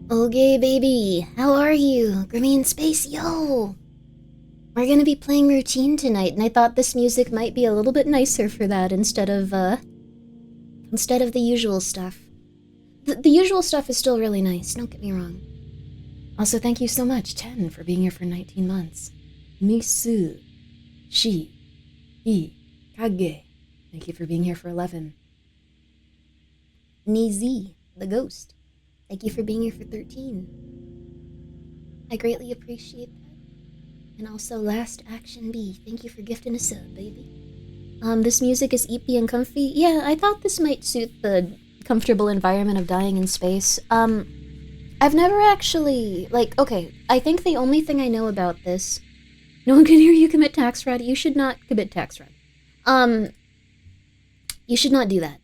Okay, baby, how are you? Grimmi in space, yo! We're gonna be playing routine tonight, and I thought this music might be a little bit nicer for that instead of the usual stuff. The usual stuff is still really nice, don't get me wrong. Also, thank you so much, Ten, for being here for 19 months. Misu, Shi, I, Kage. Thank you for being here for 11. Nizi, the ghost. Thank you for being here for 13. I greatly appreciate that. And also, Last Action B, thank you for gifting a sub, baby. This music is eepy and comfy. Yeah, I thought this might suit the comfortable environment of dying in space. I've never actually, okay, I think the only thing I know about this... No one can hear you commit tax fraud. You should not commit tax fraud. You should not do that.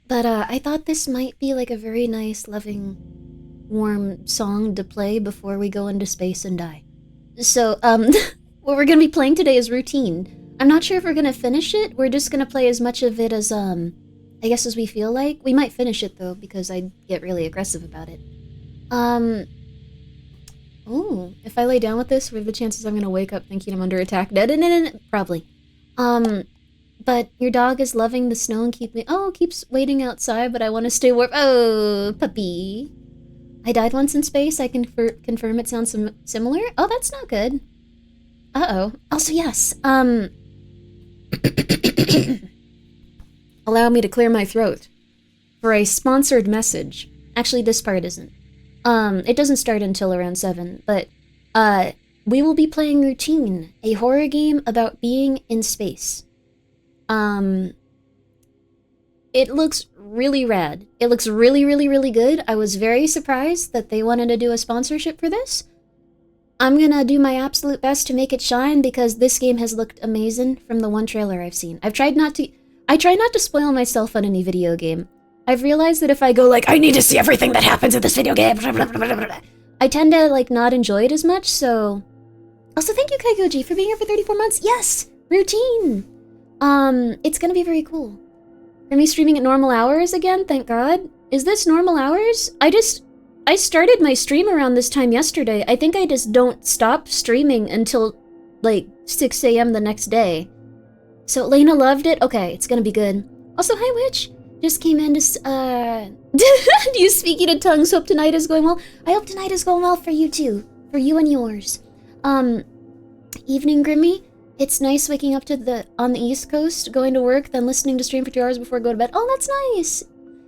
But, I thought this might be like a very nice, loving, warm song to play before we go into space and die. So, what we're gonna be playing today is Routine. I'm not sure if we're gonna finish it. We're just gonna play as much of it as, I guess as we feel like. We might finish it, though, because I get really aggressive about it. Oh, if I lay down with this, what are the chances I'm gonna wake up thinking I'm under attack? Probably. But your dog is loving the snow and keeps waiting outside, but I want to stay warm. Oh, puppy. I died once in space. I can confirm it sounds similar. Oh, that's not good. Uh-oh. Also, yes. Allow me to clear my throat. For a sponsored message. Actually, this part isn't. It doesn't start until around 7, but, we will be playing Routine, a horror game about being in space. It looks really rad. It looks really, really, really good. I was very surprised that they wanted to do a sponsorship for this. I'm gonna do my absolute best to make it shine because this game has looked amazing from the one trailer I've seen. I try not to spoil myself on any video game. I've realized that if I go I need to see everything that happens in this video game, I tend to, not enjoy it as much, so... Also, thank you, Kaiguji, for being here for 34 months. Yes! Routine! It's gonna be very cool. Are me streaming at normal hours again? Thank God. Is this normal hours? I started my stream around this time yesterday. I think I just don't stop streaming until, 6 a.m. the next day. So Lena loved it? Okay, it's gonna be good. Also, hi, Witch! Just came in to, Do you speaking in tongues? Hope tonight is going well. I hope tonight is going well for you, too. For you and yours. Evening, Grimmi. It's nice waking up on the East Coast, going to work, then listening to stream for 2 hours before I go to bed. Oh, that's nice!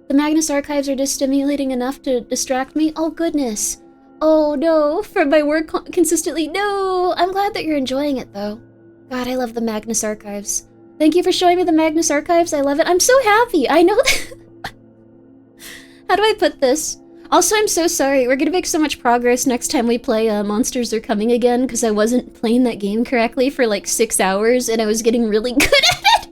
The Magnus archives are just stimulating enough to distract me. Oh, goodness. Oh, no. From my work consistently. No! I'm glad that you're enjoying it, though. God, I love the Magnus archives. Thank you for showing me the Magnus archives. I love it. I'm so happy. I know that. How do I put this? Also, I'm so sorry. We're gonna make so much progress next time we play Monsters Are Coming again, because I wasn't playing that game correctly for 6 hours, and I was getting really good at it!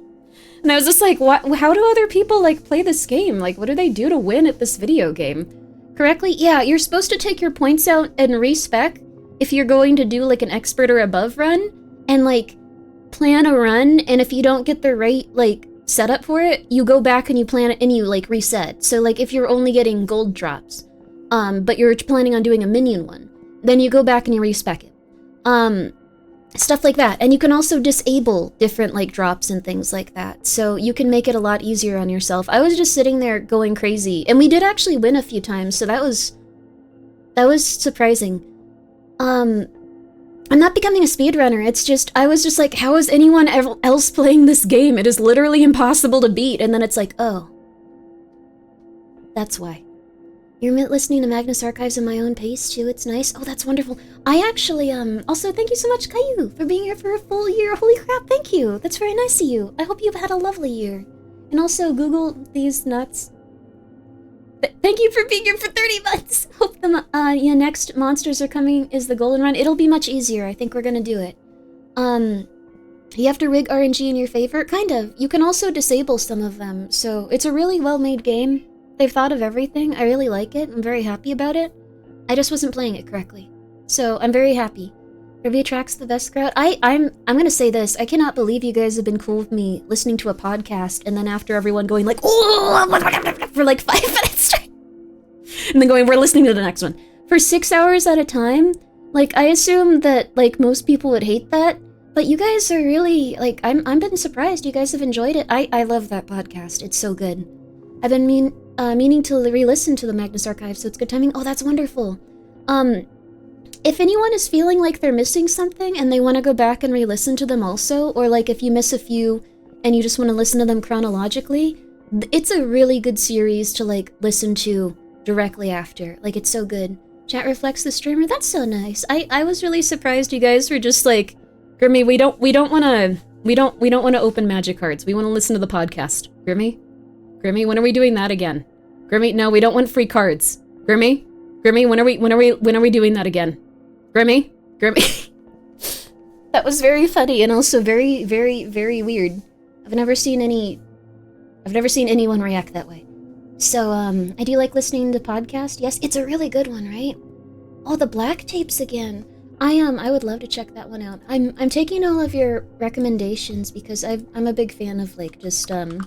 And I was just like, what? How do other people, play this game? What do they do to win at this video game? Correctly? Yeah, you're supposed to take your points out and respec if you're going to do, an expert or above run, and, plan a run, and if you don't get the right, setup for it, you go back and you plan it, and you, reset. So, if you're only getting gold drops, but you're planning on doing a minion one, then you go back and you respec it. Stuff like that. And you can also disable different, drops and things like that, so you can make it a lot easier on yourself. I was just sitting there going crazy, and we did actually win a few times, so that was surprising. I'm not becoming a speedrunner, it's just, I was just how is anyone else playing this game? It is literally impossible to beat, and then it's oh. That's why. You're listening to Magnus Archives in my own pace, too, it's nice. Oh, that's wonderful. I actually, also, thank you so much, Caillou, for being here for a full year. Holy crap, thank you. That's very nice of you. I hope you've had a lovely year. And also, Google these nuts. Thank you for being here for 30 months! Hope the next Monsters Are Coming is the golden run. It'll be much easier. I think we're gonna do it. You have to rig RNG in your favor? Kind of. You can also disable some of them, so it's a really well-made game. They've thought of everything. I really like it. I'm very happy about it. I just wasn't playing it correctly. So, I'm very happy. Ruby attracts the best crowd. I'm gonna say this. I cannot believe you guys have been cool with me listening to a podcast and then after everyone going oh, for 5 minutes straight. And then going, we're listening to the next one. For 6 hours at a time? Like, I assume that, like, most people would hate that. But you guys are really, like, I'm been surprised you guys have enjoyed it. I love that podcast. It's so good. I've been meaning to re-listen to the Magnus Archive, so it's good timing. Oh, that's wonderful. If anyone is feeling like they're missing something and they want to go back and re-listen to them also, or like if you miss a few and you just want to listen to them chronologically, it's a really good series to like listen to directly after. Like, it's so good. Chat reflects the streamer. That's so nice. I was really surprised you guys were just like, Grimmi, we don't want to open magic cards. We want to listen to the podcast. Grimmi, when are we doing that again? Grimmi, no, we don't want free cards. Grimmi, when are we doing that again? Grimmi. That was very funny and also very, very, very weird. I've never seen anyone react that way. So, I do like listening to podcasts. Yes, it's a really good one, right? Oh, the black tapes again. I would love to check that one out. I'm taking all of your recommendations because I'm a big fan of like just I'm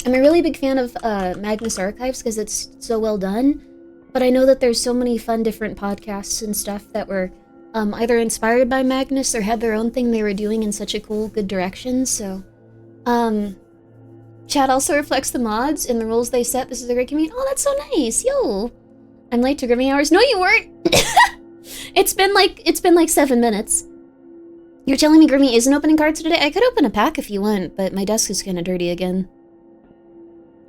a really big fan of Magnus Archives because it's so well done. But I know that there's so many fun different podcasts and stuff that were either inspired by Magnus or had their own thing they were doing in such a cool, good direction. So, chat also reflects the mods and the rules they set. This is a great community. Oh, that's so nice. Yo, I'm late to Grimmi hours. No, you weren't. It's been like 7 minutes. You're telling me Grimmi isn't opening cards today? I could open a pack if you want, but my desk is kind of dirty again.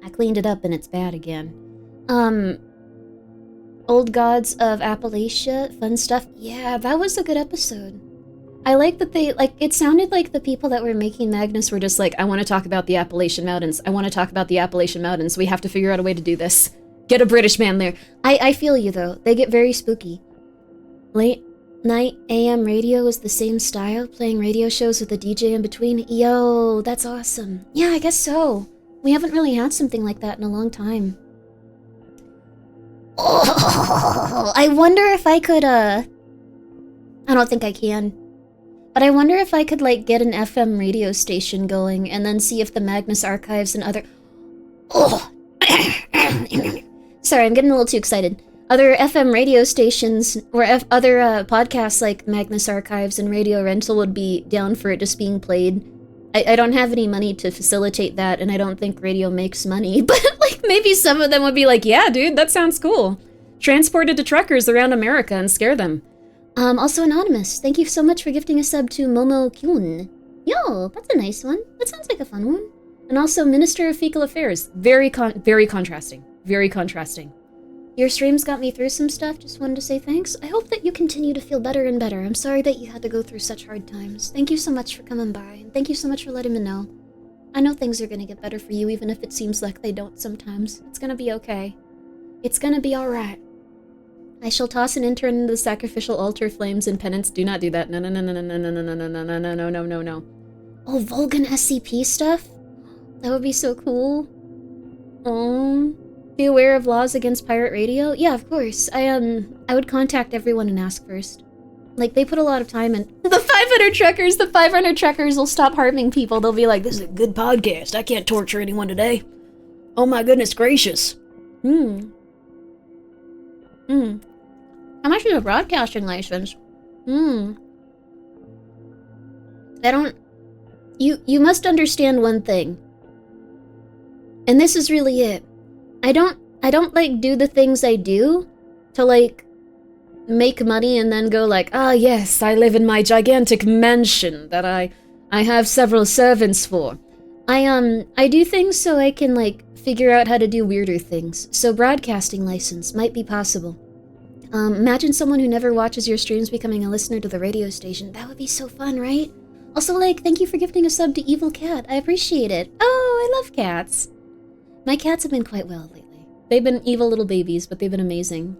I cleaned it up and it's bad again. Old Gods of Appalachia, fun stuff. Yeah, that was a good episode. I like that they, like, it sounded like the people that were making Magnus were just like, I want to talk about the Appalachian Mountains. I want to talk about the Appalachian Mountains. We have to figure out a way to do this. Get a British man there. I feel you, though. They get very spooky. Late night AM radio is the same style, playing radio shows with a DJ in between. Yo, that's awesome. Yeah, I guess so. We haven't really had something like that in a long time. Oh, I wonder if I could, I don't think I can. But I wonder if I could, like, get an FM radio station going and then see if the Magnus Archives and other... Oh! Sorry, I'm getting a little too excited. Other FM radio stations or other podcasts like Magnus Archives and Radio Rental would be down for it just being played. I don't have any money to facilitate that, and I don't think radio makes money, but like maybe some of them would be like, yeah, dude, that sounds cool. Transported to truckers around America and scare them. Also Anonymous, thank you so much for gifting a sub to Momo Kyun. Yo, that's a nice one. That sounds like a fun one. And also Minister of Fecal Affairs. Very contrasting. Very contrasting. Your streams got me through some stuff, just wanted to say thanks. I hope that you continue to feel better and better. I'm sorry that you had to go through such hard times. Thank you so much for coming by, and thank you so much for letting me know. I know things are gonna get better for you, even if it seems like they don't sometimes. It's gonna be okay. It's gonna be alright. I shall toss an intern into the sacrificial altar flames in penance. Do not do that. No. Oh, Vulcan SCP stuff? That would be so cool. Be aware of laws against pirate radio? Yeah, of course. I would contact everyone and ask first. Like, they put a lot of time in. The 500 truckers will stop harming people. They'll be like, this is a good podcast. I can't torture anyone today. Oh my goodness gracious. How much is a broadcasting license? I don't... You must understand one thing. And this is really it. I don't like do the things I do to like make money and then go like, ah yes, I live in my gigantic mansion that I have several servants for. I do things so I can like figure out how to do weirder things. So broadcasting license might be possible. Imagine someone who never watches your streams becoming a listener to the radio station. That would be so fun, right? Also, like, thank you for gifting a sub to Evil Cat. I appreciate it. Oh, I love cats. My cats have been quite well lately. They've been evil little babies, but they've been amazing.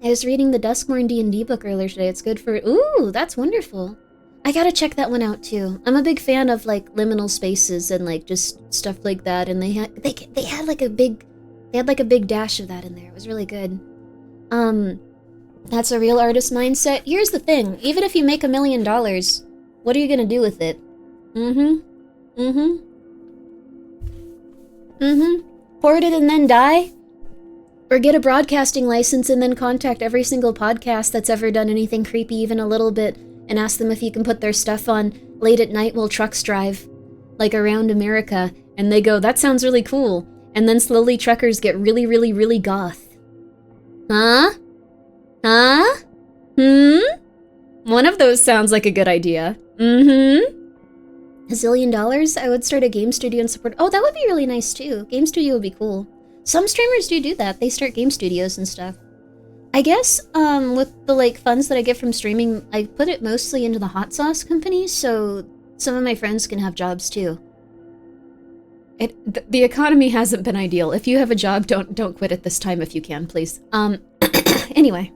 I was reading the Duskmorn D&D book earlier today. It's good for... Ooh, that's wonderful. I gotta check that one out, too. I'm a big fan of, like, liminal spaces and, like, just stuff like that. And they had like a big dash of that in there. It was really good. That's a real artist mindset. Here's the thing. Even if you make $1 million, what are you gonna do with it? Hoard it and then die? Or get a broadcasting license and then contact every single podcast that's ever done anything creepy even a little bit and ask them if you can put their stuff on late at night while trucks drive, like around America, and they go, that sounds really cool. And then slowly truckers get really, really, really goth. Huh? Huh? One of those sounds like a good idea. $1 zillion? I would start a game studio and support. Oh, that would be really nice too. Game studio would be cool. Some streamers do that. They start game studios and stuff. I guess, with the, like, funds that I get from streaming, I put it mostly into the hot sauce company, so some of my friends can have jobs too. The economy hasn't been ideal. If you have a job, don't quit at this time if you can, please. Anyway.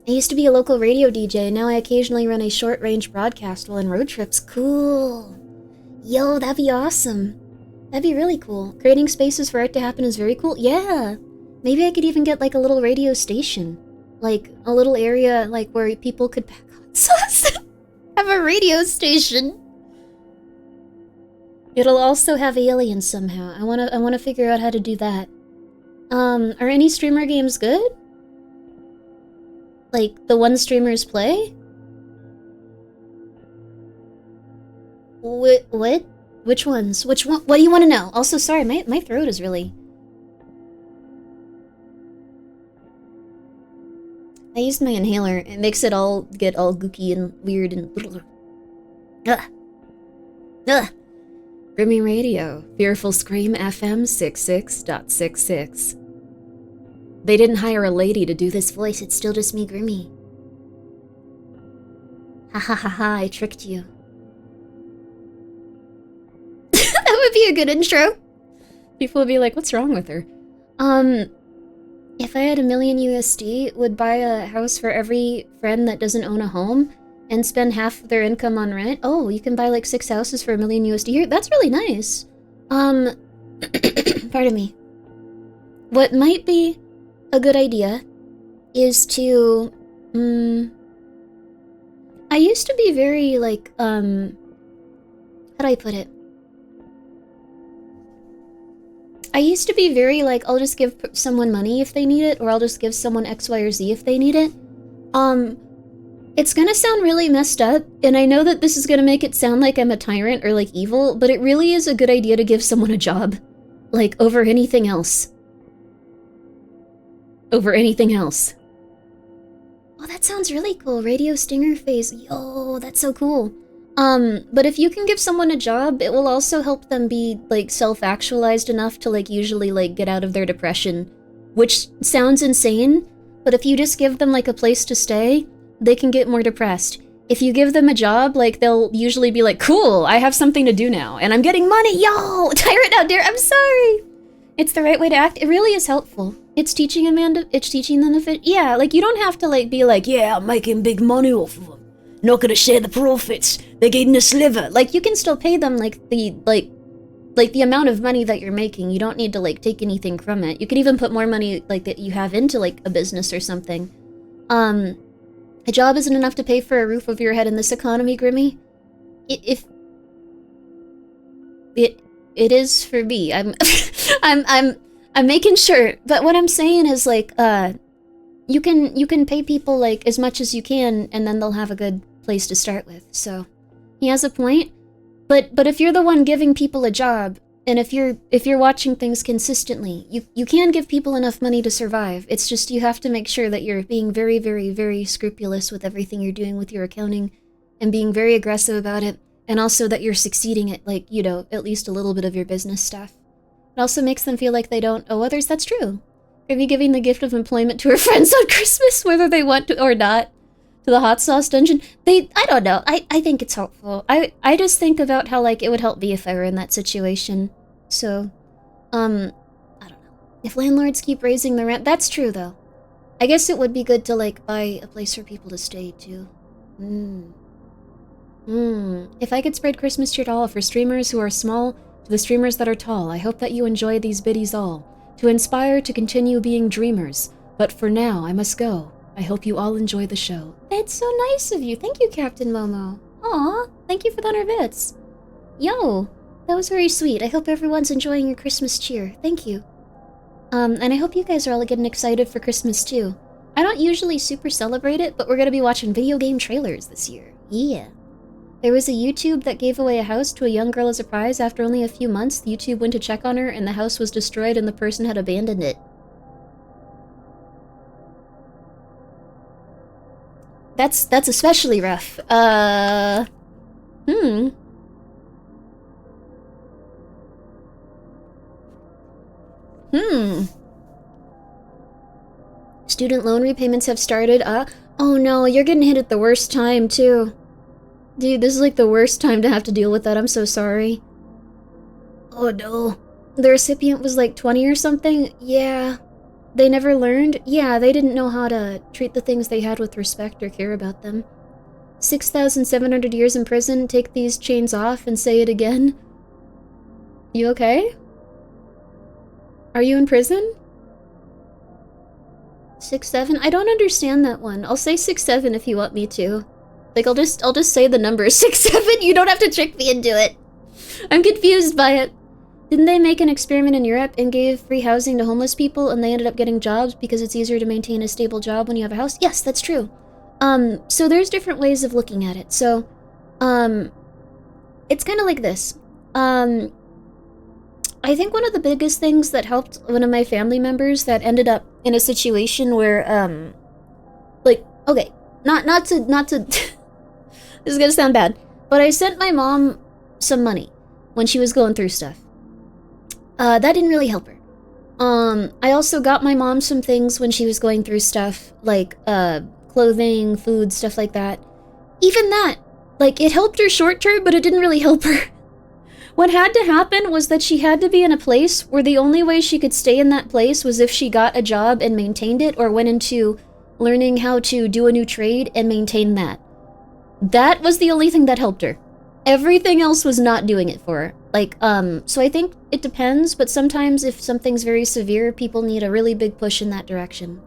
I used to be a local radio DJ, and now I occasionally run a short-range broadcast while on road trips. Cool. Yo, that'd be awesome. That'd be really cool. Creating spaces for art to happen is very cool. Yeah. Maybe I could even get, like, a little radio station. Like, a little area, like, where people could pack hot sauce. Have a radio station. It'll also have aliens somehow. I wanna figure out how to do that. Are any streamer games good? Like, the ones streamers play? What? Which ones? Which one? What do you want to know? Also, sorry, my throat is really... I used my inhaler. It makes it all get all gooky and weird and... Ugh. Grimmi Radio. Fearful Scream FM 66.66. They didn't hire a lady to do this voice. It's still just me, Grimmi. Ha ha ha ha, I tricked you. That would be a good intro. People would be like, what's wrong with her? If I had $1 million USD, would buy a house for every friend that doesn't own a home and spend half of their income on rent. Oh, you can buy like 6 houses for $1 million USD here. That's really nice. Pardon me. What might be a good idea is to, I used to be very, like, how do I put it? I used to be very, like, I'll just give someone money if they need it, or I'll just give someone X, Y, or Z if they need it. It's gonna sound really messed up, and I know that this is gonna make it sound like I'm a tyrant or, like, evil, but it really is a good idea to give someone a job. Like, over anything else. Over anything else. Oh, that sounds really cool. Radio Stinger phase. Yo, that's so cool. But if you can give someone a job, it will also help them be, like, self-actualized enough to, like, usually, like, get out of their depression. Which sounds insane, but if you just give them, like, a place to stay, they can get more depressed. If you give them a job, like, they'll usually be like, cool, I have something to do now, and I'm getting money, yo! Tyrant out there, I'm sorry! It's the right way to act. It really is helpful. It's teaching it's teaching them yeah, like, you don't have to, like, be like, yeah, I'm making big money off of them. Not gonna share the profits. They're getting a sliver. Like, you can still pay them, like, the amount of money that you're making. You don't need to, like, take anything from it. You can even put more money, like, that you have into, like, a business or something. A job isn't enough to pay for a roof over your head in this economy, Grimmi. It is for me. I'm making sure. But what I'm saying is, like, you can pay people, like, as much as you can, and then they'll have a good place to start with. So he has a point. But if you're the one giving people a job, and if you're watching things consistently, you can give people enough money to survive. It's just you have to make sure that you're being very, very, very scrupulous with everything you're doing with your accounting, and being very aggressive about it, and also that you're succeeding at, like, you know, at least a little bit of your business stuff. It also makes them feel like they don't owe others. That's true. Grimmi giving the gift of employment to her friends on Christmas, whether they want to or not, to the hot sauce dungeon. I don't know. I think it's helpful. I just think about how, like, it would help me if I were in that situation. So, I don't know. If landlords keep raising the rent, that's true, though. I guess it would be good to, like, buy a place for people to stay, too. If I could spread Christmas cheer to all, for streamers who are small to the streamers that are tall, I hope that you enjoy these biddies all. To inspire to continue being dreamers. But for now, I must go. I hope you all enjoy the show. That's so nice of you. Thank you, Captain Momo. Aw, thank you for the 100 bits. Yo, that was very sweet. I hope everyone's enjoying your Christmas cheer. Thank you. And I hope you guys are all getting excited for Christmas too. I don't usually super celebrate it, but we're gonna be watching video game trailers this year. Yeah. There was a YouTube that gave away a house to a young girl as a prize. After only a few months, the YouTube went to check on her and the house was destroyed and the person had abandoned it. That's especially rough. Student loan repayments have started. Oh no, you're getting hit at the worst time, too. Dude, this is like the worst time to have to deal with that. I'm so sorry. Oh no. The recipient was like 20 or something? Yeah. They never learned? Yeah, they didn't know how to treat the things they had with respect or care about them. 6,700 years in prison, take these chains off and say it again. You okay? Are you in prison? 6-7? I don't understand that one. I'll say 6-7 if you want me to. Like, I'll just say the number 6-7. You don't have to trick me into it. I'm confused by it. Didn't they make an experiment in Europe and gave free housing to homeless people and they ended up getting jobs because it's easier to maintain a stable job when you have a house? Yes, that's true. So there's different ways of looking at it. So, it's kind of like this. I think one of the biggest things that helped one of my family members that ended up in a situation where, like, okay, not to, this is gonna sound bad, but I sent my mom some money when she was going through stuff. That didn't really help her. I also got my mom some things when she was going through stuff, like, clothing, food, stuff like that. Even that, like, it helped her short term, but it didn't really help her. What had to happen was that she had to be in a place where the only way she could stay in that place was if she got a job and maintained it, or went into learning how to do a new trade and maintain that. That was the only thing that helped her. Everything else was not doing it for her. Like, so I think it depends, but sometimes if something's very severe, people need a really big push in that direction.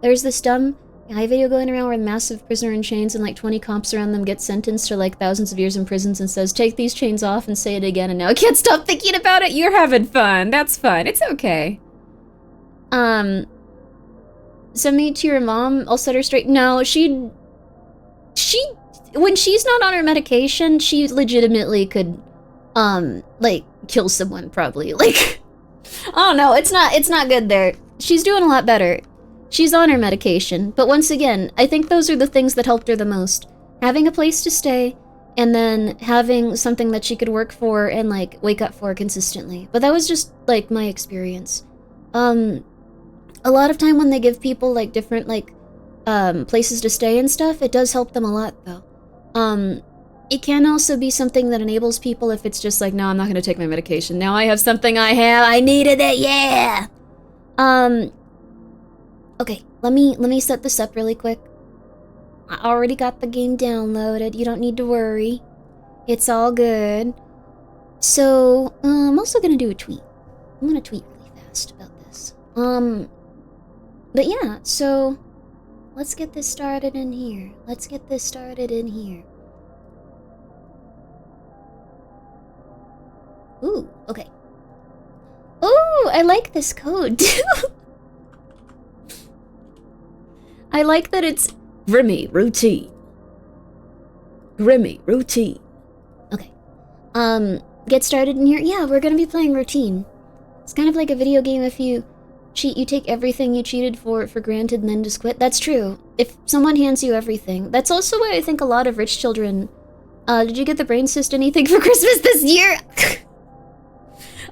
There's this dumb guy video going around where a massive prisoner in chains and like 20 cops around them get sentenced to like thousands of years in prisons and says, take these chains off and say it again, and now I can't stop thinking about it. You're having fun. That's fun. It's okay. Send me to your mom. I'll set her straight. No, she, when she's not on her medication, she legitimately could, like, kill someone, probably. Like, I don't know, it's not good there. She's doing a lot better. She's on her medication, but once again, I think those are the things that helped her the most. Having a place to stay, and then having something that she could work for and, like, wake up for consistently. But that was just, like, my experience. A lot of time when they give people, like, different, like, places to stay and stuff, it does help them a lot, though. It can also be something that enables people if it's just like, no, I'm not gonna take my medication. Now I have something I needed it, yeah! Okay, let me set this up really quick. I already got the game downloaded, you don't need to worry. It's all good. So, I'm also gonna do a tweet. I'm gonna tweet really fast about this. But yeah, so let's get this started in here. Ooh, okay. Ooh, I like this code, too. I like that it's Grimmi routine. Grimmi routine. Okay. Get started in here? Yeah, we're gonna be playing routine. It's kind of like a video game. If you cheat, you take everything you cheated for granted and then just quit. That's true. If someone hands you everything. That's also why I think a lot of rich children... did you get the brain cyst anything for Christmas this year?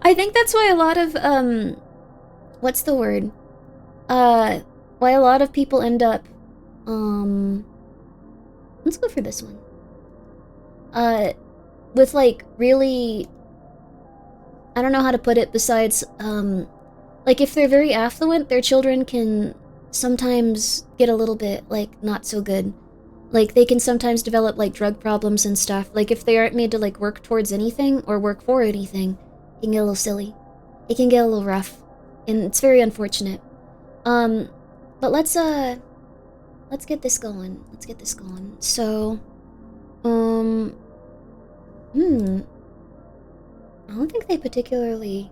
I think that's why a lot of, what's the word? Why a lot of people end up, let's go for this one. With, like, really, I don't know how to put it besides, like, if they're very affluent, their children can sometimes get a little bit, like, not so good. Like, they can sometimes develop, like, drug problems and stuff. Like, if they aren't made to, like, work towards anything or work for anything, it can get a little silly. It can get a little rough. And it's very unfortunate. But let's get this going. So, I don't think they particularly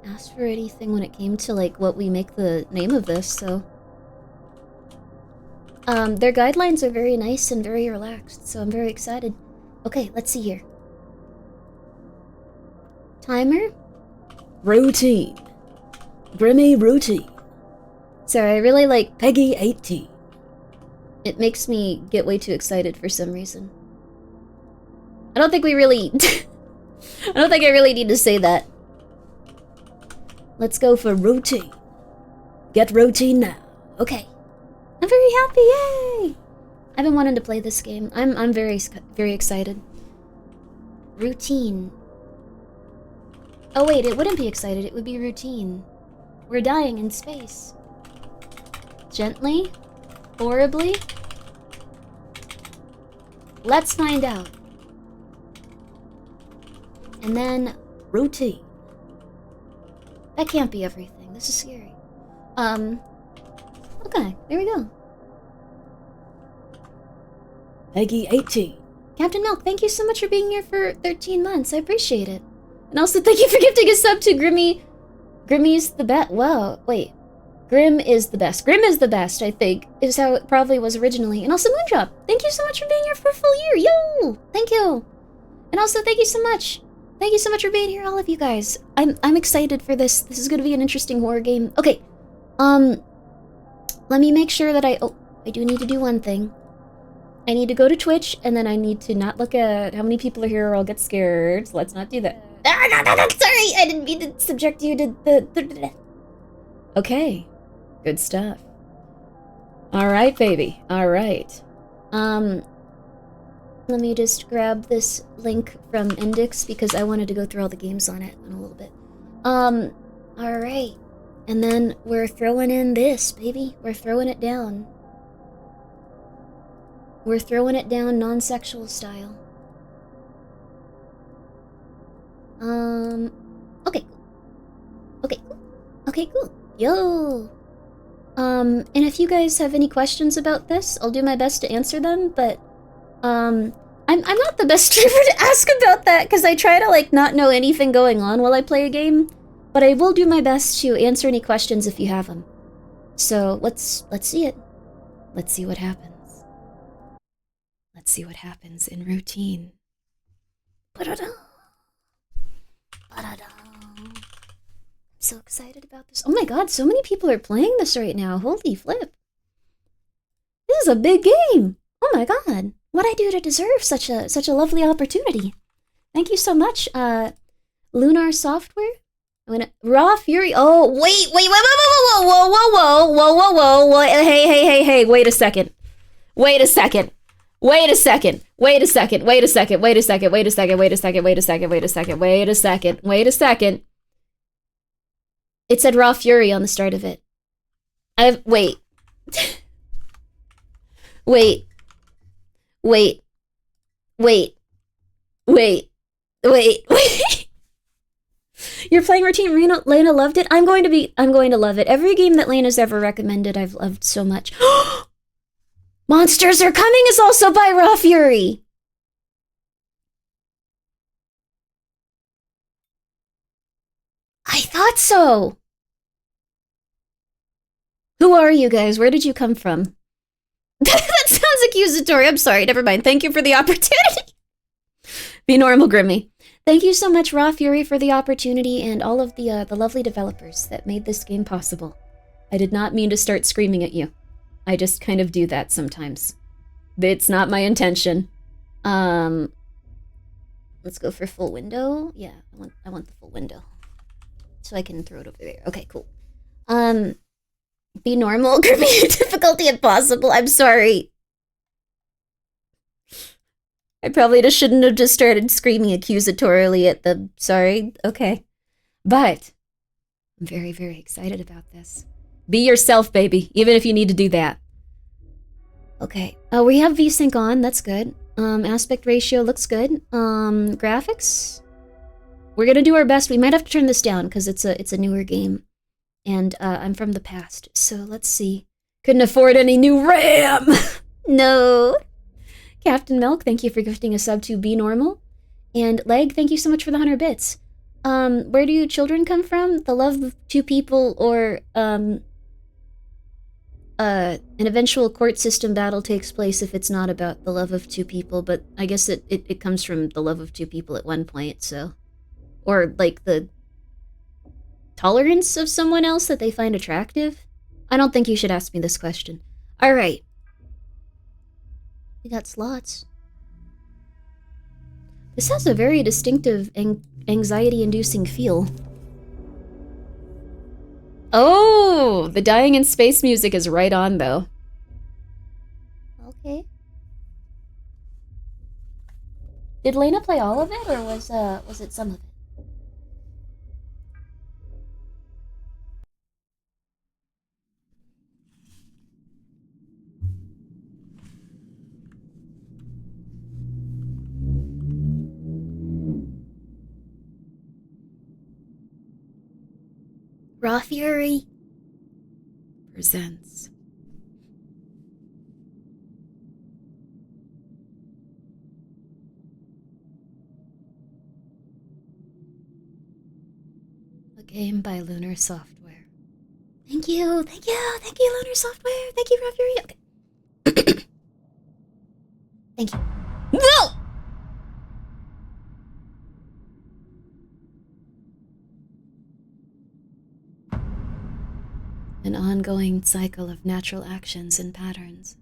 ask for anything when it came to, like, what we make the name of this, so... their guidelines are very nice and very relaxed, so I'm very excited. Okay, let's see here. Timer? Routine. Grimmi routine. Sorry, I really like... Peggy 18. It makes me get way too excited for some reason. I don't think we really... I don't think I really need to say that. Let's go for routine. Get routine now. Okay. I'm very happy, yay! I've been wanting to play this game. I'm very excited. Routine. Oh wait, it wouldn't be excited, it would be routine. We're dying in space. Gently? Horribly? Let's find out. And then... Routine. That can't be everything. This is scary. Okay, there we go. Peggy 18. Captain Milk, thank you so much for being here for 13 months. I appreciate it. And also thank you for gifting a sub to Grimmi. Grimmy's the best. Wow, wait. Grim is the best. Grim is the best, I think, is how it probably was originally. And also Moondrop, thank you so much for being here for a full year. Yo! Thank you. And also thank you so much. Thank you so much for being here, all of you guys. I'm excited for this. This is gonna be an interesting horror game. Okay. Let me make sure that I do need to do one thing. I need to go to Twitch, and then I need to not look at how many people are here or I'll get scared. So let's not do that. Sorry, I didn't mean to subject you to the... Okay. Good stuff. Alright, baby. Alright. Let me just grab this link from Index because I wanted to go through all the games on it in a little bit. Alright. And then we're throwing in this, baby. We're throwing it down. We're throwing it down non-sexual style. Okay. Okay, cool. Okay, cool. Yo! And if you guys have any questions about this, I'll do my best to answer them, but, I'm not the best streamer to ask about that, because I try to, like, not know anything going on while I play a game, but I will do my best to answer any questions if you have them. So, let's see it. Let's see what happens. Let's see what happens in routine. Ba-da-da. Ba-da-da. I'm so excited about this. Oh my god, so many people are playing this right now. Holy flip. This is a big game. Oh my god. What'd I do to deserve such a lovely opportunity? Thank you so much, Lunar Software? Raw Fury. Oh, wait, whoa, hey, wait a second. Wait a second. It said Raw Fury on the start of it. Wait. You're playing routine. Lena loved it. I'm going to love it. Every game that Lena's ever recommended, I've loved so much. Monsters Are Coming is also by Raw Fury. I thought so. Who are you guys? Where did you come from? That sounds accusatory. I'm sorry. Never mind. Thank you for the opportunity. Be normal, Grimmi. Thank you so much, Raw Fury, for the opportunity and all of the lovely developers that made this game possible. I did not mean to start screaming at you. I just kind of do that sometimes. It's not my intention. Let's go for full window. Yeah, I want the full window. So I can throw it over there. Okay, cool. Be normal, Grimmi. Difficulty impossible. I'm sorry. I probably just shouldn't have just started screaming accusatorily at them. Sorry. Okay. But I'm very, very excited about this. Be yourself, baby, even if you need to do that. Okay. We have VSync on. That's good. Aspect ratio looks good. Graphics? We're gonna do our best. We might have to turn this down because it's a newer game. And I'm from the past. So let's see. Couldn't afford any new RAM! No. Captain Milk, thank you for gifting a sub to Be Normal. And Leg, thank you so much for the 100 bits. where do children come from? The love of two people or, an eventual court system battle takes place if it's not about the love of two people, but I guess it comes from the love of two people at one point, so. Or, like, the tolerance of someone else that they find attractive? I don't think you should ask me this question. Alright. We got slots. This has a very distinctive anxiety-inducing feel. Oh, the dying in space music is right on, though. Okay. Did Lena play all of it, or was it some of it? Raw Fury presents. A game by Lunar Software. Thank you, Lunar Software. Thank you, Raw Fury. Okay. Thank you. No! An ongoing cycle of natural actions and patterns.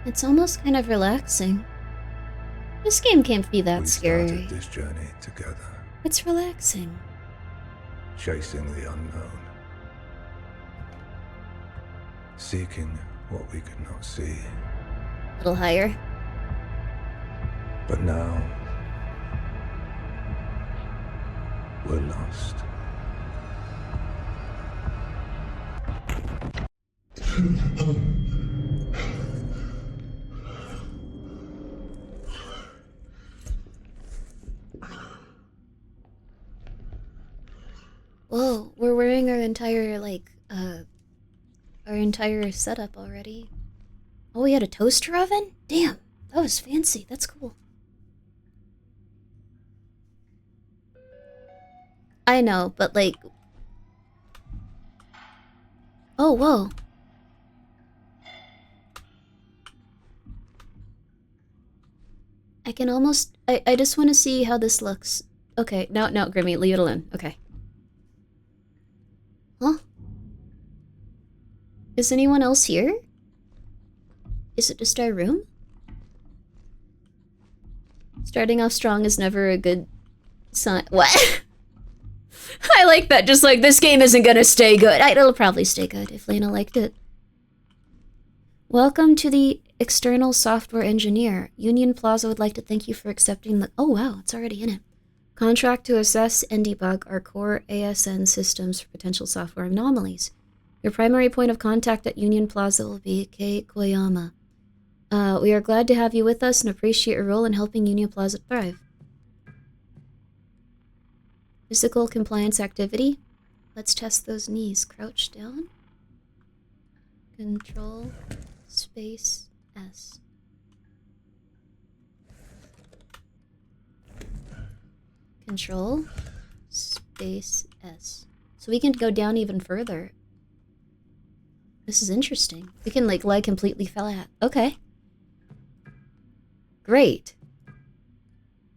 It's almost kind of relaxing. This game can't be that scary. We started this journey together, It's relaxing. chasing the unknown, seeking what we could not see. A little higher. But now, we're lost. Whoa, we're wearing our entire, like, our entire setup already. Oh, we had a toaster oven? Damn, that was fancy. That's cool. I know, but, like... Oh, whoa. I can almost... I just want to see how this looks. Okay, no, Grimmi, leave it alone. Okay. Huh? Is anyone else here? Is it just our room? Starting off strong is never a good sign. What? I like that. Just like, this game isn't gonna stay good. It'll probably stay good if Lena liked it. Welcome to the external software engineer. Union Plaza would like to thank you for accepting the... Oh, wow, it's already in it. Contract to assess and debug our core ASN systems for potential software anomalies. Your primary point of contact at Union Plaza will be Kei Koyama. We are glad to have you with us and appreciate your role in helping Union Plaza thrive. Physical compliance activity. Let's test those knees. Crouch down. Control space S. Control space S. So we can go down even further. This is interesting. We can like lie completely flat. Okay. Great.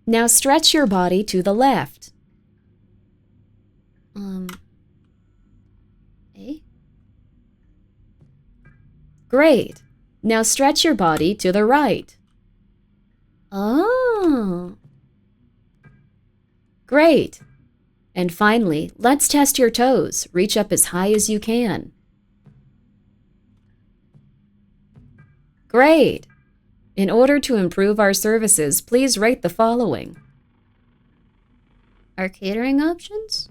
Now stretch your body to the left. A? Great. Now stretch your body to the right. Oh. Great. And finally, let's test your toes. Reach up as high as you can. Great. In order to improve our services, please rate the following. Our catering options?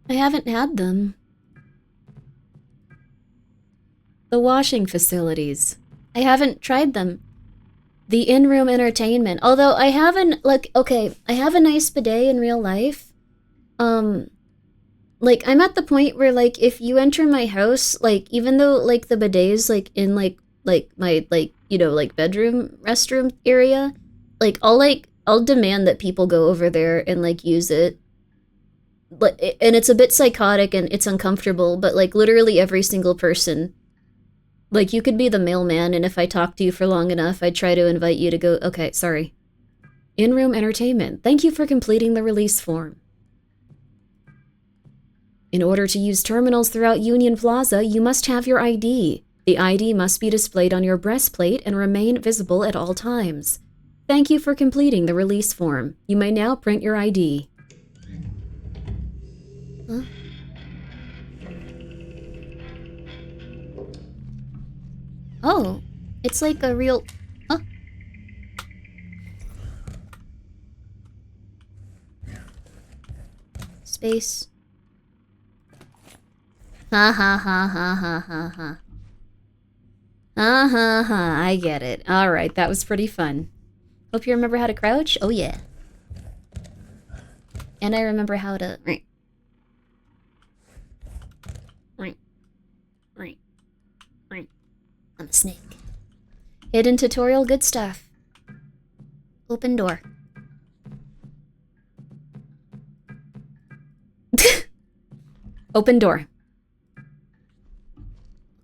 I haven't had them. The washing facilities. I haven't tried them. The in-room entertainment. Although I haven't, like, okay, I have a nice bidet in real life. Like, I'm at the point where, like, if you enter my house, like, even though, like, the bidet is, like, in, like, my, like, you know, like, bedroom, restroom area, like, I'll demand that people go over there and, like, use it. But, and it's a bit psychotic and it's uncomfortable, but, like, literally every single person, like, you could be the mailman, and if I talk to you for long enough, I'd try to invite you to go, okay, sorry. In-room entertainment. Thank you for completing the release form. In order to use terminals throughout Union Plaza, you must have your ID. The ID must be displayed on your breastplate and remain visible at all times. Thank you for completing the release form. You may now print your ID. Huh? Oh, it's like a real... Huh? Space. Ha ha ha ha ha ha ha. Ha ha ha, I get it. Alright, that was pretty fun. Hope you remember how to crouch? Oh yeah. And I remember how to... I'm a snake. Hidden tutorial, good stuff. Open door. Open door.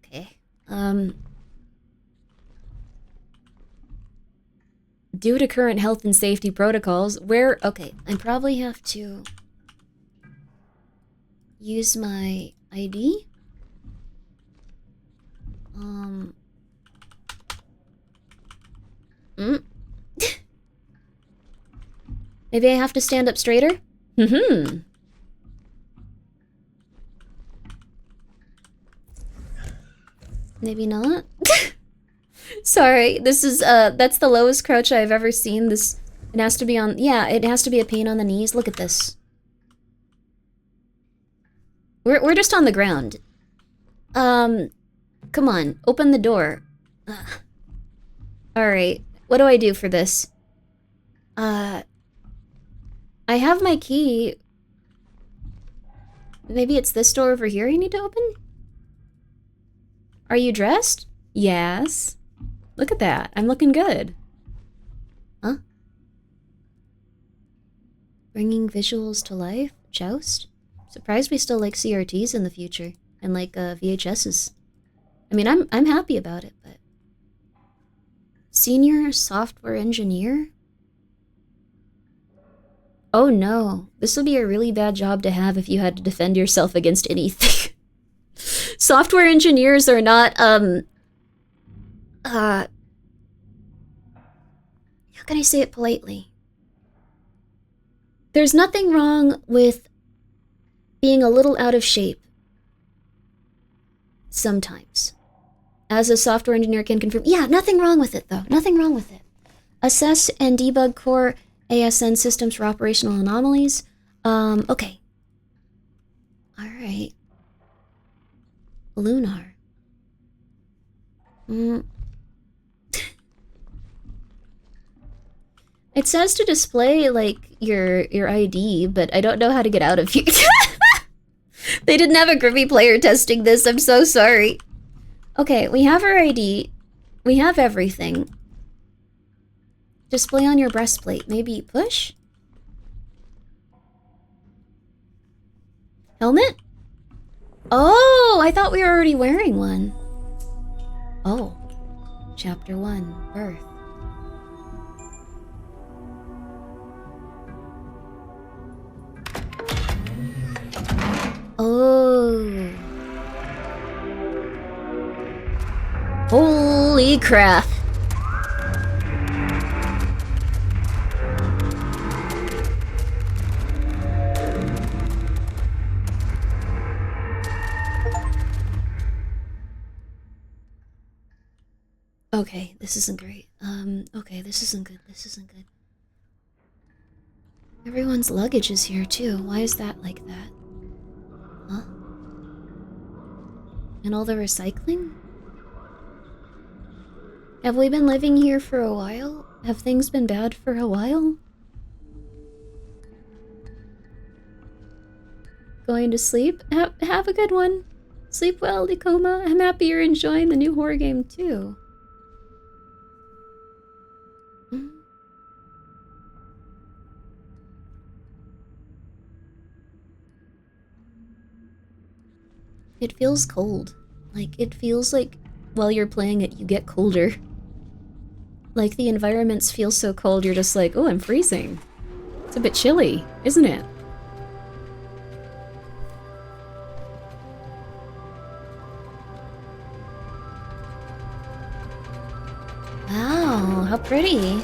Okay. Due to current health and safety protocols, Okay, I probably have to use my ID. Maybe I have to stand up straighter? Mm-hmm. Maybe not. Sorry, this is, that's the lowest crouch I've ever seen. It has to be on, yeah, it has to be a pain on the knees. Look at this. We're just on the ground. Come on, open the door. Alright, what do I do for this? I have my key. Maybe it's this door over here I need to open? Are you dressed? Yes. Look at that. I'm looking good. Huh? Bringing visuals to life? Joust? Surprised we still like CRTs in the future. And like VHSs. I mean, I'm happy about it, but... Senior software engineer? Oh no. This would be a really bad job to have if you had to defend yourself against anything. Software engineers are not, how can I say it politely? There's nothing wrong with being a little out of shape. Sometimes. As a software engineer can confirm. Yeah, nothing wrong with it, though. Nothing wrong with it. Assess and debug core ASN systems for operational anomalies. Okay. Alright. Lunar. It says to display, like, your ID, but I don't know how to get out of here. They didn't have a Grimmi player testing this, I'm so sorry. Okay, we have our ID. We have everything. Display on your breastplate. Maybe push? Helmet? Oh, I thought we were already wearing one. Oh. Chapter 1, Birth. Oh. Holy crap. Okay, this isn't great. Okay, this isn't good. This isn't good. Everyone's luggage is here too. Why is that like that? Huh? And all the recycling? Have we been living here for a while? Have things been bad for a while? Going to sleep? Have a good one. Sleep well, Nicoma. I'm happy you're enjoying the new horror game too. It feels cold. Like, it feels like while you're playing it, you get colder. Like, the environments feel so cold, you're just like, oh, I'm freezing. It's a bit chilly, isn't it? Wow, how pretty.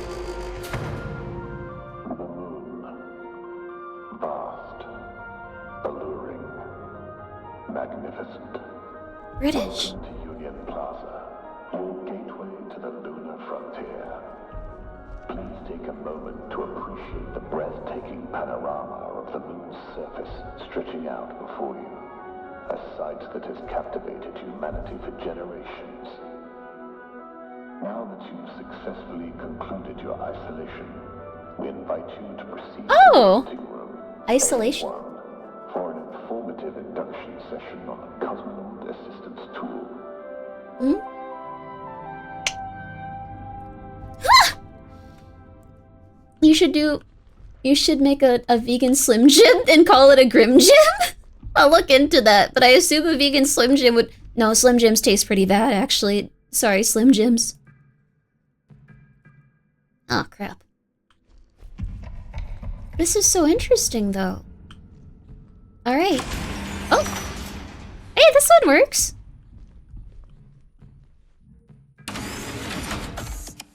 Vast, alluring, magnificent. British. Welcome to Union Plaza, your gateway to the lunar frontier. Please take a moment to appreciate the breathtaking panorama of the moon's surface stretching out before you. A sight that has captivated humanity for generations. Now that you've successfully concluded your isolation, we invite you to proceed Oh! to the meeting room. Isolation. A1 for an informative induction session on the Cosmonaut Assistance Tool. Hmm? You should make a vegan Slim Jim and call it a Grim Jim? I'll look into that, but I assume a vegan Slim Jim would... No, Slim Jims taste pretty bad, actually. Sorry, Slim Jims. Oh, crap. This is so interesting, though. Alright. Oh! Hey, this one works!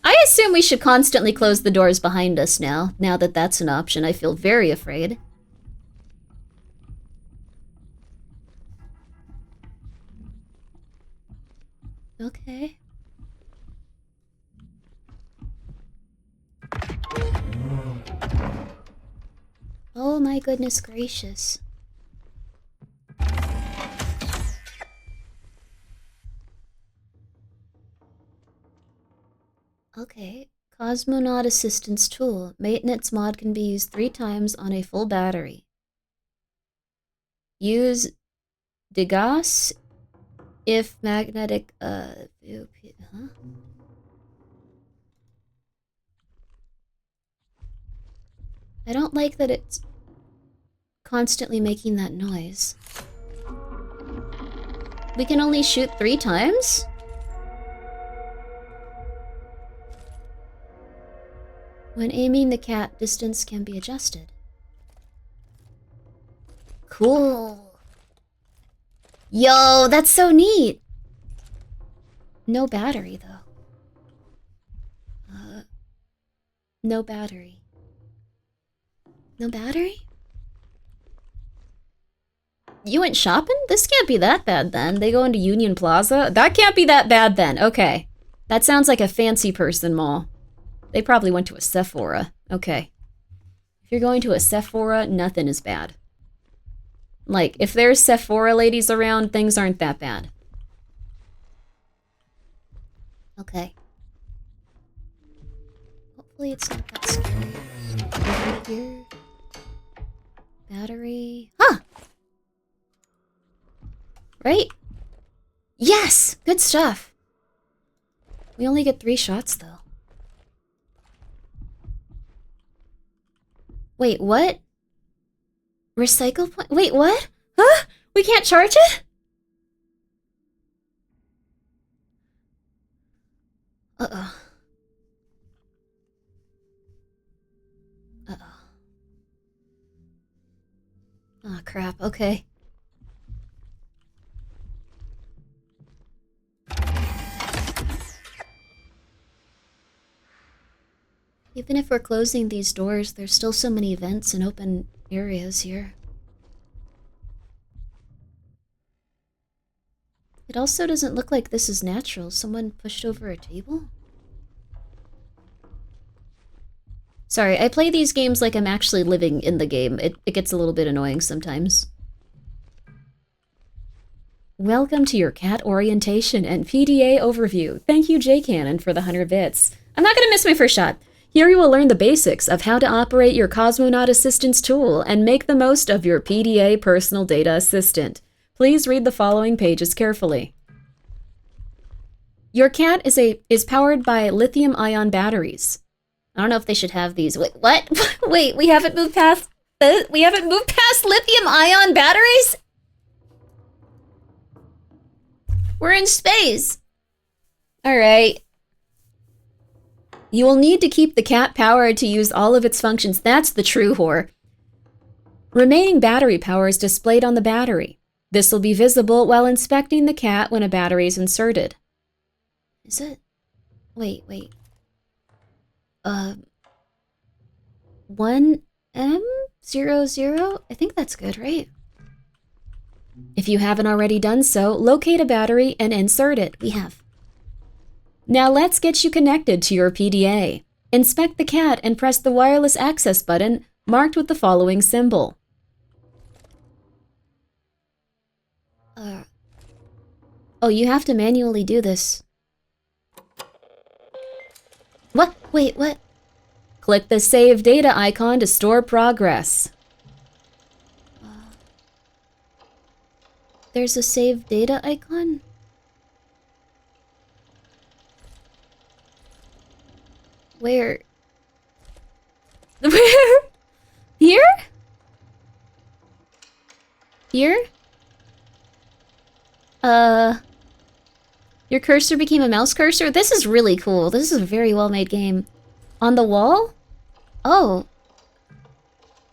I assume we should constantly close the doors behind us now that that's an option. I feel very afraid. Okay. Oh my goodness gracious. Okay. Cosmonaut Assistance Tool. Maintenance mod can be used 3 times on a full battery. Use degas if magnetic, huh? I don't like that it's constantly making that noise. We can only shoot 3 times? When aiming, the cat distance can be adjusted. Cool. Yo, that's so neat. No battery, though. No battery. No battery? You went shopping? This can't be that bad then. They go into Union Plaza? That can't be that bad then. Okay. That sounds like a fancy person mall. They probably went to a Sephora. Okay. If you're going to a Sephora, nothing is bad. Like, if there's Sephora ladies around, things aren't that bad. Okay. Hopefully it's not that scary. Over here. Battery. Huh! Right? Yes! Good stuff. We only get 3 shots, though. Wait, what? Recycle point? Wait, what? Huh? We can't charge it? Uh-oh. Uh-oh. Oh, crap. Okay. Even if we're closing these doors, there's still so many vents and open areas here. It also doesn't look like this is natural. Someone pushed over a table? Sorry, I play these games like I'm actually living in the game. It gets a little bit annoying sometimes. Welcome to your cat orientation and PDA overview. Thank you, J Cannon, for the 100 bits. I'm not going to miss my first shot. Here you will learn the basics of how to operate your Cosmonaut Assistance tool and make the most of your PDA personal data assistant. Please read the following pages carefully. Your cat is powered by lithium-ion batteries. I don't know if they should have these. Wait, what? Wait, we haven't moved past lithium-ion batteries? We're in space. All right. You will need to keep the cat powered to use all of its functions. That's the true whore. Remaining battery power is displayed on the battery. This will be visible while inspecting the cat when a battery is inserted. Is it? Wait. 1M00? I think that's good, right? If you haven't already done so, locate a battery and insert it. We have. Now let's get you connected to your PDA. Inspect the cat and press the wireless access button marked with the following symbol. Oh, you have to manually do this. What? Wait, what? Click the Save Data icon to store progress. There's a Save Data icon? Where? Where? Here? Here? Your cursor became a mouse cursor? This is really cool. This is a very well-made game. On the wall? Oh.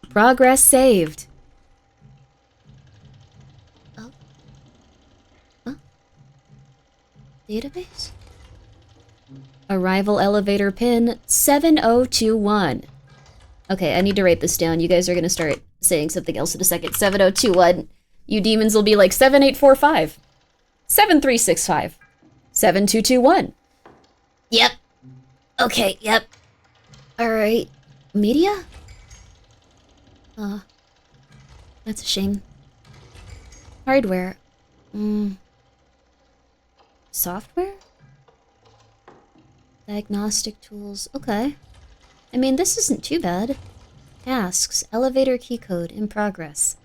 Progress saved. Oh. Huh? Database? Arrival elevator pin 7021. Okay, I need to write this down. You guys are going to start saying something else in a second. 7021. You demons will be like 7845. 7365. 7221. Yep. Okay, yep. Alright. Media? That's a shame. Hardware. Software? Diagnostic tools. Okay. I mean, this isn't too bad. Tasks. Elevator key code in progress.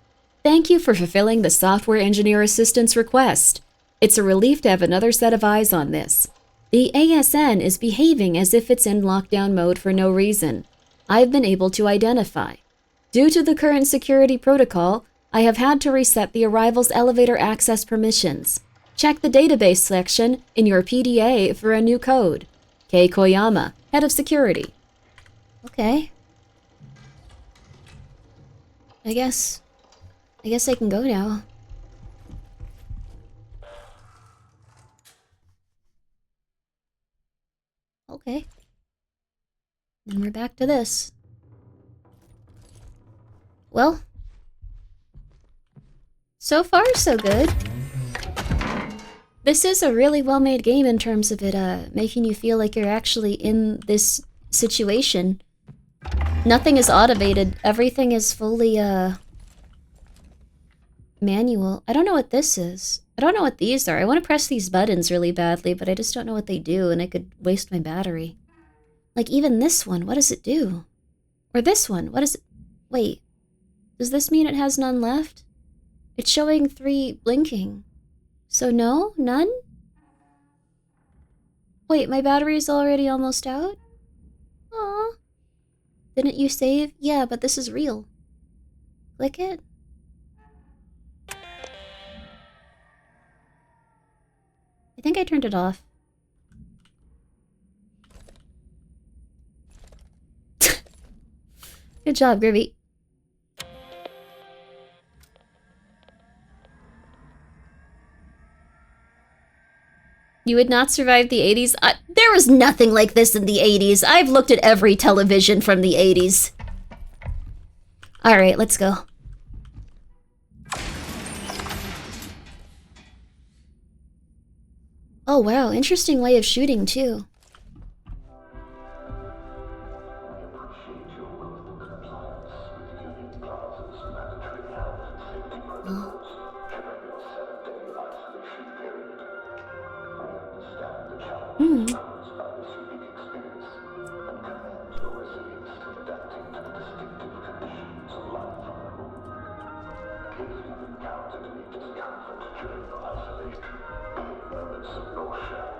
Thank you for fulfilling the software engineer assistant's request. It's a relief to have another set of eyes on this. The ASN is behaving as if it's in lockdown mode for no reason. I've been able to identify. Due to the current security protocol, I have had to reset the arrival's elevator access permissions. Check the database section in your PDA for a new code. Kei Koyama, Head of Security. Okay. I guess I can go now. Okay. Then we're back to this. Well, so far so good. This is a really well-made game in terms of it making you feel like you're actually in this situation. Nothing is automated. Everything is fully manual. I don't know what this is. I don't know what these are. I want to press these buttons really badly, but I just don't know what they do, and I could waste my battery. Like, even this one, what does it do? Or this one, what is it? Wait, does this mean it has none left? It's showing 3 blinking. So no? None? Wait, my battery's already almost out? Aw. Didn't you save? Yeah, but this is real. Click it. I think I turned it off. Good job, Grimmi. You would not survive the 80s? There was nothing like this in the 80s. I've looked at every television from the 80s. Alright, let's go. Oh wow, interesting way of shooting too.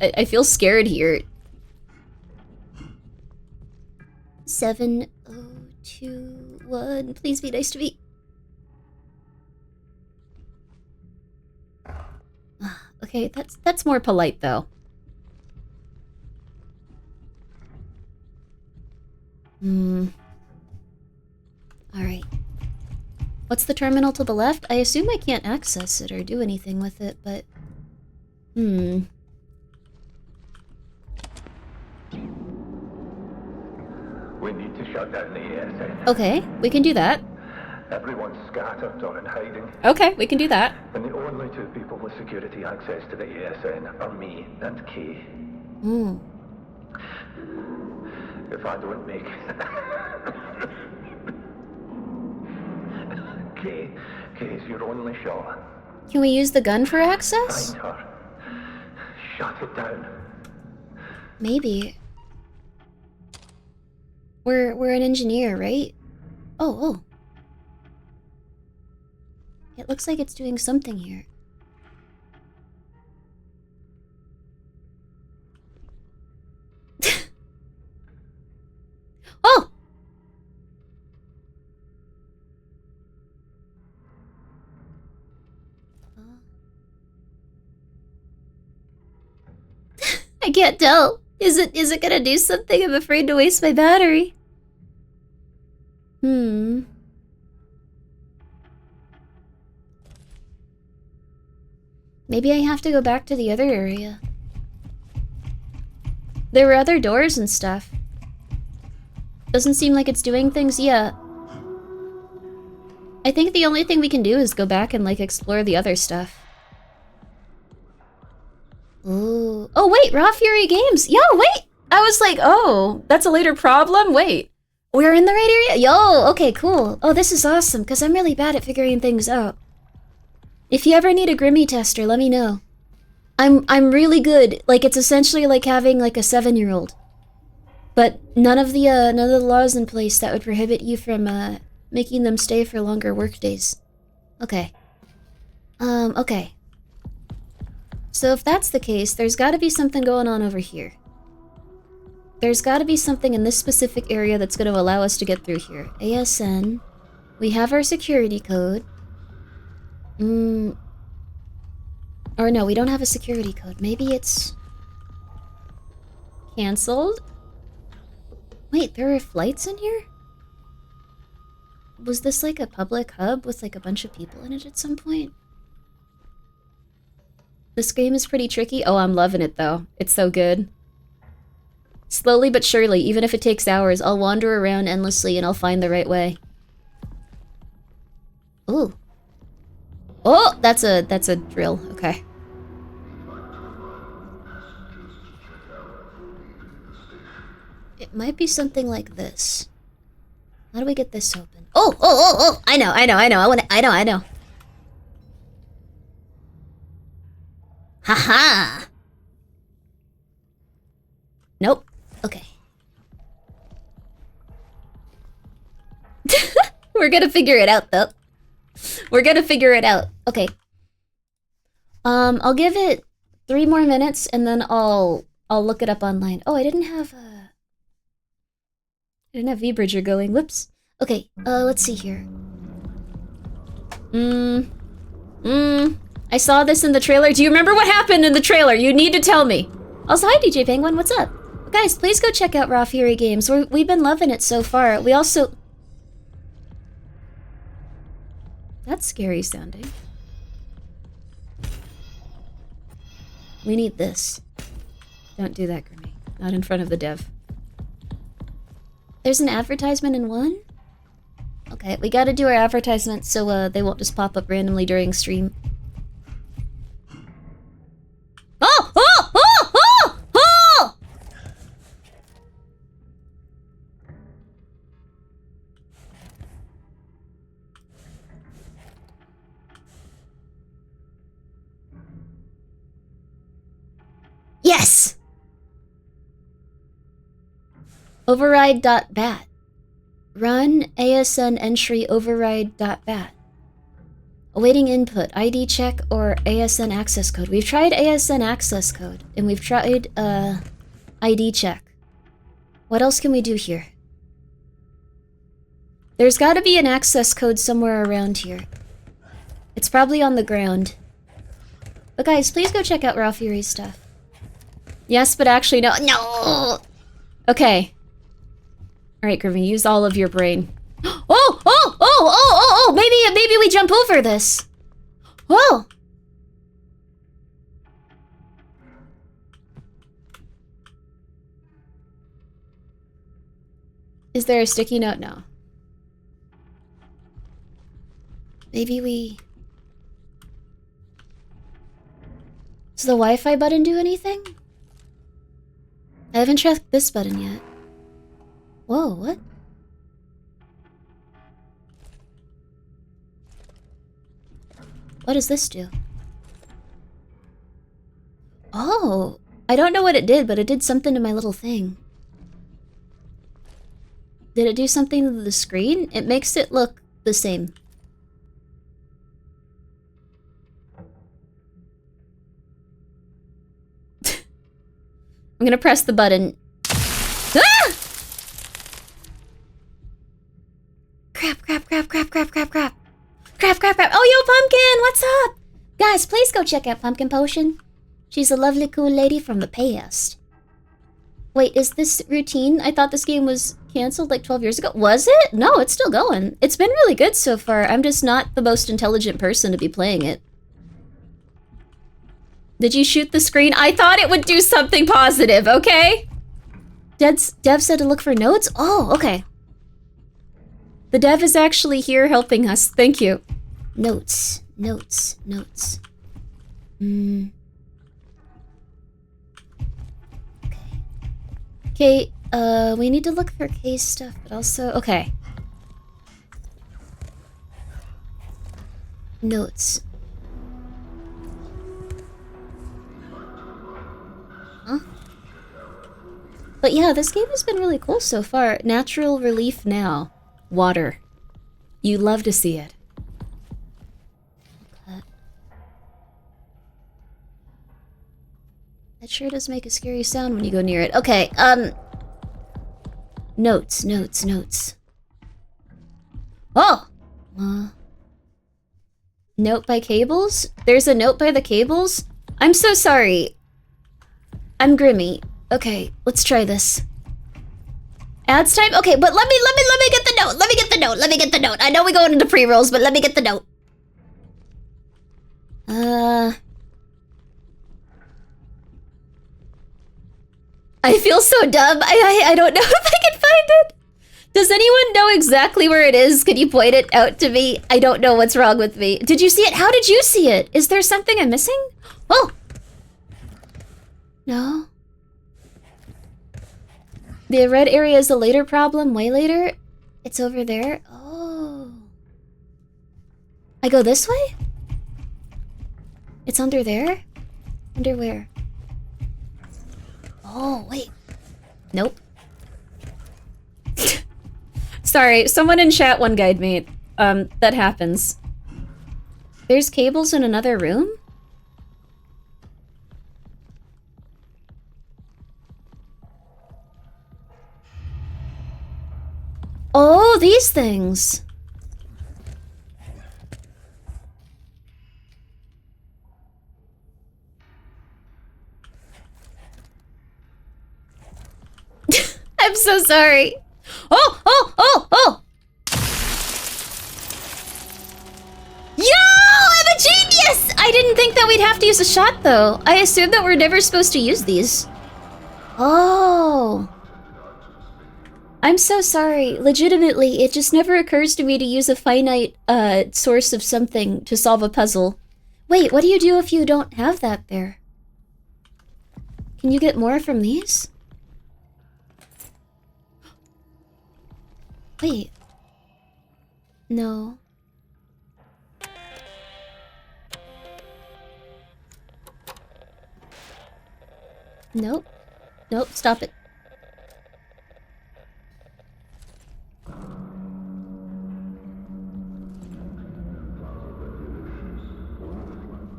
I feel scared here. 7021. Please be nice to me. Okay, that's more polite though. Alright. What's the terminal to the left? I assume I can't access it or do anything with it, but... We need to shut down the ASN. Okay, we can do that. Everyone's scattered or in hiding. Okay, we can do that. And the only two people with security access to the ASN are me and Kay. If I don't make Kay's your only shot. Can we use the gun for access? Find her. Shut it down. Maybe. We're an engineer, right? Oh. It looks like it's doing something here. Oh! I can't tell. Is it gonna do something? I'm afraid to waste my battery. Maybe I have to go back to the other area. There were other doors and stuff. Doesn't seem like it's doing things yet. I think the only thing we can do is go back and, like, explore the other stuff. Ooh. Oh, wait, Raw Fury Games. Yo, wait! I was like, oh, that's a later problem? Wait. We're in the right area? Yo, okay, cool. Oh, this is awesome, because I'm really bad at figuring things out. If you ever need a Grimmi tester, let me know. I'm really good. Like, it's essentially like having, like, a 7-year-old. But none of the laws in place that would prohibit you from, making them stay for longer work days. Okay. Okay. So if that's the case, there's gotta be something going on over here. There's gotta be something in this specific area that's gonna allow us to get through here. ASN. We have our security code. Or no, we don't have a security code. Maybe it's... Cancelled? Wait, there are flights in here? Was this like a public hub with like a bunch of people in it at some point? This game is pretty tricky. Oh, I'm loving it though. It's so good. Slowly but surely, even if it takes hours, I'll wander around endlessly and I'll find the right way. Ooh. Oh, that's a drill. Okay. It might be something like this. How do we get this open? Oh! I know. I know. Haha! Nope. Okay. We're gonna figure it out, though. We're gonna figure it out. Okay. I'll give it 3 more minutes, and then I'll look it up online. Oh, I didn't have V-Bridger going. Whoops. Okay, let's see here. I saw this in the trailer. Do you remember what happened in the trailer? You need to tell me. Also, hi, DJ Penguin. What's up? Guys, please go check out Raw Fury Games. We've been loving it so far. We also... That's scary sounding. We need this. Don't do that, Grimmi. Not in front of the dev. There's an advertisement in one? Okay, we gotta do our advertisements so they won't just pop up randomly during stream. Oh! Yes! Override.bat. Run ASN entry override.bat. Awaiting input, ID check or ASN access code. We've tried ASN access code, and we've tried, ID check. What else can we do here? There's gotta be an access code somewhere around here. It's probably on the ground. But guys, please go check out Ralph Fury's stuff. Yes, but actually no. No! Okay. Alright, Grimmi, use all of your brain. Oh! Maybe we jump over this. Whoa! Is there a sticky note? No. Maybe we... Does the Wi-Fi button do anything? I haven't checked this button yet. Whoa, what? What does this do? Oh! I don't know what it did, but it did something to my little thing. Did it do something to the screen? It makes it look the same. I'm gonna press the button. Ah! Crap. Oh, yo, Pumpkin, what's up? Guys, please go check out Pumpkin Potion. She's a lovely, cool lady from the past. Wait, is this routine? I thought this game was canceled like 12 years ago. Was it? No, it's still going. It's been really good so far. I'm just not the most intelligent person to be playing it. Did you shoot the screen? I thought it would do something positive, okay? Dev said to look for notes? Oh, okay. The dev is actually here helping us. Thank you. Notes. Okay, we need to look for case stuff, but also... Okay. Notes. Huh? But yeah, this game has been really cool so far. Natural relief now. Water. You love to see it. That sure does make a scary sound when you go near it. Okay, Notes. Oh! Note by cables? There's a note by the cables? I'm so sorry. I'm Grimmi. Okay, let's try this. Ads time? Okay, but let me get the note. Let me get the note. I know we go into pre-rolls, but let me get the note. I feel so dumb. I don't know if I can find it. Does anyone know exactly where it is? Can you point it out to me? I don't know what's wrong with me. Did you see it? How did you see it? Is there something I'm missing? Oh! No? The red area is a later problem, way later? It's over there? Oh. I go this way? It's under there? Under where? Oh, wait. Nope. Sorry, someone in chat one guide me. That happens. There's cables in another room? Oh, these things. I'm so sorry. Oh! Yo! I'm a genius! I didn't think that we'd have to use a shot, though. I assumed that we're never supposed to use these. Oh. I'm so sorry. Legitimately, it just never occurs to me to use a finite, source of something to solve a puzzle. Wait, what do you do if you don't have that there? Can you get more from these? Wait. No. Nope. Nope, stop it.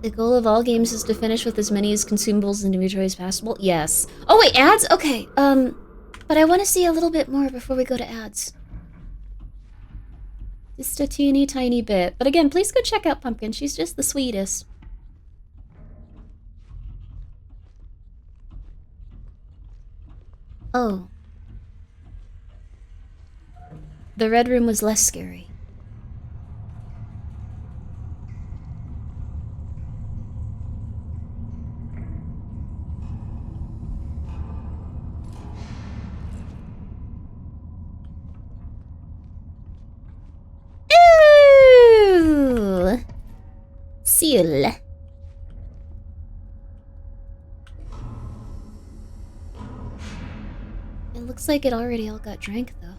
The goal of all games is to finish with as many as consumables and inventory as possible. Yes. Oh wait, ads? Okay. But I want to see a little bit more before we go to ads. Just a teeny tiny bit. But again, please go check out Pumpkin. She's just the sweetest. Oh. The red room was less scary. Ooh! Seal. It looks like it already all got drank, though.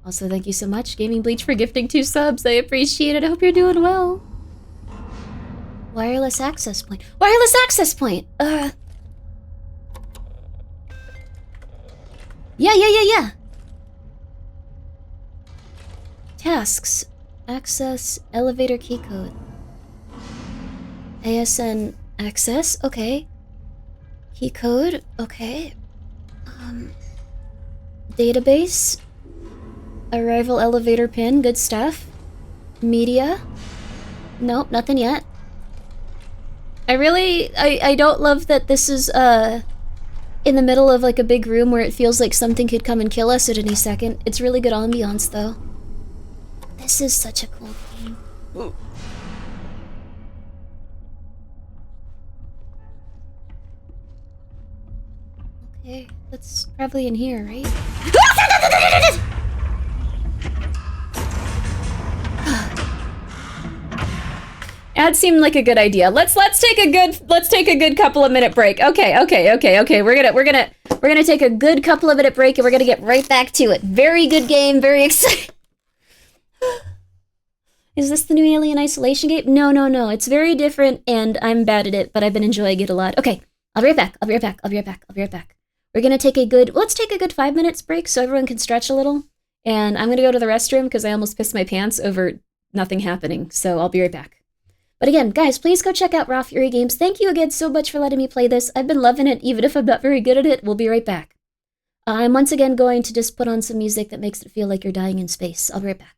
Also, thank you so much, Gaming Bleach, for gifting 2 subs. I appreciate it. I hope you're doing well. Wireless access point. Wireless access point! Yeah. Tasks. Access elevator key code. ASN access, okay. Key code, okay. Database. Arrival elevator pin, good stuff. Media. Nope, nothing yet. I don't love that this is, in the middle of, like, a big room where it feels like something could come and kill us at any second. It's really good ambiance, though. This is such a cool game. Okay, that's probably in here, right? Ad seemed like a good idea. Let's take a good couple of minute break. Okay. We're gonna take a good couple of minute break and we're gonna get right back to it. Very good game, very exciting. Is this the new Alien Isolation game? No. It's very different and I'm bad at it, but I've been enjoying it a lot. Okay, I'll be right back. We're gonna take let's take a good 5 minutes break so everyone can stretch a little. And I'm gonna go to the restroom because I almost pissed my pants over nothing happening. So I'll be right back. But again, guys, please go check out Raw Fury Games. Thank you again so much for letting me play this. I've been loving it, even if I'm not very good at it. We'll be right back. I'm once again going to just put on some music that makes it feel like you're dying in space. I'll be right back.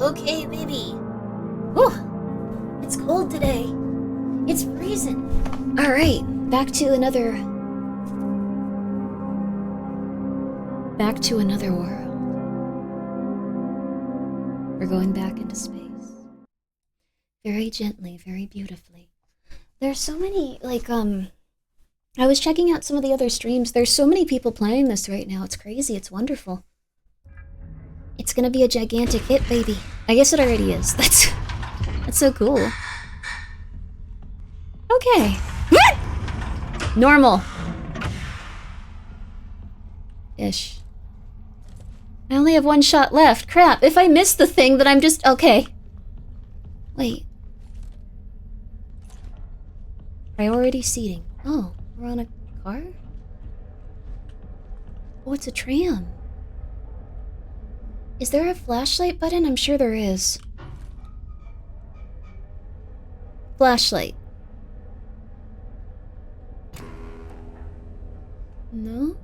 Okay, baby. Whew. It's cold today. It's freezing. Alright, back to another world. We're going back into space. Very gently, very beautifully. There's so many, like, I was checking out some of the other streams. There's so many people playing this right now. It's crazy. It's wonderful. It's gonna be a gigantic hit, baby. I guess it already is. That's so cool. Okay. Normal. Ish. I only have one shot left. Crap. If I miss the thing, then I'm just... Okay. Wait. Priority seating. Oh, we're on a car? Oh, it's a tram. Is there a flashlight button? I'm sure there is. Flashlight. No?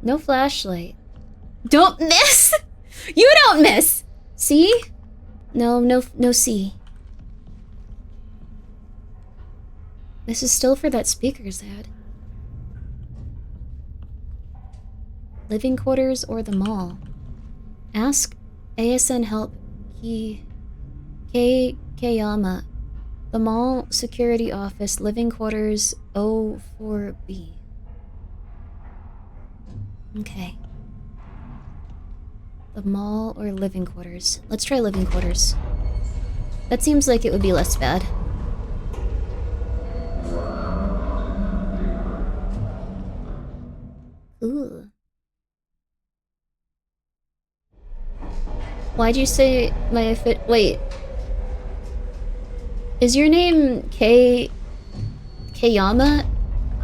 No flashlight. Don't miss! You don't miss! See? No C. This is still for that speaker's ad. Living quarters or the mall? Ask ASN help Kayama. The mall security office, living quarters 04B. Okay. The mall or living quarters? Let's try living quarters. That seems like it would be less bad. Ooh. Why'd you say my fit? Wait. Is your name Kayama?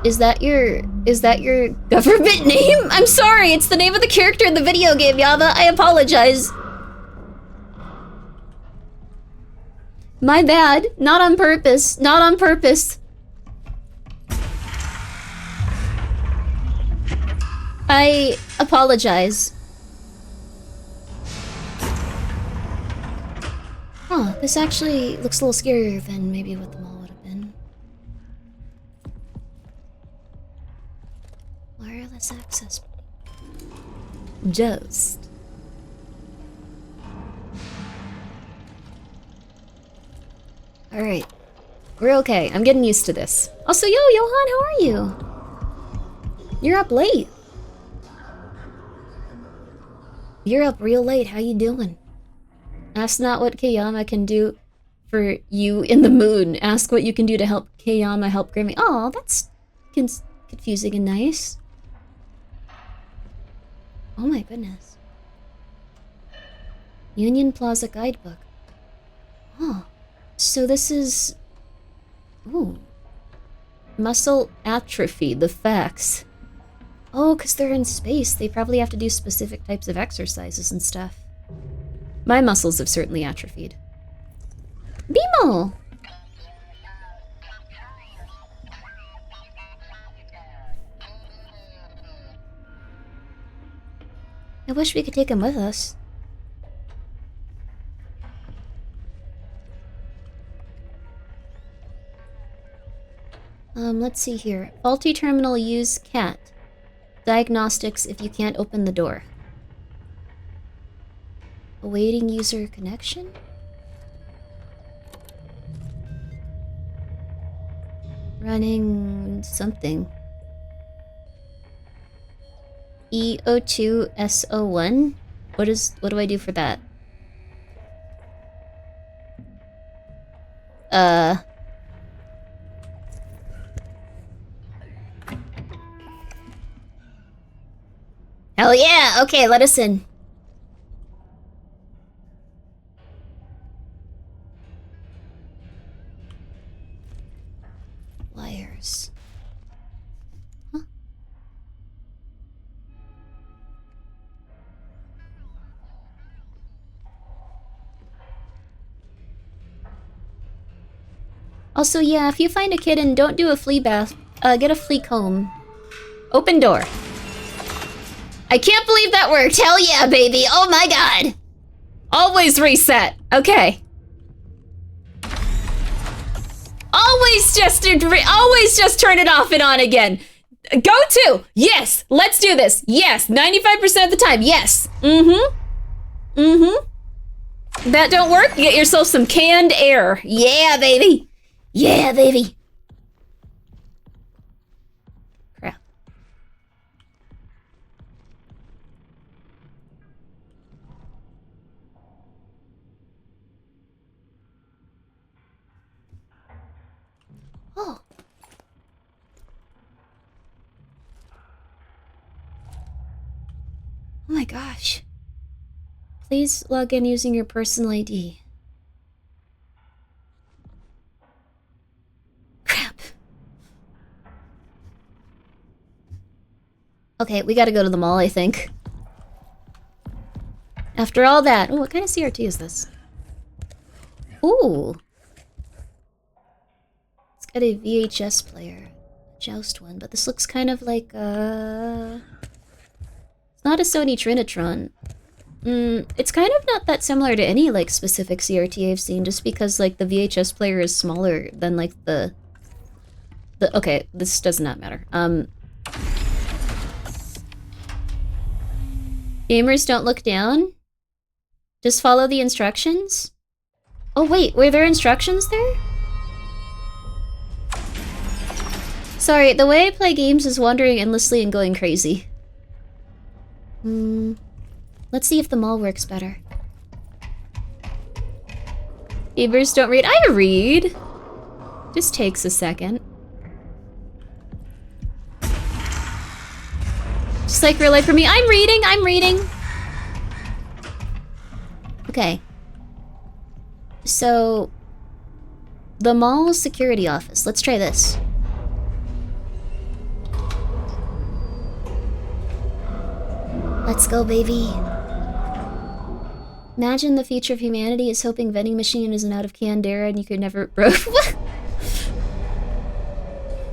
Is that your government name? I'm sorry, it's the name of the character in the video game, Yama. I apologize. My bad. Not on purpose. Not on purpose. I apologize. Huh, this actually looks a little scarier than maybe what the mall would have been. Wireless access. Just. Alright. We're okay. I'm getting used to this. Also, yo, Johan, how are you? You're up late. You're up real late. How you doing? Ask not what Kayama can do for you in the moon. Ask what you can do to help Kayama help Grimmi. Oh, that's confusing and nice. Oh my goodness. Union Plaza Guidebook. Oh, so this is... Ooh. Muscle atrophy, the facts. Oh, because they're in space. They probably have to do specific types of exercises and stuff. My muscles have certainly atrophied. Bimo! I wish we could take him with us. Let's see here. Faulty terminal, use cat. Diagnostics if you can't open the door. Awaiting user connection? Running something. EO2SO1? What do I do for that? Hell yeah! Okay, let us in. Liars. Huh? Also, yeah, if you find a kitten, don't do a flea bath. Get a flea comb. Open door. I can't believe that worked. Hell yeah, baby. Oh my god. Always reset. Okay. Always just turn it off and on again. Go to. Yes. Let's do this. Yes. 95% of the time. Yes. That don't work? Get yourself some canned air. Yeah, baby. Yeah, baby. Crap. Oh. Oh my gosh. Please log in using your personal ID. Crap. Okay, we gotta go to the mall, I think. After all that. Oh, what kind of CRT is this? Ooh. It's got a VHS player. A Joust one, but this looks kind of like, It's not a Sony Trinitron. It's kind of not that similar to any, like, specific CRT I've seen, just because, like, the VHS player is smaller than, like, the... Okay, this does not matter. Gamers don't look down? Just follow the instructions? Oh, wait, were there instructions there? Sorry, the way I play games is wandering endlessly and going crazy. Let's see if the mall works better. Gamers don't read. I read! Just takes a second. Just like real life for me. I'm reading! Okay. So... the mall security office. Let's try this. Let's go, baby. Imagine the future of humanity is hoping vending machine isn't out of canned air and you could never...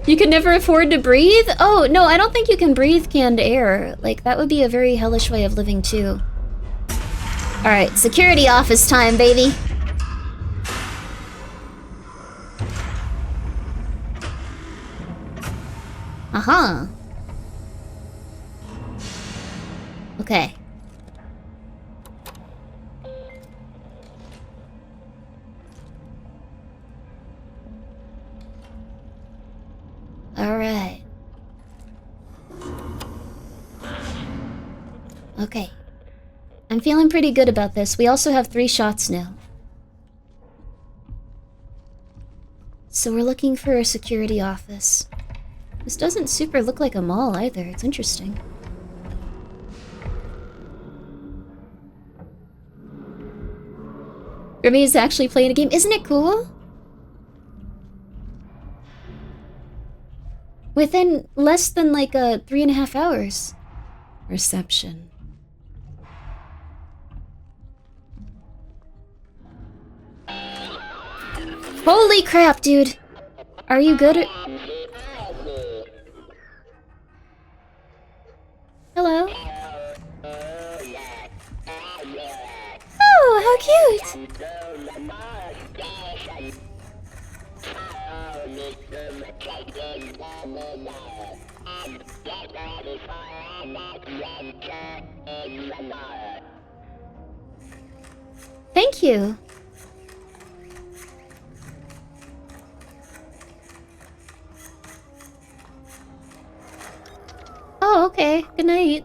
You could never afford to breathe? Oh, no, I don't think you can breathe canned air. Like, that would be a very hellish way of living, too. Alright, security office time, baby. Uh-huh. Okay. Alright. Okay. I'm feeling pretty good about this. We also have 3 shots now. So we're looking for a security office. This doesn't super look like a mall either. It's interesting. Grimmi is actually playing a game. Isn't it cool? Within less than like 3.5 hours. Reception. Holy crap, dude. Are you good at... Hello? Oh, how cute! Thank you. Oh, okay. Good night.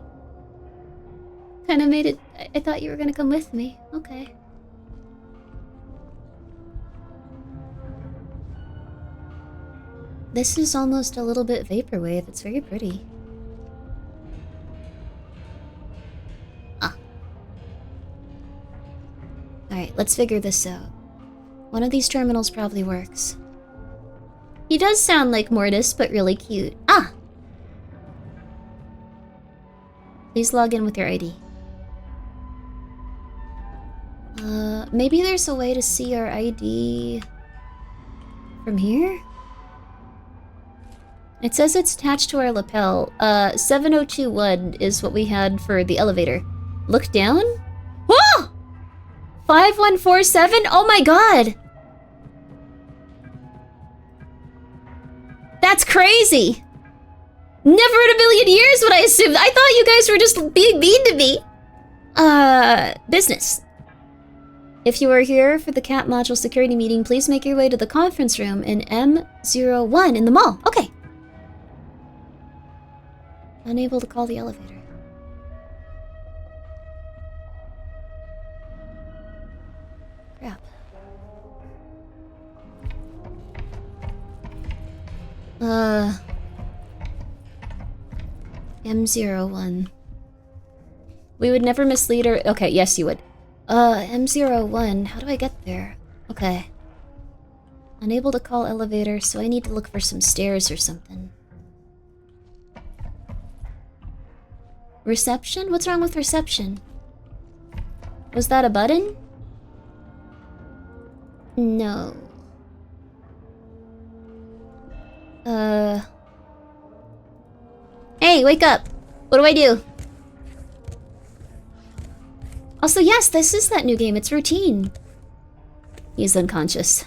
Kinda made it... I thought you were gonna come with me. Okay. This is almost a little bit vaporwave. It's very pretty. Ah. Alright, let's figure this out. One of these terminals probably works. He does sound like Mortis, but really cute. Ah! Please log in with your ID. Maybe there's a way to see our ID from here? It says it's attached to our lapel. 7021 is what we had for the elevator. Look down? Whoa! 5147? Oh my god! That's crazy! Never in a million years would I assume. I thought you guys were just being mean to me. Business. If you are here for the Cat Module security meeting, please make your way to the conference room in M01 in the mall. Okay. Unable to call the elevator. Crap. M01. We would never mislead her. Okay, yes, you would. M01. How do I get there? Okay. Unable to call elevator, so I need to look for some stairs or something. Reception? What's wrong with reception? Was that a button? No. Hey, wake up! What do I do? Also, yes, this is that new game. It's routine. He's unconscious.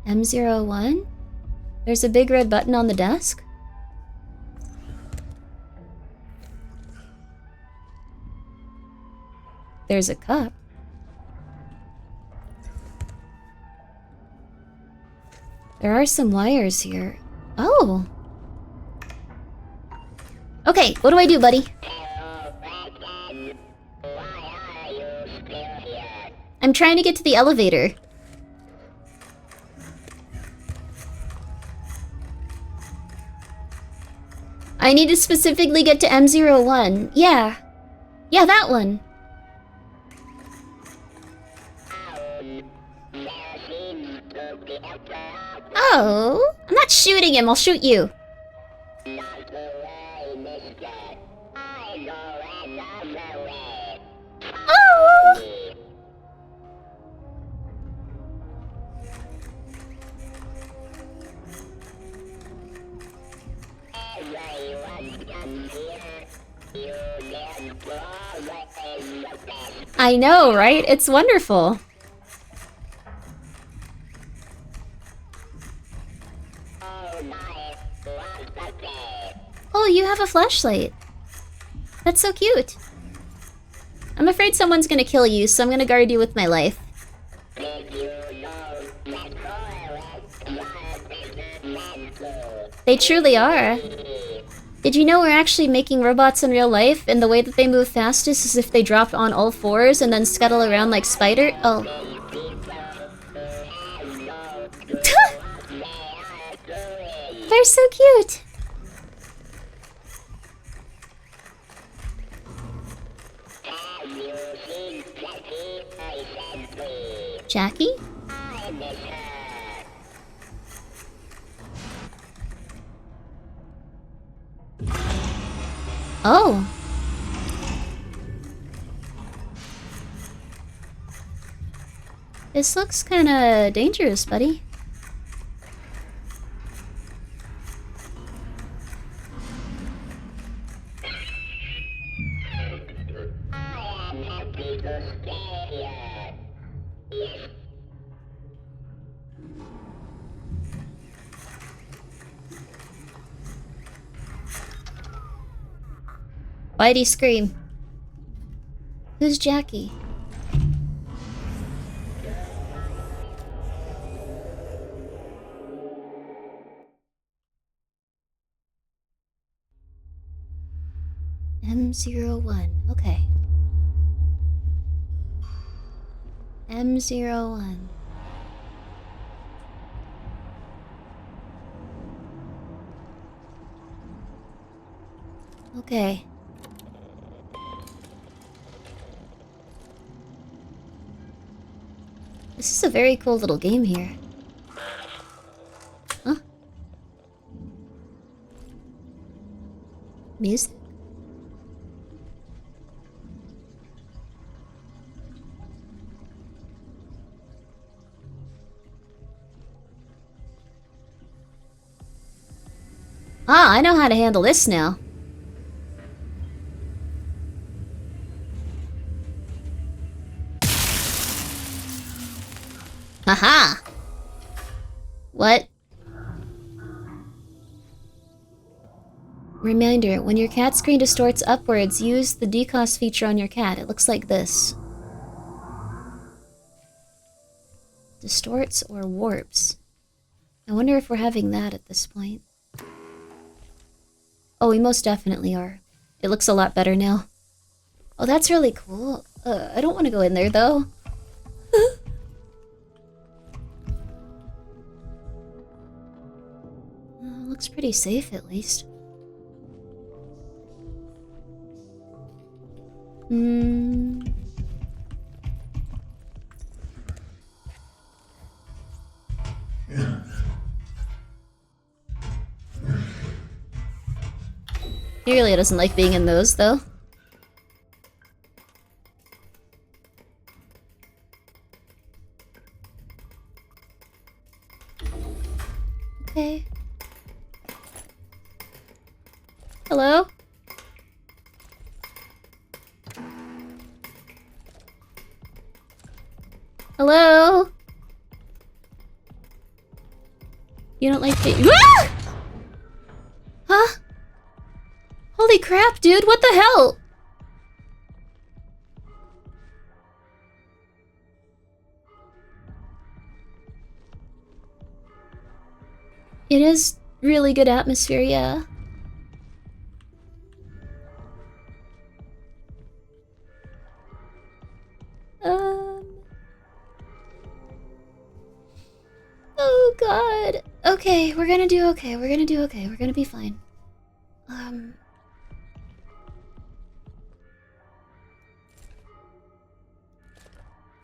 M01? There's a big red button on the desk? There's a cup. There are some wires here. Oh! Okay, what do I do, buddy? I'm trying to get to the elevator. I need to specifically get to M01. Yeah. Yeah, that one. Oh, I'm not shooting him. I'll shoot you. Oh! I know, right? It's wonderful. Oh, you have a flashlight. That's so cute. I'm afraid someone's gonna kill you, so I'm gonna guard you with my life. They truly are. Did you know we're actually making robots in real life, and the way that they move fastest is if they drop on all fours and then scuttle around like spider? Oh. They're so cute. Jackie? Oh. This looks kinda dangerous, buddy. Why'd he scream? Who's Jackie? M01. Okay. M01. Okay. This is a very cool little game here. Huh? Music? Ah, I know how to handle this now. Haha! What? Reminder, when your cat screen distorts upwards, use the decos feature on your cat. It looks like this. Distorts or warps. I wonder if we're having that at this point. Oh, we most definitely are. It looks a lot better now. Oh, that's really cool. I don't want to go in there, though. Looks pretty safe, at least. He really doesn't like being in those, though. Okay. Hello? Hello? You don't like the— Ah! Huh? Holy crap, dude, what the hell? It is really good atmosphere, yeah. Oh god. Okay, we're gonna do okay. We're gonna do okay. We're gonna be fine.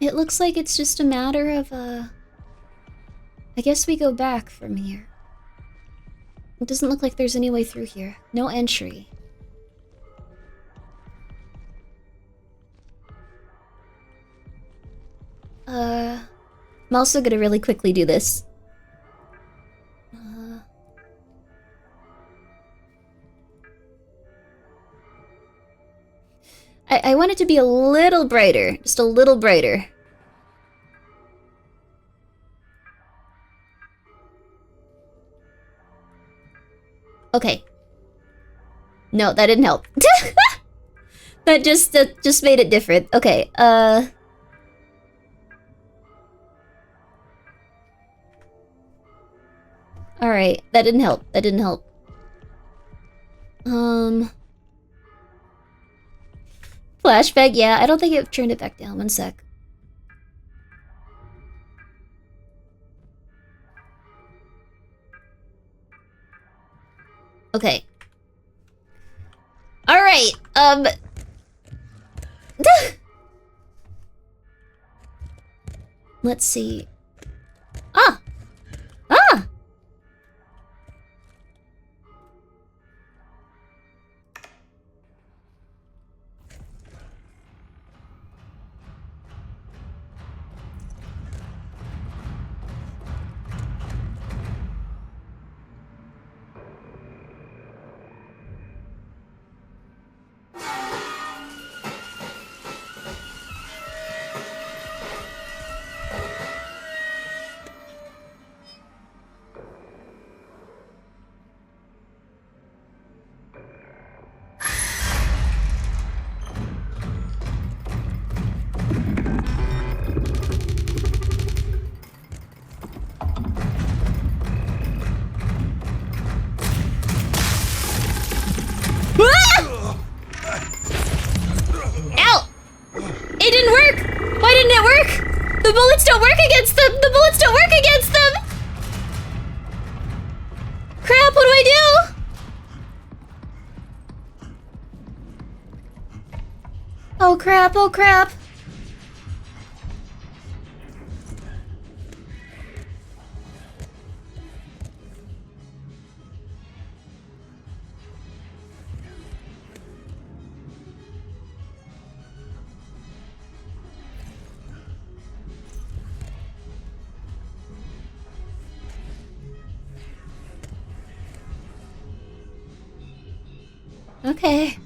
It looks like it's just a matter of, I guess we go back from here. It doesn't look like there's any way through here. No entry. I'm also gonna really quickly do this. I want it to be a little brighter. Just a little brighter. Okay. No, that didn't help. That just made it different. Okay, Alright, that didn't help. That didn't help. Flashback, yeah, I don't think it turned it back down. One sec. Okay. Alright, let's see. Ah! Ah! It didn't work! Why didn't it work? The bullets don't work against them! The bullets don't work against them! Crap, what do I do? Oh crap, oh crap. Okay.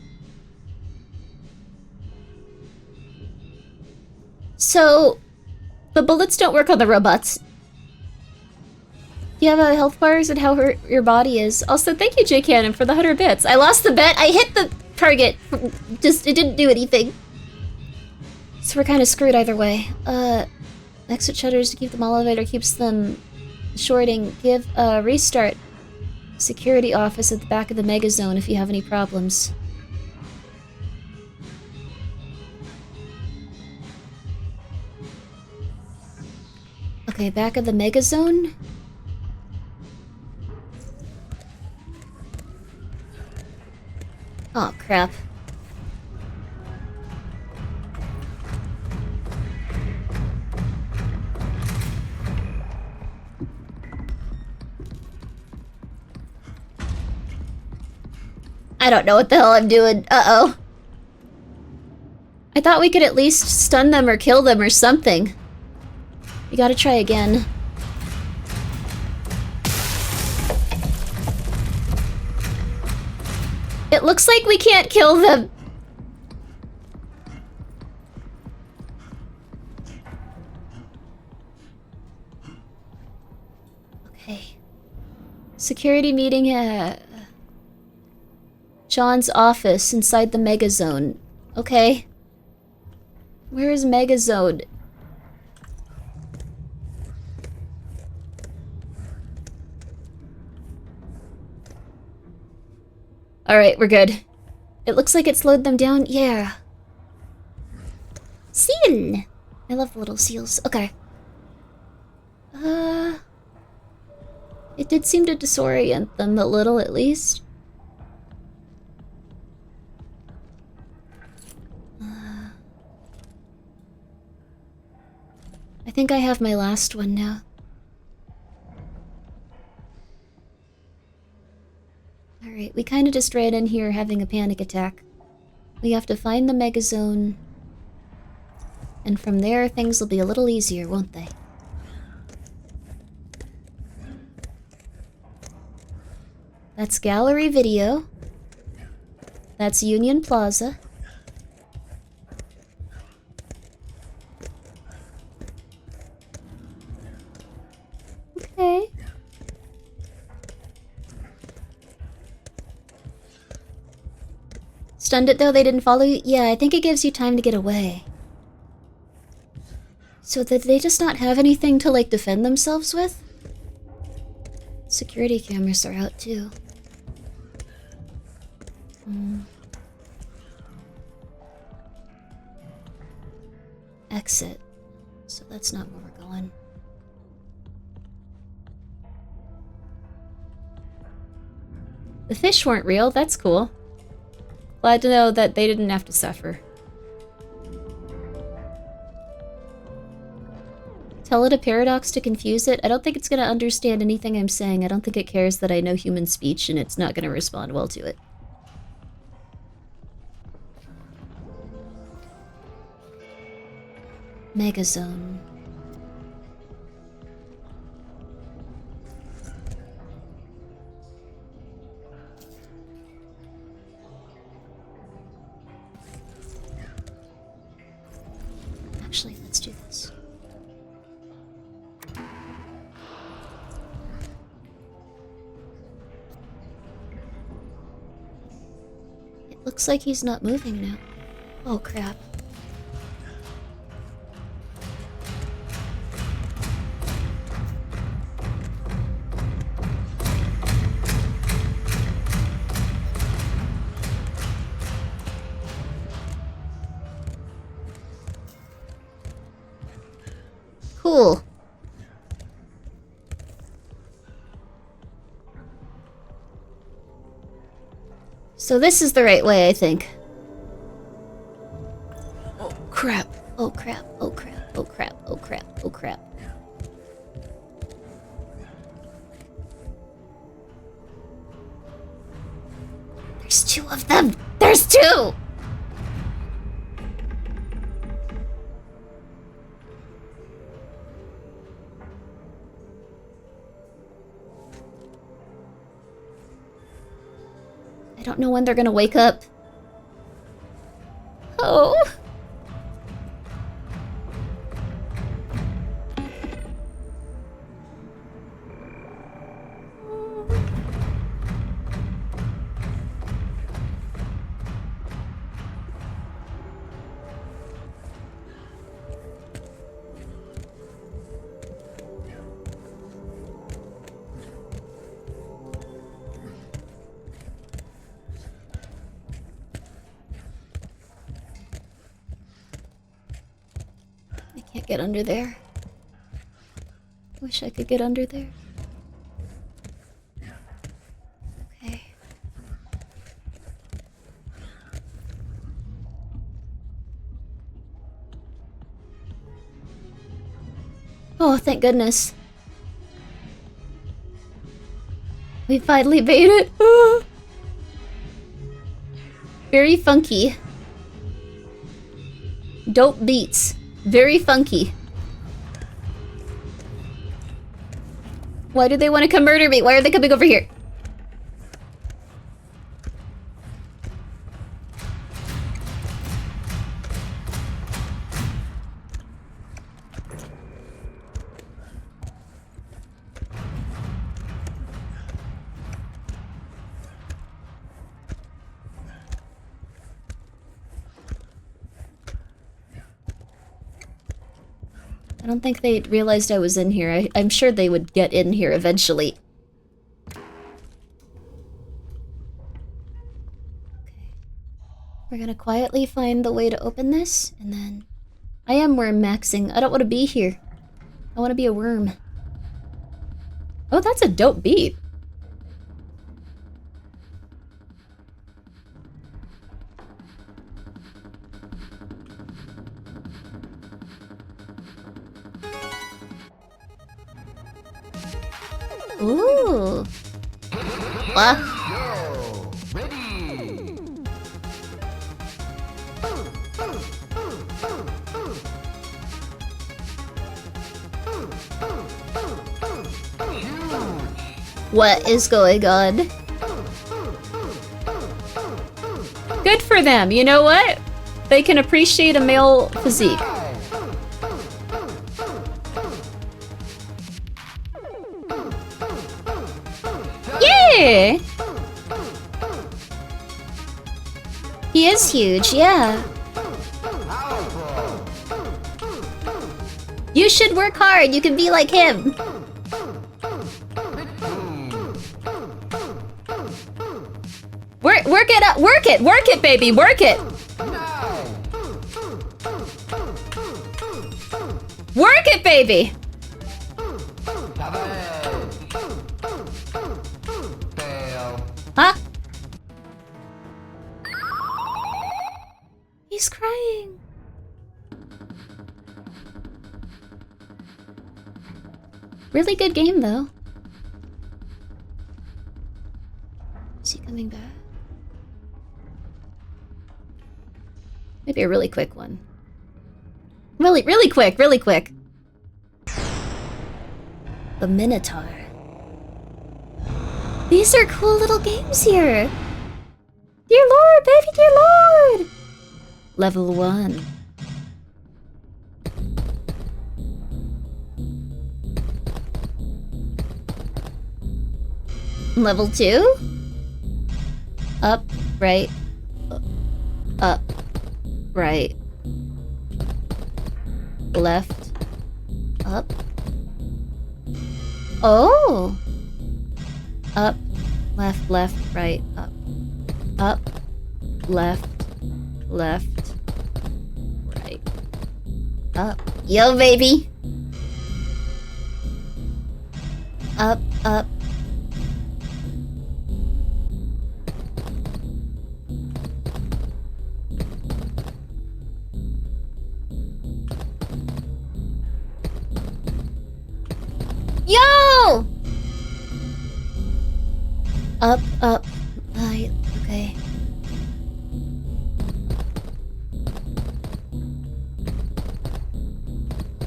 So, the bullets don't work on the robots. Do you have a health bars and how hurt your body is? Also, thank you, J Cannon, for the 100 bits. I lost the bet. I hit the target. Just, it didn't do anything. So we're kind of screwed either way. Exit shutters to keep them all elevator keeps them shorting. Give a restart. Security office at the back of the mega zone if you have any problems. Okay, back of the mega zone. Oh, crap. I don't know what the hell I'm doing. Uh-oh. I thought we could at least stun them or kill them or something. We gotta try again. It looks like we can't kill them. Okay. Security meeting at John's office inside the mega zone. Okay. Where is mega zone? Alright, we're good. It looks like it slowed them down. Yeah. Seal! I love the little seals. Okay. It did seem to disorient them a little, at least. I think I have my last one now. Alright, we kind of just ran in here having a panic attack. We have to find the megazone. And from there, things will be a little easier, won't they? That's gallery video. That's Union Plaza. Okay. Stunned it though, they didn't follow you? Yeah, I think it gives you time to get away. So did they just not have anything to, like, defend themselves with? Security cameras are out too. Exit. So that's not where we're going. The fish weren't real, that's cool. Glad to know that they didn't have to suffer. Tell it a paradox to confuse it. I don't think it's gonna understand anything I'm saying. I don't think it cares that I know human speech and it's not gonna respond well to it. Megazone. Actually, let's do this. It looks like he's not moving now. Oh, crap. Cool. So this is the right way, I think. Oh crap. Oh crap. Oh crap. Oh crap. Oh crap. Oh crap. There's two of them! There's two! I I don't know when they're gonna wake up. Oh. Can't get under there. Wish I could get under there. Okay. Oh, thank goodness. We finally made it. Very funky. Dope beats. Very funky. Why do they want to come murder me? Why are they coming over here? I don't think they realized I was in here. I'm sure they would get in here eventually. Okay. We're gonna quietly find the way to open this, and then... I am worm maxing. I don't want to be here. I want to be a worm. Oh, that's a dope beat. Ooh. What? What is going on? Good for them, you know what? They can appreciate a male physique. Yeah! He is huge, yeah. You should work hard, you can be like him. Work it up, work it, baby, work it. Work it, baby. Huh? He's crying. Really good game, though. Is he coming back? Maybe a really quick one. Really quick, really quick. The Minotaur. These are cool little games here. Dear Lord, baby, dear Lord. Level 1. Level 2? Up, right, up, right, left, up. Oh! Up, left, right, up, left, right, up. Yo, baby! Up. Yo! Up. Right, okay.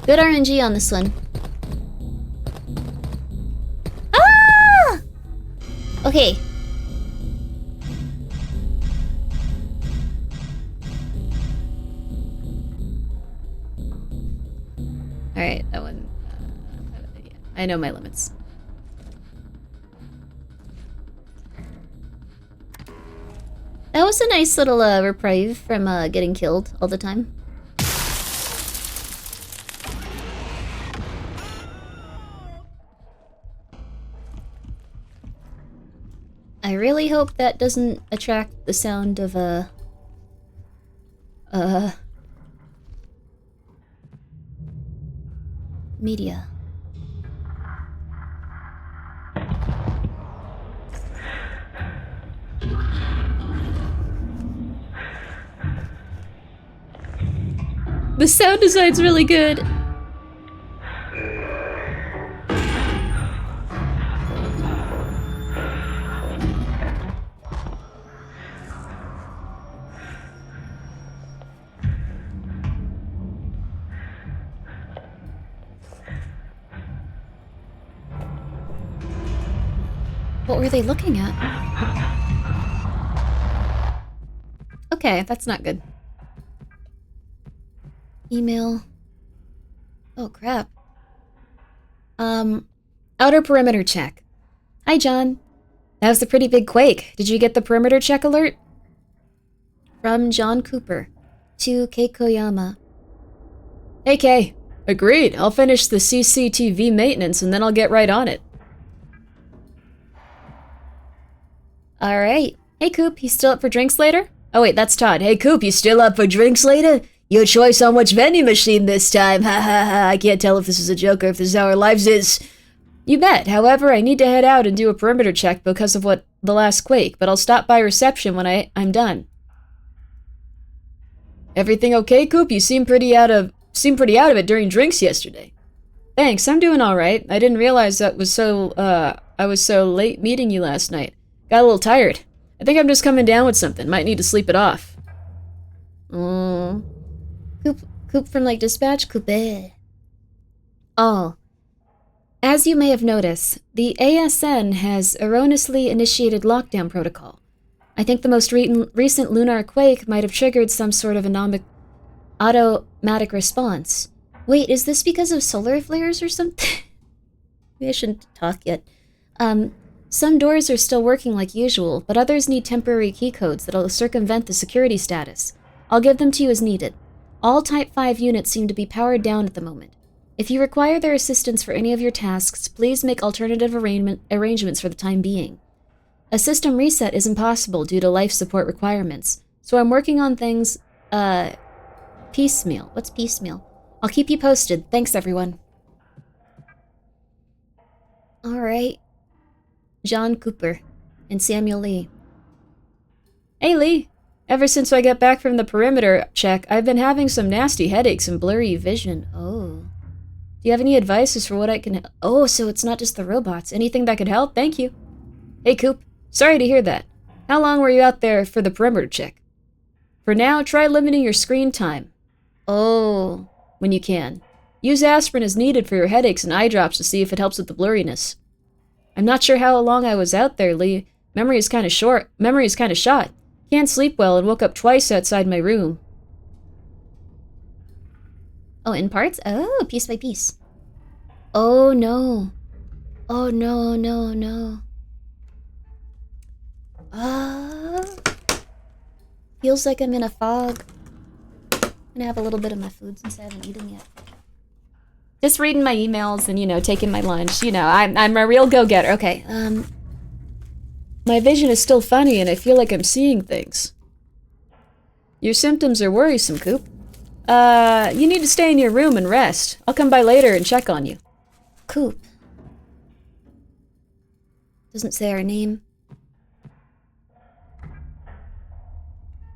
Good RNG on this one. Ah! Okay. Alright, that one... yeah, I know my limits. That was a nice little reprieve from getting killed all the time. I really hope that doesn't attract the sound of media. The sound design's really good. What were they looking at? Okay, that's not good. Email. Oh, crap. Outer perimeter check. Hi, John. That was a pretty big quake. Did you get the perimeter check alert? From John Cooper to Keikoyama. Hey, Kay. Agreed. I'll finish the CCTV maintenance and then I'll get right on it. Alright. Hey, Coop. You still up for drinks later? Oh, wait, that's Todd. Hey, Coop. You still up for drinks later? Your choice on which vending machine this time. Ha ha ha. I can't tell if this is a joke or if this is how our lives is. You bet. However, I need to head out and do a perimeter check because of the last quake, but I'll stop by reception when I'm done. Everything okay, Coop? You seemed pretty out of it during drinks yesterday. Thanks, I'm doing all right. I didn't realize I was so late meeting you last night. Got a little tired. I think I'm just coming down with something. Might need to sleep it off. Coop from like dispatch? Coupe. Oh. As you may have noticed, the ASN has erroneously initiated lockdown protocol. I think the most recent lunar quake might have triggered some sort of automatic response. Wait, is this because of solar flares or something? Maybe I shouldn't talk yet. Some doors are still working like usual, but others need temporary key codes that'll circumvent the security status. I'll give them to you as needed. All Type 5 units seem to be powered down at the moment. If you require their assistance for any of your tasks, please make alternative arrangements for the time being. A system reset is impossible due to life support requirements, so I'm working on things, piecemeal. What's piecemeal? I'll keep you posted. Thanks, everyone. Alright. John Cooper and Samuel Lee. Hey, Lee. Ever since I got back from the perimeter check, I've been having some nasty headaches and blurry vision. Oh. Do you have any advice as for what I can... Oh, so it's not just the robots. Anything that could help? Thank you. Hey, Coop. Sorry to hear that. How long were you out there for the perimeter check? For now, try limiting your screen time. Oh. When you can. Use aspirin as needed for your headaches and eye drops to see if it helps with the blurriness. I'm not sure how long I was out there, Lee. Memory is kind of shot. Can't sleep well and woke up twice outside my room. Oh, in parts? Oh, piece by piece. Oh, no. Oh, no, no, no. Feels like I'm in a fog. I'm gonna have a little bit of my food since I haven't eaten yet. Just reading my emails and, taking my lunch. I'm a real go-getter. Okay, my vision is still funny and I feel like I'm seeing things. Your symptoms are worrisome, Coop. You need to stay in your room and rest. I'll come by later and check on you. Coop. Doesn't say our name.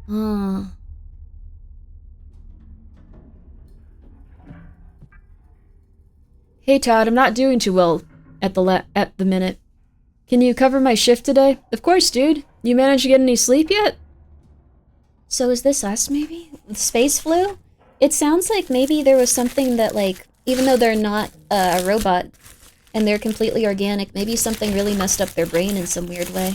Oh. Hey, Todd, I'm not doing too well at the minute. Can you cover my shift today? Of course, dude. You managed to get any sleep yet? So is this us, maybe? The space flu? It sounds like maybe there was something that, like, even though they're not a robot and they're completely organic, maybe something really messed up their brain in some weird way.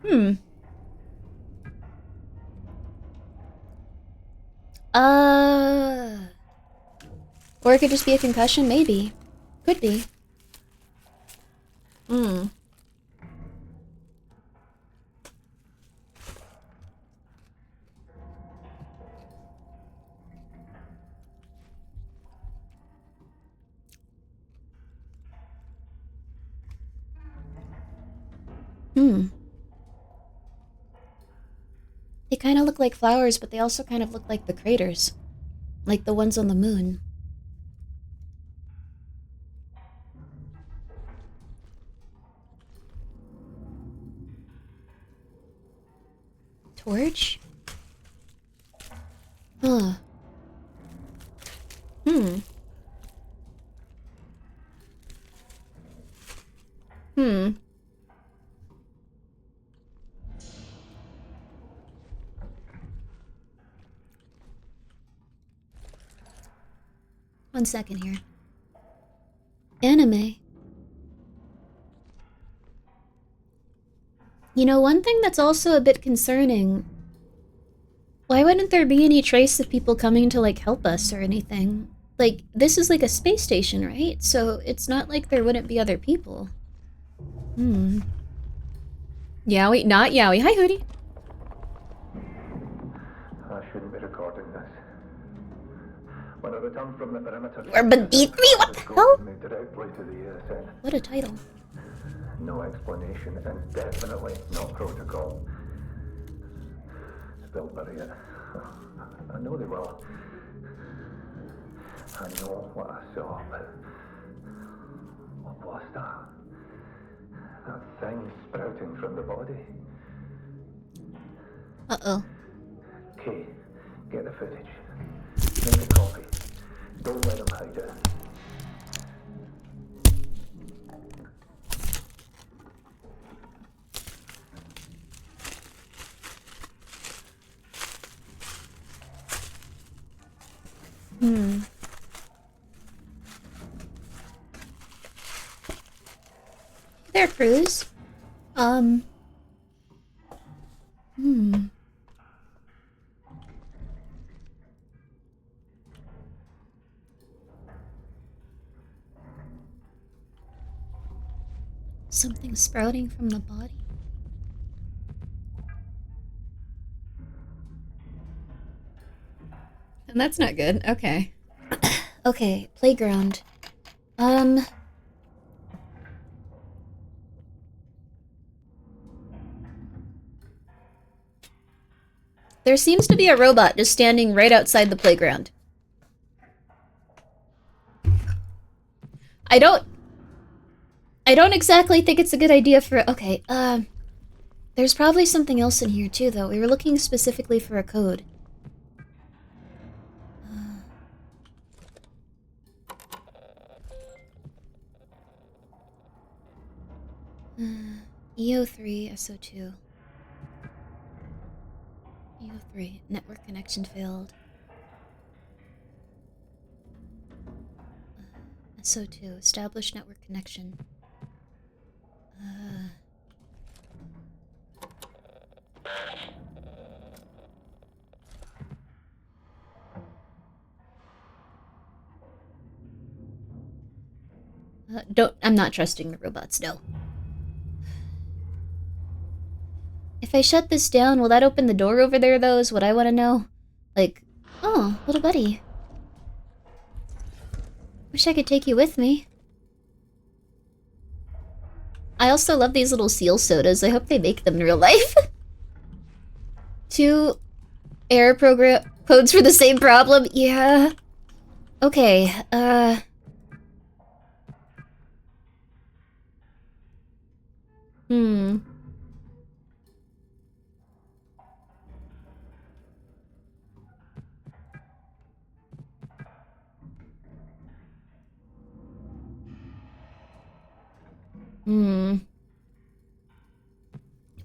Hmm. Or it could just be a concussion, maybe. Could be. Hmm. Hmm. They kind of look like flowers, but they also kind of look like the craters. Like the ones on the moon. Torch? Huh. Hmm. Hmm. One second here. Anime. You know, one thing that's also a bit concerning. Why wouldn't there be any trace of people coming to, like, help us or anything? Like, this is like a space station, right? So it's not like there wouldn't be other people. Hmm. Yowie, not Yowie. Hi, Hootie. I shouldn't be recording this. When I returned from the perimeter... Or beneath me? What the hell? ...me directly to the ASN. What a title. No explanation and definitely not protocol. Still bury it. I know they will. I know what I saw, but... What was that? That thing sprouting from the body? Uh-oh. Kay, get the footage. Make a copy. Don't let them hide it. Hmm. There, Cruz. Hmm. Something sprouting from the body? And that's not good. Okay. Okay, playground. There seems to be a robot just standing right outside the playground. I don't exactly think it's a good idea for... Okay, there's probably something else in here too, though. We were looking specifically for a code. EO3, SO2. EO3, network connection failed. SO2, establish network connection. I'm not trusting the robots, no. If I shut this down, will that open the door over there, though, is what I want to know. Like, oh, little buddy. Wish I could take you with me. I also love these little seal sodas. I hope they make them in real life. 2 error program codes for the same problem? Yeah. Okay, Hmm.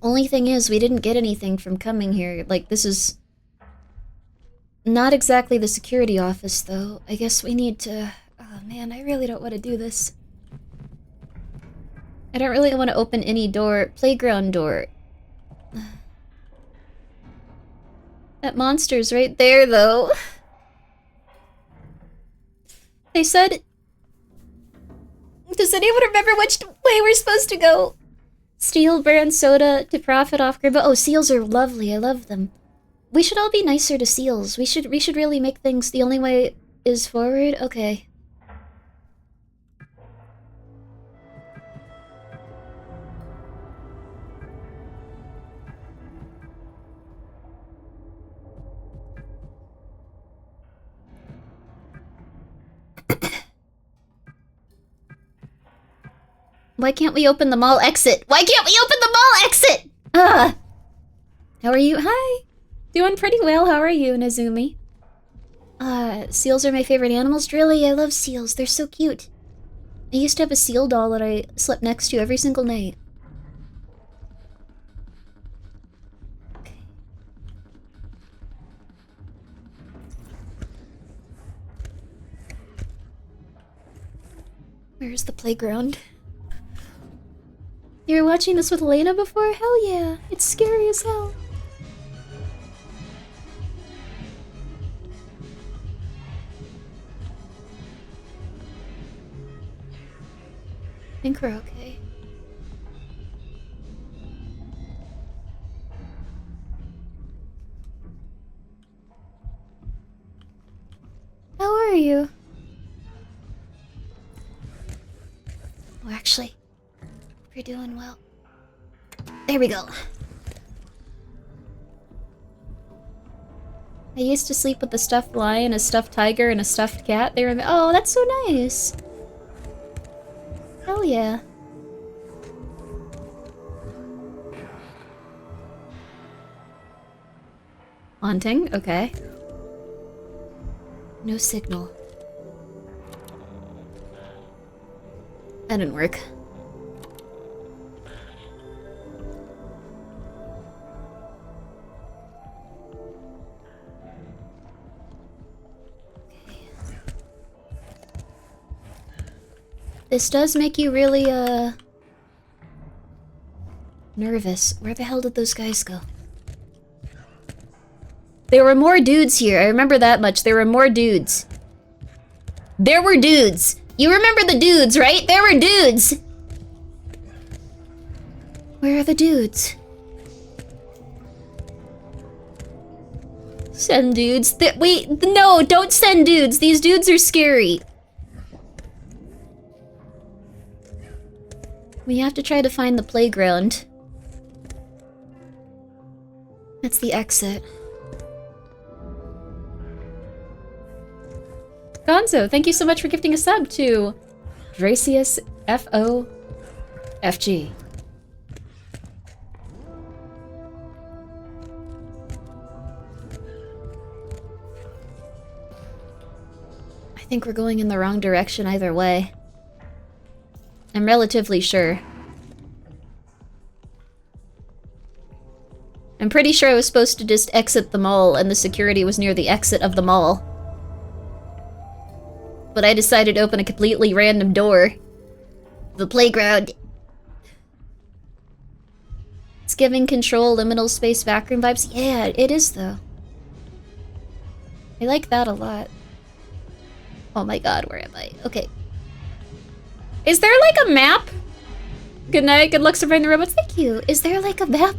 Only thing is, we didn't get anything from coming here. Like, this is... not exactly the security office, though. I guess we need to... Oh, man, I really don't want to do this. I don't really want to open any door. Playground door. That monster's right there, though. They said... Does anyone remember which way we're supposed to go? Steel brand soda to profit off Grimmi. Oh, seals are lovely. I love them. We should all be nicer to seals. We should really make things the only way is forward. Okay. Why can't we open the mall exit? Why can't we open the mall exit? Ugh. How are you? Hi. Doing pretty well. How are you, Nazumi? Seals are my favorite animals. Really, I love seals. They're so cute. I used to have a seal doll that I slept next to every single night. Okay. Where's the playground? You were watching this with Elena before? Hell yeah. It's scary as hell. I think we're okay. How are you? Oh, actually... You're doing well. There we go. I used to sleep with a stuffed lion, a stuffed tiger, and a stuffed cat. They were... Oh, that's so nice. Hell yeah. Haunting? Okay. No signal. That didn't work. This does make you really, nervous. Where the hell did those guys go? There were more dudes here. I remember that much. There were more dudes. There were dudes. You remember the dudes, right? There were dudes. Where are the dudes? Send dudes. Wait, no, don't send dudes. These dudes are scary. We have to try to find the playground. That's the exit. Gonzo, thank you so much for gifting a sub to Dracius FOFG. I think we're going in the wrong direction either way. I'm relatively sure. I'm pretty sure I was supposed to just exit the mall and the security was near the exit of the mall. But I decided to open a completely random door. The playground. It's giving Control liminal space vacuum vibes. Yeah, it is though. I like that a lot. Oh my god, where am I? Okay. Is there like a map? Good night, good luck surviving the robots. Thank you. Is there like a map?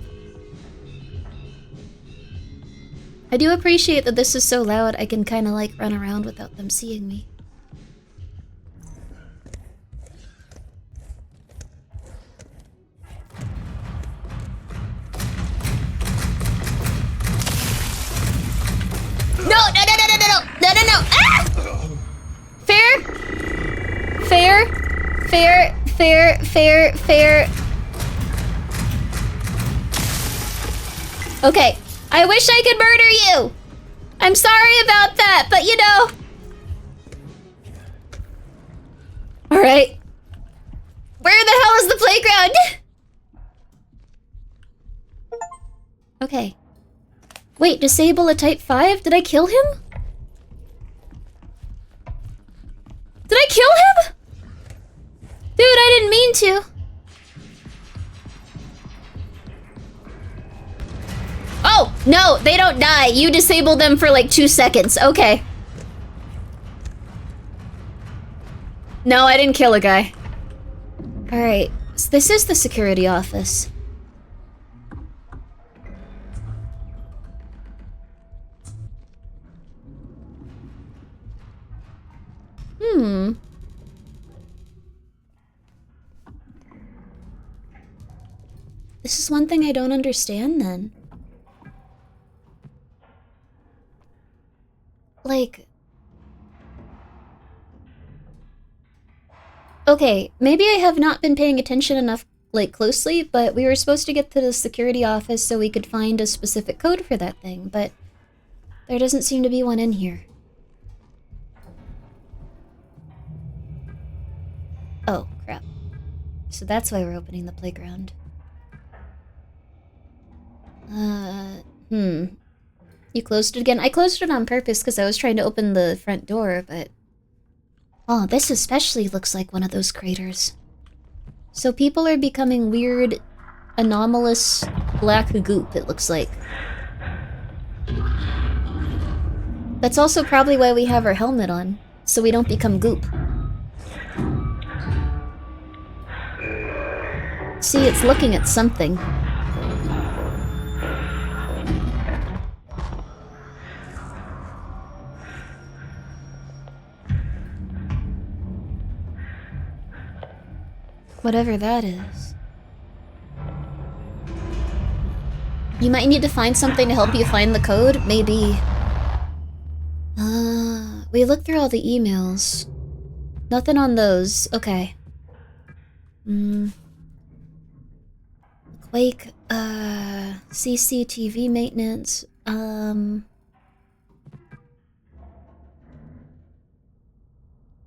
I do appreciate that this is so loud I can kind of like run around without them seeing me. No, no, no, no, no, no, no, no, no, no. Ah! Fair? Fair? Fair, fair, fair, fair. Okay, I wish I could murder you. I'm sorry about that, but you know. All right. Where the hell is the playground? Okay. Wait, disable a type 5? Did I kill him? Did I kill him? Dude, I didn't mean to. Oh, No, they don't die. You disable them for like 2 seconds. Okay. No, I didn't kill a guy. Alright, so this is the security office. This is one thing I don't understand then. Like... Okay, maybe I have not been paying attention enough, like, closely, but we were supposed to get to the security office so we could find a specific code for that thing, but there doesn't seem to be one in here. Oh, crap. So that's why we're opening the playground. You closed it again? I closed it on purpose because I was trying to open the front door, but... Oh, this especially looks like one of those craters. So people are becoming weird, anomalous black goop, it looks like. That's also probably why we have our helmet on, so we don't become goop. See, it's looking at something. Whatever that is. You might need to find something to help you find the code, maybe. We looked through all the emails. Nothing on those. Okay. Quake, CCTV maintenance,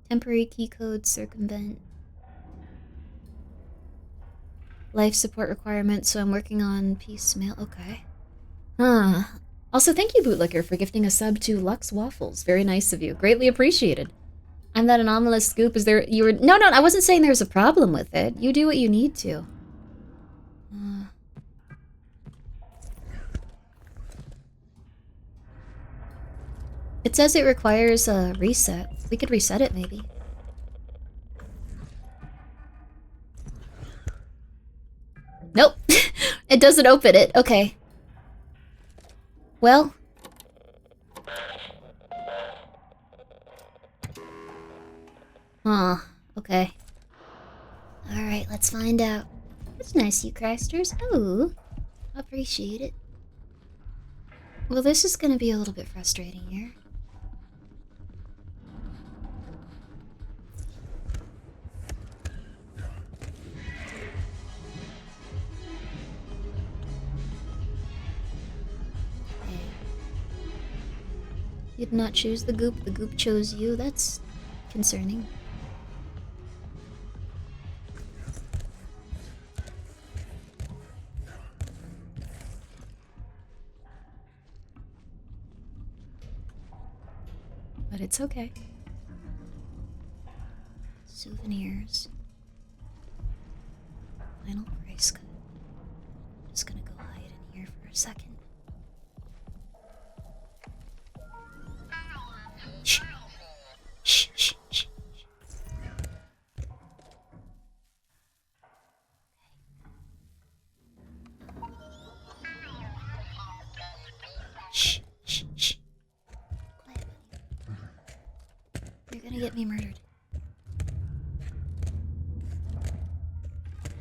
temporary key code circumvent. Life support requirements, so I'm working on piecemeal. Okay. Also, thank you, Bootlicker, for gifting a sub to Lux Waffles. Very nice of you. Greatly appreciated. I'm that anomalous scoop. Is there... You were... No, I wasn't saying there was a problem with it. You do what you need to. It says it requires a reset. We could reset it, maybe. Nope. It doesn't open it. Okay. Well. Okay. Alright, let's find out. That's nice, you Christers. Oh, appreciate it. Well, this is gonna be a little bit frustrating here. You did not choose the goop chose you. That's concerning. But it's okay. Souvenirs. Final price cut. I'm just gonna go hide in here for a second. Shh. Shh, shh, shh. Shh, shh, shh. Quiet, buddy. You're gonna get me murdered.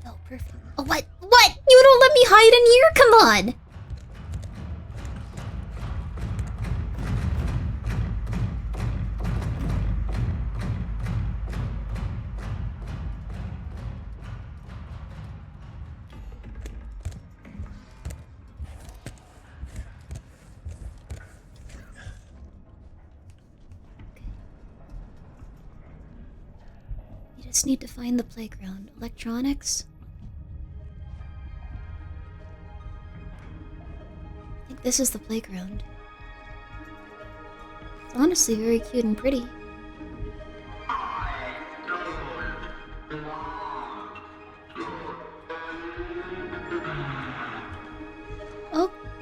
Oh, perfect. Oh, what? What? You don't let me hide in here? Come on! Just need to find the playground. Electronics? I think this is the playground. It's honestly very cute and pretty.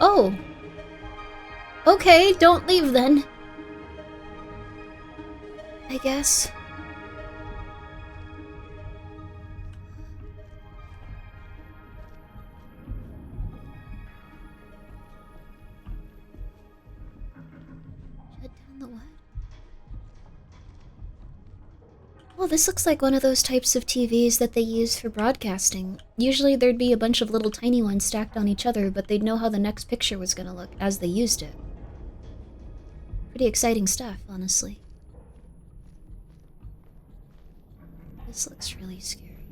Oh, Okay, don't leave then. I guess. Shut down the what? Well, this looks like one of those types of TVs that they use for broadcasting. Usually there'd be a bunch of little tiny ones stacked on each other, but they'd know how the next picture was gonna look as they used it. Pretty exciting stuff, honestly. This looks really scary.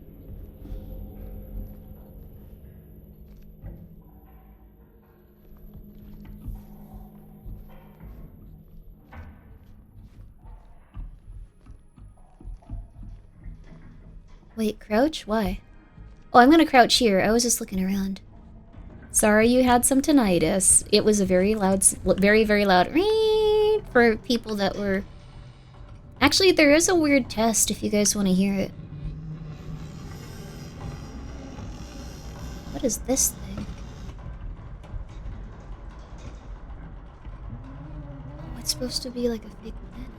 Wait, crouch? Why? Oh, I'm gonna crouch here. I was just looking around. Sorry you had some tinnitus. It was a very loud, very loud ring for people that were... Actually, there is a weird test if you guys want to hear it. What is this thing? Oh, it's supposed to be like a fake pet.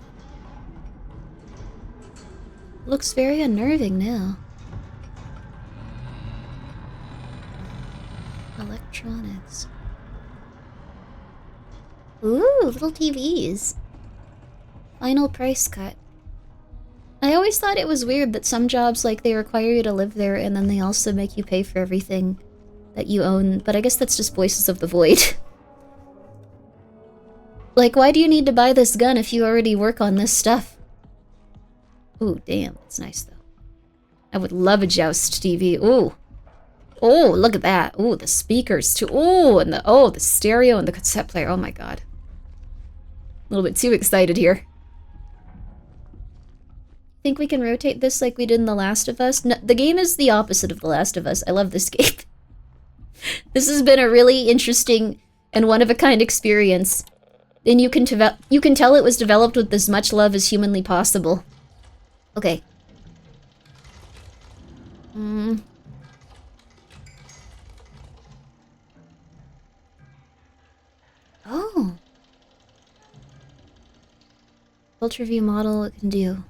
Looks very unnerving now. Electronics. Ooh, little TVs. Final price cut. I always thought it was weird that some jobs, like, they require you to live there and then they also make you pay for everything that you own, but I guess that's just Voices of the Void. Like, why do you need to buy this gun if you already work on this stuff? Ooh, damn, that's nice though. I would love a Joust TV. Ooh. Oh, look at that. Ooh, the speakers too. Ooh, and the stereo and the cassette player. Oh my god. A little bit too excited here. Think we can rotate this like we did in The Last of Us? No, the game is the opposite of The Last of Us. I love this game. This has been a really interesting and one-of-a-kind experience. And you can tell it was developed with as much love as humanly possible. Okay. Oh. Ultra view model, it can do.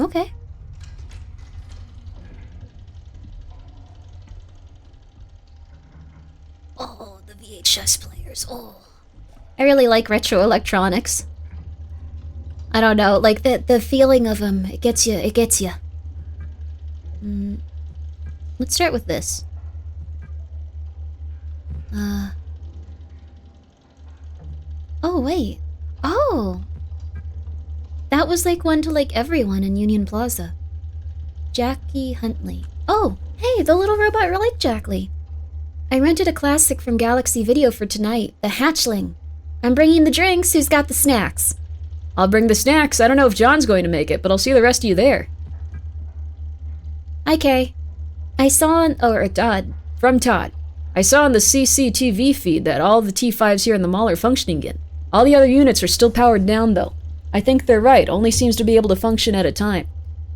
Okay. Oh, the VHS players. Oh. I really like retro electronics. I don't know, like the feeling of them, it gets you, it gets you. Let's start with this. Oh, wait. Oh! That was like one to like everyone in Union Plaza. Jackie Huntley. Oh, hey, the little robot like Jackie. I rented a classic from Galaxy Video for tonight, The Hatchling. I'm bringing the drinks, who's got the snacks? I'll bring the snacks. I don't know if John's going to make it, but I'll see the rest of you there. Hi, Kay. I saw Todd. From Todd. I saw on the CCTV feed that all the T5s here in the mall are functioning again. All the other units are still powered down, though. I think they're right. Only seems to be able to function at a time.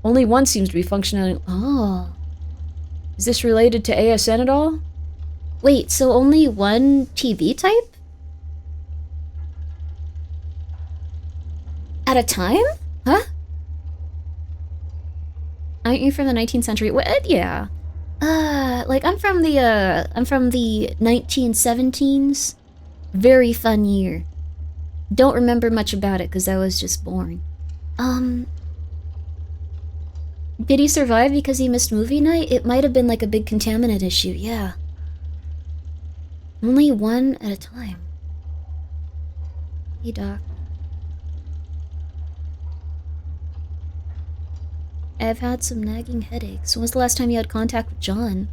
Only one seems to be functioning. Oh. Is this related to ASN at all? Wait, so only one TV type? At a time? Huh? Aren't you from the 19th century? What? Yeah. Like I'm from the 1917s. Very fun year. Don't remember much about it because I was just born. Did he survive because he missed movie night? It might have been like a big contaminant issue, yeah. Only one at a time. Hey, Doc. I've had some nagging headaches. When was the last time you had contact with John?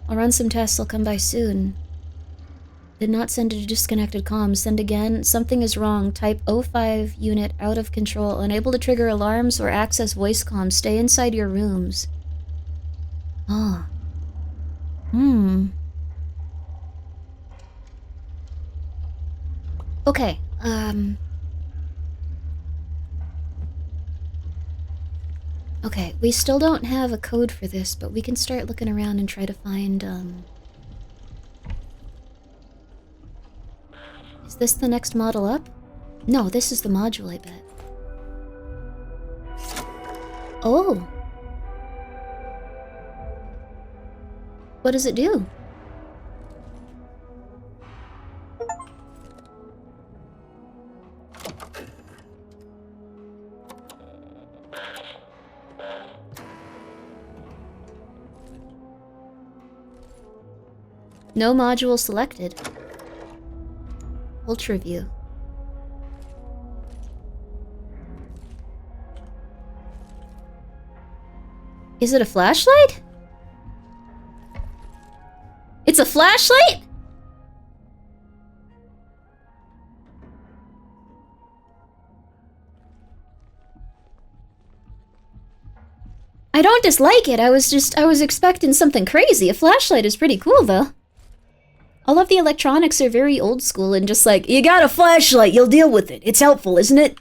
I'll run some tests, I'll come by soon. Did not send to disconnected comms. Send again. Something is wrong. Type 05 unit out of control. Unable to trigger alarms or access voice comms. Stay inside your rooms. Oh. Okay, okay, we still don't have a code for this, but we can start looking around and try to find, Is this the next model up? No, this is the module, I bet. Oh. What does it do? No module selected. Ultra view. Is it a flashlight? It's a flashlight? I don't dislike it. I was expecting something crazy. A flashlight is pretty cool, though. All of the electronics are very old school and just like, you got a flashlight, you'll deal with it. It's helpful, isn't it?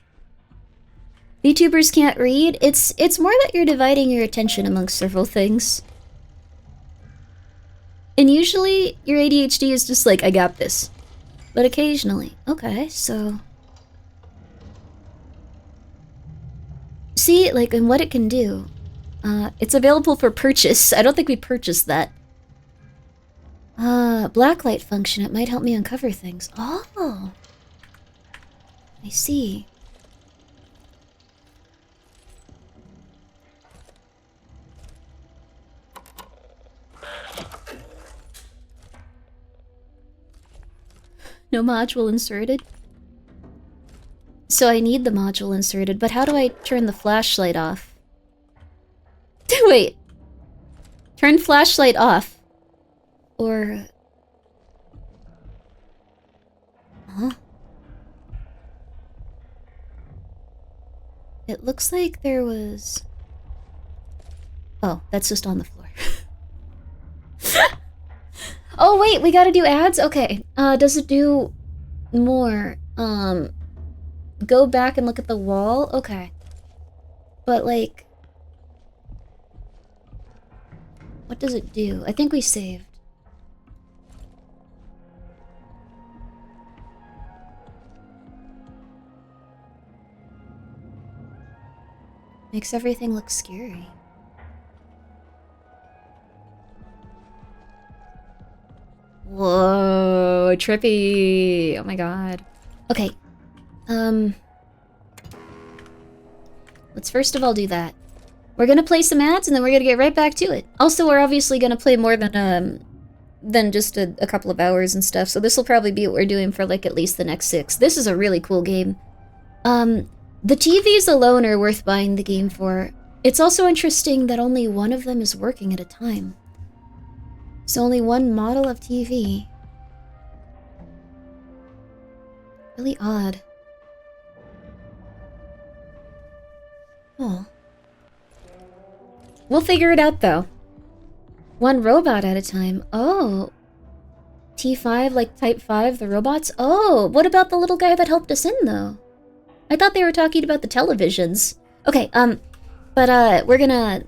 VTubers can't read. It's more that you're dividing your attention amongst several things. And usually, your ADHD is just like, I got this. But occasionally. Okay, so... See, like, and what it can do. It's available for purchase. I don't think we purchased that. Blacklight function. It might help me uncover things. Oh! I see. No module inserted? So I need the module inserted, but how do I turn the flashlight off? Wait. Turn flashlight off. Or... Huh? It looks like there was... Oh, that's just on the floor. Oh wait, we gotta do ads? Okay. Does it do more? Go back and look at the wall? Okay. But like... What does it do? I think we saved. Makes everything look scary. Whoa, trippy. Oh my god. Okay. Let's first of all do that. We're gonna play some ads and then we're gonna get right back to it. Also, we're obviously gonna play more than just a couple of hours and stuff, so this will probably be what we're doing for like at least the next 6. This is a really cool game. The TVs alone are worth buying the game for. It's also interesting that only one of them is working at a time. So only one model of TV. Really odd. Oh. We'll figure it out though. One robot at a time. Oh. T5, like Type 5, the robots? Oh, what about the little guy that helped us in though? I thought they were talking about the televisions. Okay, but we're gonna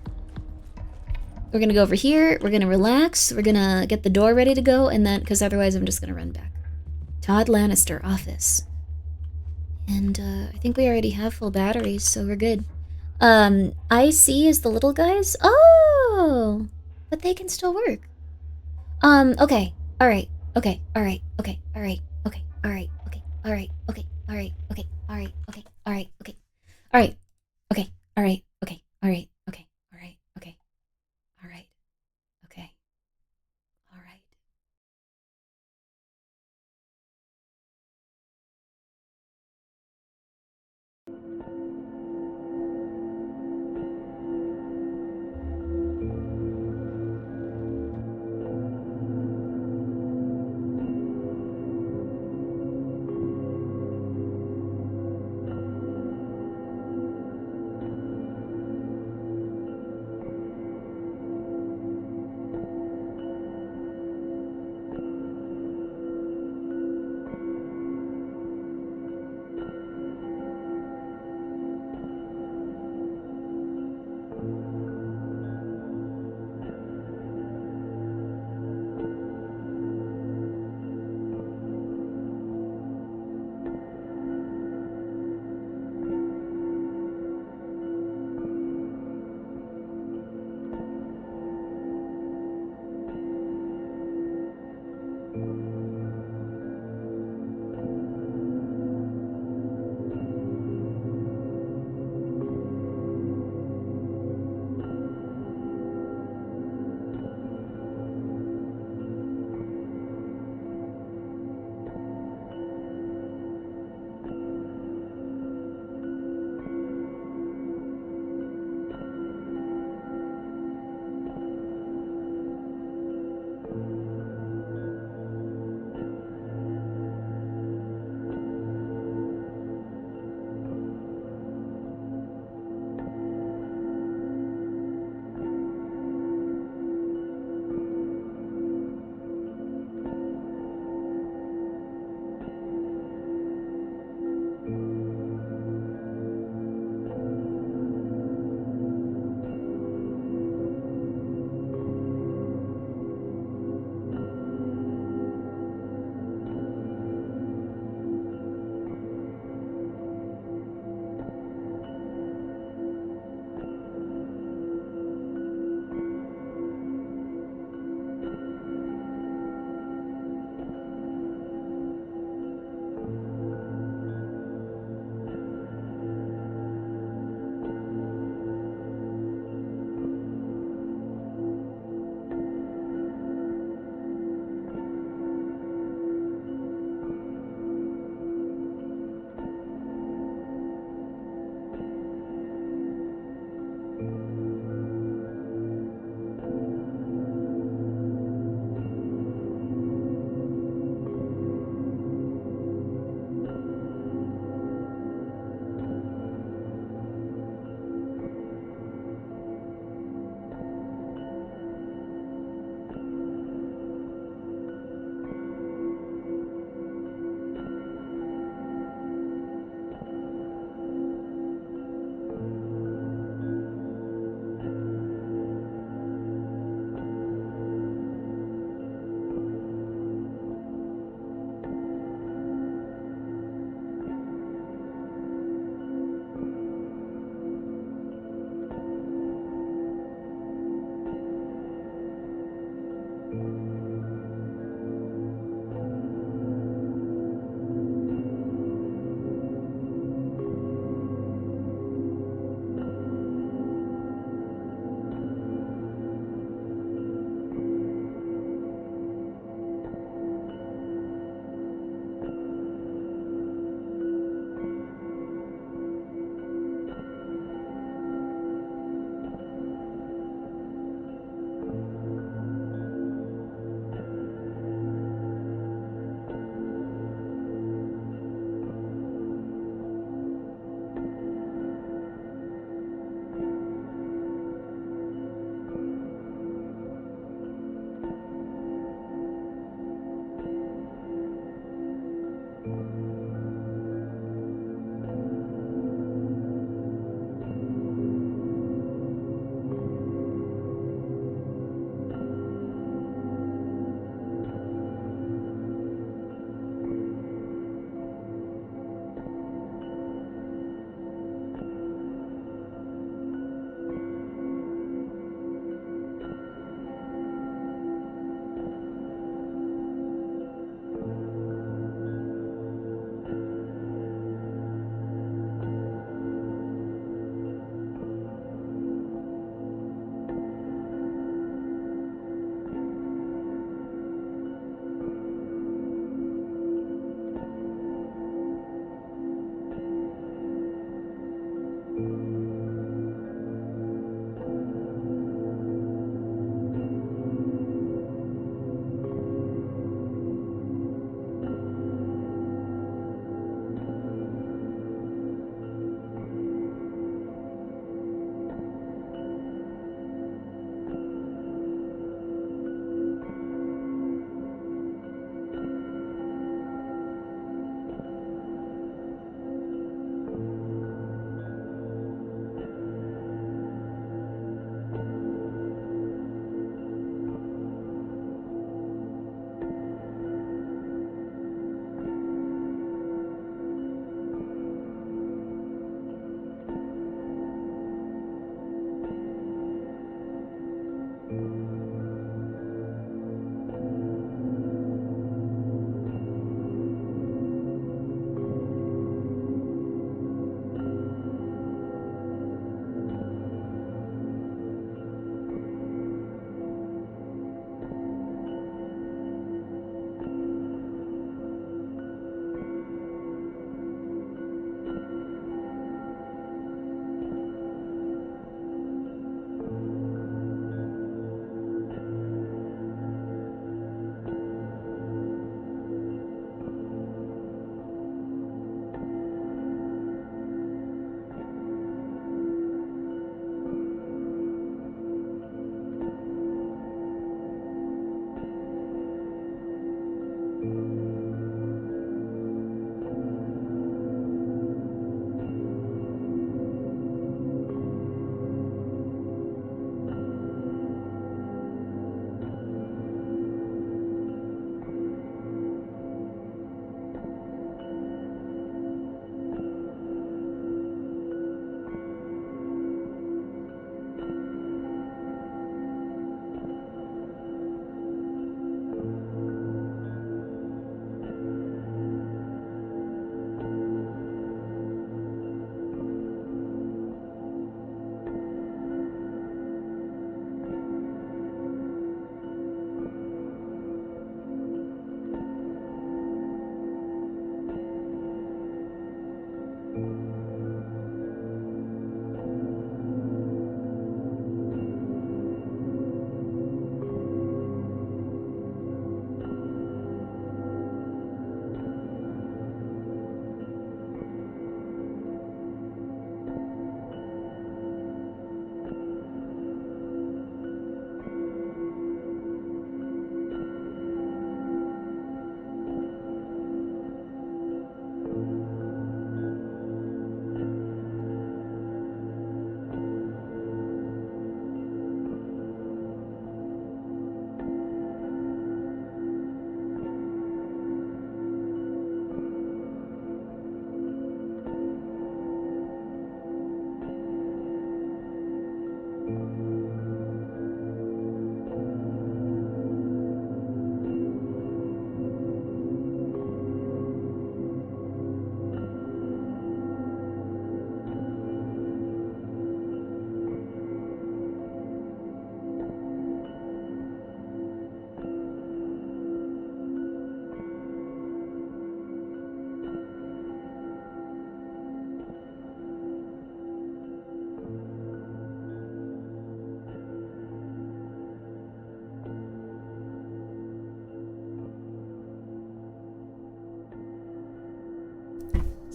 go over here, we're gonna relax, we're gonna get the door ready to go, and then, because otherwise I'm just gonna run back. Todd Lannister, office. And, I think we already have full batteries, so we're good. IC is the little guys? Oh! But they can still work. Okay. Alright. Okay. Alright. Okay. Alright. Okay. Alright. Okay. Alright. Okay. Alright. Okay. Alright. Okay. Alright. Okay. Alright. Okay. Alright. Okay. Alright. Okay. Alright. Okay. Alright. Okay. Alright.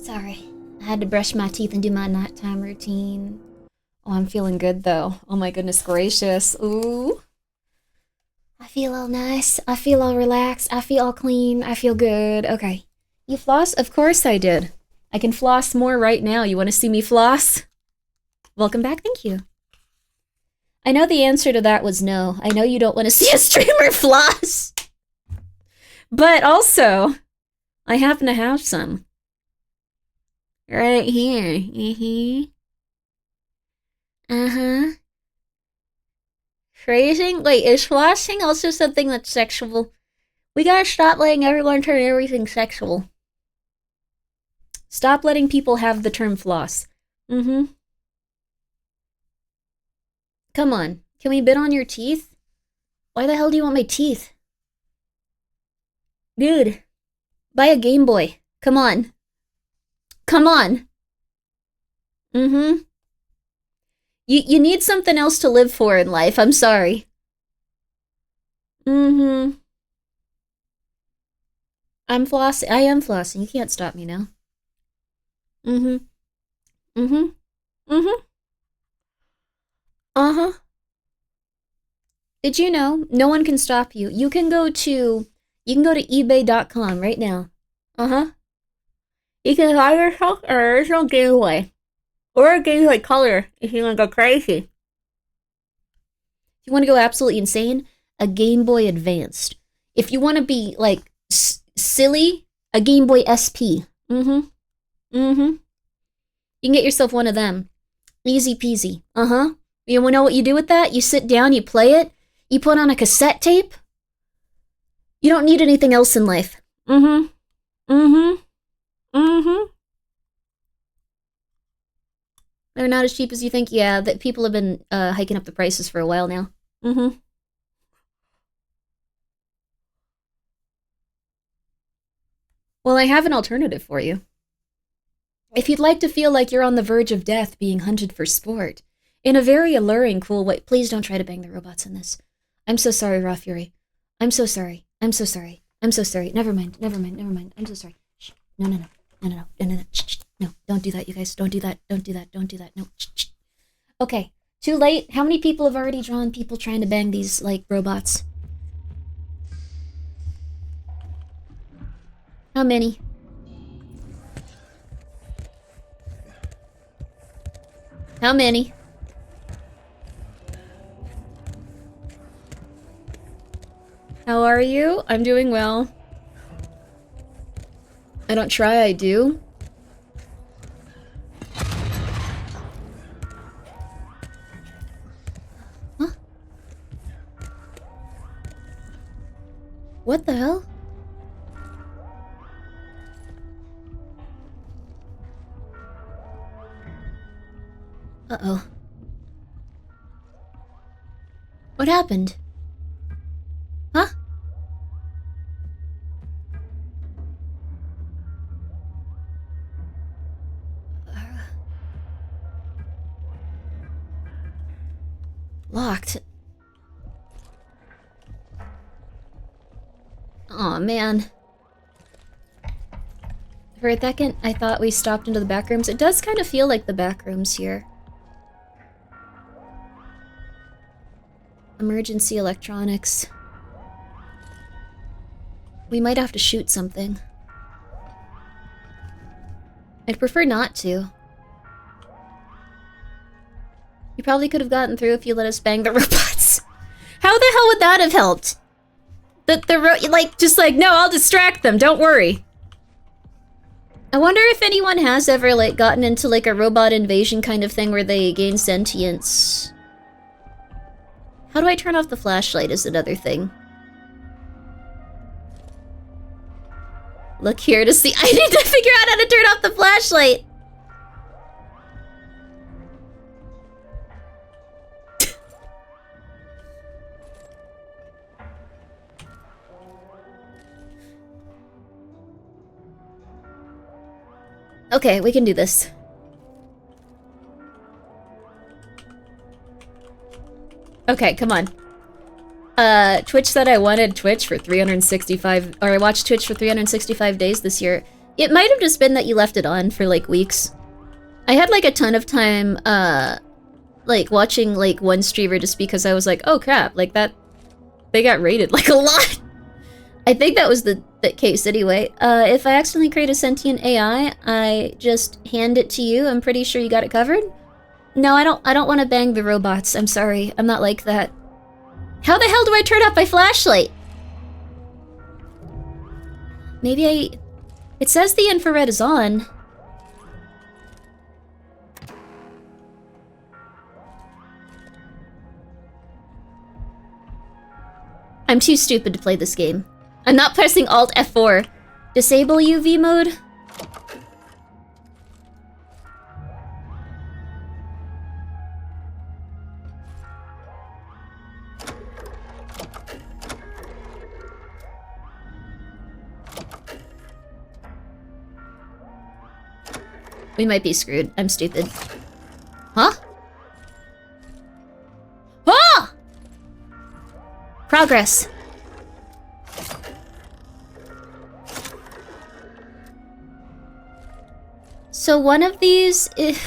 Sorry. I had to brush my teeth and do my nighttime routine. Oh, I'm feeling good though. Oh my goodness gracious. Ooh. I feel all nice. I feel all relaxed. I feel all clean. I feel good. Okay. You floss? Of course I did. I can floss more right now. You want to see me floss? Welcome back. Thank you. I know the answer to that was no. I know you don't want to see a streamer floss. But also, I happen to have some. Right here. Uh-huh. Phrasing? Wait, is flossing also something that's sexual? We gotta stop letting everyone turn everything sexual. Stop letting people have the term floss. Come on. Can we bid on your teeth? Why the hell do you want my teeth? Dude. Buy a Game Boy. Come on. Come on. You need something else to live for in life. I'm sorry. I'm flossing. I am flossing. You can't stop me now. Uh-huh. Did you know no one can stop you? You can go to ebay.com right now. You can buy yourself an original Game Boy. Or a Game Boy Color if you want to go crazy. If you want to go absolutely insane, a Game Boy Advanced. If you want to be, like, silly, a Game Boy SP. You can get yourself one of them. Easy peasy. You know what you do with that? You sit down, you play it, you put on a cassette tape. You don't need anything else in life. They're not as cheap as you think. Yeah, that people have been hiking up the prices for a while now. Well, I have an alternative for you. If you'd like to feel like you're on the verge of death being hunted for sport, in a very alluring, cool way. Please don't try to bang the robots in this. I'm so sorry, Raw Fury. I'm so sorry. I'm so sorry. I'm so sorry. Never mind. I'm so sorry. Shh. No. Shh. No, don't do that, you guys. Don't do that. No. Shh. Okay. Too late. How many people have already drawn people trying to bang these, like, robots? How many? How many? How are you? I'm doing well. I don't try, I do. Huh? What the hell? Uh-oh. What happened? Huh? Locked. Aw, man. For a second, I thought we stopped into the back rooms. It does kind of feel like the back rooms here. Emergency electronics. We might have to shoot something. I'd prefer not to. You probably could have gotten through if you let us bang the robots. How the hell would that have helped? No, I'll distract them, don't worry. I wonder if anyone has ever, like, gotten into, like, a robot invasion kind of thing where they gain sentience. How do I turn off the flashlight is another thing. Look here to see. I need to figure out how to turn off the flashlight. Okay, we can do this. Okay, come on. Twitch said I wanted Twitch for 365, or I watched Twitch for 365 days this year. It might have just been that you left it on for like weeks. I had like a ton of time, like watching like one streamer just because I was like, oh crap, like that, they got rated like a lot. I think that was the case anyway. If I accidentally create a sentient AI, I just hand it to you. I'm pretty sure you got it covered. No, I don't want to bang the robots. I'm sorry. I'm not like that. How the hell do I turn off my flashlight? Maybe it says the infrared is on. I'm too stupid to play this game. I'm not pressing Alt F4. Disable UV mode? We might be screwed. I'm stupid. Huh? Ah! Progress. So one of these is...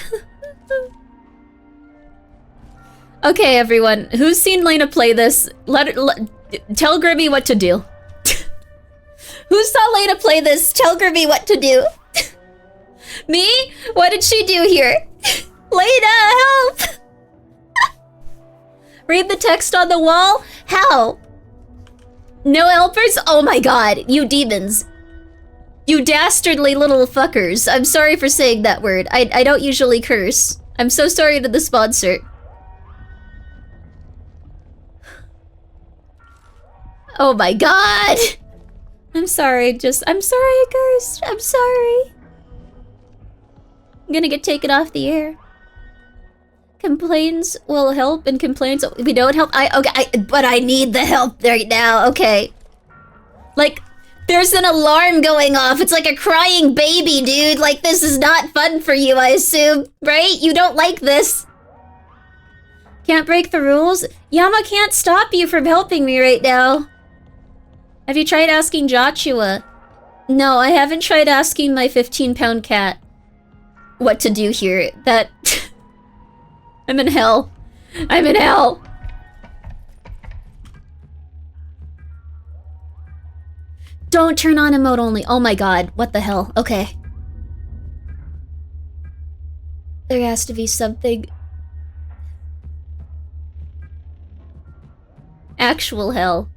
Okay, everyone. Who's seen Lena play this? Tell Grimmi what to do. Who saw Lena play this? Tell Grimmi what to do. Me? What did she do here? Lena, help! Read the text on the wall? How? No helpers? Oh my god, you demons. You dastardly little fuckers. I'm sorry for saying that word. I don't usually curse. I'm so sorry to the sponsor. Oh my god! I'm sorry, I'm sorry I cursed. I'm sorry. I'm gonna get taken off the air. Complaints will help, and complaints we don't help. But I need the help right now. Okay. Like, there's an alarm going off. It's like a crying baby, dude. Like, this is not fun for you, I assume, right? You don't like this. Can't break the rules? Yama can't stop you from helping me right now. Have you tried asking Joshua? No, I haven't tried asking my 15-pound cat what to do here. That... I'm in hell. I'm in hell. Don't turn on emote only. Oh my god. What the hell? Okay. There has to be something... Actual hell.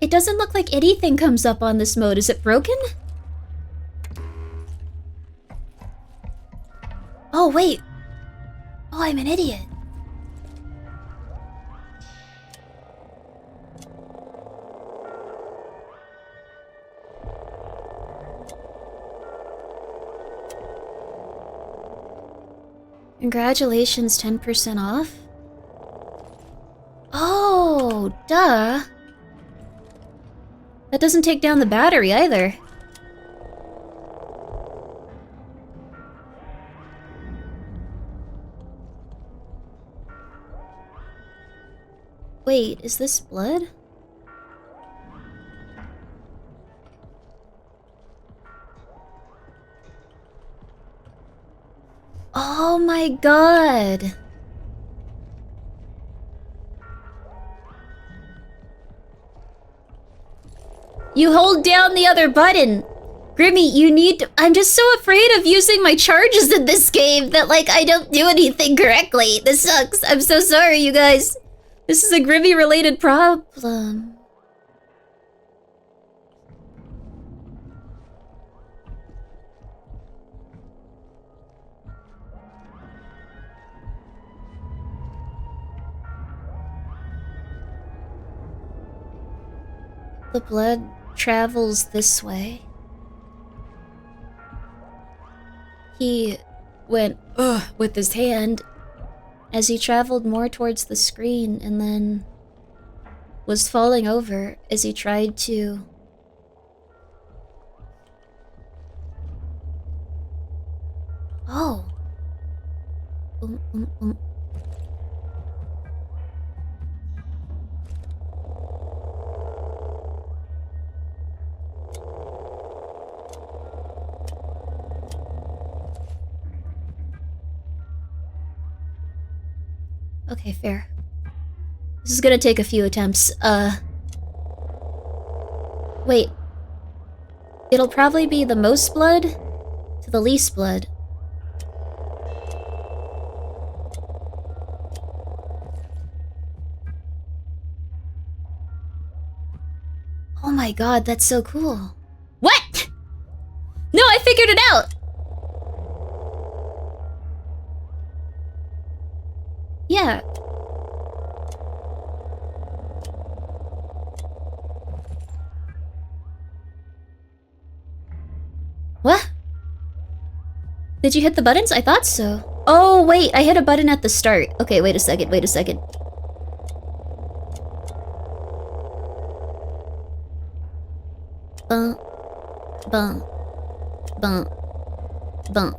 It doesn't look like anything comes up on this mode. Is it broken? Oh, wait. Oh, I'm an idiot. Congratulations, 10% off? Oh, duh. That doesn't take down the battery either. Wait, is this blood? Oh my god! You hold down the other button! Grimmi, you need to— I'm just so afraid of using my charges in this game that, like, I don't do anything correctly. This sucks. I'm so sorry, you guys. This is a Grimmi-related problem. The blood travels this way. He went, ugh, with his hand as he traveled more towards the screen and then was falling over as he tried to... Oh. Okay, fair. This is gonna take a few attempts. Wait. It'll probably be the most blood to the least blood. Oh my god, that's so cool. What? No, I figured it out! Yeah. What? Did you hit the buttons? I thought so. Oh, wait, I hit a button at the start. Okay, wait a second, wait a second. Bum, bum, bum, bum.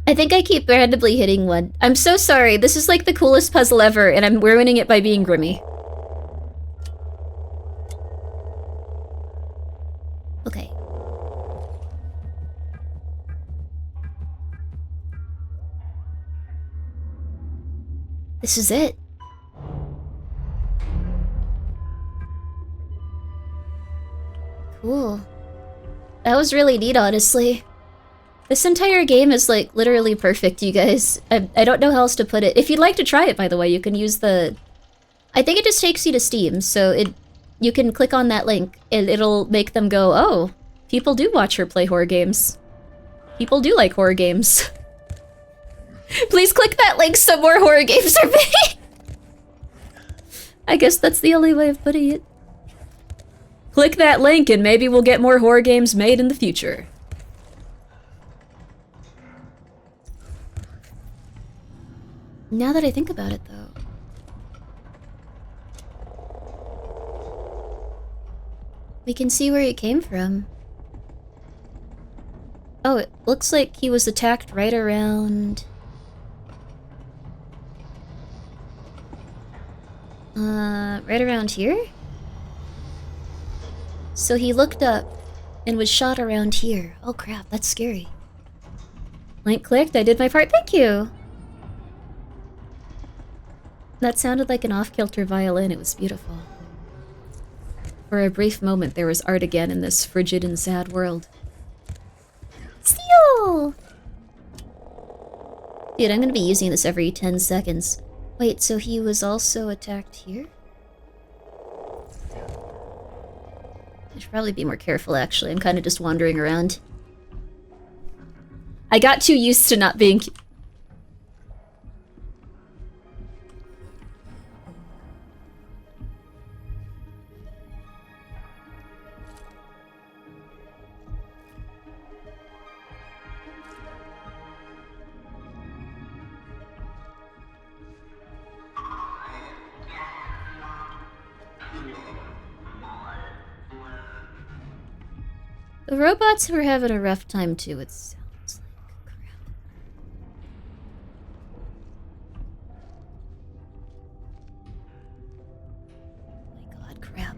I think I keep randomly hitting one. I'm so sorry. This is like the coolest puzzle ever, and I'm ruining it by being Grimmi. Okay. This is it. Cool. That was really neat, honestly. This entire game is, like, literally perfect, you guys. I don't know how else to put it. If you'd like to try it, by the way, you can use the... I think it just takes you to Steam, so you can click on that link, and it'll make them go, oh, people do watch her play horror games. People do like horror games. Please click that link so more horror games are made! I guess that's the only way of putting it. Click that link and maybe we'll get more horror games made in the future. Now that I think about it, though. We can see where he came from. Oh, it looks like he was attacked right around... right around here? So he looked up and was shot around here. Oh crap, that's scary. Link clicked, I did my part, thank you! That sounded like an off-kilter violin, it was beautiful. For a brief moment, there was art again in this frigid and sad world. Seal! Dude, I'm gonna be using this every 10 seconds. Wait, so he was also attacked here? I should probably be more careful, actually. I'm kind of just wandering around. I got too used to not being... The robots were having a rough time too, it sounds like. Crap. Oh my god, crap.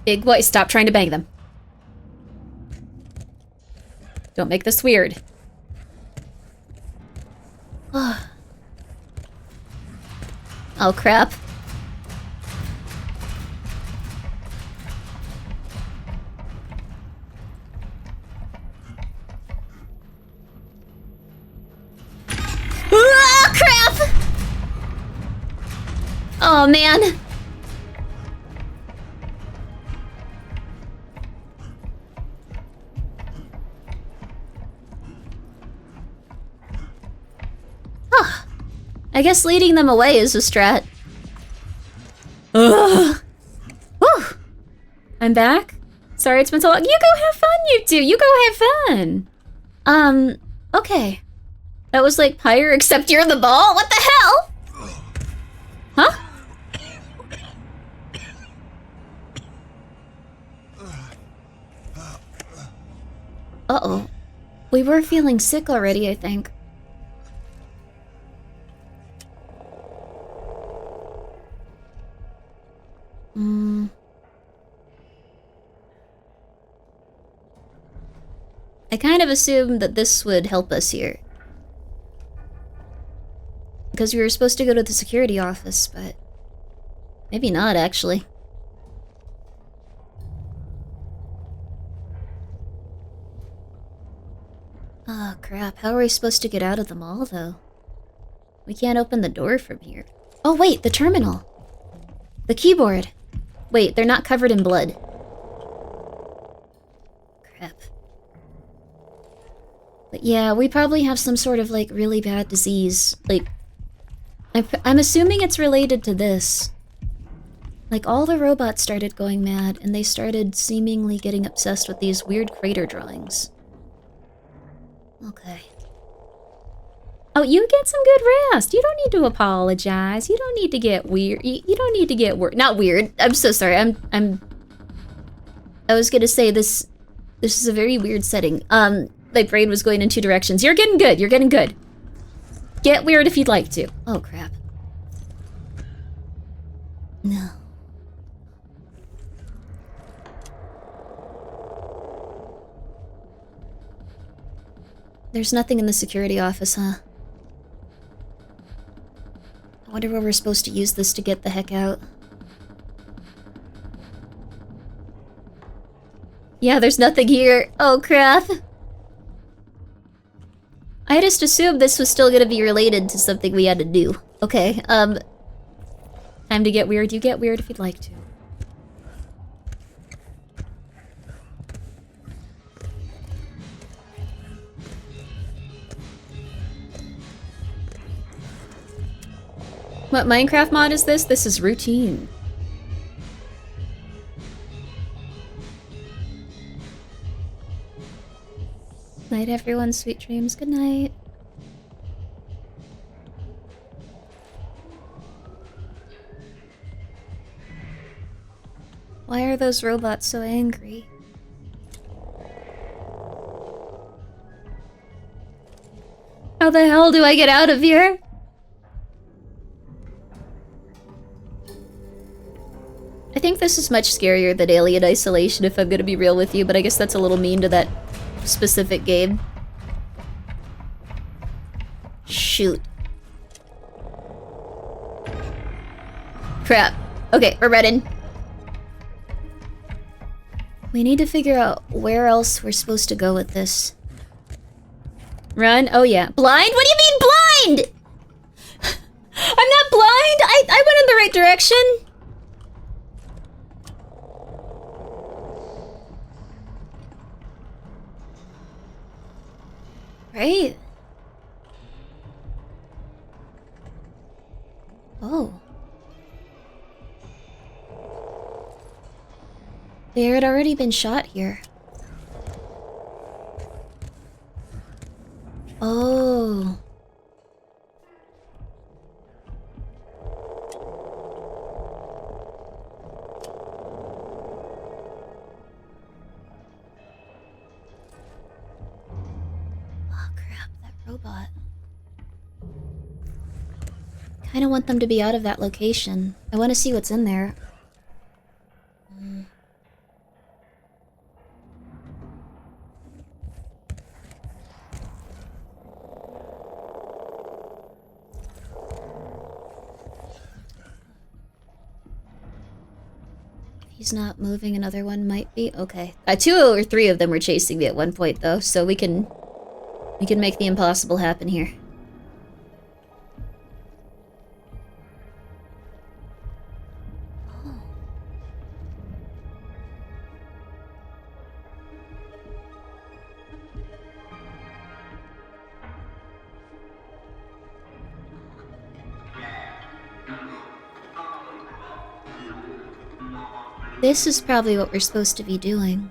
Big boy, stop trying to bang them. Don't make this weird. Oh crap. Oh crap! Oh man. I guess leading them away is a strat. Ugh. Whew. I'm back. Sorry it's been so long. You go have fun, you two. You go have fun. Okay. That was like Pyre, except you're the ball? What the hell? Huh? Uh-oh. We were feeling sick already, I think. I kind of assumed that this would help us here. Because we were supposed to go to the security office, but... maybe not, actually. Oh, crap. How are we supposed to get out of the mall, though? We can't open the door from here. Oh, wait, the terminal. The keyboard. Wait, they're not covered in blood. Crap. But yeah, we probably have some sort of, like, really bad disease. Like, I'm assuming it's related to this. Like, all the robots started going mad, and they started seemingly getting obsessed with these weird crater drawings. Okay. Oh, you get some good rest. You don't need to apologize. You don't need to get weird. You don't need to get not weird. I'm so sorry. I was gonna say this is a very weird setting. My brain was going in two directions. You're getting good. You're getting good. Get weird if you'd like to. Oh, crap. No. There's nothing in the security office, huh? I wonder where we're supposed to use this to get the heck out. Yeah, there's nothing here. Oh, crap. I just assumed this was still gonna be related to something we had to do. Okay, time to get weird. You get weird if you'd like to. What Minecraft mod is this? This is routine. Night, everyone. Sweet dreams. Good night. Why are those robots so angry? How the hell do I get out of here? I think this is much scarier than Alien Isolation, if I'm gonna be real with you, but I guess that's a little mean to that specific game. Shoot. Crap. Okay, we're running. We need to figure out where else we're supposed to go with this. Run? Oh yeah. Blind? What do you mean blind? I'm not blind! I went in the right direction! Right? Oh. There had already been shot here. Oh. Robot. Kinda want them to be out of that location. I want to see what's in there. If he's not moving, another one might be. Okay. Two or three of them were chasing me at one point, though, so we can make the impossible happen here. Oh. This is probably what we're supposed to be doing.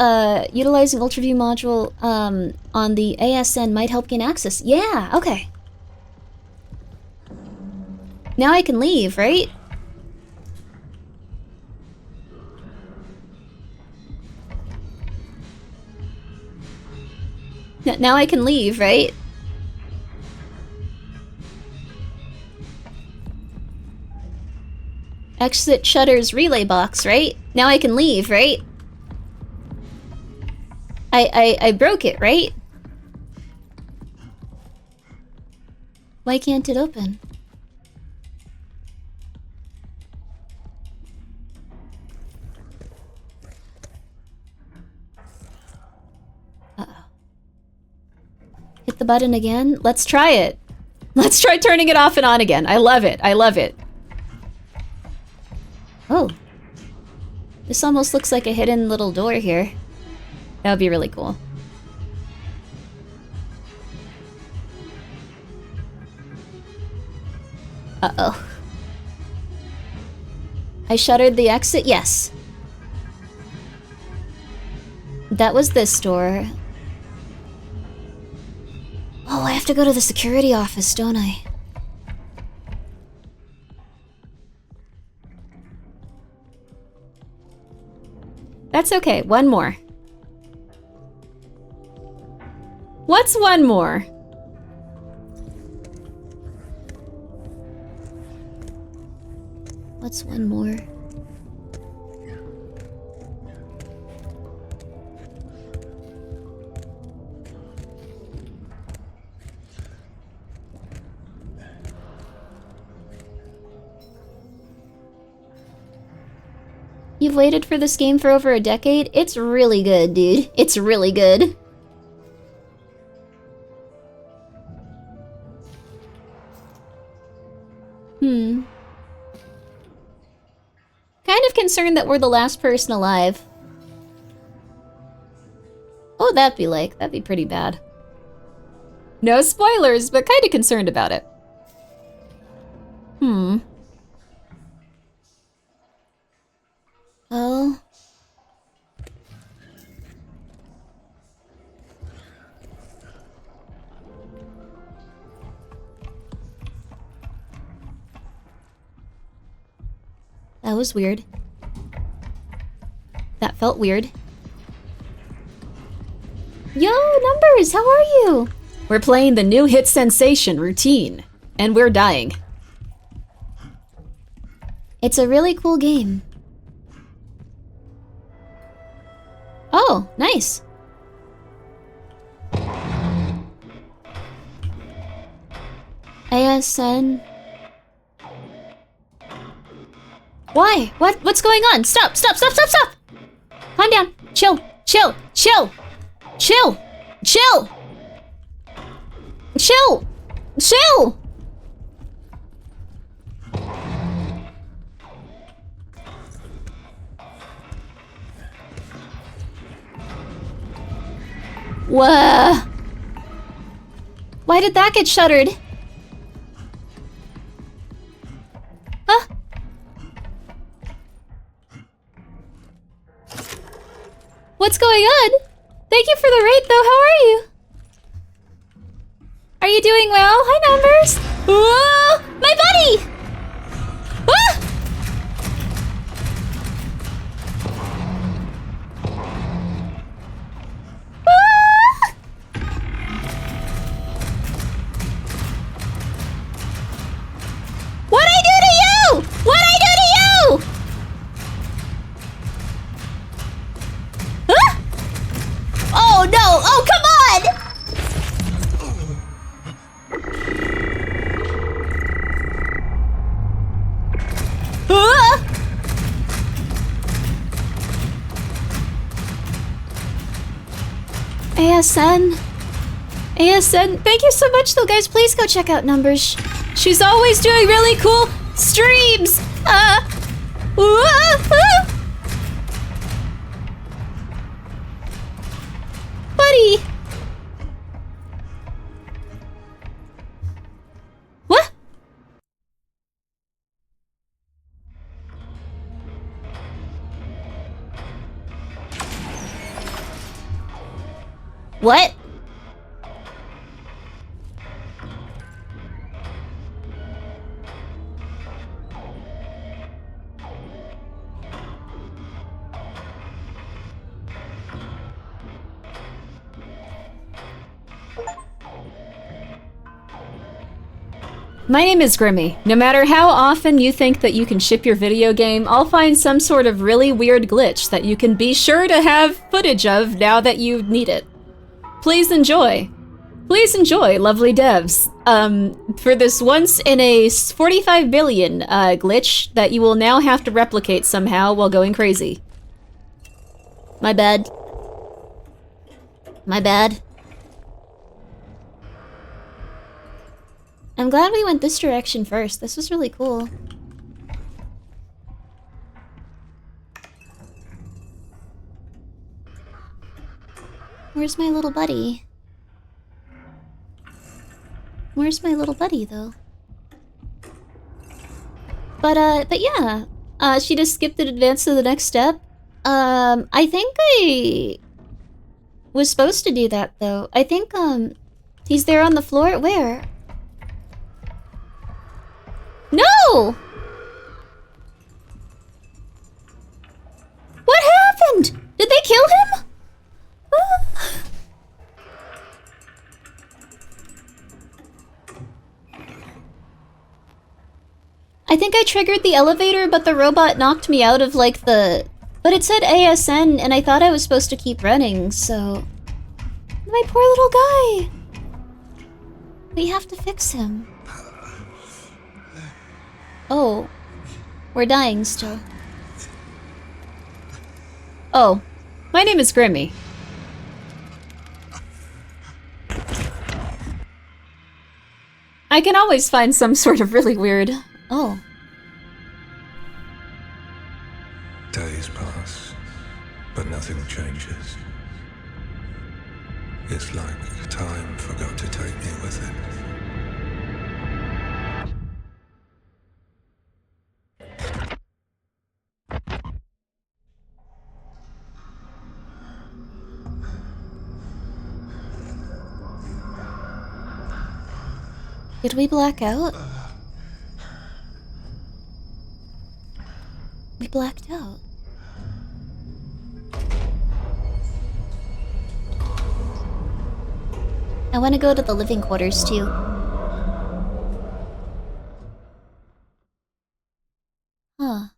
utilizing Ultraview module, on the ASN might help gain access. Yeah, okay. Now I can leave, right? Now I can leave, right? Exit shutters relay box, right? Now I can leave, right? I broke it, right? Why can't it open? Uh-oh. Hit the button again. Let's try it. Let's try turning it off and on again. I love it. I love it. Oh. This almost looks like a hidden little door here. That would be really cool. Uh-oh. I shuttered the exit? Yes. That was this door. Oh, I have to go to the security office, don't I? That's okay. One more. What's one more? What's one more? You've waited for this game for over a decade? It's really good, dude. It's really good. Kind of concerned that we're the last person alive. What would that be like? That'd be pretty bad. No spoilers, but kind of concerned about it. Oh. That was weird. That felt weird. Yo, Numbers, how are you? We're playing the new hit sensation routine, and we're dying. It's a really cool game. Oh, nice. ASN. Why? What's going on? Stop, stop, stop, stop, stop! Calm down. Chill, chill, chill, chill, chill, chill, chill! Whoa. Why did that get shuttered? Huh? What's going on? Thank you for the raid, though. How are you? Are you doing well? Hi, Numbers. Whoa! My buddy! Ah! Ah! What'd I do to you? What'd I do to you? Huh? Oh no! Oh, come on! Ah! ASN. ASN. Thank you so much, though, guys. Please go check out Numbers. She's always doing really cool streams. Buddy. What? What? My name is Grimmi. No matter how often you think that you can ship your video game, I'll find some sort of really weird glitch that you can be sure to have footage of now that you need it. Please enjoy. Please enjoy, lovely devs. For this once in a 45 billion glitch that you will now have to replicate somehow while going crazy. My bad. My bad. I'm glad we went this direction first. This was really cool. Where's my little buddy? Where's my little buddy, though? But yeah. She just skipped and advanced to the next step. I think I was supposed to do that, though. I think, he's there on the floor. Where? No! What happened? Did they kill him? I think I triggered the elevator, but the robot knocked me out of, like, the... But it said ASN, and I thought I was supposed to keep running, so... My poor little guy! We have to fix him. Oh. We're dying still. Oh. My name is Grimmi. I can always find some sort of really weird... Oh. Days pass, but nothing changes. It's like time forgot to take me with it. Did we black out? We blacked out. I want to go to the living quarters too. Huh.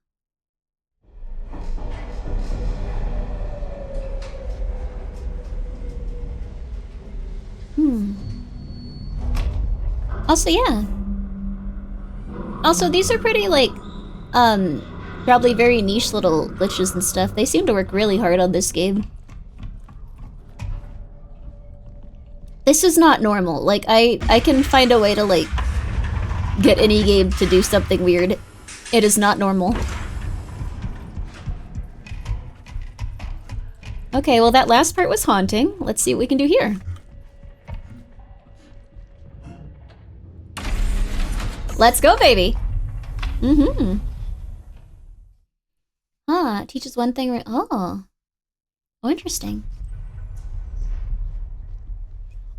Also, yeah. Also, these are pretty, like, probably very niche little glitches and stuff. They seem to work really hard on this game. This is not normal. Like, I can find a way to, like, get any game to do something weird. It is not normal. Okay, well that last part was haunting. Let's see what we can do here. Let's go, baby! Mm-hmm. Ah, teaches one thing. Oh, interesting.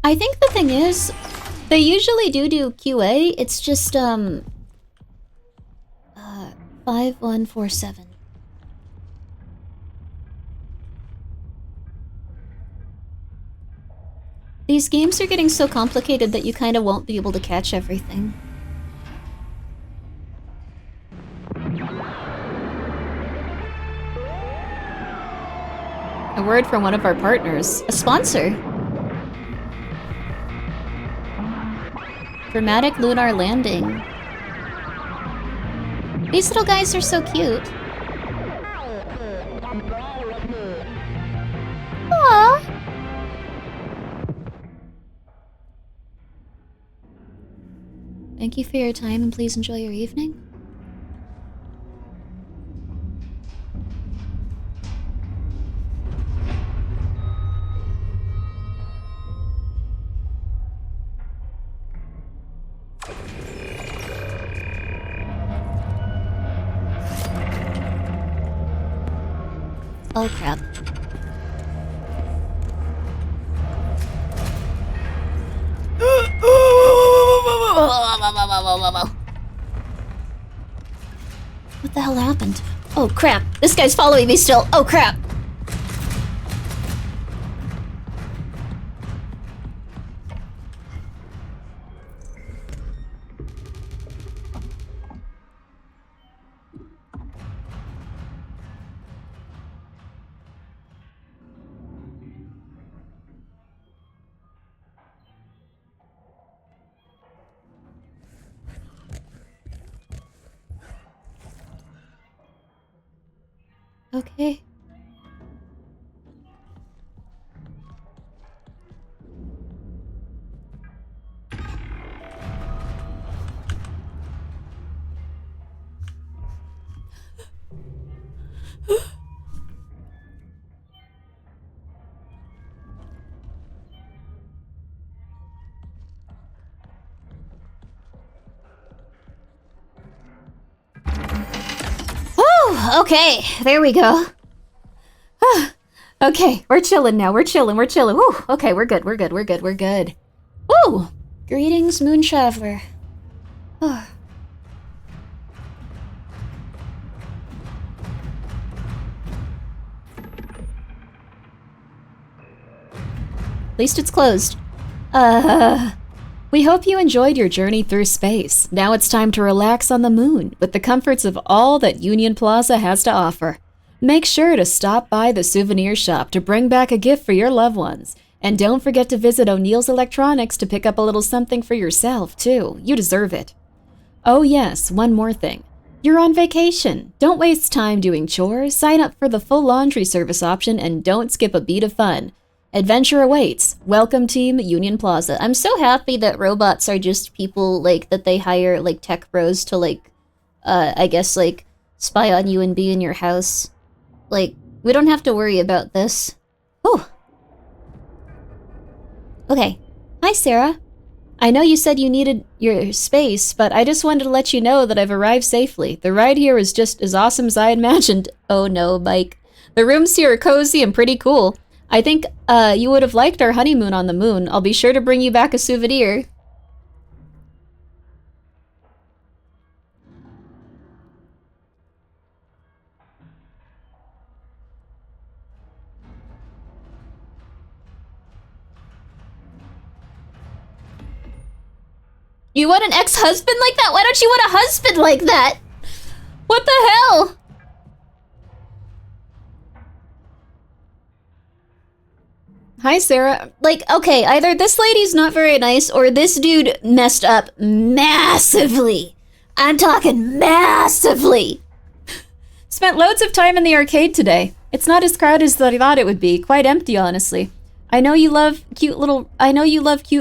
I think the thing is, they usually do QA. It's just 5147. These games are getting so complicated that you kind of won't be able to catch everything. A word from one of our partners. A sponsor. Dramatic lunar landing. These little guys are so cute. Aww. Thank you for your time and please enjoy your evening. Oh crap. What the hell happened? Oh crap, this guy's following me still. Oh crap. Okay. Whew, okay, there we go. Okay, we're chilling now. We're chilling. Woo, okay, we're good. Woo! Greetings, Moon Traveler. Oh. At least it's closed. We hope you enjoyed your journey through space. Now it's time to relax on the moon with the comforts of all that Union Plaza has to offer. Make sure to stop by the souvenir shop to bring back a gift for your loved ones. And don't forget to visit O'Neill's Electronics to pick up a little something for yourself, too. You deserve it. Oh yes, one more thing. You're on vacation. Don't waste time doing chores. Sign up for the full laundry service option and don't skip a beat of fun. Adventure awaits. Welcome, Team Union Plaza. I'm so happy that robots are just people, like, that they hire, like, tech bros to, like, I guess, like, spy on you and be in your house. Like, we don't have to worry about this. Oh. Okay. Hi, Sarah. I know you said you needed your space, but I just wanted to let you know that I've arrived safely. The ride here is just as awesome as I imagined. Oh no, Mike. The rooms here are cozy and pretty cool. I think you would have liked our honeymoon on the moon. I'll be sure to bring you back a souvenir. You want an ex-husband like that? Why don't you want a husband like that? What the hell? Hi, Sarah. Like, okay, either this lady's not very nice or this dude messed up massively. I'm talking massively. Spent loads of time in the arcade today. It's not as crowded as I thought it would be. Quite empty, honestly. I know you love cute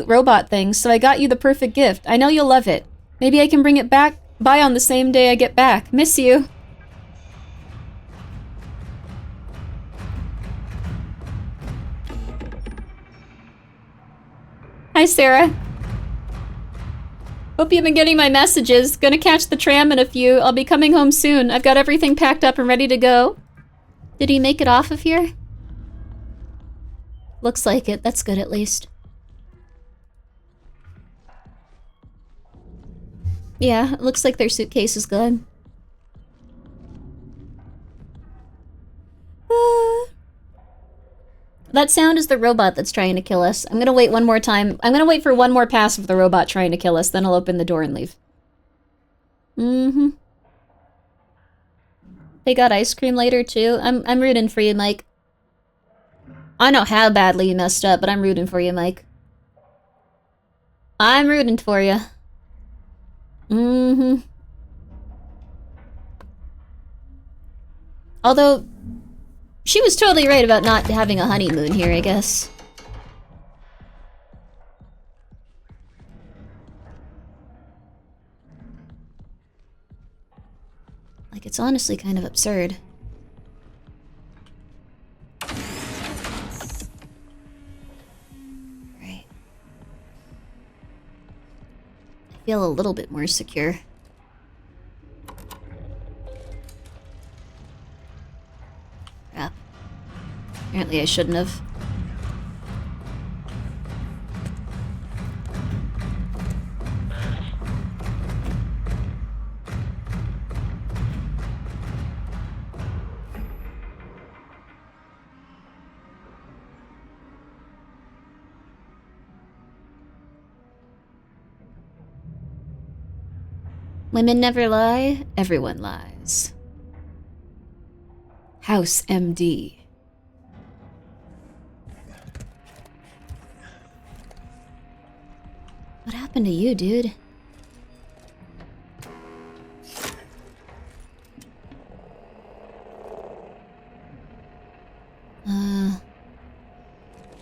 robot things, so I got you the perfect gift. I know you'll love it. Maybe I can bring it by on the same day I get back. Miss you. Hi, Sarah. Hope you've been getting my messages. Gonna catch the tram in a few. I'll be coming home soon. I've got everything packed up and ready to go. Did he make it off of here? Looks like it. That's good, at least. Yeah, it looks like their suitcase is gone. That sound is the robot that's trying to kill us. I'm gonna wait one more time. I'm gonna wait for one more pass of the robot trying to kill us, then I'll open the door and leave. Mm-hmm. They got ice cream later, too. I'm rooting for you, Mike. I know how badly you messed up, but I'm rooting for you, Mike. I'm rooting for you. Mm-hmm. Although, she was totally right about not having a honeymoon here, I guess. Like, it's honestly kind of absurd. Right. I feel a little bit more secure. Crap. Apparently I shouldn't have. Women never lie. Everyone lies. House MD. What happened to you, dude? I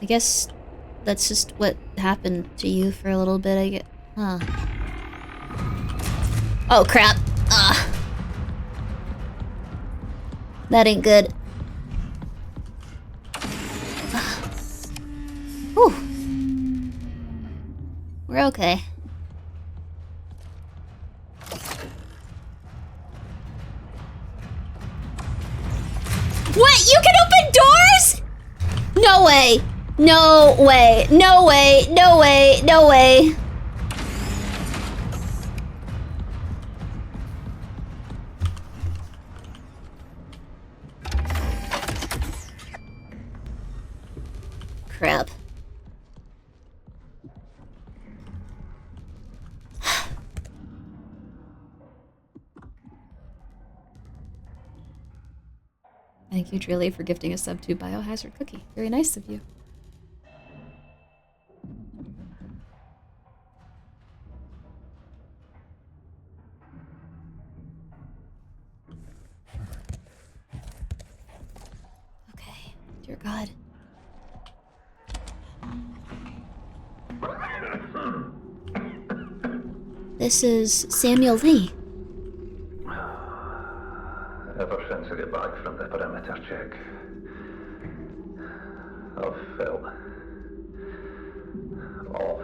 guess that's just what happened to you for a little bit, I get. Huh. Oh, crap. That ain't good. Whew. We're okay. What? You can open doors? No way. No way. No way. No way. No way. Crap. Thank you, Trilly, for gifting a sub to Biohazard Cookie. Very nice of you. Okay. Dear God. This is Samuel Lee. Ever since I got back from the perimeter check, I've felt off.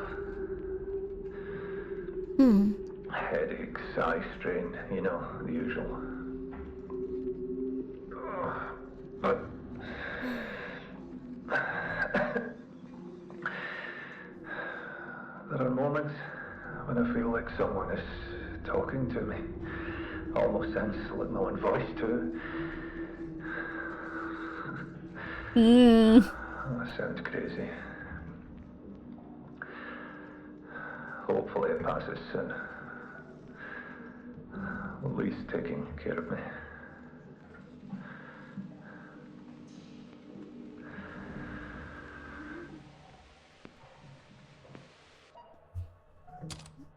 Headaches, eye strain, you know, the usual. But there are moments when I feel like someone is talking to me. Almost sounds like my own voice too. That sounds crazy. Hopefully it passes soon. Lee's taking care of me.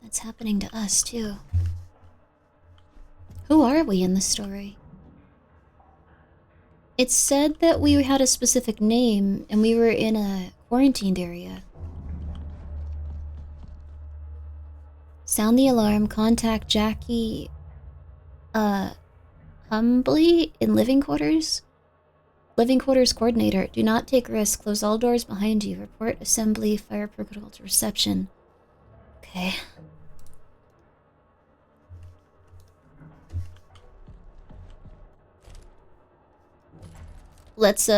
That's happening to us, too. Who are we in the story? It said that we had a specific name and we were in a quarantined area. Sound the alarm, contact Jackie, Humbly in living quarters? Living quarters coordinator, do not take risks, close all doors behind you, report assembly, fire protocol to reception. Okay. Let's,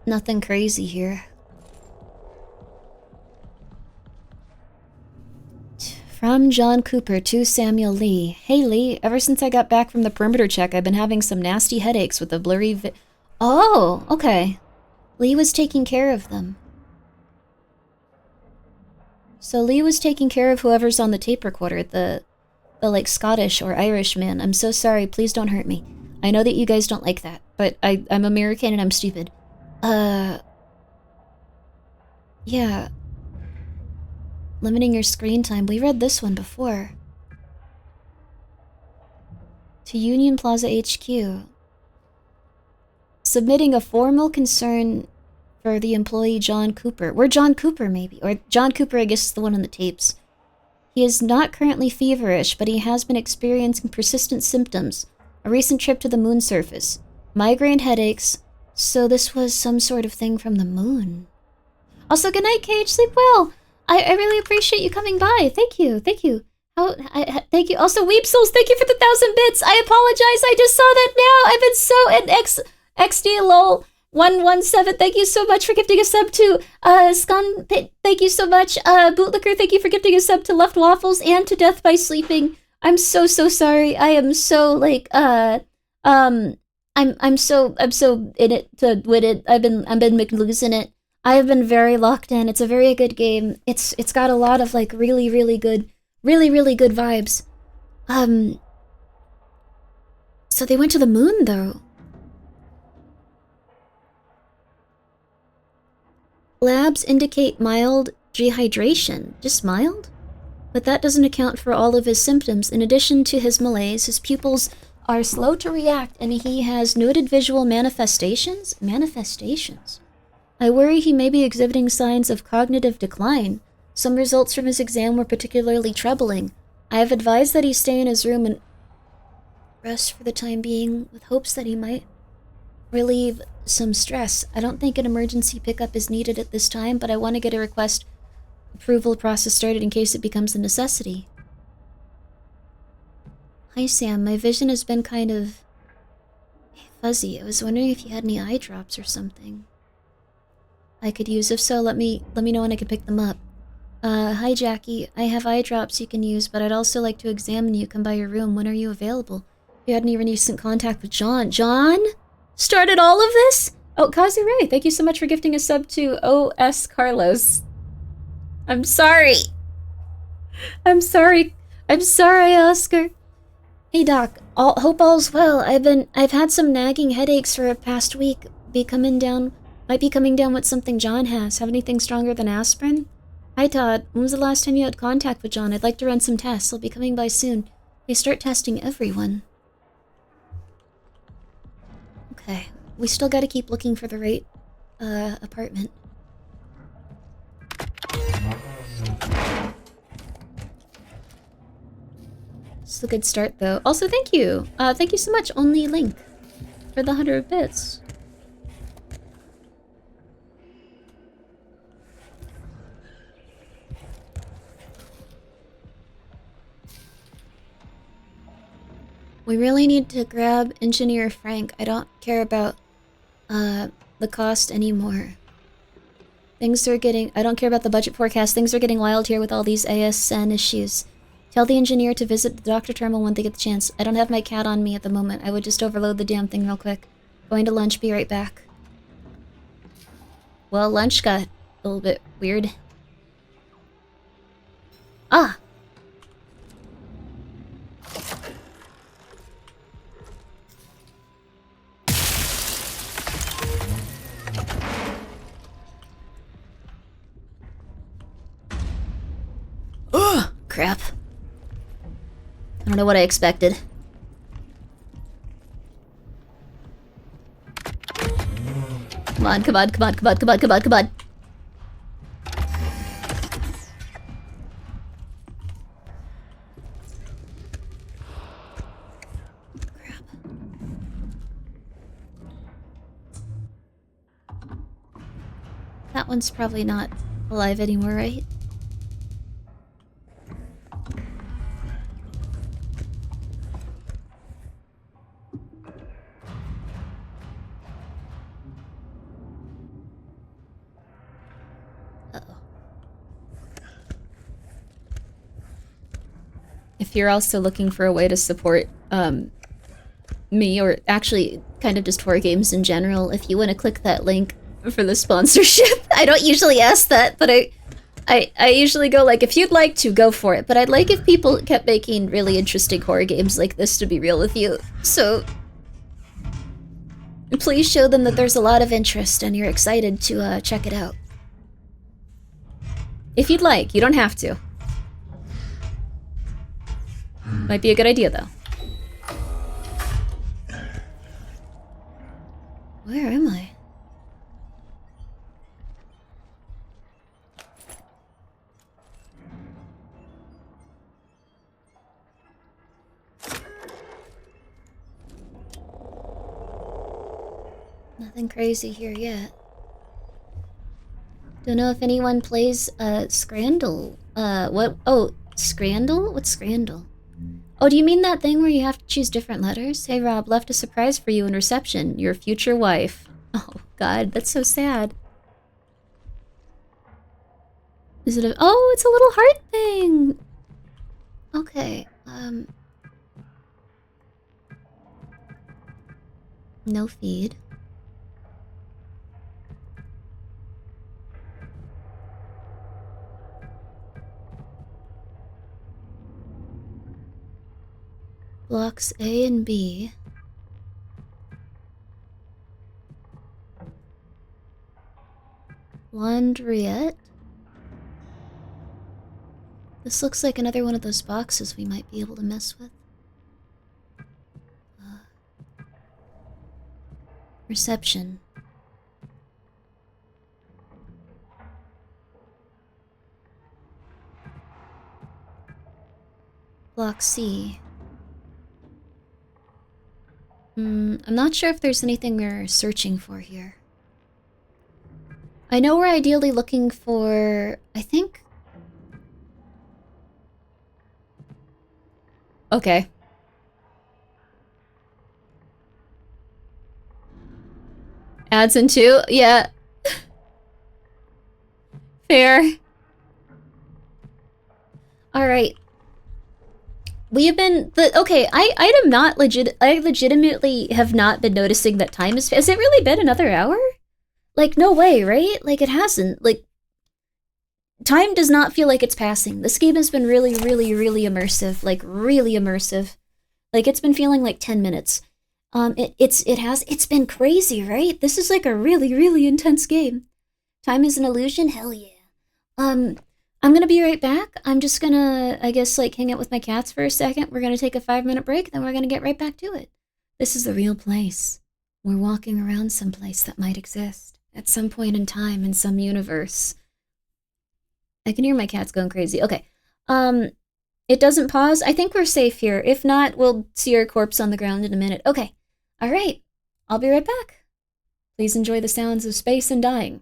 nothing crazy here. From John Cooper to Samuel Lee. Hey Lee, ever since I got back from the perimeter check, I've been having some nasty headaches with a blurry Oh, okay. Lee was taking care of them. So Lee was taking care of whoever's on the tape recorder, the like Scottish or Irish man. I'm so sorry, please don't hurt me. I know that you guys don't like that, but I'm American and I'm stupid. Yeah. Limiting your screen time. We read this one before. To Union Plaza HQ. Submitting a formal concern for the employee John Cooper. We're John Cooper, maybe. Or John Cooper, I guess, is the one on the tapes. He is not currently feverish, but he has been experiencing persistent symptoms. A recent trip to the moon surface. Migraine headaches. So this was some sort of thing from the moon. Also, good night, Cage. Sleep well. I really appreciate you coming by. Thank you. Thank you. Thank you. Also, Weepsels, thank you for the 1,000 bits. I apologize. I just saw that now. I've been so... And XD 117, thank you so much for gifting a sub to Scun. Thank you so much. Bootlicker, thank you for gifting a sub to Left Waffles and to Death by Sleeping. I'm so sorry. I am so like I'm so in it to win it. I've been losing it. I have been very locked in. It's a very good game. It's got a lot of like really good vibes. So they went to the moon though. Labs indicate mild dehydration. Just mild? But that doesn't account for all of his symptoms. In addition to his malaise, his pupils are slow to react and he has noted visual manifestations? Manifestations? I worry he may be exhibiting signs of cognitive decline. Some results from his exam were particularly troubling. I have advised that he stay in his room and rest for the time being, with hopes that he might relieve some stress. I don't think an emergency pickup is needed at this time, but I want to get a request approval process started in case it becomes a necessity. Hi Sam, my vision has been kind of fuzzy. I was wondering if you had any eye drops or something I could use. If so, let me know when I can pick them up. Hi Jackie, I have eye drops you can use, but I'd also like to examine you. Come by your room. When are you available? You had any recent contact with John? John? Started all of this? Oh, Kazu Ray, thank you so much for gifting a sub to OS Carlos. I'm sorry. I'm sorry, Oscar. Hey Doc, hope all's well. I've had some nagging headaches for a past week. Might be coming down with something John has. Have anything stronger than aspirin? Hi Todd, when was the last time you had contact with John? I'd like to run some tests. I'll be coming by soon. They start testing everyone. Okay, we still gotta keep looking for the right, apartment. It's a good start, though. Also, thank you! Thank you so much, Only Link, for the 100 bits. We really need to grab Engineer Frank. I don't care about, the cost anymore. I don't care about the budget forecast. Things are getting wild here with all these ASN issues. Tell the engineer to visit the doctor terminal when they get the chance. I don't have my cat on me at the moment. I would just overload the damn thing real quick. Going to lunch, be right back. Well, lunch got a little bit weird. Ah! Ugh! Crap. I don't know what I expected. Come on, come on, come on, come on, come on, come on, come on. Crap. That one's probably not alive anymore, right? If you're also looking for a way to support me, or actually kind of just horror games in general, if you want to click that link for the sponsorship. I don't usually ask that, but I usually go like, if you'd like to, go for it. But I'd like if people kept making really interesting horror games like this, to be real with you. So please show them that there's a lot of interest and you're excited to check it out. If you'd like, you don't have to. Might be a good idea, though. Where am I? Nothing crazy here yet. Don't know if anyone plays, Scrandle. What? Oh, Scrandle? What's Scrandle? Oh, do you mean that thing where you have to choose different letters? Hey Rob, left a surprise for you in reception. Your future wife. Oh god, that's so sad. Is it a— oh, it's a little heart thing! Okay, no feed. Blocks A and B. Laundryette. This looks like another one of those boxes we might be able to mess with. Reception. Block C. I'm not sure if there's anything we're searching for here. I know we're ideally looking for, I think... Okay. Adds in 2? Yeah. Fair. Alright. We have been... Okay, I legitimately have not been noticing that time is... Has it really been another hour? Like, no way, right? Like, it hasn't. Like, time does not feel like it's passing. This game has been really, really, really immersive. Like, really immersive. Like, it's been feeling like 10 minutes. It's been crazy, right? This is like a really, really intense game. Time is an illusion? Hell yeah. I'm gonna be right back. I'm just gonna, I guess, like, hang out with my cats for a second. We're gonna take a 5-minute break, then we're gonna get right back to it. This is the real place. We're walking around someplace that might exist at some point in time in some universe. I can hear my cats going crazy. Okay. It doesn't pause. I think we're safe here. If not, we'll see our corpse on the ground in a minute. Okay. All right. I'll be right back. Please enjoy the sounds of space and dying.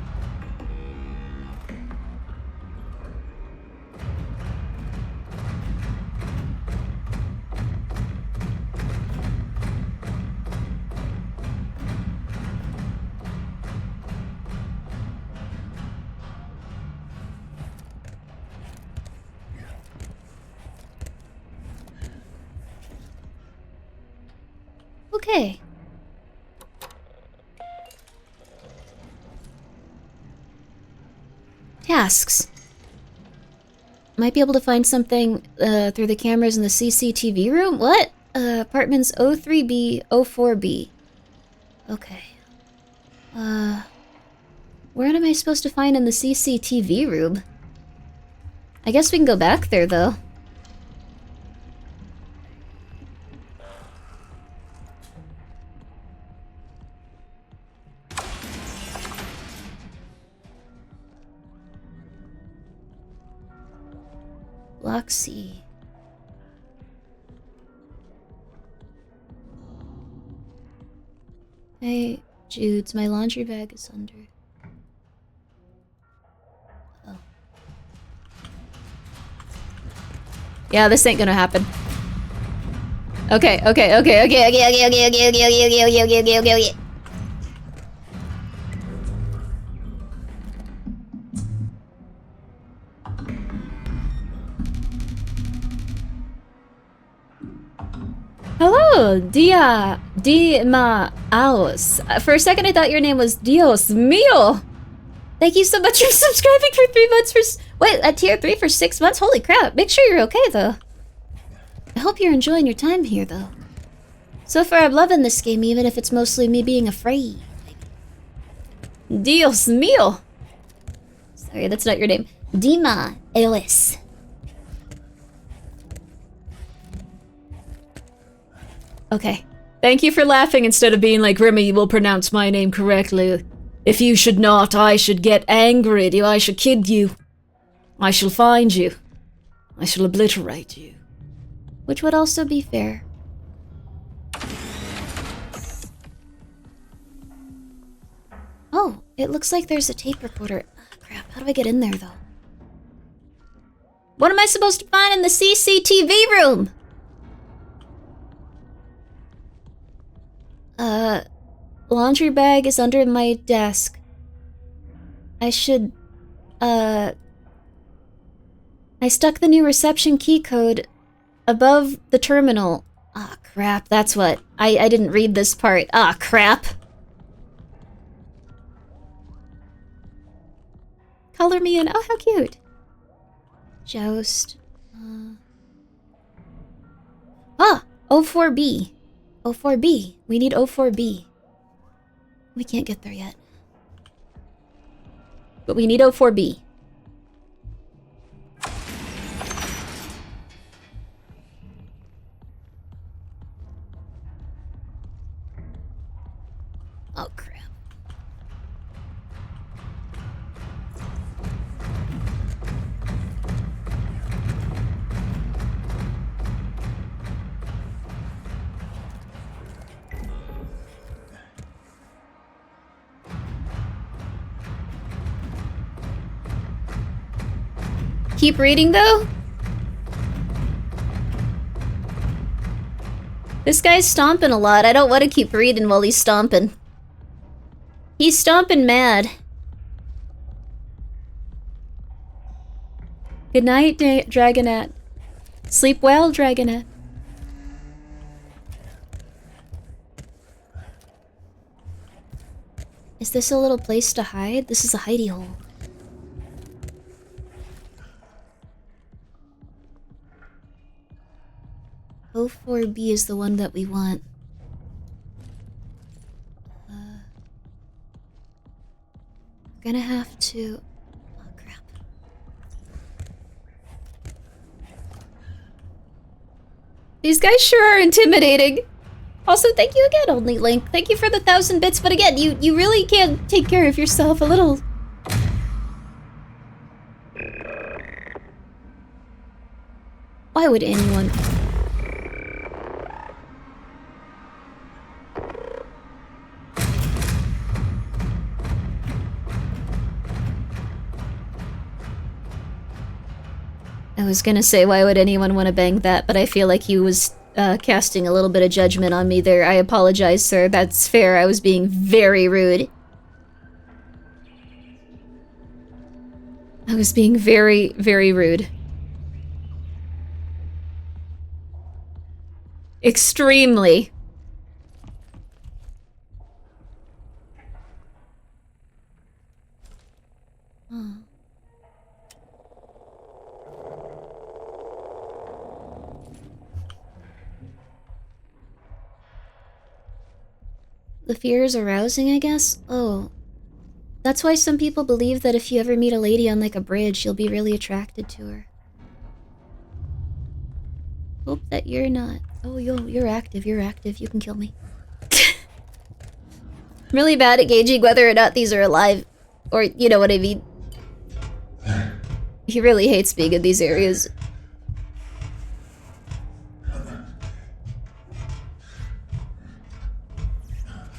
Okay. Tasks. Might be able to find something through the cameras in the CCTV room? What? Apartments 03B, 04B. Okay. Where am I supposed to find in the CCTV room? I guess we can go back there, though. Block C. Hey, Jude's, my laundry bag is under. Oh. Yeah, this ain't gonna happen. Okay. Hello, Dimaos. For a second, I thought your name was Dios mío. Thank you so much for subscribing for 3 months wait, at tier 3 for 6 months? Holy crap. Make sure you're okay, though. I hope you're enjoying your time here, though. So far, I'm loving this game, even if it's mostly me being afraid. Dios mío. Sorry, that's not your name. Dima Elis. Okay. Thank you for laughing instead of being like, Grimmi, you will pronounce my name correctly. If you should not, I should get angry at you. I should kid you. I shall find you. I shall obliterate you. Which would also be fair. Oh, it looks like there's a tape recorder. Oh, crap, how do I get in there, though? What am I supposed to find in the CCTV room? Laundry bag is under my desk. I should, I stuck the new reception key code above the terminal. Ah, crap, that's what. I didn't read this part. Ah, crap. Color me in. Oh, how cute. Joust. 04B. 04B. We need 04B. We can't get there yet. But we need 04B. Oh, crap. Keep reading, though? This guy's stomping a lot. I don't want to keep reading while he's stomping. He's stomping mad. Good night, Dragonette. Sleep well, Dragonette. Is this a little place to hide? This is a hidey hole. O4B is the one that we want. Gonna have to... Oh, crap. These guys sure are intimidating. Also, thank you again, Only Link. Thank you for the 1,000 bits, but again, you really can't take care of yourself a little. Why would anyone... I was gonna say, why would anyone want to bang that, but I feel like he was casting a little bit of judgment on me there. I apologize, sir. That's fair. I was being very rude. I was being very, very rude. Extremely. Oh. The fear is arousing, I guess? Oh. That's why some people believe that if you ever meet a lady on like a bridge, you'll be really attracted to her. Hope that you're not. Oh, you're active, you can kill me. I'm really bad at gauging whether or not these are alive. Or, you know what I mean. He really hates being in these areas.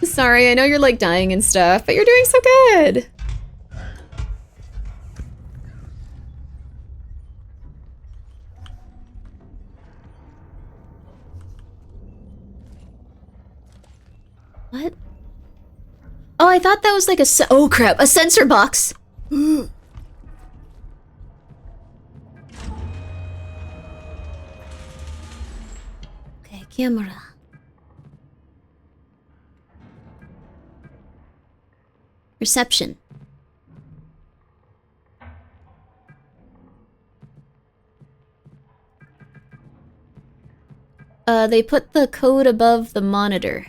Sorry, I know you're like dying and stuff, but you're doing so good. What? Oh, I thought that was like oh crap, a sensor box. Okay, camera. Reception. They put the code above the monitor.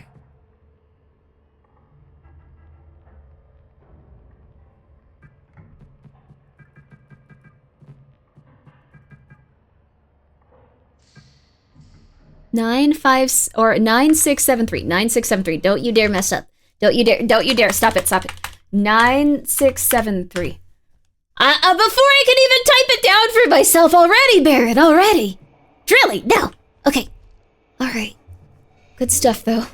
Nine 9673. 9673. Don't you dare mess up. Don't you dare. Stop it. 9673. Before I can even type it down for myself already, Barrett, already. Really? No. Okay. Alright. Good stuff, though.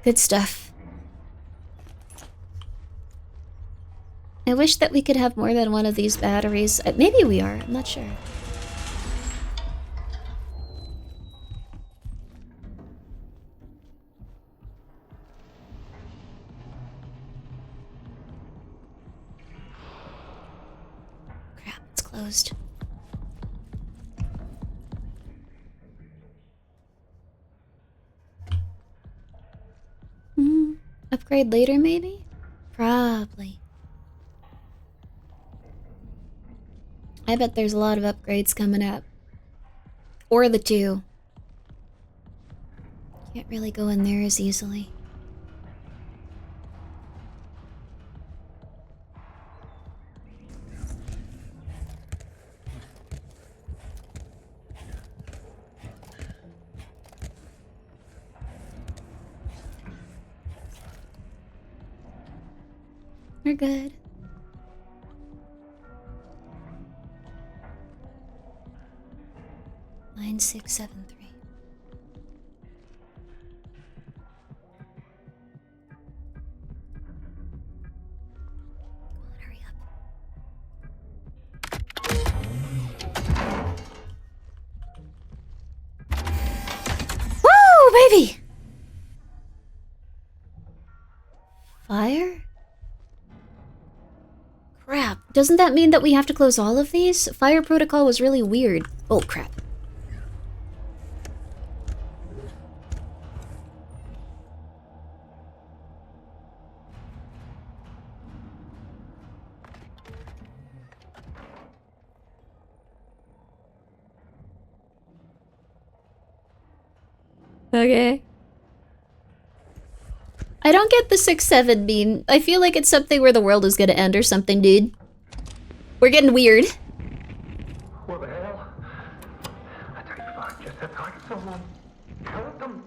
Good stuff. I wish that we could have more than one of these batteries. Maybe we are. I'm not sure. Crap, it's closed. Upgrade later, maybe? Probably. I bet there's a lot of upgrades coming up. Or the two. Can't really go in there as easily. We're good. Line 673. Hurry up. Woo, baby! Fire? Crap. Doesn't that mean that we have to close all of these? Fire protocol was really weird. Oh, crap. Okay. I don't get the 6-7 meme. I feel like it's something where the world is gonna end or something, dude. We're getting weird. What the hell? I tell you, I just attacked someone. Killed them.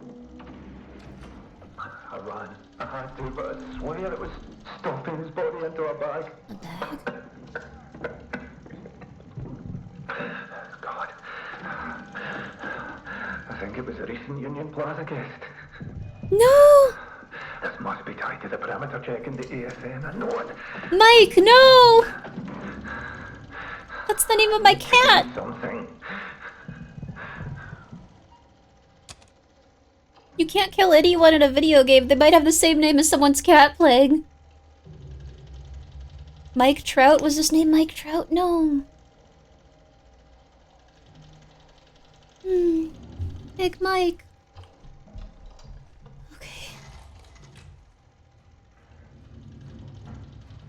I ran. I had to, but I swear it was stuffing his body into a bag. What the heck? God. I think it was a recent Union Plaza guest. No! This must be tied to the perimeter check in the ASN. I know it. Mike, no! That's the name of my cat! Something. You can't kill anyone in a video game. They might have the same name as someone's cat playing. Mike Trout? Was his name Mike Trout? No. Big Mike. Okay. 'Cause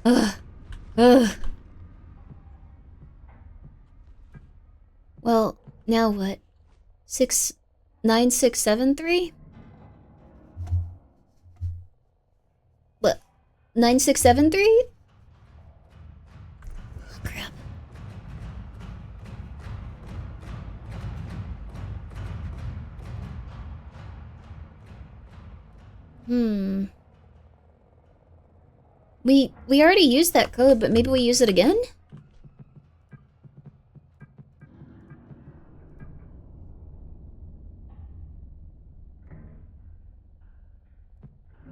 Ugh. Ugh. Well, now what? 9673? What? 9673? Oh, crap. We already used that code, but maybe we use it again?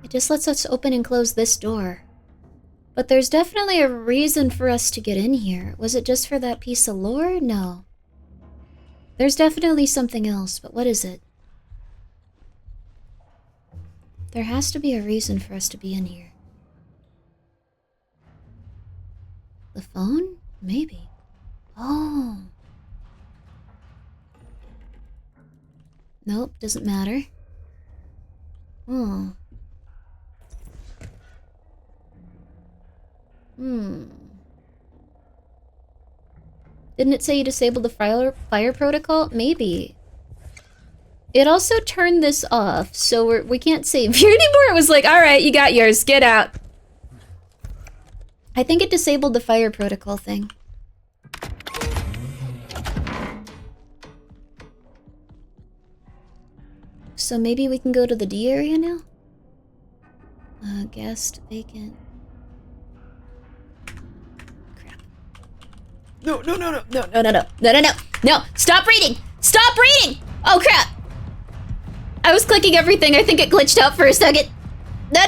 It just lets us open and close this door. But there's definitely a reason for us to get in here. Was it just for that piece of lore? No. There's definitely something else, but what is it? There has to be a reason for us to be in here. The phone? Maybe. Oh. Nope, doesn't matter. Oh. Didn't it say you disabled the fire protocol? Maybe. It also turned this off, so we can't save here anymore. It was like, alright, you got yours, get out. I think it disabled the fire protocol thing. So maybe we can go to the D area now? Guest, vacant. Crap. No. No, stop reading! Stop reading! Oh, crap! I was clicking everything. I think it glitched out for a second. No.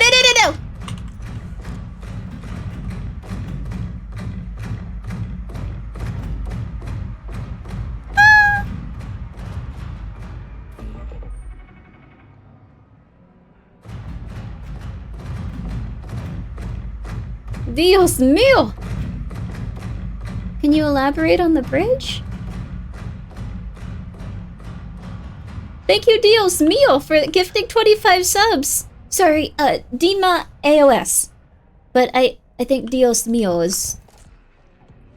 Ah! Dios mío! Can you elaborate on the bridge? Thank you, Dios mío, for gifting 25 subs. Sorry, Dima AOS. But I think Dios mío is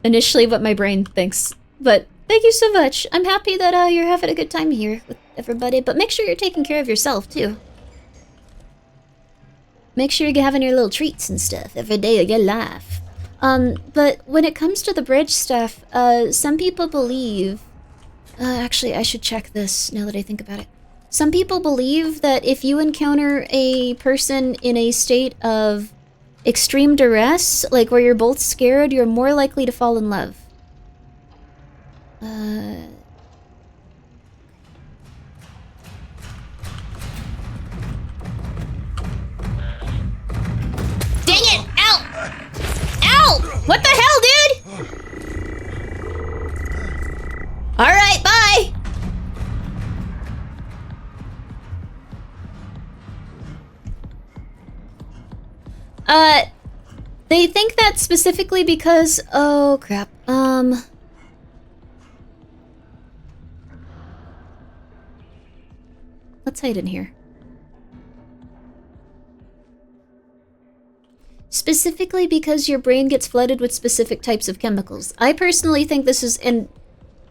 initially what my brain thinks. But thank you so much. I'm happy that you're having a good time here with everybody. But make sure you're taking care of yourself, too. Make sure you're having your little treats and stuff every day of your life. But when it comes to the bridge stuff, some people believe... actually, I should check this now that I think about it. Some people believe that if you encounter a person in a state of extreme duress, like where you're both scared, you're more likely to fall in love. Dang it! Ow! Ow! What the hell, dude? Alright, bye! They think that specifically because... Oh, crap. Let's hide in here. Specifically because your brain gets flooded with specific types of chemicals. I personally think this is... And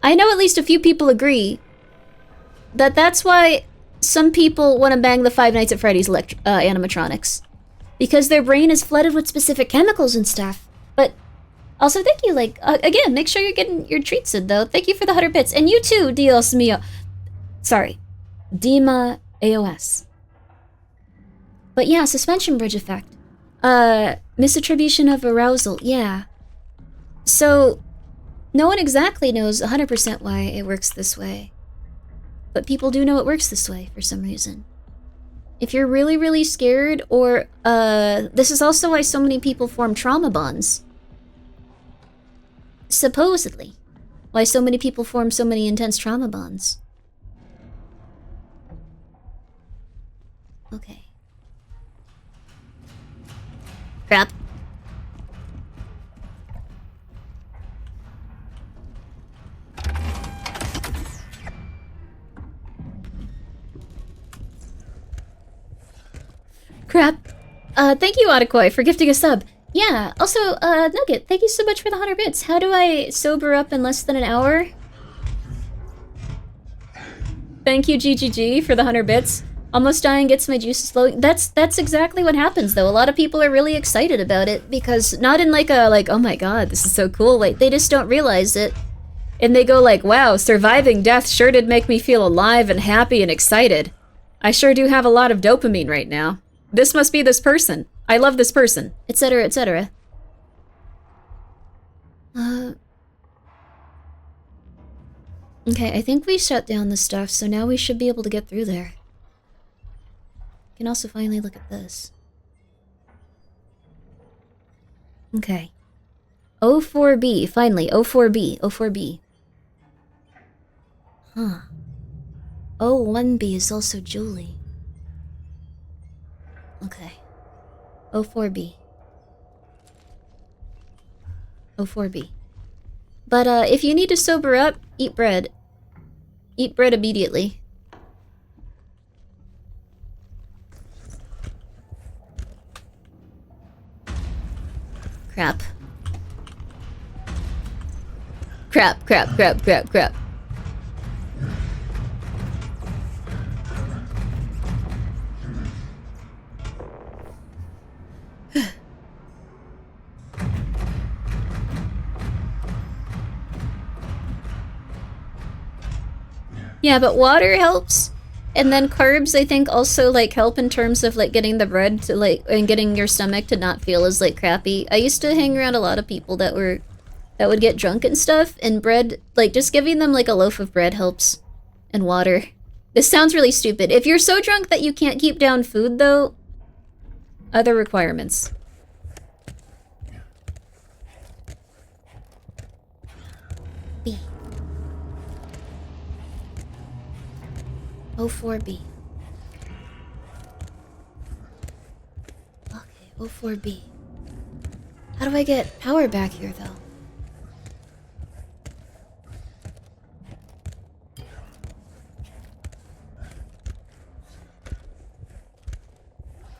I know at least a few people agree that that's why some people want to bang the Five Nights at Freddy's animatronics. Because their brain is flooded with specific chemicals and stuff. But also, thank you, like, again, make sure you're getting your treats in, though. Thank you for the 100 bits. And you too, Dios mío. Sorry. Dima AOS. But yeah, suspension bridge effect. Misattribution of arousal, yeah. So, no one exactly knows 100% why it works this way. But people do know it works this way for some reason. If you're really, really scared, or, this is also why so many people form trauma bonds. Supposedly. Why so many people form so many intense trauma bonds. Okay. Crap. Crap. Thank you, Adequai, for gifting a sub. Yeah, also, Nugget, thank you so much for the 100 bits. How do I sober up in less than an hour? Thank you, GGG, for the 100 bits. Almost dying gets my juices flowing. That's exactly what happens, though. A lot of people are really excited about it, because not in like a, like, oh my god, this is so cool. Like, they just don't realize it. And they go like, wow, surviving death sure did make me feel alive and happy and excited. I sure do have a lot of dopamine right now. This must be this person. I love this person. Etc., etc. Okay, I think we shut down the stuff, so now we should be able to get through there. You can also finally look at this. Okay. O4B, finally, O4B, O4B. Huh. O1B is also Julie. Okay. O4B. O4B. But, if you need to sober up, eat bread. Eat bread immediately. Crap. Crap, crap, crap, crap, crap. Yeah, but water helps. And then carbs, I think, also, like, help in terms of, like, getting the bread to, like, and getting your stomach to not feel as, like, crappy. I used to hang around a lot of people that would get drunk and stuff, and bread, like, just giving them, like, a loaf of bread helps. And water. This sounds really stupid. If you're so drunk that you can't keep down food, though, other requirements. B. O4B. Okay, O4B. How do I get power back here, though?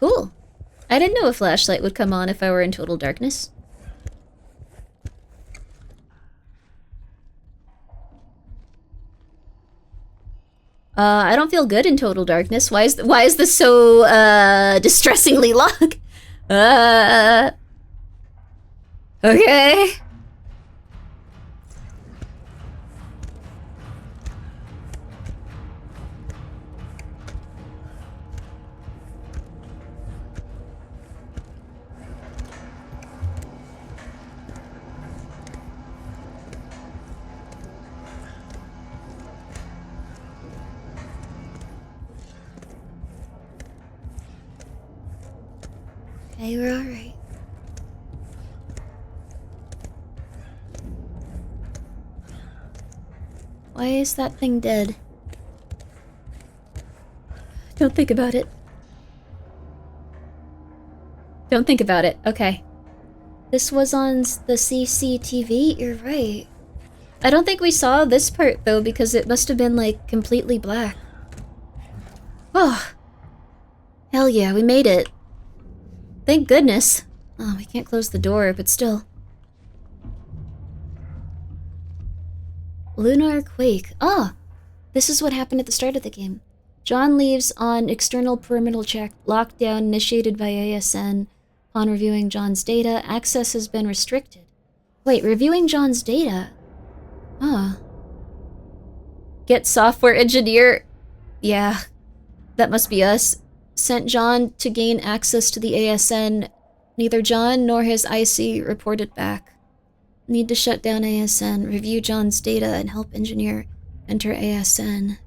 Cool. I didn't know a flashlight would come on if I were in total darkness. I don't feel good in total darkness. Why is this so distressingly locked? Okay. Okay, we're alright. Why is that thing dead? Don't think about it. Don't think about it. Okay. This was on the CCTV? You're right. I don't think we saw this part, though, because it must have been, like, completely black. Oh. Hell yeah, we made it. Thank goodness. Oh, we can't close the door, but still. Lunar quake. Ah! This is what happened at the start of the game. John leaves on external perimeter check. Lockdown initiated by ASN. Upon reviewing John's data, access has been restricted. Wait, reviewing John's data? Huh. Get software engineer. Yeah, that must be us. Sent John to gain access to the ASN. Neither John nor his IC reported back. Need to shut down ASN, review John's data, and help engineer enter ASN.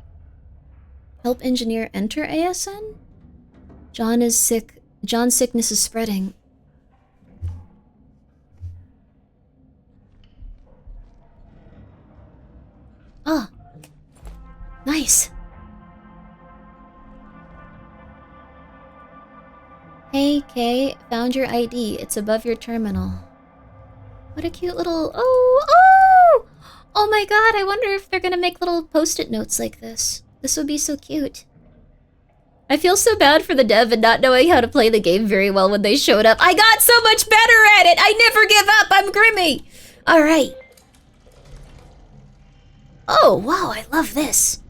Help engineer enter ASN? John is sick. John's sickness is spreading. Ah. Nice. Hey, Kay, found your ID. It's above your terminal. What a cute little... Oh! Oh my god, I wonder if they're gonna make little post-it notes like this. This would be so cute. I feel so bad for the dev and not knowing how to play the game very well when they showed up. I got so much better at it! I never give up! I'm Grimmi! Alright. Oh, wow, I love this.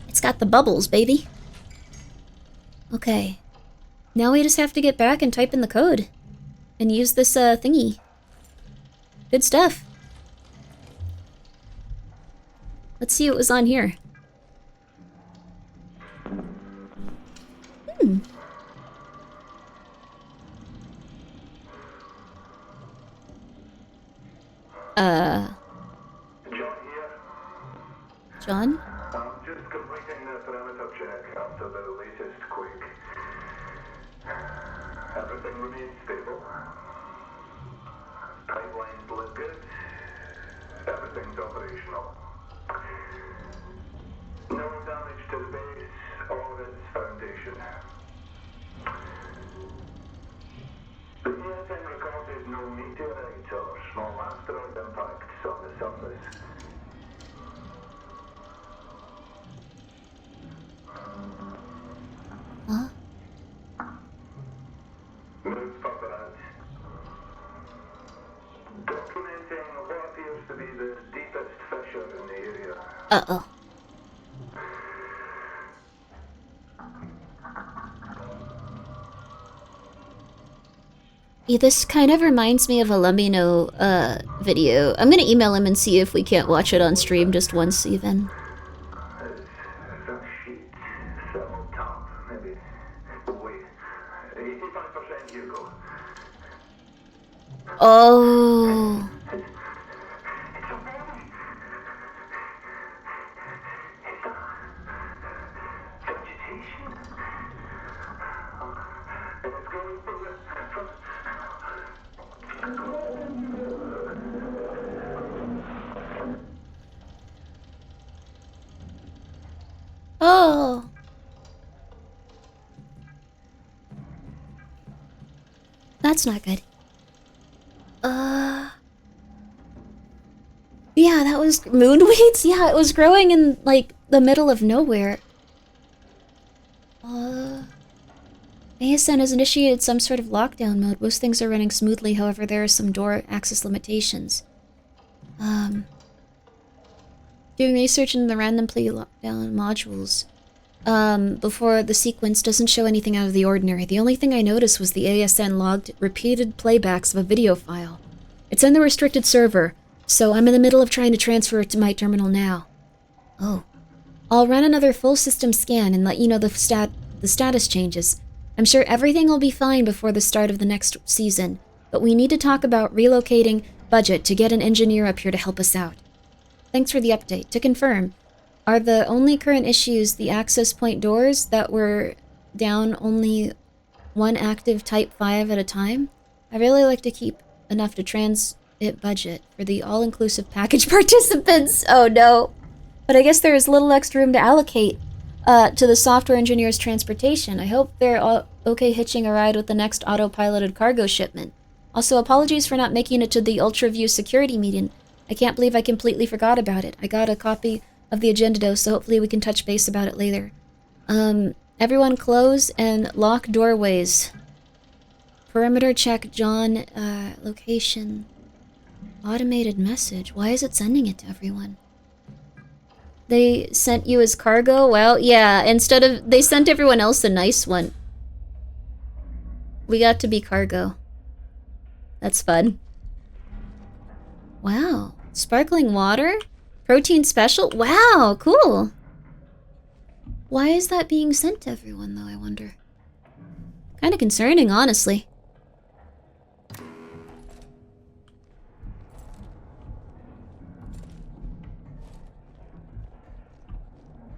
It's got the bubbles, baby. Okay. Now we just have to get back and type in the code. And use this, thingy. Good stuff. Let's see what was on here. John here. John? I'm just completing the parameter check after the latest quake. Everything remains stable. Pipelines look good. Everything's operational. No damage to the base or its foundation. The ESN recorded no meteorite or small asteroid impacts on the surface. Huh? Move further out. Documenting what appears to be the deepest fissure in the area. Uh-oh. Yeah, this kind of reminds me of a Lumino, video. I'm gonna email him and see if we can't watch it on stream just once, even. That sheet. Thermal top, maybe. Wait. 85% Hugo. Oh. It's a baby. It's vegetation. It's going from Oh. That's not good. Yeah, that was moonweeds? Yeah, it was growing in, like, the middle of nowhere. ASN has initiated some sort of lockdown mode. Most things are running smoothly, however, there are some door access limitations. Doing research in the randomly lockdown modules. Before the sequence doesn't show anything out of the ordinary. The only thing I noticed was the ASN logged repeated playbacks of a video file. It's in the restricted server, so I'm in the middle of trying to transfer it to my terminal now. Oh. I'll run another full system scan and let you know the status changes. I'm sure everything will be fine before the start of the next season, but we need to talk about relocating budget to get an engineer up here to help us out. Thanks for the update. To confirm, are the only current issues the access point doors that were down only one active Type 5 at a time? I really like to keep enough to transit budget for the all-inclusive package participants. Oh no. But I guess there is little extra room to allocate to the software engineer's transportation. I hope they're okay hitching a ride with the next autopiloted cargo shipment. Also, apologies for not making it to the UltraView security meeting. I can't believe I completely forgot about it. I got a copy of the agenda though, so hopefully we can touch base about it later. Everyone close and lock doorways. Perimeter check John, location. Automated message. Why is it sending it to everyone? They sent you as cargo? Well, yeah, instead of... They sent everyone else a nice one. We got to be cargo. That's fun. Wow. Sparkling water? Protein special? Wow, cool. Why is that being sent to everyone, though, I wonder? Kind of concerning, honestly.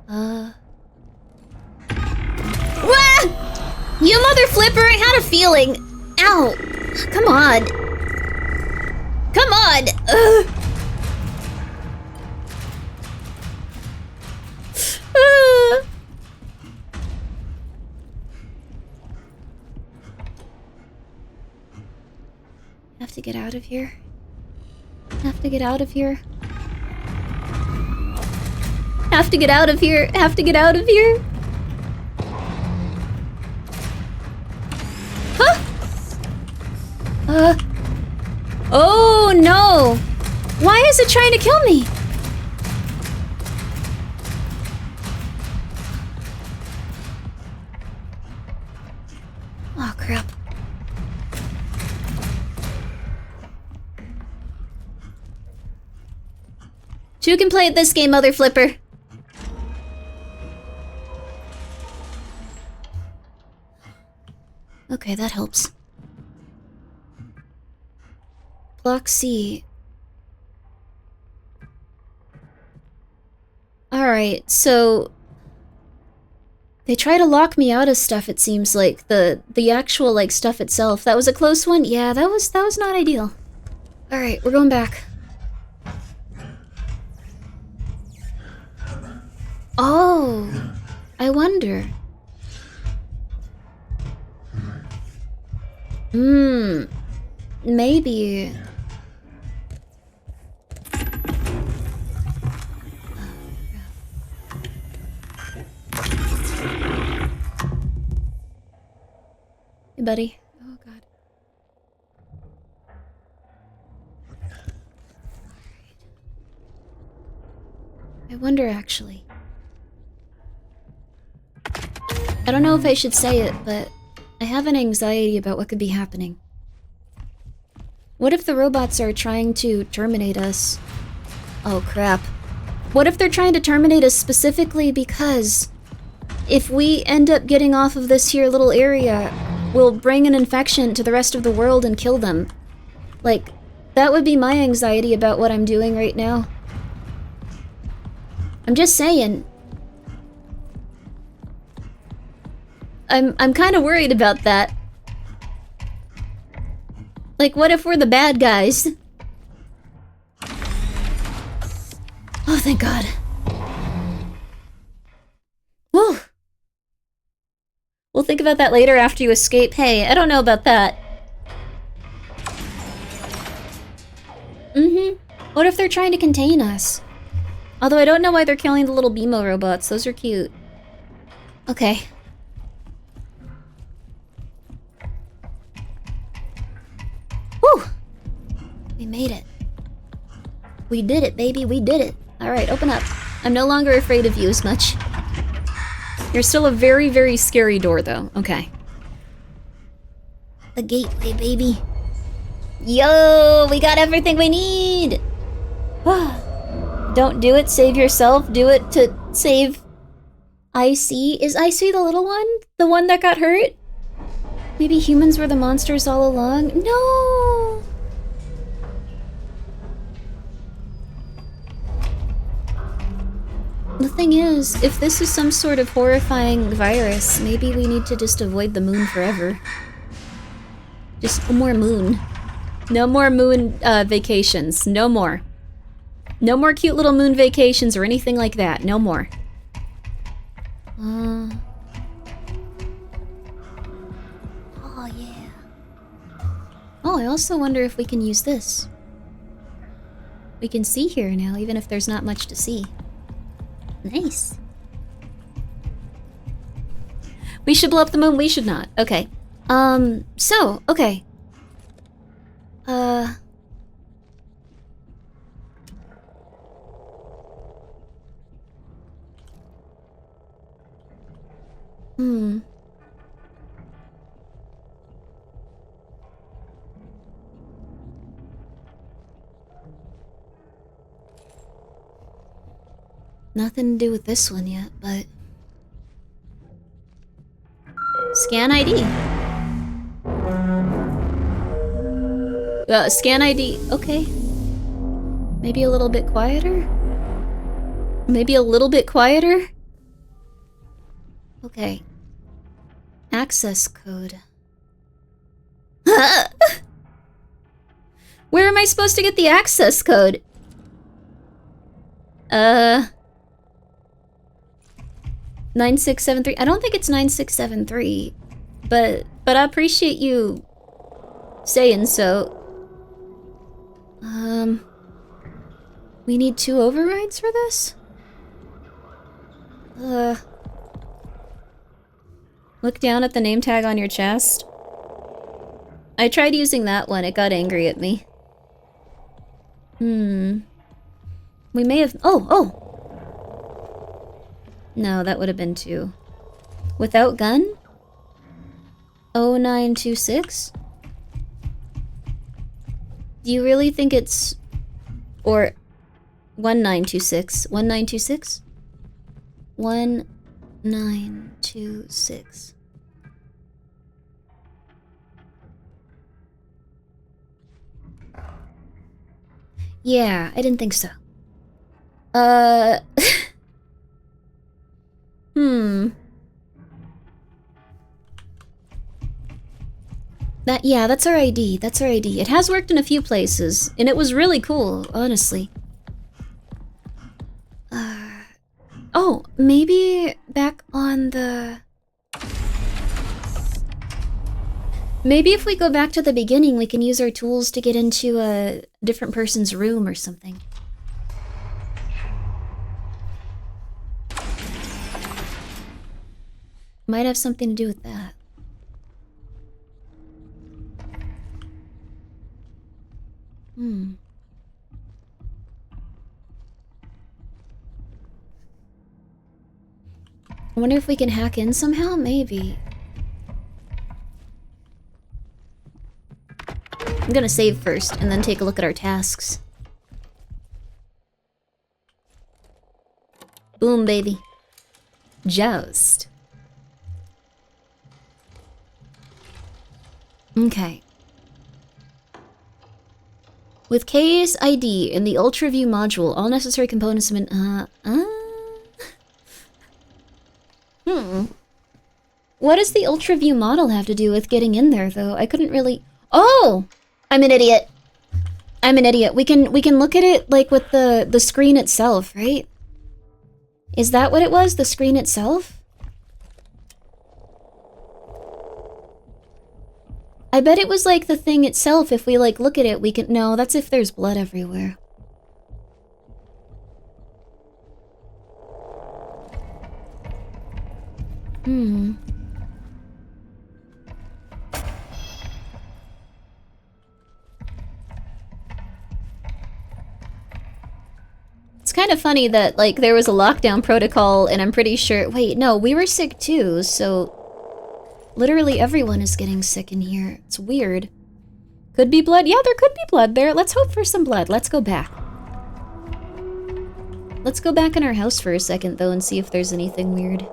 Wah! You mother flipper, I had a feeling. Ow. Come on. Come on. Ugh. Have to get out of here. Have to get out of here. Have to get out of here. Have to get out of here. Oh no! Why is it trying to kill me? Oh crap. You can play this game, mother flipper. Okay, that helps. Block C. Alright, so... They try to lock me out of stuff, it seems like. The actual, like, stuff itself. That was a close one? Yeah, that was not ideal. Alright, we're going back. Oh, I wonder. Maybe. Hey, buddy. Oh, God. I wonder, actually. I don't know if I should say it, but I have an anxiety about what could be happening. What if the robots are trying to terminate us? Oh crap. What if they're trying to terminate us specifically because if we end up getting off of this here little area, we'll bring an infection to the rest of the world and kill them? Like, that would be my anxiety about what I'm doing right now. I'm just saying. I'm kind of worried about that. Like, what if we're the bad guys? Oh, thank God. Whew. We'll think about that later after you escape. Hey, I don't know about that. What if they're trying to contain us? Although I don't know why they're killing the little BMO robots. Those are cute. Okay. Whew! We made it. We did it, baby. We did it. Alright, open up. I'm no longer afraid of you as much. You're still a very, very scary door, though. Okay. The gateway, baby. Yo! We got everything we need! Don't do it. Save yourself. Do it to save... IC? Is IC the little one? The one that got hurt? Maybe humans were the monsters all along? No! The thing is, if this is some sort of horrifying virus, maybe we need to just avoid the moon forever. Just no more moon. No more moon vacations. No more. No more cute little moon vacations or anything like that. No more. Oh, yeah. Oh, I also wonder if we can use this. We can see here now, even if there's not much to see. Nice. We should blow up the moon. We should not. Okay. Okay. Nothing to do with this one yet, but... Scan ID. Scan ID. Okay. Maybe a little bit quieter? Maybe a little bit quieter? Okay. Access code. Where am I supposed to get the access code? 9673. I don't think it's 9673, but I appreciate you saying so. We need 2 overrides for this? Look down at the name tag on your chest. I tried using that one, it got angry at me. We may have... Oh! No, that would have been 2. Without gun? 0926? Do you really think it's... Or... 1926? 1926? 1926. Yeah, I didn't think so. Yeah, that's our ID. That's our ID. It has worked in a few places, and it was really cool, honestly. Oh, maybe back on the... Maybe if we go back to the beginning, we can use our tools to get into a different person's room or something. Might have something to do with that. I wonder if we can hack in somehow? Maybe. I'm gonna save first and then take a look at our tasks. Boom, baby. Joust. Okay. With K's ID in the Ultra View module, all necessary components have been... What does the Ultra View model have to do with getting in there, though? I couldn't really... Oh! I'm an idiot. I'm an idiot. We can look at it, like, with the screen itself, right? Is that what it was? The screen itself? I bet it was, like, the thing itself. If we, like, look at it, we can... No, that's if there's blood everywhere. It's kind of funny that, like, there was a lockdown protocol, and I'm pretty sure... Wait, no, we were sick too, so... Literally everyone is getting sick in here. It's weird. Could be blood. Yeah, there could be blood there. Let's hope for some blood. Let's go back. Let's go back in our house for a second, though, and see if there's anything weird.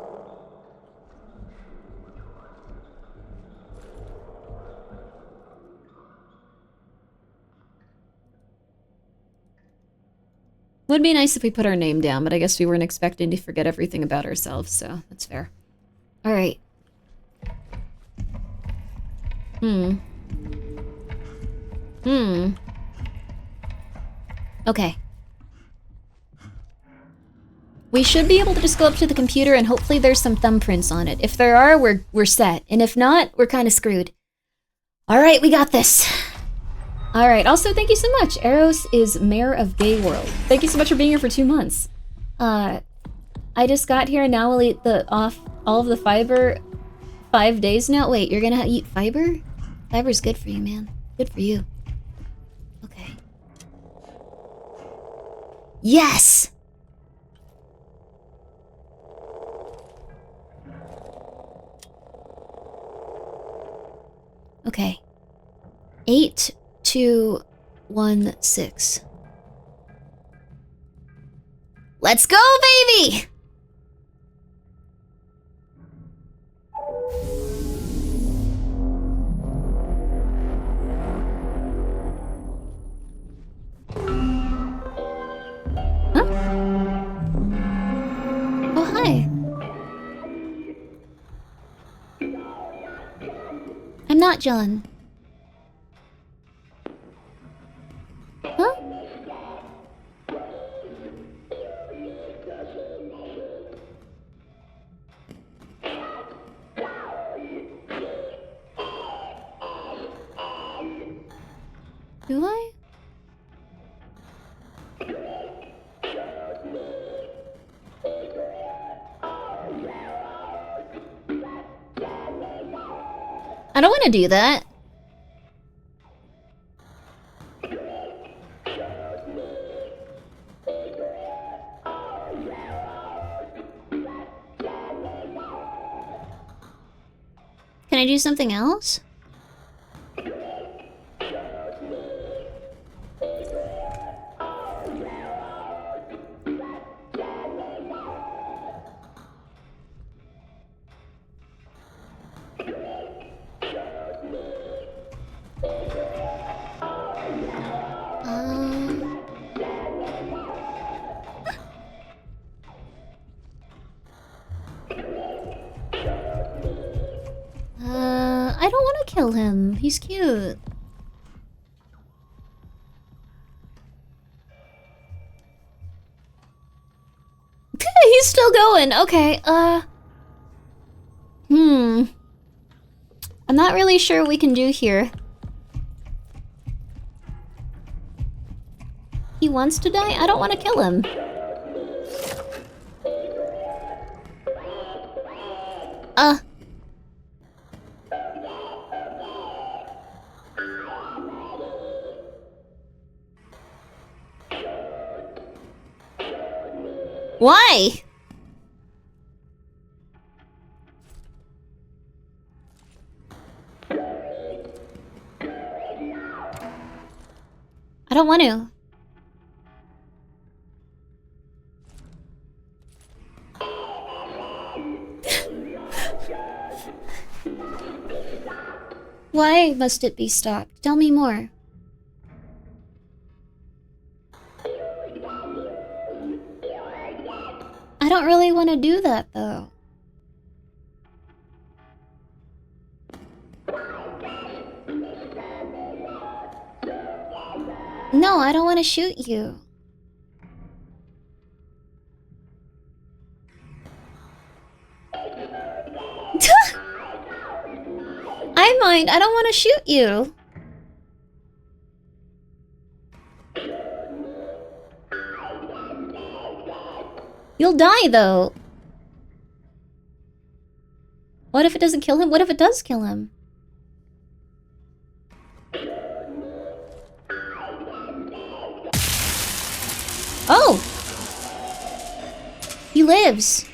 Would be nice if we put our name down, but I guess we weren't expecting to forget everything about ourselves, so that's fair. Alright. Okay. We should be able to just go up to the computer and hopefully there's some thumbprints on it. If there are, we're set. And if not, we're kind of screwed. Alright, we got this. Alright, also thank you so much. Eros is Mayor of Gay World. Thank you so much for being here for 2 months. I just got here and now we'll eat all of the fiber 5 days now. Wait, you're gonna eat fiber? Fiber's good for you, man. Good for you. Okay. Yes! Okay. 8216. Let's go, baby! Huh? Oh, hi. I'm not John. Huh? Do I? I don't want to do that. do something else? I don't want to kill him. He's cute. He's still going. Okay, I'm not really sure what we can do here. He wants to die? I don't want to kill him. Why? I don't want to. Why must it be stopped? Tell me more. I don't really want to do that, though. No, I don't want to shoot you. I mind. I don't want to shoot you. You'll die, though. What if it doesn't kill him? What if it does kill him? Oh! He lives.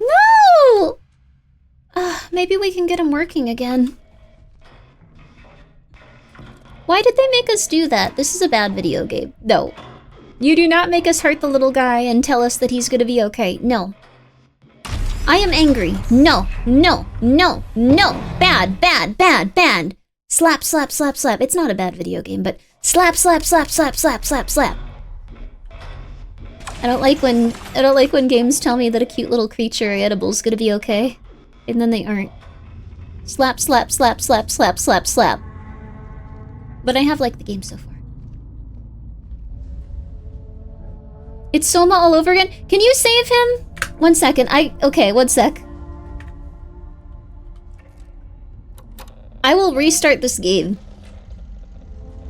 No! Maybe we can get him working again. Why did they make us do that? This is a bad video game. No. You do not make us hurt the little guy and tell us that he's gonna be okay. No. I am angry. No, no, no, no. Bad, bad, bad, bad. Slap, slap, slap, slap. It's not a bad video game, but slap, slap, slap, slap, slap, slap, slap. I don't like when games tell me that a cute little creature edible's gonna be okay, and then they aren't. Slap, slap, slap, slap, slap, slap, slap. But I have liked the game so far. It's Soma all over again? Can you save him? 1 second, okay, 1 sec. I will restart this game.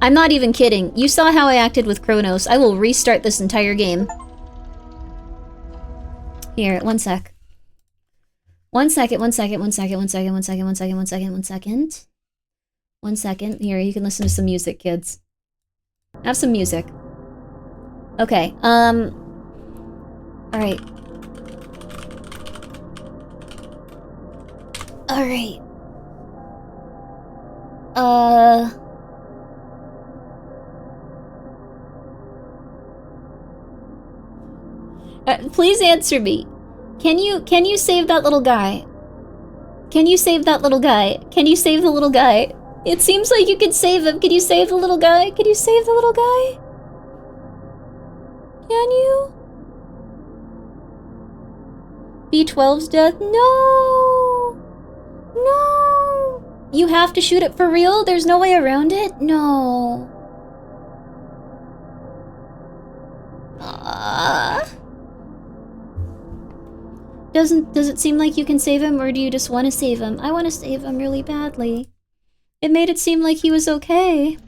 I'm not even kidding. You saw how I acted with Kronos. I will restart this entire game. Here, 1 sec. 1 second, 1 second, 1 second, 1 second, 1 second, 1 second, 1 second, 1 second. 1 second. Here, you can listen to some music, kids. Have some music. Okay, alright. Alright. Please answer me. Can you save that little guy? Can you save that little guy? Can you save the little guy? It seems like you can save him. Can you save the little guy? Can you save the little guy? Can you? B12's death? No! No! You have to shoot it for real? There's no way around it? No. Does it seem like you can save him, or do you just want to save him? I want to save him really badly. It made it seem like he was okay.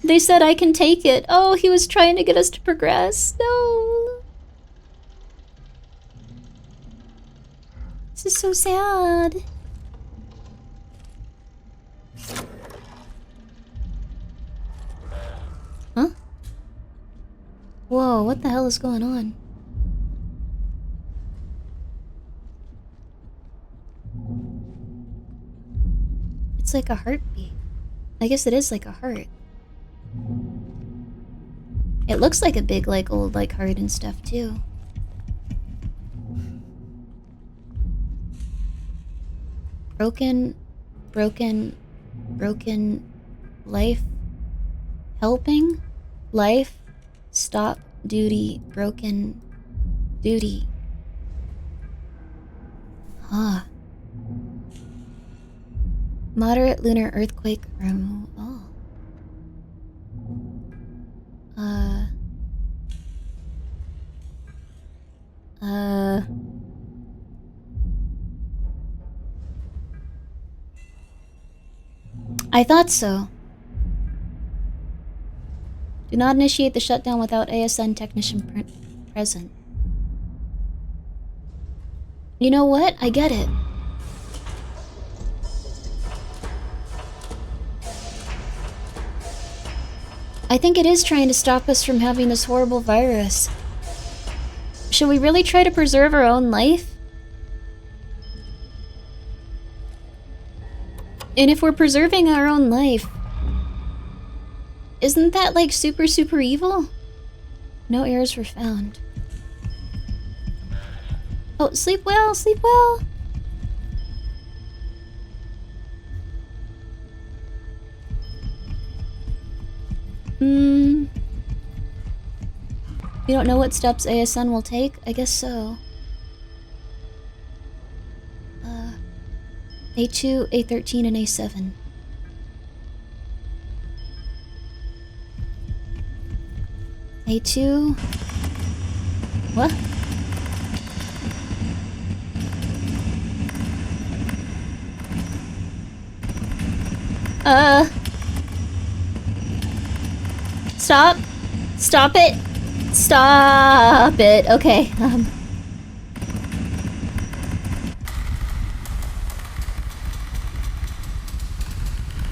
They said I can take it. Oh, he was trying to get us to progress. No. This is so sad. Whoa, what the hell is going on? It's like a heartbeat. I guess it is like a heart. It looks like a big, like, old, like, heart and stuff, too. Broken, broken, broken, life, helping, life, stop, duty, broken, duty. Huh. Moderate lunar earthquake removal. I thought so. Do not initiate the shutdown without ASN technician present. You know what? I get it. I think it is trying to stop us from having this horrible virus. Should we really try to preserve our own life? And if we're preserving our own life, isn't that like super, super evil? No errors were found. Oh, sleep well, sleep well. You don't know what steps ASN will take? I guess so. A2, A13, and A7. A2... What? Stop! Stop it! Stop it! Okay,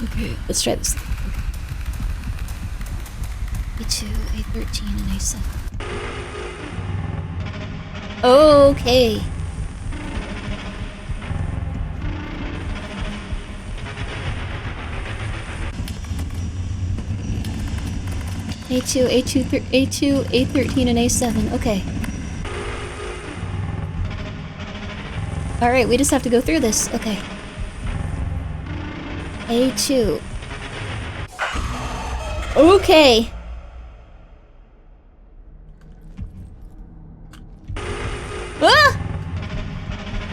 Okay, let's try this. A2, A13, and A7. Okay. A2, A2, A13, and A7. Okay. Alright, we just have to go through this. Okay. A2. Okay. Ah!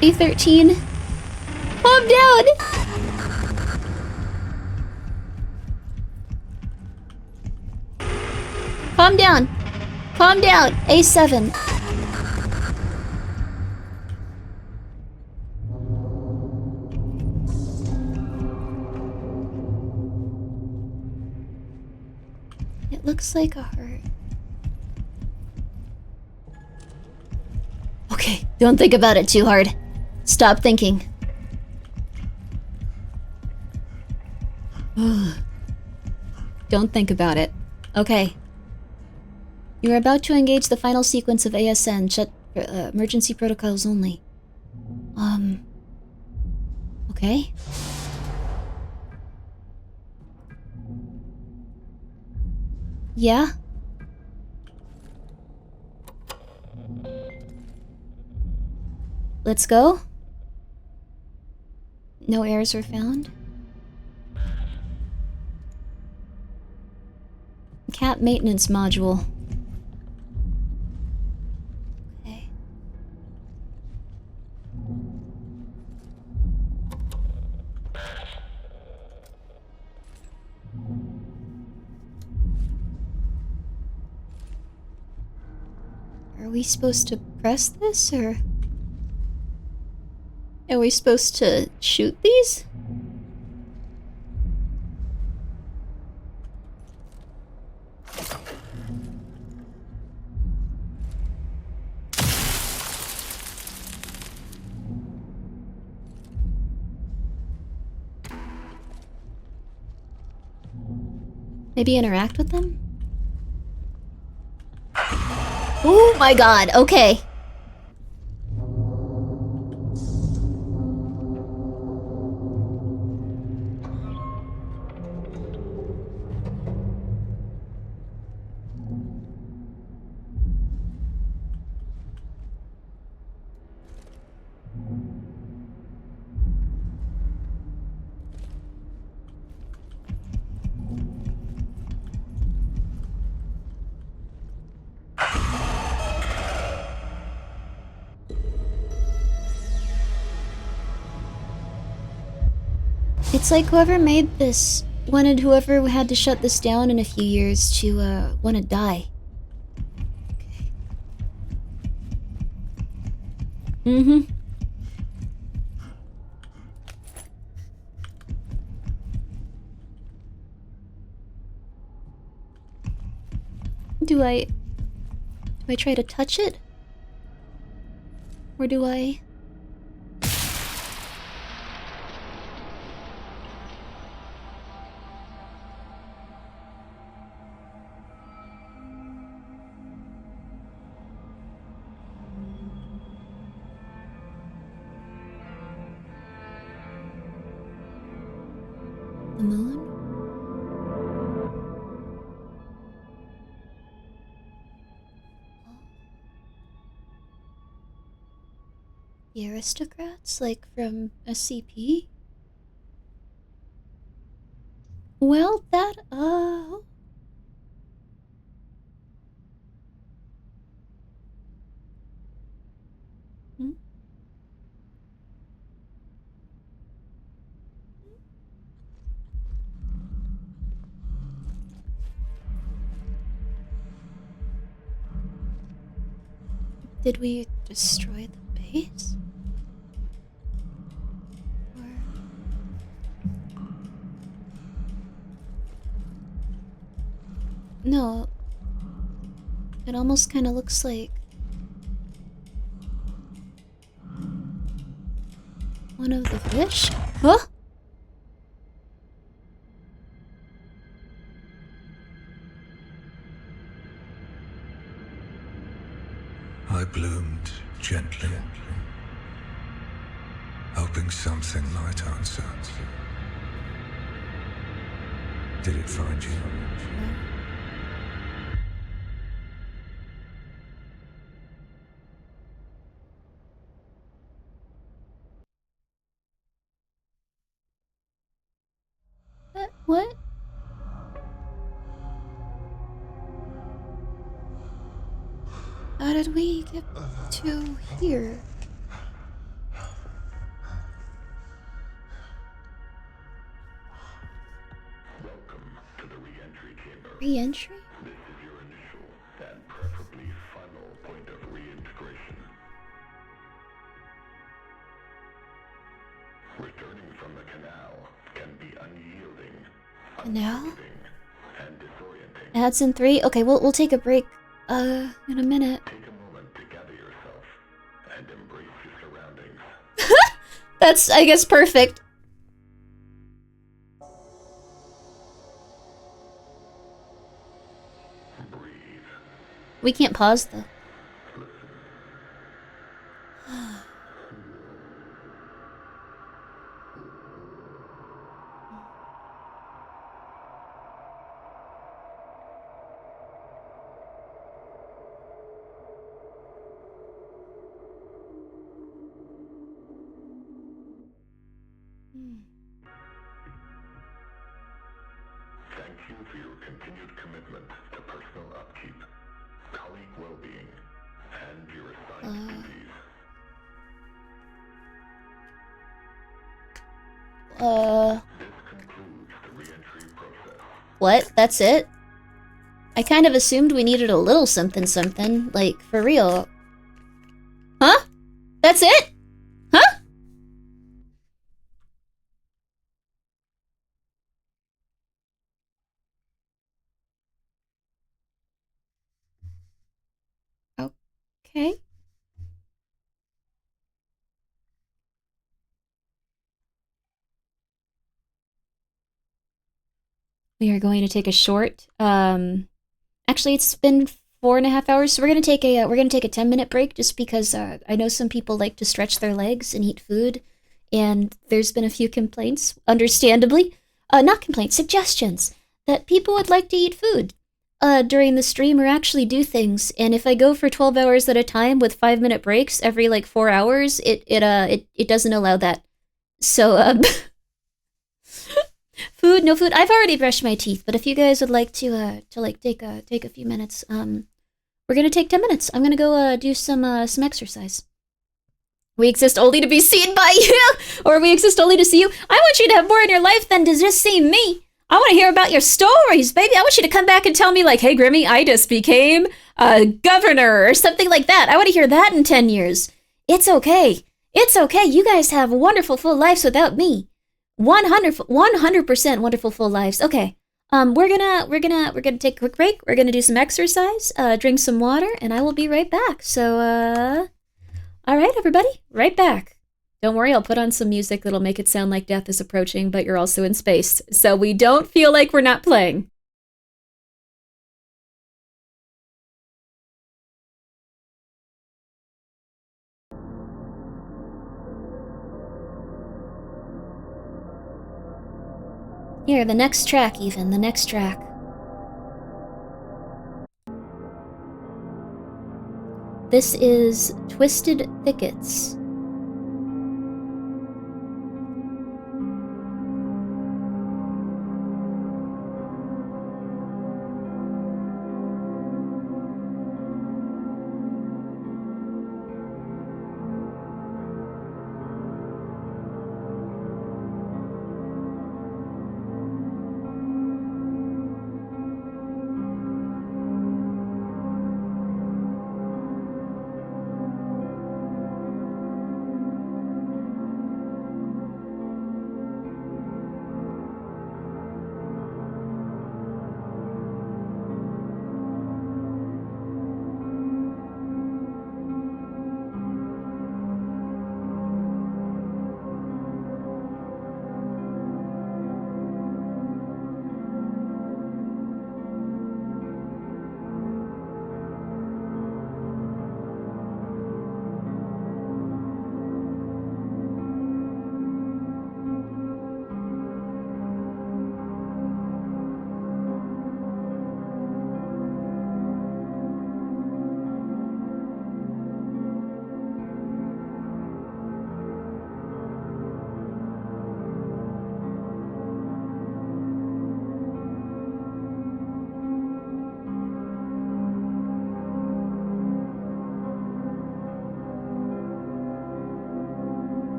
A13. Calm down! Calm down. Calm down. A7. It looks like a heart. Okay, don't think about it too hard. Stop thinking. Don't think about it. Okay. You are about to engage the final sequence of ASN. Shut emergency protocols only. Okay. Yeah? Let's go? No errors were found? Cat maintenance module. Okay. Are we supposed to press this, or are we supposed to shoot these? Maybe interact with them? Oh my god, okay. It's like whoever made this wanted whoever had to shut this down in a few years to, want to die. Mm-hmm. Do I try to touch it? Or do I... The moon? The aristocrats? Like from SCP? Well, that, Hmm? Did we destroy the base? Or... No. It almost kind of looks like... one of the fish? Huh? I bloomed gently, hoping something might answer. Did it find you? What? How did we get to here? Welcome to the re-entry chamber. Re-entry? This is your initial and preferably final point of reintegration. Returning from the canal can be unyielding, Now? unforgiving, and disorienting. Ads in 3? Okay, we'll take a break, in a minute. Take a moment to gather yourself and embrace your surroundings. That's, I guess, perfect. Breathe. We can't pause, though. Thank you for your continued commitment to personal upkeep, colleague well-being, and your assigned duties. This concludes the re-entry process. What? That's it? I kind of assumed we needed a little something something, like, for real. Huh? That's it? Huh? Okay. We are going to take a short, actually, it's been 4.5 hours. So we're gonna take a 10-minute break just because I know some people like to stretch their legs and eat food, and there's been a few complaints, understandably, not complaints, suggestions that people would like to eat food during the stream or actually do things. And if I go for 12 hours at a time with 5-minute breaks every like 4 hours, it doesn't allow that. So food, no food. I've already brushed my teeth, but if you guys would like to like take a few minutes, we're gonna take 10 minutes. I'm gonna go do some exercise. We exist only to be seen by you, or we exist only to see you. I want you to have more in your life than to just see me. I want to hear about your stories, baby. I want you to come back and tell me, like, hey, Grimmi, I just became a governor or something like that. I want to hear that in 10 years. It's okay. It's okay. You guys have wonderful full lives without me. 100% wonderful full lives. Okay. We're gonna take a quick break. We're gonna do some exercise, drink some water, and I will be right back. So, all right, everybody, right back. Don't worry, I'll put on some music that'll make it sound like death is approaching, but you're also in space, so we don't feel like we're not playing. Here, the next track, the next track. This is Twisted Thickets.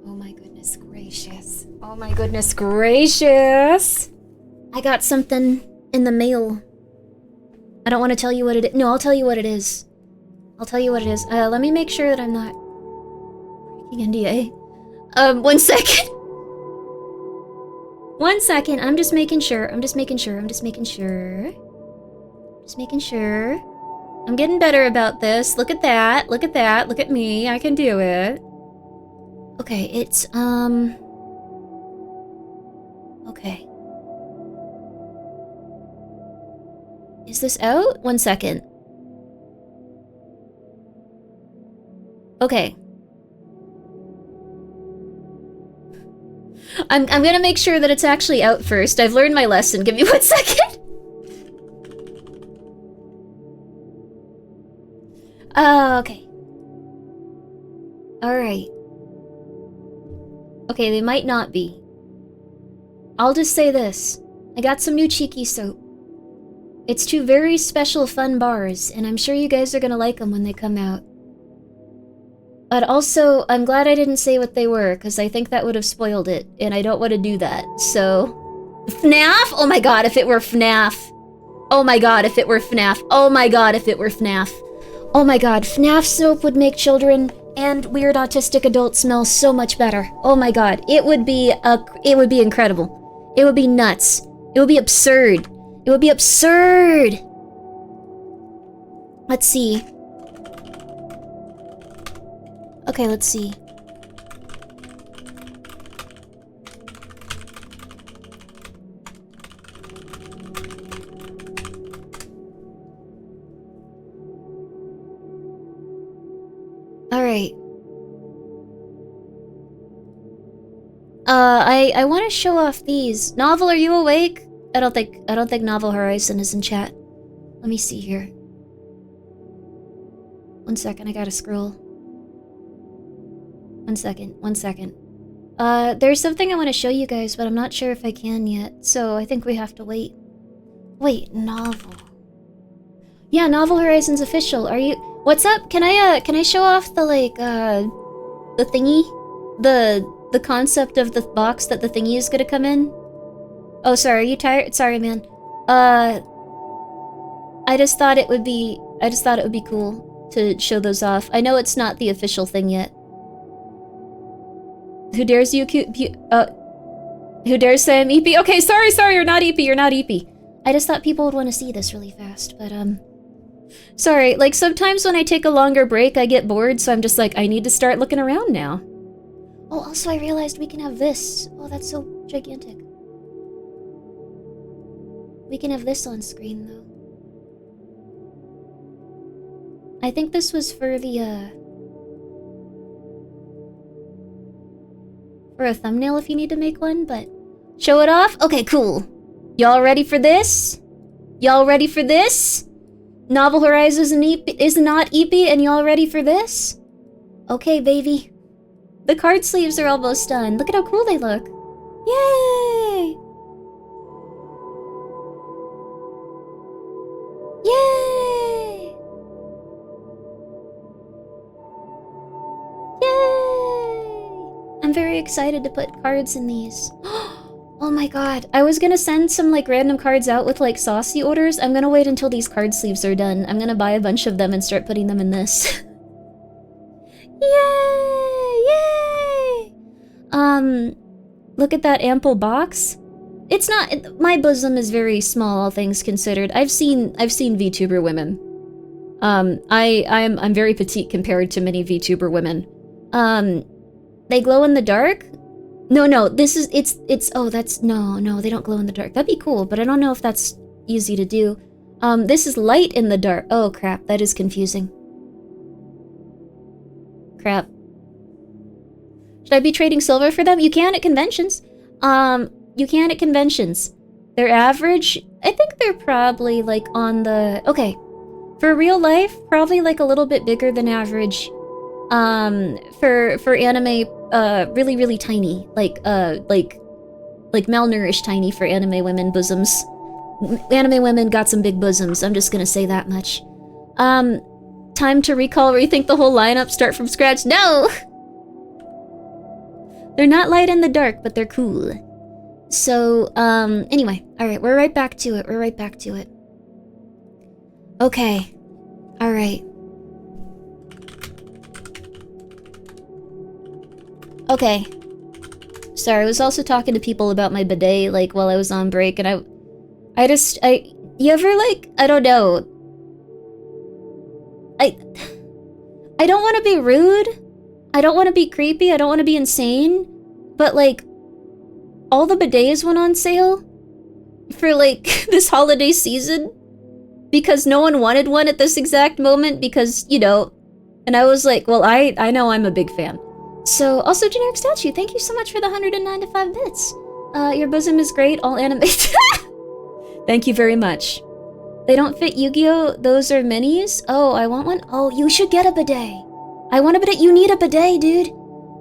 Oh my goodness gracious. Oh my goodness gracious. I got something in the mail. I don't want to tell you what it is. No, I'll tell you what it is. I'll tell you what it is. Let me make sure that I'm not breaking NDA. 1 second. 1 second. I'm just making sure. I'm just making sure. Just making sure. I'm getting better about this. Look at that. Look at that. Look at me. I can do it. Okay, it's, okay. Is this out? 1 second. Okay. I'm gonna make sure that it's actually out first. I've learned my lesson. Give me 1 second. Okay. Alright. Okay, they might not be. I'll just say this. I got some new cheeky soap. It's 2 very special fun bars, and I'm sure you guys are gonna like them when they come out. But also, I'm glad I didn't say what they were, because I think that would have spoiled it, and I don't want to do that, so... FNAF? Oh my god, if it were FNAF. Oh my god, if it were FNAF. Oh my god, if it were FNAF. Oh my god, FNAF soap would make children and weird autistic adults smell so much better. Oh my god, it would be incredible. It would be nuts. It would be absurd. It would be absurd! Let's see. Okay, let's see. Alright. I want to show off these. Novel, are you awake? I don't think Novel Horizon is in chat. Let me see here. 1 second, I gotta scroll. 1 second. There's something I want to show you guys, but I'm not sure if I can yet, so I think we have to wait. Wait, Novel. Yeah, Novel Horizon's official. Are you... What's up? Can I show off the, like, the thingy? The concept of the box that the thingy is gonna come in? Oh, sorry, are you tired? Sorry, man. I just thought it would be cool to show those off. I know it's not the official thing yet. Who dares you who dares say I'm EP? Okay, sorry, you're not EP, I just thought people would want to see this really fast, but, sorry, like, sometimes when I take a longer break, I get bored, so I'm just like, I need to start looking around now. Oh, also I realized we can have this. Oh, that's so gigantic. We can have this on screen, though. I think this was for the, for a thumbnail if you need to make one, but... Show it off? Okay, cool. Y'all ready for this? Y'all ready for this? Novel Horizon is not EP, and y'all ready for this? Okay, baby. The card sleeves are almost done. Look at how cool they look. Yay! Yay! Yay! I'm very excited to put cards in these. Oh my god. I was gonna send some, like, random cards out with, like, saucy orders. I'm gonna wait until these card sleeves are done. I'm gonna buy a bunch of them and start putting them in this. Yay! Yay! Look at that ample box. It's not... My bosom is very small, all things considered. I've seen VTuber women. I'm very petite compared to many VTuber women. They glow in the dark? No, this is... It's... Oh, that's... No, they don't glow in the dark. That'd be cool, but I don't know if that's easy to do. This is light in the dark. Oh, crap. That is confusing. Crap. Should I be trading silver for them? You can at conventions. You can at conventions. They're average. I think they're probably, like, on the... Okay. For real life, probably, like, a little bit bigger than average. For anime, really, really tiny. Like malnourished tiny for anime women bosoms. Anime women got some big bosoms, I'm just gonna say that much. Time to recall, rethink the whole lineup, start from scratch. No! They're not light in the dark, but they're cool. So, anyway. Alright, we're right back to it. We're right back to it. Okay. Alright. Okay. Sorry, I was also talking to people about my bidet, like, while I was on break, and you ever, like, I don't know. I don't want to be rude. I don't want to be creepy. I don't want to be insane. But, like, all the bidets went on sale for, like, this holiday season. Because no one wanted one at this exact moment because, you know. And I was like, well, I know I'm a big fan. So, also, Generic Statue, thank you so much for the 195 bits. Your bosom is great, all animated. Thank you very much. They don't fit Yu-Gi-Oh! Those are minis? Oh, I want one? Oh, you should get a bidet. I want a bidet. You need a bidet, dude.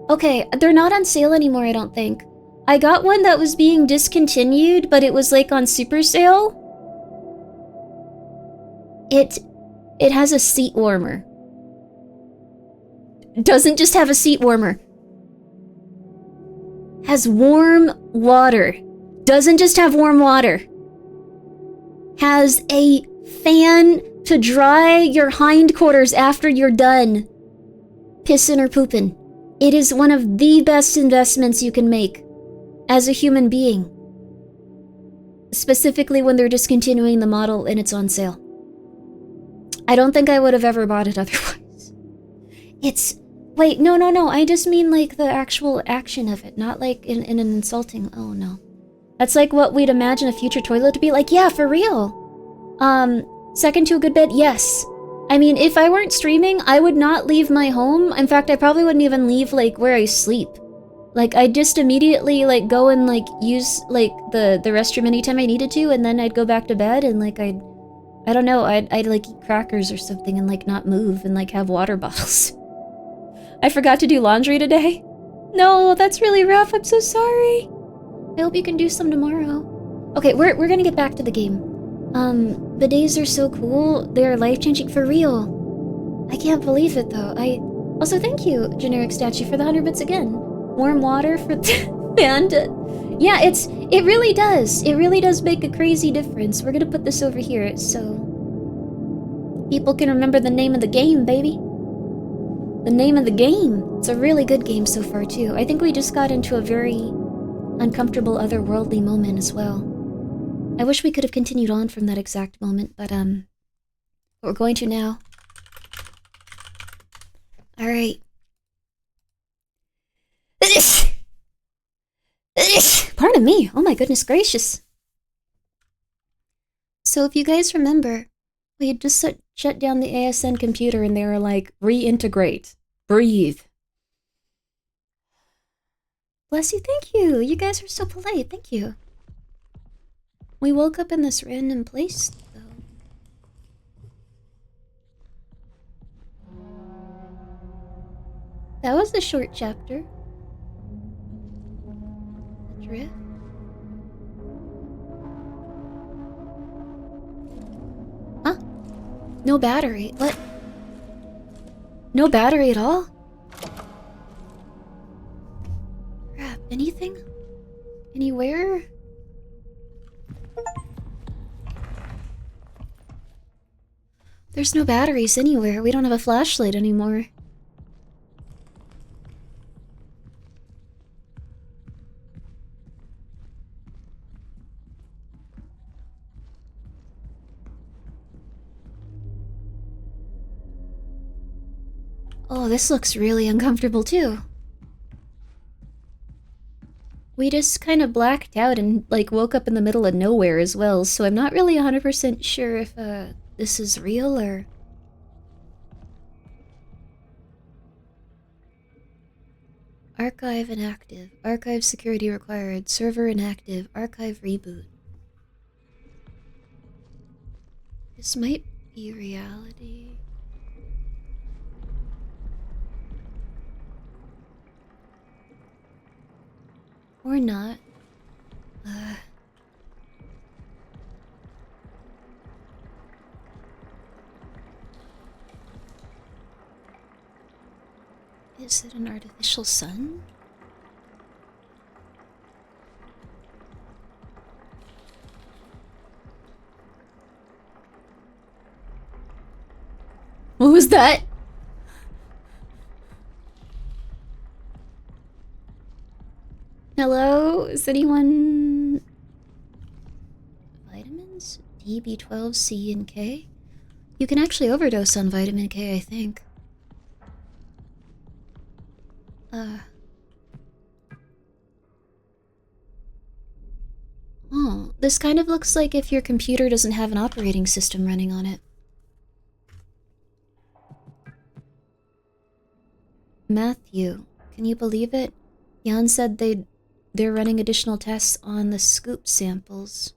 Okay, they're not on sale anymore, I don't think. I got one that was being discontinued, but it was like on super sale. It has a seat warmer. Doesn't just have a seat warmer. Has warm water. Doesn't just have warm water. Has a fan to dry your hindquarters after you're done pissin' or poopin'. It is one of the best investments you can make as a human being. Specifically when they're discontinuing the model and it's on sale. I don't think I would have ever bought it otherwise. Wait, no. I just mean like the actual action of it, not like in an insulting, oh no. That's like what we'd imagine a future toilet to be like, yeah, for real. Second to a good bed, yes. I mean, if I weren't streaming, I would not leave my home. In fact, I probably wouldn't even leave, like, where I sleep. Like, I'd just immediately, like, go and, like, use, like, the restroom anytime I needed to, and then I'd go back to bed, and, like, I don't know, I'd like, eat crackers or something and, like, not move and, like, have water bottles. I forgot to do laundry today. No, that's really rough. I'm so sorry. I hope you can do some tomorrow. Okay, we're gonna get back to the game. Bidets are so cool. They're life-changing for real. I can't believe it, though. Also, thank you, Generic Statue, for the 100 bits again. Warm water for the bandit. Yeah, it really does. It really does make a crazy difference. We're gonna put this over here so people can remember the name of the game, baby. The name of the game. It's a really good game so far, too. I think we just got into a very uncomfortable otherworldly moment as well. I wish we could have continued on from that exact moment, but we're going to now. Alright. Pardon me. Oh my goodness gracious. So if you guys remember, we had just shut down the ASN computer and they were like, reintegrate. Breathe. Bless you, thank you. You guys are so polite, thank you. We woke up in this random place, though. That was a short chapter. The drift. Huh? No battery. What? No battery at all? Crap, anything? Anywhere? There's no batteries anywhere. We don't have a flashlight anymore. Oh, this looks really uncomfortable too. We just kind of blacked out and like woke up in the middle of nowhere as well, so I'm not really 100% sure if this is real or... Archive inactive. Archive security required. Server inactive. Archive reboot. This might be reality. Or not. Is it an artificial sun? was that? Hello? Is anyone... Vitamins? D, B12, C, and K? You can actually overdose on vitamin K, I think. Oh, this kind of looks like if your computer doesn't have an operating system running on it. Matthew, can you believe it? Jan said they're running additional tests on the scoop samples.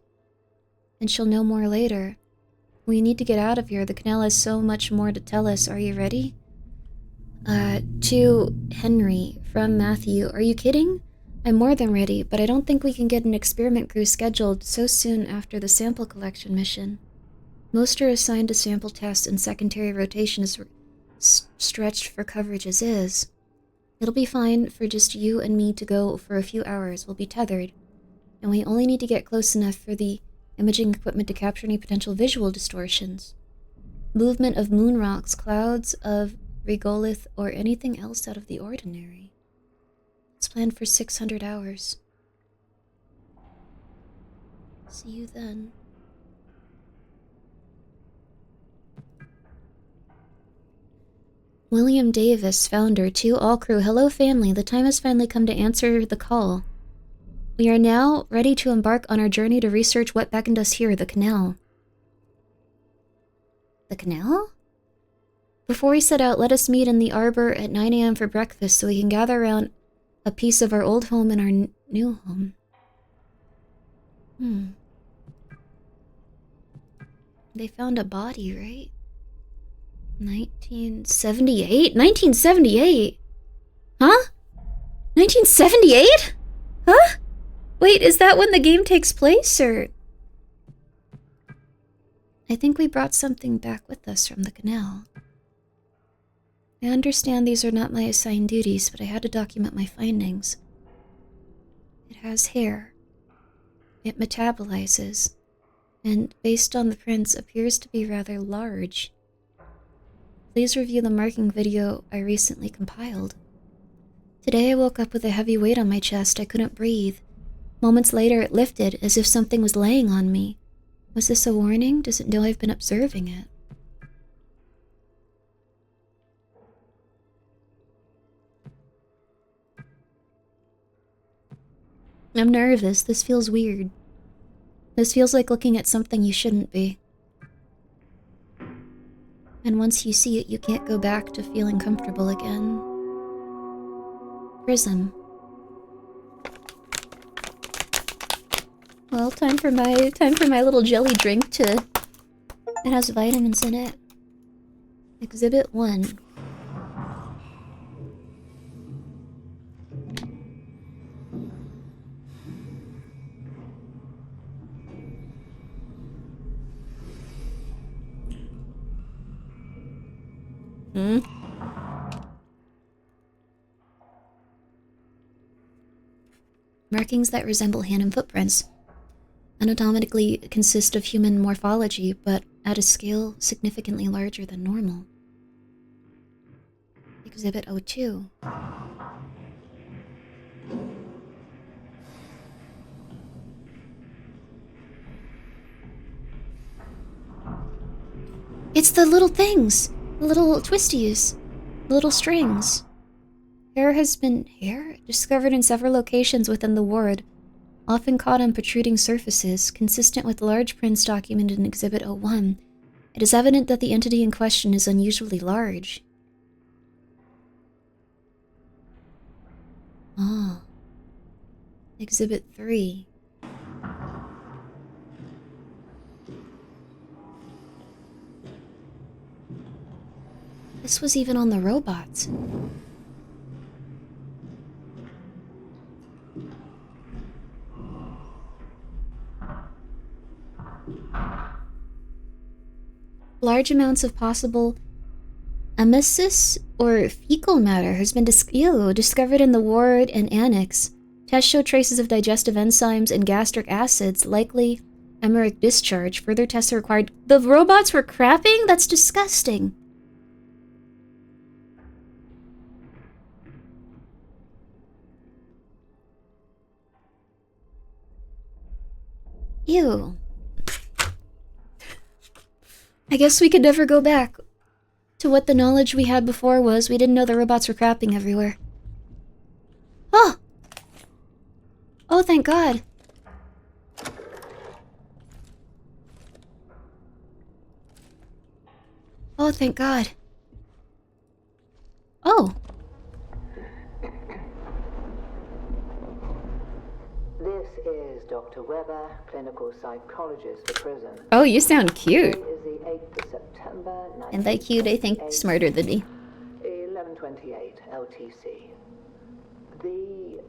And she'll know more later. We need to get out of here. The canal has so much more to tell us. Are you ready? To Henry from Matthew. Are you kidding? I'm more than ready, but I don't think we can get an experiment crew scheduled so soon after the sample collection mission. Most are assigned to sample tests and secondary rotation is stretched for coverage as is. It'll be fine for just you and me to go for a few hours. We'll be tethered. And we only need to get close enough for the imaging equipment to capture any potential visual distortions. Movement of moon rocks, clouds of regolith, or anything else out of the ordinary. It's planned for 600 hours. See you then. William Davis, founder, to all crew. Hello, family. The time has finally come to answer the call. We are now ready to embark on our journey to research what beckoned us here, the canal. The canal? Before we set out, let us meet in the arbor at 9 a.m. for breakfast so we can gather around a piece of our old home and our new home. They found a body, right? 1978? 1978? Huh? 1978? Huh? Wait, is that when the game takes place, or... I think we brought something back with us from the canal. I understand these are not my assigned duties, but I had to document my findings. It has hair. It metabolizes, and based on the prints, appears to be rather large. Please review the marking video I recently compiled. Today I woke up with a heavy weight on my chest. I couldn't breathe. Moments later it lifted, as if something was laying on me. Was this a warning? Does it know I've been observing it? I'm nervous. This feels weird. This feels like looking at something you shouldn't be. And once you see it, you can't go back to feeling comfortable again. Prism. Well, time for my little jelly drink to... It has vitamins in it. Exhibit 1. Markings that resemble hand and footprints. Anatomically consist of human morphology, but at a scale significantly larger than normal. Exhibit 02. It's the little things! The little twisties. The little strings. Hair discovered in several locations within the ward, often caught on protruding surfaces, consistent with large prints documented in Exhibit 01. It is evident that the entity in question is unusually large. Ah. Exhibit 3. This was even on the robots. Large amounts of possible emesis or fecal matter has been discovered in the ward and annex. Tests show traces of digestive enzymes and gastric acids, likely emmeric discharge. Further tests are required. The robots were crapping? That's disgusting. Ew. I guess we could never go back to what the knowledge we had before was. We didn't know the robots were crapping everywhere. Oh! Oh, thank God. Oh, thank God. Oh. This is Dr. Weber, clinical psychologist for prison. Oh, you sound cute. Today is the 8th of September, And by cute, I think smarter than me. 11:28 LTC. The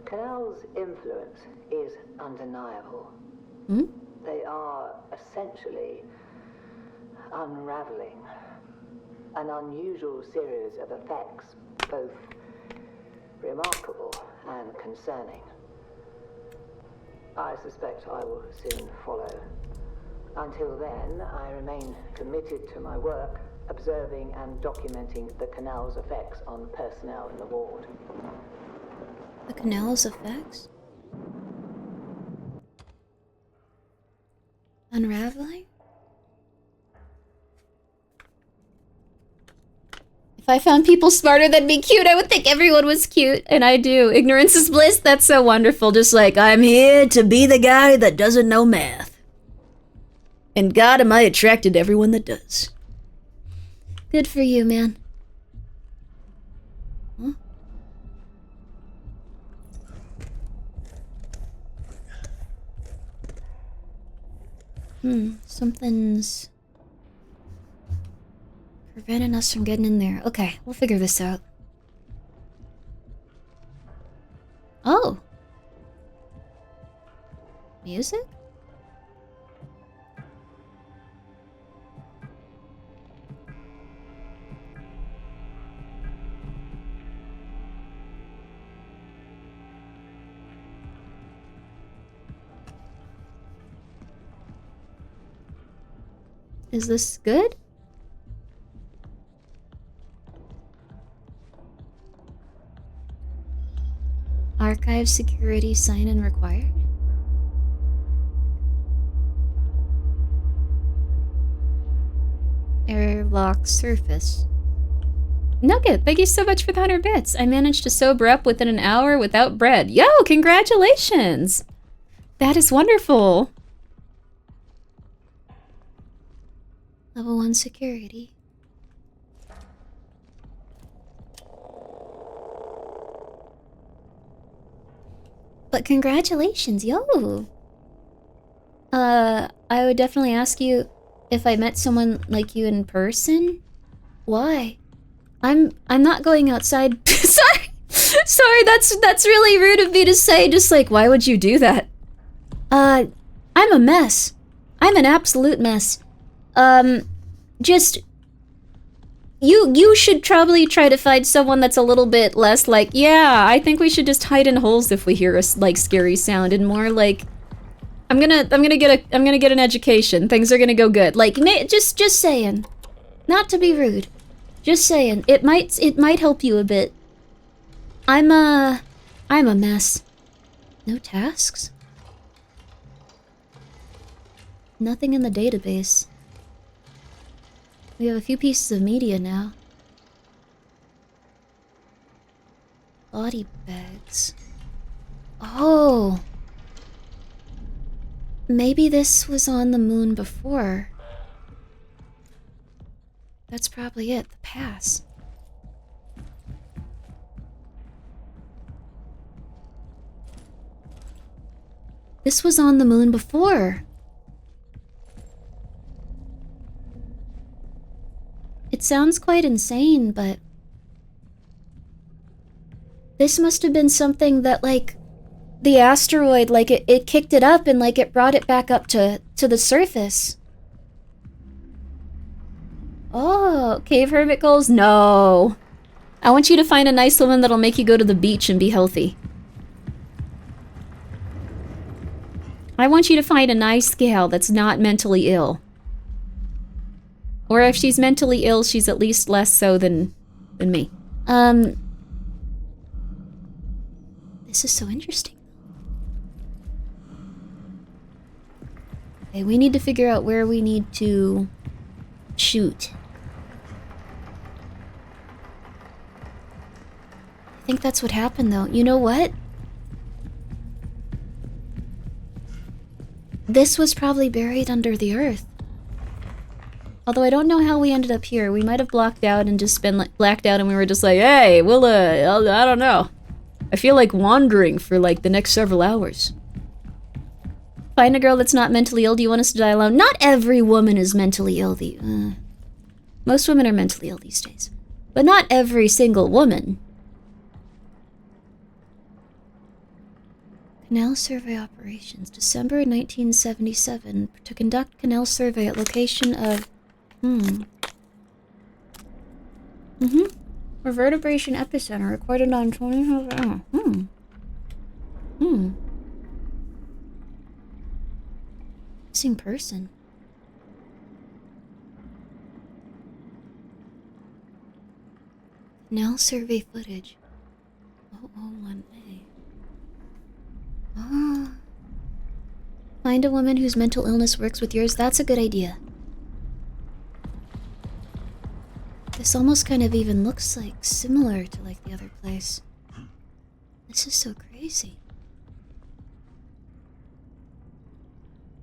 canal's influence is undeniable. Hmm? They are essentially unraveling an unusual series of effects, both remarkable and concerning. I suspect I will soon follow. Until then, I remain committed to my work, observing and documenting the canal's effects on personnel in the ward. The canal's effects? Unraveling? If I found people smarter than me cute, I would think everyone was cute. And I do. Ignorance is bliss. That's so wonderful. Just like, I'm here to be the guy that doesn't know math. And God, am I attracted to everyone that does. Good for you, man. Huh? Something's preventing us from getting in there. Okay, we'll figure this out. Oh. Music? Is this good? Archive security sign-in required? Airlock surface. Nugget, thank you so much for the 100 bits. I managed to sober up within an hour without bread. Yo, congratulations! That is wonderful. Level 1 security. But congratulations, yo! I would definitely ask you if I met someone like you in person. Why? I'm not going outside. Sorry, that's really rude of me to say. Just like, why would you do that? I'm a mess. I'm an absolute mess. Just... You should probably try to find someone that's a little bit less like, Yeah, I think we should just hide in holes if we hear a like scary sound, and more like, I'm gonna get an education. Things are gonna go good. Like, just saying. Not to be rude. Just saying. It might help you a bit. I'm a mess. No tasks? Nothing in the database. We have a few pieces of media now. Body bags. Oh. Maybe this was on the moon before. That's probably it, the pass. This was on the moon before. It sounds quite insane, but... this must have been something that, like, the asteroid, like, it kicked it up and, like, it brought it back up to the surface. Oh, cave hermit goals? No. I want you to find a nice woman that'll make you go to the beach and be healthy. I want you to find a nice gal that's not mentally ill. Or if she's mentally ill, she's at least less so than me. This is so interesting. Okay, we need to figure out where we need to shoot. I think that's what happened, though. You know what? This was probably buried under the earth. Although I don't know how we ended up here. We might have blocked out and just been like blacked out and we were just like, hey, we'll I don't know. I feel like wandering for like the next several hours. Find a girl that's not mentally ill. Do you want us to die alone? Not every woman is mentally ill. Most women are mentally ill these days. But not every single woman. Canal survey operations. December 1977. To conduct canal survey at location of... Reverberation epicenter recorded on 20... Missing person. Canal survey footage. 001A. Ah. Find a woman whose mental illness works with yours. That's a good idea. This almost kind of even looks like similar to like the other place. This is so crazy.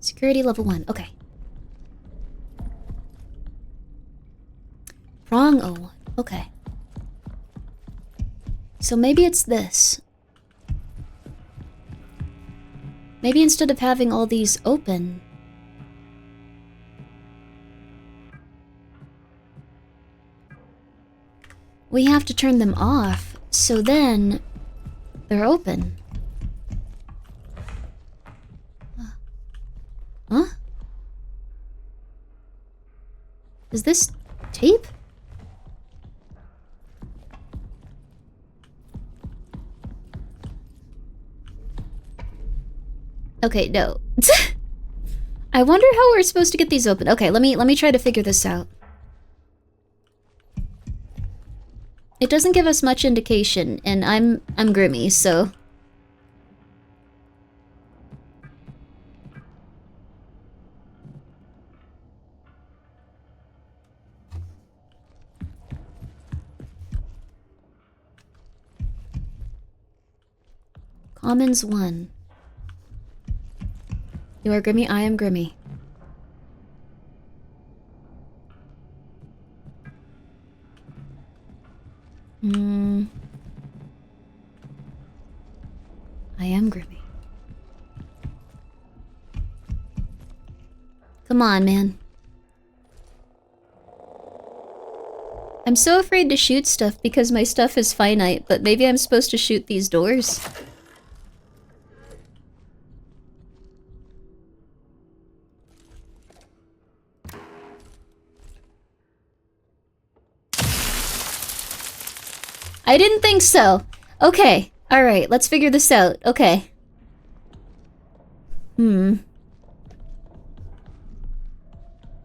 Security level 1. Okay. Wrong 01. Okay. So maybe it's this. Maybe instead of having all these open, we have to turn them off, so then they're open. Huh? Is this tape? Okay, no. I wonder how we're supposed to get these open. Okay, let me try to figure this out. It doesn't give us much indication, and I'm Grimmi, so... Commons 1. You are Grimmi, I am Grimmi. I am Grimmi. Come on, man. I'm so afraid to shoot stuff because my stuff is finite, but maybe I'm supposed to shoot these doors. I didn't think so. Okay. Alright, let's figure this out. Okay.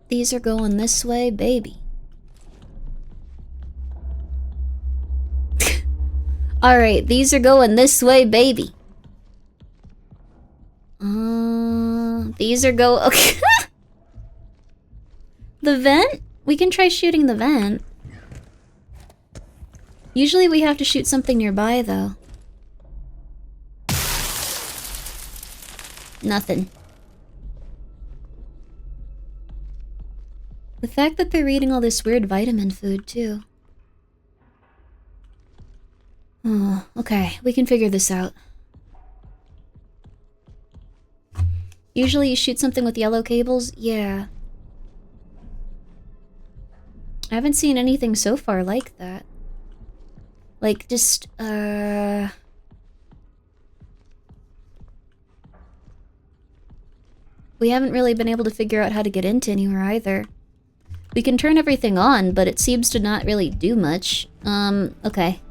These are going this way, baby. Alright, these are going this way, baby. These are okay. The vent? We can try shooting the vent. Usually we have to shoot something nearby, though. Nothing. The fact that they're eating all this weird vitamin food, too. Oh, okay. We can figure this out. Usually you shoot something with yellow cables? Yeah. I haven't seen anything so far like that. Like, just, we haven't really been able to figure out how to get into anywhere either. We can turn everything on, but it seems to not really do much. Okay.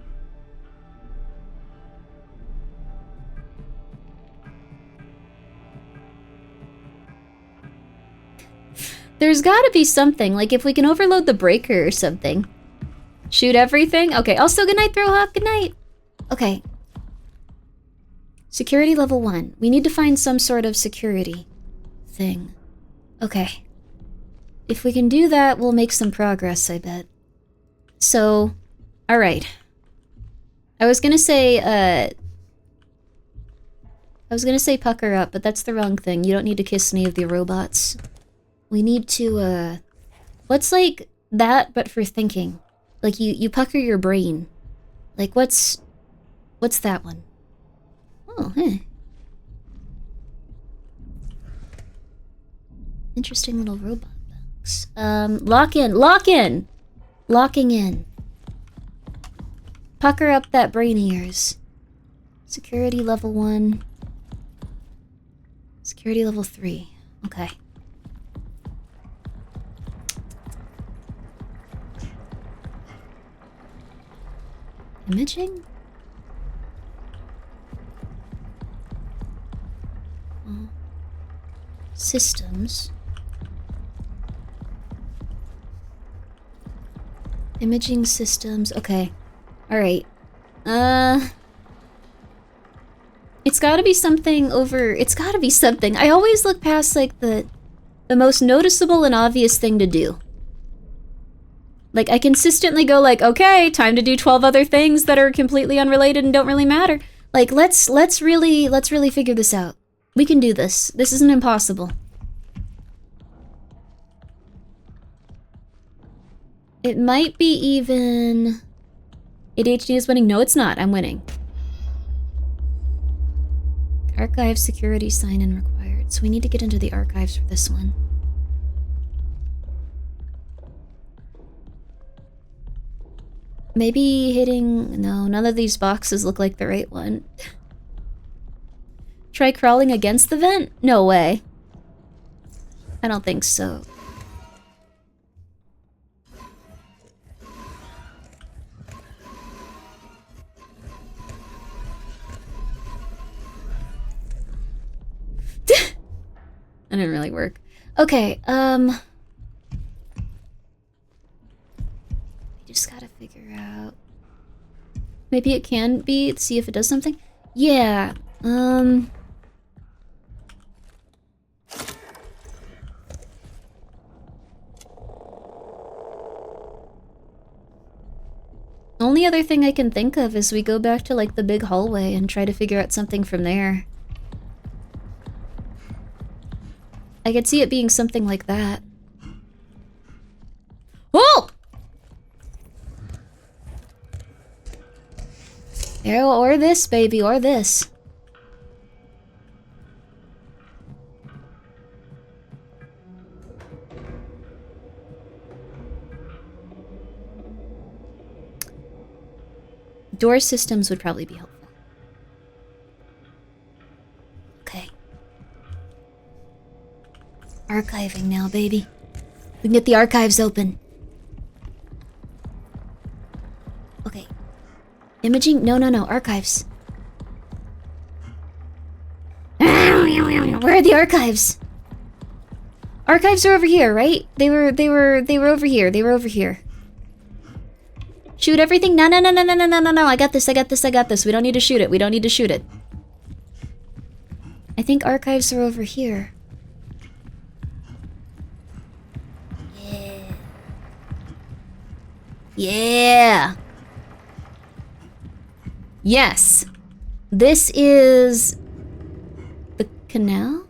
There's gotta be something, like if we can overload the breaker or something. Shoot everything? Okay, also good night, Throwhawk, good night! Okay. Security level 1. We need to find some sort of security thing. Okay. If we can do that, we'll make some progress, I bet. So, alright. I was gonna say pucker up, but that's the wrong thing. You don't need to kiss any of the robots. We need to, what's like that, but for thinking? Like, you pucker your brain. Like, what's that one? Oh, hey. Interesting little robot box. Lock in! Lock in! Locking in. Pucker up that brain of yours. Security level 1. Security level 3. Okay. Imaging? Systems. Imaging systems. Okay. Alright. It's gotta be something over... It's gotta be something. I always look past, like, the most noticeable and obvious thing to do. Like, I consistently go like, okay, time to do 12 other things that are completely unrelated and don't really matter. Like, let's really figure this out. We can do this. This isn't impossible. It might be even... ADHD is winning. No, it's not. I'm winning. Archive security sign-in required. So we need to get into the archives for this one. Maybe hitting... No, none of these boxes look like the right one. Try crawling against the vent? No way. I don't think so. That didn't really work. Okay, I just gotta figure out... Maybe it can be, see if it does something? Yeah, only other thing I can think of is we go back to, like, the big hallway and try to figure out something from there. I could see it being something like that. Oh! Yeah, or this, baby, or this. Door systems would probably be helpful. Okay. Archiving now, baby. We can get the archives open. Okay. Imaging? No, archives. Where are the archives? Archives are over here, right? They were over here. They were over here. Shoot everything? No. I got this. We don't need to shoot it. I think archives are over here. Yeah. Yes. This is the canal?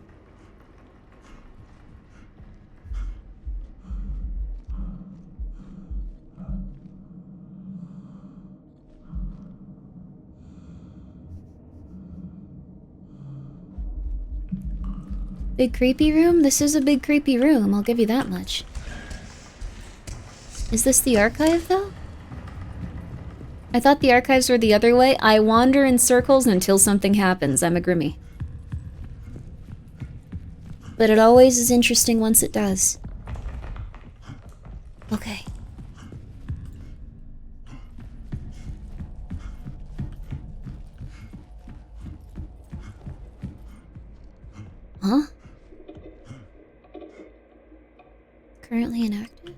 Big creepy room? This is a big creepy room, I'll give you that much. Is this the archive, though? I thought the archives were the other way. I wander in circles until something happens. I'm a Grimmi. But it always is interesting once it does. Okay. Huh? Currently inactive?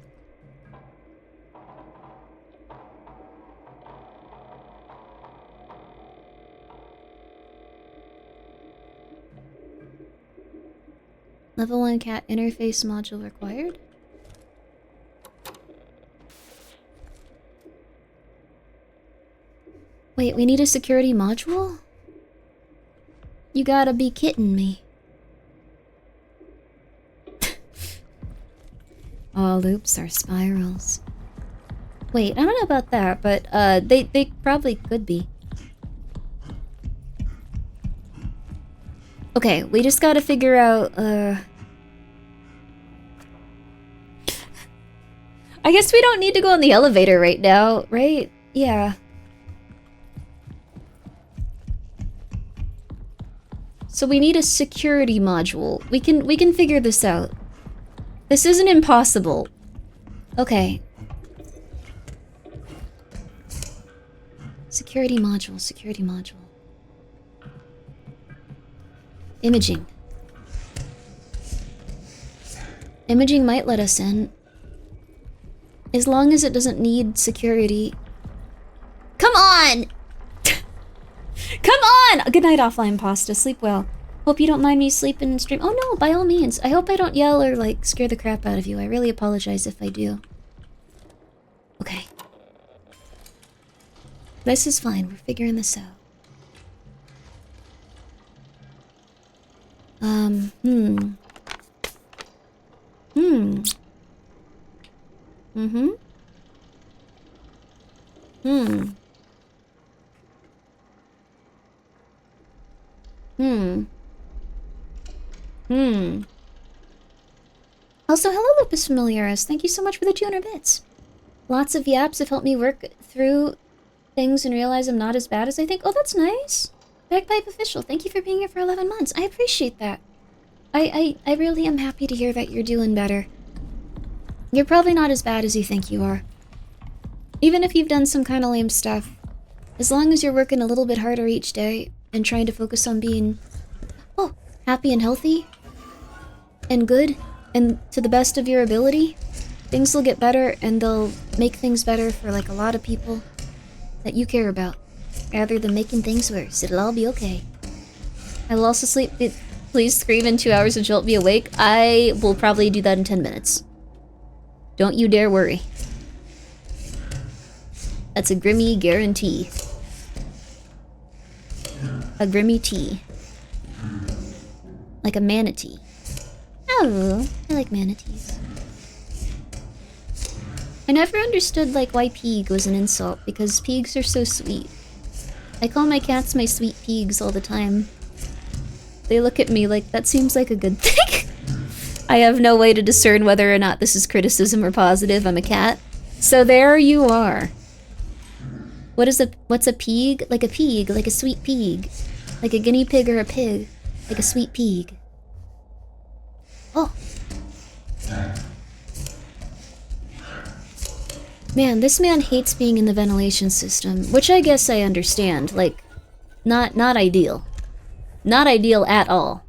Level 1 cat interface module required. Wait, we need a security module? You gotta be kidding me. All loops are spirals. Wait, I don't know about that, but they probably could be. Okay, we just gotta figure out, I guess we don't need to go on the elevator right now, right? Yeah. So we need a security module. We can figure this out. This isn't impossible. Okay. Security module, security module. Imaging. Imaging might let us in. As long as it doesn't need security. Come on! Come on! Good night, offline pasta. Sleep well. Hope you don't mind me sleeping and stream. Oh no, by all means. I hope I don't yell or, like, scare the crap out of you. I really apologize if I do. Okay. This is fine. We're figuring this out. Mm-hmm. Hmm. Also, hello, Lupus Familiaris. Thank you so much for the 200 bits. Lots of yaps have helped me work through things and realize I'm not as bad as I think. Oh, that's nice. Bagpipe Official, thank you for being here for 11 months. I appreciate that. I really am happy to hear that you're doing better. You're probably not as bad as you think you are. Even if you've done some kind of lame stuff, as long as you're working a little bit harder each day and trying to focus on being, happy and healthy and good and to the best of your ability, things will get better and they'll make things better for, like, a lot of people that you care about. Rather than making things worse, it'll all be okay. I will also sleep. Please scream in 2 hours and Jolt be awake. I will probably do that in 10 minutes. Don't you dare worry. That's a Grimmi guarantee. A Grimmi tea. Like a manatee. Oh, I like manatees. I never understood, like, why peeg was an insult, because peegs are so sweet. I call my cats my sweet peegs all the time. They look at me like, that seems like a good thing. I have no way to discern whether or not this is criticism or positive. I'm a cat. So there you are. What's a peeg? Like a peeg, like a sweet peeg. Like a guinea pig or a pig. Like a sweet peeg. Oh. Man, this man hates being in the ventilation system, which I guess I understand. Like, not ideal. Not ideal at all.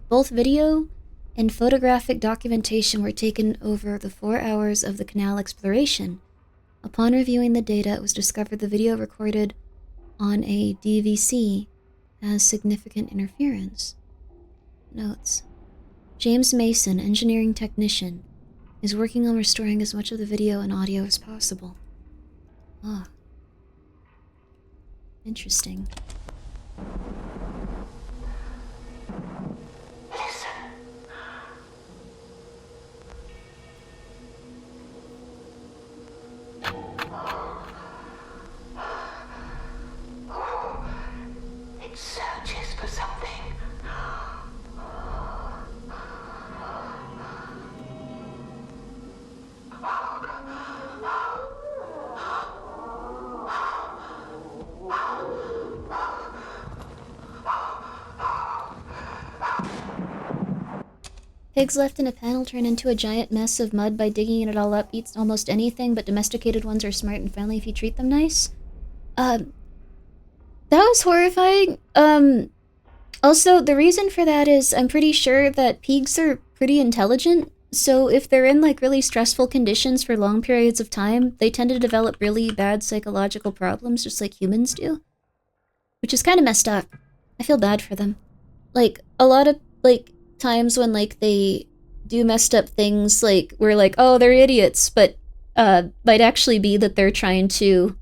Both video and photographic documentation were taken over the 4 hours of the canal exploration. Upon reviewing the data, it was discovered the video recorded on a DVC has significant interference. Notes. James Mason, engineering technician, is working on restoring as much of the video and audio as possible. Ah. Interesting. Listen. It searches for something. Pigs left in a pen will turn into a giant mess of mud by digging it all up. Eats almost anything, but domesticated ones are smart and friendly if you treat them nice. That was horrifying. Also, the reason for that is I'm pretty sure that pigs are pretty intelligent. So if they're in, like, really stressful conditions for long periods of time, they tend to develop really bad psychological problems, just like humans do. Which is kind of messed up. I feel bad for them. like, a lot of, like, times when, like, they do messed up things, like, we're like, oh, they're idiots, but, might actually be that they're trying to,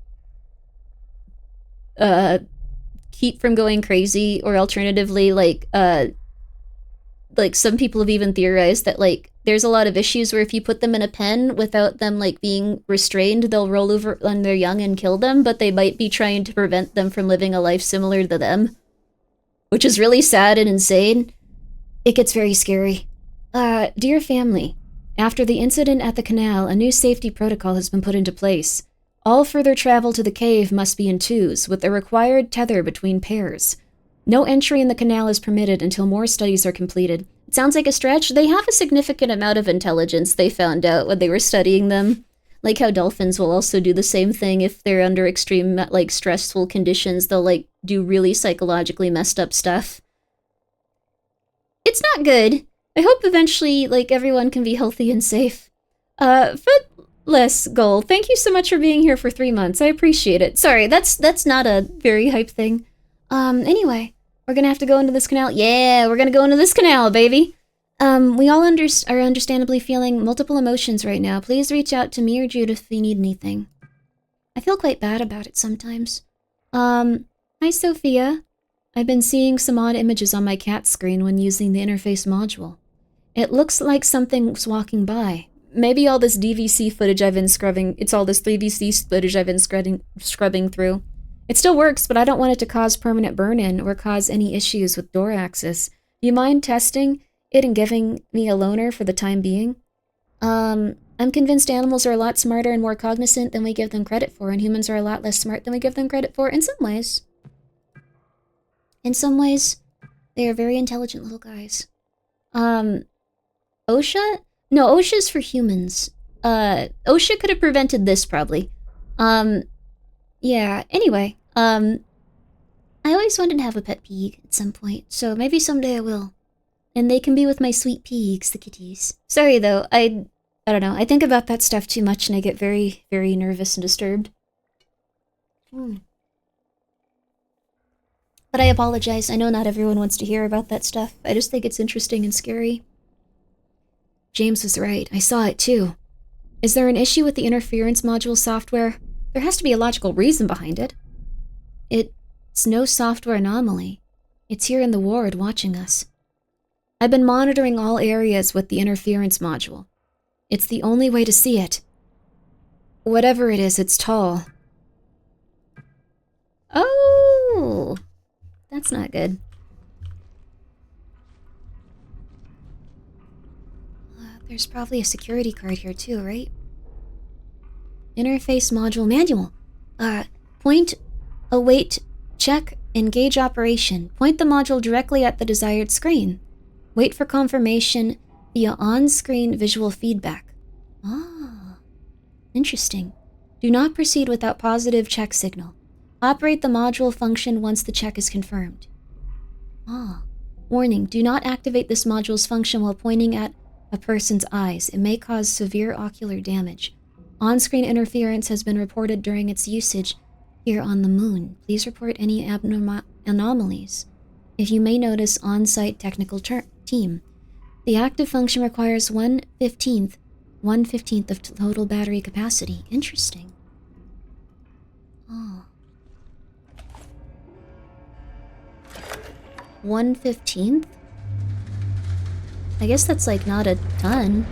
keep from going crazy, or alternatively, like some people have even theorized that, like, there's a lot of issues where if you put them in a pen without them, like, being restrained, they'll roll over when they're young and kill them, but they might be trying to prevent them from living a life similar to them. Which is really sad and insane. It gets very scary. Dear family, after the incident at the canal, a new safety protocol has been put into place. All further travel to the cave must be in twos, with a required tether between pairs. No entry in the canal is permitted until more studies are completed. It sounds like a stretch. They have a significant amount of intelligence, they found out when they were studying them. Like how dolphins will also do the same thing if they're under extreme, like, stressful conditions. They'll, like, do really psychologically messed up stuff. It's not good. I hope eventually, like, everyone can be healthy and safe. Footless Goal, thank you so much for being here for 3 months. I appreciate it. Sorry, that's not a very hype thing. Anyway, we're gonna have to go into this canal. Yeah, we're gonna go into this canal, baby. We all are understandably feeling multiple emotions right now. Please reach out to me or Jude if you need anything. I feel quite bad about it sometimes. Hi, Sophia. I've been seeing some odd images on my cat screen when using the interface module. It looks like something's walking by. Maybe all this DVC footage I've been scrubbing, it's all this 3VC footage I've been scrubbing through. It still works, but I don't want it to cause permanent burn-in or cause any issues with door access. Do you mind testing it and giving me a loaner for the time being? I'm convinced animals are a lot smarter and more cognizant than we give them credit for, and humans are a lot less smart than we give them credit for in some ways. In some ways, they are very intelligent little guys. OSHA? No, OSHA's for humans. OSHA could have prevented this, probably. Yeah, anyway, I always wanted to have a pet pig at some point, so maybe someday I will. And they can be with my sweet pigs, the kitties. Sorry, though, I don't know, I think about that stuff too much and I get very, very nervous and disturbed. But I apologize, I know not everyone wants to hear about that stuff. I just think it's interesting and scary. James was right, I saw it too. Is there an issue with the interference module software? There has to be a logical reason behind it. It's no software anomaly. It's here in the ward watching us. I've been monitoring all areas with the interference module. It's the only way to see it. Whatever it is, it's tall. Oh! That's not good. There's probably a security card here too, right? Interface module manual. Point, await, check, engage operation. Point the module directly at the desired screen. Wait for confirmation via on-screen visual feedback. Ah, interesting. Do not proceed without positive check signal. Operate the module function once the check is confirmed. Ah, warning, do not activate this module's function while pointing at a person's eyes. It may cause severe ocular damage. On-screen interference has been reported during its usage here on the moon. Please report any anomalies. If you may notice on-site technical team. The active function requires 1/15th of total battery capacity. Interesting. Oh. 1/15th? I guess that's like not a ton.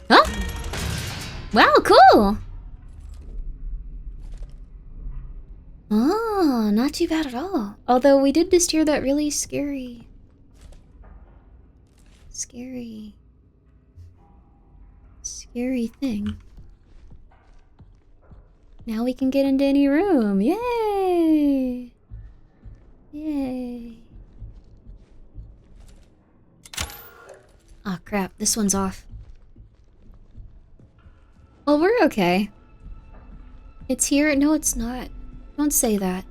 Huh? Wow, cool! Oh, not too bad at all. Although we did just hear that really scary thing. Now we can get into any room. Yay! Yay. Ah, crap. This one's off. Well, we're okay. It's here? No, it's not. Don't say that.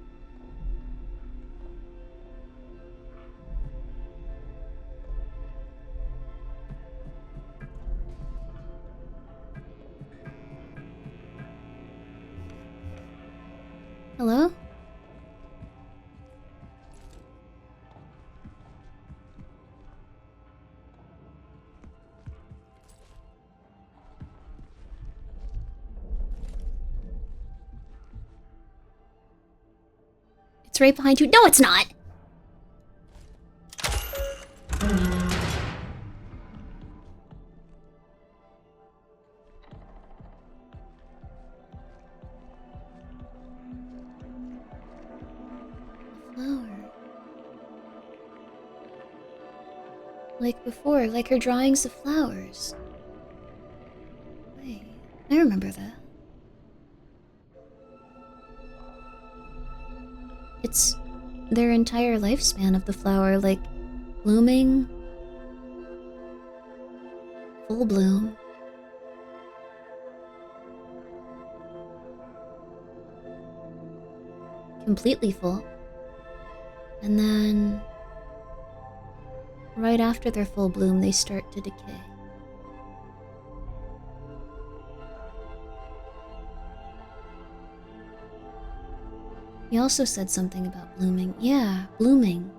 It's right behind you. No, it's not! Flower. Like before, like her drawings of flowers. Wait, I remember that. It's their entire lifespan of the flower, like blooming, full bloom, completely full, and then right after their full bloom, they start to decay. He also said something about blooming. Yeah, blooming.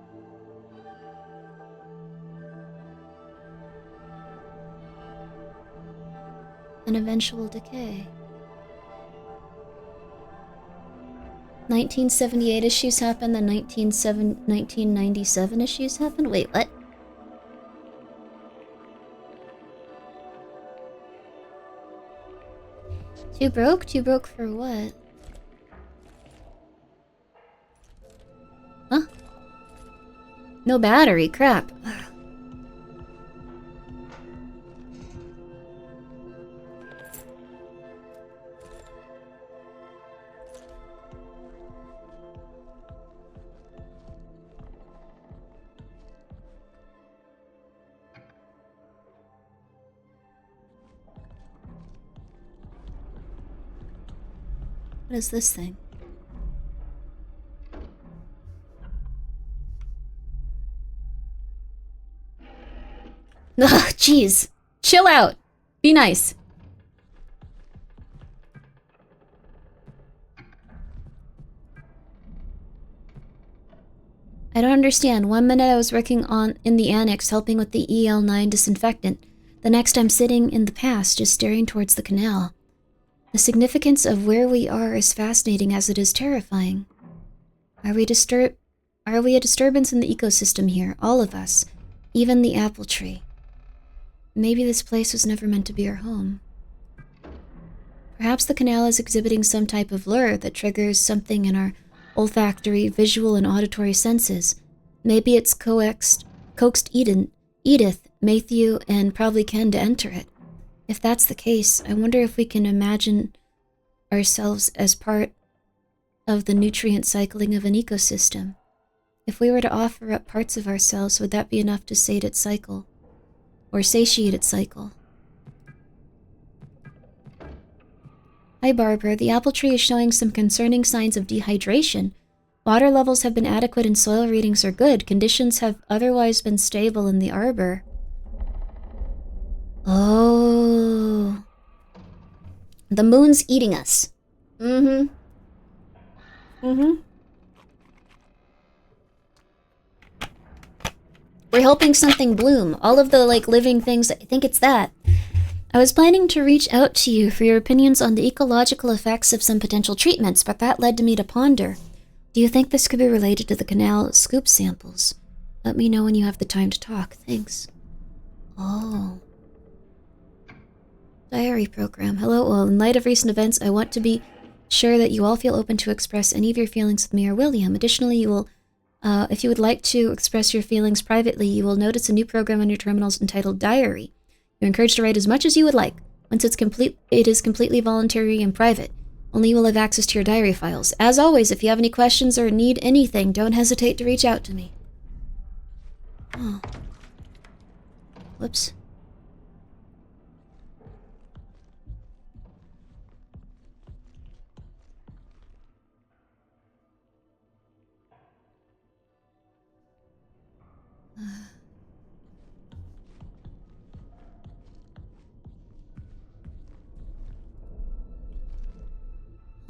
An eventual decay. 1978 issues happened, then 1997 issues happened? Wait, what? Too broke? Too broke for what? Huh? No battery, crap. What is this thing? Ugh, jeez. Chill out. Be nice. I don't understand. One minute I was working in the annex helping with the EL9 disinfectant. The next I'm sitting in the past, just staring towards the canal. The significance of where we are is fascinating as it is terrifying. Are we a disturbance in the ecosystem here? All of us. Even the apple tree. Maybe this place was never meant to be our home. Perhaps the canal is exhibiting some type of lure that triggers something in our olfactory, visual, and auditory senses. Maybe it's coaxed Edith, Matthew, and probably Ken to enter it. If that's the case, I wonder if we can imagine ourselves as part of the nutrient cycling of an ecosystem. If we were to offer up parts of ourselves, would that be enough to sate its cycle? Or satiate its cycle? Hi Barbara, the apple tree is showing some concerning signs of dehydration. Water levels have been adequate and soil readings are good. Conditions have otherwise been stable in the arbor. Oh. The moon's eating us. Mm-hmm. Mm-hmm. We're helping something bloom. All of the, living things, I think it's that. I was planning to reach out to you for your opinions on the ecological effects of some potential treatments, but that led me to ponder. Do you think this could be related to the canal scoop samples? Let me know when you have the time to talk. Thanks. Oh. Diary program. Hello, well, in light of recent events, I want to be sure that you all feel open to express any of your feelings with me or William. Additionally, you will, if you would like to express your feelings privately, you will notice a new program on your terminals entitled Diary. You're encouraged to write as much as you would like. Once it is completely voluntary and private. Only you will have access to your diary files. As always, if you have any questions or need anything, don't hesitate to reach out to me. Oh. Whoops.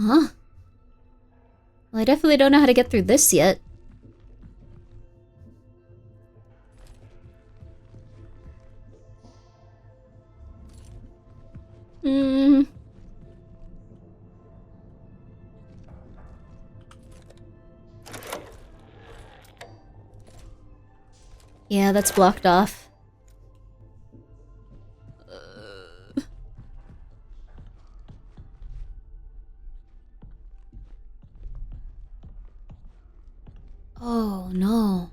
Huh? Well, I definitely don't know how to get through this yet. Hmm. Yeah, that's blocked off. Oh, no.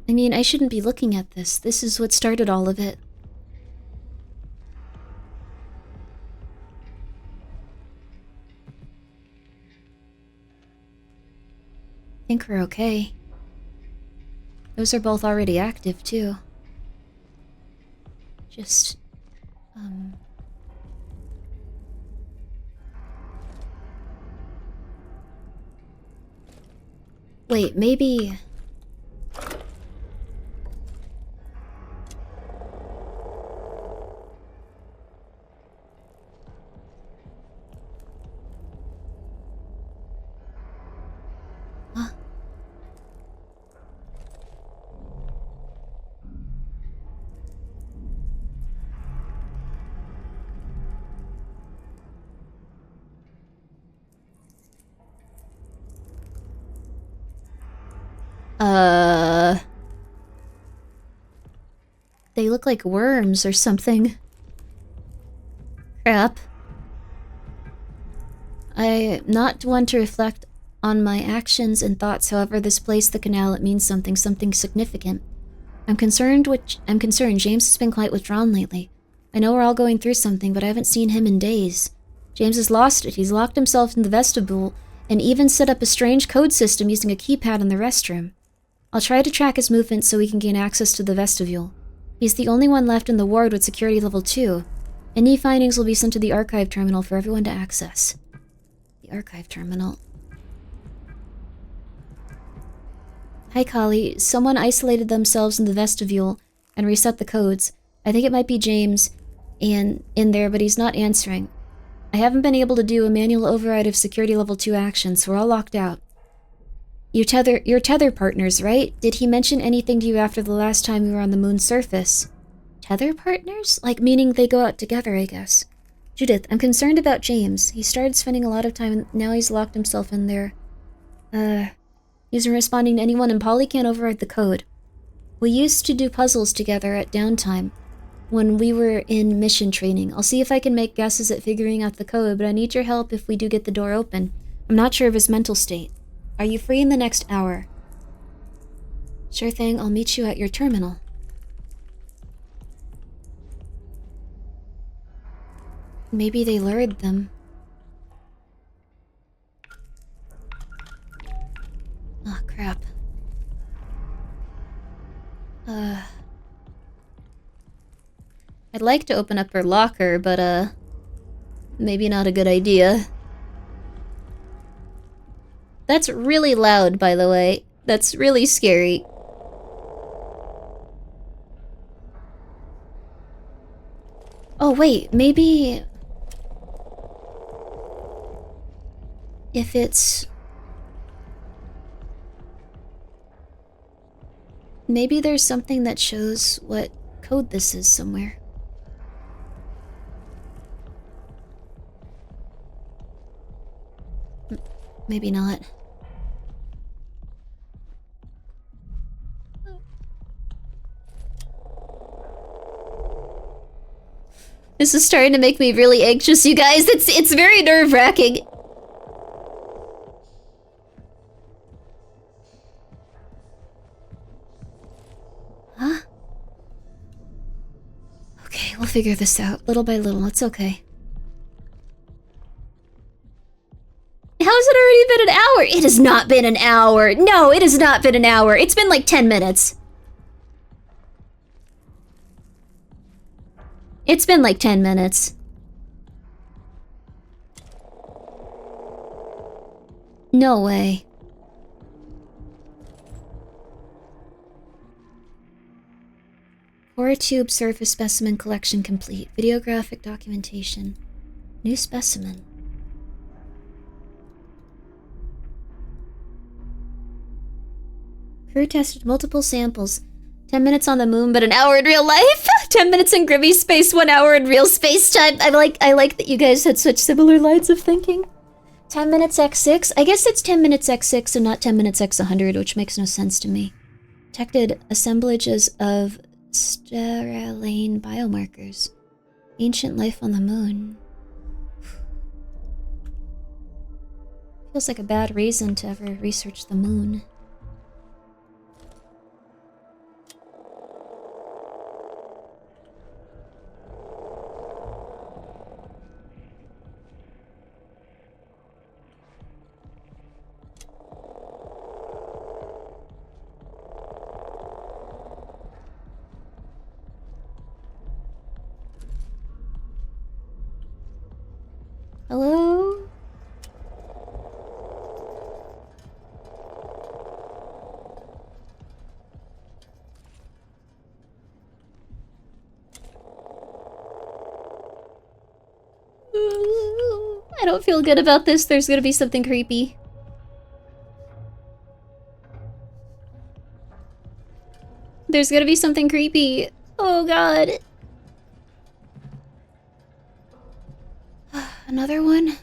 I mean, I shouldn't be looking at this. This is what started all of it. I think we're okay. Those are both already active, too. Just... Wait, maybe... Huh? They look like worms or something. Crap. I'm not one to reflect on my actions and thoughts, however, this place, the canal, it means something significant. I'm concerned, James has been quite withdrawn lately. I know we're all going through something, but I haven't seen him in days. James has lost it. He's locked himself in the vestibule and even set up a strange code system using a keypad in the restroom. I'll try to track his movements so we can gain access to the vestibule. He's the only one left in the ward with security level 2. Any findings will be sent to the archive terminal for everyone to access. The archive terminal. Hi, Kali. Someone isolated themselves in the vestibule and reset the codes. I think it might be James in there, but he's not answering. I haven't been able to do a manual override of security level 2 actions, so we're all locked out. You're tether partners, right? Did he mention anything to you after the last time we were on the moon's surface? Tether partners? Like, meaning they go out together, I guess. Judith, I'm concerned about James. He started spending a lot of time and now he's locked himself in there. He isn't responding to anyone and Polly can't override the code. We used to do puzzles together at downtime when we were in mission training. I'll see if I can make guesses at figuring out the code, but I need your help if we do get the door open. I'm not sure of his mental state. Are you free in the next hour? Sure thing, I'll meet you at your terminal. Maybe they lured them. Oh, crap. I'd like to open up her locker, but, maybe not a good idea. That's really loud, by the way. That's really scary. Oh, wait, maybe... if it's... maybe there's something that shows what code this is somewhere. Maybe not. This is starting to make me really anxious, you guys. It's very nerve-wracking. Huh? Okay, we'll figure this out little by little. It's okay. How has it already been an hour? It has not been an hour. No, it has not been an hour. It's been like 10 minutes. It's been like 10 minutes. No way. Core tube surface specimen collection complete. Videographic documentation. New specimen. Crew tested multiple samples. 10 minutes on the moon, but an hour in real life? 10 minutes in Grimmi space, 1 hour in real space time. I like that you guys had such similar lines of thinking. 10 minutes x6? I guess it's 10 minutes x6 and not 10 minutes x100, which makes no sense to me. Detected assemblages of sterylane biomarkers. Ancient life on the moon. Feels like a bad reason to ever research the moon. Hello? I don't feel good about this. There's gonna be something creepy. There's gonna be something creepy. Oh god. Another one?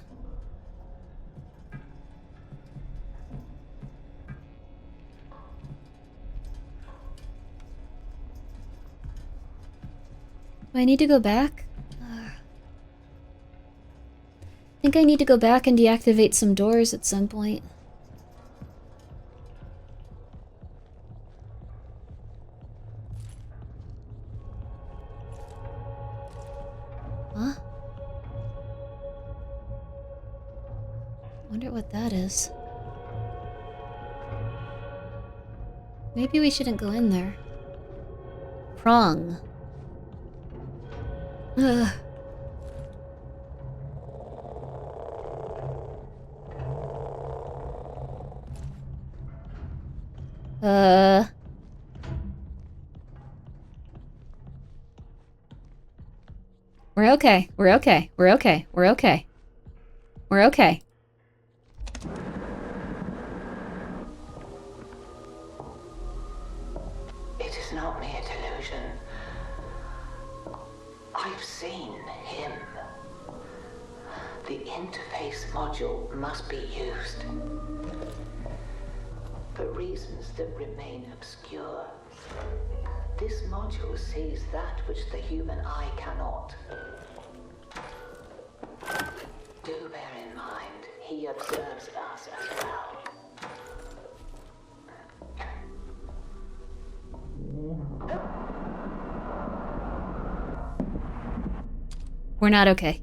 Do I need to go back? I think I need to go back and deactivate some doors at some point. Huh? Wonder what that is. Maybe we shouldn't go in there. Prong. Ugh. We're okay. We're okay. We're okay. We're okay. We're okay. It is not mere delusion. I've seen him. The interface module must be used. For reasons that remain obscure. This module sees that which the human eye cannot. Do bear in mind, he observes us as well. We're not okay.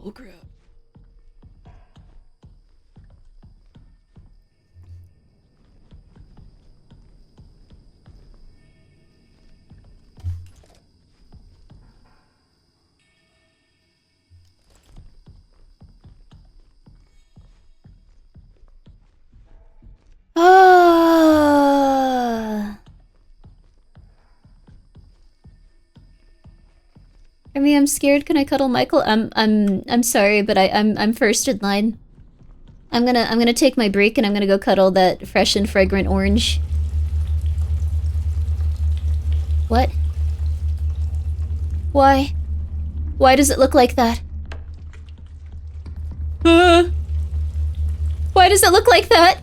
Oh crap. I mean, I'm scared. Can I cuddle Michael? I'm sorry, but I'm first in line. I'm gonna take my break and I'm gonna go cuddle that fresh and fragrant orange. What? Why? Why does it look like that? Why does it look like that?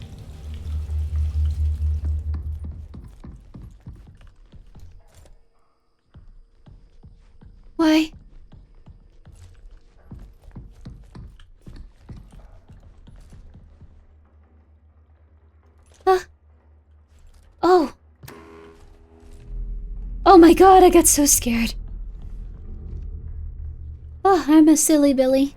Why? Oh. Oh my god, I got so scared. Oh, I'm a silly Billy.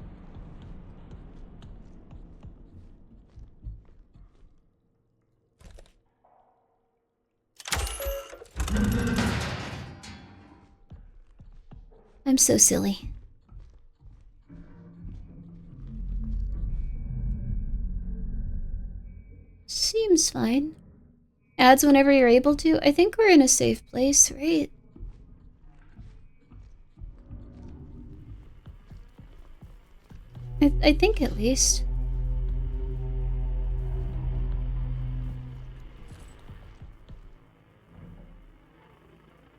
I'm so silly. Seems fine. Ads whenever you're able to. I think we're in a safe place, right? I think at least.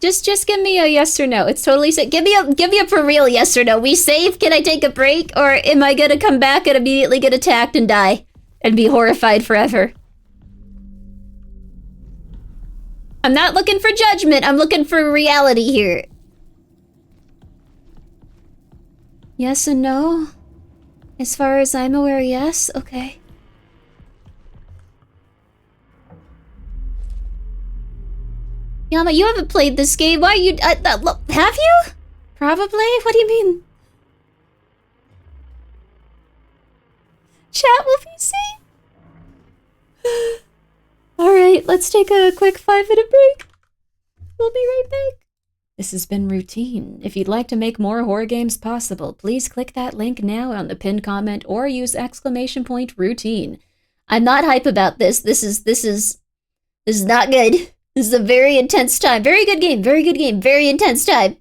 Just give me a yes or no. It's totally safe. Give me a for real yes or no. We safe? Can I take a break? Or am I gonna come back and immediately get attacked and die? And be horrified forever? I'm not looking for judgment. I'm looking for reality here. Yes and no? As far as I'm aware, yes? Okay. Yama, you haven't played this game. Why are you... have you? Probably? What do you mean? Chat will be safe. Alright, let's take a quick 5-minute break. We'll be right back. This has been Routine. If you'd like to make more horror games possible, please click that link now on the pinned comment or use !routine. I'm not hype about this. This is not good. This is a very intense time. Very good game. Very good game. Very intense time.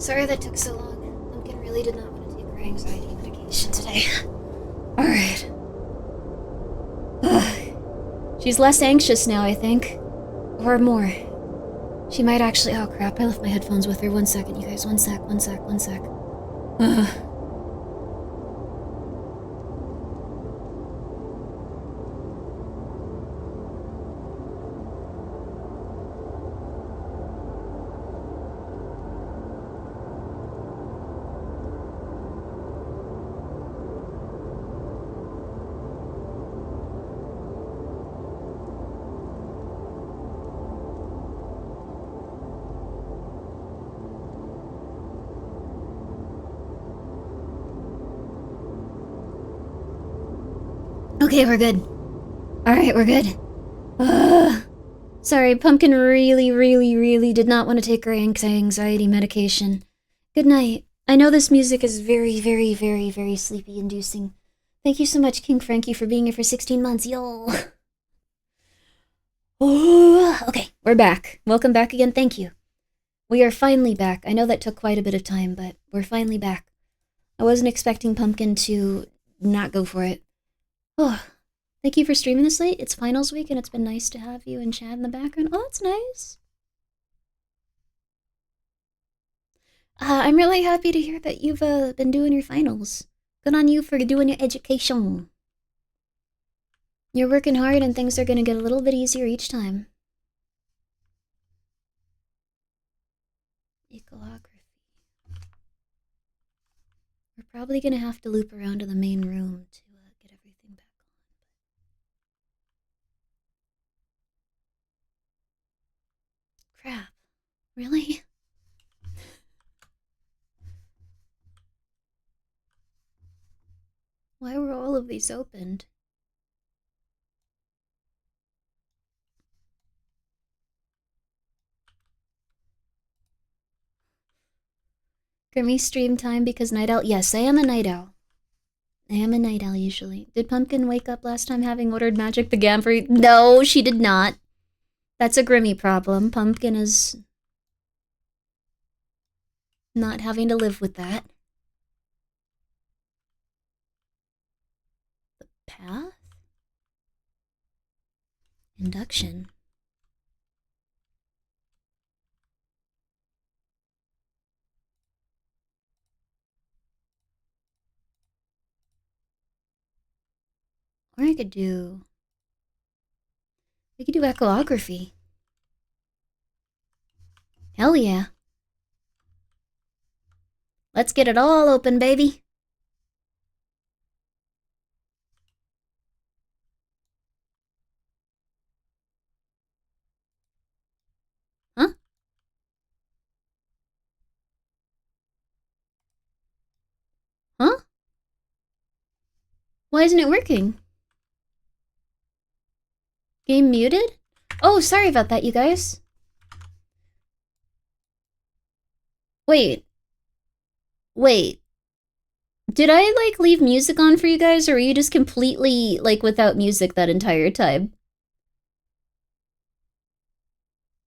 Sorry that took so long. Pumpkin really did not want to take her anxiety medication today. Alright. She's less anxious now, I think. Or more. She might actually— oh crap, I left my headphones with her. 1 second, you guys. One sec. Okay, we're good. Alright, we're good. Sorry, Pumpkin really did not want to take her anxiety medication. Good night. I know this music is very sleepy inducing. Thank you so much, King Frankie, for being here for 16 months. Yo! Okay, we're back. Welcome back again, thank you. We are finally back. I know that took quite a bit of time, but we're finally back. I wasn't expecting Pumpkin to not go for it. Oh, thank you for streaming this late. It's finals week and it's been nice to have you and Chad in the background. Oh, that's nice. I'm really happy to hear that you've been doing your finals. Good on you for doing your education. You're working hard and things are gonna get a little bit easier each time. Ecolography. We're probably gonna have to loop around to the main room to get everything back on. Crap. Really? Why were all of these opened? Grimmi stream time because night owl? Yes, I am a night owl. I am a night owl usually. Did Pumpkin wake up last time having ordered Magic the Gathering? No, she did not. That's a Grimmi problem. Pumpkin is not having to live with that. The path? Induction. Or I could do... we could do echolography. Hell yeah. Let's get it all open, baby. Huh? Huh? Why isn't it working? Game muted? Oh, sorry about that, you guys. Wait. Did I, like, leave music on for you guys, or were you just completely, like, without music that entire time?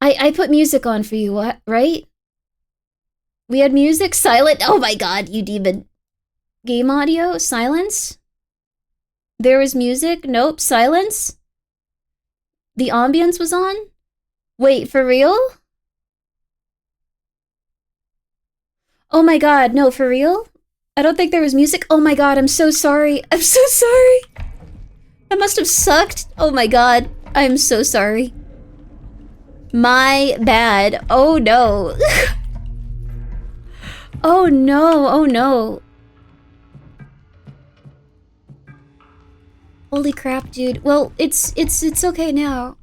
I put music on for you, what, right? We had music? Silent? Oh my god, you demon. Game audio? Silence? There was music? Nope, silence? The ambience was on? Wait, for real? Oh my god, no, for real? I don't think there was music. Oh my god, I'm so sorry. I'm so sorry. That must have sucked. Oh my god, I'm so sorry. My bad. Oh no. Oh no, oh no. Holy crap, dude. Well, it's okay now.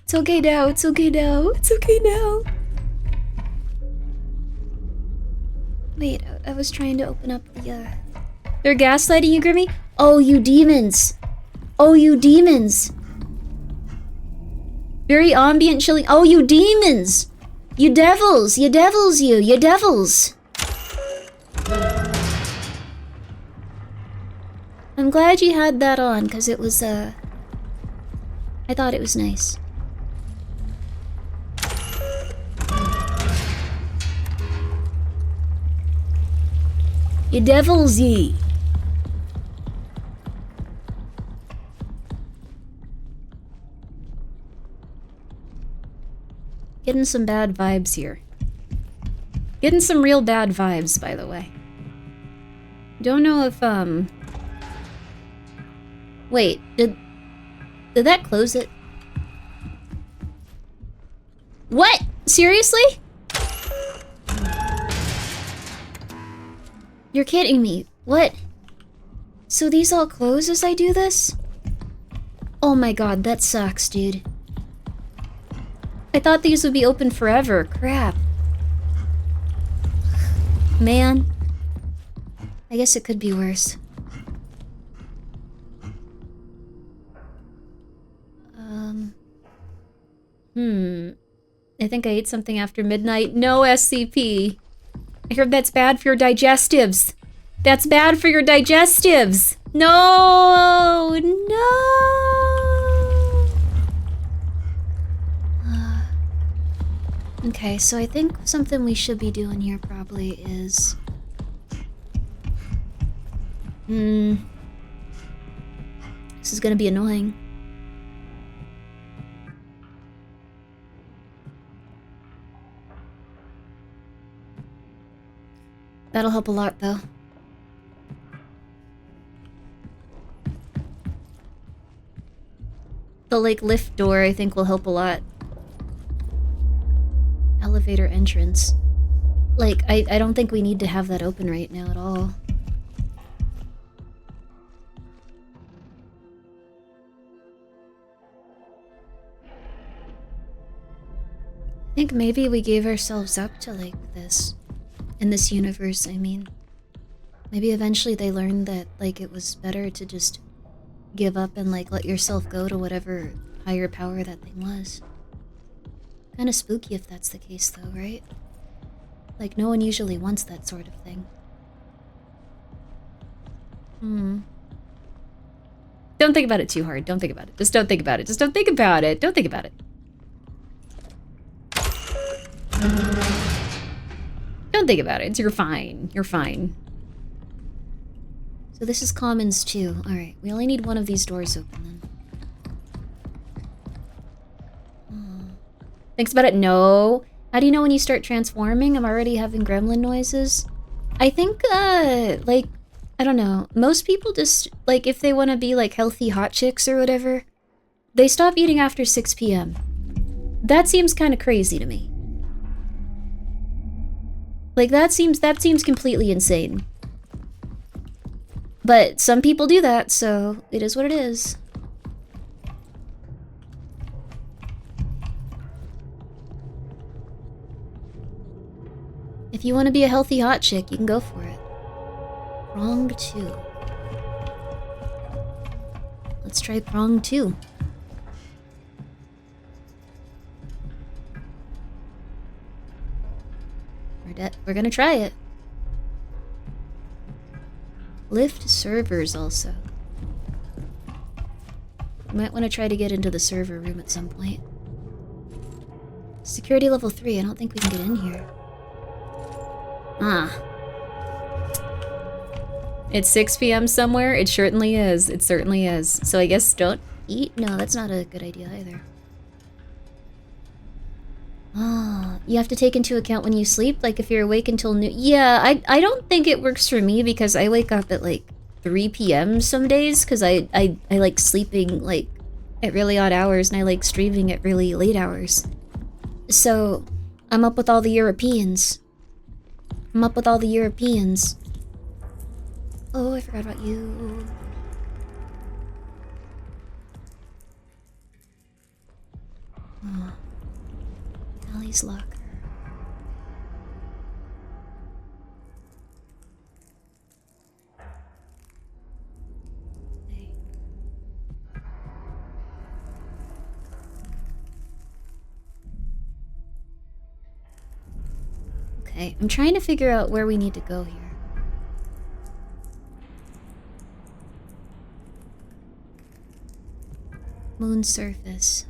It's okay now, it's okay now, it's okay now. Wait, I was trying to open up the, They're gaslighting you, Grimmi? Oh, you demons. Oh, you demons. Very ambient, chilling. Oh, you demons. You devils. You devils, you. You devils. I'm glad you had that on, because it was, I thought it was nice. You devils, ye! Getting some bad vibes here. Getting some real bad vibes, by the way. Don't know if, Wait, did that close it? What? Seriously? You're kidding me. What? So these all close as I do this? Oh my god, that sucks, dude. I thought these would be open forever. Crap. Man. I guess it could be worse. I think I ate something after midnight. No SCP. I heard that's bad for your digestives. That's bad for your digestives. No! No! Okay, so I think something we should be doing here probably is... This is gonna be annoying. That'll help a lot, though. The, like, lift door, I think, will help a lot. Elevator entrance. Like, I don't think we need to have that open right now at all. I think maybe we gave ourselves up to, like, this. In this universe, I mean. Maybe eventually they learned that, like, it was better to just give up and, like, let yourself go to whatever higher power that thing was. Kinda spooky if that's the case, though, right? Like, no one usually wants that sort of thing. Don't think about it too hard. Don't think about it. Just don't think about it. Just don't think about it. Don't think about it. Don't think about it. You're fine. You're fine. So this is commons too. Alright, we only need one of these doors open then. Thinks about it? No. How do you know when you start transforming? I'm already having gremlin noises. I think, like, I don't know. Most people just, like, if they want to be, like, healthy hot chicks or whatever, they stop eating after 6 p.m. That seems kind of crazy to me. Like, that seems completely insane. But some people do that, so it is what it is. If you want to be a healthy hot chick, you can go for it. Prong 2. Let's try prong 2. We're gonna try it. Lift servers also. Might want to try to get into the server room at some point. Security level 3, I don't think we can get in here. It's 6 p.m. somewhere? It certainly is. It certainly is. So I guess don't Eat? No, that's not a good idea either. You have to take into account when you sleep, like if you're awake until noon. Yeah, I don't think it works for me because I wake up at like 3 p.m. some days because I like sleeping like at really odd hours and I like streaming at really late hours. So I'm up with all the Europeans. I'm up with all the Europeans. Oh, I forgot about you. Oh. Allie's locker. Okay, I'm trying to figure out where we need to go here. Moon surface.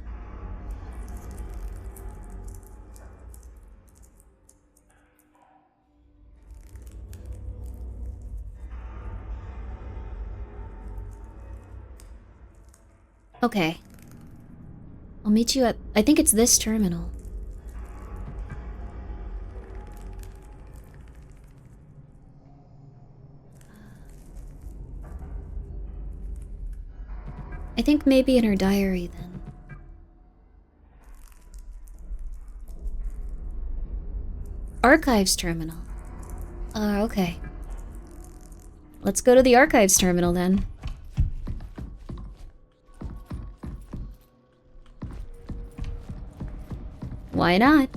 Okay. I'll meet you at... I think it's this terminal. I think maybe in her diary, then. Archives terminal. Okay. Let's go to the archives terminal, then. Why not?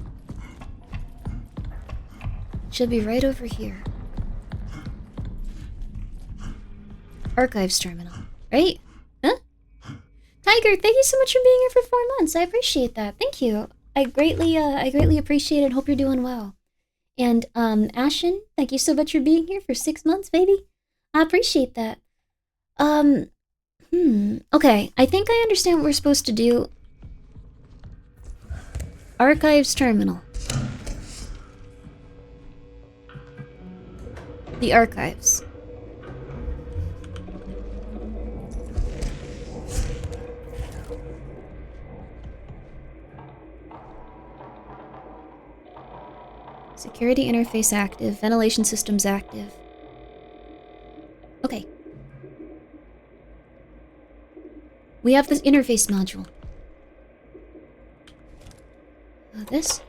Should be right over here. Archives terminal, right? Huh? Tiger, thank you so much for being here for 4 months. I appreciate that. Thank you. I greatly appreciate it. Hope you're doing well. And Ashen, thank you so much for being here for 6 months, baby. I appreciate that. Okay, I think I understand what we're supposed to do. Archives terminal. The archives. Security interface active, ventilation systems active. Okay. We have this interface module. This?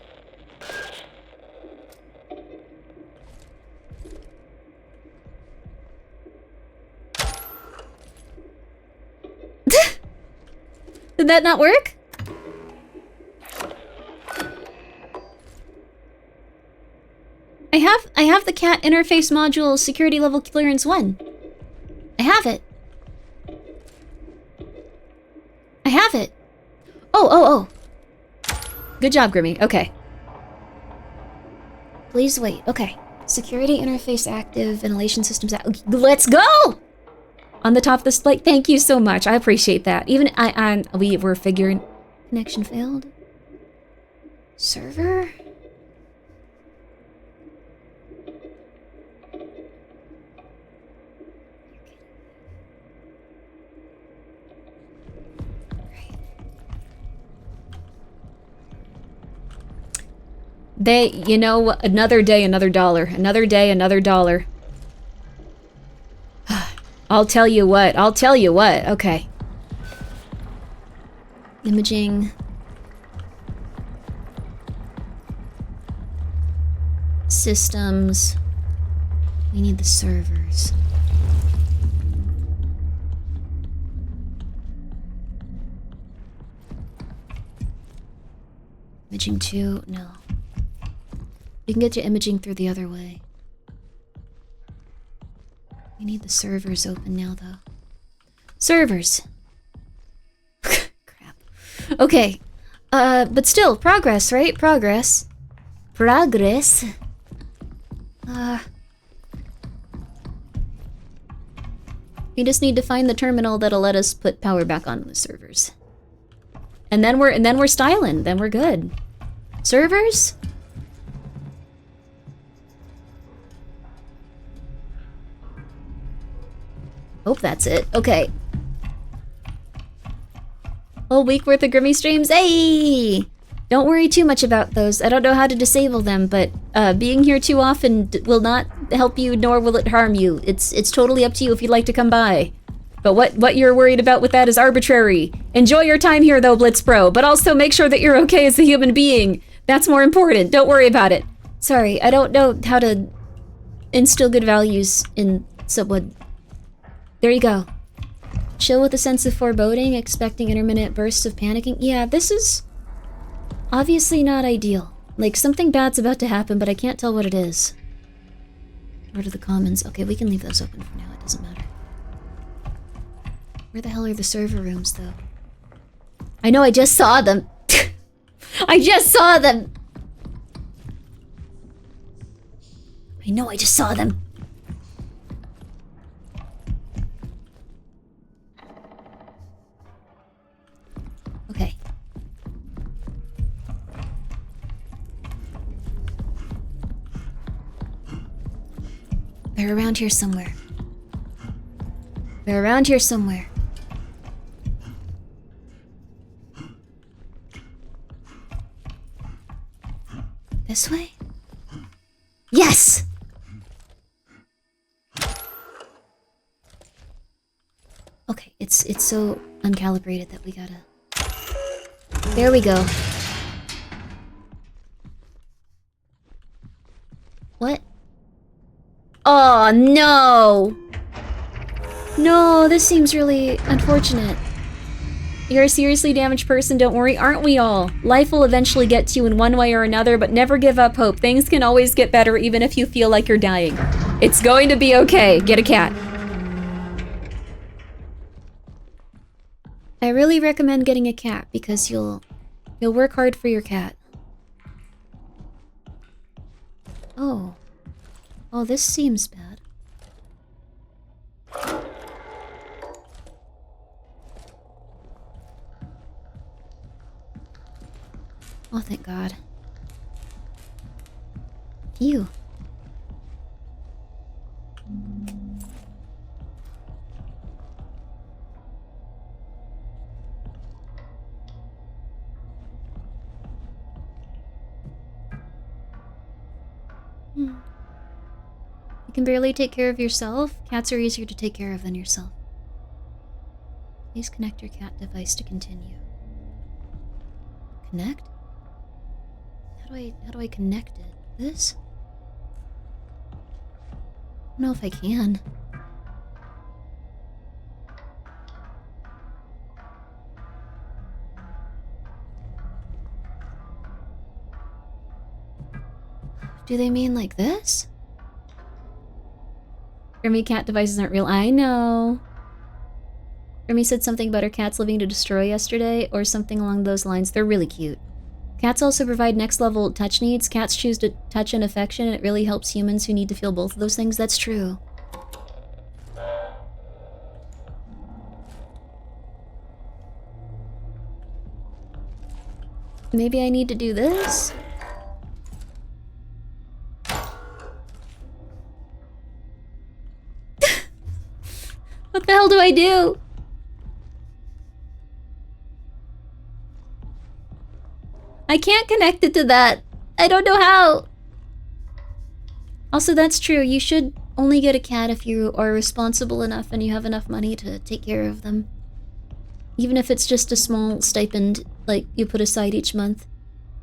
Did that not work? I have the cat interface module security level clearance 1. I have it. I have it. Oh. Good job, Grimmi. Okay. Please wait. Okay. Security interface active, ventilation systems active. Let's go! On the top of this, like, thank you so much. I appreciate that. Even we were figuring... Connection failed. Server? They, you know, another day, another dollar. Another day, another dollar. I'll tell you what. Okay. Imaging. Systems. We need the servers. Imaging 2? No. We can get to imaging through the other way. We need the servers open now, though. Servers! Crap. Okay. But still, progress, right? Progress. Progress. We just need to find the terminal that'll let us put power back on the servers. And then we're styling. Then we're good. Servers? Hope that's it. Okay. Whole week worth of Grimmi streams. Hey! Don't worry too much about those. I don't know how to disable them, but being here too often will not help you, nor will it harm you. It's totally up to you if you'd like to come by. But what you're worried about with that is arbitrary. Enjoy your time here, though, Blitzpro, but also make sure that you're okay as a human being. That's more important. Don't worry about it. Sorry, I don't know how to instill good values in someone. There you go. Chill with a sense of foreboding, expecting intermittent bursts of panicking. Yeah, this is obviously not ideal. Like, something bad's about to happen, but I can't tell what it is. Where are the commons? Okay, we can leave those open for now. It doesn't matter. Where the hell are the server rooms, though? I know, I just saw them. I just saw them! I know, I just saw them. Okay. They're around here somewhere. They're around here somewhere. This way? Yes! Okay, it's so uncalibrated that we gotta... There we go. What? Oh, no! No, this seems really unfortunate. You're a seriously damaged person, don't worry, aren't we all? Life will eventually get to you in one way or another, but never give up hope. Things can always get better even if you feel like you're dying. It's going to be okay. Get a cat. I really recommend getting a cat because you'll work hard for your cat. Oh. Oh, this seems bad. Oh, thank God. Phew. You can barely take care of yourself. Cats are easier to take care of than yourself. Please connect your cat device to continue. Connect? How do I connect it? This? I don't know if I can. Do they mean like this? Grimmi, cat devices aren't real. I know. Grimmi said something about her cats living to destroy yesterday, or something along those lines. They're really cute. Cats also provide next-level touch needs. Cats choose to touch and affection, and it really helps humans who need to feel both of those things. That's true. Maybe I need to do this? What the hell do I do? I can't connect it to that. I don't know how. Also, that's true. You should only get a cat if you are responsible enough and you have enough money to take care of them. Even if it's just a small stipend, like, you put aside each month.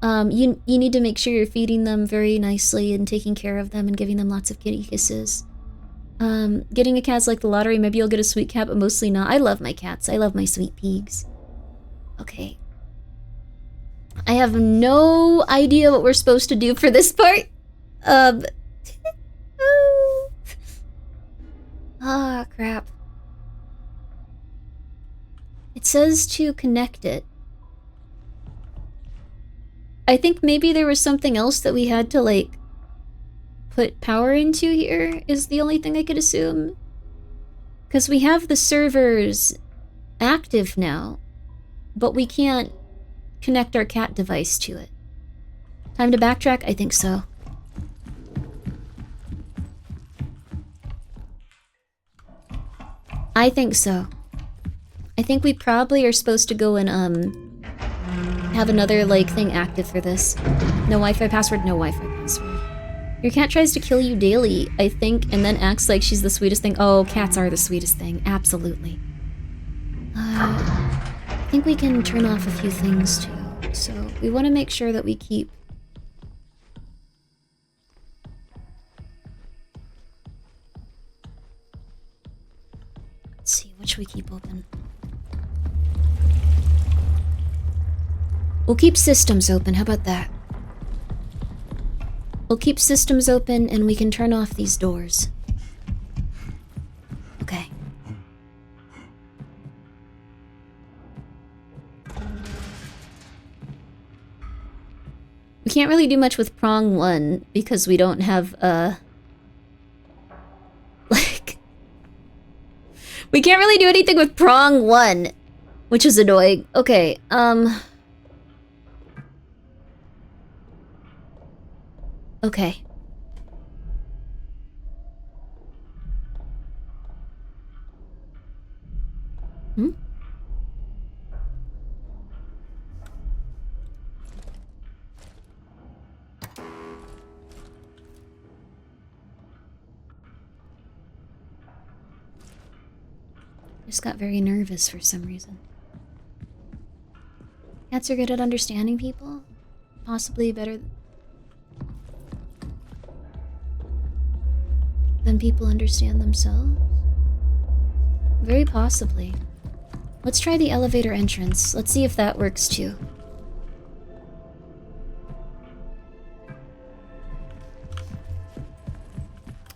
You need to make sure you're feeding them very nicely and taking care of them and giving them lots of kitty kisses. Getting a cat's like the lottery. Maybe you'll get a sweet cat, but mostly not. I love my cats. I love my sweet pigs. Okay. I have no idea what we're supposed to do for this part. Ah, crap. It says to connect it. I think maybe there was something else that we had to, like, put power into here, is the only thing I could assume. Because we have the servers active now, but we can't connect our cat device to it. Time to backtrack? I think so. I think so. I think we probably are supposed to go and, have another, like, thing active for this. No Wi-Fi password, no Wi-Fi password. Your cat tries to kill you daily, I think, and then acts like she's the sweetest thing. Oh, cats are the sweetest thing. Absolutely. I think we can turn off a few things, too. So, we want to make sure that we keep... Let's see, what should we keep open? We'll keep systems open, how about that? We'll keep systems open and we can turn off these doors. Okay. We can't really do much with prong 1 because we don't have, like... We can't really do anything with prong 1, which is annoying. Okay, Okay. Hmm? Just got very nervous for some reason. Cats are good at understanding people. Possibly better than people understand themselves. Very possibly. Let's try the elevator entrance. Let's see if that works too.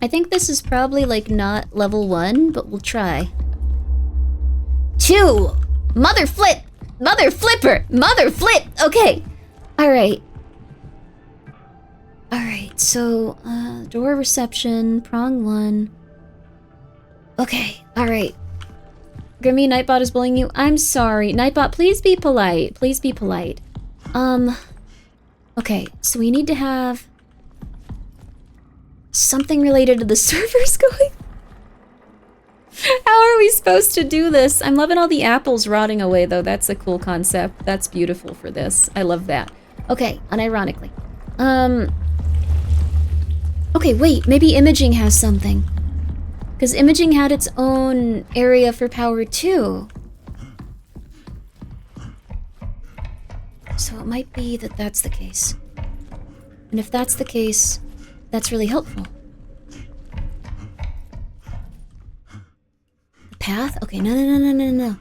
I think this is probably like not level 1, but we'll try. 2! Mother flip! Mother flipper! Mother flip! Okay. Alright. Alright, so, door reception, prong 1. Okay, alright. Grimmi, Nightbot is bullying you. I'm sorry. Nightbot, please be polite. Please be polite. Okay, so we need to have something related to the servers going. How are we supposed to do this? I'm loving all the apples rotting away, though. That's a cool concept. That's beautiful for this. I love that. Okay, unironically. Okay, wait. Maybe imaging has something. Because imaging had its own area for power, too. So it might be that that's the case. And if that's the case, that's really helpful. Path? Okay, no.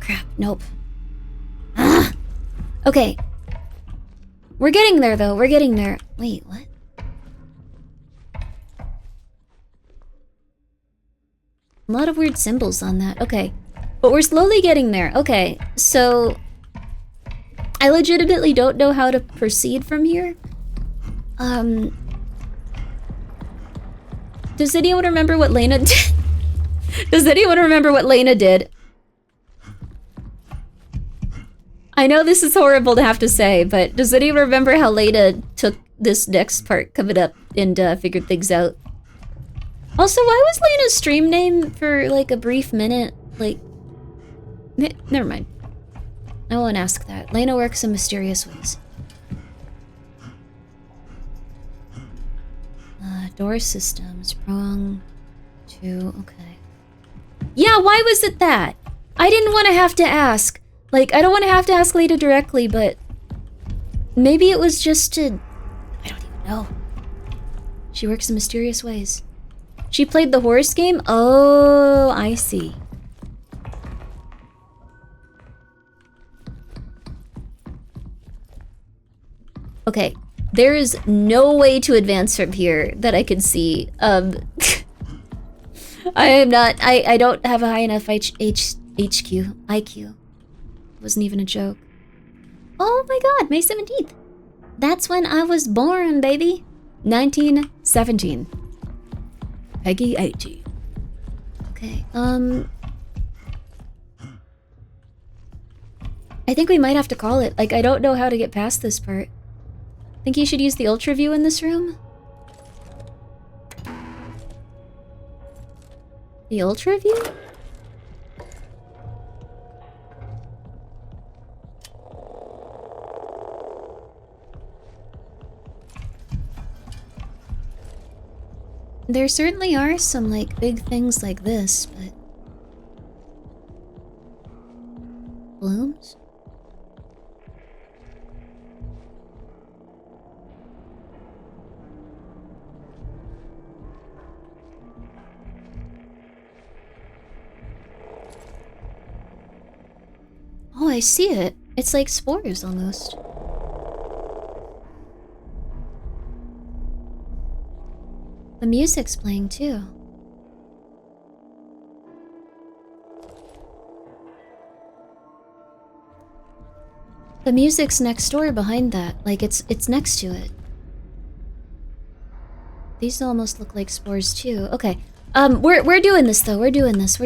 Crap, nope. Okay. We're getting there, though. We're getting there. Wait, what? A lot of weird symbols on that. Okay. But we're slowly getting there. Okay, so I legitimately don't know how to proceed from here. Does anyone remember what Lena did? Does anyone remember what Lena did? I know this is horrible to have to say, but does anyone remember how Lena took this next part coming up and figured things out? Also, why was Lena's stream name for like a brief minute? Like, never mind. I won't ask that. Lena works in mysterious ways. Door systems, prong 2, okay. Yeah, why was it that? I didn't want to have to ask. Like, I don't want to have to ask Lena directly, but maybe it was just to... I don't even know. She works in mysterious ways. She played the horse game? Oh, I see. Okay. There is no way to advance from here that I can see. I am not... I don't have a high enough IQ. Wasn't even a joke. Oh my god, May 17th. That's when I was born, baby. 1917. Peggy 80. Okay, I think we might have to call it. Like, I don't know how to get past this part. Think you should use the ultra view in this room? The ultra view? There certainly are some, like, big things like this, but... Blooms? Oh, I see it. It's like spores, almost. The music's playing, too. The music's next door behind that. Like, it's next to it. These almost look like spores, too. Okay. We're doing this, though. We're doing this.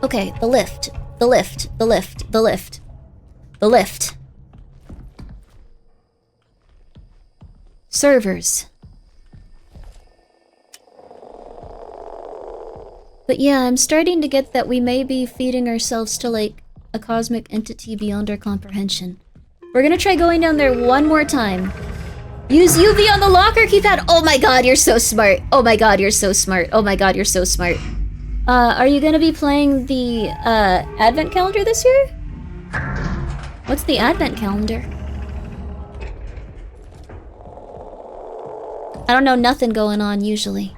Okay, the lift. Servers. But yeah, I'm starting to get that we may be feeding ourselves to, like, a cosmic entity beyond our comprehension. We're gonna try going down there one more time. Use UV on the locker keypad! Oh my god, you're so smart! Oh my god, you're so smart! Oh my god, you're so smart. Are you gonna be playing the, advent calendar this year? What's the advent calendar? I don't know nothing going on, usually.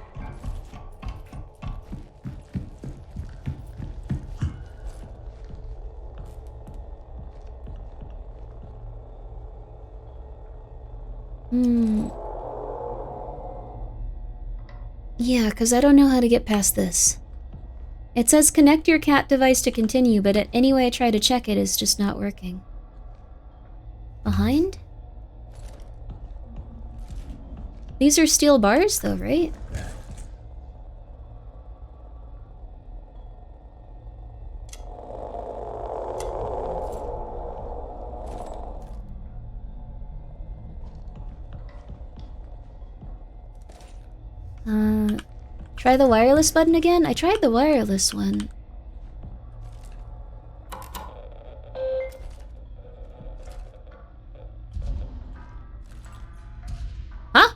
Yeah, because I don't know how to get past this. It says connect your cat device to continue, but any way I try to check it is just not working. Behind? These are steel bars though, right? Try the wireless button again? I tried the wireless one. Huh?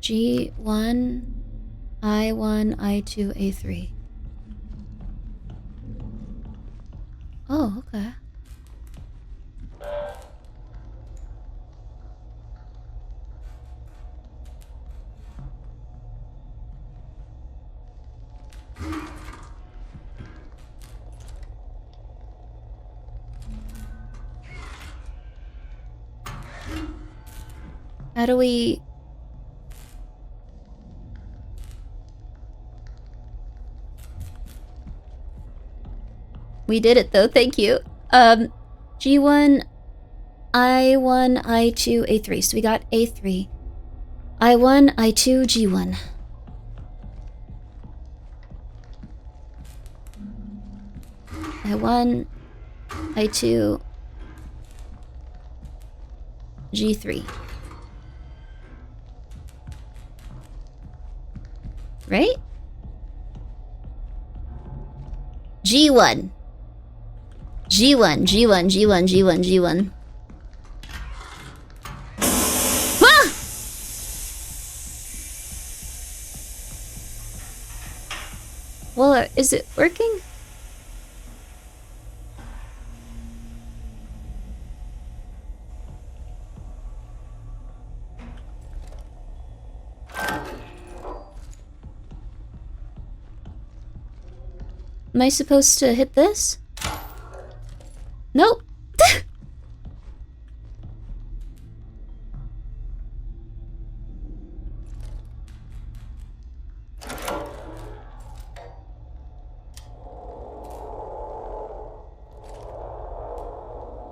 G1, I1, I2, A3. Oh, okay. How do we... We did it though, thank you. G1, I1, I2, A3. So we got A3. I1, I2, G1. I1, I2, G3. Right? G1. G1, G1, G1, G1, G1. Ah! Well, is it working? Am I supposed to hit this? Nope.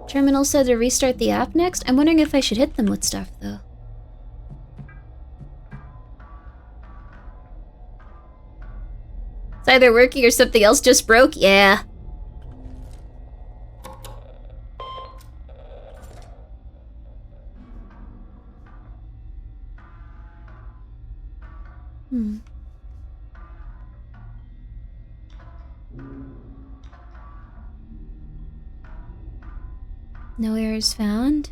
Terminal said to restart the app next. I'm wondering if I should hit them with stuff, though. It's either working or something else just broke. Yeah. No errors found.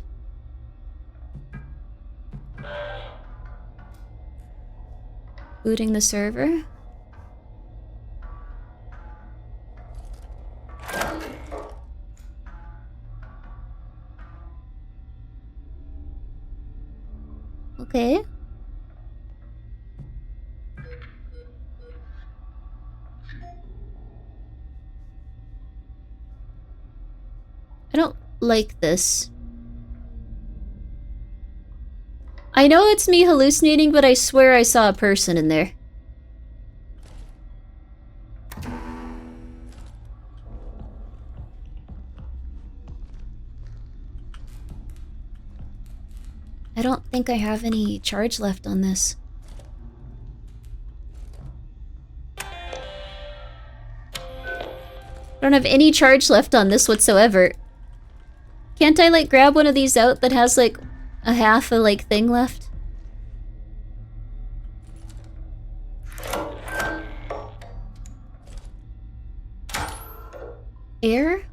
Booting the server. Okay. I don't like this. I know it's me hallucinating, but I swear I saw a person in there. I don't think I have any charge left on this. I don't have any charge left on this whatsoever. Can't I, like, grab one of these out that has, like, a half a, like, thing left? Air?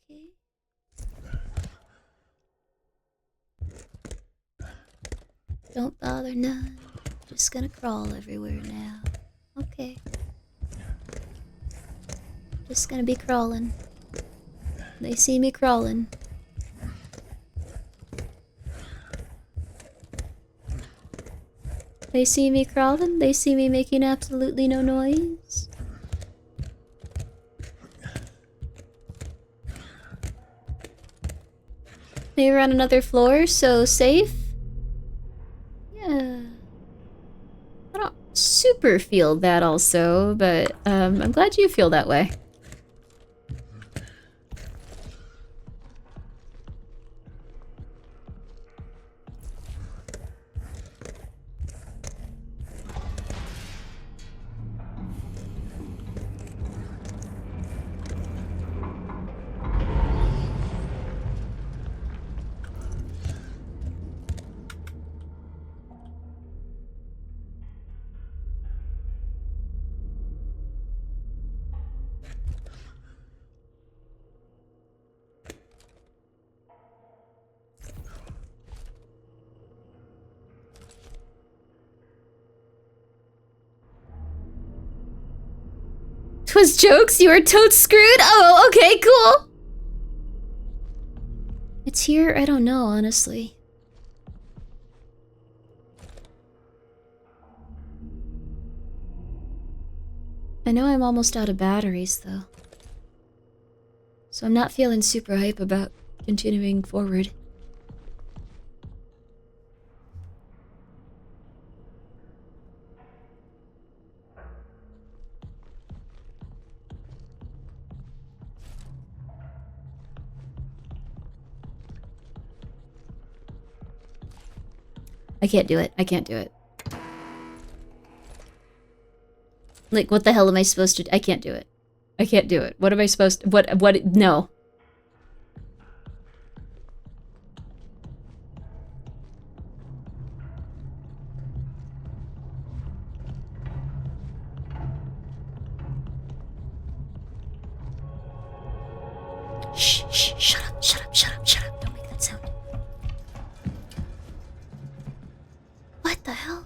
Okay. Don't bother none. Just gonna crawl everywhere now. Okay. Just gonna be crawling. They see me crawling. They see me crawling. They see me making absolutely no noise. Maybe we're on another floor, so safe? Yeah. I don't super feel that also, but I'm glad you feel that way. Twas jokes, you were totes screwed? Oh, okay, cool. It's here? I don't know, honestly. I know I'm almost out of batteries, though. So I'm not feeling super hype about continuing forward. I can't do it. I can't do it. Like, what the hell am I supposed to do? I can't do it. I can't do it. What am I supposed to... What? No. Shh, shh, shut up, shut up, shut up, shut up. Don't make that sound. What the hell?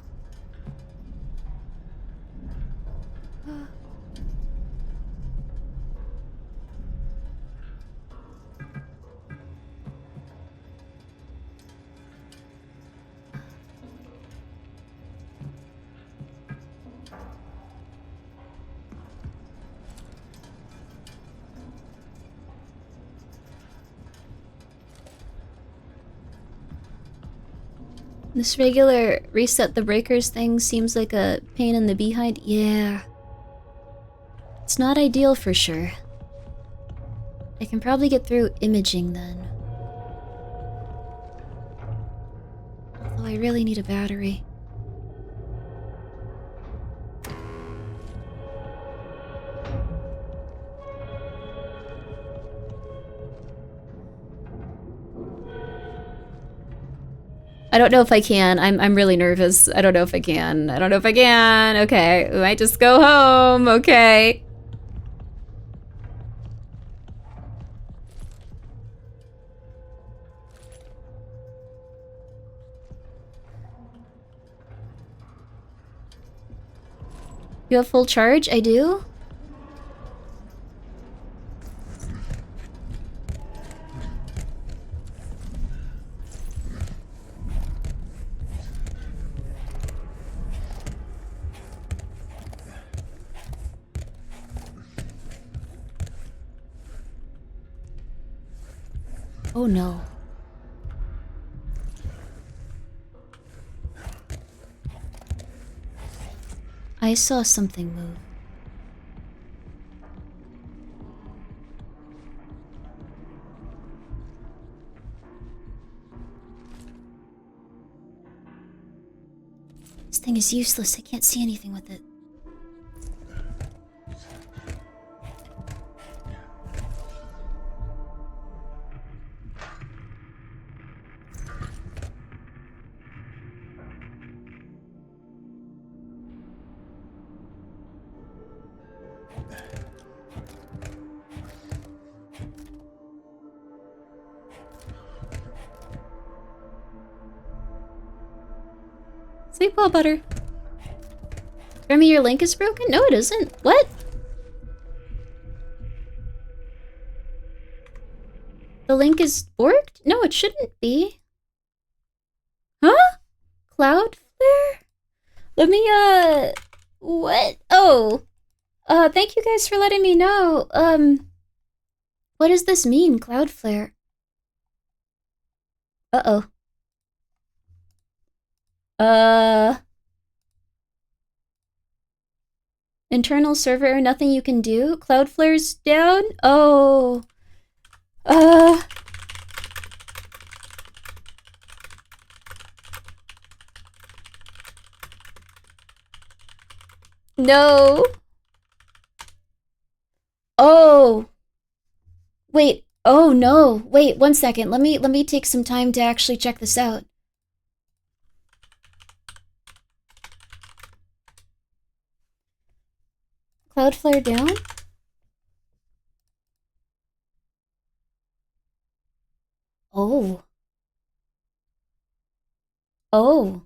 This regular reset the breakers thing seems like a pain in the behind. Yeah. It's not ideal for sure. I can probably get through imaging then. Although I really need a battery. I don't know if I can. I'm really nervous. I don't know if I can. I don't know if I can. Okay, we might just go home. Okay. You have full charge? I do? Oh no. I saw something move. This thing is useless. I can't see anything with it. Sleep well, Butter. Grimmi, your link is broken? No, it isn't. What? The link is borked? No, it shouldn't be. Huh? Cloudflare? Let me, what? Oh. Thank you guys for letting me know. What does this mean, Cloudflare? Uh-oh. Internal server, nothing you can do? Cloudflare's down? Oh. No. Oh. Wait. Oh no. Wait, 1 second. Let me take some time to actually check this out. Cloudflare down? Oh. Oh.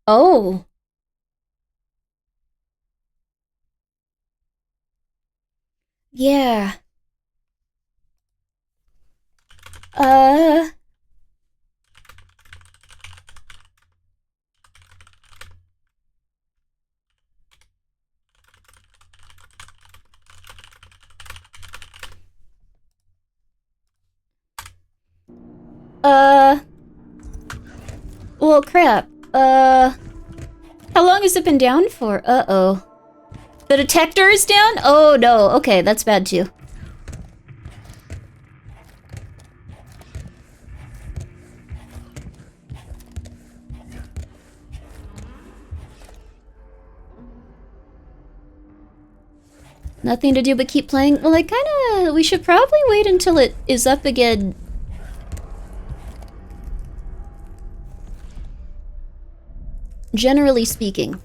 Oh. Yeah. Uh... Well, crap. How long has it been down for? Uh-oh. The detector is down? Oh, no. Okay, that's bad, too. Nothing to do but keep playing? Well, we should probably wait until it is up again. Generally speaking.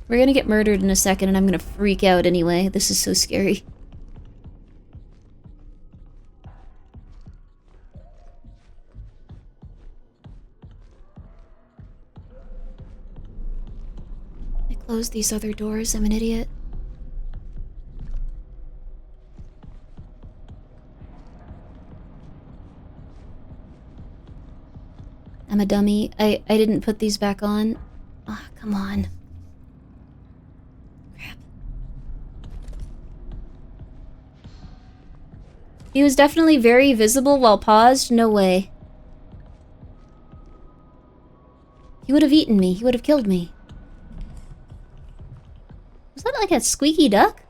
We're gonna get murdered in a second and I'm gonna freak out anyway. This is so scary. I closed these other doors. I'm an idiot. I'm a dummy. I didn't put these back on. Ah, oh, come on. Crap. He was definitely very visible while paused. No way. He would have eaten me. He would have killed me. Was that like a squeaky duck?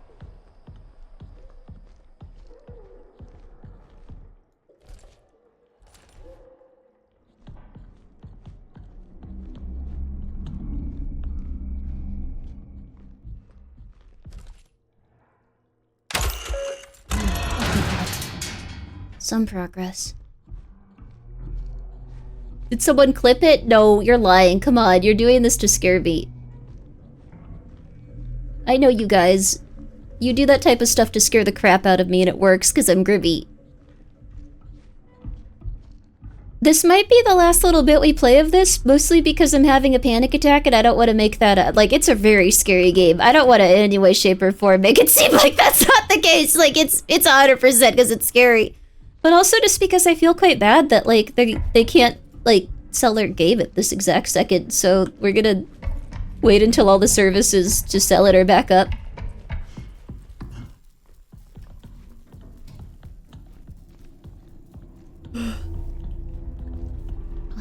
Some progress. Did someone clip it? No, you're lying. Come on, you're doing this to scare me. I know you guys. You do that type of stuff to scare the crap out of me and it works because I'm Grimmi. This might be the last little bit we play of this, mostly because I'm having a panic attack and I don't want to make that up. Like, it's a very scary game. I don't want to in any way, shape, or form make it seem like that's not the case. Like, it's 100% because it's scary. But also just because I feel quite bad that, like, they can't, like, sell their game at this exact second. So we're gonna wait until all the services to sell it are back up.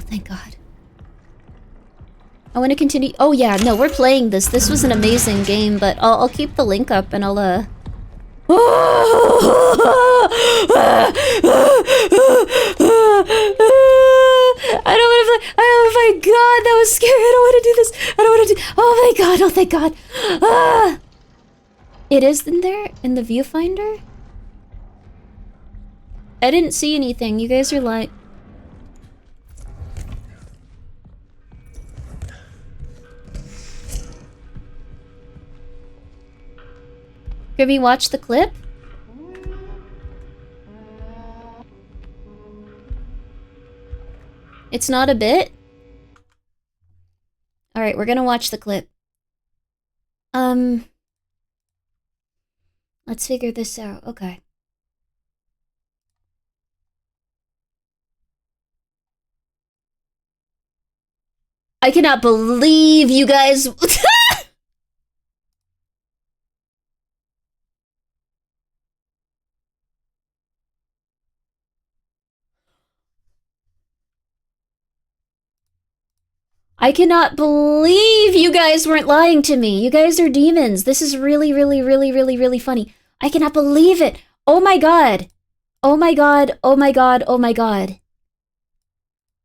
Thank God. I want to continue. Oh yeah, no, we're playing this. This was an amazing game, but I'll keep the link up and I'll I don't want to play. Oh my God, that was scary. I don't want to do this. I don't want to do. Oh my God. Oh thank God. It is in there in the viewfinder. I didn't see anything. You guys are like. Grimmi, watch the clip? It's not a bit? Alright, we're gonna watch the clip. Let's figure this out. Okay. I cannot believe you guys... I cannot believe you guys weren't lying to me. You guys are demons. This is really, really, really, really, really funny. I cannot believe it. Oh my God. Oh my God. Oh my God. Oh my God.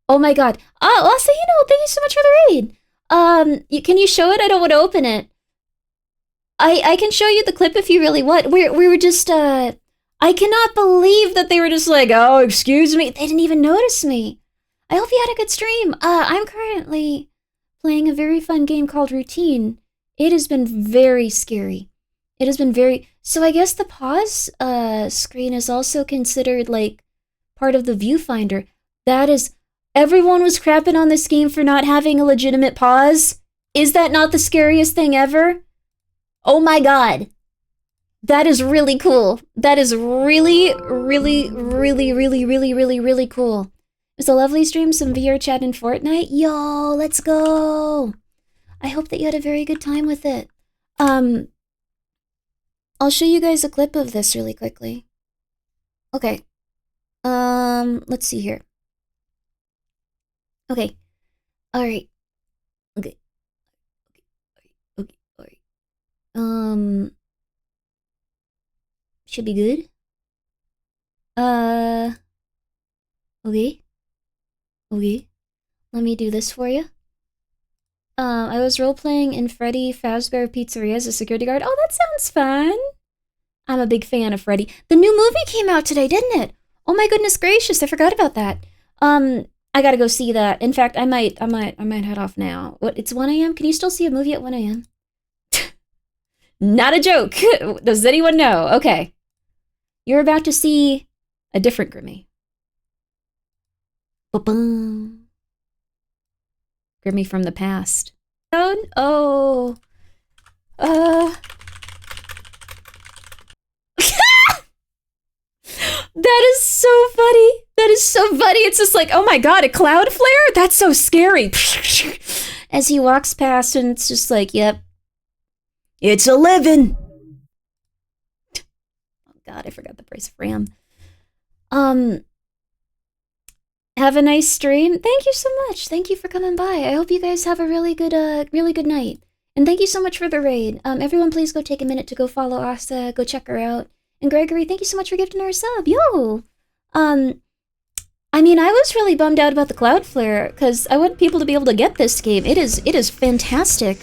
Oh my God. Oh, also, thank you so much for the raid. Can you show it? I don't want to open it. I can show you the clip if you really want. We were just, I cannot believe that they were just like, oh, excuse me. They didn't even notice me. I hope you had a good stream. I'm currently playing a very fun game called Routine. It has been very scary. It has been very... So I guess the pause screen is also considered, like, part of the viewfinder. That is... Everyone was crapping on this game for not having a legitimate pause. Is that not the scariest thing ever? Oh my God. That is really cool. That is really, really, really, really, really, really, really cool. It was a lovely stream, some VR chat in Fortnite. Yo, let's go! I hope that you had a very good time with it. I'll show you guys a clip of this really quickly. Okay. Let's see here. Okay. Alright. Okay. Okay. Alright. Should be good. Okay. Okay, let me do this for you. I was role-playing in Freddy Fazbear Pizzeria as a security guard. Oh, that sounds fun. I'm a big fan of Freddy. The new movie came out today, didn't it? Oh my goodness gracious, I forgot about that. I gotta go see that. In fact, I might head off now. What, it's 1 a.m.? Can you still see a movie at 1 a.m.? Not a joke. Does anyone know? Okay. You're about to see a different Grimmi. Ba-bum. Grimmi from the past. Oh. That is so funny. That is so funny. It's just like, oh my God, a cloud flare? That's so scary. As he walks past and it's just like, yep. It's 11. Oh God, I forgot the price of RAM. Have a nice stream. Thank you so much. Thank you for coming by. I hope you guys have a really good night. And thank you so much for the raid. Everyone please go take a minute to go follow Asa, go check her out. And Gregory, thank you so much for gifting her a sub. Yo! I mean, I was really bummed out about the Cloudflare, because I want people to be able to get this game. It is fantastic.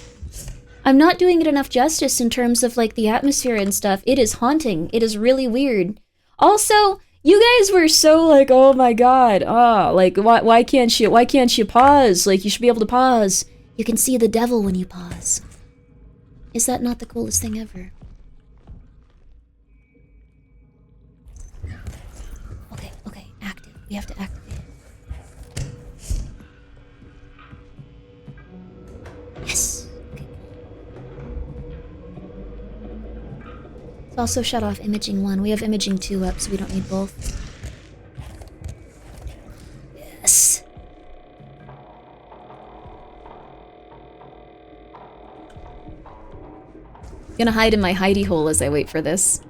I'm not doing it enough justice in terms of, like, the atmosphere and stuff. It is haunting. It is really weird. Also... You guys were so like, oh my God, like why can't you pause? Like you should be able to pause. You can see the devil when you pause. Is that not the coolest thing ever? Okay, active. We have to activate it. Also shut off imaging 1. We have imaging 2 up, so we don't need both. Yes. Gonna hide in my hidey hole as I wait for this.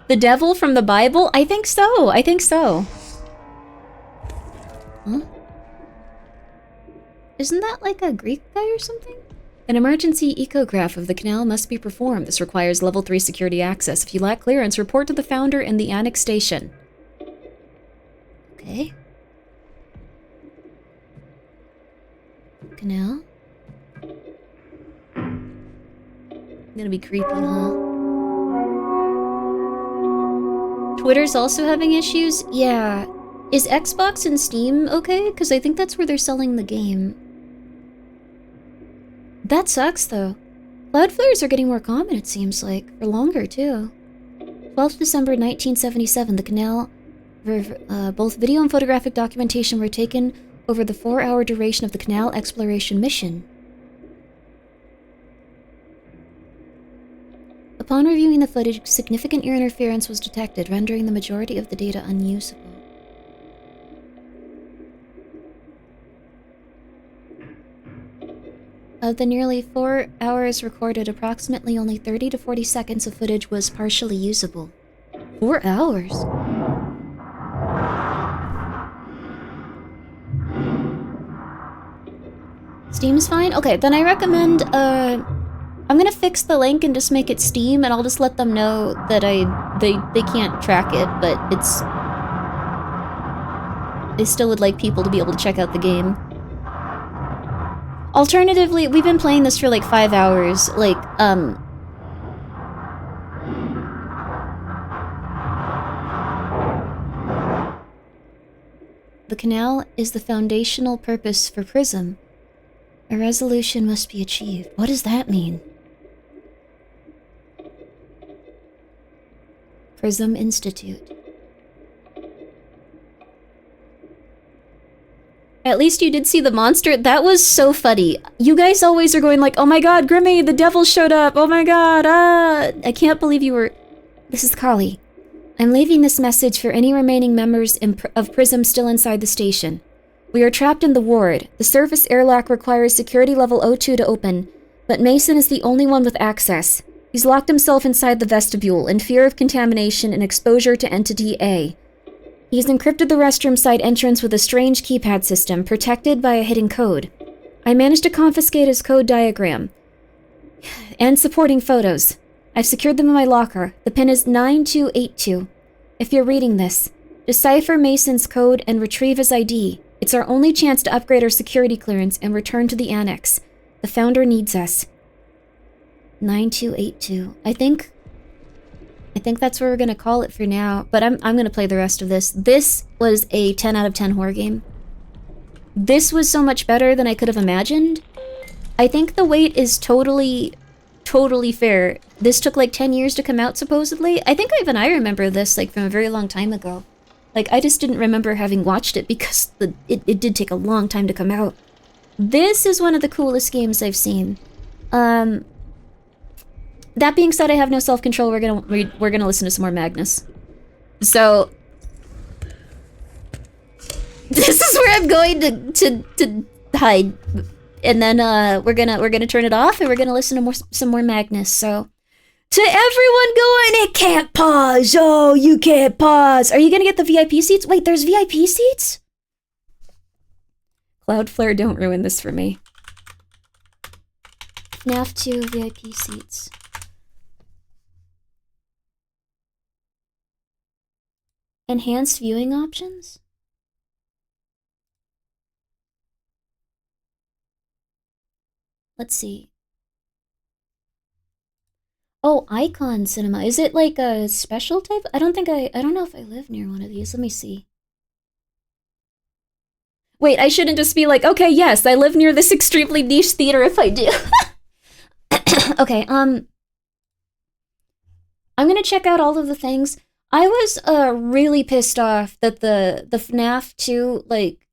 The devil from the Bible? I think so. I think so. Huh? Isn't that like a Greek guy or something? An emergency ecograph of the canal must be performed. This requires level 3 security access. If you lack clearance, report to the founder in the annex station. Okay. Canal. Gonna be creepy, huh? Twitter's also having issues? Yeah. Is Xbox and Steam okay? Because I think that's where they're selling the game. That sucks, though. Cloud flares are getting more common, it seems like. For longer, too. 12th December 1977, the canal... both video and photographic documentation were taken over the 4-hour duration of the canal exploration mission. Upon reviewing the footage, significant ear interference was detected, rendering the majority of the data unusable. Of the nearly 4 hours recorded, approximately only 30 to 40 seconds of footage was partially usable. 4 hours? Steam's fine? Okay, then I recommend, I'm gonna fix the link and just make it Steam, and I'll just let them know that they can't track it, but it's... They still would like people to be able to check out the game. Alternatively, we've been playing this for like 5 hours, like, The canal is the foundational purpose for Prism. A resolution must be achieved. What does that mean? Prism Institute. At least you did see the monster. That was so funny. You guys always are going like, oh my god, Grimmi, the devil showed up. Oh my god, I can't believe you were... This is Carly. I'm leaving this message for any remaining members of Prism still inside the station. We are trapped in the ward. The surface airlock requires security level O2 to open, but Mason is the only one with access. He's locked himself inside the vestibule in fear of contamination and exposure to Entity A. He's encrypted the restroom side entrance with a strange keypad system, protected by a hidden code. I managed to confiscate his code diagram and supporting photos. I've secured them in my locker. The pin is 9282. If you're reading this, decipher Mason's code and retrieve his ID. It's our only chance to upgrade our security clearance and return to the annex. The founder needs us. 9282. I think that's what we're gonna call it for now, but I'm gonna play the rest of this. This was a 10 out of 10 horror game. This was so much better than I could have imagined. I think the wait is totally fair. This took like 10 years to come out, supposedly. I think even I remember this like from a very long time ago. Like, I just didn't remember having watched it because it did take a long time to come out. This is one of the coolest games I've seen. That being said, I have no self-control. We're gonna listen to some more Magnus. So this is where I'm going to hide, and then we're gonna turn it off and we're gonna listen to some more Magnus. So to everyone going, it can't pause. Oh, you can't pause. Are you gonna get the VIP seats? Wait, there's VIP seats? Cloudflare, don't ruin this for me. FNAF 2 VIP seats. Enhanced viewing options? Let's see. Oh, Icon Cinema. Is it like a special type? I don't know if I live near one of these. Let me see. Wait, I shouldn't just be like, okay, yes, I live near this extremely niche theater if I do. Okay, I'm gonna check out all of the things. I was really pissed off that the FNAF 2, like,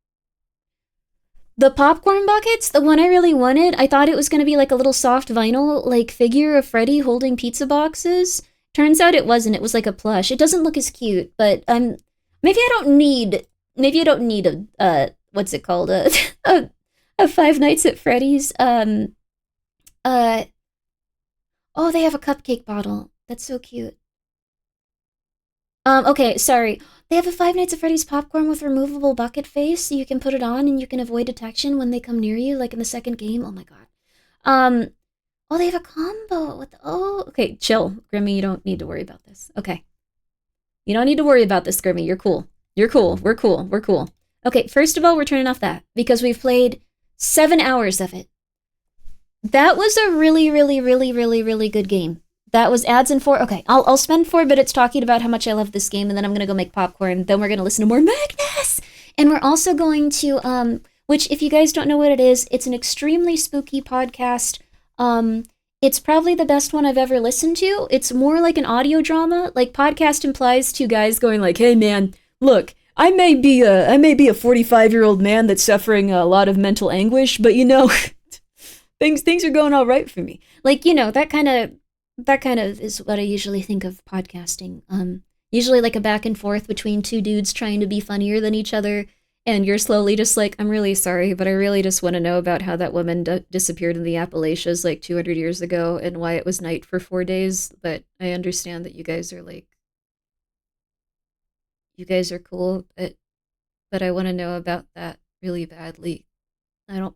The popcorn buckets, the one I really wanted, I thought it was going to be like a little soft vinyl like figure of Freddy holding pizza boxes. Turns out it wasn't. It was like a plush. It doesn't look as cute, but maybe I don't need a what's it called? A Five Nights at Freddy's oh, they have a cupcake bottle. That's so cute. Okay, sorry. They have a Five Nights at Freddy's popcorn with removable bucket face, so you can put it on and you can avoid detection when they come near you, like in the second game. Oh my god. Oh, they have a combo with, oh, okay, chill. Grimmy, you don't need to worry about this. Okay. You don't need to worry about this, Grimmy. You're cool. You're cool. We're cool. We're cool. Okay, first of all, we're turning off that, because we've played 7 hours of it. That was a really, really, really, really, really good game. That was ads and 4. Okay, I'll spend 4 minutes talking about how much I love this game, and then I'm gonna go make popcorn. Then we're gonna listen to more Magnus, and we're also going to which, if you guys don't know what it is, it's an extremely spooky podcast. It's probably the best one I've ever listened to. It's more like an audio drama. Like, podcast implies 2 guys going like, "Hey man, look, I may be a 45-year-old man that's suffering a lot of mental anguish, but you know, things are going all right for me." Like, you know, that kind of is what I usually think of podcasting. Usually like a back and forth between 2 dudes trying to be funnier than each other, and you're slowly just like, "I'm really sorry, but I really just want to know about how that woman disappeared in the Appalachians like 200 years ago and why it was night for 4 days, but I understand that you guys are cool, but I want to know about that really badly. No,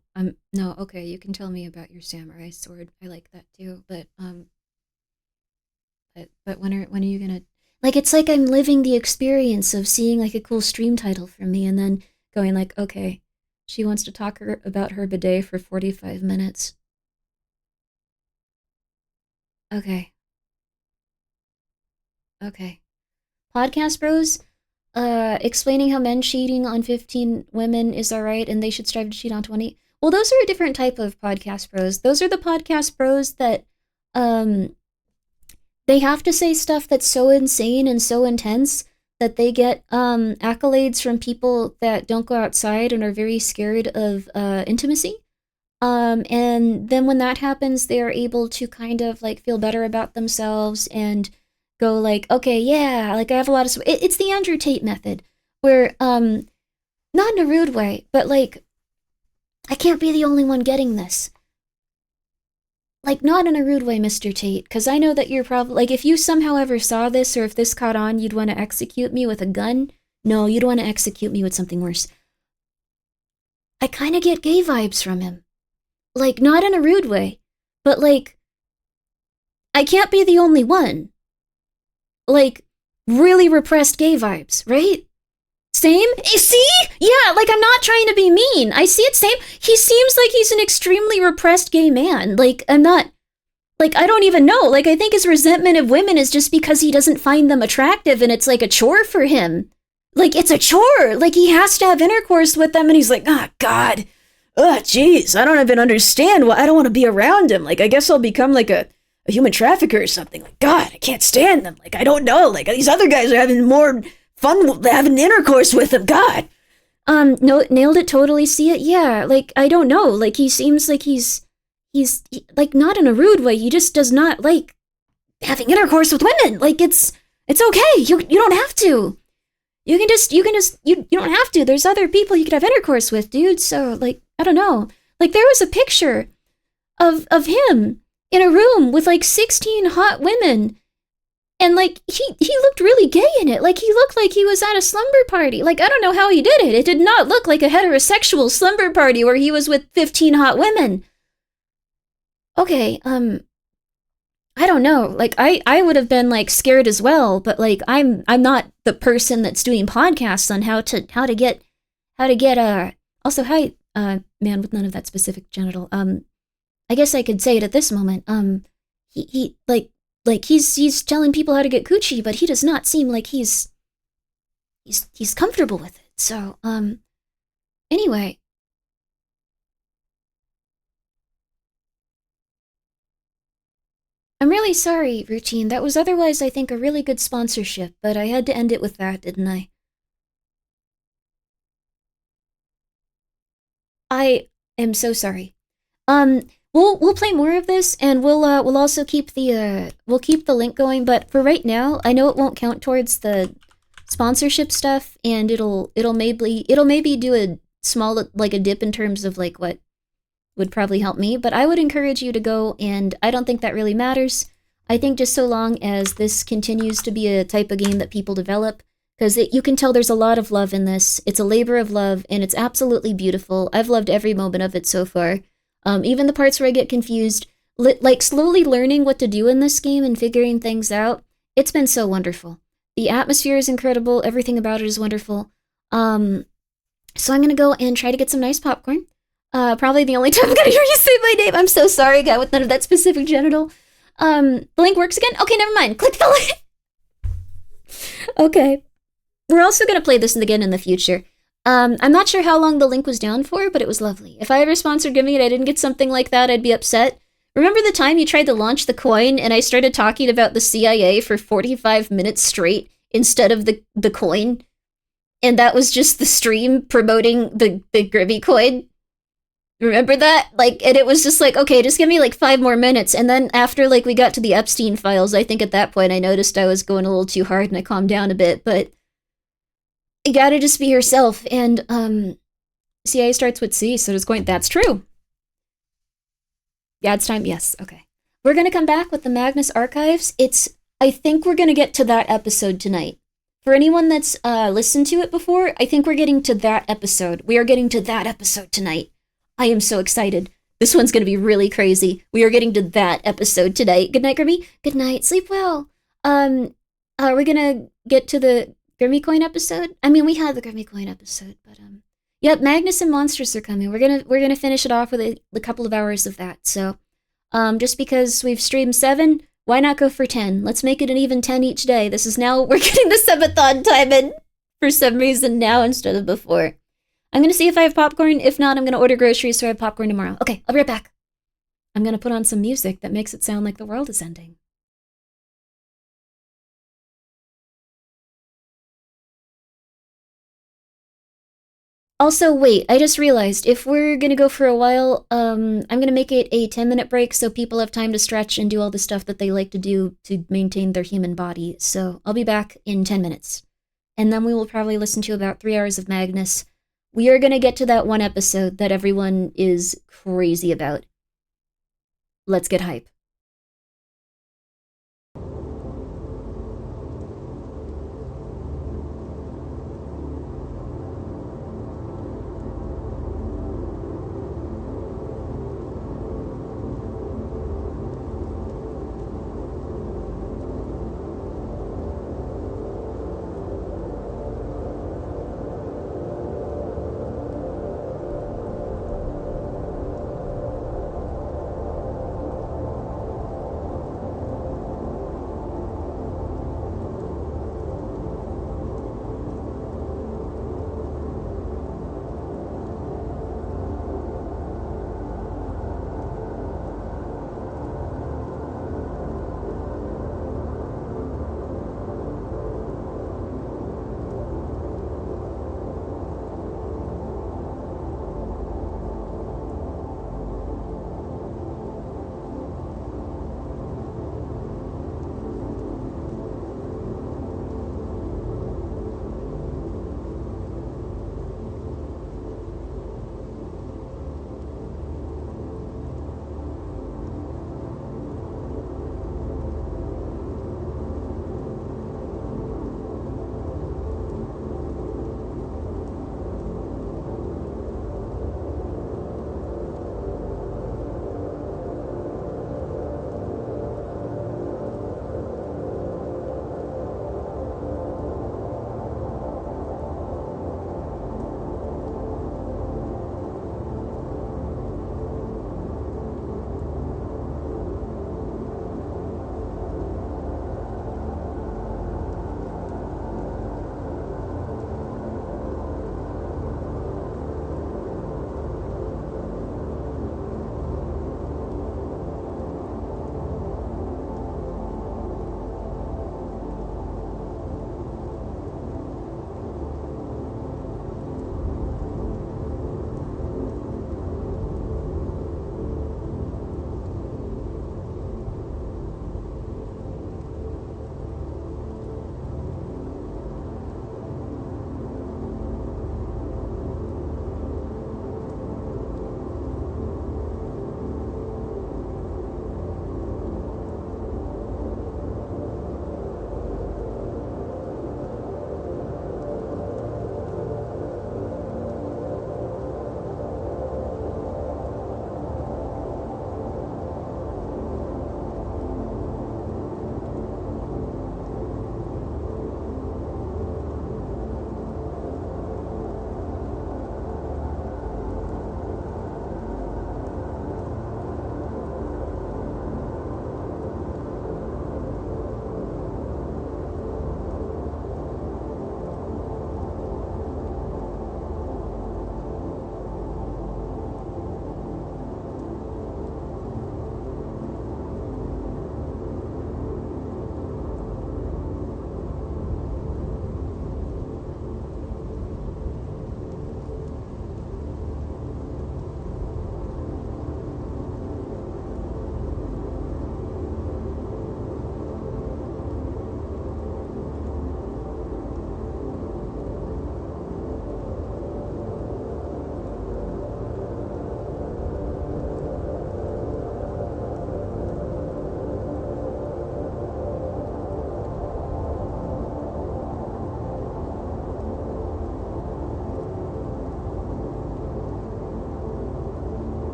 okay, you can tell me about your samurai sword. I like that too, but when are you gonna, like, it's like I'm living the experience of seeing like a cool stream title from me and then going like, okay, she wants to talk about her bidet for 45 minutes. Okay. Podcast Bros, explaining how men cheating on 15 women is alright and they should strive to cheat on 20. Well, those are a different type of podcast bros. Those are the podcast bros that, they have to say stuff that's so insane and so intense that they get accolades from people that don't go outside and are very scared of intimacy. And then when that happens, they're able to kind of like feel better about themselves and go like, okay, yeah, like I have a lot of... It's the Andrew Tate method, where, not in a rude way, but like, I can't be the only one getting this. Like, not in a rude way, Mr. Tate, because I know that you're probably... Like, if you somehow ever saw this, or if this caught on, you'd want to execute me with a gun. No, you'd want to execute me with something worse. I kind of get gay vibes from him. Like, not in a rude way, but like, I can't be the only one. Like, really repressed gay vibes, right? Same? See? Yeah, like, I'm not trying to be mean. I see it, same. He seems like he's an extremely repressed gay man. Like, I'm not... Like, I don't even know. Like, I think his resentment of women is just because he doesn't find them attractive and it's like a chore for him. Like, it's a chore. Like, he has to have intercourse with them and he's like, oh, God. Oh, jeez. I don't even understand why I don't want to be around him. Like, I guess I'll become like a human trafficker or something. Like, God, I can't stand them. Like, I don't know. Like, these other guys are having more fun having intercourse with them. God. No, nailed it, totally see it. Yeah, like, I don't know. Like, he seems like he's like, not in a rude way. He just does not like having intercourse with women. Like, it's okay. You don't have to. You don't have to. There's other people you could have intercourse with, dude. So, like, I don't know. Like, there was a picture of him in a room with like 16 hot women. And like, he looked really gay in it. Like, he looked like he was at a slumber party. Like, I don't know how he did it. It did not look like a heterosexual slumber party where he was with 15 hot women. Okay, I don't know. Like, I would have been like scared as well, but like, I'm not the person that's doing podcasts on how to get also, hi, man with none of that specific genital. I guess I could say it at this moment. He he's telling people how to get coochie, but he does not seem like he's comfortable with it. So, anyway. I'm really sorry, Routine. That was otherwise, I think, a really good sponsorship, but I had to end it with that, didn't I? I am so sorry. We'll play more of this, and we'll also keep the link going. But for right now, I know it won't count towards the sponsorship stuff, and it'll maybe do a small, like, a dip in terms of like what would probably help me. But I would encourage you to go, and I don't think that really matters. I think just so long as this continues to be a type of game that people develop, because you can tell there's a lot of love in this. It's a labor of love, and it's absolutely beautiful. I've loved every moment of it so far. Even the parts where I get confused, like slowly learning what to do in this game and figuring things out, it's been so wonderful. The atmosphere is incredible. Everything about it is wonderful. So I'm going to go and try to get some nice popcorn. Probably the only time I'm going to hear you say my name. I'm so sorry, guy, with none of that specific genital. The link works again? Okay, never mind. Click the link. Okay. We're also going to play this again in the future. I'm not sure how long the link was down for, but it was lovely. If I ever sponsored Grimmi and I didn't get something like that, I'd be upset. Remember the time you tried to launch the coin and I started talking about the CIA for 45 minutes straight instead of the coin? And that was just the stream promoting the Grimmi coin? Remember that? Like, and it was just like, okay, just give me like 5 more minutes. And then after like we got to the Epstein files, I think at that point I noticed I was going a little too hard and I calmed down a bit, but you gotta just be yourself. And CIA starts with C, so does coin. That's true. Yeah, it's time. Yes, okay. We're gonna come back with the Magnus Archives. I think we're gonna get to that episode tonight. For anyone that's listened to it before, I think we're getting to that episode. We are getting to that episode tonight. I am so excited. This one's gonna be really crazy. We are getting to that episode tonight. Good night, Grimmi. Good night. Sleep well. Are we gonna get to the Grimmi Coin episode? I mean, we had the Grimmi Coin episode, but yep, Magnus and Monsters are coming. We're gonna finish it off with a couple of hours of that. So, just because we've streamed 7, why not go for 10? Let's make it an even 10 each day. This is now, we're getting the subathon time in for some reason now instead of before. I'm gonna see if I have popcorn. If not, I'm gonna order groceries so I have popcorn tomorrow. Okay, I'll be right back. I'm gonna put on some music that makes it sound like the world is ending. Also, wait, I just realized, if we're gonna go for a while, I'm gonna make it a 10-minute break so people have time to stretch and do all the stuff that they like to do to maintain their human body. So I'll be back in 10 minutes. And then we will probably listen to about 3 hours of Magnus. We are gonna get to that one episode that everyone is crazy about. Let's get hype.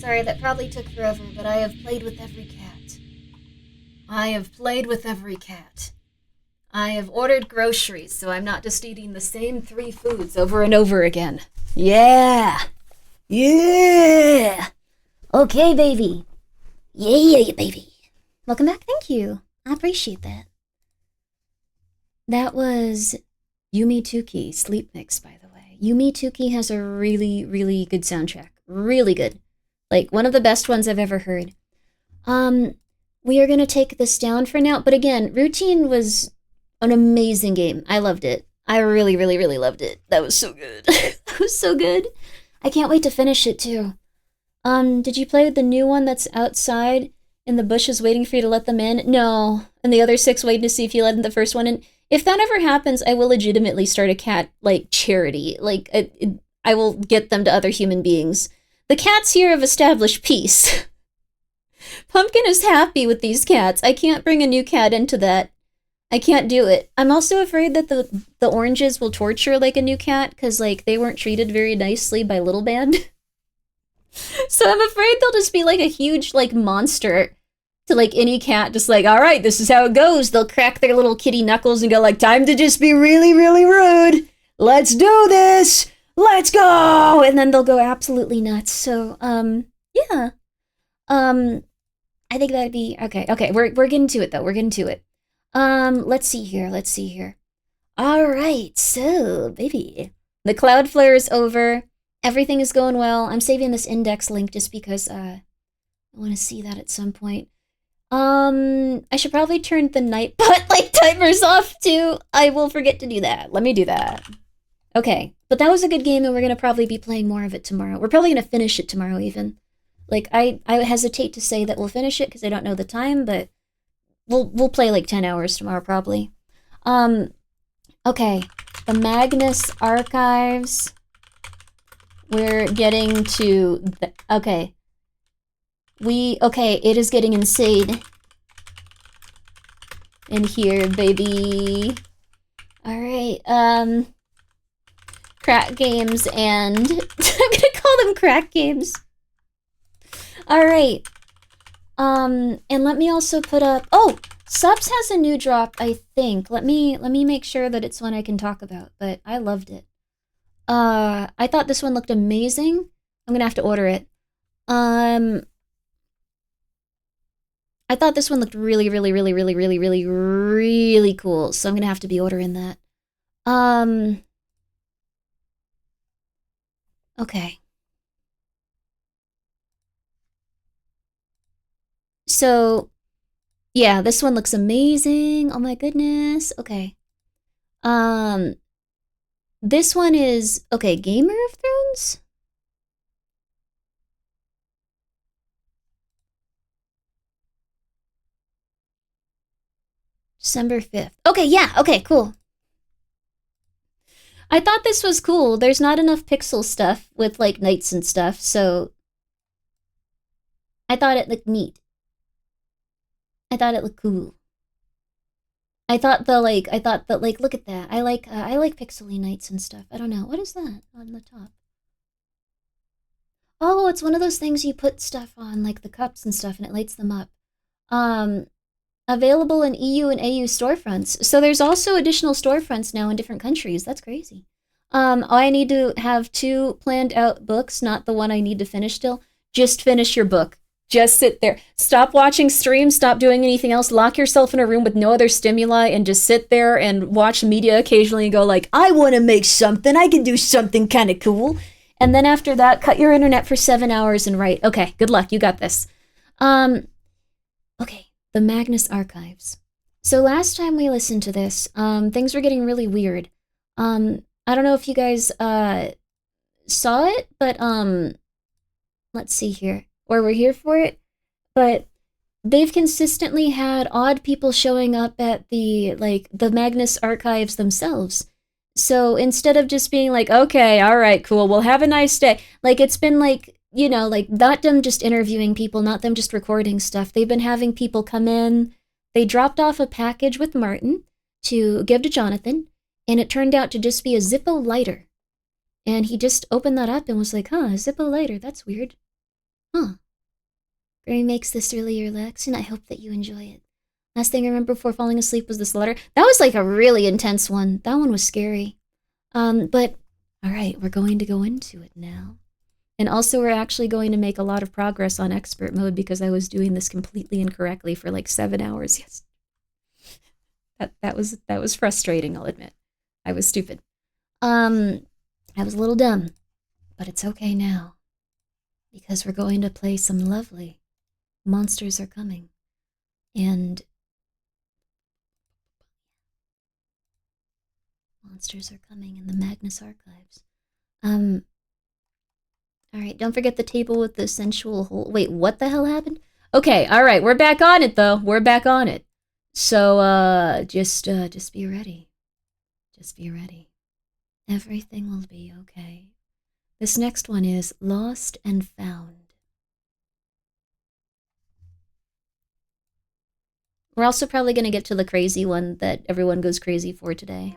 Sorry, that probably took forever, but I have played with every cat. I have played with every cat. I have ordered groceries, so I'm not just eating the same 3 foods over and over again. Yeah! Yeah! Okay, baby. Yeah, baby. Welcome back, thank you. I appreciate that. That was Yumi Tuki, Sleep Mix, by the way. Yumi Tuki has a really, really good soundtrack. Really good. Like, one of the best ones I've ever heard. We are gonna take this down for now, but again, Routine was an amazing game. I loved it. I really, really, really loved it. That was so good. That was so good. I can't wait to finish it, too. Did you play with the new one that's outside in the bushes waiting for you to let them in? No. And the other 6 waiting to see if you let the first one in? If that ever happens, I will legitimately start a cat, like, charity. Like, I will get them to other human beings. The cats here have established peace. Pumpkin is happy with these cats. I can't bring a new cat into that. I can't do it. I'm also afraid that the oranges will torture, like, a new cat, because, like, they weren't treated very nicely by Little Band. So I'm afraid they'll just be, like, a huge, like, monster to, like, any cat. Just like, all right, this is how it goes. They'll crack their little kitty knuckles and go, like, time to just be really, really rude. Let's do this. Let's go. And then they'll go absolutely nuts. So, yeah. I think that'd be, okay, we're getting to it, though. We're getting to it. Let's see here. All right, so, baby. The Cloudflare is over. Everything is going well. I'm saving this index link just because, I want to see that at some point. I should probably turn the Nightbot, like, timers off, too. I will forget to do that. Let me do that. Okay, but that was a good game, and we're gonna probably be playing more of it tomorrow. We're probably gonna finish it tomorrow, even. Like, I hesitate to say that we'll finish it, because I don't know the time, but we'll play, like, 10 hours tomorrow, probably. Okay. The Magnus Archives. We're getting to... okay. Okay, it is getting insane. In here, baby. Alright, crack games and... I'm gonna call them crack games. Alright. And let me also put up... oh! Subs has a new drop, I think. Let me make sure that it's one I can talk about, but I loved it. I thought this one looked amazing. I'm gonna have to order it. I thought this one looked really, really, really, really, really, really, really cool, so I'm gonna have to be ordering that. Okay. So, yeah, this one looks amazing. Oh my goodness. Okay. This one is, okay, Gamer of Thrones? December 5th. Okay, yeah, okay, cool. I thought this was cool. There's not enough pixel stuff with, like, knights and stuff, so... I thought it looked neat. I thought it looked cool. I thought that, like, look at that. I like pixely knights and stuff. I don't know. What is that on the top? Oh, it's one of those things you put stuff on, like the cups and stuff, and it lights them up. Available in EU and AU storefronts. So there's also additional storefronts now in different countries. That's crazy. I need to have 2 planned out books, not the one I need to finish still. Just finish your book. Just sit there. Stop watching streams, stop doing anything else. Lock yourself in a room with no other stimuli and just sit there and watch media occasionally and go like, I want to make something. I can do something kind of cool. And then after that, cut your internet for 7 hours and write. Okay, good luck. You got this. Okay. The Magnus Archives. So last time we listened to this, things were getting really weird. I don't know if you guys saw it, but let's see here. Or we're here for it. But they've consistently had odd people showing up at the Magnus Archives themselves. So instead of just being like, okay, all right, cool, well, have a nice day. Like, it's been like, you know, like, not them just interviewing people, not them just recording stuff. They've been having people come in. They dropped off a package with Martin to give to Jonathan, and it turned out to just be a Zippo lighter. And he just opened that up and was like, huh, a Zippo lighter, that's weird. Huh. Grimmi makes this really relaxing. I hope that you enjoy it. Last thing I remember before falling asleep was this letter. That was like a really intense one. That one was scary. But, alright, we're going to go into it now. And also we're actually going to make a lot of progress on expert mode because I was doing this completely incorrectly for like 7 hours. Yes. That was frustrating, I'll admit. I was stupid. I was a little dumb. But it's okay now. Because we're going to play some lovely Monsters Are Coming. And Monsters Are Coming in the Magnus Archives. Alright, don't forget the table with the sensual hole. Wait, what the hell happened? Okay, alright, we're back on it though. We're back on it. So, just be ready. Just be ready. Everything will be okay. This next one is Lost and Found. We're also probably going to get to the crazy one that everyone goes crazy for today.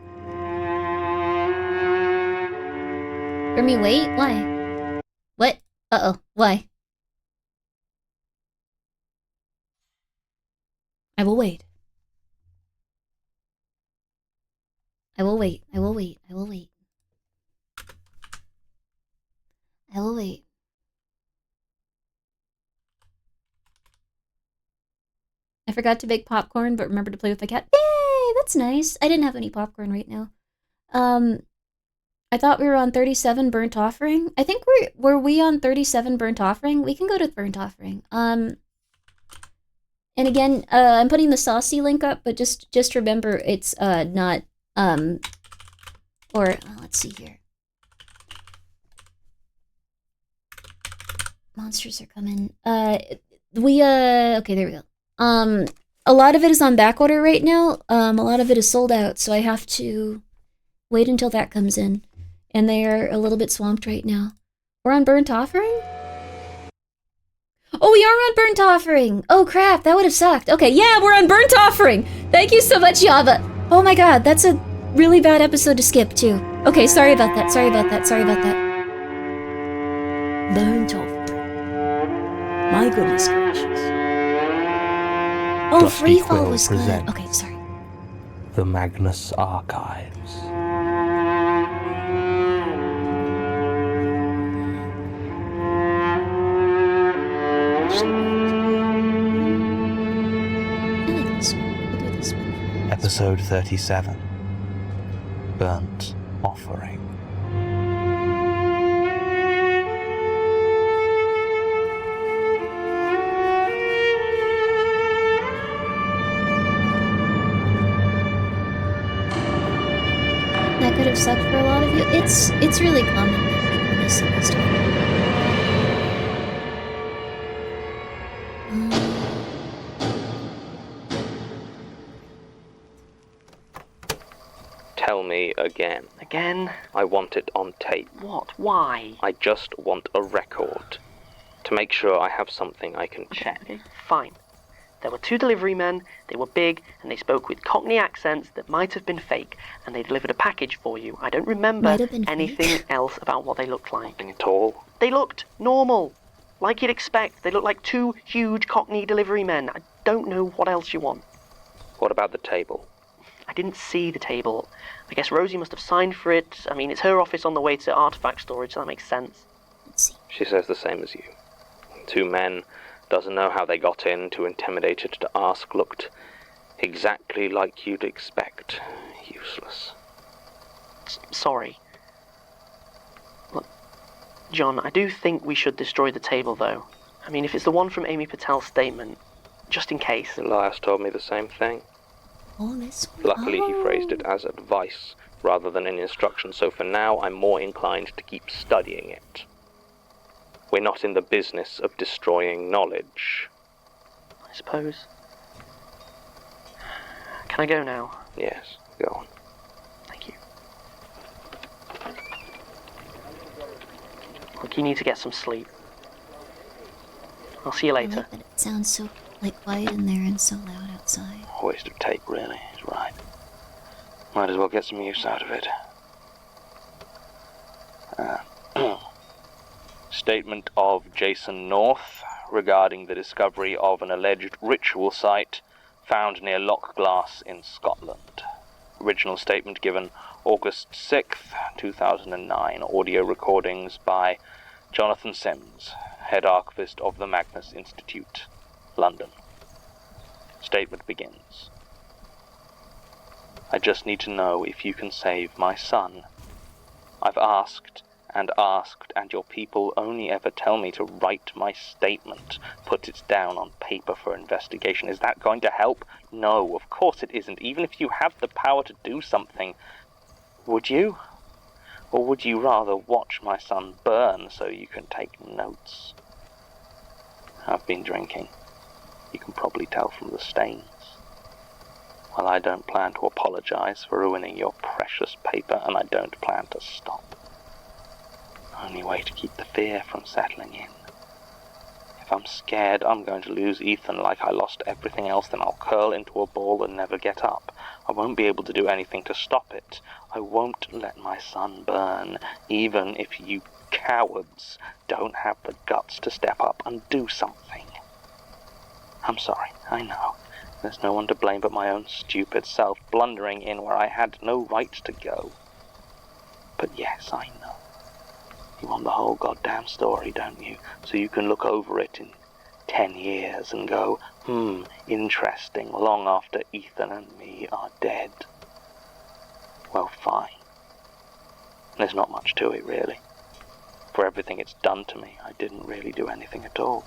Grimmi, wait? Why? What? Uh-oh. Why? I will wait. I will wait. I will wait. I will wait. I will wait. I forgot to bake popcorn, but remember to play with my cat. Yay! That's nice. I didn't have any popcorn right now. I thought we were on 37 Burnt Offering. I think were we on 37 Burnt Offering? We can go to Burnt Offering. And again, I'm putting the saucy link up, but just remember it's not let's see here. Monsters Are Coming. Okay, there we go. A lot of it is on back order right now. A lot of it is sold out, so I have to wait until that comes in. And they are a little bit swamped right now. We're on Burnt Offering? Oh, we are on Burnt Offering! Oh crap, that would have sucked. Okay, yeah, we're on Burnt Offering! Thank you so much, Yava! Oh my god, that's a really bad episode to skip, too. Okay, sorry about that, sorry about that, sorry about that. Burnt Offering. My goodness gracious. Oh, Dusty Freefall Quill was good. presents Okay, sorry. The Magnus Archives. I like this one. We'll do this one first. Episode 37. Burnt Offering. That could have sucked for a lot of you. It's really common that people miss some stuff. Tell me again. Again? I want it on tape. What? Why? I just want a record. To make sure I have something I can check. Okay, fine. There were 2 delivery men, they were big, and they spoke with Cockney accents that might have been fake, and they delivered a package for you. I don't remember anything else about what they looked like. Nothing at all. They looked normal. Like you'd expect. They looked like 2 huge Cockney delivery men. I don't know what else you want. What about the table? I didn't see the table. I guess Rosie must have signed for it. I mean, it's her office on the way to artifact storage, so that makes sense. Let's see. She says the same as you. 2 men, doesn't know how they got in, too intimidated to ask, looked exactly like you'd expect. Useless. Sorry. Look, John, I do think we should destroy the table, though. I mean, if it's the one from Amy Patel's statement, just in case. Elias told me the same thing. Oh, this one. Luckily, he phrased it as advice rather than an instruction, so for now, I'm more inclined to keep studying it. We're not in the business of destroying knowledge. I suppose. Can I go now? Yes, go on. Thank you. Look, you need to get some sleep. I'll see you I later. like that it sounds so quiet in there and so loud outside. A waste of tape, really. He's right. Might as well get some use out of it. Statement of Jason North regarding the discovery of an alleged ritual site found near Loch Glass in Scotland. Original statement given August 6th, 2009. Audio recordings by Jonathan Sims, Head Archivist of the Magnus Institute, London. Statement begins. I just need to know if you can save my son. I've asked, and your people only ever tell me to write my statement, put it down on paper for investigation. Is that going to help? No, of course it isn't. Even if you have the power to do something, would you? Or would you rather watch my son burn so you can take notes? I've been drinking. You can probably tell from the stains. Well, I don't plan to apologize for ruining your precious paper, and I don't plan to stop. Only way to keep the fear from settling in. If I'm scared I'm going to lose Ethan like I lost everything else, then I'll curl into a ball and never get up. I won't be able to do anything to stop it. I won't let my son burn, even if you cowards don't have the guts to step up and do something. I'm sorry, I know. There's no one to blame but my own stupid self, blundering in where I had no right to go. But yes, I know. You want the whole goddamn story, don't you? So you can look over it in 10 years and go, interesting, long after Ethan and me are dead. Well, fine. There's not much to it, really. For everything it's done to me, I didn't really do anything at all.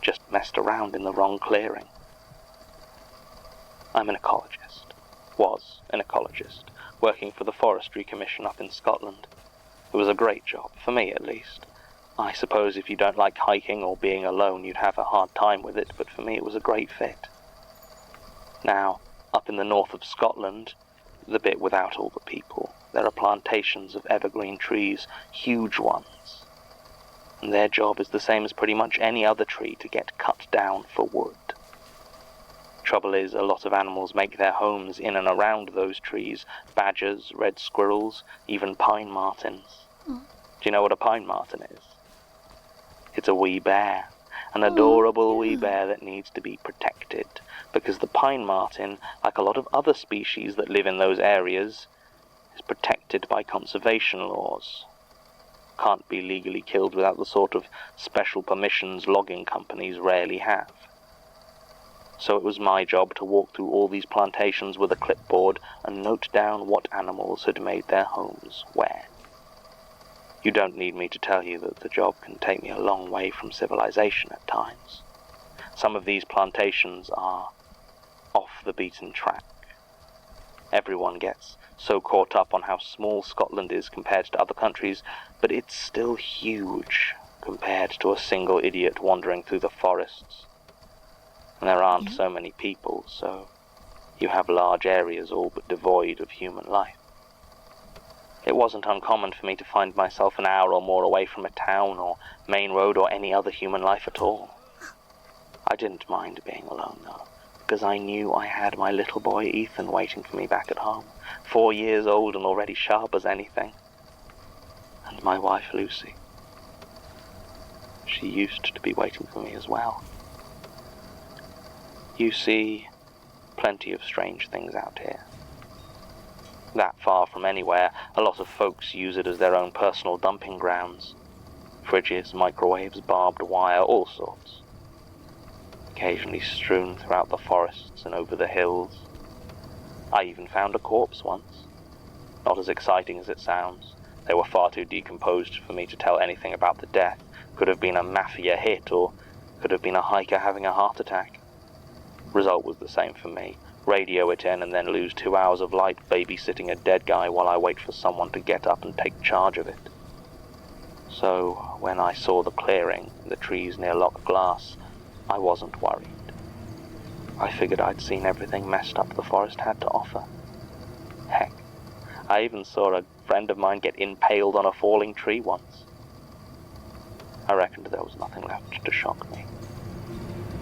Just messed around in the wrong clearing. I'm an ecologist. Was an ecologist, working for the Forestry Commission up in Scotland. It was a great job, for me at least. I suppose if you don't like hiking or being alone, you'd have a hard time with it, but for me it was a great fit. Now, up in the north of Scotland, the bit without all the people, there are plantations of evergreen trees, huge ones. And their job is the same as pretty much any other tree, to get cut down for wood. Trouble is, a lot of animals make their homes in and around those trees. Badgers, red squirrels, even pine martens. Do you know what a pine marten is? It's a wee bear. An adorable wee bear that needs to be protected. Because the pine marten, like a lot of other species that live in those areas, is protected by conservation laws. Can't be legally killed without the sort of special permissions logging companies rarely have. So it was my job to walk through all these plantations with a clipboard and note down what animals had made their homes where. You don't need me to tell you that the job can take me a long way from civilization at times. Some of these plantations are off the beaten track. Everyone gets so caught up on how small Scotland is compared to other countries, but it's still huge compared to a single idiot wandering through the forests. And there aren't so many people, so you have large areas all but devoid of human life. It wasn't uncommon for me to find myself an hour or more away from a town or main road or any other human life at all. I didn't mind being alone, though, because I knew I had my little boy Ethan waiting for me back at home, 4 years old and already sharp as anything. And my wife Lucy. She used to be waiting for me as well. You see plenty of strange things out here. That far from anywhere, a lot of folks use it as their own personal dumping grounds. Fridges, microwaves, barbed wire, all sorts. Occasionally strewn throughout the forests and over the hills. I even found a corpse once. Not as exciting as it sounds. They were far too decomposed for me to tell anything about the death. Could have been a mafia hit, or could have been a hiker having a heart attack. Result was the same for me. Radio it in and then lose 2 hours of light babysitting a dead guy while I wait for someone to get up and take charge of it. So, when I saw the clearing, the trees near Loch Glass, I wasn't worried. I figured I'd seen everything messed up the forest had to offer. Heck, I even saw a friend of mine get impaled on a falling tree once. I reckoned there was nothing left to shock me.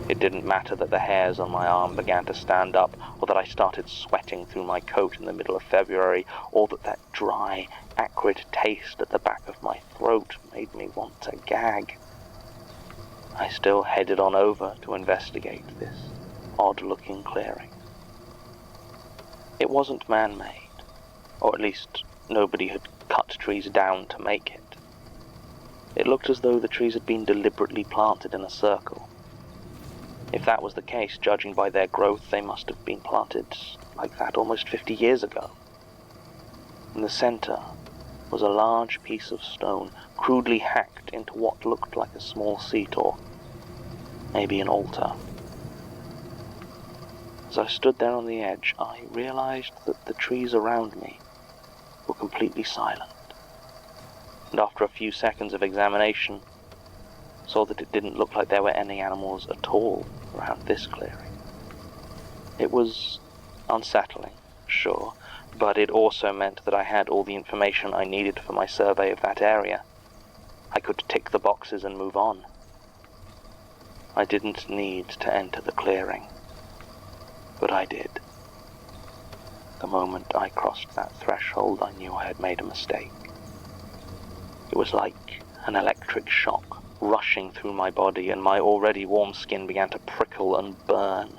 It didn't matter that the hairs on my arm began to stand up, or that I started sweating through my coat in the middle of February, or that dry, acrid taste at the back of my throat made me want to gag. I still headed on over to investigate this odd-looking clearing. It wasn't man-made, or at least nobody had cut trees down to make it. It looked as though the trees had been deliberately planted in a circle. If that was the case, judging by their growth, they must have been planted like that almost 50 years ago. In the center was a large piece of stone, crudely hacked into what looked like a small seat or maybe an altar. As I stood there on the edge, I realized that the trees around me were completely silent, and after a few seconds of examination, saw that it didn't look like there were any animals at all around this clearing. It was unsettling, sure, but it also meant that I had all the information I needed for my survey of that area. I could tick the boxes and move on. I didn't need to enter the clearing, but I did. The moment I crossed that threshold, I knew I had made a mistake. It was like an electric shock rushing through my body, and my already warm skin began to prickle and burn.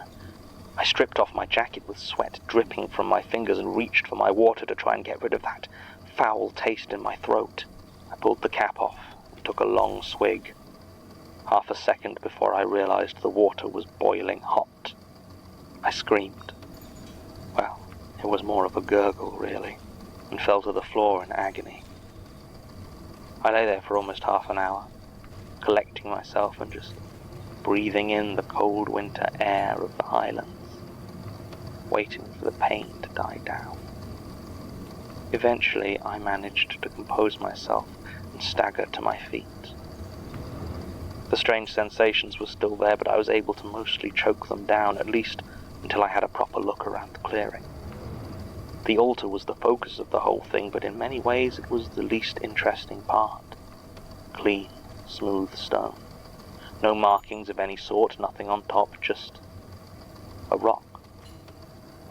I stripped off my jacket with sweat dripping from my fingers and reached for my water to try and get rid of that foul taste in my throat. I pulled the cap off and took a long swig. Half a second before I realized the water was boiling hot. I screamed. Well, it was more of a gurgle, really, and fell to the floor in agony. I lay there for almost half an hour, collecting myself and just breathing in the cold winter air of the highlands, waiting for the pain to die down. Eventually, I managed to compose myself and stagger to my feet. The strange sensations were still there, but I was able to mostly choke them down, at least until I had a proper look around the clearing. The altar was the focus of the whole thing, but in many ways it was the least interesting part. Clean, smooth stone. No markings of any sort, nothing on top, just a rock.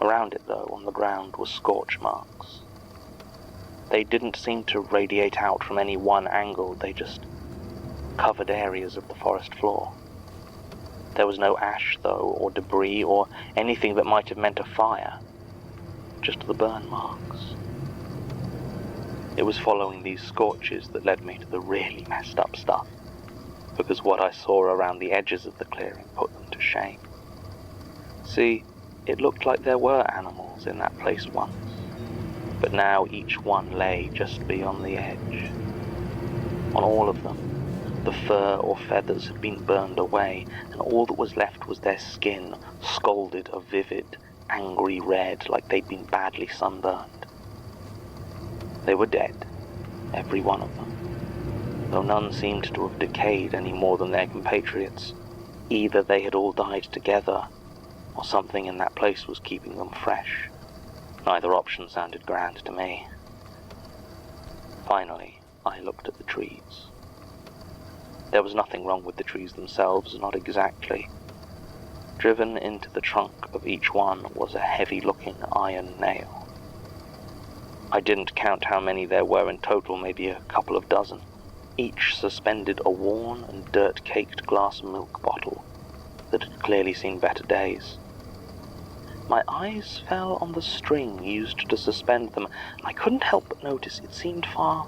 Around it, though, on the ground, were scorch marks. They didn't seem to radiate out from any one angle, they just covered areas of the forest floor. There was no ash, though, or debris, or anything that might have meant a fire. Just the burn marks. It was following these scorches that led me to the really messed up stuff, because what I saw around the edges of the clearing put them to shame. See, it looked like there were animals in that place once, but now each one lay just beyond the edge. On all of them, the fur or feathers had been burned away, and all that was left was their skin, scalded a vivid, angry red, like they'd been badly sunburned. They were dead, every one of them, though none seemed to have decayed any more than their compatriots. Either they had all died together, or something in that place was keeping them fresh. Neither option sounded grand to me. Finally, I looked at the trees. There was nothing wrong with the trees themselves, not exactly. Driven into the trunk of each one was a heavy-looking iron nail. I didn't count how many there were in total, maybe a couple of dozen. Each suspended a worn and dirt-caked glass milk bottle that had clearly seen better days. My eyes fell on the string used to suspend them. I couldn't help but notice it seemed far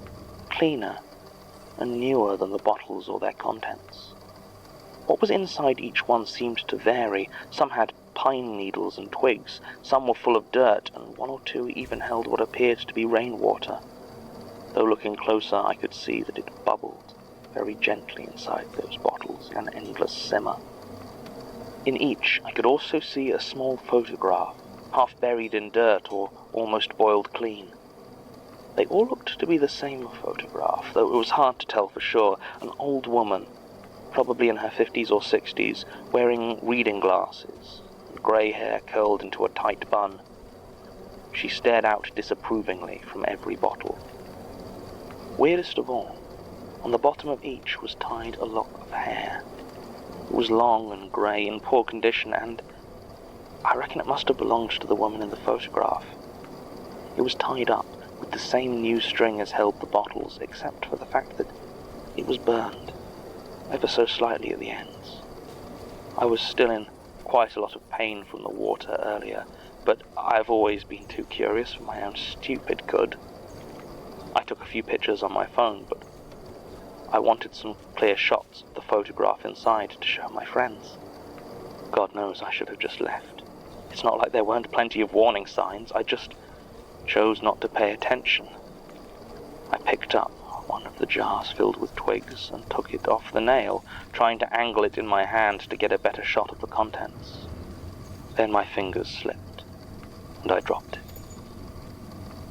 cleaner and newer than the bottles or their contents. What was inside each one seemed to vary. Some had pine needles and twigs, some were full of dirt, and one or two even held what appeared to be rainwater. Though looking closer, I could see that it bubbled very gently inside those bottles in an endless simmer. In each, I could also see a small photograph, half buried in dirt or almost boiled clean. They all looked to be the same photograph, though it was hard to tell for sure. An old woman, probably in her 50s or 60s, wearing reading glasses, and grey hair curled into a tight bun. She stared out disapprovingly from every bottle. Weirdest of all, on the bottom of each was tied a lock of hair. It was long and grey, in poor condition, and I reckon it must have belonged to the woman in the photograph. It was tied up with the same new string as held the bottles, except for the fact that it was burned, ever so slightly at the ends. I was still in quite a lot of pain from the water earlier, but I've always been too curious for my own stupid good. I took a few pictures on my phone, but I wanted some clear shots of the photograph inside to show my friends. God knows I should have just left. It's not like there weren't plenty of warning signs, I just chose not to pay attention. I picked up one of the jars filled with twigs and took it off the nail, trying to angle it in my hand to get a better shot of the contents. Then my fingers slipped, and I dropped it.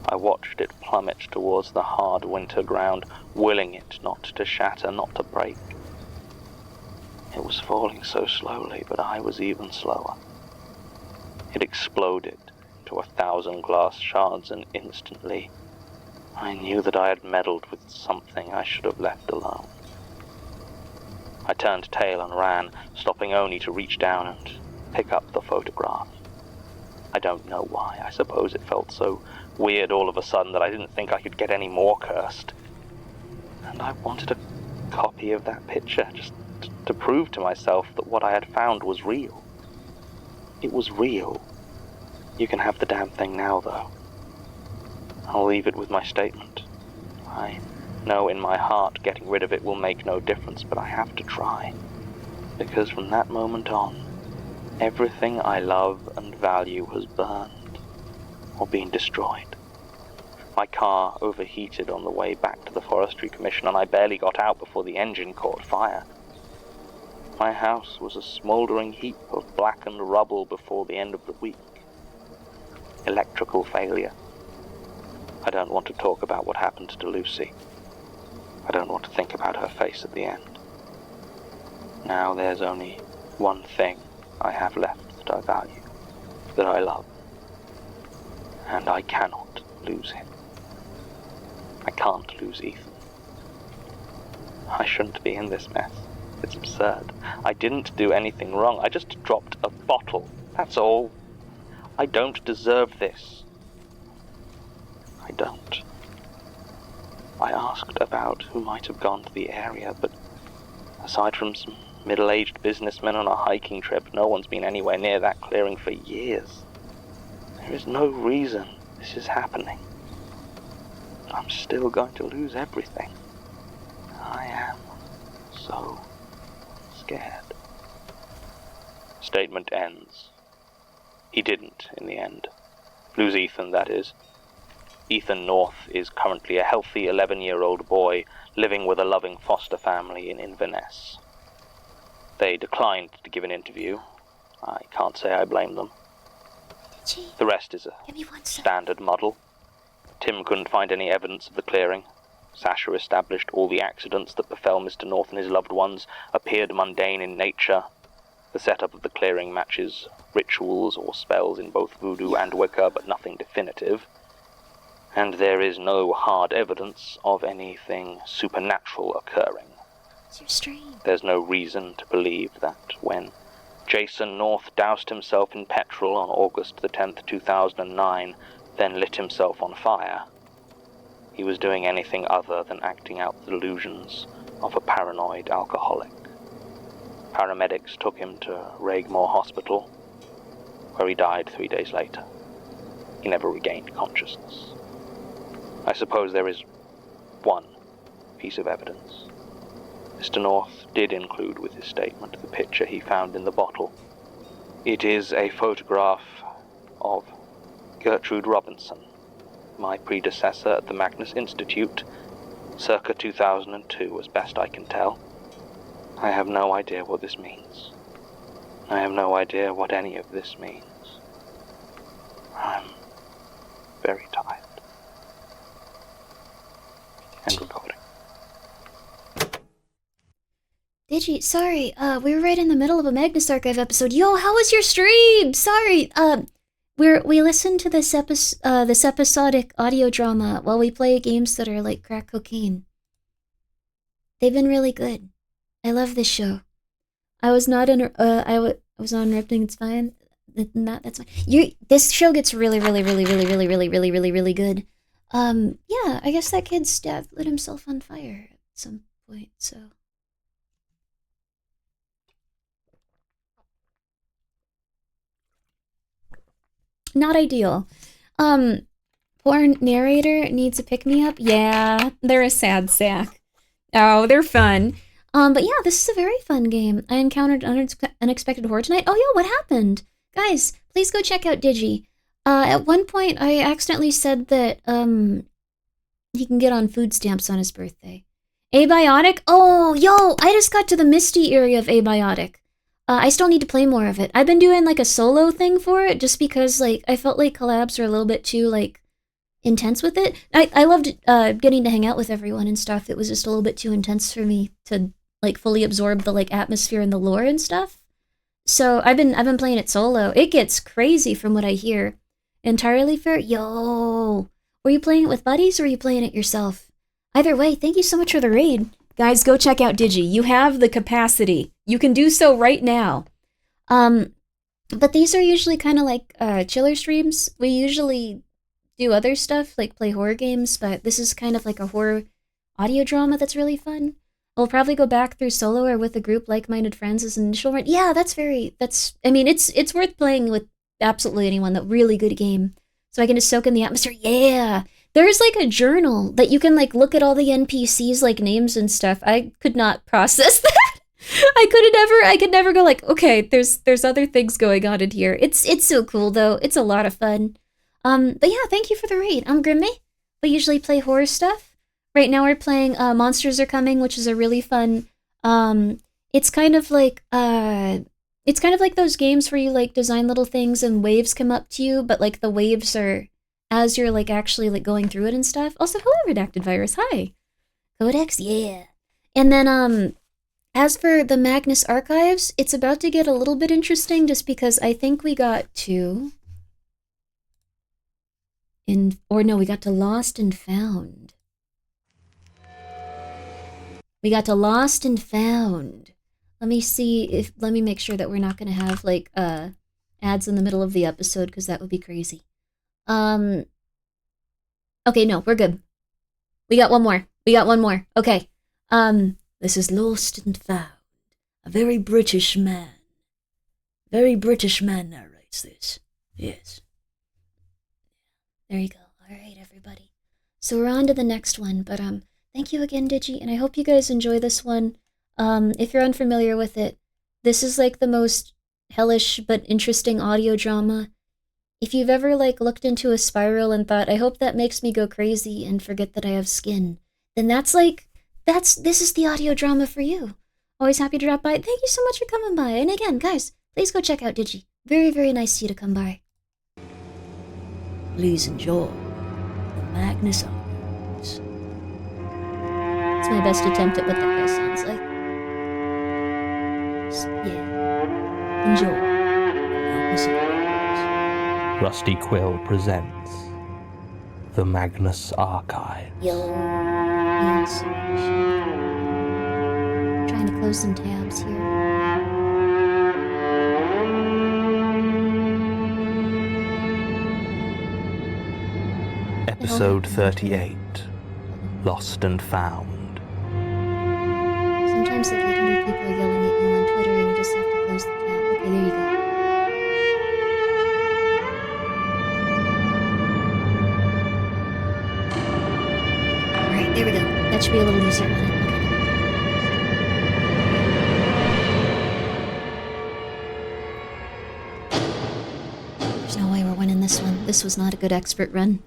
I watched it plummet towards the hard winter ground, willing it not to shatter, not to break. It was falling so slowly, but I was even slower. It exploded into 1,000 glass shards, and instantly I knew that I had meddled with something I should have left alone. I turned tail and ran, stopping only to reach down and pick up the photograph. I don't know why. I suppose it felt so weird all of a sudden that I didn't think I could get any more cursed. And I wanted a copy of that picture, just to prove to myself that what I had found was real. It was real. You can have the damn thing now, though. I'll leave it with my statement. I know in my heart getting rid of it will make no difference, but I have to try. Because from that moment on, everything I love and value has burned or been destroyed. My car overheated on the way back to the Forestry Commission, and I barely got out before the engine caught fire. My house was a smouldering heap of blackened rubble before the end of the week. Electrical failure. I don't want to talk about what happened to Lucy. I don't want to think about her face at the end. Now there's only one thing I have left that I value, that I love, and I cannot lose him. I can't lose Ethan. I shouldn't be in this mess. It's absurd. I didn't do anything wrong. I just dropped a bottle. That's all. I don't deserve this. I don't. I asked about who might have gone to the area, but aside from some middle-aged businessmen on a hiking trip, no one's been anywhere near that clearing for years. There is no reason this is happening. I'm still going to lose everything. I am so scared. Statement ends. He didn't, in the end. Lose Ethan, that is. Ethan North is currently a healthy 11-year-old boy living with a loving foster family in Inverness. They declined to give an interview. I can't say I blame them. The rest is a standard muddle. Tim couldn't find any evidence of the clearing. Sasha established all the accidents that befell Mr. North and his loved ones appeared mundane in nature. The setup of the clearing matches rituals or spells in both voodoo and Wicca, but nothing definitive. And there is no hard evidence of anything supernatural occurring. There's no reason to believe that when Jason North doused himself in petrol on August the 10th, 2009, then lit himself on fire, he was doing anything other than acting out the delusions of a paranoid alcoholic. Paramedics took him to Raigmore Hospital, where he died 3 days later. He never regained consciousness. I suppose there is one piece of evidence. Mr. North did include with his statement the picture he found in the bottle. It is a photograph of Gertrude Robinson, my predecessor at the Magnus Institute, circa 2002, as best I can tell. I have no idea what this means. I have no idea what any of this means. I'm very tired. And recording. Digi, sorry, we were right in the middle of a Magnus Archive episode. Yo, how was your stream? Sorry, we listened to this episodic audio drama while we play games that are like crack cocaine. They've been really good. I love this show. I was not interrupting. It's fine. That's fine. This show gets really good. Yeah, I guess that kid lit himself on fire at some point, so. Not ideal. Poor narrator needs a pick-me-up. Yeah, they're a sad sack. Oh, they're fun. But yeah, this is a very fun game. I encountered unexpected horror tonight. Oh yeah, what happened? Guys, please go check out Digi. At one point, I accidentally said that, he can get on food stamps on his birthday. Abiotic? Oh, yo, I just got to the Misty area of Abiotic. I still need to play more of it. I've been doing, like, a solo thing for it, just because, like, I felt like collabs were a little bit too, like, intense with it. I loved getting to hang out with everyone and stuff. It was just a little bit too intense for me to, like, fully absorb the, like, atmosphere and the lore and stuff. So I've been playing it solo. It gets crazy from what I hear. Entirely fair? Yo! Were you playing it with buddies or were you playing it yourself? Either way, thank you so much for the raid. Guys, go check out Digi. You have the capacity. You can do so right now. But these are usually kind of like chiller streams. We usually do other stuff, like play horror games, but this is kind of like a horror audio drama that's really fun. We'll probably go back through solo or with a group like-minded friends as an initial run. Yeah, I mean, it's worth playing with absolutely anyone. That really good game. So I can just soak in the atmosphere. Yeah! There's like a journal that you can like look at all the NPCs like names and stuff. I could not process that. I could never go like, okay, there's other things going on in here. It's so cool though. It's a lot of fun. But yeah, thank you for the raid. I'm Grimmi. We usually play horror stuff. Right now we're playing Monsters Are Coming, which is a really fun it's kind of like those games where you like design little things and waves come up to you, but like the waves are as you're like actually like going through it and stuff. Also, hello Redacted Virus. Hi. Codex, yeah. And then as for the Magnus Archives, it's about to get a little bit interesting just because I think we got to we got to Lost and Found. We got to Lost and Found. Let me make sure that we're not gonna have like ads in the middle of the episode because that would be crazy. Okay, no, we're good. We got one more. Okay. This is Lost and Found. A very British man narrates this. Yes. There you go. Alright, everybody. So we're on to the next one, but thank you again, Digi, and I hope you guys enjoy this one. If you're unfamiliar with it, this is like the most hellish but interesting audio drama. If you've ever like looked into a spiral and thought, I hope that makes me go crazy and forget that I have skin, then this is the audio drama for you. Always happy to drop by. Thank you so much for coming by. And again, guys, please go check out Digi. Very, very nice of you to come by. Please enjoy the Magnus Archives. It's my best attempt at what that guy sounds like. Yeah. Enjoy the Magnus Archives. Rusty Quill presents the Magnus Archive. Yo. Yes. Trying to close some tabs here. Episode 38, Lost and Found. Sometimes like 800 people are yelling at you on Twitter and you just have to close the tab. Okay, there you go. Alright, there we go. That should be a little easier on it. There's no way we're winning this one. This was not a good expert run.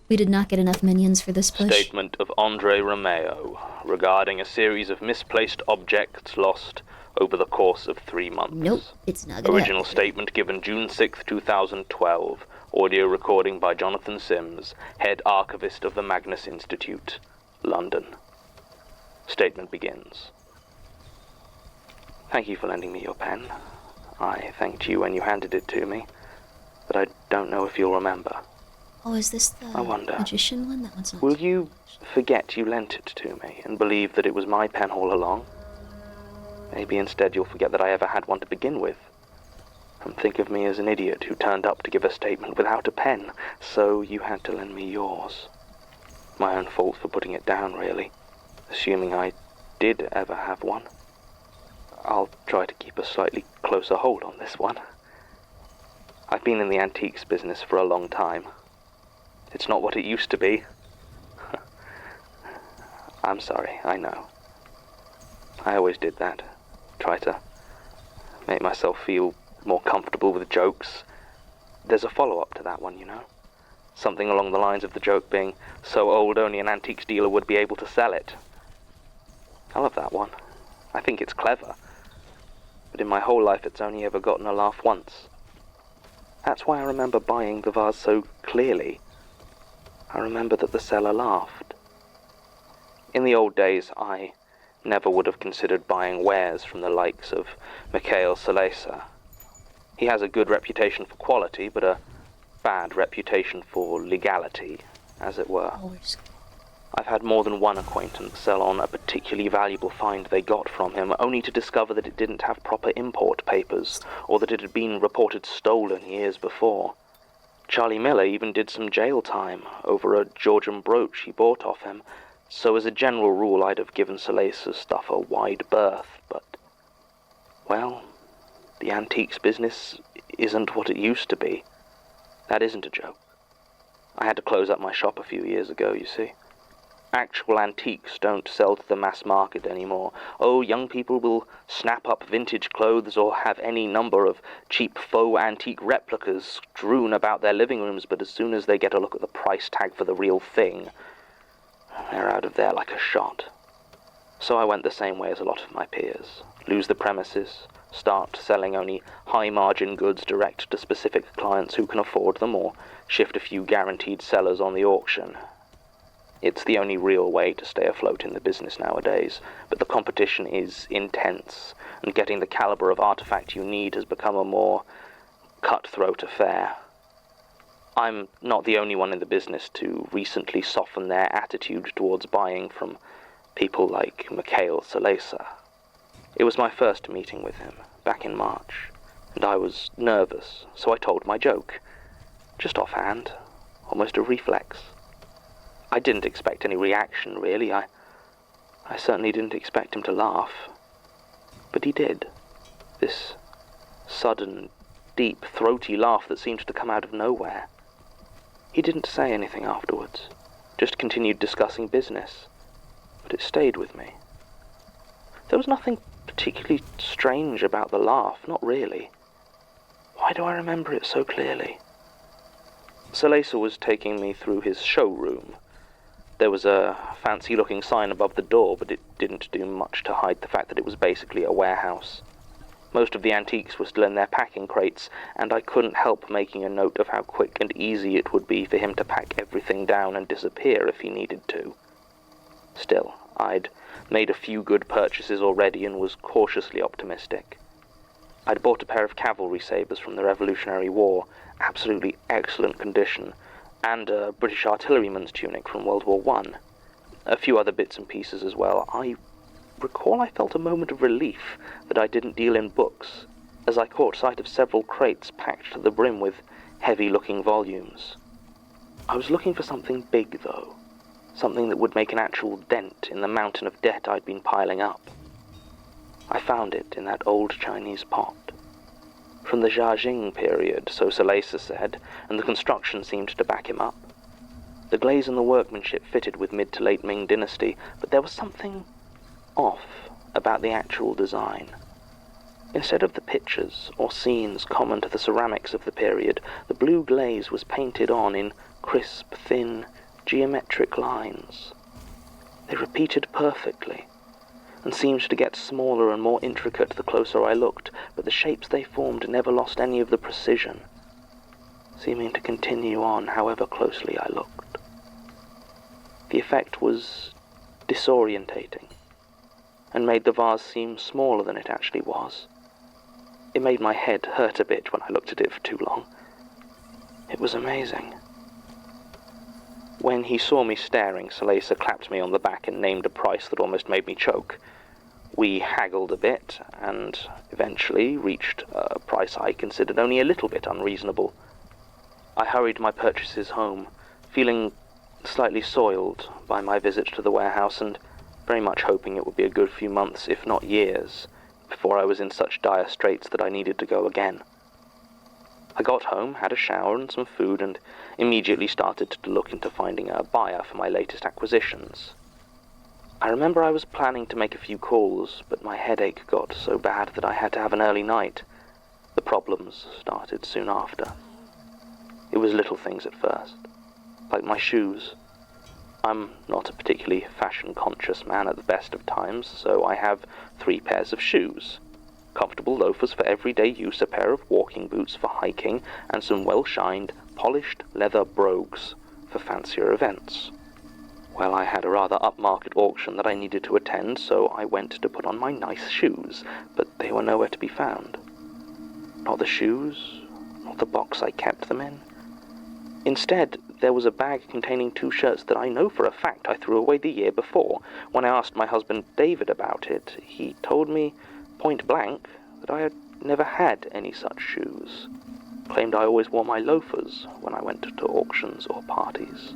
We did not get enough minions for this push. Statement of Andre Romeo regarding a series of misplaced objects lost over the course of 3 months. Nope, it's not gonna Original happen. statement given June 6, 2012. Audio recording by Jonathan Sims, head archivist of the Magnus Institute, London. Statement begins. Thank you for lending me your pen. I thanked you when you handed it to me, but I don't know if you'll remember. Oh, is this the I wonder, magician one? That one's not. will you forget you lent it to me and believe that it was my pen all along? Maybe instead you'll forget that I ever had one to begin with. And think of me as an idiot who turned up to give a statement without a pen, so you had to lend me yours. My own fault for putting it down, really, assuming I did ever have one. I'll try to keep a slightly closer hold on this one. I've been in the antiques business for a long time. It's not what it used to be. I'm sorry, I know. I always did that. Try to make myself feel more comfortable with jokes. There's a follow-up to that one, you know? Something along the lines of the joke being so old only an antiques dealer would be able to sell it. I love that one. I think it's clever. But in my whole life it's only ever gotten a laugh once. That's why I remember buying the vase so clearly. I remember that the seller laughed. In the old days, I never would have considered buying wares from the likes of Mikhail Salesa. He has a good reputation for quality, but a bad reputation for legality, as it were. I've had more than one acquaintance sell on a particularly valuable find they got from him, only to discover that it didn't have proper import papers, or that it had been reported stolen years before. Charlie Miller even did some jail time over a Georgian brooch he bought off him, so as a general rule I'd have given Salesa's stuff a wide berth, but, well, the antiques business isn't what it used to be. That isn't a joke. I had to close up my shop a few years ago, you see. Actual antiques don't sell to the mass market anymore. Oh, young people will snap up vintage clothes or have any number of cheap faux antique replicas strewn about their living rooms, but as soon as they get a look at the price tag for the real thing, they're out of there like a shot. So I went the same way as a lot of my peers. Lose the premises, start selling only high-margin goods direct to specific clients who can afford them, or shift a few guaranteed sellers on the auction. It's the only real way to stay afloat in the business nowadays, but the competition is intense, and getting the caliber of artifact you need has become a more cutthroat affair. I'm not the only one in the business to recently soften their attitude towards buying from people like Mikhail Salesa. It was my first meeting with him, back in March, and I was nervous, so I told my joke. Just offhand, almost a reflex. I didn't expect any reaction, really. I certainly didn't expect him to laugh. But he did. This sudden, deep, throaty laugh that seemed to come out of nowhere. He didn't say anything afterwards, just continued discussing business, but it stayed with me. There was nothing particularly strange about the laugh, not really. Why do I remember it so clearly? Salesa was taking me through his showroom. There was a fancy-looking sign above the door, but it didn't do much to hide the fact that it was basically a warehouse. Most of the antiques were still in their packing crates, and I couldn't help making a note of how quick and easy it would be for him to pack everything down and disappear if he needed to. Still, I'd made a few good purchases already and was cautiously optimistic. I'd bought a pair of cavalry sabres from the Revolutionary War, absolutely excellent condition, and a British artilleryman's tunic from World War I. A few other bits and pieces as well. I recall I felt a moment of relief that I didn't deal in books, as I caught sight of several crates packed to the brim with heavy-looking volumes. I was looking for something big, though. Something that would make an actual dent in the mountain of debt I'd been piling up. I found it in that old Chinese pot. From the Jiajing period, so Salesa said, and the construction seemed to back him up. The glaze and the workmanship fitted with mid to late Ming dynasty, but there was something off about the actual design. Instead of the pictures or scenes common to the ceramics of the period, the blue glaze was painted on in crisp, thin, geometric lines. They repeated perfectly, and seemed to get smaller and more intricate the closer I looked, but the shapes they formed never lost any of the precision, seeming to continue on however closely I looked. The effect was disorientating, and made the vase seem smaller than it actually was. It made my head hurt a bit when I looked at it for too long. It was amazing. When he saw me staring, Salesa clapped me on the back and named a price that almost made me choke. We haggled a bit, and eventually reached a price I considered only a little bit unreasonable. I hurried my purchases home, feeling slightly soiled by my visit to the warehouse and very much hoping it would be a good few months, if not years, before I was in such dire straits that I needed to go again. I got home, had a shower and some food, and immediately started to look into finding a buyer for my latest acquisitions. I remember I was planning to make a few calls, but my headache got so bad that I had to have an early night. The problems started soon after. It was little things at first, like my shoes. I'm not a particularly fashion-conscious man at the best of times, so I have 3 pairs of shoes. Comfortable loafers for everyday use, a pair of walking boots for hiking, and some well-shined, polished leather brogues for fancier events. Well, I had a rather upmarket auction that I needed to attend, so I went to put on my nice shoes, but they were nowhere to be found. Not the shoes, not the box I kept them in. Instead, there was a bag containing 2 shirts that I know for a fact I threw away the year before. When I asked my husband David about it, he told me point blank that I had never had any such shoes. Claimed I always wore my loafers when I went to auctions or parties.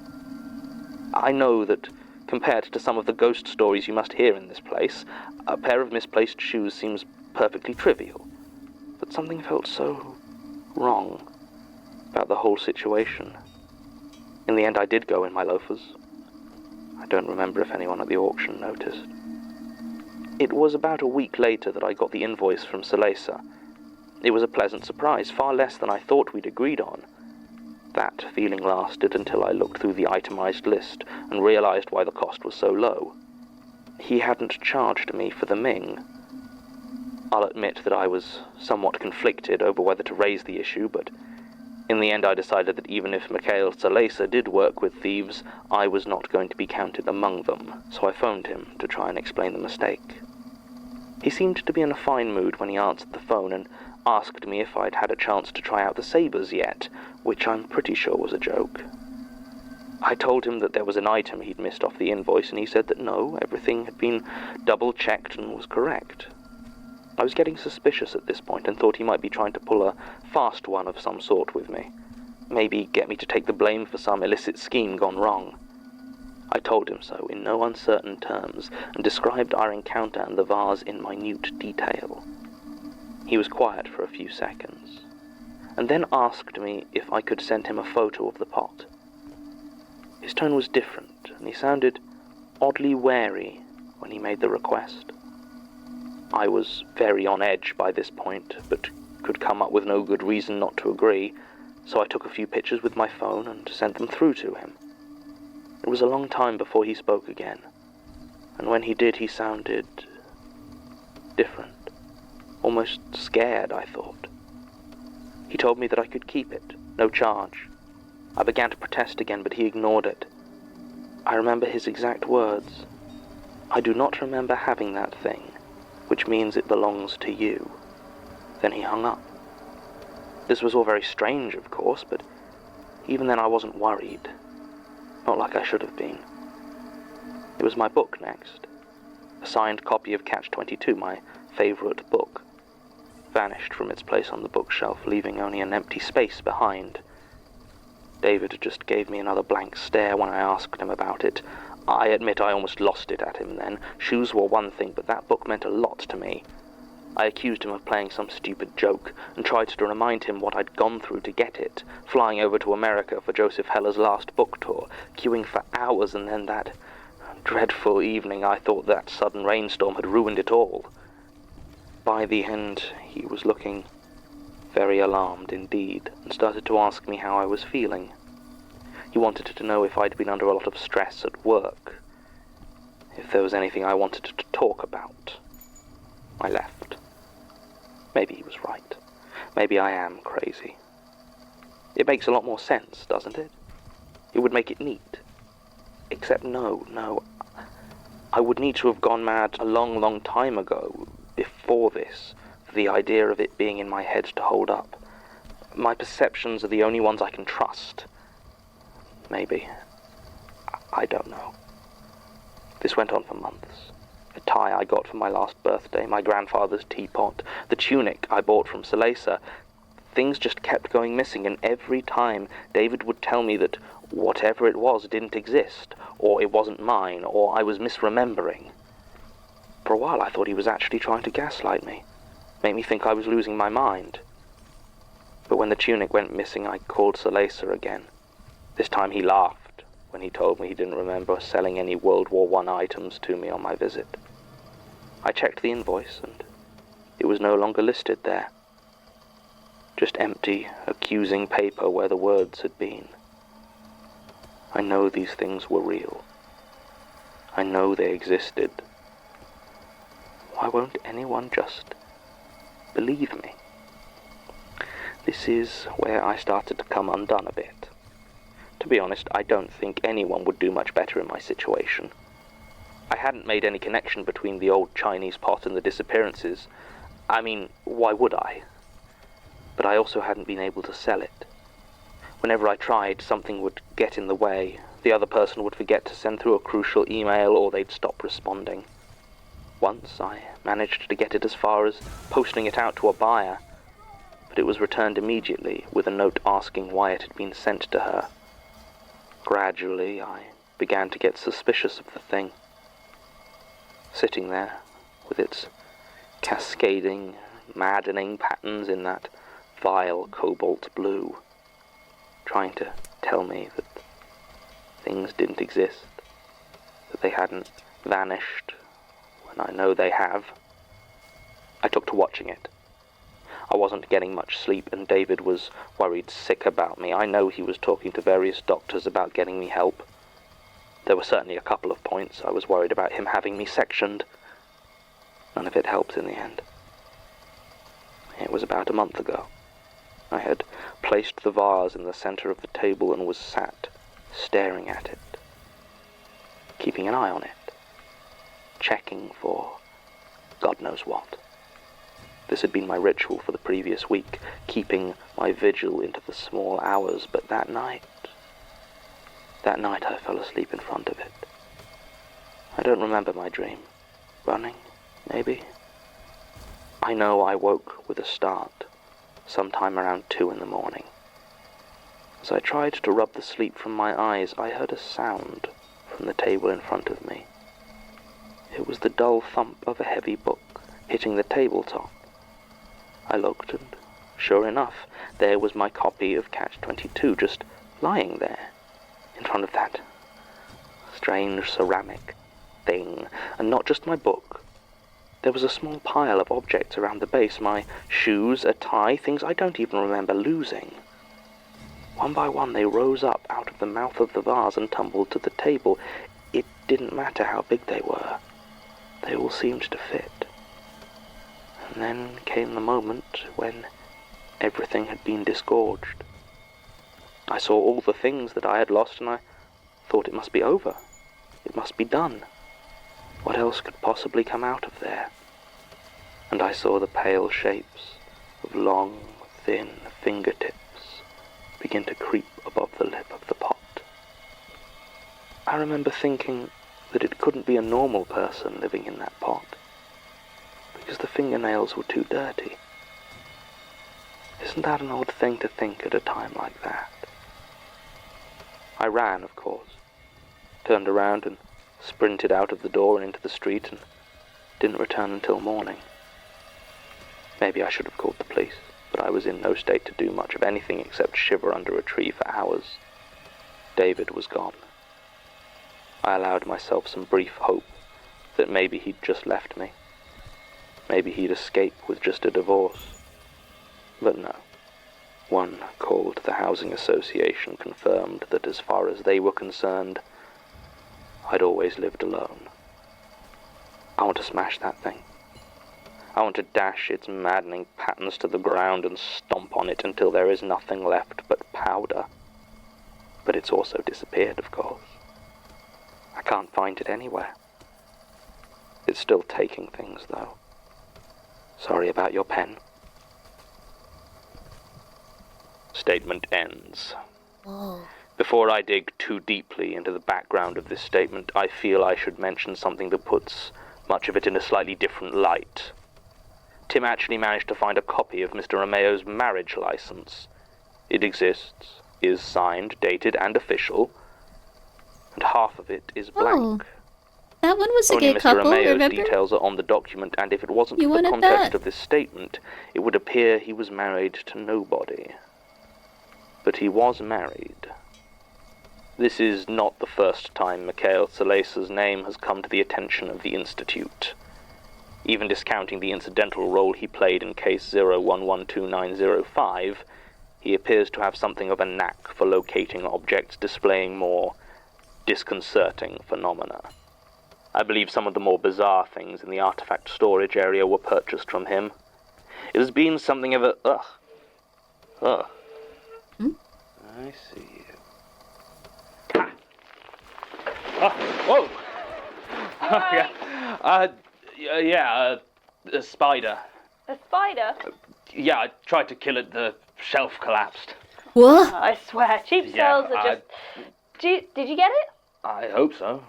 I know that, compared to some of the ghost stories you must hear in this place, a pair of misplaced shoes seems perfectly trivial. But something felt so wrong about the whole situation. In the end, I did go in my loafers. I don't remember if anyone at the auction noticed. It was about a week later that I got the invoice from Salesa. It was a pleasant surprise, far less than I thought we'd agreed on. That feeling lasted until I looked through the itemized list and realized why the cost was so low. He hadn't charged me for the Ming. I'll admit that I was somewhat conflicted over whether to raise the issue, but in the end I decided that even if Mikhail Salesa did work with thieves, I was not going to be counted among them, so I phoned him to try and explain the mistake. He seemed to be in a fine mood when he answered the phone and asked me if I'd had a chance to try out the sabers yet, which I'm pretty sure was a joke. I told him that there was an item he'd missed off the invoice, and he said that no, everything had been double-checked and was correct. I was getting suspicious at this point and thought he might be trying to pull a fast one of some sort with me. Maybe get me to take the blame for some illicit scheme gone wrong. I told him so in no uncertain terms and described our encounter and the vase in minute detail. He was quiet for a few seconds, and then asked me if I could send him a photo of the pot. His tone was different, and he sounded oddly wary when he made the request. I was very on edge by this point, but could come up with no good reason not to agree, so I took a few pictures with my phone and sent them through to him. It was a long time before he spoke again, and when he did, he sounded different. Almost scared, I thought. He told me that I could keep it, no charge. I began to protest again, but he ignored it. I remember his exact words. "I do not remember having that thing, which means it belongs to you." Then he hung up. This was all very strange, of course, but even then I wasn't worried. Not like I should have been. It was my book next. A signed copy of Catch-22, my favorite book. Vanished from its place on the bookshelf, leaving only an empty space behind. David just gave me another blank stare when I asked him about it. I admit I almost lost it at him then. Shoes were one thing, but that book meant a lot to me. I accused him of playing some stupid joke and tried to remind him what I'd gone through to get it, flying over to America for Joseph Heller's last book tour, queuing for hours, and then that dreadful evening I thought that sudden rainstorm had ruined it all. By the end, he was looking very alarmed indeed, and started to ask me how I was feeling. He wanted to know if I'd been under a lot of stress at work, if there was anything I wanted to talk about. I left. Maybe he was right. Maybe I am crazy. It makes a lot more sense, doesn't it? It would make it neat. Except no. I would need to have gone mad a long time ago, before this, for the idea of it being in my head to hold up. My perceptions are the only ones I can trust. Maybe. I don't know. This went on for months. the tie I got for my last birthday, my grandfather's teapot, the tunic I bought from Salesa. Things just kept going missing, and every time David would tell me that whatever it was didn't exist, or it wasn't mine, or I was misremembering. For a while I thought he was actually trying to gaslight me, make me think I was losing my mind. But when the tunic went missing, I called Salesa again. This time he laughed when he told me he didn't remember selling any World War I items to me on my visit. I checked the invoice, and it was no longer listed there. Just empty, accusing paper where the words had been. I know these things were real. I know they existed. Why won't anyone just believe me? This is where I started to come undone a bit. To be honest, I don't think anyone would do much better in my situation. I hadn't made any connection between the old Chinese pot and the disappearances. I mean, why would I? But I also hadn't been able to sell it. Whenever I tried, something would get in the way. The other person would forget to send through a crucial email, or they'd stop responding. Once I managed to get it as far as posting it out to a buyer, but it was returned immediately with a note asking why it had been sent to her. Gradually, I began to get suspicious of the thing. Sitting there, with its cascading, maddening patterns in that vile cobalt blue, trying to tell me that things didn't exist, that they hadn't vanished when I know they have. I took to watching it. I wasn't getting much sleep, and David was worried sick about me. I know he was talking to various doctors about getting me help. There were certainly a couple of points I was worried about him having me sectioned. None of it helped in the end. It was about a month ago. I had placed the vase in the center of the table and was sat, staring at it, keeping an eye on it, checking for God knows what. This had been my ritual for the previous week, keeping my vigil into the small hours, but that night I fell asleep in front of it. I don't remember my dream. Running, maybe? I know I woke with a start, sometime around 2 in the morning. As I tried to rub the sleep from my eyes, I heard a sound from the table in front of me. It was the dull thump of a heavy book hitting the tabletop. I looked, and sure enough, there was my copy of Catch-22 just lying there, in front of that strange ceramic thing, and not just my book. There was a small pile of objects around the base, my shoes, a tie, things I don't even remember losing. One by one they rose up out of the mouth of the vase and tumbled to the table. It didn't matter how big they were. They all seemed to fit. And then came the moment when everything had been disgorged. I saw all the things that I had lost, and I thought it must be over. It must be done. What else could possibly come out of there? And I saw the pale shapes of long, thin fingertips begin to creep above the lip of the pot. I remember thinking that it couldn't be a normal person living in that pot, because the fingernails were too dirty. Isn't that an odd thing to think at a time like that? I ran, of course, turned around and sprinted out of the door and into the street, and didn't return until morning. Maybe I should have called the police, but I was in no state to do much of anything except shiver under a tree for hours. David was gone. I allowed myself some brief hope that maybe he'd just left me. Maybe he'd escape with just a divorce. But no. One call to the housing association confirmed that as far as they were concerned, I'd always lived alone. I want to smash that thing. I want to dash its maddening patterns to the ground and stomp on it until there is nothing left but powder. But it's also disappeared, of course. I can't find it anywhere. It's still taking things, though. Sorry about your pen. Statement ends. Whoa. Before I dig too deeply into the background of this statement, I feel I should mention something that puts much of it in a slightly different light. Tim actually managed to find a copy of Mr. Romeo's marriage license. It exists, is signed, dated, and official, and half of it is blank. Oh, that one was a Only gay Mr. couple, Romeo's remember? details are on the document, and if it wasn't You for the wanted context that. of this statement, it would appear he was married to nobody. But he was married. This is not the first time Mikhail Salace's name has come to the attention of the Institute. Even discounting the incidental role he played in case 01129005, he appears to have something of a knack for locating objects displaying more disconcerting phenomena. I believe some of the more bizarre things in the artifact storage area were purchased from him. It has been something of a... Ugh. I see. Ha! Oh, whoa! A spider. A spider? Yeah, I tried to kill it, the shelf collapsed. What? I swear, cheap Yeah, cells are just... Did you get it? I hope so.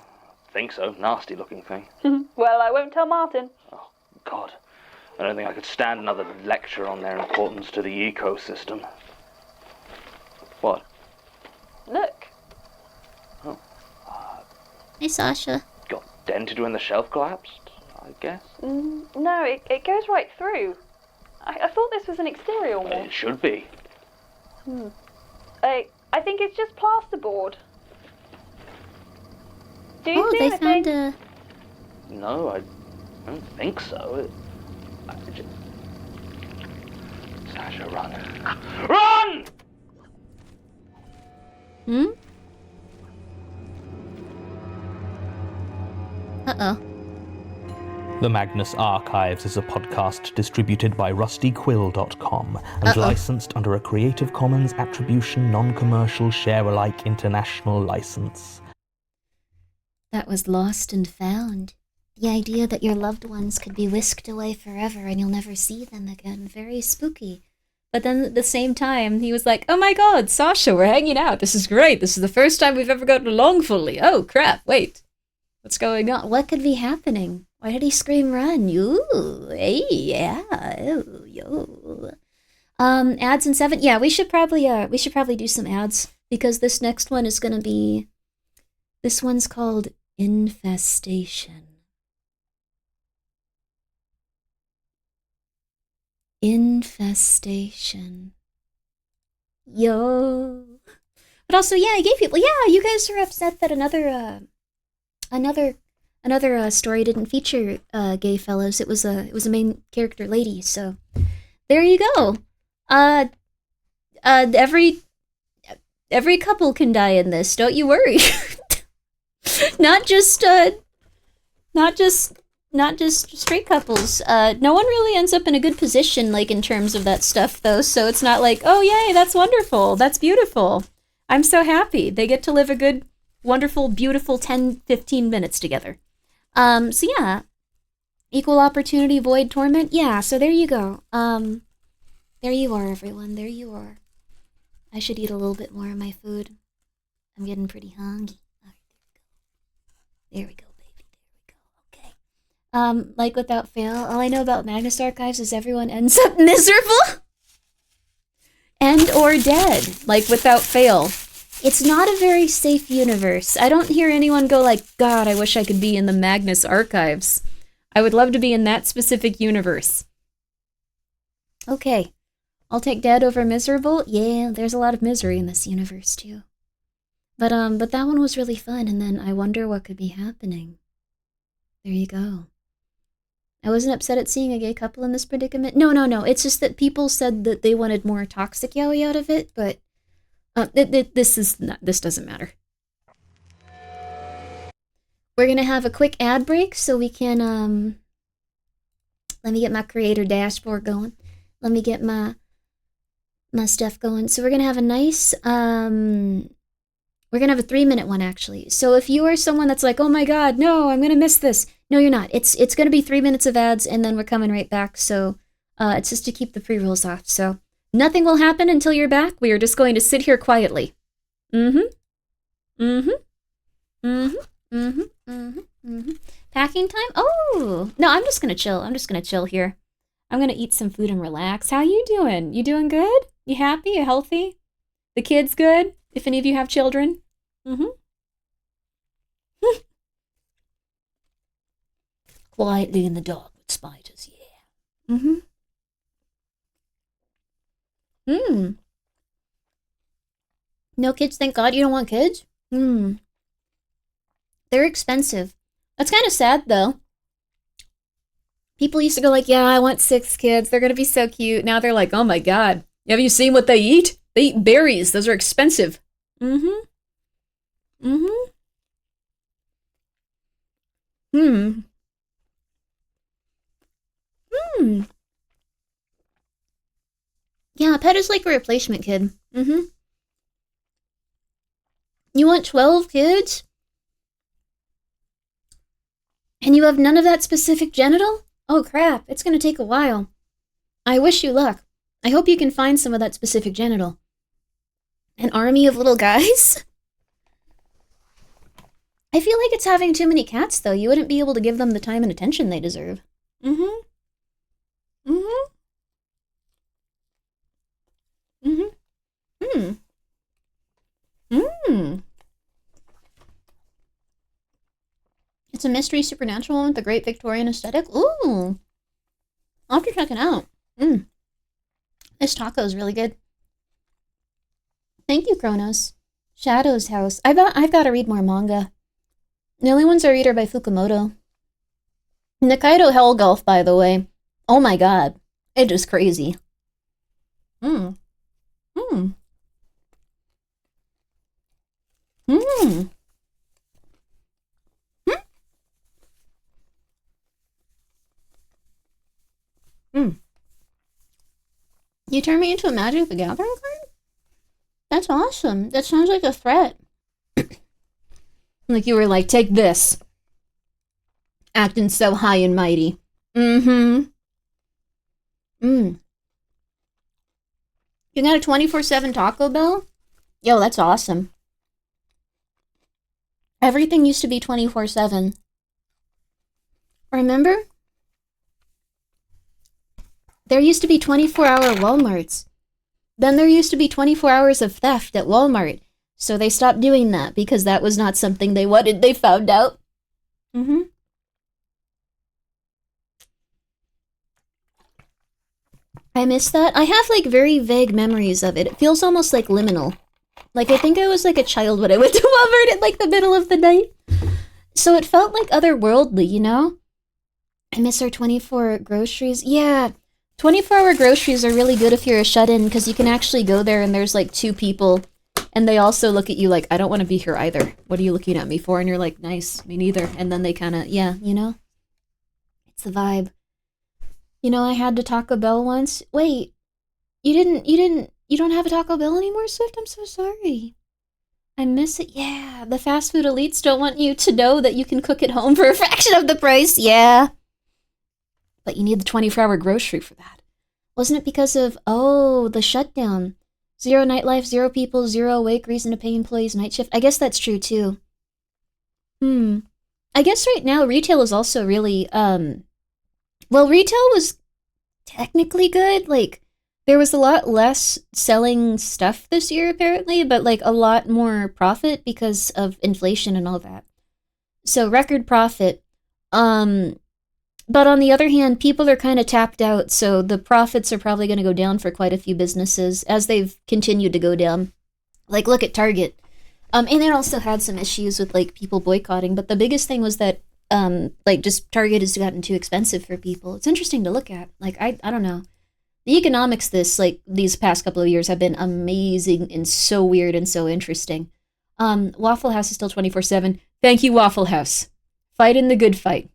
Think so. Nasty looking thing. Well, I won't tell Martin. Oh, God. I don't think I could stand another lecture on their importance to the ecosystem. What? Look. Hey, Sasha. Got dented when the shelf collapsed, I guess? No, it goes right through. I thought this was an exterior wall. It should be. I think it's just plasterboard. Do you Oh, see they anything? found a... No, I don't think so. Sasha, run. Run! Uh-oh. The Magnus Archives is a podcast distributed by rustyquill.com and licensed under a Creative Commons Attribution Non-Commercial Share-alike International License. That was lost and found. The idea that your loved ones could be whisked away forever and you'll never see them again. Very spooky. But then at the same time, he was like, oh my god, Sasha, we're hanging out. This is great. This is the first time we've ever gotten along fully. Oh, crap, wait. What's going on? What could be happening? Why did he scream run? Ooh, hey, yeah, oh, yo. Ads in 7? Yeah, we should probably do some ads because this next one is gonna be, this one's called Infestation. Infestation. Yo. But also, yeah, gay people. Yeah, you guys are upset that another story didn't feature gay fellows. It was a main character lady. So there you go. Every couple can die in this. Don't you worry. not just straight couples. No one really ends up in a good position, like, in terms of that stuff, though, so it's not like, oh, yay, that's wonderful, that's beautiful. I'm so happy. They get to live a good, wonderful, beautiful 10, 15 minutes together. So yeah, equal opportunity, void torment, yeah, so there you go. There you are, everyone, there you are. I should eat a little bit more of my food. I'm getting pretty hungry. All right, there we go. Like without fail, all I know about Magnus Archives is everyone ends up miserable and or dead, like without fail. It's not a very safe universe. I don't hear anyone go like, God, I wish I could be in the Magnus Archives. I would love to be in that specific universe. Okay, I'll take dead over miserable. Yeah, there's a lot of misery in this universe too. But that one was really fun, and then I wonder what could be happening. There you go. I wasn't upset at seeing a gay couple in this predicament. No. It's just that people said that they wanted more toxic yaoi out of it, but this doesn't matter. We're gonna have a quick ad break so we can let me get my creator dashboard going. Let me get my stuff going. So we're gonna have a nice we're gonna have a 3-minute one, actually. So if you are someone that's like, oh my god, no, I'm gonna miss this. No, you're not. It's gonna be 3 minutes of ads, and then we're coming right back. So it's just to keep the pre-rolls off. So nothing will happen until you're back. We are just going to sit here quietly. Mm-hmm. Packing time? Oh! No, I'm just gonna chill. I'm just gonna chill here. I'm gonna eat some food and relax. How you doing? You doing good? You happy? You healthy? The kids good? If any of you have children? Quietly in the dark with spiders, yeah. No kids, thank God. You don't want kids? They're expensive. That's kind of sad, though. People used to go like, yeah, I want 6 kids. They're going to be so cute. Now they're like, oh my God. Have you seen what they eat? They eat berries. Those are expensive. Hmm. Yeah, a pet is like a replacement kid. You want 12 kids? And you have none of that specific genital? Oh crap, it's gonna take a while. I wish you luck. I hope you can find some of that specific genital. An army of little guys? I feel like it's having too many cats, though. You wouldn't be able to give them the time and attention they deserve. It's a mystery supernatural one with a great Victorian aesthetic. Ooh! I'll have to check it out. This taco is really good. Thank you, Kronos. Shadow's House. I've got to read more manga. The only ones I read are by Fukumoto. Nikaido Hell Golf, by the way. Oh my god. It is crazy. You turn me into a Magic the Gathering card? That's awesome. That sounds like a threat. Like you were like, take this. Acting so high and mighty. You got a 24/7 Taco Bell? Yo, that's awesome. Everything used to be 24/7. Remember? There used to be 24-hour Walmarts. Then there used to be 24 hours of theft at Walmart. So they stopped doing that because that was not something they wanted. They found out. I miss that. I have like very vague memories of it. It feels almost like liminal. Like I think I was like a child when I went to Walmart at like the middle of the night. So it felt like otherworldly, you know? I miss our 24 groceries. Yeah. 24-hour groceries are really good if you're a shut-in because you can actually go there and there's like 2 people and they also look at you like, I don't want to be here either. What are you looking at me for? And you're like, nice, me neither. And then they kind of, yeah, you know? It's the vibe. You know, I had to Taco Bell once. Wait, you don't have a Taco Bell anymore, Swift? I'm so sorry. I miss it. Yeah, the fast food elites don't want you to know that you can cook at home for a fraction of the price. Yeah. But you need the 24-hour grocery for that. Wasn't it because of, the shutdown? 0 nightlife, 0 people, 0 awake, reason to pay employees night shift. I guess that's true, too. I guess right now retail is also really, retail was technically good. Like, there was a lot less selling stuff this year, apparently, but, like, a lot more profit because of inflation and all that. So, record profit. But on the other hand, people are kind of tapped out, so the profits are probably going to go down for quite a few businesses as they've continued to go down. Like, look at Target. And it also had some issues with, like, people boycotting, but the biggest thing was that, just Target has gotten too expensive for people. It's interesting to look at. Like, I don't know. The economics these past couple of years have been amazing and so weird and so interesting. Waffle House is still 24/7. Thank you, Waffle House. Fighting the good fight.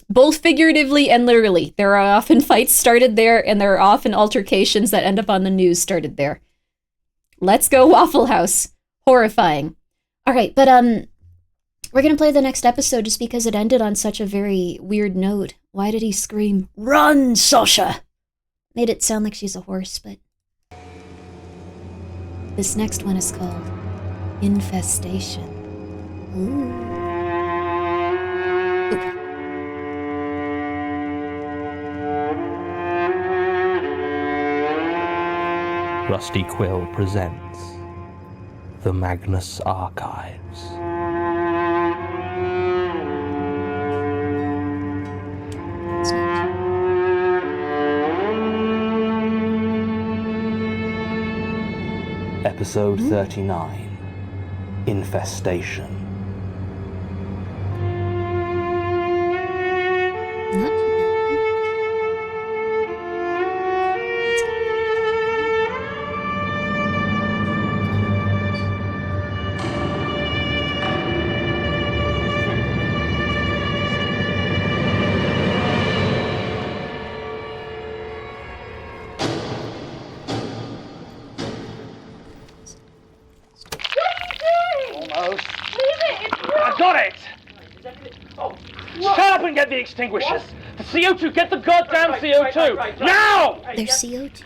Both figuratively and literally. There are often fights started there, and there are often altercations that end up on the news started there. Let's go, Waffle House. Horrifying. All right, but we're going to play the next episode just because it ended on such a very weird note. Why did he scream, "Run, Sasha"? Made it sound like she's a horse, but... This next one is called Infestation. Ooh. Rusty Quill presents The Magnus Archives. It's not. Episode 39, Infestation. Not too bad. Let's get Almost. Leave it! It's I got it! Shut up and get the extinguishers! The CO2! Get the goddamn CO2! right. Now! There's CO2?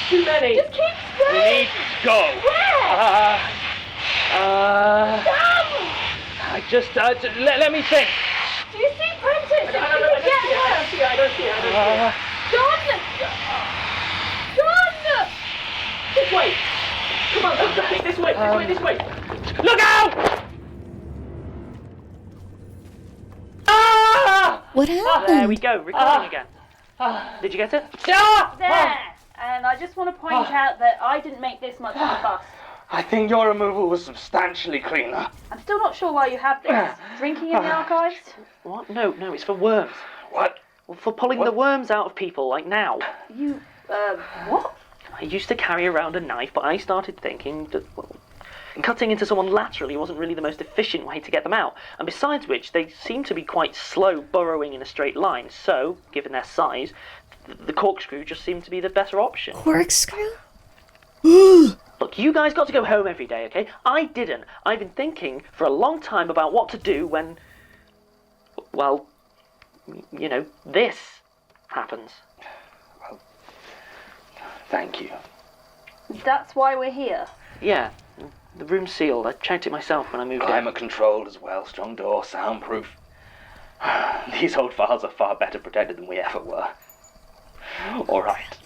Too many. Just keep We spraying! need to go! I just, let me think. Do you see Prentice? It could get worse! I don't see it. John! This way! Come on, this way! Look out! What happened? There we go, recording again. Did you get it? There! And I just want to point out that I didn't make this much of a fuss. I think your removal was substantially cleaner. I'm still not sure why you have this. Drinking in the archives? What? No, it's for worms. What? Well, for pulling the worms out of people, like now. You, what? I used to carry around a knife, but I started thinking that, well, cutting into someone laterally wasn't really the most efficient way to get them out. And besides which, they seem to be quite slow burrowing in a straight line. So, given their size, the corkscrew just seemed to be the better option. Corkscrew? Look, you guys got to go home every day, okay? I didn't. I've been thinking for a long time about what to do when, well, you know, this happens. Thank you. That's why we're here. Yeah, the room's sealed. I checked it myself when I moved in. Climate controlled as well, strong door, soundproof. These old files are far better protected than we ever were. All right.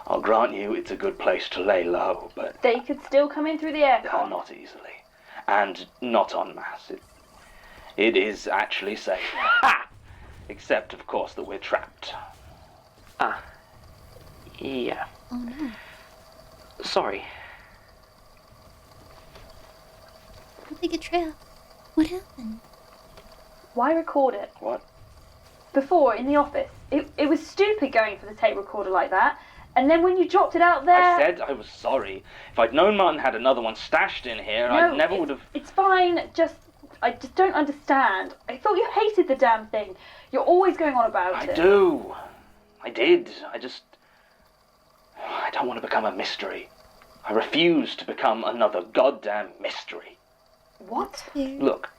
I'll grant you it's a good place to lay low, but They could still come in through the aircon. not easily. And not en masse. It is actually safe. Ha! Except, of course, that we're trapped. Yeah. Oh no. Sorry. How'd they get trapped? What happened? Why record it? What? Before, in the office, it was stupid going for the tape recorder like that. And then when you dropped it out there... I said I was sorry. If I'd known Martin had another one stashed in here, I never would have... It's fine, I just don't understand. I thought you hated the damn thing. You're always going on about it. I do. I did. I don't want to become a mystery. I refuse to become another goddamn mystery. What? Look,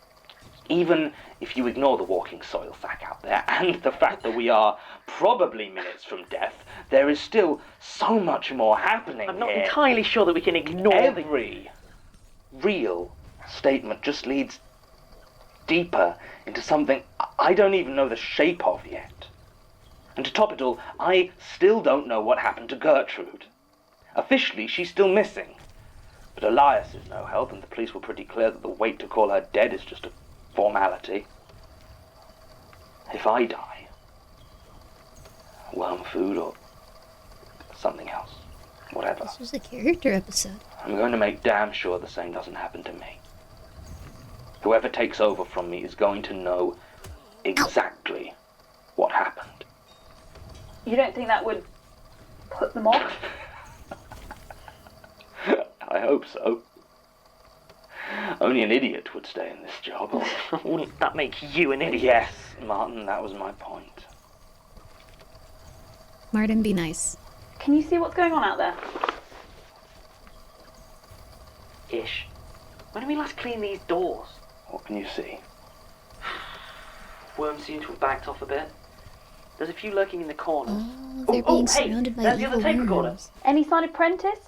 even if you ignore the walking soil sack out there and the fact that we are probably minutes from death, there is still so much more happening I'm not here. entirely sure that we can ignore Every real statement just leads deeper into something I don't even know the shape of yet. And to top it all, I still don't know what happened to Gertrude. Officially, she's still missing. But Elias is no help, and the police were pretty clear that the wait to call her dead is just a formality. If I die, worm food or something else, whatever, This was a character episode. I'm going to make damn sure the same doesn't happen to me. Whoever takes over from me is going to know exactly what happened. You don't think that would put them off? I hope so. Only an idiot would stay in this job. Wouldn't that make you an idiot? Yes, Martin, that was my point. Martin, be nice. Can you see what's going on out there? Ish. When did we last clean these doors? What can you see? Worms seem to have backed off a bit. There's a few lurking in the corners. Oh, they're being surrounded by there's the other evil tape recorder. worms. Any sign of Prentice?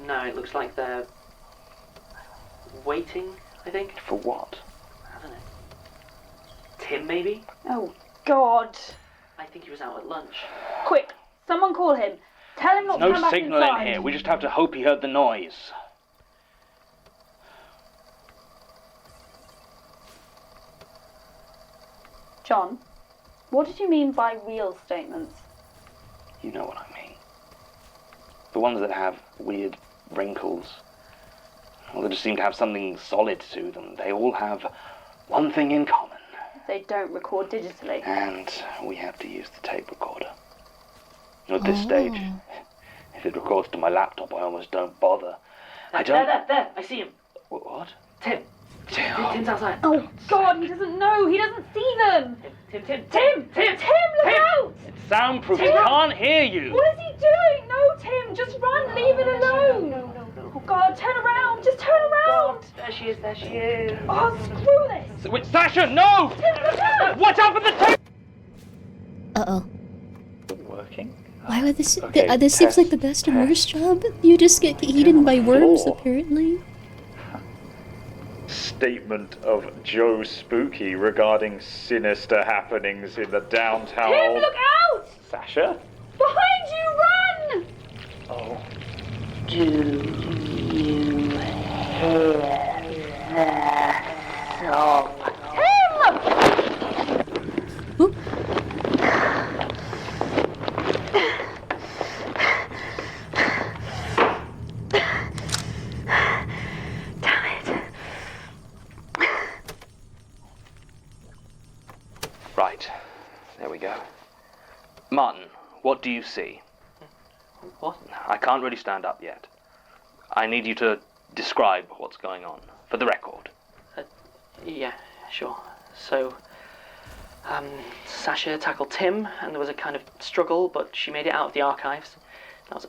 No, it looks like they're waiting, I think. For what? I don't know. Tim, maybe? Oh, God. I think he was out at lunch. Quick, someone call him. Tell him not to No come back signal inside. in here. We just have to hope he heard the noise. John, what did you mean by real statements? You know what I mean. The ones that have weird wrinkles. Or that just seem to have something solid to them. They all have one thing in common. They don't record digitally. And we have to use the tape recorder. At this stage, if it records to my laptop, I almost don't bother. I don't... There, I see him. What? Tim. Tim's outside. Oh, God, he doesn't know. He doesn't see them. Tim, Look out! It's soundproof. He can't hear you. What is he doing? No, Tim, just run. Leave it alone. No. Oh, God, turn around. Just turn around. There she is. Oh, screw this. Wait, Sasha, no! Tim, look out! Watch out for the tape! Uh-oh. Working? Why would this... Okay, this seems like the best and worst job. You just get eaten by worms, apparently. Statement of Joe Spooky regarding sinister happenings in the downtown Tim, old... look out! Sasha? Behind you, run! Oh. Do you hear the sob? Tim! Right. There we go. Martin, what do you see? What? I can't really stand up yet. I need you to describe what's going on, for the record. Yeah, sure. So, Sasha tackled Tim, and there was a kind of struggle, but she made it out of the archives.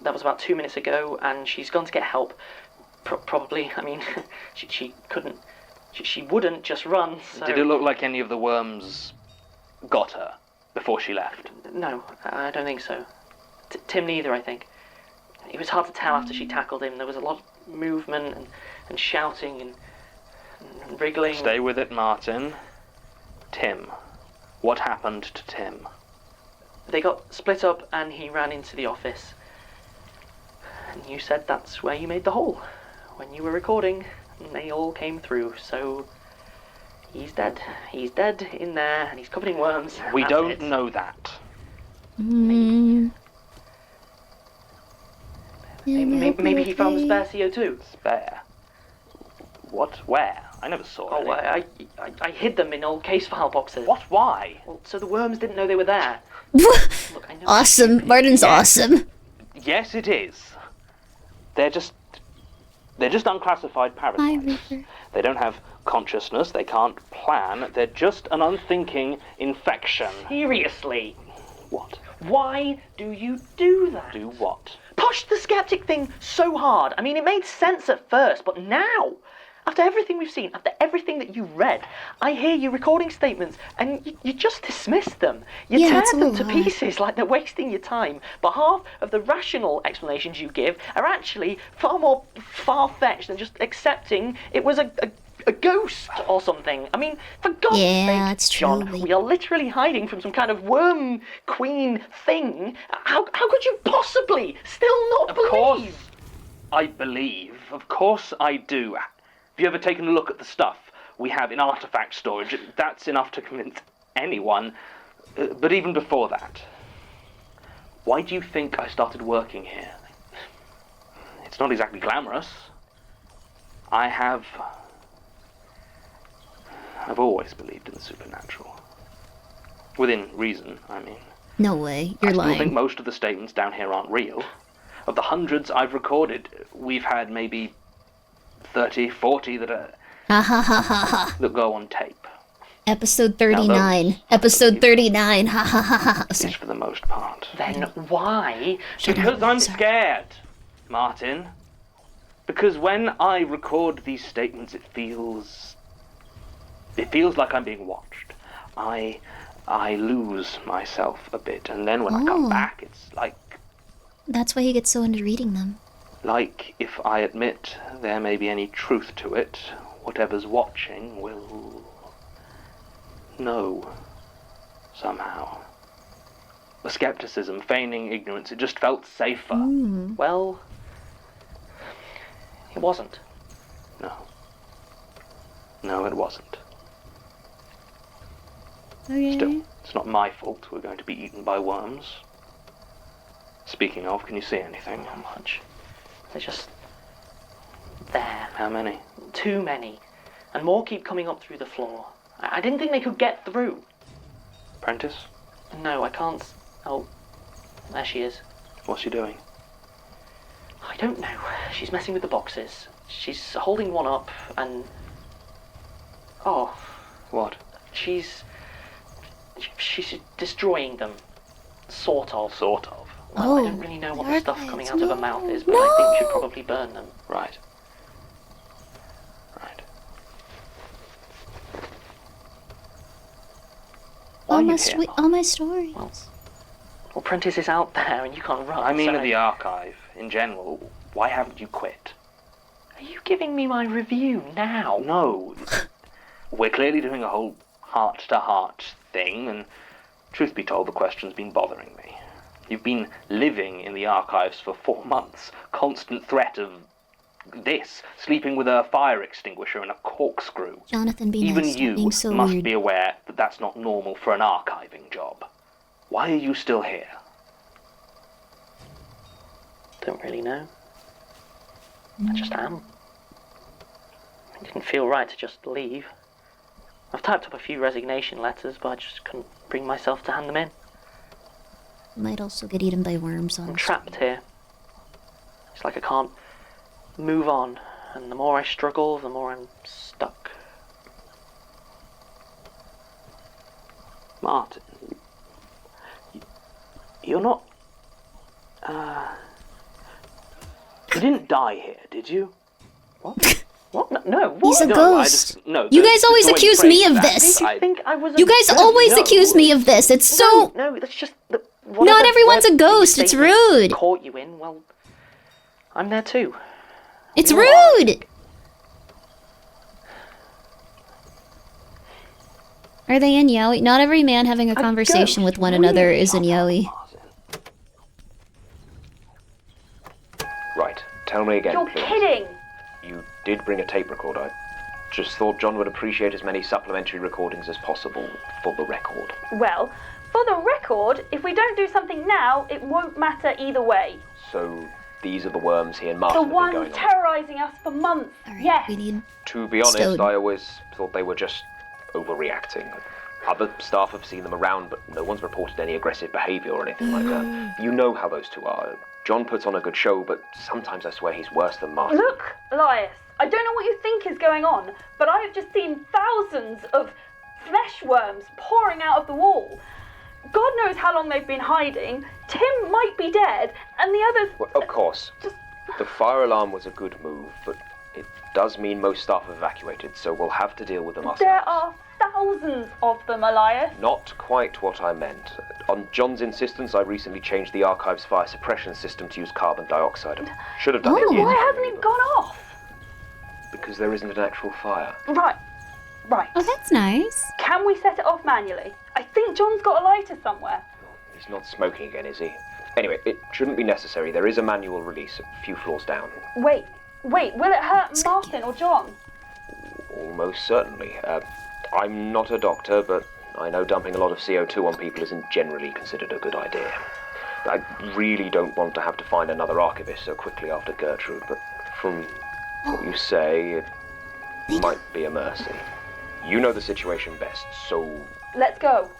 That was about 2 minutes ago, and she's gone to get help. Probably, I mean, she couldn't... She wouldn't just run, so... Did it look like any of the worms got her before she left? No, I don't think so. Tim neither, I think. It was hard to tell after she tackled him. There was a lot of movement and shouting and wriggling. Stay with it, Martin. Tim. What happened to Tim? They got split up and he ran into the office. And you said that's where you made the hole. When you were recording, and they all came through, so... He's dead. He's dead in there, and he's covered in worms. We That's don't it. know that. Maybe he found the spare CO2. Spare? What? Where? I never saw Oh, any. I hid them in old case file boxes. What? Why? Well, so the worms didn't know they were there. Look, I know. Awesome. Martin's awesome. Yes, it is. They're just unclassified parasites. They don't have consciousness, they can't plan, they're just an unthinking infection. Seriously? What? Why do you do that? Do what? Push the skeptic thing so hard. I mean, it made sense at first, but now, after everything we've seen, after everything that you read, I hear you recording statements and you just dismiss them. You tear them to pieces like they're wasting your time. But half of the rational explanations you give are actually far more far-fetched than just accepting it was a ghost or something. I mean, for God's sake, it's John, true. we are literally hiding from some kind of worm queen thing. How could you possibly still not believe? Of course I believe. Of course I do. Have you ever taken a look at the stuff we have in artifact storage? That's enough to convince anyone. But even before that, why do you think I started working here? It's not exactly glamorous. I've always believed in the supernatural. Within reason, I mean. No way. You're I lying. think most of the statements down here aren't real. Of the hundreds I've recorded, we've had maybe 30, 40 that go on tape. Episode 39. Episode 39. Ha ha ha ha. Just for the most part. Then why? Because I'm scared, Martin. Because when I record these statements, it feels like I'm being watched. I lose myself a bit, and then when I come back, it's like... That's why he gets so into reading them. Like, if I admit there may be any truth to it, whatever's watching will know, somehow. The skepticism, feigning ignorance, it just felt safer. Well, it wasn't. No. No, it wasn't. Okay. Still, it's not my fault we're going to be eaten by worms. Speaking of, can you see anything? Not much. They're just there. How many? Too many. And more keep coming up through the floor. I didn't think they could get through. Prentice? No, I can't. Oh, there she is. What's she doing? I don't know. She's messing with the boxes. She's holding one up and... Oh. What? She's destroying them. Sort of. Sort of. Well, I Oh, don't really know what the the stuff archives. coming out of her mouth is, but No. I think we should probably burn them. Right. Right. Why are you here, Mark? All my stories. Well, Prentice is out there and you can't run. I mean so at the archive, in general. Why haven't you quit? Are you giving me my review now? No. We're clearly doing a whole heart-to-heart thing, and truth be told, the question's been bothering me. You've been living in the archives for 4 months. Constant threat of this, sleeping with a fire extinguisher and a corkscrew. Jonathan, be Even nice. Stop you being so must weird. be aware that that's not normal for an archiving job. Why are you still here? Don't really know. I just am. It didn't feel right to just leave. I've typed up a few resignation letters, but I just couldn't bring myself to hand them in. Might also get eaten by worms. I'm Honestly. trapped here. It's like I can't move on, and the more I struggle, the more I'm stuck. Martin, you're not... You didn't die here, did you? What? What? No, what? He's a No, ghost. no, You guys always the way accuse phrased me of that, this. Did you think I was a You guys ghost? always No. accuse me of this. It's so... No, that's just... Not everyone's a ghost. It's rude. Caught you in, well... I'm there too. It's You are. rude. Are they in yaoi? Not every man having a conversation with one another is in yaoi. Right. Tell me again, You're please. kidding! You did bring a tape recorder. I just thought John would appreciate as many supplementary recordings as possible for the record. Well, for the record, if we don't do something now, it won't matter either way. So these are the worms he and Martin The have been ones going on. terrorizing us for months. Alright, Yes. we need... To be honest, Stowed. I always thought they were just overreacting. Other staff have seen them around, but no one's reported any aggressive behavior or anything like that. You know how those two are. John puts on a good show, but sometimes I swear he's worse than Martin. Look, Elias, I don't know what you think is going on, but I have just seen thousands of flesh worms pouring out of the wall. God knows how long they've been hiding. Tim might be dead, and the others... Well, of course. Just... The fire alarm was a good move, but it does mean most staff have evacuated, so we'll have to deal with them ourselves. There are thousands of them, Elias. Not quite what I meant. On John's insistence, I recently changed the archive's fire suppression system to use carbon dioxide. Should have done it. Oh. years Why ago, hasn't it gone off? Because there isn't an actual fire. Right. Oh, that's nice. Can we set it off manually? I think John's got a lighter somewhere. He's not smoking again, is he? Anyway, it shouldn't be necessary. There is a manual release a few floors down. Wait, will it hurt Martin or John? Almost certainly. I'm not a doctor, but I know dumping a lot of CO2 on people isn't generally considered a good idea. I really don't want to have to find another archivist so quickly after Gertrude, but from what you say, it might be a mercy. You know the situation best, so... Let's go.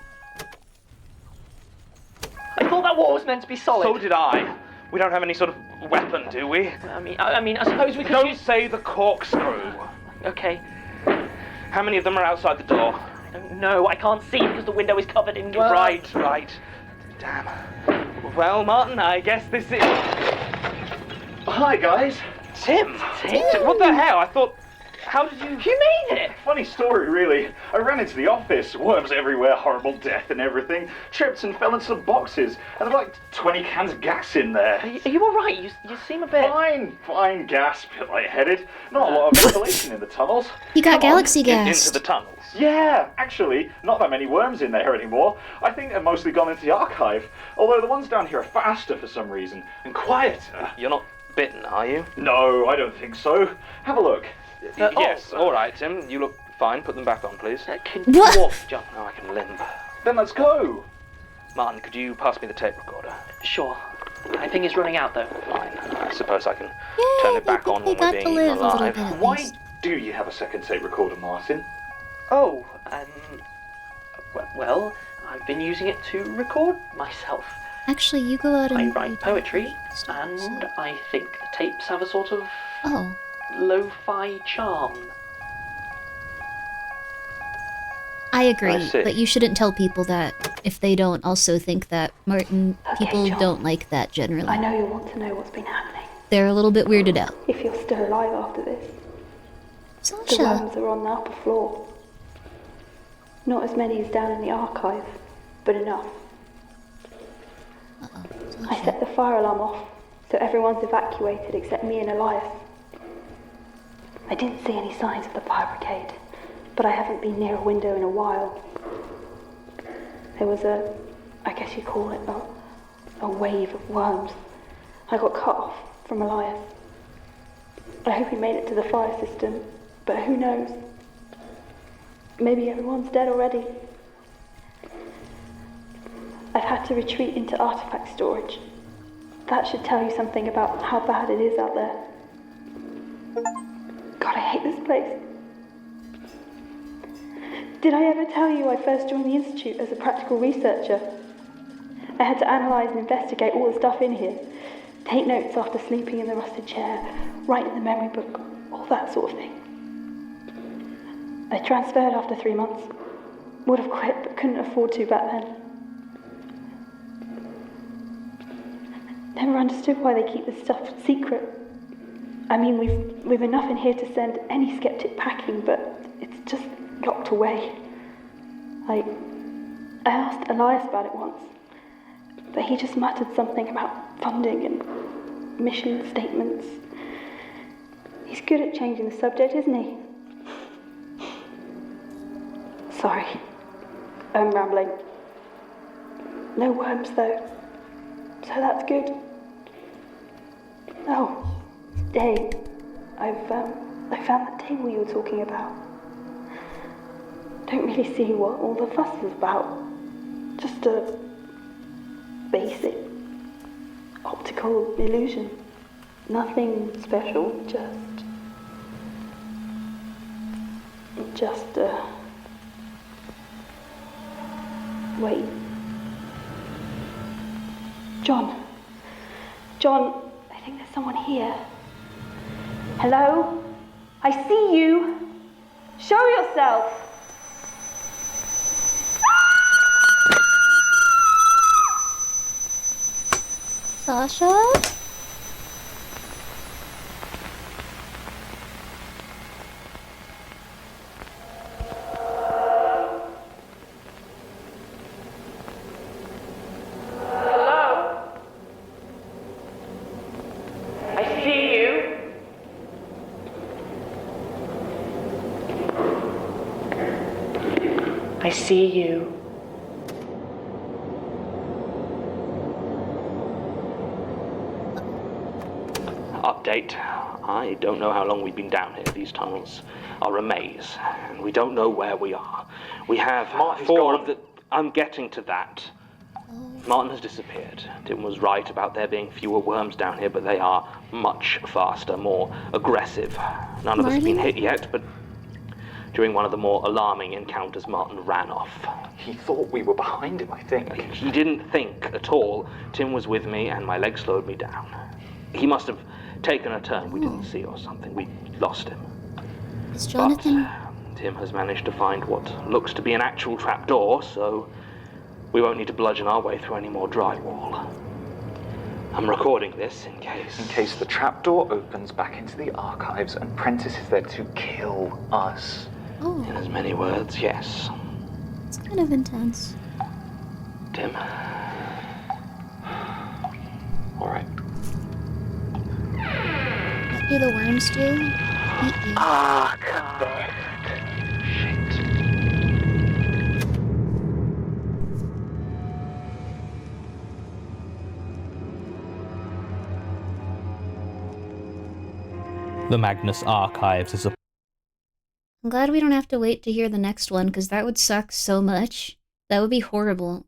I thought that wall was meant to be solid. So did I. We don't have any sort of weapon, do we? I mean, I suppose we could Don't use... say the corkscrew. Okay. How many of them are outside the door? I don't know. I can't see because the window is covered in worms. Right. Damn. Well, Martin, I guess this is... Hi, guys. Tim. What the hell? I thought... How did you... You made it! Funny story, really. I ran into the office, worms everywhere, horrible death and everything. Tripped and fell into some boxes, and there were like 20 cans of gas in there. Are you alright? You seem a bit... Fine, gas, bit lightheaded. Not a lot of ventilation in the tunnels. You got galaxy gas. Into the tunnels? Yeah, actually, not that many worms in there anymore. I think they've mostly gone into the archive, although the ones down here are faster for some reason, and quieter. You're not bitten, are you? No, I don't think so. Have a look. Yes, all right, Tim. You look fine. Put them back on, please. Can you walk, John? Now I can limp. Then let's go. Martin, could you pass me the tape recorder? Sure. I think it's running out, though. Fine. I suppose I can turn it back on when we're being eaten alive. Why do you have a second tape recorder, Martin? Oh, well, I've been using it to record myself. Actually, you go out and... I write poetry, and I think the tapes have a sort of... Oh. Lo-fi charm. I agree, but you shouldn't tell people that if they don't also think that. Martin, people John. don't like that generally. I know you want to know what's been happening. They're a little bit weirded out. If you're still alive after this. Sasha. The worms are on the upper floor. Not as many as down in the archive, but enough. I set the fire alarm off, so everyone's evacuated except me and Elias. I didn't see any signs of the fire brigade, but I haven't been near a window in a while. There was I guess you call it a wave of worms. I got cut off from Elias. I hope he made it to the fire system, but who knows? Maybe everyone's dead already. I've had to retreat into artifact storage. That should tell you something about how bad it is out there. God, I hate this place. Did I ever tell you I first joined the Institute as a practical researcher? I had to analyse and investigate all the stuff in here, take notes after sleeping in the rusted chair, write in the memory book, all that sort of thing. I transferred after 3 months. Would have quit, but couldn't afford to back then. Never understood why they keep this stuff secret. I mean, we've enough in here to send any skeptic packing, but it's just locked away. I asked Elias about it once, but he just muttered something about funding and mission statements. He's good at changing the subject, isn't he? Sorry, I'm rambling. No worms, though, so that's good. Oh, hey, I found that table you were talking about. Don't really see what all the fuss is about. Just a basic optical illusion. Nothing special, just wait. John, I think there's someone here. Hello? I see you. Show yourself. Sasha? I see you. Update. I don't know how long we've been down here. These tunnels are a maze, and we don't know where we are. We have Martin's four gone. of the... I'm getting to that. Martin has disappeared. Tim was right about there being fewer worms down here, but they are much faster, more aggressive. None of us have been hit yet, but during one of the more alarming encounters, Martin ran off. He thought we were behind him, I think. He didn't think at all. Tim was with me, and my leg slowed me down. He must have taken a turn we didn't see or something. We lost him. Is Jonathan... But Tim has managed to find what looks to be an actual trapdoor, so we won't need to bludgeon our way through any more drywall. I'm recording this in case... In case the trapdoor opens back into the archives and Prentice is there to kill us. Oh. In as many words, yes. It's kind of intense. Tim? Alright. What do the worms do? Eat you. Archivist. The Magnus Archives is a I'm glad we don't have to wait to hear the next one, because that would suck so much. That would be horrible.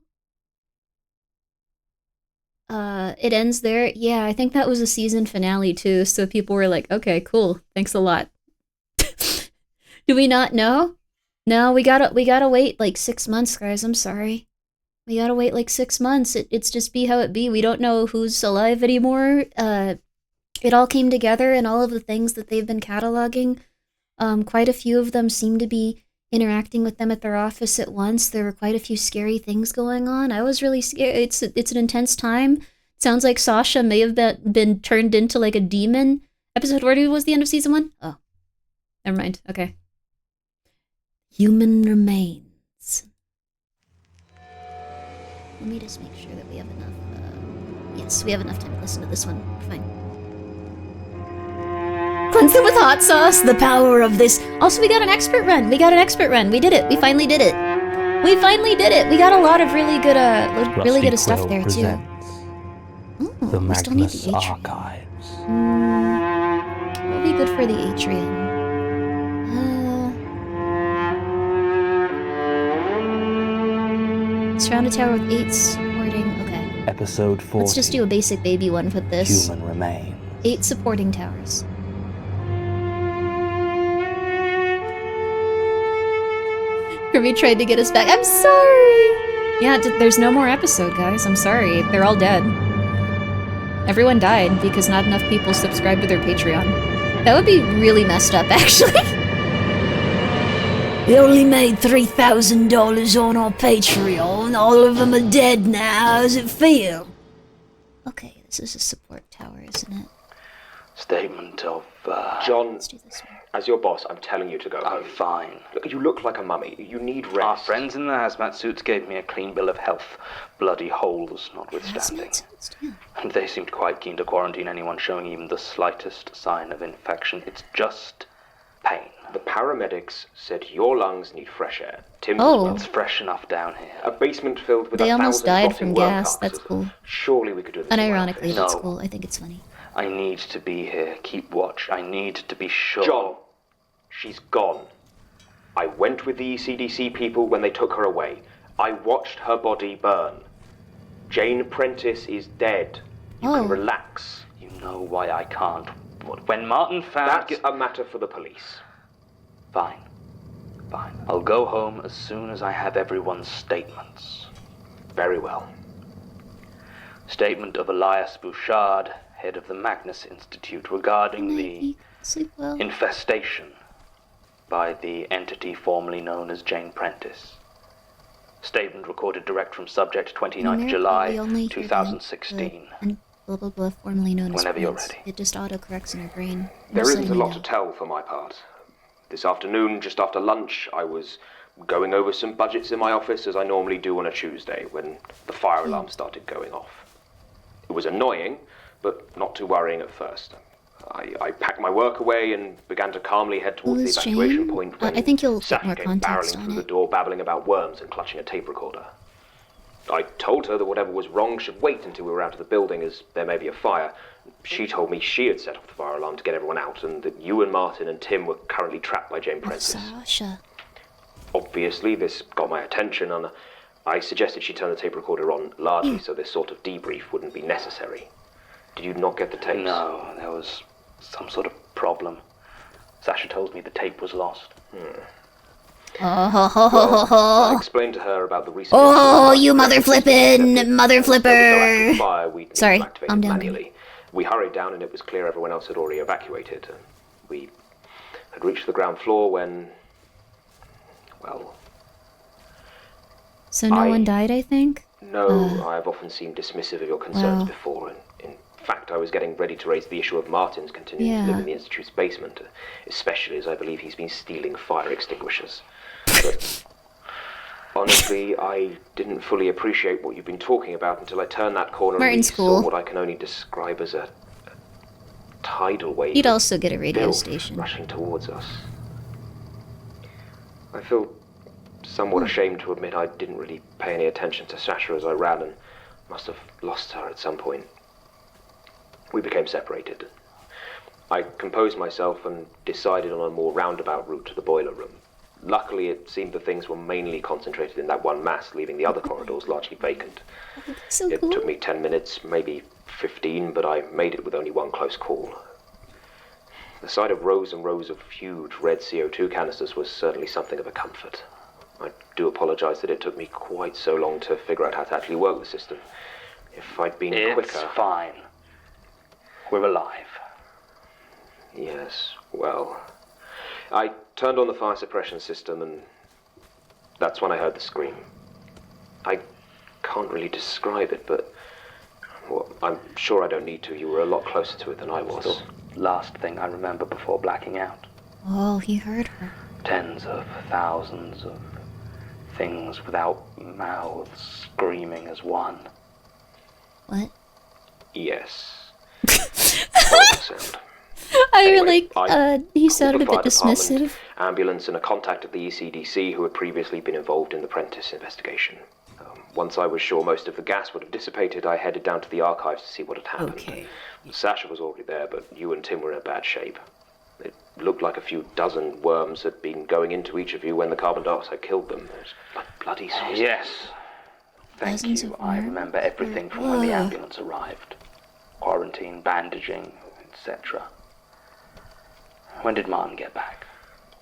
It ends there. Yeah, I think that was a season finale too, so people were like, okay, cool, thanks a lot. Do we not know? No, we gotta wait like 6 months, guys, I'm sorry. We gotta wait like 6 months. It's just be how it be. We don't know who's alive anymore. It all came together, and all of the things that they've been cataloging, quite a few of them seem to be interacting with them at their office at once. There were quite a few scary things going on. I was really scared. It's an intense time. Sounds like Sasha may have been turned into like a demon. Episode 40 was the end of season 1? Oh. Never mind. Okay. Human remains. Let me just make sure that we have enough. Yes, we have enough time to listen to this one. We're fine. Cleanse them with hot sauce. The power of this. Also, we got an expert run. We did it. We finally did it. We got a lot of really good, stuff there too. Ooh, The we still need Magnus the atrium. Archives. What would be good for the atrium? Surround a tower with 8 supporting. Okay. Episode 40. Let's just do a basic baby one with this. Human Remains. 8 supporting towers. Grimmi tried to get us back. I'm sorry! Yeah, there's no more episode, guys. I'm sorry. They're all dead. Everyone died because not enough people subscribed to their Patreon. That would be really messed up, actually. We only made $3,000 on our Patreon. All of them are dead now. How's it feel? Okay, this is a support tower, isn't it? Statement of, John, Let's do this one. as your boss, I'm telling you to go I'm home. fine. Look, you look like a mummy. You need rest. Our friends in the hazmat suits gave me a clean bill of health, bloody holes notwithstanding. Hazmat suits, yeah. And they seemed quite keen to quarantine anyone showing even the slightest sign of infection. It's just pain. The paramedics said your lungs need fresh air. Tim's Oh. well. It's fresh enough down here. A basement filled with They 1,000 almost died rotting from worm gas. carcasses. That's cool. Surely we could do this. in my Unironically, office. that's No. cool. I think it's funny. I need to be here. Keep watch. I need to be sure. John, she's gone. I went with the ECDC people when they took her away. I watched her body burn. Jane Prentice is dead. You Oh. can relax. You know why I can't. When Martin found... That's a matter for the police. Fine. Fine. I'll go home as soon as I have everyone's statements. Very well. Statement of Elias Bouchard, head of the Magnus Institute, regarding the Sleep well. infestation by the entity formerly known as Jane Prentice. Statement recorded direct from subject In 29th America, July we only hear 2016. and blah blah blah, formerly known as Whenever you're Prince. ready. It just autocorrects in your brain. There Just isn't a letting you lot to know. tell for my part. This afternoon, just after lunch, I was going over some budgets in my office as I normally do on a Tuesday when the fire alarm started going off. It was annoying, but not too worrying at first. I packed my work away and began to calmly head towards Who the is evacuation Jane? point when I think you'll get Sasha more came context barreling on through the it. door, babbling about worms and clutching a tape recorder. I told her that whatever was wrong should wait until we were out of the building, as there may be a fire. She told me she had set off the fire alarm to get everyone out, and that you and Martin and Tim were currently trapped by Jane Prentice. Sasha. Obviously, this got my attention, and I suggested she turn the tape recorder on largely so this sort of debrief wouldn't be necessary. Did you not get the tapes? No, there was some sort of problem. Sasha told me the tape was lost. I explained to her about the recent... Oh, you mother flippin', mother Fire, flipper! we'd need Sorry, to activate calm it down. manually. We hurried down, and it was clear everyone else had already evacuated. We had reached the ground floor when... well... So no I- one died, I think? No, I've often seemed dismissive of your concerns Wow. before, in fact, I was getting ready to raise the issue of Martin's continuing to live in the Institute's basement, especially as I believe he's been stealing fire extinguishers. But honestly, I didn't fully appreciate what you've been talking about until I turned that corner Martin's and saw what I can only describe as a tidal wave. He'd also get a radio station. Rushing towards us. I feel somewhat ashamed to admit I didn't really pay any attention to Sasha as I ran and must have lost her at some point. We became separated. I composed myself and decided on a more roundabout route to the boiler room. Luckily, it seemed the things were mainly concentrated in that one mass, leaving the other corridors largely vacant. It took me 10 minutes, maybe 15, but I made it with only one close call. The sight of rows and rows of huge red CO2 canisters was certainly something of a comfort. I do apologize that it took me quite so long to figure out how to actually work the system. If I'd been quicker... It's fine. We're alive. Yes, well... I turned on the fire suppression system and that's when I heard the scream. I can't really describe it, but... well, I'm sure I don't need to. You were a lot closer to it than I was. The last thing I remember before blacking out. Oh, he heard her. Tens of thousands of things without mouths screaming as one. What? Yes. He sounded a bit dismissive. Ambulance and a contact at the ECDC who had previously been involved in the Prentice investigation. Once I was sure most of the gas would have dissipated, I headed down to the archives to see what had happened. Okay. Sasha was already there, but you and Tim were in a bad shape. It looked like a few dozen worms had been going into each of you when the carbon dioxide killed them. It was like bloody suicide. Yes. Thank you. I remember everything from when the ambulance arrived. Quarantine, bandaging, etc. When did Martin get back?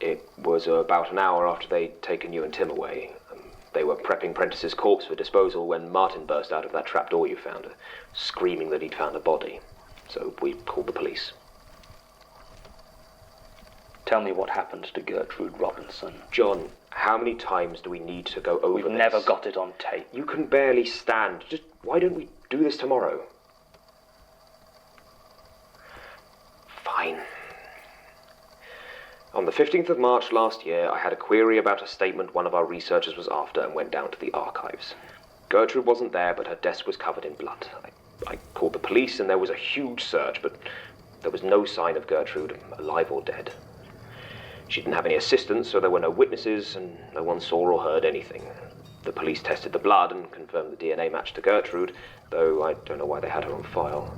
It was about an hour after they'd taken you and Tim away. They were prepping Prentice's corpse for disposal when Martin burst out of that trapdoor you found, screaming that he'd found a body. So we called the police. Tell me what happened to Gertrude Robinson. John, how many times do we need to go over this? We've never got it on tape. You can barely stand. Just why don't we do this tomorrow? Fine. On the 15th of March last year, I had a query about a statement one of our researchers was after and went down to the archives. Gertrude wasn't there, but her desk was covered in blood. I called the police and there was a huge search, but there was no sign of Gertrude, alive or dead. She didn't have any assistants, so there were no witnesses, and no one saw or heard anything. The police tested the blood and confirmed the DNA matched to Gertrude, though I don't know why they had her on file.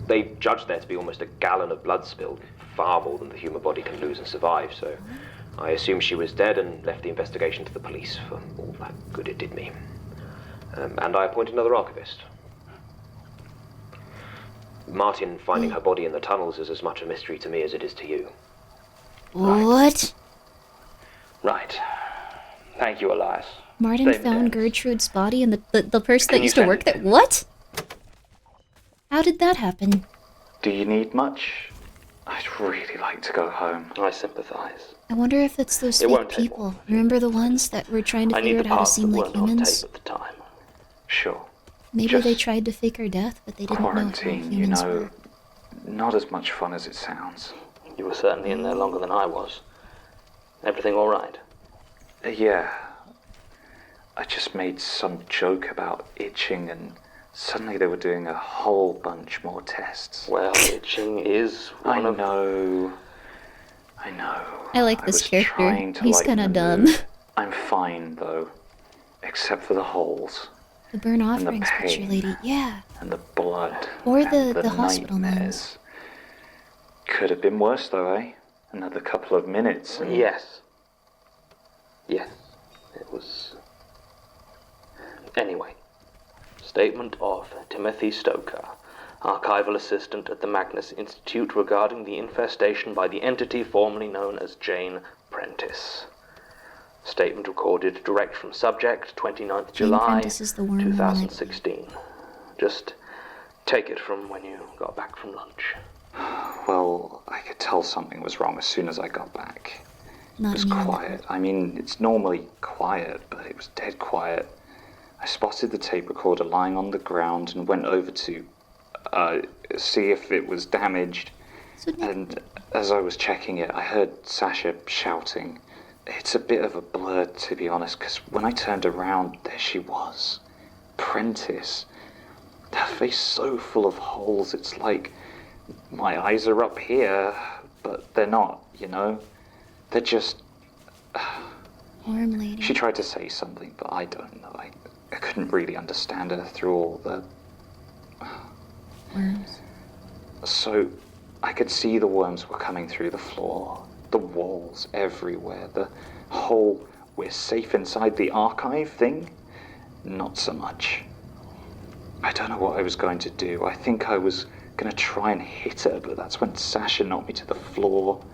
They judged there to be almost a gallon of blood spilled, far more than the human body can lose and survive, so I assumed she was dead and left the investigation to the police for all that good it did me. And I appointed another archivist. Martin finding her body in the tunnels is as much a mystery to me as it is to you. What? Right. Thank you, Elias. Martin found Gertrude's body and the person that used to work there? What? How did that happen? Do you need much? I'd really like to go home. I sympathize. I wonder if it's those fake people. Remember the ones that were trying to figure out how to seem like humans? At the time. Sure. Maybe they tried to fake her death, but they didn't know how humans were. Not as much fun as it sounds. You were certainly in there longer than I was. Everything all right? Yeah. I just made some joke about itching and suddenly they were doing a whole bunch more tests. Well, itching is one of... I know. I like this character. He's kind of dumb. I'm fine, though. Except for the holes. The burn offerings picture lady, yeah. And the blood. Or the hospital nuns. Could have been worse, though, eh? Another couple of minutes and... Yes. Yes. It was... Anyway. Statement of Timothy Stoker, archival assistant at the Magnus Institute regarding the infestation by the entity formerly known as Jane Prentice. Statement recorded direct from subject, 29th July, 2016. Just take it from when you got back from lunch. Well, I could tell something was wrong as soon as I got back. It was Not quiet. I mean, it's normally quiet, but it was dead quiet. I spotted the tape recorder lying on the ground and went over to... see if it was damaged. And as I was checking it, I heard Sasha shouting. It's a bit of a blur, to be honest, because when I turned around, there she was. Prentice. Her face so full of holes, it's like my eyes are up here, but they're not, you know? They're just... Worm lady. She tried to say something, but I don't know. I couldn't really understand her through all the... Worms. So, I could see the worms were coming through the floor, the walls everywhere, the whole "we're safe inside the archive" thing. Not so much. I don't know what I was going to do. I think I was going to try and hit her, but that's when Sasha knocked me to the floor.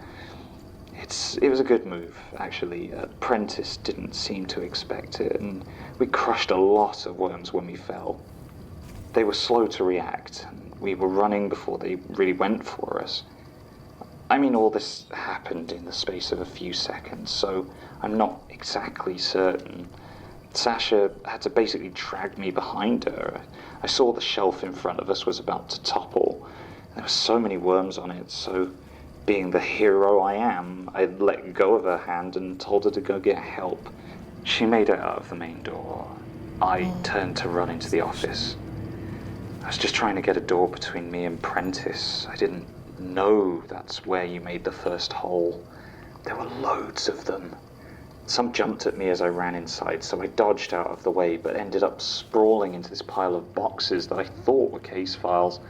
It was a good move, actually. Prentice didn't seem to expect it, and we crushed a lot of worms when we fell. They were slow to react, and we were running before they really went for us. I mean, all this happened in the space of a few seconds, so I'm not exactly certain. Sasha had to basically drag me behind her. I saw the shelf in front of us was about to topple. There were so many worms on it, so being the hero I am, I let go of her hand and told her to go get help. She made it out of the main door. I turned to run into the office. I was just trying to get a door between me and Prentice. I didn't know that's where you made the first hole. There were loads of them. Some jumped at me as I ran inside, so I dodged out of the way, but ended up sprawling into this pile of boxes that I thought were case files.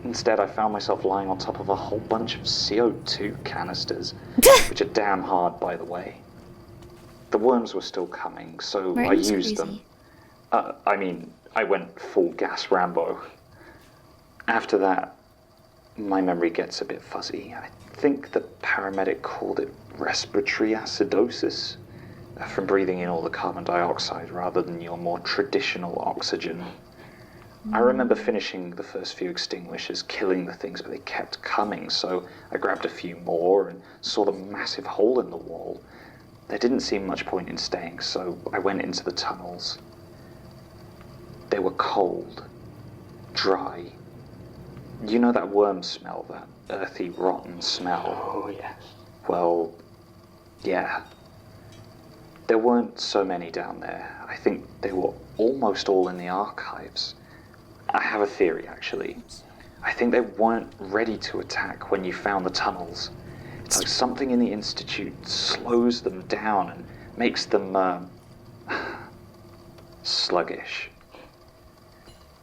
Instead, I found myself lying on top of a whole bunch of CO2 canisters, which are damn hard, by the way. The worms were still coming, so I used them. I went full gas Rambo. After that, my memory gets a bit fuzzy. I think the paramedic called it respiratory acidosis, from breathing in all the carbon dioxide rather than your more traditional oxygen. I remember finishing the first few extinguishers, killing the things, but they kept coming, so I grabbed a few more and saw the massive hole in the wall. There didn't seem much point in staying, so I went into the tunnels. They were cold, dry. You know that worm smell, that earthy, rotten smell? Oh, yes. Well, yeah. There weren't so many down there. I think they were almost all in the archives. I have a theory, actually. I think they weren't ready to attack when you found the tunnels. It's like something in the Institute slows them down and makes them, sluggish.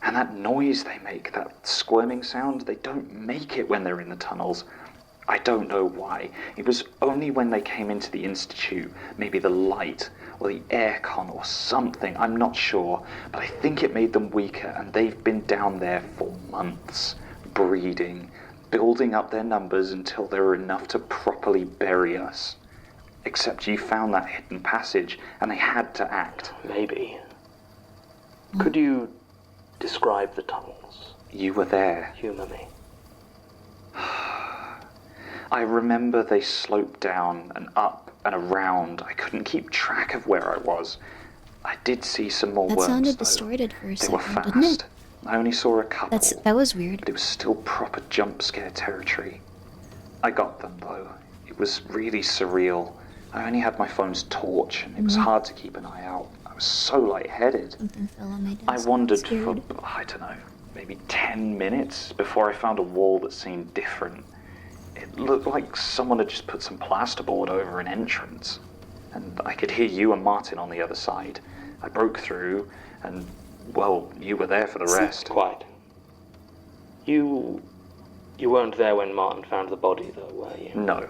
And that noise they make, that squirming sound, they don't make it when they're in the tunnels. I don't know why. It was only when they came into the Institute, maybe the light or the aircon or something, I'm not sure, but I think it made them weaker, and they've been down there for months, breeding, building up their numbers until there were enough to properly bury us. Except you found that hidden passage, and they had to act. Maybe. Could you describe the tunnels? You were there. Humour me. I remember they sloped down and up and around. I couldn't keep track of where I was. I did see some more worms, That sounded though. distorted for a They second, were fast. didn't it? I only saw a couple. That was weird. But it was still proper jump scare territory. I got them, though. It was really surreal. I only had my phone's torch, and it was hard to keep an eye out. I was so lightheaded. Something fell on my desk. I wandered Scared. for, I don't know, maybe 10 minutes before I found a wall that seemed different. It looked like someone had just put some plasterboard over an entrance. And I could hear you and Martin on the other side. I broke through, and, well, you were there for the rest. Quite. You weren't there when Martin found the body, though, were you? No.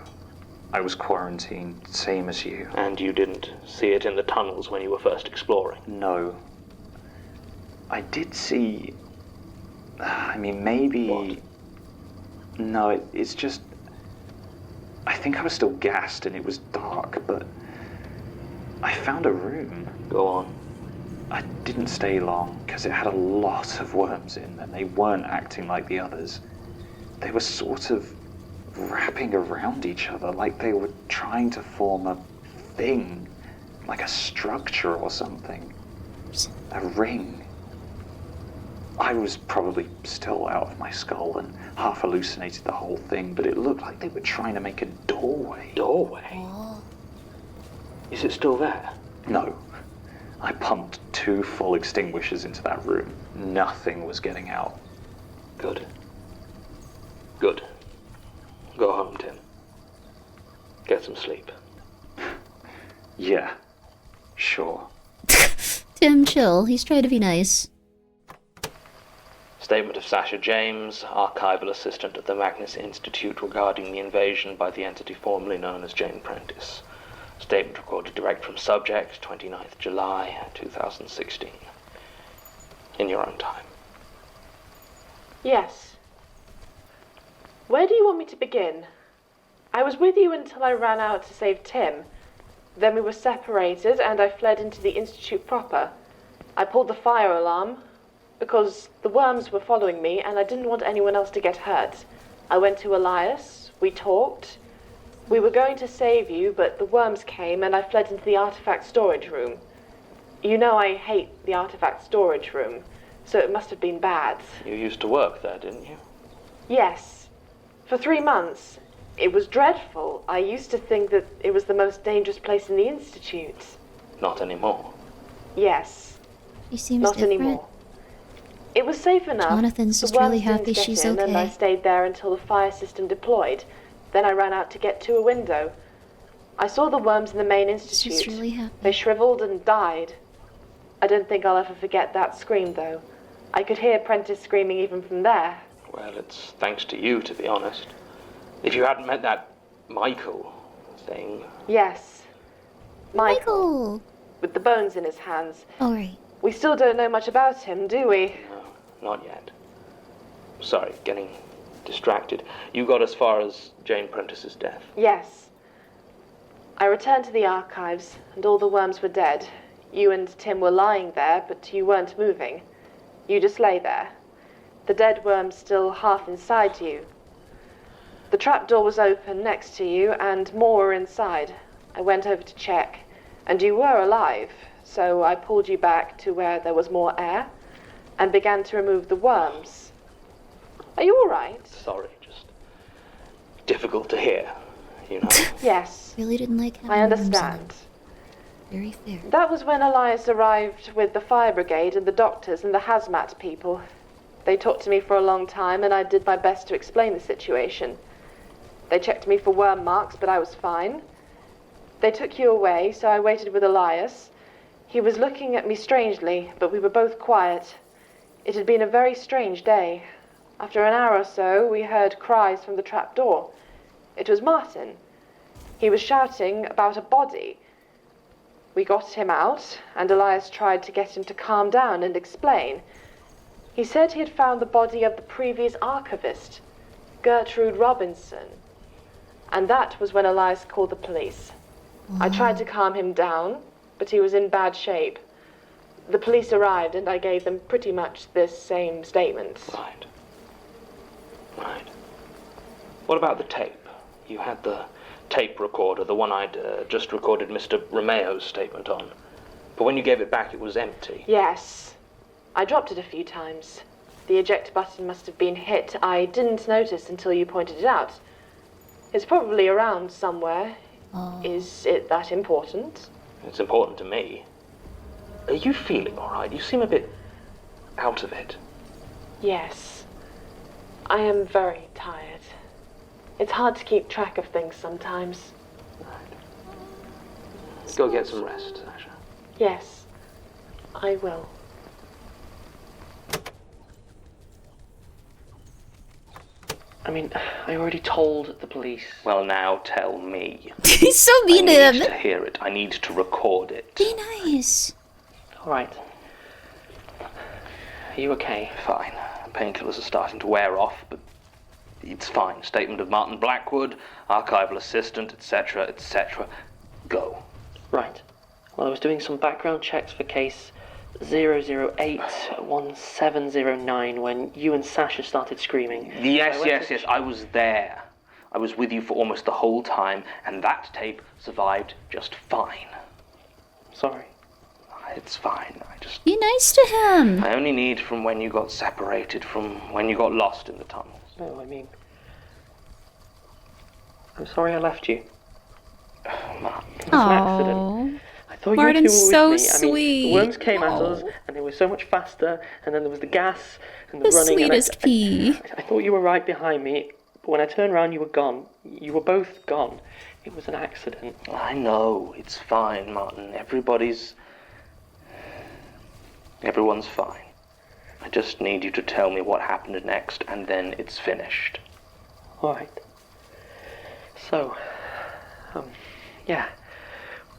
I was quarantined, same as you. And you didn't see it in the tunnels when you were first exploring? No. I did see... maybe... What? No, it's just... I think I was still gassed and it was dark, but... I found a room. Go on. I didn't stay long, because it had a lot of worms in, and they weren't acting like the others. They were sort of wrapping around each other, like they were trying to form a thing, like a structure or something. A ring. I was probably still out of my skull and half hallucinated the whole thing, but it looked like they were trying to make a doorway. Doorway? Oh. Is it still there? No. I pumped 2 full extinguishers into that room. Nothing was getting out. Good. Good. Go home, Tim. Get some sleep. Yeah, sure. Tim, chill. He's trying to be nice. Statement of Sasha James, archival assistant at the Magnus Institute regarding the invasion by the entity formerly known as Jane Prentice. Statement recorded direct from subject, 29th July 2016. In your own time. Yes. Where do you want me to begin? I was with you until I ran out to save Tim. Then we were separated and I fled into the Institute proper. I pulled the fire alarm because the worms were following me and I didn't want anyone else to get hurt. I went to Elias, we talked. We were going to save you, but the worms came and I fled into the artifact storage room. You know I hate the artifact storage room, so it must have been bad. You used to work there, didn't you? Yes. For 3 months. It was dreadful. I used to think that it was the most dangerous place in the Institute. Not anymore. Yes. She seems Not different. anymore. It was safe enough. Jonathan's just The worms really happy didn't get she's in, And I okay. stayed there until the fire system deployed. Then I ran out to get to a window. I saw the worms in the main institute. She's really happy. They shriveled and died. I don't think I'll ever forget that scream, though. I could hear Prentice screaming even from there. Well, it's thanks to you, to be honest. If you hadn't met that Michael thing... Yes. Michael! With the bones in his hands. Alright. We still don't know much about him, do we? No, not yet. Sorry, getting distracted. You got as far as Jane Prentice's death. Yes. I returned to the archives, and all the worms were dead. You and Tim were lying there, but you weren't moving. You just lay there. The dead worms still half inside you. The trapdoor was open next to you, and more were inside. I went over to check, and you were alive, so I pulled you back to where there was more air, and began to remove the worms. Are you all right? Sorry, just difficult to hear, you know. Yes. Really didn't like having I worms in understand. it. Very fair. That was when Elias arrived with the fire brigade and the doctors and the hazmat people. They talked to me for a long time, and I did my best to explain the situation. They checked me for worm marks, but I was fine. They took you away, so I waited with Elias. He was looking at me strangely, but we were both quiet. It had been a very strange day. After an hour or so, we heard cries from the trapdoor. It was Martin. He was shouting about a body. We got him out, and Elias tried to get him to calm down and explain. He said he had found the body of the previous archivist, Gertrude Robinson. And that was when Elias called the police. I tried to calm him down, but he was in bad shape. The police arrived, and I gave them pretty much this same statement. Right. Right. What about the tape? You had the tape recorder, the one I'd just recorded Mr. Romeo's statement on. But when you gave it back, it was empty. Yes. I dropped it a few times. The eject button must have been hit. I didn't notice until you pointed it out. It's probably around somewhere. Oh. Is it that important? It's important to me. Are you feeling all right? You seem a bit out of it. Yes. I am very tired. It's hard to keep track of things sometimes. Go get some rest, Sasha. Yes, I will. I mean, I already told the police. Well, now tell me. He's so mean to I him. need to hear it. I need to record it. Be nice. All right. Are you okay? Fine. Painkillers are starting to wear off, but it's fine. Statement of Martin Blackwood, archival assistant, etc., etc. Go. Right. Well, I was doing some background checks for case 0081709 when you and Sasha started screaming. Yes. I was there. I was with you for almost the whole time, and that tape survived just fine. Sorry. It's fine. I just... Be nice to him. I only need from when you got separated, from when you got lost in the tunnels. No, I mean... I'm sorry I left you. Martin. It's an accident. I thought Martin's you two were with so me. I mean, sweet. the worms came at us, and they were so much faster, and then there was the gas, and the The running. sweetest pea. I thought you were right behind me, but when I turned around, you were gone. You were both gone. It was an accident. I know. It's fine, Martin. Everyone's fine. I just need you to tell me what happened next, and then it's finished. Alright. So, yeah.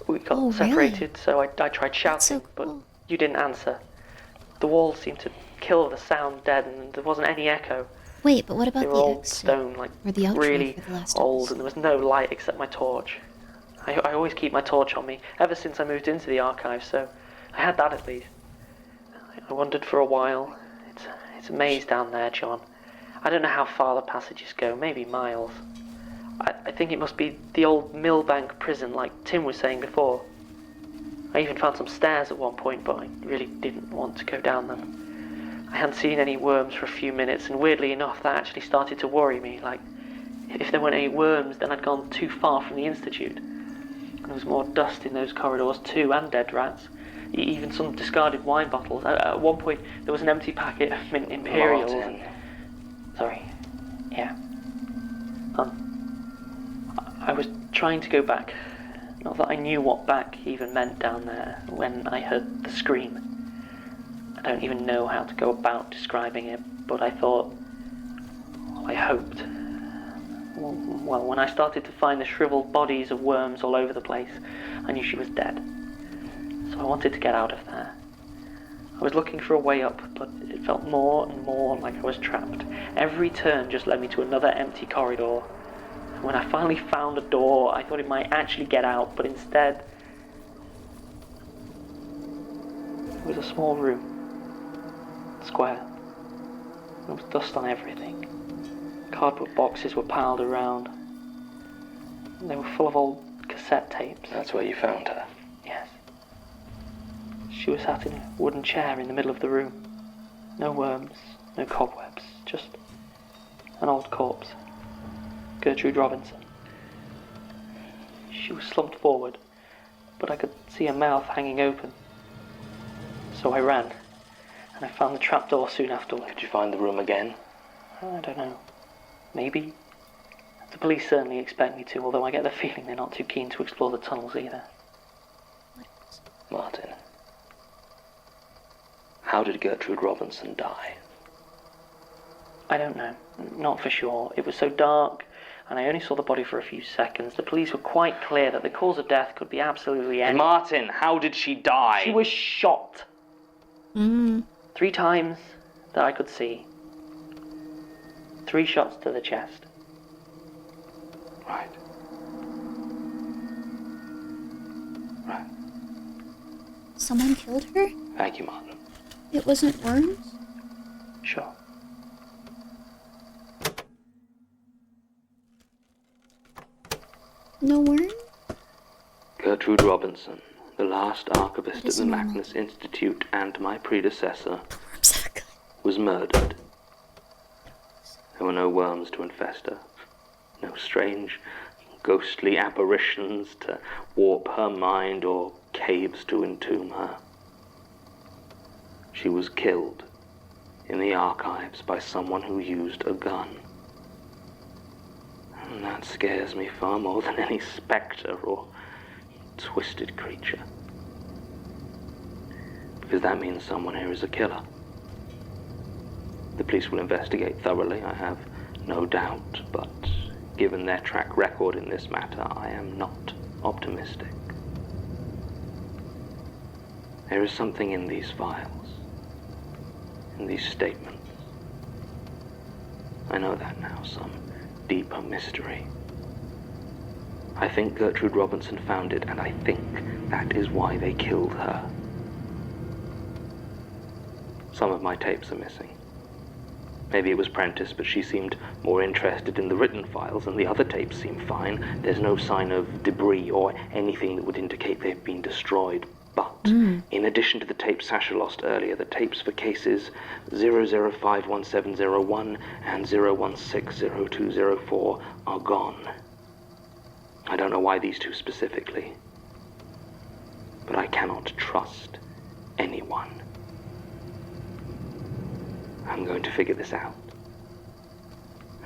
We got separated, so I tried shouting, but you didn't answer. The walls seemed to kill the sound dead, and there wasn't any echo. Wait, but what about they were the all exit? stone, like or the outro really for the last old, and there was no light except my torch. I always keep my torch on me, ever since I moved into the archive, so I had that at least. I wondered for a while. It's a maze down there, John. I don't know how far the passages go, maybe miles. I think it must be the old Millbank prison, like Tim was saying before. I even found some stairs at one point, but I really didn't want to go down them. I hadn't seen any worms for a few minutes, and weirdly enough, that actually started to worry me. Like, if there weren't any worms, then I'd gone too far from the Institute. And there was more dust in those corridors too, and dead rats. Even some discarded wine bottles. At one point, there was an empty packet of mint imperials. Martin. Sorry. Yeah. I was trying to go back. Not that I knew what back even meant down there when I heard the scream. I don't even know how to go about describing it, but I thought, I hoped. Well, when I started to find the shriveled bodies of worms all over the place, I knew she was dead. So I wanted to get out of there. I was looking for a way up, but it felt more and more like I was trapped. Every turn just led me to another empty corridor. When I finally found a door, I thought it might actually get out, but instead... it was a small room. Square. There was dust on everything. Cardboard boxes were piled around. They were full of old cassette tapes. That's where you found her? Yes. She was sat in a wooden chair in the middle of the room. No worms, no cobwebs, just an old corpse. Gertrude Robinson. She was slumped forward, but I could see her mouth hanging open. So I ran, and I found the trapdoor soon afterwards. Did you find the room again? I don't know. Maybe. The police certainly expect me to, although I get the feeling they're not too keen to explore the tunnels either. Martin. How did Gertrude Robinson die? I don't know. Not for sure. It was so dark, and I only saw the body for a few seconds. The police were quite clear that the cause of death could be absolutely any. Martin, how did she die? She was shot. 3 times that I could see. 3 shots to the chest. Right. Right. Someone killed her? Thank you, Martin. It wasn't worms? Sure. No worms? Gertrude Robinson, the last archivist at the Magnus Institute and my predecessor, was murdered. There were no worms to infest her. No strange, ghostly apparitions to warp her mind or caves to entomb her. She was killed in the archives by someone who used a gun. And that scares me far more than any spectre or twisted creature. Because that means someone here is a killer. The police will investigate thoroughly, I have no doubt, but given their track record in this matter, I am not optimistic. There is something in these files, in these statements. I know that now, some deeper mystery. I think Gertrude Robinson found it, and I think that is why they killed her. Some of my tapes are missing. Maybe it was Prentice, but she seemed more interested in the written files, and the other tapes seem fine. There's no sign of debris or anything that would indicate they've been destroyed. But in addition to the tapes Sasha lost earlier, the tapes for cases 0051701 and 0160204 are gone. I don't know why these two specifically, but I cannot trust anyone. I'm going to figure this out,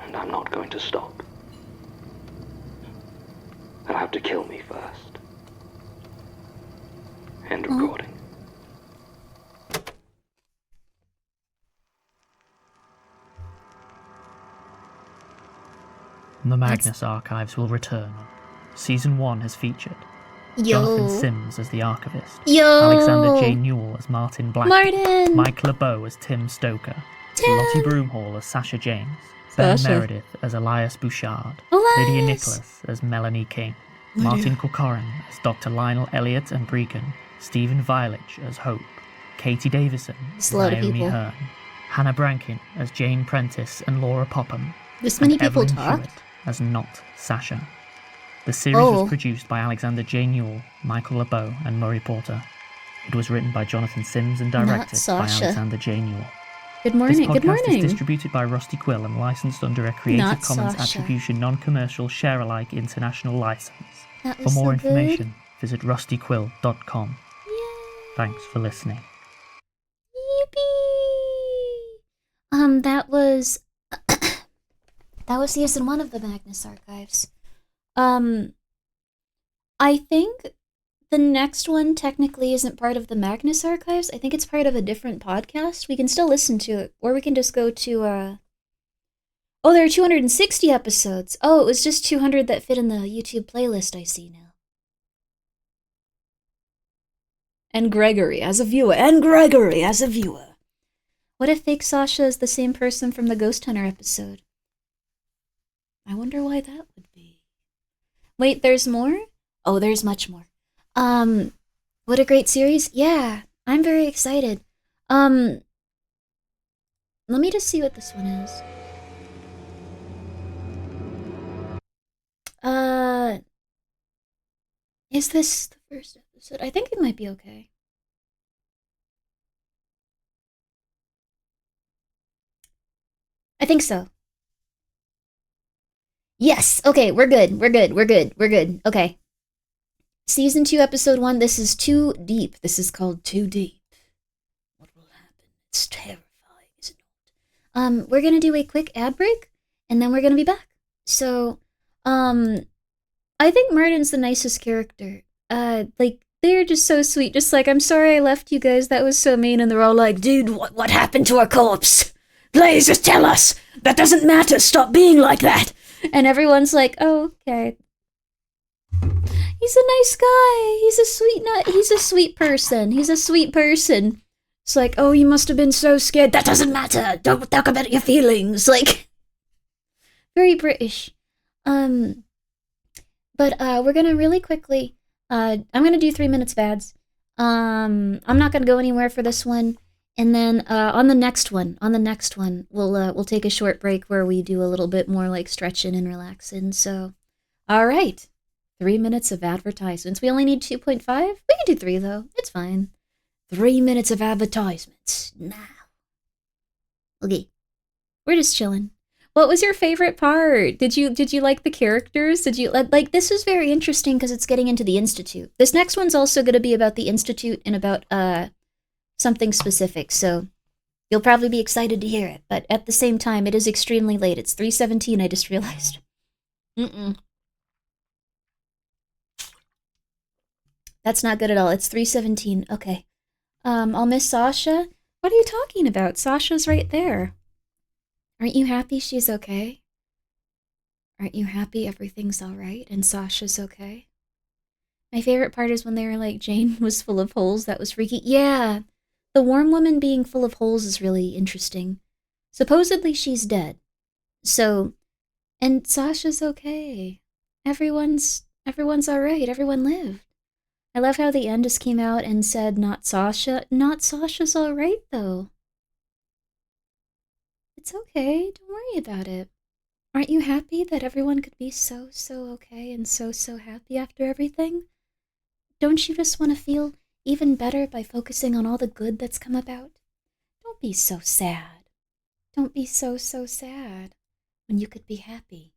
and I'm not going to stop. They'll have to kill me first. End recording. The Magnus Archives will return. Season 1 has featured Yo. Jonathan Sims as the archivist, Yo. Alexander J. Newell as Martin Black, Martin. Mike LeBeau as Tim Stoker, Tim. Lottie Broomhall as Sasha James, Ben Sasha. Meredith as Elias Bouchard, Elias. Lydia Nicholas as Melanie King, Martin Corcoran as Dr. Lionel Elliott and Bregan, Stephen Vilich as Hope, Katie Davison It's as a lot of Naomi people. Hearn, Hannah Brankin as Jane Prentice and Laura Popham, This many and people Evelyn talked? Hewitt as Not Sasha. The series Oh. was produced by Alexander J. Newell, Michael LeBeau, and Murray Porter. It was written by Jonathan Sims and Not directed by Sasha. Alexander J. Newell. Good morning. This podcast Good morning. is distributed by Rusty Quill and licensed under a Creative Not Commons Sasha. Attribution Non-Commercial Share-alike International License. That For was more so information, visit rustyquill.com. Thanks for listening. That was that was season 1 of the Magnus Archives. I think the next one technically isn't part of the Magnus Archives. I think it's part of a different podcast. We can still listen to it, or we can just go to Oh, there are 260 episodes. Oh, it was just 200 that fit in the YouTube playlist I see now. And Gregory as a viewer. What if fake Sasha is the same person from the Ghost Hunter episode? I wonder why that would be. Wait, there's more? Oh, there's much more. What a great series. Yeah, I'm very excited. Let me just see what this one is. Is this the first episode? I think it might be okay. I think so. Yes. Okay, we're good. Okay. Season 2, episode 1. This is Too Deep. This is called Too Deep. What will happen? It's terrifying, is it not? We're gonna do a quick ad break, and then we're gonna be back. So, I think Martin's the nicest character. They're just so sweet. Just like, I'm sorry I left you guys. That was so mean. And they're all like, dude, what happened to our corpse? Please just tell us. That doesn't matter. Stop being like that. And everyone's like, oh, okay. He's a nice guy. He's a sweet nut. He's a sweet person. It's like, oh, you must have been so scared. That doesn't matter. Don't talk about your feelings. Like, very British. But we're gonna really quickly. I'm gonna do 3 minutes of ads. I'm not gonna go anywhere for this one. And then on the next one, we'll take a short break where we do a little bit more like stretching and relaxing. So, all right, 3 minutes of advertisements. We only need 2.5. We can do 3 though. It's fine. 3 minutes of advertisements now. Okay, we're just chilling. What was your favorite part? Did you like the characters? Did you like this is very interesting because it's getting into the Institute. This next one's also going to be about the Institute and about something specific, so you'll probably be excited to hear it, but at the same time, it is extremely late. It's 3:17, I just realized. That's not good at all. It's 3:17. Okay. I'll miss Sasha. What are you talking about? Sasha's right there. Aren't you happy she's okay? Aren't you happy everything's all right and Sasha's okay? My favorite part is when they were like, Jane was full of holes. That was freaky. Yeah. The warm woman being full of holes is really interesting. Supposedly she's dead. So, and Sasha's okay. Everyone's all right. Everyone lived. I love how the end just came out and said, not Sasha. Not Sasha's all right, though. It's okay. Don't worry about it. Aren't you happy that everyone could be so okay and so happy after everything? Don't you just want to feel even better by focusing on all the good that's come about? Don't be so sad. Don't be so sad when you could be happy.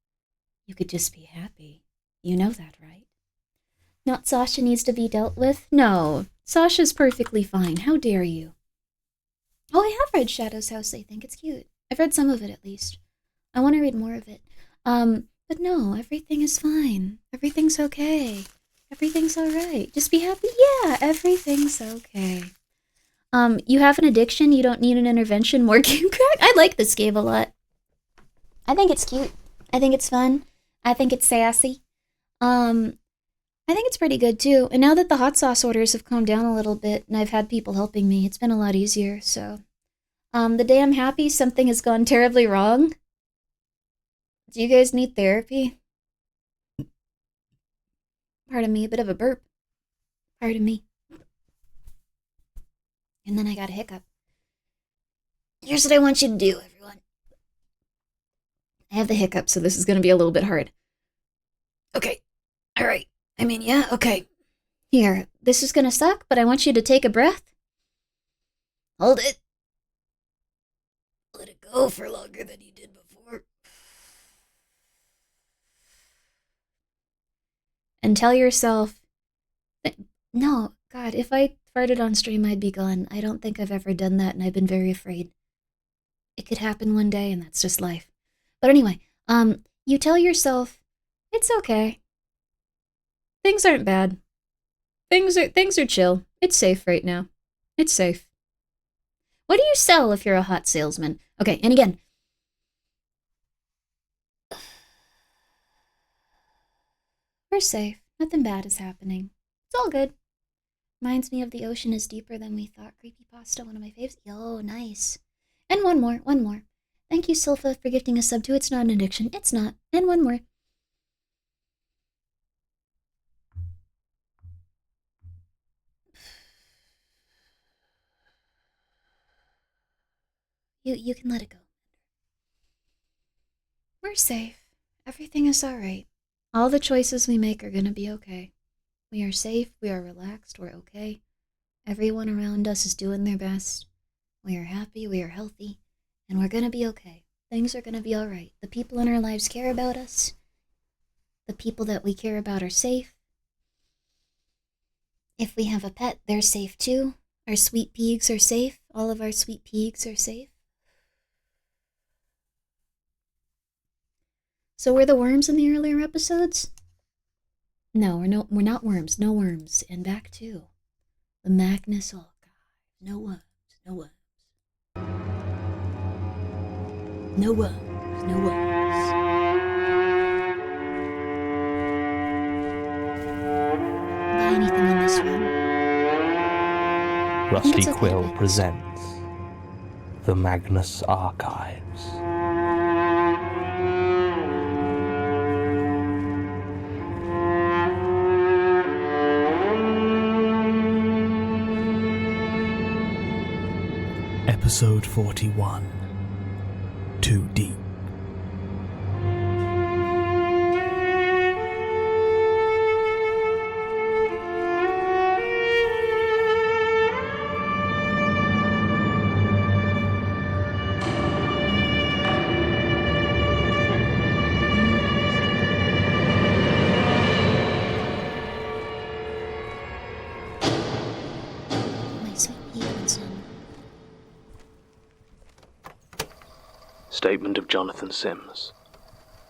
You could just be happy. You know that, right? Not Sasha needs to be dealt with? No, Sasha's perfectly fine. How dare you? Oh, I have read Shadow's House, I think. It's cute. I've read some of it, at least. I want to read more of it. But no, everything is fine. Everything's okay. Everything's alright. Just be happy. Yeah, everything's okay. You have an addiction, you don't need an intervention, more game crack? I like this game a lot. I think it's cute. I think it's fun. I think it's sassy. I think it's pretty good too. And now that the hot sauce orders have calmed down a little bit and I've had people helping me, it's been a lot easier, so. The day I'm happy, something has gone terribly wrong. Do you guys need therapy? Pardon me, a bit of a burp. Pardon me. And then I got a hiccup. Here's what I want you to do, everyone. I have the hiccup, so this is going to be a little bit hard. Okay. All right. Yeah, okay. Here, this is going to suck, but I want you to take a breath. Hold it. Let it go for longer than you did before. And tell yourself, no, God, if I farted on stream, I'd be gone. I don't think I've ever done that, and I've been very afraid. It could happen one day, and that's just life. But anyway, you tell yourself, it's okay. Things aren't bad. Things are chill. It's safe right now. It's safe. What do you sell if you're a hot salesman? Okay, and again. We're safe. Nothing bad is happening. It's all good. Reminds me of the ocean is deeper than we thought. Creepypasta, one of my faves. Yo, nice. And one more. Thank you, Silpha, for gifting a sub to It's Not an Addiction. It's not. And one more. You can let it go. We're safe. Everything is alright. All the choices we make are gonna be okay. We are safe, we are relaxed, we're okay. Everyone around us is doing their best. We are happy, we are healthy, and we're gonna be okay. Things are gonna be alright. The people in our lives care about us. The people that we care about are safe. If we have a pet, they're safe too. Our sweet pigs are safe. All of our sweet pigs are safe. So were the worms in the earlier episodes? No, we're not worms. No worms. And back to the Magnus Archive. No worms. No worms. No worms. No worms. Buy anything in this room? Rusty Quill presents the Magnus Archives. Episode 41. Too Deep. Statement of Jonathan Sims,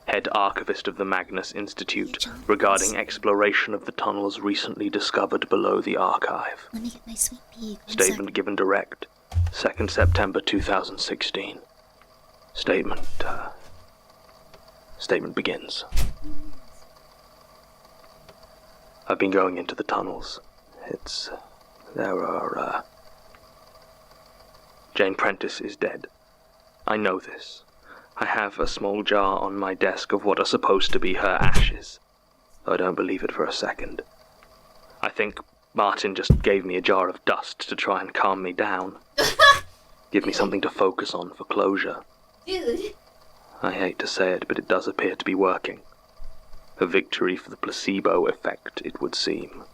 Head Archivist of the Magnus Institute, regarding exploration of the tunnels recently discovered below the archive. Let me get my sweet pea. Statement given direct, 2nd September 2016. Statement begins. I've been going into the tunnels. Jane Prentice is dead. I know this. I have a small jar on my desk of what are supposed to be her ashes. I don't believe it for a second. I think Martin just gave me a jar of dust to try and calm me down. Give me something to focus on for closure. Dude. I hate to say it, but it does appear to be working. A victory for the placebo effect, it would seem.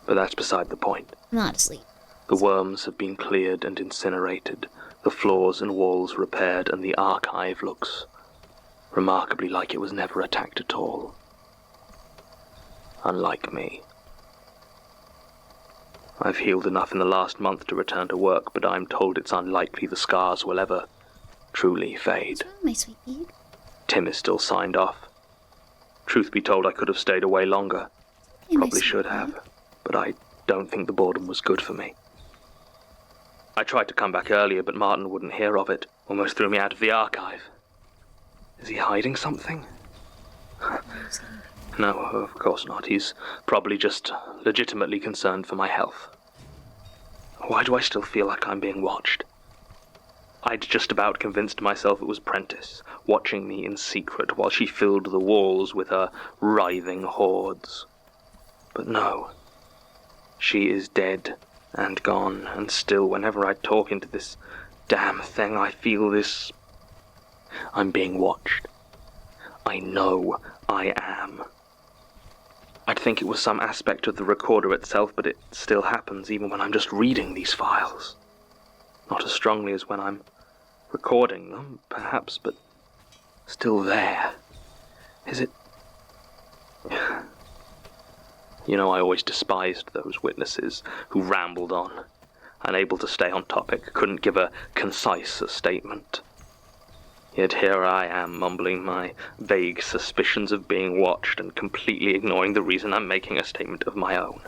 But that's beside the point. I'm not asleep. The worms have been cleared and incinerated, the floors and walls repaired, and the archive looks remarkably like it was never attacked at all. Unlike me. I've healed enough in the last month to return to work, but I'm told it's unlikely the scars will ever truly fade. What's wrong, my sweet pig? Tim is still signed off. Truth be told, I could have stayed away longer. Okay, Probably should have, but I don't think the boredom was good for me. I tried to come back earlier, but Martin wouldn't hear of it. Almost threw me out of the archive. Is he hiding something? No, of course not. He's probably just legitimately concerned for my health. Why do I still feel like I'm being watched? I'd just about convinced myself it was Prentice, watching me in secret while she filled the walls with her writhing hordes. But no. She is dead and gone, and still, whenever I talk into this damn thing, I feel this... I'm being watched. I know I am. I'd think it was some aspect of the recorder itself, but it still happens even when I'm just reading these files. Not as strongly as when I'm recording them, perhaps, but still there. Is it... You know, I always despised those witnesses who rambled on, unable to stay on topic, couldn't give a concise statement. Yet here I am, mumbling my vague suspicions of being watched and completely ignoring the reason I'm making a statement of my own.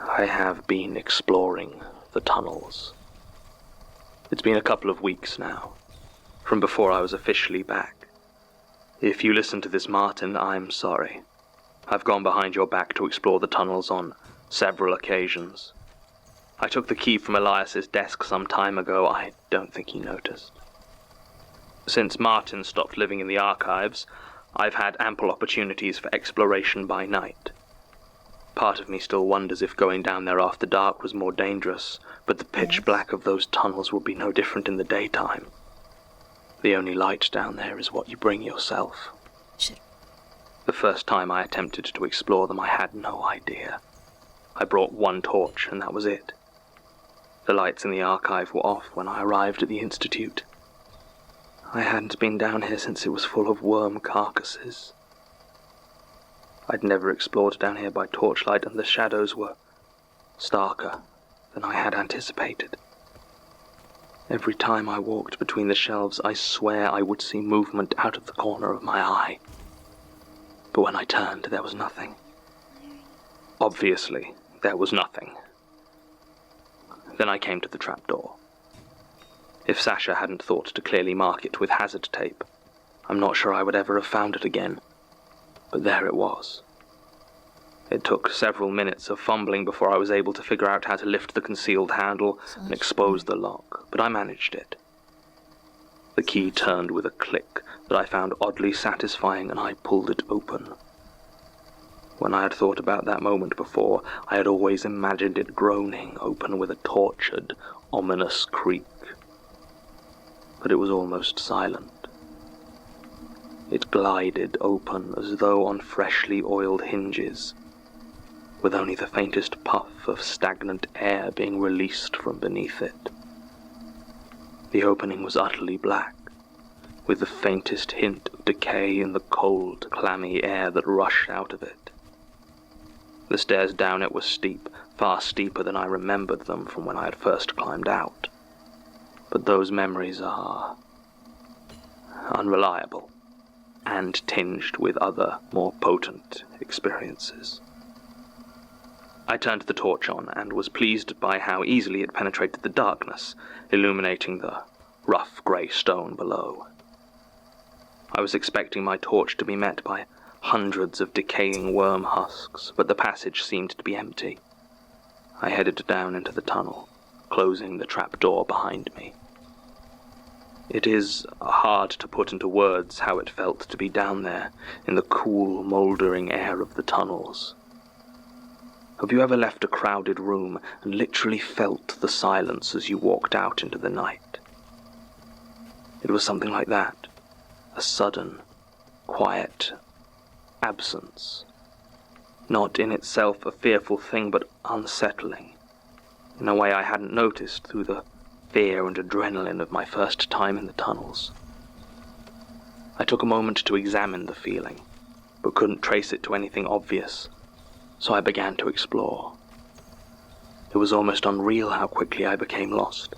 I have been exploring the tunnels. It's been a couple of weeks now, from before I was officially back. If you listen to this, Martin, I'm sorry. I've gone behind your back to explore the tunnels on several occasions. I took the key from Elias's desk some time ago. I don't think he noticed. Since Martin stopped living in the archives, I've had ample opportunities for exploration by night. Part of me still wonders if going down there after dark was more dangerous, but the pitch black of those tunnels will be no different in the daytime. The only light down there is what you bring yourself. The first time I attempted to explore them, I had no idea. I brought one torch, and that was it. The lights in the archive were off when I arrived at the Institute. I hadn't been down here since it was full of worm carcasses. I'd never explored down here by torchlight, and the shadows were starker than I had anticipated. Every time I walked between the shelves, I swear I would see movement out of the corner of my eye. But when I turned, there was nothing. Obviously, there was nothing. Then I came to the trapdoor. If Sasha hadn't thought to clearly mark it with hazard tape, I'm not sure I would ever have found it again. But there it was. It took several minutes of fumbling before I was able to figure out how to lift the concealed handle and expose the lock, but I managed it. The key turned with a click that I found oddly satisfying, and I pulled it open. When I had thought about that moment before, I had always imagined it groaning open with a tortured, ominous creak. But it was almost silent. It glided open as though on freshly oiled hinges, with only the faintest puff of stagnant air being released from beneath it. The opening was utterly black, with the faintest hint of decay in the cold, clammy air that rushed out of it. The stairs down it were steep, far steeper than I remembered them from when I had first climbed out. But those memories are unreliable and tinged with other, more potent experiences. I turned the torch on and was pleased by how easily it penetrated the darkness, illuminating the rough grey stone below. I was expecting my torch to be met by hundreds of decaying worm husks, but the passage seemed to be empty. I headed down into the tunnel, closing the trapdoor behind me. It is hard to put into words how it felt to be down there in the cool, mouldering air of the tunnels. Have you ever left a crowded room and literally felt the silence as you walked out into the night? It was something like that, a sudden, quiet absence. Not in itself a fearful thing, but unsettling, in a way I hadn't noticed through the fear and adrenaline of my first time in the tunnels. I took a moment to examine the feeling, but couldn't trace it to anything obvious, so I began to explore. It was almost unreal how quickly I became lost.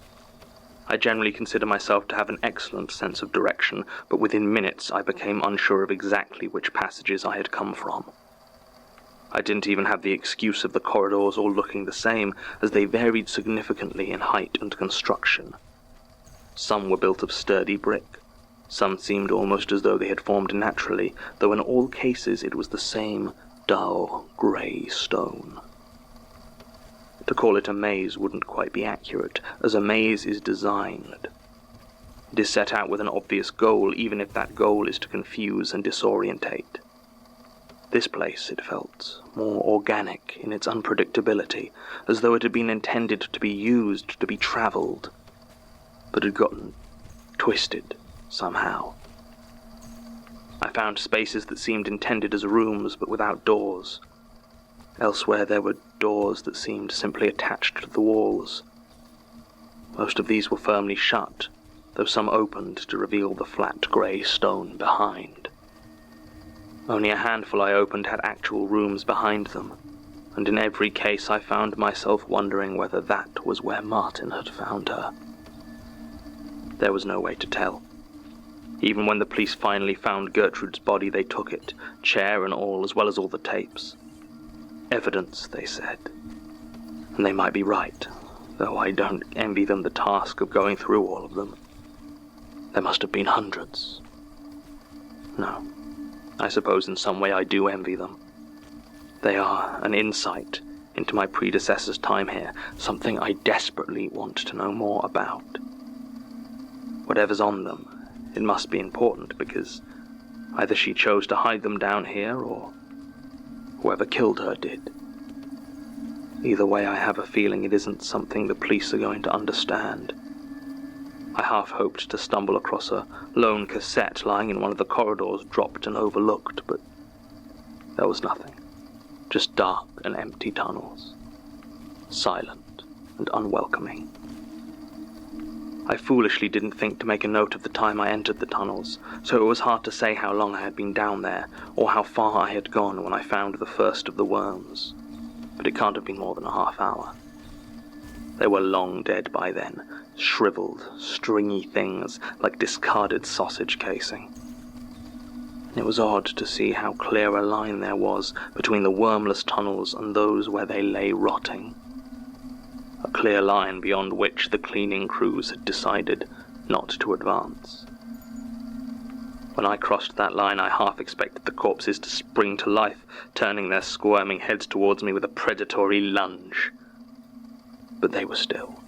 I generally consider myself to have an excellent sense of direction, but within minutes I became unsure of exactly which passages I had come from. I didn't even have the excuse of the corridors all looking the same, as they varied significantly in height and construction. Some were built of sturdy brick. Some seemed almost as though they had formed naturally, though in all cases it was the same dull, grey stone. To call it a maze wouldn't quite be accurate, as a maze is designed. It is set out with an obvious goal, even if that goal is to confuse and disorientate. This place, it felt, more organic in its unpredictability, as though it had been intended to be used, to be travelled, but had gotten twisted somehow. I found spaces that seemed intended as rooms, but without doors. Elsewhere there were doors that seemed simply attached to the walls. Most of these were firmly shut, though some opened to reveal the flat grey stone behind. Only a handful I opened had actual rooms behind them, and in every case I found myself wondering whether that was where Martin had found her. There was no way to tell. Even when the police finally found Gertrude's body, they took it, chair and all, as well as all the tapes. Evidence, they said. And they might be right, though I don't envy them the task of going through all of them. There must have been hundreds. No. I suppose in some way I do envy them. They are an insight into my predecessor's time here, something I desperately want to know more about. Whatever's on them, it must be important, because either she chose to hide them down here, or whoever killed her did. Either way, I have a feeling it isn't something the police are going to understand. I half hoped to stumble across a lone cassette lying in one of the corridors, dropped and overlooked, but there was nothing. Just dark and empty tunnels. Silent and unwelcoming. I foolishly didn't think to make a note of the time I entered the tunnels, so it was hard to say how long I had been down there, or how far I had gone when I found the first of the worms. But it can't have been more than a half hour. They were long dead by then, shriveled, stringy things like discarded sausage casing. It was odd to see how clear a line there was between the wormless tunnels and those where they lay rotting. A clear line beyond which the cleaning crews had decided not to advance. When I crossed that line, I half expected the corpses to spring to life, turning their squirming heads towards me with a predatory lunge. But they were still.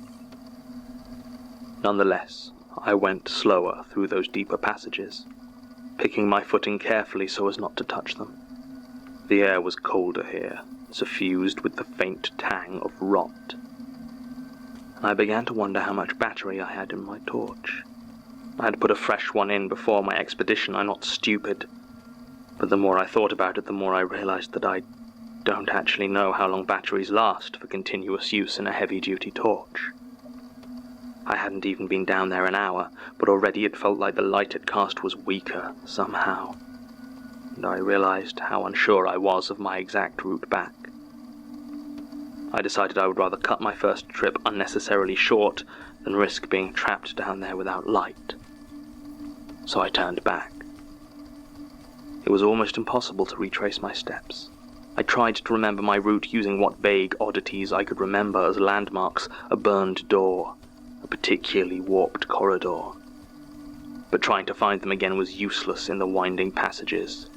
Nonetheless, I went slower through those deeper passages, picking my footing carefully so as not to touch them. The air was colder here, suffused with the faint tang of rot. And I began to wonder how much battery I had in my torch. I had put a fresh one in before my expedition. I'm not stupid. But the more I thought about it, the more I realized that I don't actually know how long batteries last for continuous use in a heavy-duty torch. I hadn't even been down there an hour, but already it felt like the light it cast was weaker, somehow. And I realized how unsure I was of my exact route back. I decided I would rather cut my first trip unnecessarily short than risk being trapped down there without light. So I turned back. It was almost impossible to retrace my steps. I tried to remember my route using what vague oddities I could remember as landmarks, a burned door, a particularly warped corridor. But trying to find them again was useless in the winding passages.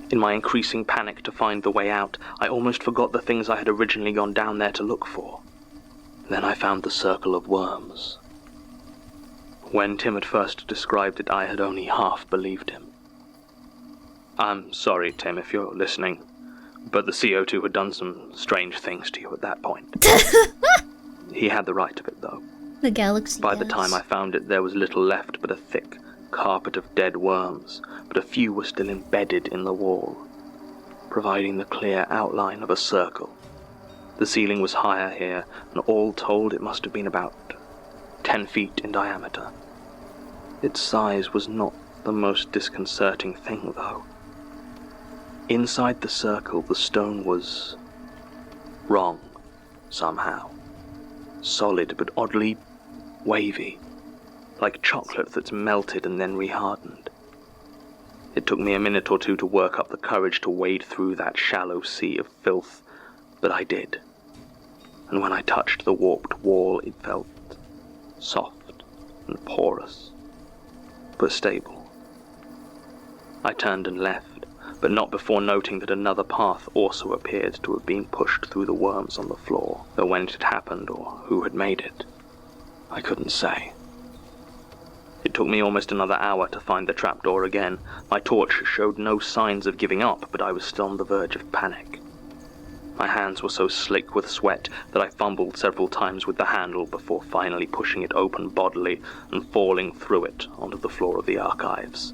In my increasing panic to find the way out, I almost forgot the things I had originally gone down there to look for. Then I found the circle of worms. When Tim had first described it, I had only half believed him. I'm sorry, Tim, if you're listening, but the CO2 had done some strange things to you at that point. He had the right of it, though. The galaxy By the time I found it, there was little left but a thick carpet of dead worms, but a few were still embedded in the wall. providing the clear outline of a circle. The ceiling was higher here, and all told it must have been about 10 feet in diameter. Its size was not the most disconcerting thing, though. Inside the circle, the stone was wrong, somehow. Solid, but oddly wavy, like chocolate that's melted and then rehardened. It took me a minute or two to work up the courage to wade through that shallow sea of filth, but I did. And when I touched the warped wall, it felt soft and porous, but stable. I turned and left, but not before noting that another path also appeared to have been pushed through the worms on the floor, though when it had happened or who had made it, I couldn't say. It took me almost another hour to find the trapdoor again. My torch showed no signs of giving up, but I was still on the verge of panic. My hands were so slick with sweat that I fumbled several times with the handle before finally pushing it open bodily and falling through it onto the floor of the archives.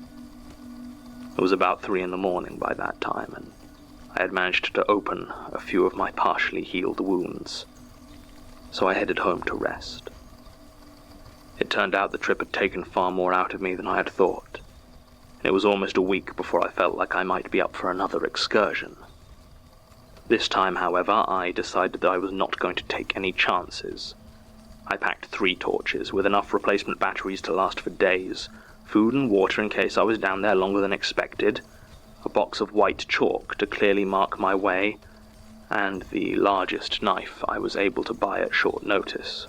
It was about 3 a.m. by that time, and I had managed to open a few of my partially healed wounds, so I headed home to rest. It turned out the trip had taken far more out of me than I had thought, and it was almost a week before I felt like I might be up for another excursion. This time, however, I decided that I was not going to take any chances. I packed 3 torches, with enough replacement batteries to last for days, food and water in case I was down there longer than expected, a box of white chalk to clearly mark my way, and the largest knife I was able to buy at short notice.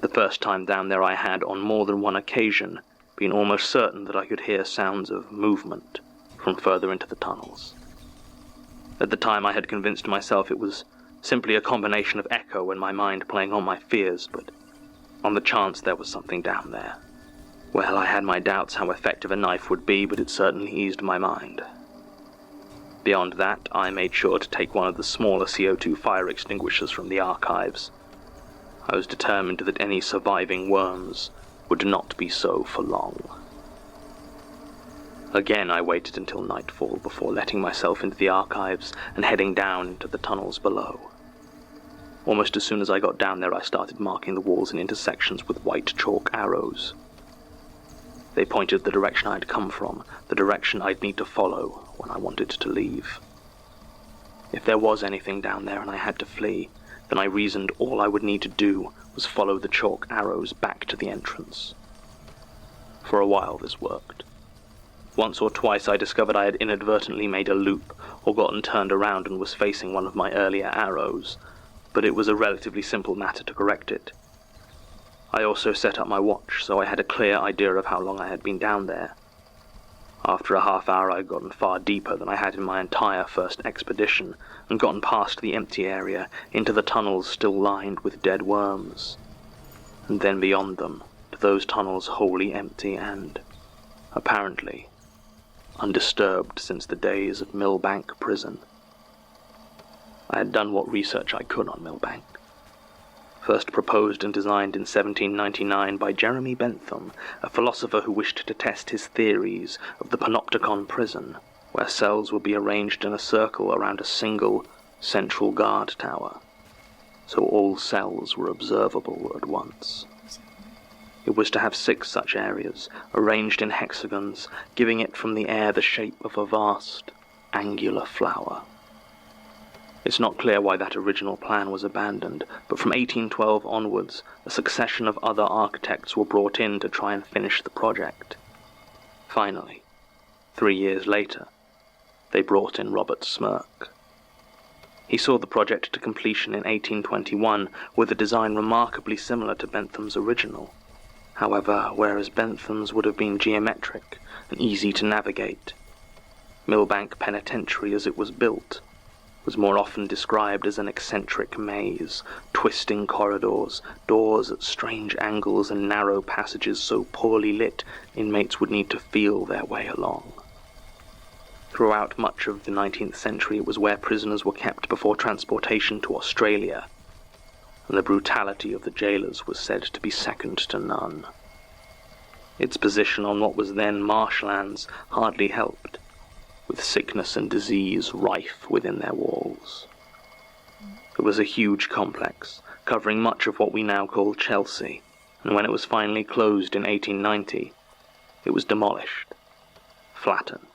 The first time down there I had, on more than one occasion, been almost certain that I could hear sounds of movement from further into the tunnels. At the time I had convinced myself it was simply a combination of echo and my mind playing on my fears, but on the chance there was something down there, well, I had my doubts how effective a knife would be, but it certainly eased my mind. Beyond that, I made sure to take one of the smaller CO2 fire extinguishers from the archives. I was determined that any surviving worms would not be so for long. Again, I waited until nightfall before letting myself into the archives and heading down into the tunnels below. Almost as soon as I got down there, I started marking the walls and intersections with white chalk arrows. They pointed the direction I'd come from, the direction I'd need to follow when I wanted to leave. If there was anything down there and I had to flee, then I reasoned all I would need to do was follow the chalk arrows back to the entrance. For a while this worked. Once or twice I discovered I had inadvertently made a loop or gotten turned around and was facing one of my earlier arrows, but it was a relatively simple matter to correct it. I also set up my watch, so I had a clear idea of how long I had been down there. After a half hour I had gotten far deeper than I had in my entire first expedition, and gotten past the empty area into the tunnels still lined with dead worms, and then beyond them to those tunnels wholly empty and, apparently, undisturbed since the days of Millbank Prison. I had done what research I could on Millbank. First proposed and designed in 1799 by Jeremy Bentham, a philosopher who wished to test his theories of the panopticon prison, where cells would be arranged in a circle around a single central guard tower, so all cells were observable at once. It was to have 6 such areas, arranged in hexagons, giving it from the air the shape of a vast, angular flower. It's not clear why that original plan was abandoned, but from 1812 onwards, a succession of other architects were brought in to try and finish the project. Finally, 3 years later, they brought in Robert Smirke. He saw the project to completion in 1821 with a design remarkably similar to Bentham's original. However, whereas Bentham's would have been geometric and easy to navigate, Millbank Penitentiary as it was built was more often described as an eccentric maze, twisting corridors, doors at strange angles and narrow passages so poorly lit inmates would need to feel their way along. Throughout much of the 19th century it was where prisoners were kept before transportation to Australia, and the brutality of the jailers was said to be second to none. Its position on what was then marshlands hardly helped, with sickness and disease rife within their walls. It was a huge complex, covering much of what we now call Chelsea, and when it was finally closed in 1890, it was demolished, flattened,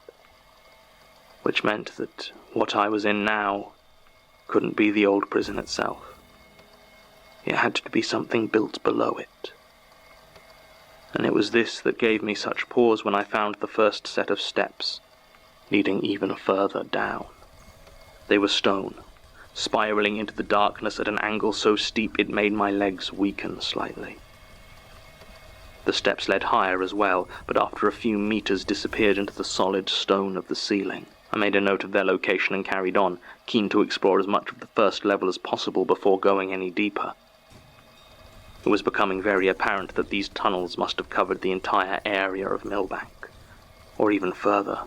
which meant that what I was in now couldn't be the old prison itself. It had to be something built below it. And it was this that gave me such pause when I found the first set of steps, leading even further down. They were stone, spiraling into the darkness at an angle so steep it made my legs weaken slightly. The steps led higher as well, but after a few meters disappeared into the solid stone of the ceiling. I made a note of their location and carried on, keen to explore as much of the first level as possible before going any deeper. It was becoming very apparent that these tunnels must have covered the entire area of Millbank, or even further,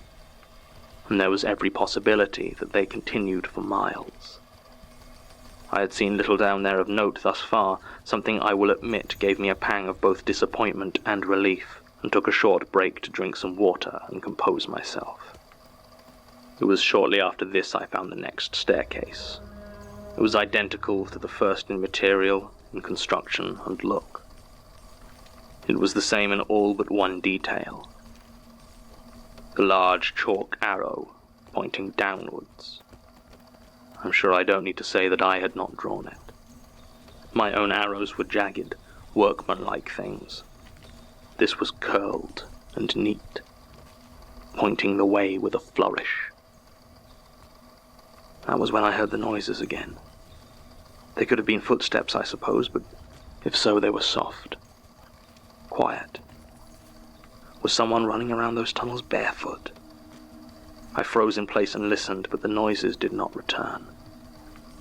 and there was every possibility that they continued for miles. I had seen little down there of note thus far. Something I will admit gave me a pang of both disappointment and relief, and took a short break to drink some water and compose myself. It was shortly after this I found the next staircase. It was identical to the first in material, in construction, and look. It was the same in all but one detail. The large chalk arrow pointing downwards. I'm sure I don't need to say that I had not drawn it. My own arrows were jagged, workmanlike things. This was curled and neat, pointing the way with a flourish. That was when I heard the noises again. They could have been footsteps, I suppose, but if so, they were soft, quiet. Was someone running around those tunnels barefoot? I froze in place and listened, but the noises did not return,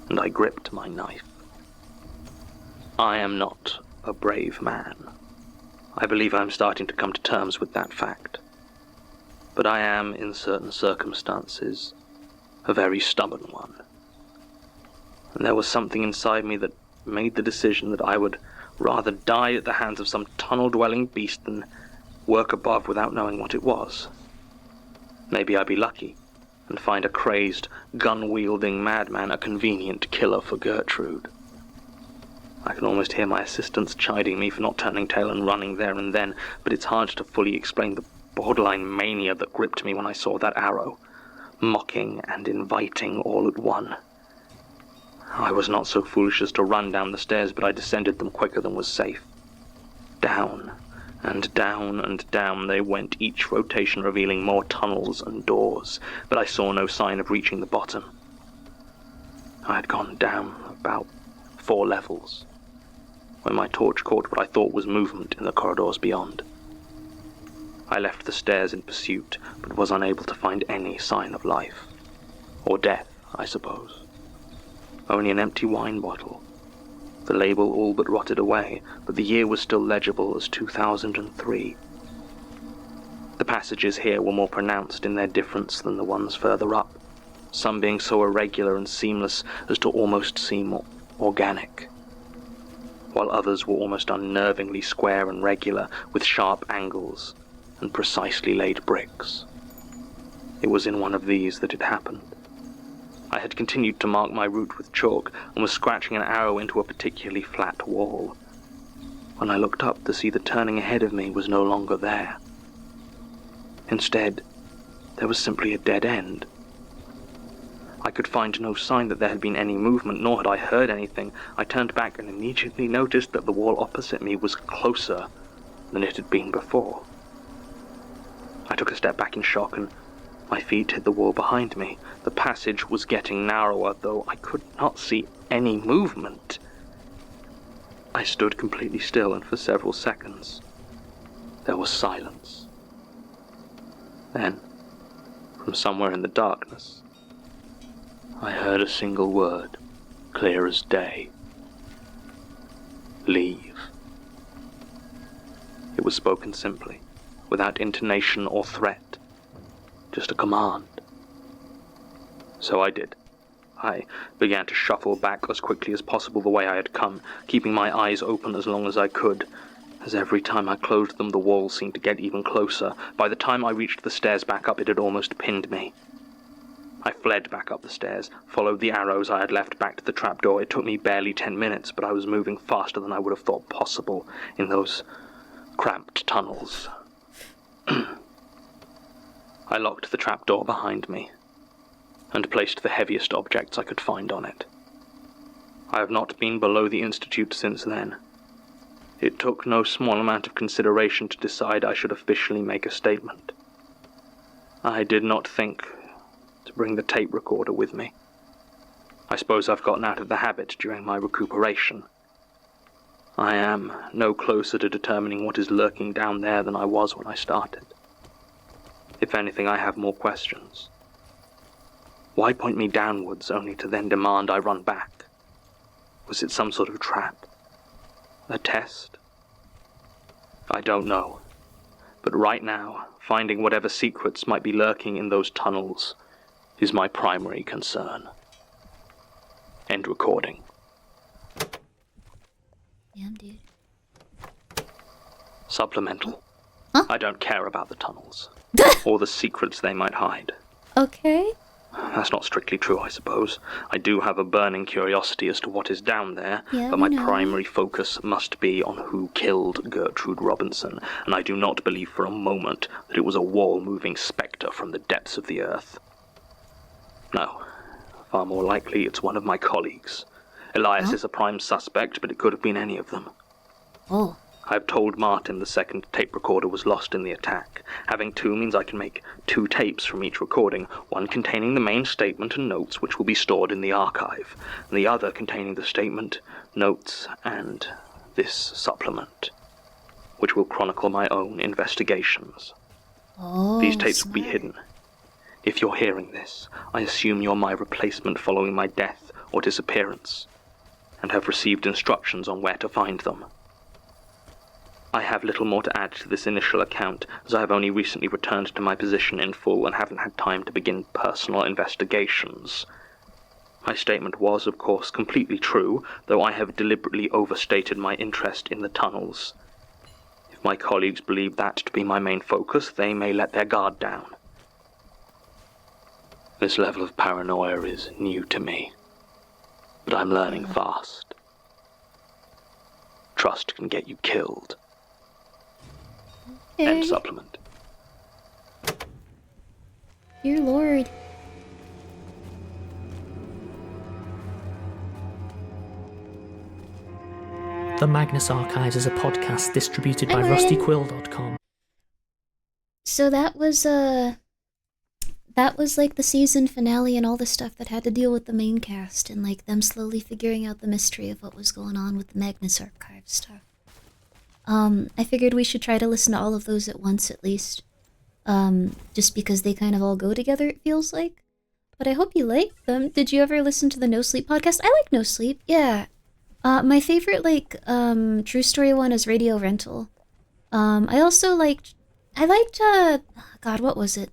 and I gripped my knife. I am not a brave man. I believe I'm starting to come to terms with that fact. But I am, in certain circumstances, a very stubborn one. And there was something inside me that made the decision that I would rather die at the hands of some tunnel-dwelling beast than work above without knowing what it was. Maybe I'd be lucky and find a crazed, gun-wielding madman a convenient killer for Gertrude. I can almost hear my assistants chiding me for not turning tail and running there and then, but it's hard to fully explain the borderline mania that gripped me when I saw that arrow, mocking and inviting all at one. I was not so foolish as to run down the stairs, but I descended them quicker than was safe. Down and down and down they went, each rotation revealing more tunnels and doors, but I saw no sign of reaching the bottom. I had gone down about 4 levels, when my torch caught what I thought was movement in the corridors beyond. I left the stairs in pursuit, but was unable to find any sign of life. Or death, I suppose. Only an empty wine bottle. The label all but rotted away, but the year was still legible as 2003. The passages here were more pronounced in their difference than the ones further up, some being so irregular and seamless as to almost seem organic, while others were almost unnervingly square and regular, with sharp angles and precisely laid bricks. It was in one of these that it happened. I had continued to mark my route with chalk and was scratching an arrow into a particularly flat wall, when I looked up to see the turning ahead of me was no longer there. Instead, there was simply a dead end. I could find no sign that there had been any movement, nor had I heard anything. I turned back and immediately noticed that the wall opposite me was closer than it had been before. I took a step back in shock, and my feet hit the wall behind me. The passage was getting narrower, though I could not see any movement. I stood completely still, and for several seconds there was silence. Then, from somewhere in the darkness, I heard a single word, clear as day. Leave. It was spoken simply, without intonation or threat, just a command. So I did. I began to shuffle back as quickly as possible the way I had come, keeping my eyes open as long as I could, as every time I closed them the wall seemed to get even closer. By the time I reached the stairs back up, it had almost pinned me. I fled back up the stairs, followed the arrows I had left back to the trapdoor. It took me barely 10 minutes, but I was moving faster than I would have thought possible in those cramped tunnels. I locked the trapdoor behind me and placed the heaviest objects I could find on it. I have not been below the Institute since then. It took no small amount of consideration to decide I should officially make a statement. I did not think to bring the tape recorder with me. I suppose I've gotten out of the habit during my recuperation. I am no closer to determining what is lurking down there than I was when I started. If anything, I have more questions. Why point me downwards only to then demand I run back? Was it some sort of trap? A test? I don't know. But right now, finding whatever secrets might be lurking in those tunnels is my primary concern. End recording. Damn, dude. Supplemental. Huh? I don't care about the tunnels. Or the secrets they might hide. Okay. That's not strictly true, I suppose. I do have a burning curiosity as to what is down there, Yeah, but my we know. primary focus must be on who killed Gertrude Robinson, and I do not believe for a moment that it was a wall-moving spectre from the depths of the earth. No, far more likely it's one of my colleagues. Elias is a prime suspect, but it could have been any of them. Oh. I've told Martin the second tape recorder was lost in the attack. Having two means I can make 2 tapes from each recording, one containing the main statement and notes, which will be stored in the archive, and the other containing the statement, notes, and this supplement, which will chronicle my own investigations. Oh, These tapes will be hidden. If you're hearing this, I assume you're my replacement following my death or disappearance, and have received instructions on where to find them. I have little more to add to this initial account, as I have only recently returned to my position in full and haven't had time to begin personal investigations. My statement was, of course, completely true, though I have deliberately overstated my interest in the tunnels. If my colleagues believe that to be my main focus, they may let their guard down. This level of paranoia is new to me, but I'm learning fast. Trust can get you killed. End supplement. Dear Lord. The Magnus Archives is a podcast distributed by Hi, Martin. rustyquill.com. So that was like the season finale and all the stuff that had to deal with the main cast and like them slowly figuring out the mystery of what was going on with the Magnus Archive stuff. I figured we should try to listen to all of those at once at least. Just because they kind of all go together, it feels like. But I hope you like them. Did you ever listen to the No Sleep podcast? I like No Sleep, yeah. My favorite, true story one is Radio Rental. I liked, God, what was it?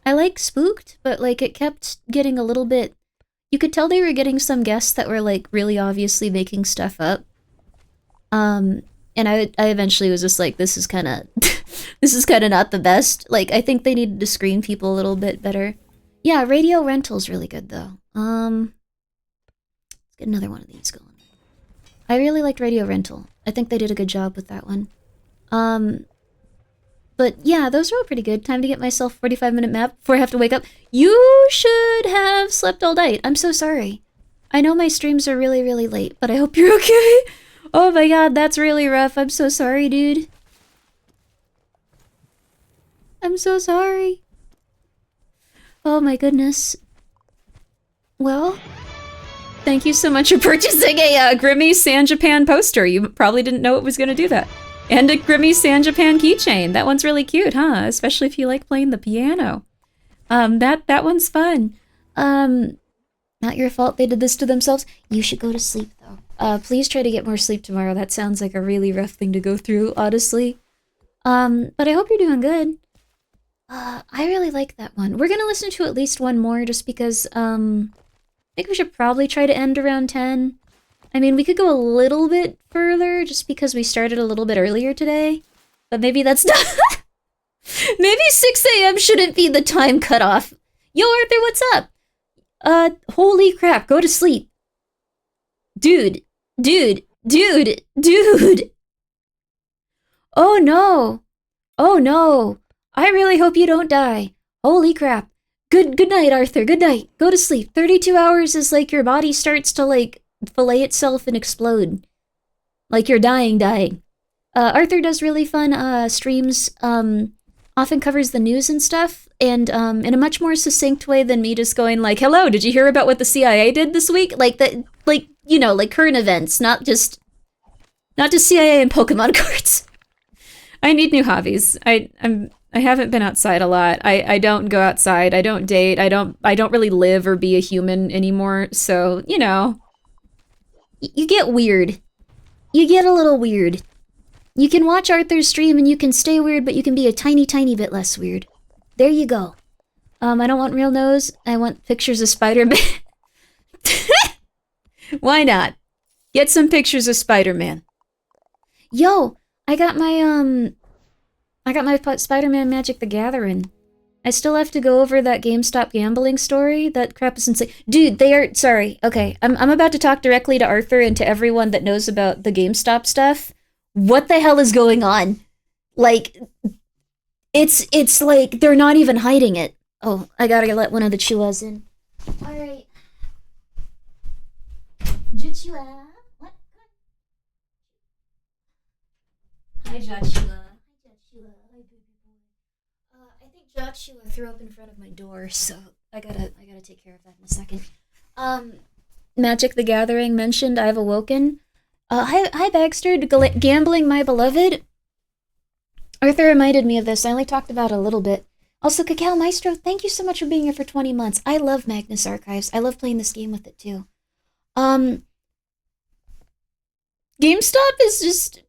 I like Spooked, but, it kept getting a little bit... You could tell they were getting some guests that were, really obviously making stuff up. And I eventually was just like, this is kind of... this is kind of not the best. I think they needed to screen people a little bit better. Yeah, Radio Rental's really good, though. Let's get another one of these going. I really liked Radio Rental. I think they did a good job with that one. But yeah, those are all pretty good. Time to get myself a 45-minute nap before I have to wake up. You should have slept all night. I'm so sorry. I know my streams are really, really late, but I hope you're okay. Oh my god, that's really rough. I'm so sorry, dude. I'm so sorry. Oh my goodness. Well, thank you so much for purchasing a Grimmi San Japan poster. You probably didn't know it was going to do that. And a Grimmi San Japan keychain. That one's really cute, huh? Especially if you like playing the piano. That one's fun. Not your fault they did this to themselves. You should go to sleep, though. Please try to get more sleep tomorrow. That sounds like a really rough thing to go through, honestly. But I hope you're doing good. I really like that one. We're gonna listen to at least one more just because, I think we should probably try to end around 10. I mean, we could go a little bit further just because we started a little bit earlier today. But maybe that's not... Maybe 6 a.m. shouldn't be the time cutoff. Yo, Arthur, what's up? Holy crap, go to sleep. Dude. Oh no. Oh no. I really hope you don't die. Holy crap. Good night, Arthur. Good night. Go to sleep. 32 hours is like your body starts to like fillet itself and explode. Like you're dying. Arthur does really fun streams, often covers the news and stuff, and in a much more succinct way than me just going like, hello, did you hear about what the CIA did this week? Like that, like, you know, like current events, not just CIA and Pokemon cards. I need new hobbies. I haven't been outside a lot. I don't go outside. I don't date. I don't really live or be a human anymore. So, you know, you get weird. You get a little weird. You can watch Arthur's stream and you can stay weird, but you can be a tiny, tiny bit less weird. There you go. I don't want real nose. I want pictures of Spider-Man. Why not? Get some pictures of Spider-Man. Yo, I got my Spider-Man Magic the Gathering. I still have to go over that GameStop gambling story. That crap is insane. Dude, they are... Sorry. Okay, I'm about to talk directly to Arthur and to everyone that knows about the GameStop stuff. What the hell is going on? Like, it's like they're not even hiding it. Oh, I gotta let one of the Chuas in. Alright. Chua. What? Hi, Joshua. I think Joshua threw up in front of my door, so I gotta take care of that in a second. Magic the Gathering mentioned I've awoken. Hi Baxter, gambling my beloved. Arthur reminded me of this. I only talked about it a little bit. Also, Cacao Maestro, thank you so much for being here for 20 months. I love Magnus Archives. I love playing this game with it too. GameStop is just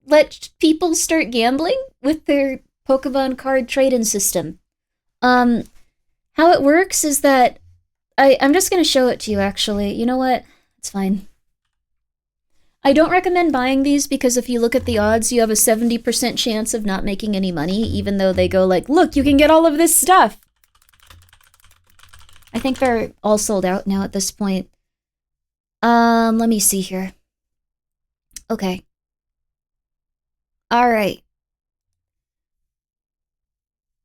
let people start gambling with their Pokemon card trade-in system. How it works is that I'm just gonna show it to you actually. You know what? It's fine. I don't recommend buying these because if you look at the odds, you have a 70% chance of not making any money, even though they go like, look, you can get all of this stuff. I think they're all sold out now at this point. Let me see here. Okay. All right.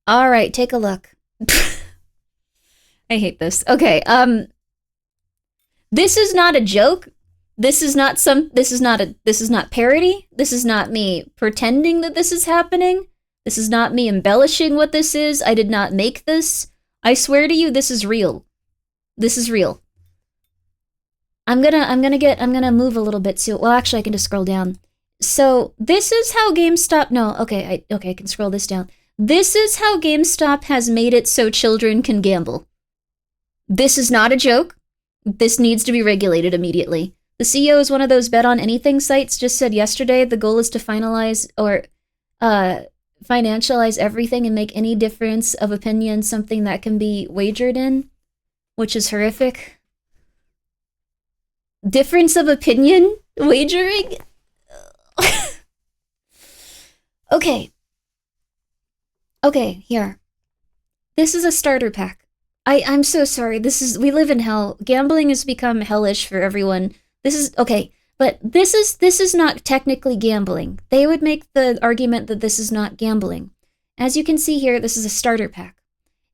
All right, take a look. I hate this. Okay, this is not a joke. This is not parody. This is not me pretending that this is happening. This is not me embellishing what this is. I did not make this. I swear to you, this is real. This is real. I'm gonna move a little bit too. Well, actually, I can just scroll down. So this is how GameStop. No, okay, I can scroll this down. This is how GameStop has made it so children can gamble. This is not a joke. This needs to be regulated immediately. The CEO is one of those bet on anything sites just said yesterday the goal is to finalize or financialize everything and make any difference of opinion something that can be wagered in, which is horrific. Difference of opinion? Wagering? Okay, here. This is a starter pack. I'm so sorry. We live in hell. Gambling has become hellish for everyone. This is not technically gambling. They would make the argument that this is not gambling. As you can see here, this is a starter pack.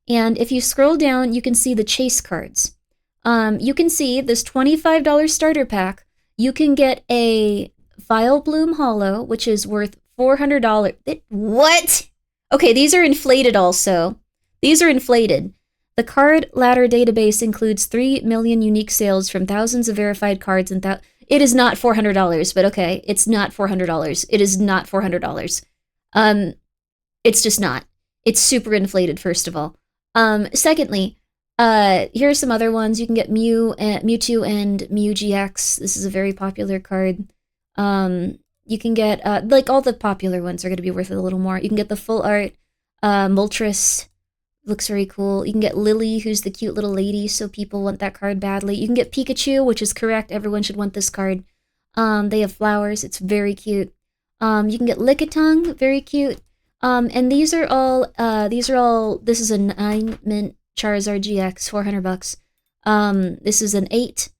And if you scroll down, you can see the chase cards. You can see this $25 starter pack. You can get a File Bloom Hollow, which is worth $400. What? Okay, these are inflated also. These are inflated. The card ladder database includes 3 million unique sales from thousands of verified cards and it is not $400, but okay, it's not $400. It is not $400. It's just not. It's super inflated, first of all. Secondly, here are some other ones. You can get Mewtwo and Mew GX. This is a very popular card. You can get, like all the popular ones are going to be worth a little more. You can get the full art, Moltres. Looks very cool. You can get Lily, who's the cute little lady, so people want that card badly. You can get Pikachu, which is correct. Everyone should want this card. They have flowers. It's very cute. You can get Lickitung, very cute. And this is a 9 mint Charizard GX, $400. This is an 8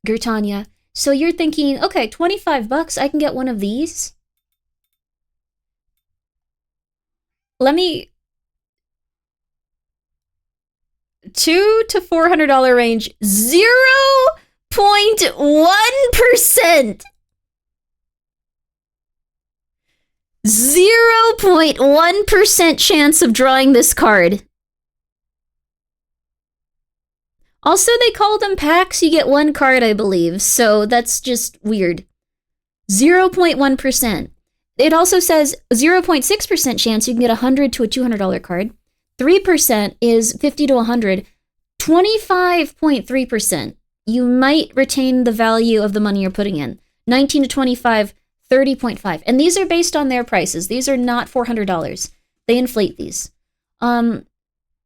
Gertania. So you're thinking, okay, $25, I can get one of these. Let me... $200 to $400 range, 0.1%. 0.1% chance of drawing this card. Also, they call them packs. You get one card, I believe. So that's just weird. 0.1%. It also says 0.6% chance you can get a $100 to a $200 card. 3% is 50 to 100. 25.3%. You might retain the value of the money you're putting in. 19 to 25, 30.5. And these are based on their prices. These are not $400. They inflate these.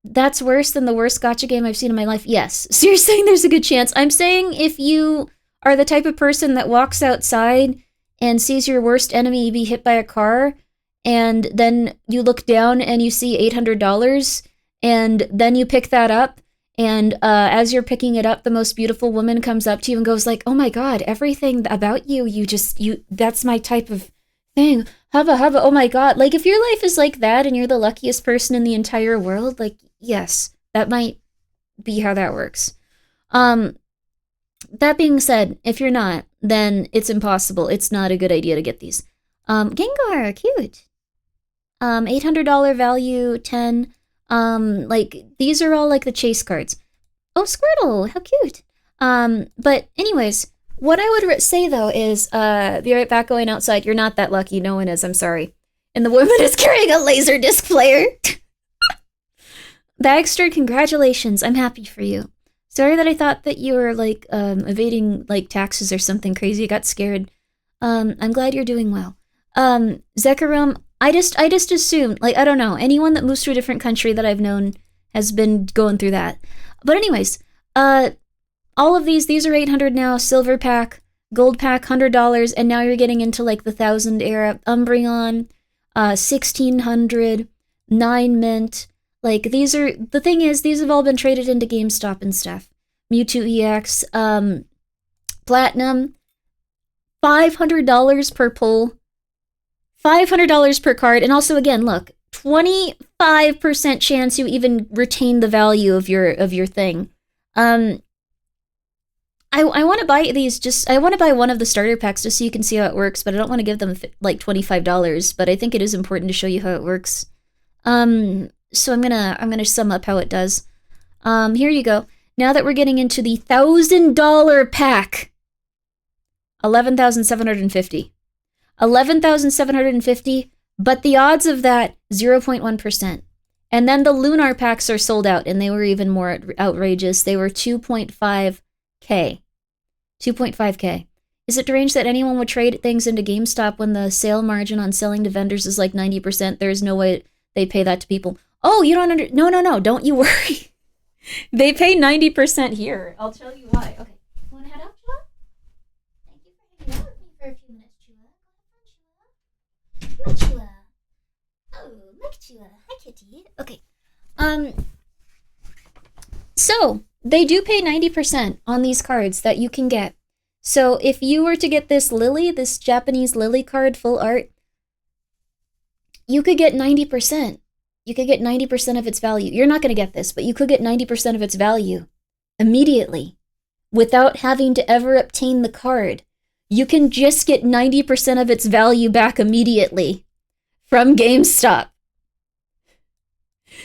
That's worse than the worst gacha game I've seen in my life. Yes. So you're saying there's a good chance. I'm saying if you are the type of person that walks outside and sees your worst enemy be hit by a car, and then you look down and you see $800, and then you pick that up, and as you're picking it up, the most beautiful woman comes up to you and goes like, oh my god, everything about you, that's my type of thing. Hubba, oh my god. Like, if your life is like that and you're the luckiest person in the entire world, like, yes, that might be how that works. That being said, if you're not, then it's impossible. It's not a good idea to get these. Gengar, cute. $800 value, 10. Like, these are all like the chase cards. Oh, Squirtle, how cute. But anyways, what I would say though is, be right back going outside. You're not that lucky. No one is, I'm sorry. And the woman is carrying a laser disc player. Bagster, congratulations. I'm happy for you. Sorry that I thought that you were like evading like taxes or something crazy. I got scared. I'm glad you're doing well. Zekarum, I just assumed, like, I don't know, anyone that moves to a different country that I've known has been going through that. But anyways, all of these are 800 now, silver pack, gold pack, $100, and now you're getting into like the 1000 era. Umbreon, 1600, 9 mint. Like, these are, the thing is, these have all been traded into GameStop and stuff. Mewtwo EX, Platinum, $500 per pull, $500 per card, and also, again, look, 25% chance you even retain the value of your thing. I want to buy these, I want to buy one of the starter packs just so you can see how it works, but I don't want to give them, like, $25, but I think it is important to show you how it works. So I'm gonna sum up how it does. Here you go. Now that we're getting into the $1,000 pack, 11,750. 11,750, but the odds of that 0.1%. And then the lunar packs are sold out, and they were even more outrageous. They were 2.5K. 2.5K. Is it deranged that anyone would trade things into GameStop when the sale margin on selling to vendors is like 90%? There's no way they pay that to people. Oh, you don't No, don't you worry. They pay 90% here. I'll tell you why. Okay. You want to head out, Chua? Thank you for hanging out with me for a few minutes, Chua. Chua. Oh, look, Chua. Hi, kitty. Okay. So, they do pay 90% on these cards that you can get. So, if you were to get this Lily, this Japanese Lily card, full art, you could get 90%. You could get 90% of its value. You're not going to get this, but you could get 90% of its value immediately without having to ever obtain the card. You can just get 90% of its value back immediately from GameStop.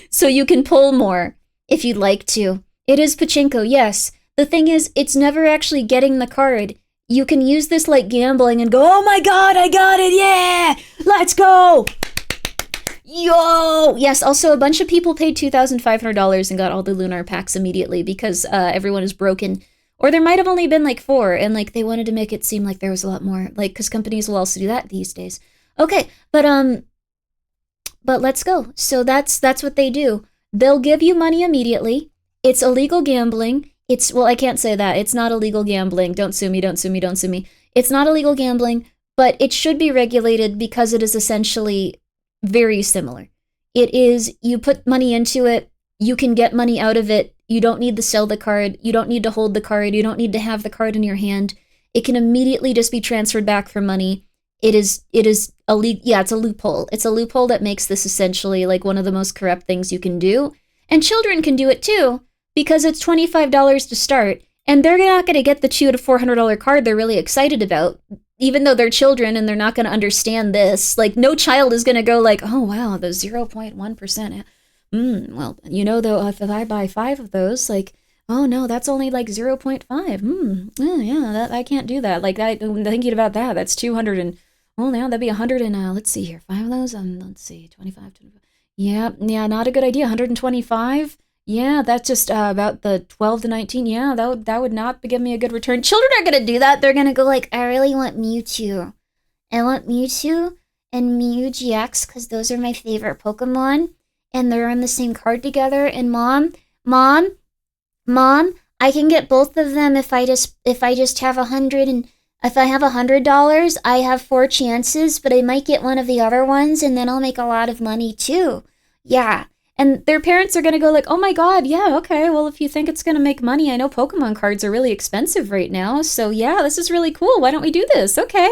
So you can pull more if you'd like to. It is pachinko, yes. The thing is, it's never actually getting the card. You can use this like gambling and go, oh my god, I got it, yeah! Let's go! Yo! Yes, also a bunch of people paid $2,500 and got all the lunar packs immediately because everyone is broken. Or there might have only been like 4, and like they wanted to make it seem like there was a lot more, like, because companies will also do that these days. Okay, but let's go. So that's what they do. They'll give you money immediately. It's illegal gambling. Well, I can't say that. It's not illegal gambling. Don't sue me, don't sue me, don't sue me. It's not illegal gambling, but it should be regulated because it is essentially very similar. It is, you put money into it, you can get money out of it You don't need to sell the card. You don't need to hold the card. You don't need to have the card in your hand. It can immediately just be transferred back for money. It's a loophole. It's a loophole that makes this essentially like one of the most corrupt things you can do. And children can do it too, because it's $25 to start. And they're not going to get the $200 to $400 card they're really excited about, even though they're children and they're not going to understand this. Like, no child is going to go like, oh, wow, the 0.1%. Well, you know, though, if I buy 5 of those, like, oh, no, that's only like 0.5. Yeah, I can't do that. Like, I'm thinking about that. That's 200 and, oh, now that'd be 100 and, let's see here, 5 of those, let's see, 25. Yeah, not a good idea. 125. Yeah, that's just about the 12 to 19. Yeah, that would not give me a good return. Children are going to do that. They're going to go like, I really want Mewtwo. I want Mewtwo and Mew GX because those are my favorite Pokemon. And they're on the same card together. And Mom, I can get both of them if I just have 100 and if I have $100, I have 4 chances, but I might get one of the other ones and then I'll make a lot of money too. Yeah. And their parents are going to go like, oh my god, yeah, okay, well, if you think it's going to make money, I know Pokemon cards are really expensive right now, so yeah, this is really cool. Why don't we do this? Okay.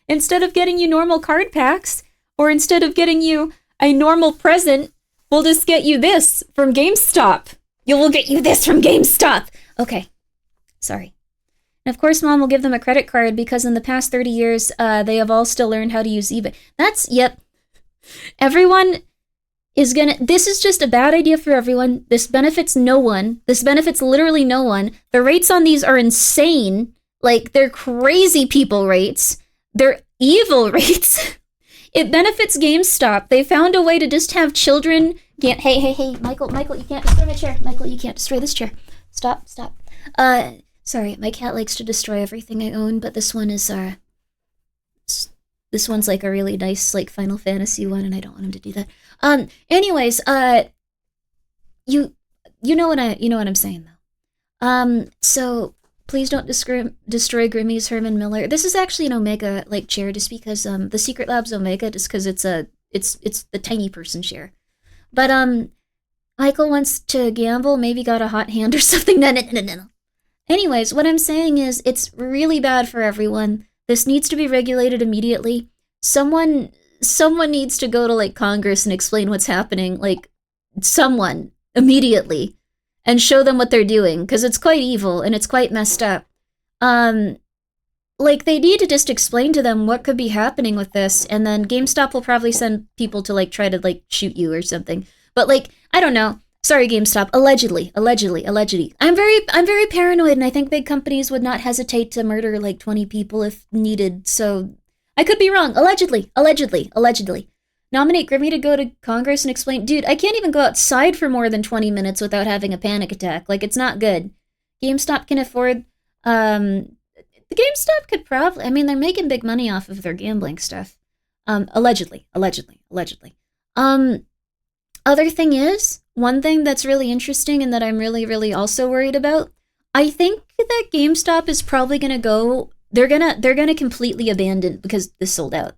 Instead of getting you normal card packs, or instead of getting you a normal present, we'll just get you this from GameStop. We'll get you this from GameStop. Okay. Sorry. And of course, Mom will give them a credit card because in the past 30 years, they have all still learned how to use eBay. Yep. Everyone this is just a bad idea for everyone. This benefits no one. This benefits literally no one. The rates on these are insane. Like, they're crazy people rates. They're evil rates. It benefits GameStop. They found a way to just have children get, hey, Michael, you can't destroy my chair. Michael, you can't destroy this chair. Stop. Sorry, my cat likes to destroy everything I own, but this one is, this one's like a really nice, like, Final Fantasy one, and I don't want him to do that. Anyways, you know what I'm saying though. So please don't destroy Grimmi's Herman Miller. This is actually an Omega like chair, just because the Secret Lab's Omega, just because it's the tiny person chair. But Michael wants to gamble, maybe got a hot hand or something. No. Anyways, what I'm saying is it's really bad for everyone. This needs to be regulated immediately. Someone needs to go to like Congress and explain what's happening, like someone immediately, and show them what they're doing, because it's quite evil and it's quite messed up. Like, they need to just explain to them what could be happening with this, and then GameStop will probably send people to like try to like shoot you or something. But like, I don't know. Sorry, GameStop. Allegedly. I'm very paranoid, and I think big companies would not hesitate to murder like 20 people if needed. So I could be wrong. Allegedly. Nominate Grimmi to go to Congress and explain, dude, I can't even go outside for more than 20 minutes without having a panic attack. Like, it's not good. GameStop can afford, the GameStop could probably, I mean, they're making big money off of their gambling stuff. Allegedly. Other thing is, one thing that's really interesting and that I'm really, really also worried about, I think that GameStop is probably gonna go, they're gonna completely abandon, because this sold out.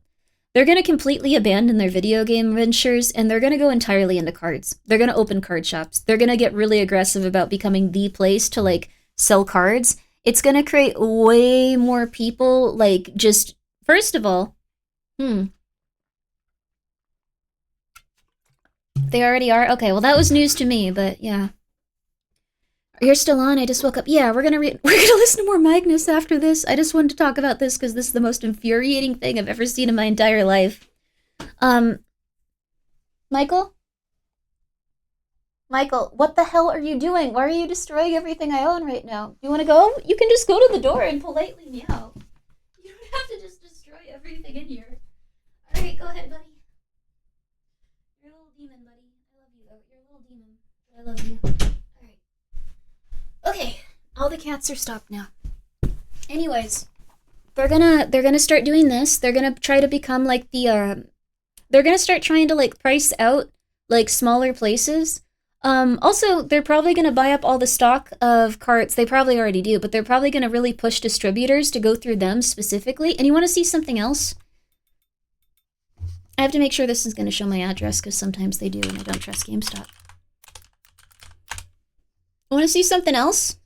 They're going to completely abandon their video game ventures, and they're going to go entirely into cards. They're going to open card shops. They're going to get really aggressive about becoming the place to, like, sell cards. It's going to create way more people, like, just, first of all, they already are? Okay, well, that was news to me, but yeah. You're still on? I just woke up. Yeah, we're gonna listen to more Magnus after this. I just wanted to talk about this because this is the most infuriating thing I've ever seen in my entire life. Michael, what the hell are you doing? Why are you destroying everything I own right now? You want to go? You can just go to the door and politely meow. You don't have to just destroy everything in here. All right, go ahead, buddy. You're a little demon, buddy. I love you, though. You're a little demon. I love you. Okay, all the cats are stopped now. Anyways, they're gonna start doing this. They're gonna try to become like they're gonna start trying to like price out like smaller places. Also, they're probably gonna buy up all the stock of carts. They probably already do, but they're probably gonna really push distributors to go through them specifically. And you want to see something else? I have to make sure this is gonna show my address because sometimes they do, and I don't trust GameStop. Want to see something else?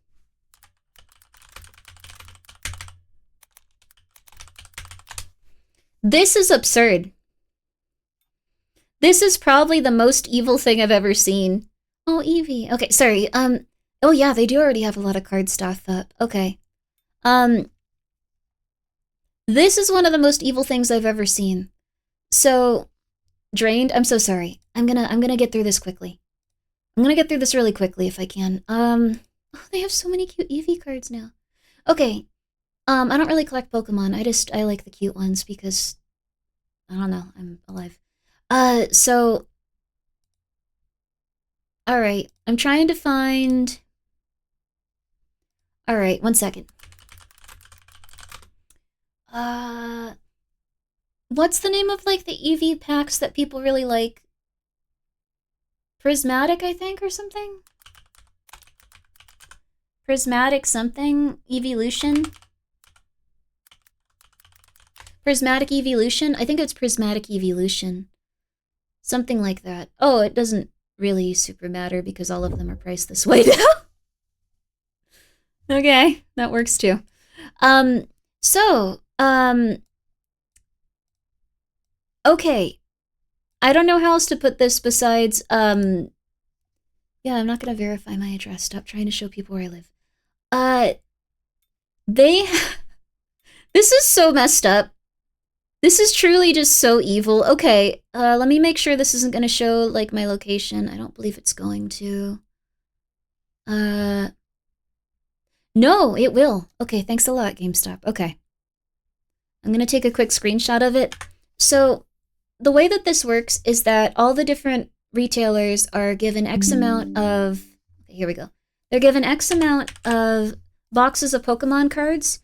This is absurd. This is probably the most evil thing I've ever seen. Oh, Evie. Okay, sorry. Oh yeah, they do already have a lot of card stuff up. Okay. This is one of the most evil things I've ever seen. So, Drained, I'm so sorry. I'm gonna get through this quickly. I'm gonna get through this really quickly if I can. Oh, they have so many cute Eevee cards now. Okay. I don't really collect Pokemon. I like the cute ones because, I don't know, I'm alive. So, alright, I'm trying to find... Alright, 1 second. What's the name of, like, the Eevee packs that people really like? Prismatic, I think, or something? Prismatic something? Evolution? Prismatic Evolution? I think it's Prismatic Evolution. Something like that. Oh, it doesn't really super matter because all of them are priced this way now. Okay, that works too. Okay. I don't know how else to put this besides, yeah, I'm not gonna verify my address. Stop trying to show people where I live. This is so messed up. This is truly just so evil. Okay, let me make sure this isn't gonna show, like, my location. I don't believe it's going to. No, it will. Okay, thanks a lot, GameStop. Okay. I'm gonna take a quick screenshot of it. So, the way that this works is that all the different retailers are given X amount of... Okay, here we go. They're given X amount of boxes of Pokemon cards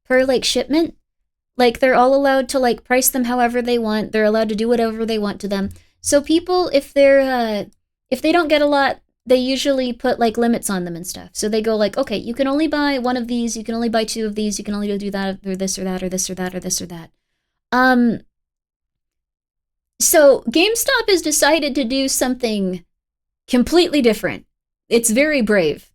per, like, shipment. Like, they're all allowed to, like, price them however they want. They're allowed to do whatever they want to them. So people, if they don't get a lot, they usually put, like, limits on them and stuff. So they go, like, okay, you can only buy 1 of these, you can only buy 2 of these, you can only do that, or this, or that, or this, or that, or this, or that. So GameStop has decided to do something completely different. It's very brave.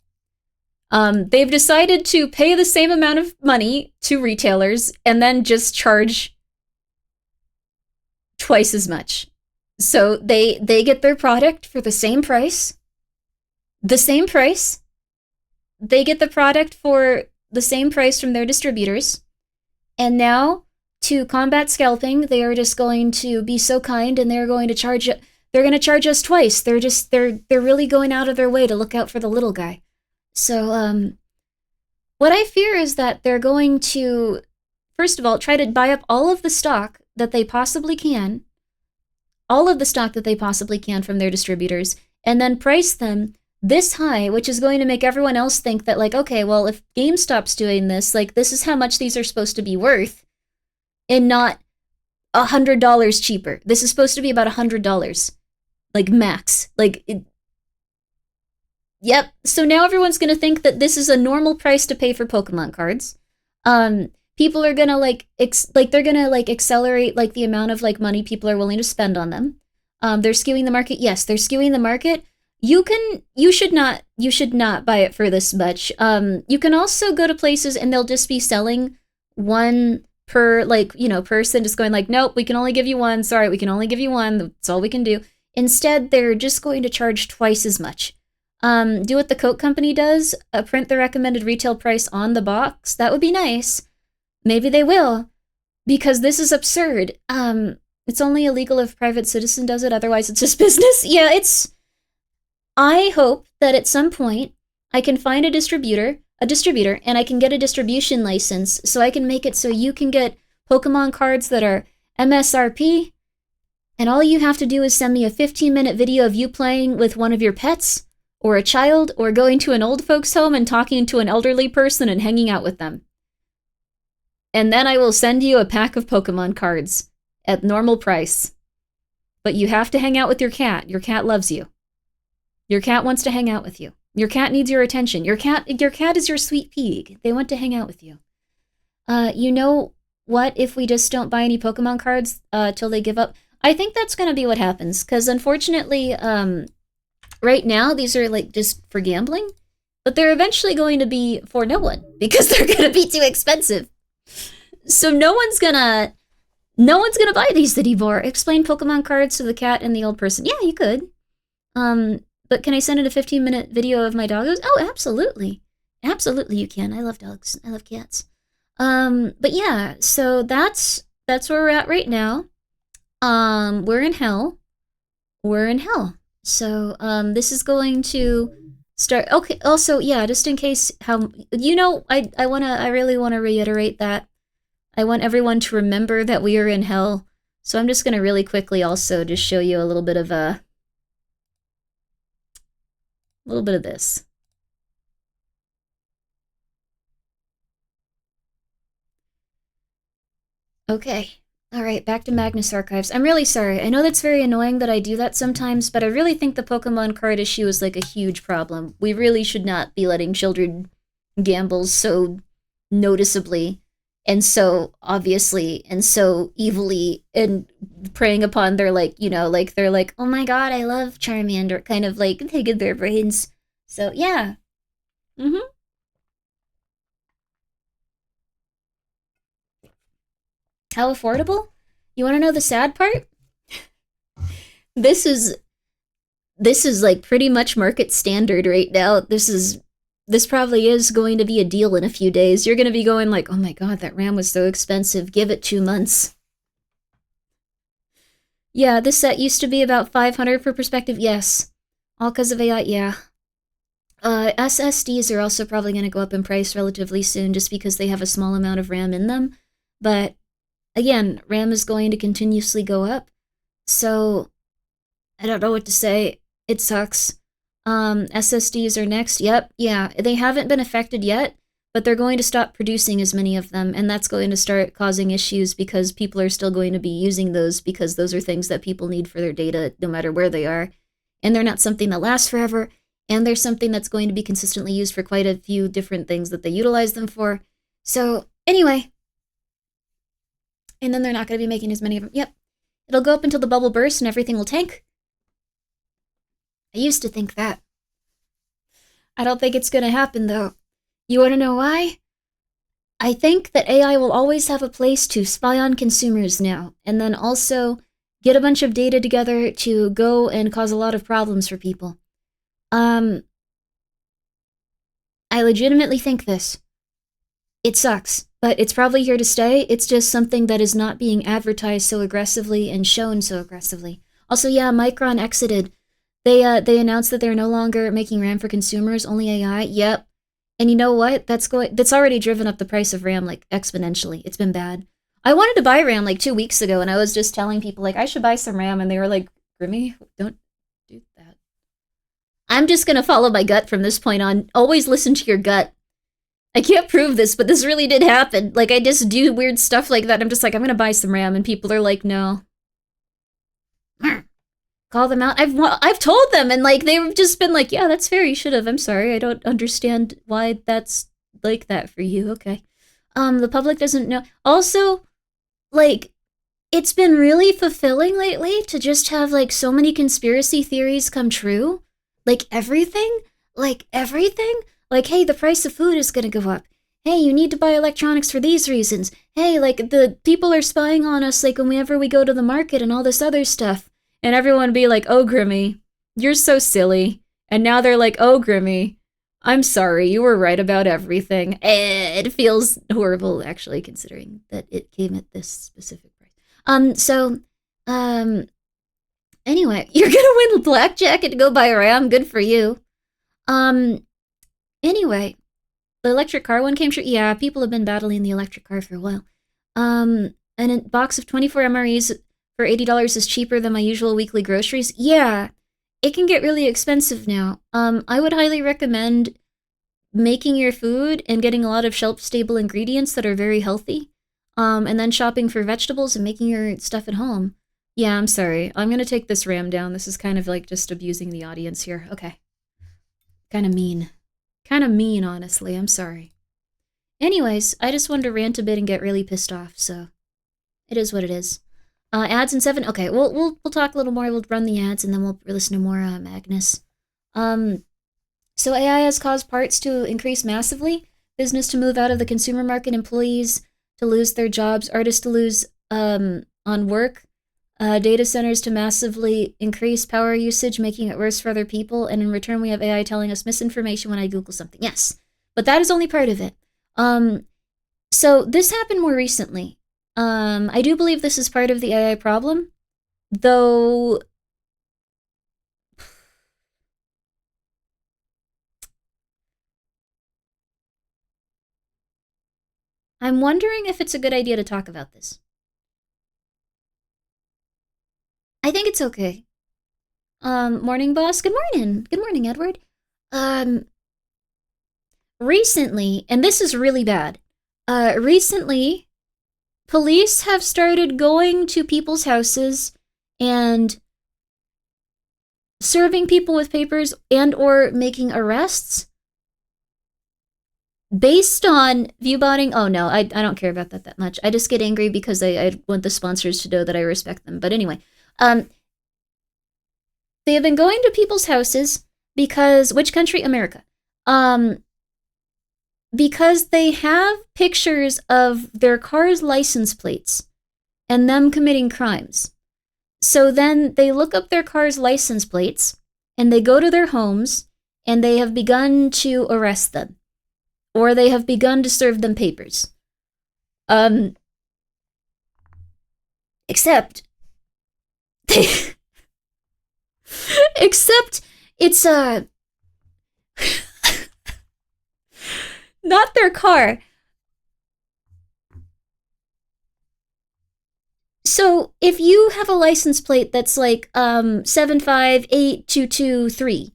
They've decided to pay the same amount of money to retailers and then just charge twice as much. So they get their product for the same price. The same price. They get the product for the same price from their distributors. And now, to combat scalping, they are just going to be so kind and they're going to charge us twice. They're really going out of their way to look out for the little guy. So, what I fear is that they're going to, first of all, try to buy up all of the stock that they possibly can, from their distributors, and then price them this high, which is going to make everyone else think that, like, okay, well, if GameStop's doing this, like, this is how much these are supposed to be worth, and not $100 cheaper. This is supposed to be about $100, like, max. Like, yep. So now everyone's gonna think that this is a normal price to pay for Pokemon cards. People are gonna, like, they're gonna, like, accelerate, like, the amount of, like, money people are willing to spend on them. They're skewing the market. Yes, they're skewing the market. You should not buy it for this much. You can also go to places and they'll just be selling one per, like, you know, person, just going like, nope, we can only give you one. Sorry, we can only give you one. That's all we can do. Instead, they're just going to charge twice as much. Do what the Coke company does, print the recommended retail price on the box. That would be nice. Maybe they will, because this is absurd. It's only illegal if a private citizen does it, otherwise it's just business. Yeah, I hope that at some point I can find a distributor, and I can get a distribution license so I can make it so you can get Pokemon cards that are MSRP, and all you have to do is send me a 15-minute video of you playing with one of your pets, or a child, or going to an old folks' home and talking to an elderly person and hanging out with them. And then I will send you a pack of Pokemon cards at normal price. But you have to hang out with your cat. Your cat loves you. Your cat wants to hang out with you. Your cat needs your attention. Your cat is your sweet pig. They want to hang out with you. You know what? If we just don't buy any Pokemon cards till they give up, I think that's going to be what happens. Because unfortunately, right now these are like just for gambling, but they're eventually going to be for no one because they're going to be too expensive. So no one's gonna buy these anymore. Explain Pokemon cards to the cat and the old person. Yeah, you could. But can I send it a 15-minute video of my doggos? Oh, absolutely. Absolutely you can. I love dogs. I love cats. But yeah, so that's where we're at right now. We're in hell. We're in hell. So, this is going to start. Okay, also, yeah, just in case I really want to reiterate that. I want everyone to remember that we are in hell. So I'm just going to really quickly also just show you a little bit of this. Okay. Alright, back to Magnus Archives. I'm really sorry. I know that's very annoying that I do that sometimes, but I really think the Pokemon card issue is like a huge problem. We really should not be letting children gamble so noticeably and so obviously and so evilly and preying upon their they're like, oh my god, I love Charmander, kind of like taking their brains. So yeah. How affordable? You want to know the sad part? This is like pretty much market standard right now. This probably is going to be a deal in a few days. You're going to be going like, oh my god, that RAM was so expensive. Give it 2 months. Yeah, this set used to be about 500 for perspective. Yes. All because of AI, yeah. SSDs are also probably going to go up in price relatively soon just because they have a small amount of RAM in them. But again, RAM is going to continuously go up. So, I don't know what to say. It sucks. SSDs are next. Yep, yeah. They haven't been affected yet, but they're going to stop producing as many of them, and that's going to start causing issues because people are still going to be using those because those are things that people need for their data no matter where they are. And they're not something that lasts forever, and they're something that's going to be consistently used for quite a few different things that they utilize them for. So, anyway. And then they're not going to be making as many of them. Yep. It'll go up until the bubble bursts and everything will tank. I used to think that. I don't think it's going to happen, though. You want to know why? I think that AI will always have a place to spy on consumers now, and then also get a bunch of data together to go and cause a lot of problems for people. I legitimately think this. It sucks, but it's probably here to stay. It's just something that is not being advertised so aggressively and shown so aggressively. Also, yeah, Micron exited. They announced that they're no longer making RAM for consumers, only AI. Yep. And you know what? That's already driven up the price of RAM like exponentially. It's been bad. I wanted to buy RAM like 2 weeks ago, and I was just telling people like I should buy some RAM, and they were like, Grimmi, don't do that. I'm just gonna follow my gut from this point on. Always listen to your gut. I can't prove this, but this really did happen. Like, I just do weird stuff like that. I'm just like, I'm gonna buy some RAM, and people are like, no. Call them out. I've told them, and like they've just been like, yeah, that's fair. You should have. I'm sorry. I don't understand why that's like that for you. Okay. The public doesn't know. Also, like, it's been really fulfilling lately to just have like so many conspiracy theories come true. Like everything. Like, hey, the price of food is gonna go up. Hey, you need to buy electronics for these reasons. Hey, like, the people are spying on us, like, whenever we go to the market and all this other stuff. And everyone would be like, oh, Grimmi, you're so silly. And now they're like, oh, Grimmi, I'm sorry, you were right about everything. It feels horrible, actually, considering that it came at this specific price. Anyway, you're gonna win blackjack and go buy a RAM. Good for you. Anyway, the electric car one came true. Yeah, people have been battling the electric car for a while. And a box of 24 MREs for $80 is cheaper than my usual weekly groceries. Yeah, it can get really expensive now. I would highly recommend making your food and getting a lot of shelf-stable ingredients that are very healthy. And then shopping for vegetables and making your stuff at home. Yeah, I'm sorry. I'm gonna take this RAM down. This is kind of like just abusing the audience here. Okay. Kind of mean. Kind of mean, honestly. I'm sorry. Anyways, I just wanted to rant a bit and get really pissed off, so it is what it is. Ads in 7. Okay, we'll talk a little more. We'll run the ads and then we'll listen to more Magnus. So AI has caused parts to increase massively, business to move out of the consumer market, employees to lose their jobs, artists to lose on work, data centers to massively increase power usage, making it worse for other people, and in return we have AI telling us misinformation when I Google something. Yes, but that is only part of it. So this happened more recently. I do believe this is part of the AI problem, though I'm wondering if it's a good idea to talk about this. I think it's okay. Morning, boss. Good morning. Good morning, Edward. Recently, and this is really bad, recently, police have started going to people's houses and serving people with papers and or making arrests based on viewbotting. Oh no, I don't care about that much. I just get angry because I want the sponsors to know that I respect them. But anyway, they have been going to people's houses because, which country? America. Because they have pictures of their car's license plates and them committing crimes. So then they look up their car's license plates and they go to their homes and they have begun to arrest them. Or they have begun to serve them papers. Except it's not their car. So if you have a license plate that's like 758223,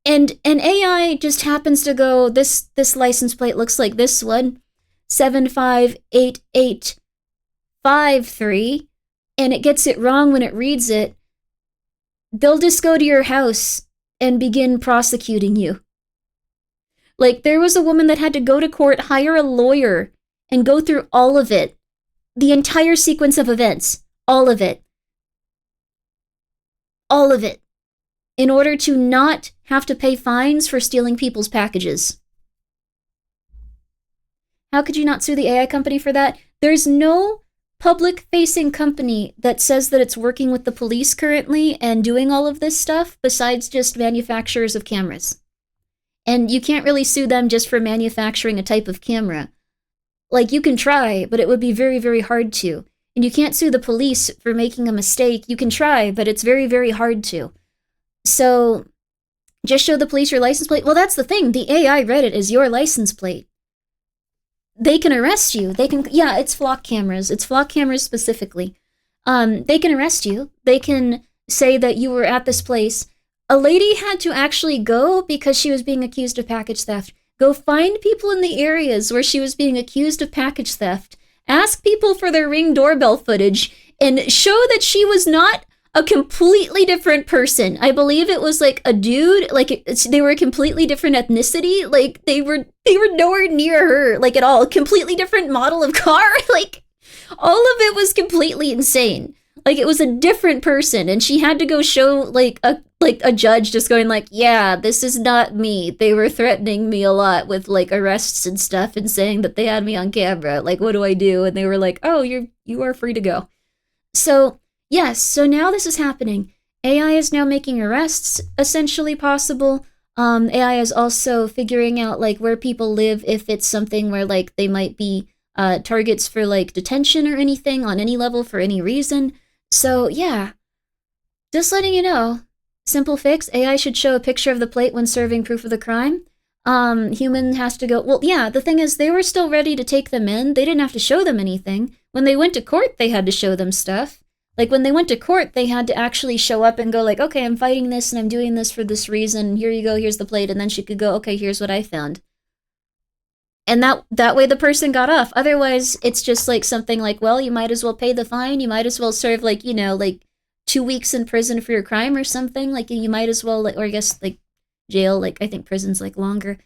and an AI just happens to go, this license plate looks like this one, 758853, and it gets it wrong when it reads it, they'll just go to your house and begin prosecuting you. Like, there was a woman that had to go to court, hire a lawyer, and go through all of it. The entire sequence of events. All of it. All of it. In order to not have to pay fines for stealing people's packages. How could you not sue the AI company for that? There's no public-facing company that says that it's working with the police currently and doing all of this stuff besides just manufacturers of cameras. And you can't really sue them just for manufacturing a type of camera. Like, you can try, but it would be very, very hard to. And you can't sue the police for making a mistake. You can try, but it's very, very hard to. So, just show the police your license plate. Well, that's the thing. The AI read it as your license plate. They can arrest you. They can, yeah, it's flock cameras. It's flock cameras specifically. They can arrest you. They can say that you were at this place. A lady had to actually go, because she was being accused of package theft, go find people in the areas where she was being accused of package theft, ask people for their Ring doorbell footage, and show that she was not a completely different person. I believe it was like a dude, like they were a completely different ethnicity, like they were nowhere near her, like at all. Completely different model of car, like all of it was completely insane. Like, it was a different person, and she had to go show like a judge just going like, yeah, this is not me. They were threatening me a lot with like arrests and stuff and saying that they had me on camera. Like, what do I do? And they were like, oh, you are free to go. So, yes, so now this is happening. AI is now making arrests essentially possible. AI is also figuring out like where people live, if it's something where like they might be targets for like detention or anything on any level for any reason. So, yeah, just letting you know, simple fix, AI should show a picture of the plate when serving proof of the crime. Human has to go, well, yeah, the thing is, they were still ready to take them in. They didn't have to show them anything. When they went to court, they had to show them stuff. Like, when they went to court, they had to actually show up and go like, okay, I'm fighting this and I'm doing this for this reason. Here you go, here's the plate. And then she could go, okay, here's what I found. And that way the person got off. Otherwise, it's just like something like, well, you might as well pay the fine. You might as well serve like, you know, like 2 weeks in prison for your crime or something. Like, you might as well, like, or I guess like jail, like I think prison's like longer.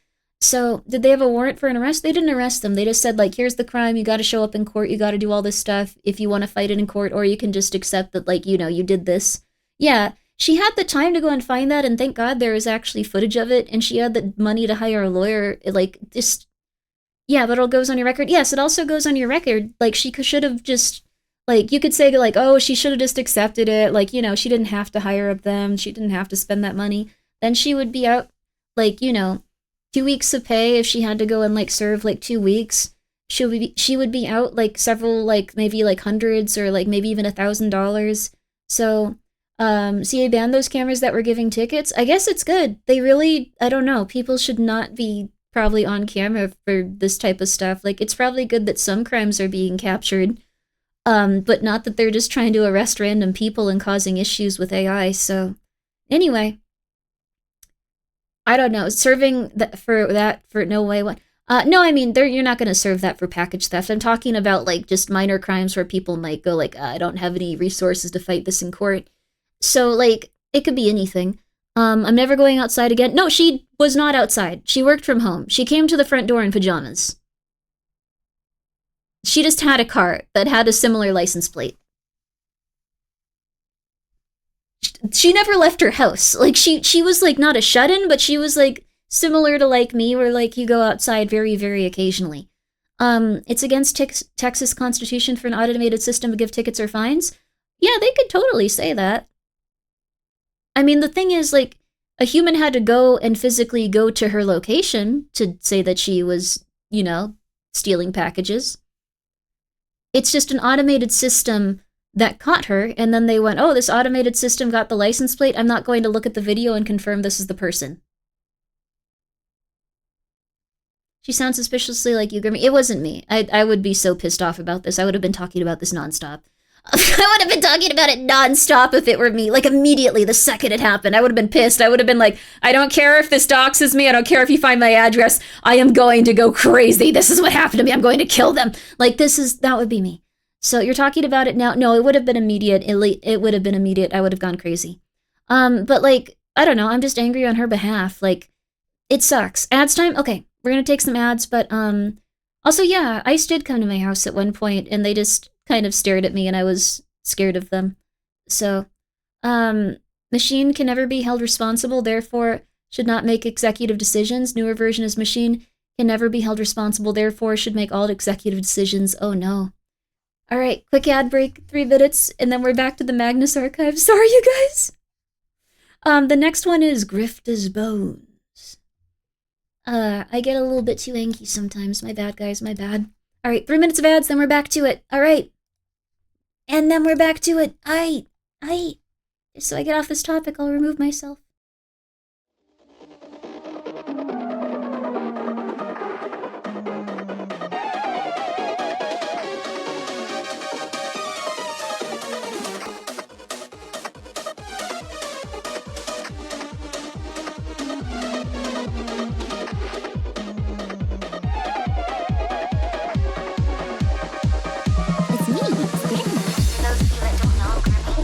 So did they have a warrant for an arrest? They didn't arrest them. They just said like, here's the crime. You got to show up in court. You got to do all this stuff if you want to fight it in court, or you can just accept that like, you know, you did this. Yeah. she had the time to go and find that, and thank God there was actually footage of it, and she had the money to hire a lawyer. Like, just, yeah, but it all goes on your record. Yes, it also goes on your record. Like, she should have just, like, you could say, like, oh, she should have just accepted it. Like, you know, she didn't have to hire up them. She didn't have to spend that money. Then she would be out, like, you know, 2 weeks of pay if she had to go and, like, serve, like, 2 weeks. She would be out, like, several, like, maybe, like, hundreds or, like, maybe even $1,000. So, CA banned those cameras that were giving tickets. I guess it's good. They really, I don't know, people should not be probably on camera for this type of stuff. Like, it's probably good that some crimes are being captured, but not that they're just trying to arrest random people and causing issues with AI. So, anyway, I don't know. Serving for no way. What? No, I mean, you're not going to serve that for package theft. I'm talking about, like, just minor crimes where people might go, like, I don't have any resources to fight this in court. So, like, it could be anything. I'm never going outside again. No, she was not outside. She worked from home. She came to the front door in pajamas. She just had a car that had a similar license plate. She never left her house. Like, she was, like, not a shut-in, but she was, like, similar to, like, me, where, like, you go outside very, very occasionally. It's against Texas Constitution for an automated system to give tickets or fines. Yeah, they could totally say that. I mean, the thing is, like, a human had to go and physically go to her location to say that she was, you know, stealing packages. It's just an automated system that caught her, and then they went, oh, this automated system got the license plate. I'm not going to look at the video and confirm this is the person. She sounds suspiciously like you, Grimmi. It wasn't me. I would be so pissed off about this. I would have been talking about this nonstop. I would have been talking about it nonstop if it were me. Like, immediately, the second it happened, I would have been pissed. I would have been like, I don't care if this doxes me. I don't care if you find my address. I am going to go crazy. This is what happened to me. I'm going to kill them. Like, that would be me. So you're talking about it now? No, it would have been immediate. It would have been immediate. I would have gone crazy. But, like, I don't know. I'm just angry on her behalf. Like, it sucks. Ads time? Okay, we're going to take some ads. But, also, yeah, ICE did come to my house at one point, and they just kind of stared at me, and I was scared of them. So, machine can never be held responsible, therefore should not make executive decisions. Newer version is machine can never be held responsible, therefore should make all executive decisions. Oh no. Alright, quick ad break, 3 minutes, and then we're back to the Magnus archive. Sorry, you guys! The next one is Grifta's Bones. I get a little bit too anky sometimes. My bad, guys, my bad. Alright, 3 minutes of ads, then we're back to it. Alright. And then we're back to it. Aight. So I get off this topic, I'll remove myself. It's me, it's Grimmi. Those of you that don't know Grimmi,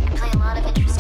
I play a lot of interesting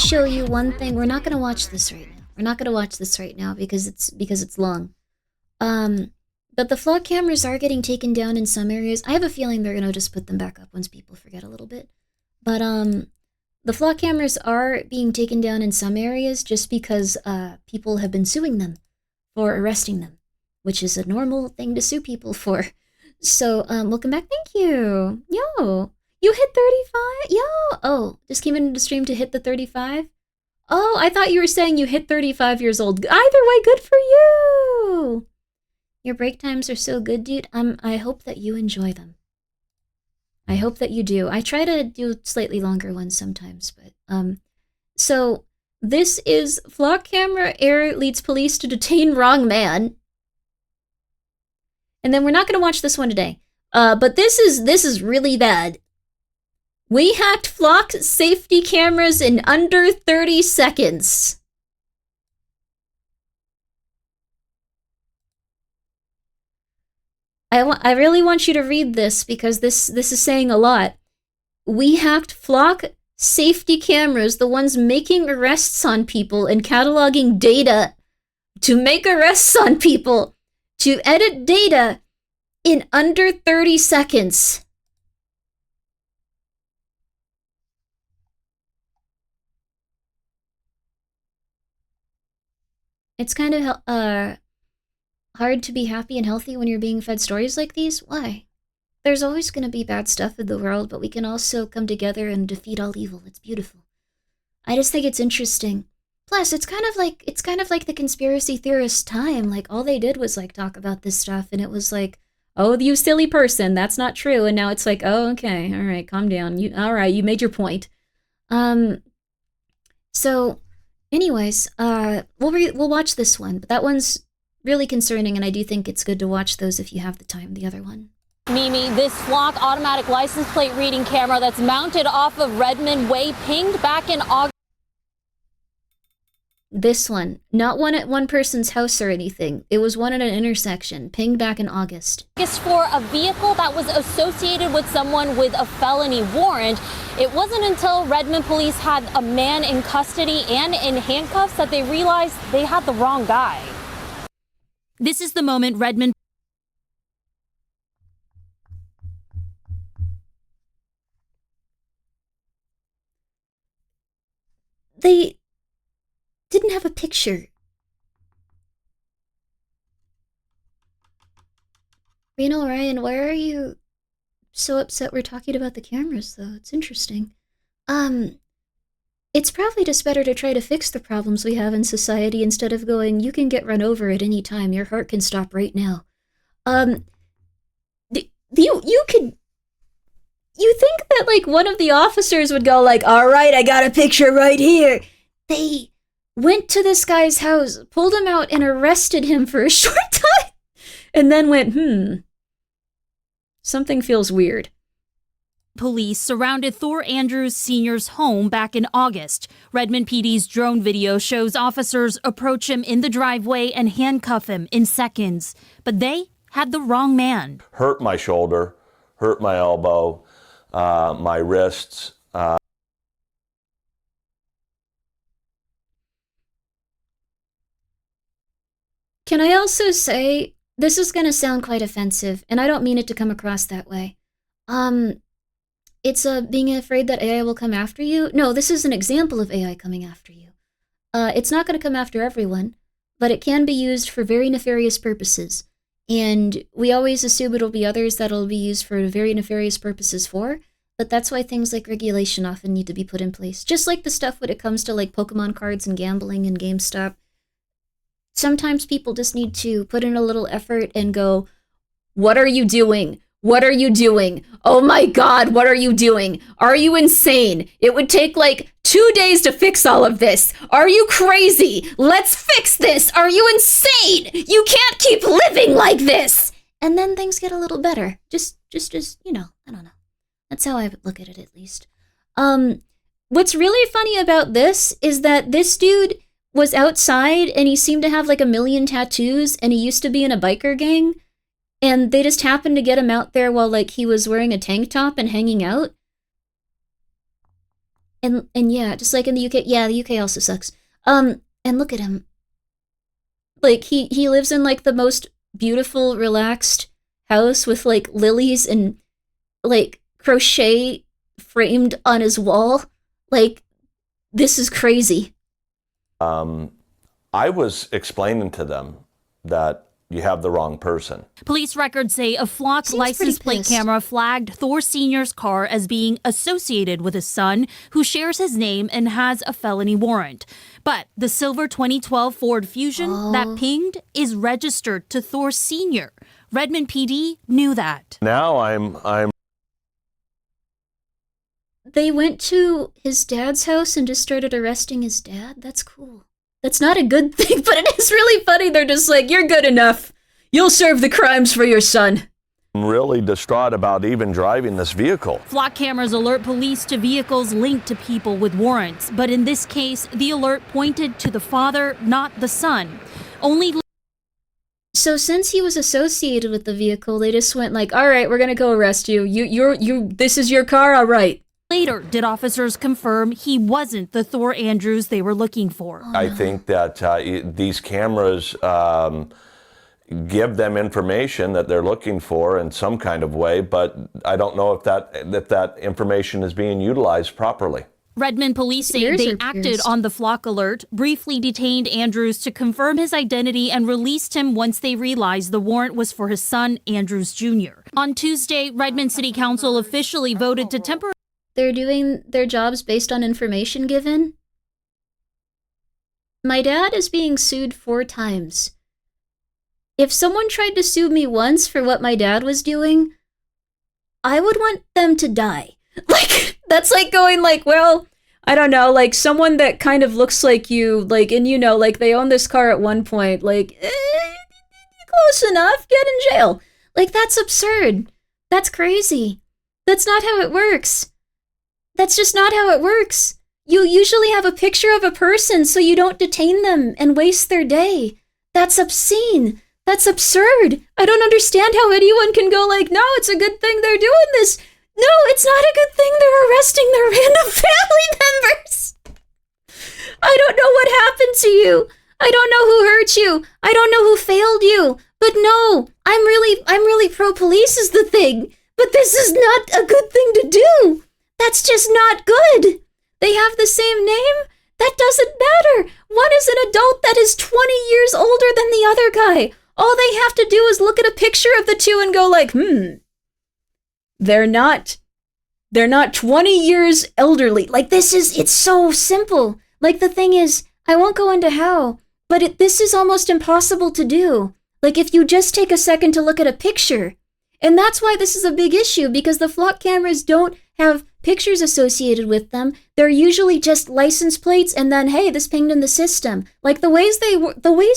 show you one thing. We're not gonna watch this right now. We're not gonna watch this right now because it's long. But the flock cameras are getting taken down in some areas. I have a feeling they're gonna just put them back up once people forget a little bit. But the flock cameras are being taken down in some areas just because people have been suing them for arresting them, which is a normal thing to sue people for. So, welcome back. Thank you. Yo, you hit 35? Yo, oh, just came into the stream to hit the 35? Oh, I thought you were saying you hit 35 years old. Either way, good for you. Your break times are so good, dude. I hope that you enjoy them. I hope that you do. I try to do slightly longer ones sometimes, but, so this is flock camera error leads police to detain wrong man. And then we're not going to watch this one today. But this is really bad. We hacked flock safety cameras in under 30 seconds. I really want you to read this because this is saying a lot. We hacked flock safety cameras, the ones making arrests on people and cataloging data to make arrests on people, to edit data in under 30 seconds. It's kind of hard to be happy and healthy when you're being fed stories like these. Why? There's always going to be bad stuff in the world, but we can also come together and defeat all evil. It's beautiful. I just think it's interesting. Plus, it's kind of like the conspiracy theorist time. Like, all they did was like talk about this stuff, and it was like, oh, you silly person, that's not true. And now it's like, oh, okay, all right, calm down. You made your point. So, anyways, we'll watch this one, but that one's really concerning, and I do think it's good to watch those if you have the time. The other one. Mimi, this flock automatic license plate reading camera that's mounted off of Redmond Way pinged back in August. This one, not one at one person's house or anything. It was one at an intersection, pinged back in August. For a vehicle that was associated with someone with a felony warrant. It wasn't until Redmond police had a man in custody and in handcuffs that they realized they had the wrong guy. This is the moment Redmond... They didn't have a picture. Reno, Ryan, why are you so upset we're talking about the cameras, though? It's interesting. It's probably just better to try to fix the problems we have in society instead of going, you can get run over at any time, your heart can stop right now. You think that, like, one of the officers would go, like, all right, I got a picture right here. They went to this guy's house, pulled him out, and arrested him for a short time, and then went, something feels weird. Police surrounded Thor Andrews Sr.'s home back in August. Redmond PD's drone video shows officers approach him in the driveway and handcuff him in seconds. But they had the wrong man. Hurt my shoulder, hurt my elbow, my wrists. Can I also say, this is going to sound quite offensive, and I don't mean it to come across that way. It's being afraid that AI will come after you. No, this is an example of AI coming after you. It's not going to come after everyone, but it can be used for very nefarious purposes. And we always assume it'll be others that'll be used for very nefarious purposes for, but that's why things like regulation often need to be put in place. Just like the stuff when it comes to like Pokemon cards and gambling and GameStop. Sometimes people just need to put in a little effort and go, what are you doing? What are you doing? Oh my God, what are you doing? Are you insane? It would take like 2 days to fix all of this. Are you crazy? Let's fix this. Are you insane? You can't keep living like this. And then things get a little better. Just, you know, I don't know. That's how I would look at it, at least. What's really funny about this is that this dude was outside and he seemed to have like 1 million tattoos and he used to be in a biker gang. And they just happened to get him out there while, like, he was wearing a tank top and hanging out. And yeah, just like in the UK, yeah, the UK also sucks. And look at him. Like, he lives in, like, the most beautiful, relaxed house with, like, lilies and, like, crochet framed on his wall. Like, this is crazy. I was explaining to them that you have the wrong person. Police records say a flock Seems license pretty plate pissed. camera flagged Thor Sr.'s car as being associated with his son, who shares his name and has a felony warrant. But the silver 2012 Ford Fusion that pinged is registered to Thor Sr. Redmond PD knew that. Now I'm They went to his dad's house and just started arresting his dad? That's cool. That's not a good thing, but it is really funny. They're just like, you're good enough. You'll serve the crimes for your son. really distraught about even driving this vehicle. Flock cameras alert police to vehicles linked to people with warrants, but in this case, the alert pointed to the father, not the son. So since he was associated with the vehicle, they just went like, all right, we're going to go arrest you. This is your car? All right. Later, did officers confirm he wasn't the Thor Andrews they were looking for. I think that these cameras give them information that they're looking for in some kind of way, but I don't know if that information is being utilized properly. Redmond police say they acted on the flock alert, briefly detained Andrews to confirm his identity and released him once they realized the warrant was for his son, Andrews Jr. On Tuesday, Redmond City Council officially voted to temporarily... They're doing their jobs based on information given? My dad is being sued 4 times. If someone tried to sue me once for what my dad was doing, I would want them to die. Like, that's like going like, well, I don't know, like someone that kind of looks like you, like, and you know, like they own this car at one point, like, close enough, get in jail. Like, that's absurd. That's crazy. That's not how it works. That's just not how it works. You usually have a picture of a person so you don't detain them and waste their day. That's obscene. That's absurd. I don't understand how anyone can go like, no, it's a good thing they're doing this. No, it's not a good thing they're arresting their random family members. I don't know what happened to you. I don't know who hurt you. I don't know who failed you. But no, I'm really pro-police is the thing. But this is not a good thing to do. That's just not good. They have the same name? That doesn't matter. One is an adult that is 20 years older than the other guy. All they have to do is look at a picture of the two and go like, They're not 20 years elderly. Like, it's so simple. Like, the thing is, I won't go into how, but this is almost impossible to do. Like, if you just take a second to look at a picture. And that's why this is a big issue, because the flock cameras don't have pictures associated with them. They're usually just license plates and then, hey, this pinged in the system. Like, the ways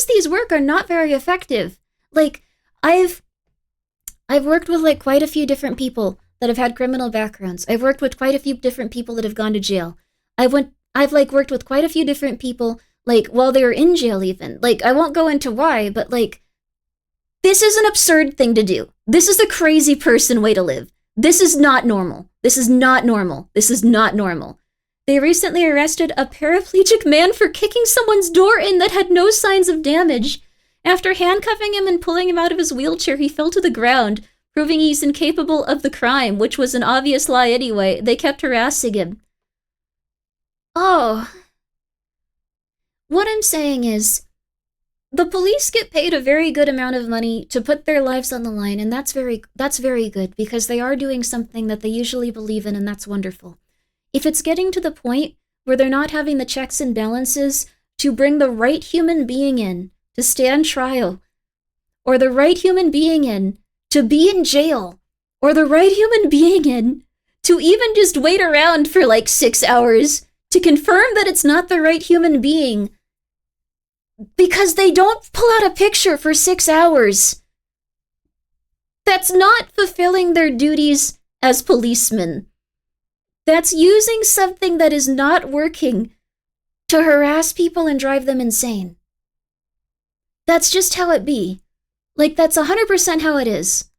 these work are not very effective. Like, I've worked with like quite a few different people that have had criminal backgrounds. I've worked with quite a few different people that have gone to jail. I've worked with quite a few different people like while they were in jail even. Like, I won't go into why, but like, this is an absurd thing to do. This is a crazy person way to live. This is not normal. This is not normal. This is not normal. They recently arrested a paraplegic man for kicking someone's door in that had no signs of damage. After handcuffing him and pulling him out of his wheelchair, he fell to the ground, proving he's incapable of the crime, which was an obvious lie anyway. They kept harassing him. Oh. What I'm saying is, the police get paid a very good amount of money to put their lives on the line, and that's very good, because they are doing something that they usually believe in, and that's wonderful. If it's getting to the point where they're not having the checks and balances to bring the right human being in to stand trial, or the right human being in to be in jail, or the right human being in to even just wait around for like 6 hours to confirm that it's not the right human being, because they don't pull out a picture for 6 hours. That's not fulfilling their duties as policemen. That's using something that is not working to harass people and drive them insane. That's just how it be. Like, that's 100% how it is.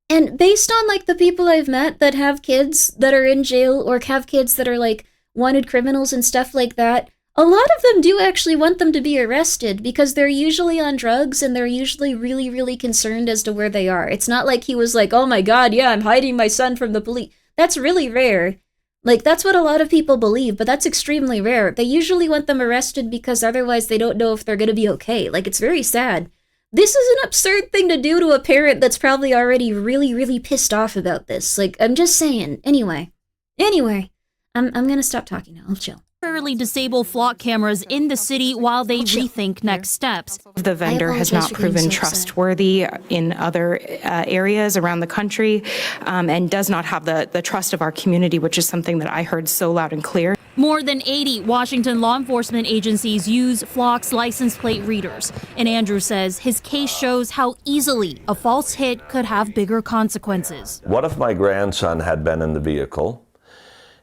And based on, like, the people I've met that have kids that are in jail or have kids that are, like, wanted criminals and stuff like that, a lot of them do actually want them to be arrested because they're usually on drugs and they're usually really, really concerned as to where they are. It's not like he was like, oh my God, yeah, I'm hiding my son from the police. That's really rare. Like, that's what a lot of people believe, but that's extremely rare. They usually want them arrested because otherwise they don't know if they're going to be okay. Like, it's very sad. This is an absurd thing to do to a parent that's probably already really, really pissed off about this. Like, I'm just saying. Anyway, I'm going to stop talking now. I'll chill. Temporarily disable flock cameras in the city while they rethink next steps. The vendor has not proven trustworthy in other areas around the country and does not have the trust of our community, which is something that I heard so loud and clear. More than 80 Washington law enforcement agencies use Flock's license plate readers. And Andrew says his case shows how easily a false hit could have bigger consequences. What if my grandson had been in the vehicle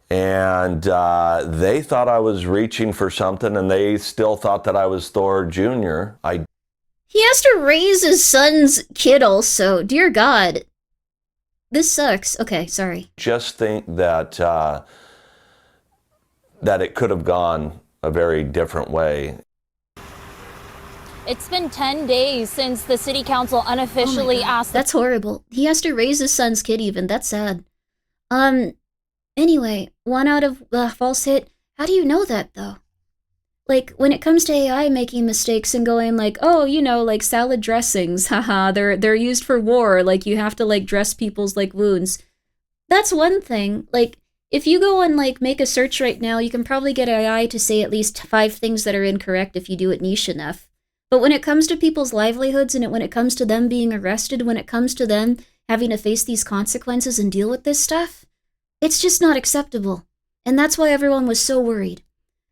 and they thought I was reaching for something and they still thought that I was Thor Jr.? He has to raise his son's kid also. Dear God. This sucks. Okay, sorry. Just think that that it could have gone a very different way. It's been 10 days since the city council unofficially asked... That's horrible. He has to raise his son's kid even. That's sad. Anyway, 1 out of false hit. How do you know that, though? Like, when it comes to AI making mistakes and going like, oh, you know, like salad dressings, haha, they're used for war, like you have to like dress people's like wounds. That's one thing. Like, if you go and like make a search right now, you can probably get AI to say at least 5 things that are incorrect if you do it niche enough. But when it comes to people's livelihoods and when it comes to them being arrested, when it comes to them having to face these consequences and deal with this stuff, it's just not acceptable. And that's why everyone was so worried.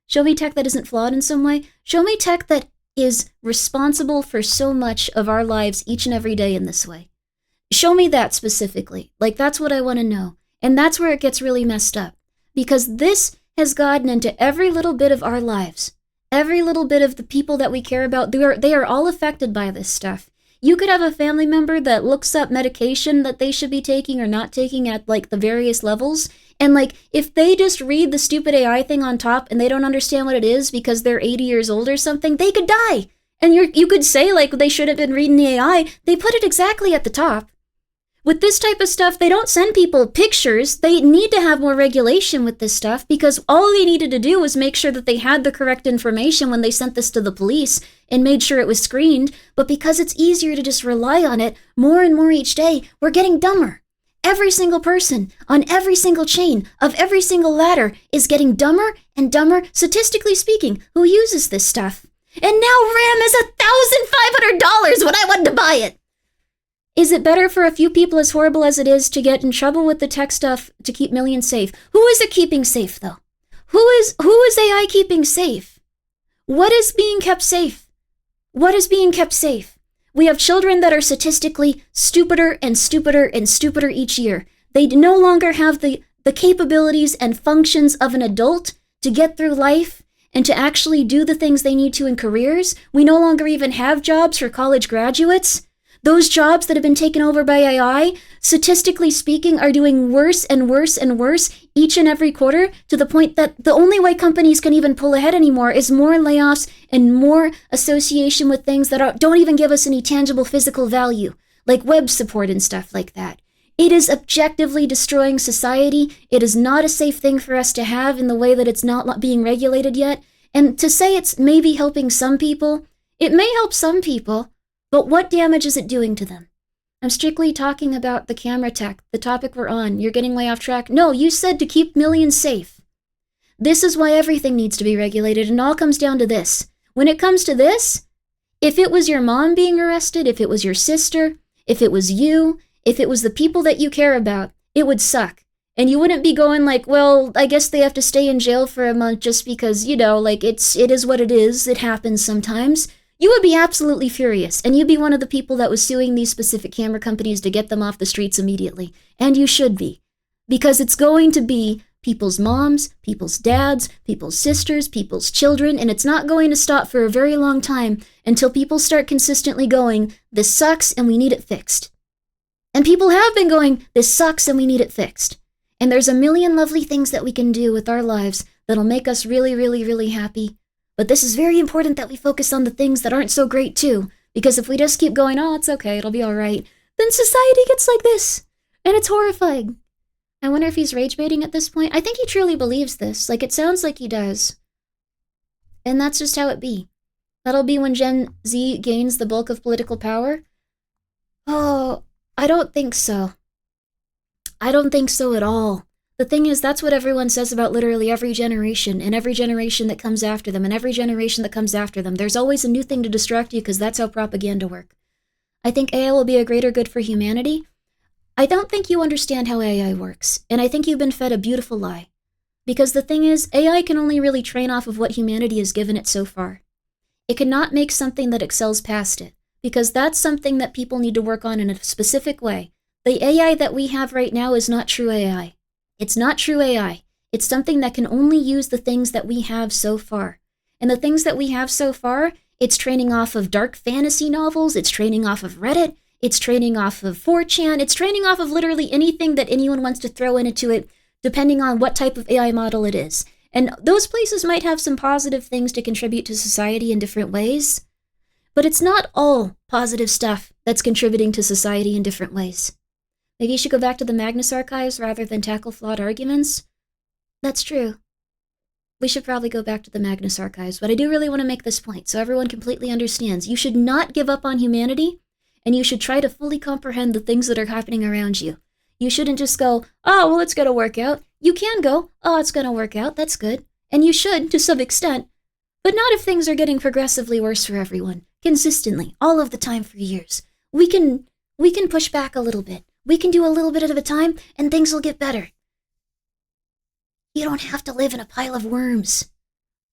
Show me tech that isn't flawed in some way. Show me tech that is responsible for so much of our lives each and every day in this way. Show me that specifically. Like, that's what I want to know. And that's where it gets really messed up. Because this has gotten into every little bit of our lives. Every little bit of the people that we care about, they are all affected by this stuff. You could have a family member that looks up medication that they should be taking or not taking at like the various levels. And like, if they just read the stupid AI thing on top and they don't understand what it is because they're 80 years old or something, they could die. And you could say like they should have been reading the AI. They put it exactly at the top. With this type of stuff, they don't send people pictures. They need to have more regulation with this stuff because all they needed to do was make sure that they had the correct information when they sent this to the police and made sure it was screened. But because it's easier to just rely on it more and more each day, we're getting dumber. Every single person on every single chain of every single ladder is getting dumber and dumber, statistically speaking, who uses this stuff. And now RAM is $1,500 when I wanted to buy it. Is it better for a few people, as horrible as it is, to get in trouble with the tech stuff to keep millions safe? Who is it keeping safe, though? Who is AI keeping safe? What is being kept safe? What is being kept safe? We have children that are statistically stupider and stupider and stupider each year. They no longer have the capabilities and functions of an adult to get through life and to actually do the things they need to in careers. We no longer even have jobs for college graduates. Those jobs that have been taken over by AI, statistically speaking, are doing worse and worse and worse each and every quarter, to the point that the only way companies can even pull ahead anymore is more layoffs and more association with things that don't even give us any tangible physical value, like web support and stuff like that. It is objectively destroying society. It is not a safe thing for us to have in the way that it's not being regulated yet. And to say it's maybe helping some people, it may help some people, but what damage is it doing to them? I'm strictly talking about the camera tech, the topic we're on. You're getting way off track. No, you said to keep millions safe. This is why everything needs to be regulated, and all comes down to this. When it comes to this, if it was your mom being arrested, if it was your sister, if it was you, if it was the people that you care about, it would suck. And you wouldn't be going like, well, I guess they have to stay in jail for a month just because, you know, like it is what it is. It happens sometimes. You would be absolutely furious, and you'd be one of the people that was suing these specific camera companies to get them off the streets immediately. And you should be. Because it's going to be people's moms, people's dads, people's sisters, people's children, and it's not going to stop for a very long time until people start consistently going, this sucks and we need it fixed. And people have been going, this sucks and we need it fixed. And there's a million lovely things that we can do with our lives that'll make us really, really, really happy. But this is very important that we focus on the things that aren't so great too, because if we just keep going, oh, it's okay, it'll be all right, then society gets like this, and it's horrifying. I wonder if he's rage baiting at this point. I think he truly believes this. Like, it sounds like he does. And that's just how it be. That'll be when Gen Z gains the bulk of political power? Oh, I don't think so. I don't think so at all. The thing is, that's what everyone says about literally every generation, and every generation that comes after them, and every generation that comes after them. There's always a new thing to distract you, because that's how propaganda work. I think AI will be a greater good for humanity. I don't think you understand how AI works, and I think you've been fed a beautiful lie. Because the thing is, AI can only really train off of what humanity has given it so far. It cannot make something that excels past it, because that's something that people need to work on in a specific way. The AI that we have right now is not true AI. It's not true AI. It's something that can only use the things that we have so far. And the things that we have so far, it's training off of dark fantasy novels, it's training off of Reddit, it's training off of 4chan, it's training off of literally anything that anyone wants to throw into it, depending on what type of AI model it is. And those places might have some positive things to contribute to society in different ways, but it's not all positive stuff that's contributing to society in different ways. Maybe you should go back to the Magnus archives rather than tackle flawed arguments? That's true. We should probably go back to the Magnus archives, but I do really want to make this point so everyone completely understands. You should not give up on humanity, and you should try to fully comprehend the things that are happening around you. You shouldn't just go, oh, well, it's going to work out. You can go, oh, it's going to work out, that's good. And you should, to some extent, but not if things are getting progressively worse for everyone, consistently, all of the time for years. We can push back a little bit. We can do a little bit at a time, and things will get better. You don't have to live in a pile of worms.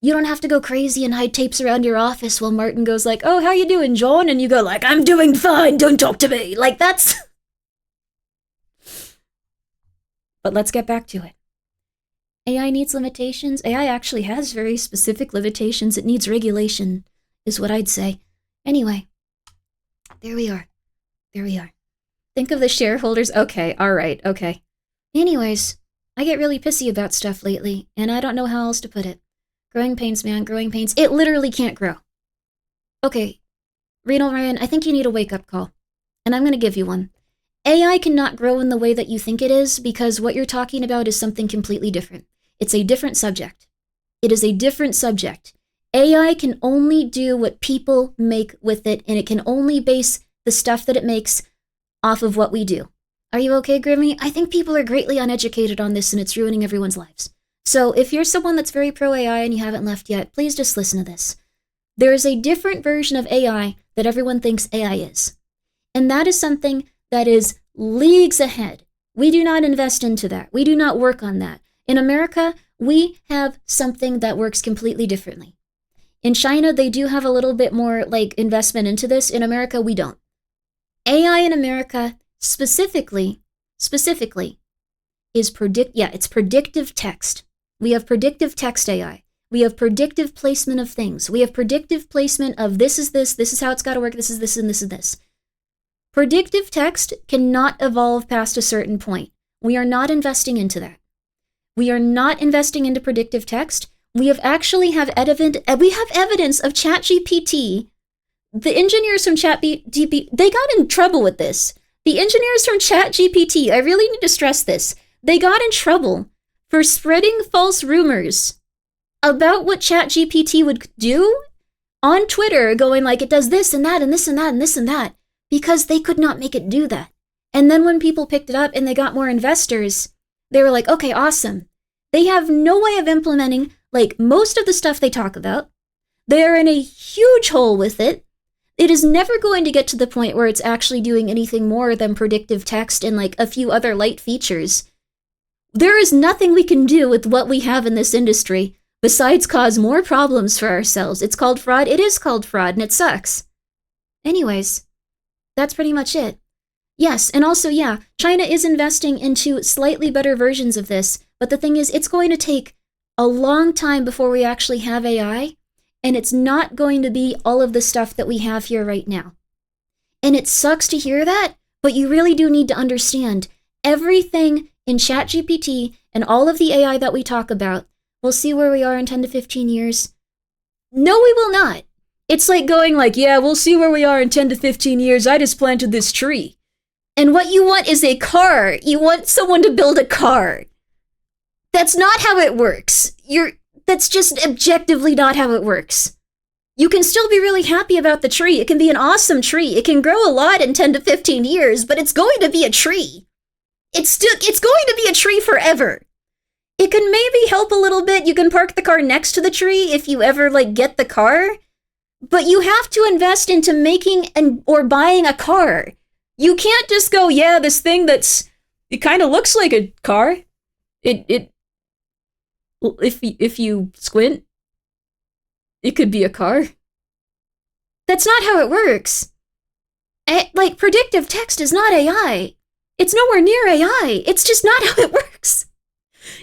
You don't have to go crazy and hide tapes around your office while Martin goes like, oh, how you doing, John? And you go like, I'm doing fine, don't talk to me. Like, that's... But let's get back to it. AI needs limitations. AI actually has very specific limitations. It needs regulation, is what I'd say. Anyway, there we are. There we are. Think of the shareholders. Okay, all right, okay. Anyways, I get really pissy about stuff lately, and I don't know how else to put it. Growing pains, man, growing pains. It literally can't grow. Okay, Renal Ryan, I think you need a wake-up call, and I'm going to give you one. AI cannot grow in the way that you think it is because what you're talking about is something completely different. It's a different subject. It is a different subject. AI can only do what people make with it, and it can only base the stuff that it makes off of what we do. Are you okay, Grimmi? I think people are greatly uneducated on this, and it's ruining everyone's lives. So if you're someone that's very pro-AI and you haven't left yet, please just listen to this. There is a different version of AI that everyone thinks AI is. And that is something that is leagues ahead. We do not invest into that. We do not work on that. In America, we have something that works completely differently. In China, they do have a little bit more investment into this. In America, we don't. AI in America specifically is it's predictive text. We have predictive text AI. We have predictive placement of things. We have predictive placement of this is how it's got to work, this is this, and this is this. Predictive text cannot evolve past a certain point. We are not investing into that. We are not investing into predictive text. We have evidence of ChatGPT. The engineers from ChatGPT, they got in trouble with this. The engineers from ChatGPT, I really need to stress this, they got in trouble for spreading false rumors about what ChatGPT would do on Twitter, going like, it does this and that and this and that and this and that, because they could not make it do that. And then when people picked it up and they got more investors, they were like, okay, awesome. They have no way of implementing most of the stuff they talk about. They're in a huge hole with it. It is never going to get to the point where it's actually doing anything more than predictive text and a few other light features. There is nothing we can do with what we have in this industry besides cause more problems for ourselves. It's called fraud. It is called fraud, and it sucks. Anyways, that's pretty much it. Yes, and also, yeah, China is investing into slightly better versions of this, but the thing is, it's going to take a long time before we actually have AI, and it's not going to be all of the stuff that we have here right now. And it sucks to hear that, but you really do need to understand everything in ChatGPT and all of the AI that we talk about We'll see where we are in 10 to 15 years. No, we will not. It's like going like, yeah, we'll see where we are in 10 to 15 years. I just planted this tree. And what you want is a car. You want someone to build a car. That's not how it works. That's just objectively not how it works. You can still be really happy about the tree. It can be an awesome tree. It can grow a lot in 10 to 15 years, but it's going to be a tree. It's going to be a tree forever. It can maybe help a little bit. You can park the car next to the tree if you ever get the car. But you have to invest into making or buying a car. You can't just go, yeah, this thing it kind of looks like a car. If you squint, it could be a car. That's not how it works. Predictive text is not AI. It's nowhere near AI. It's just not how it works.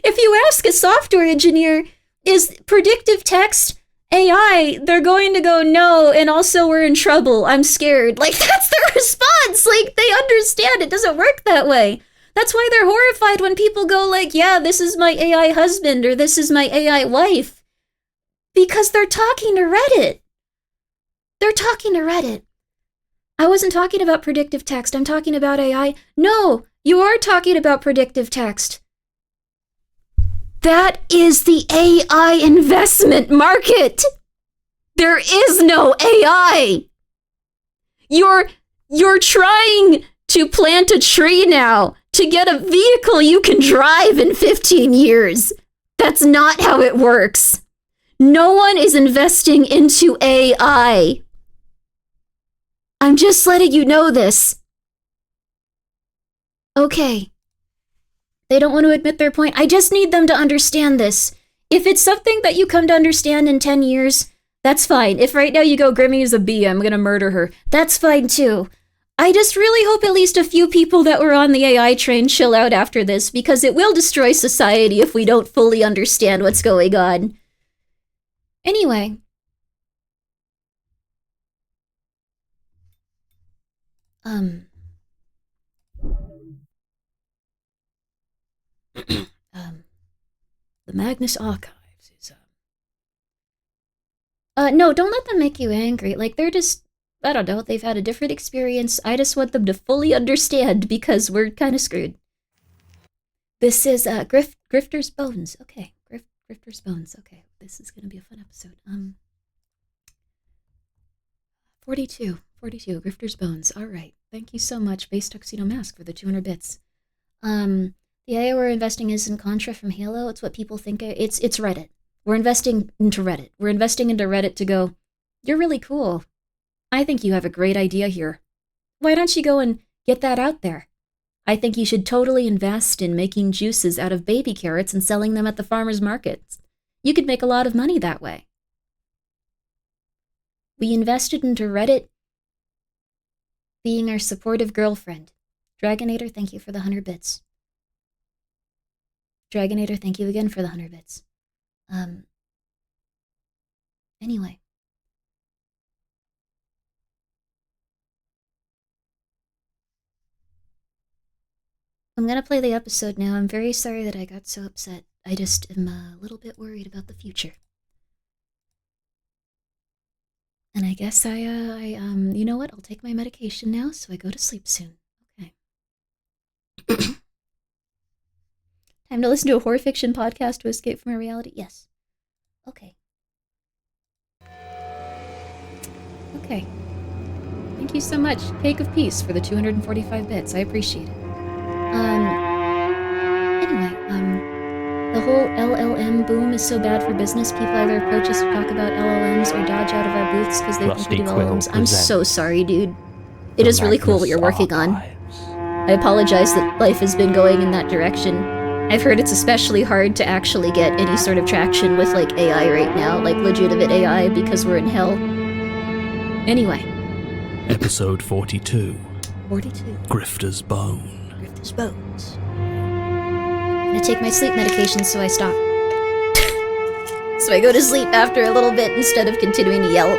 If you ask a software engineer, is predictive text AI, they're going to go, no, and also we're in trouble. I'm scared. That's their response. They understand it doesn't work that way. That's why they're horrified when people go yeah, this is my AI husband or this is my AI wife. Because they're talking to Reddit. They're talking to Reddit. I wasn't talking about predictive text. I'm talking about AI. No, you are talking about predictive text. That is the AI investment market. There is no AI. You're trying to plant a tree now to get a vehicle you can drive in 15 years. That's not how it works. No one is investing into AI. I'm just letting you know this. Okay. They don't want to admit their point. I just need them to understand this. If it's something that you come to understand in 10 years, that's fine. If right now you go, Grimmi is a bee, I'm gonna murder her, that's fine too. I just really hope at least a few people that were on the AI train chill out after this, because it will destroy society if we don't fully understand what's going on. Anyway. The Magnus Archives is, no, don't let them make you angry. They're just, I don't know, they've had a different experience. I just want them to fully understand, because we're kind of screwed. This is, Grifter's Bones. Okay, Grifter's Bones. Okay, this is gonna be a fun episode. 42, Grifter's Bones. All right, thank you so much, Base Tuxedo Mask, for the 200 bits. The AI we're investing is in Contra from Halo. It's what people think. It's Reddit. We're investing into Reddit. We're investing into Reddit to go, you're really cool. I think you have a great idea here. Why don't you go and get that out there? I think you should totally invest in making juices out of baby carrots and selling them at the farmers markets. You could make a lot of money that way. We invested into Reddit being our supportive girlfriend. Dragonator, thank you for the 100 bits. Dragonator, thank you again for the 100 bits. Anyway. I'm gonna play the episode now. I'm very sorry that I got so upset. I just am a little bit worried about the future. And I guess you know what? I'll take my medication now so I go to sleep soon. Okay. Time to listen to a horror fiction podcast to escape from a reality? Yes. Okay. Okay. Thank you so much, Cake of Peace, for the 245 bits. I appreciate it. Anyway, the whole LLM boom is so bad for business. People either approach us to talk about LLMs or dodge out of our booths because they think we do LLMs. I'm so sorry, dude. It is really cool what you're working on. I apologize that life has been going in that direction. I've heard it's especially hard to actually get any sort of traction with AI right now, legitimate AI, because we're in hell. Anyway. Episode 42. 42. Grifter's Bone. Grifter's Bones. I'm gonna take my sleep medication so I stop. So I go to sleep after a little bit instead of continuing to yell.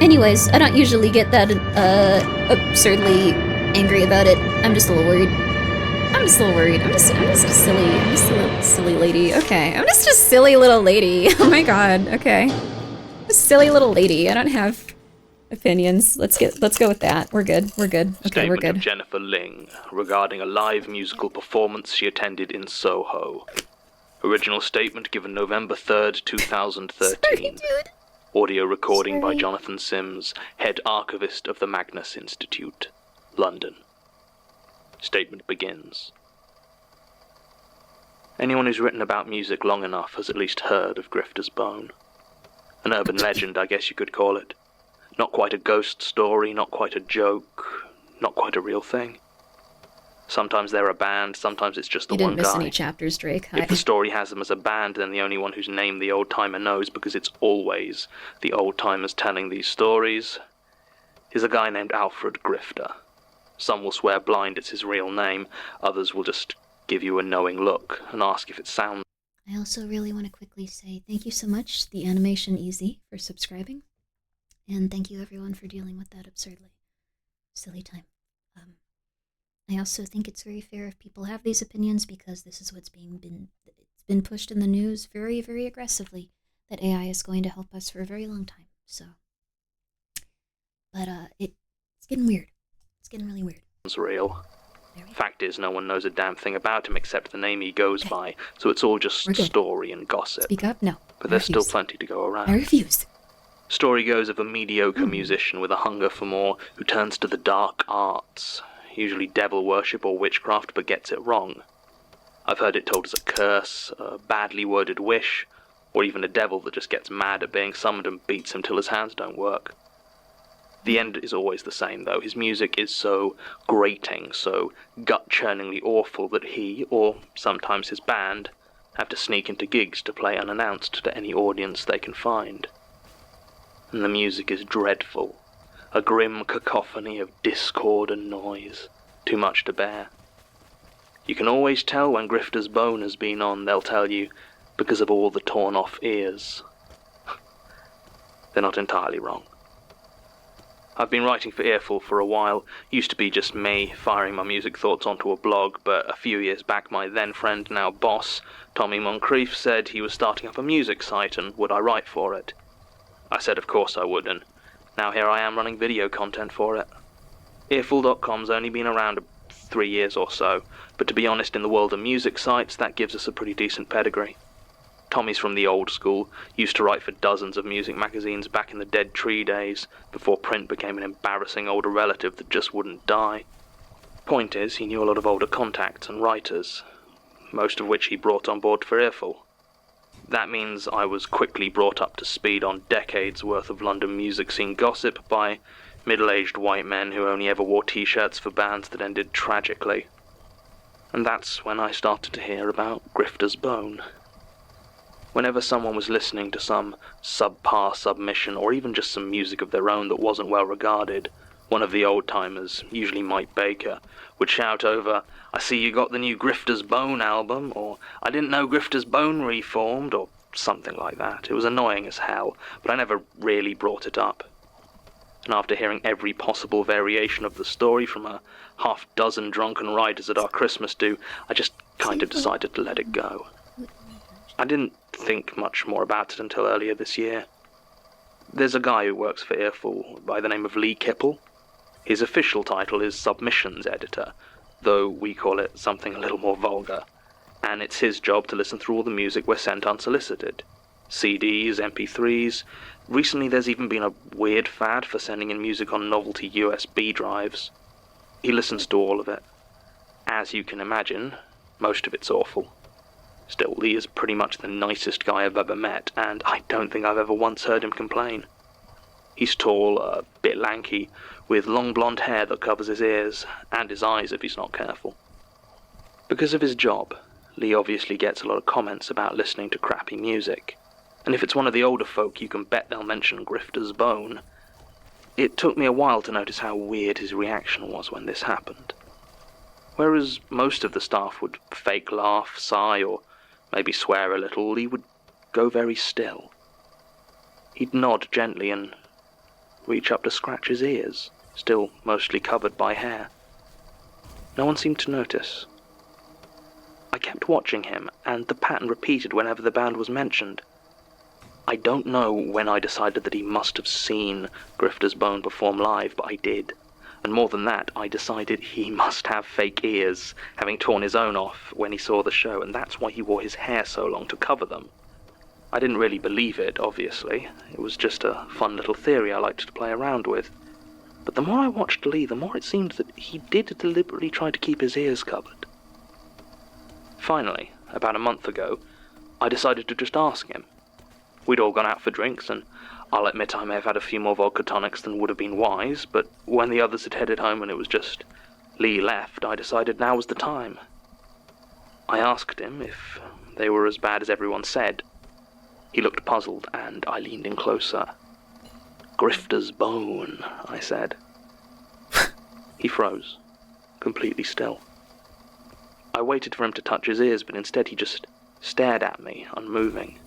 Anyways, I don't usually get that absurdly angry about it. I'm just a little worried. I'm I'm just a little worried. I'm just a silly lady. Okay, I'm just a silly little lady. Oh my god. Okay, a silly little lady. I don't have opinions. Let's go with that. We're good. Okay, Statement we're good. of Jennifer Ling regarding a live musical performance she attended in Soho. Original statement given November 3rd, 2013. Sorry, Audio recording by Jonathan Sims, head archivist of the Magnus Institute, London. Statement begins. Anyone who's written about music long enough has at least heard of Grifter's Bone. An urban legend, I guess you could call it. Not quite a ghost story, not quite a joke, not quite a real thing. Sometimes they're a band, sometimes it's just the You one didn't miss guy. any chapters, Drake. Hi. If the story has them as a band, then the only one whose name the old-timer knows, because it's always the old-timers telling these stories, is a guy named Alfred Grifter. Some will swear blind it's his real name, others will just give you a knowing look and ask if it sounds. I also really want to quickly say thank you so much, The Animation Easy, for subscribing. And thank you everyone for dealing with that absurdly silly time. I also think it's very fair if people have these opinions, because this is what's it's been pushed in the news very, very aggressively, that AI is going to help us for a very long time. So, but it's getting weird. It's getting really weird. Real. Fact is, no one knows a damn thing about him except the name he goes by, so it's all just story and gossip. Speak up? No. But there's still plenty to go around. I refuse. Story goes of a mediocre musician with a hunger for more who turns to the dark arts, usually devil worship or witchcraft, but gets it wrong. I've heard it told as a curse, a badly worded wish, or even a devil that just gets mad at being summoned and beats him till his hands don't work. The end is always the same, though. His music is so grating, so gut-churningly awful that he, or sometimes his band, have to sneak into gigs to play unannounced to any audience they can find. And the music is dreadful. A grim cacophony of discord and noise, too much to bear. You can always tell when Grifter's Bone has been on, they'll tell you, because of all the torn off ears. They're not entirely wrong. I've been writing for Earful for a while. Used to be just me, firing my music thoughts onto a blog, but a few years back my then friend, now boss, Tommy Moncrief, said he was starting up a music site and would I write for it. I said of course I would, and now here I am running video content for it. Earful.com's only been around 3 years or so, but to be honest, in the world of music sites, that gives us a pretty decent pedigree. Tommy's from the old school, used to write for dozens of music magazines back in the Dead Tree days, before print became an embarrassing older relative that just wouldn't die. Point is, he knew a lot of older contacts and writers, most of which he brought on board for Earful. That means I was quickly brought up to speed on decades worth of London music scene gossip by middle-aged white men who only ever wore t-shirts for bands that ended tragically. And that's when I started to hear about Grifter's Bone. Whenever someone was listening to some subpar submission or even just some music of their own that wasn't well regarded, one of the old-timers, usually Mike Baker, would shout over, "I see you got the new Grifter's Bone album," or "I didn't know Grifter's Bone reformed," or something like that. It was annoying as hell, but I never really brought it up. And after hearing every possible variation of the story from a half-dozen drunken writers at our Christmas do, I just kind of decided to let it go. I didn't think much more about it until earlier this year. There's a guy who works for Earful by the name of Lee Kipple. His official title is Submissions Editor, though we call it something a little more vulgar. And it's his job to listen through all the music we're sent unsolicited. CDs, MP3s. Recently there's even been a weird fad for sending in music on novelty USB drives. He listens to all of it. As you can imagine, most of it's awful. Still, Lee is pretty much the nicest guy I've ever met, and I don't think I've ever once heard him complain. He's tall, a bit lanky, with long blonde hair that covers his ears, and his eyes if he's not careful. Because of his job, Lee obviously gets a lot of comments about listening to crappy music, and if it's one of the older folk, you can bet they'll mention Grifter's Bone. It took me a while to notice how weird his reaction was when this happened. Whereas most of the staff would fake laugh, sigh, or maybe swear a little, Lee would go very still. He'd nod gently and reach up to scratch his ears, still mostly covered by hair. No one seemed to notice. I kept watching him, and the pattern repeated whenever the band was mentioned. I don't know when I decided that he must have seen Grifter's Bone perform live, but I did. And more than that, I decided he must have fake ears, having torn his own off when he saw the show, and that's why he wore his hair so long to cover them. I didn't really believe it, obviously. It was just a fun little theory I liked to play around with. But the more I watched Lee, the more it seemed that he did deliberately try to keep his ears covered. Finally, about a month ago, I decided to just ask him. We'd all gone out for drinks, and I'll admit I may have had a few more vodka tonics than would have been wise, but when the others had headed home and it was just Lee left, I decided now was the time. I asked him if they were as bad as everyone said. He looked puzzled, and I leaned in closer. Grifter's Bone, I said. He froze, completely still. I waited for him to touch his ears, but instead he just stared at me, unmoving.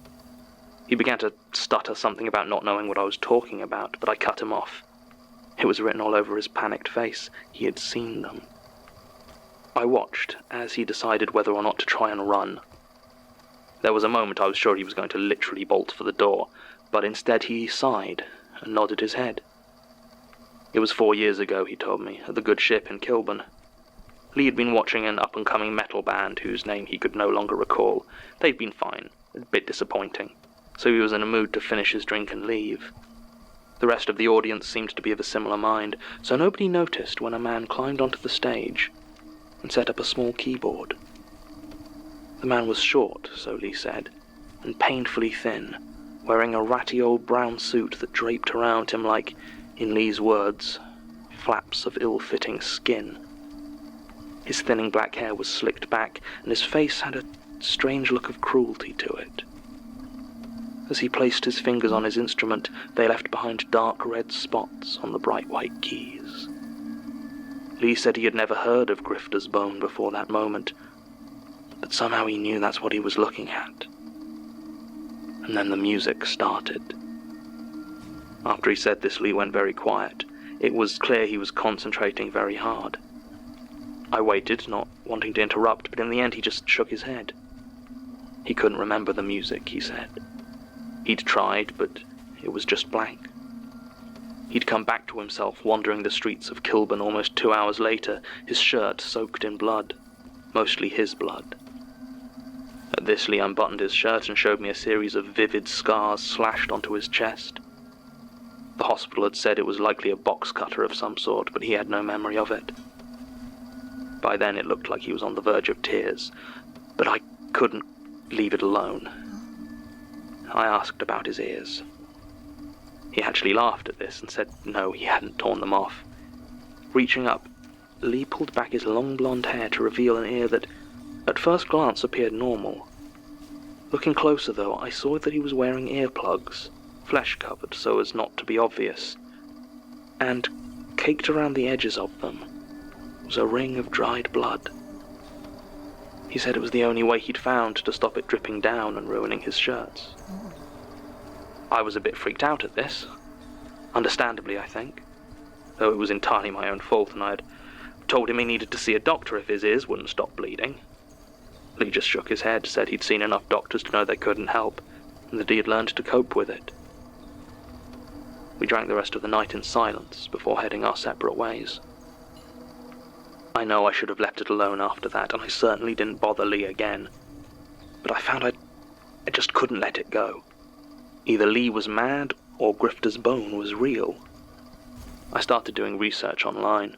He began to stutter something about not knowing what I was talking about, but I cut him off. It was written all over his panicked face. He had seen them. I watched as he decided whether or not to try and run. There was a moment I was sure he was going to literally bolt for the door, but instead he sighed and nodded his head. It was 4 years ago, he told me, at the Good Ship in Kilburn. Lee had been watching an up-and-coming metal band whose name he could no longer recall. They'd been fine, a bit disappointing, so he was in a mood to finish his drink and leave. The rest of the audience seemed to be of a similar mind, so nobody noticed when a man climbed onto the stage and set up a small keyboard. The man was short, so Lee said, and painfully thin, wearing a ratty old brown suit that draped around him like, in Lee's words, flaps of ill-fitting skin. His thinning black hair was slicked back, and his face had a strange look of cruelty to it. As he placed his fingers on his instrument, they left behind dark red spots on the bright white keys. Lee said he had never heard of Grifter's Bone before that moment, but somehow he knew that's what he was looking at. And then the music started. After he said this, Lee went very quiet. It was clear he was concentrating very hard. I waited, not wanting to interrupt, but in the end he just shook his head. He couldn't remember the music, he said. He'd tried, but it was just blank. He'd come back to himself, wandering the streets of Kilburn almost 2 hours later, his shirt soaked in blood, mostly his blood. At this, Lee unbuttoned his shirt and showed me a series of vivid scars slashed onto his chest. The hospital had said it was likely a box cutter of some sort, but he had no memory of it. By then it looked like he was on the verge of tears, but I couldn't leave it alone. I asked about his ears. He actually laughed at this and said no, he hadn't torn them off. Reaching up, Lee pulled back his long blonde hair to reveal an ear that, at first glance, appeared normal. Looking closer, though, I saw that he was wearing earplugs, flesh-covered so as not to be obvious, and caked around the edges of them was a ring of dried blood. He said it was the only way he'd found to stop it dripping down and ruining his shirts. I was a bit freaked out at this, understandably, I think, though it was entirely my own fault, and I had told him he needed to see a doctor if his ears wouldn't stop bleeding. Lee just shook his head, said he'd seen enough doctors to know they couldn't help, and that he had learned to cope with it. We drank the rest of the night in silence before heading our separate ways. I know I should have left it alone after that, and I certainly didn't bother Lee again, but I found I just couldn't let it go. Either Lee was mad, or Grifter's Bone was real. I started doing research online.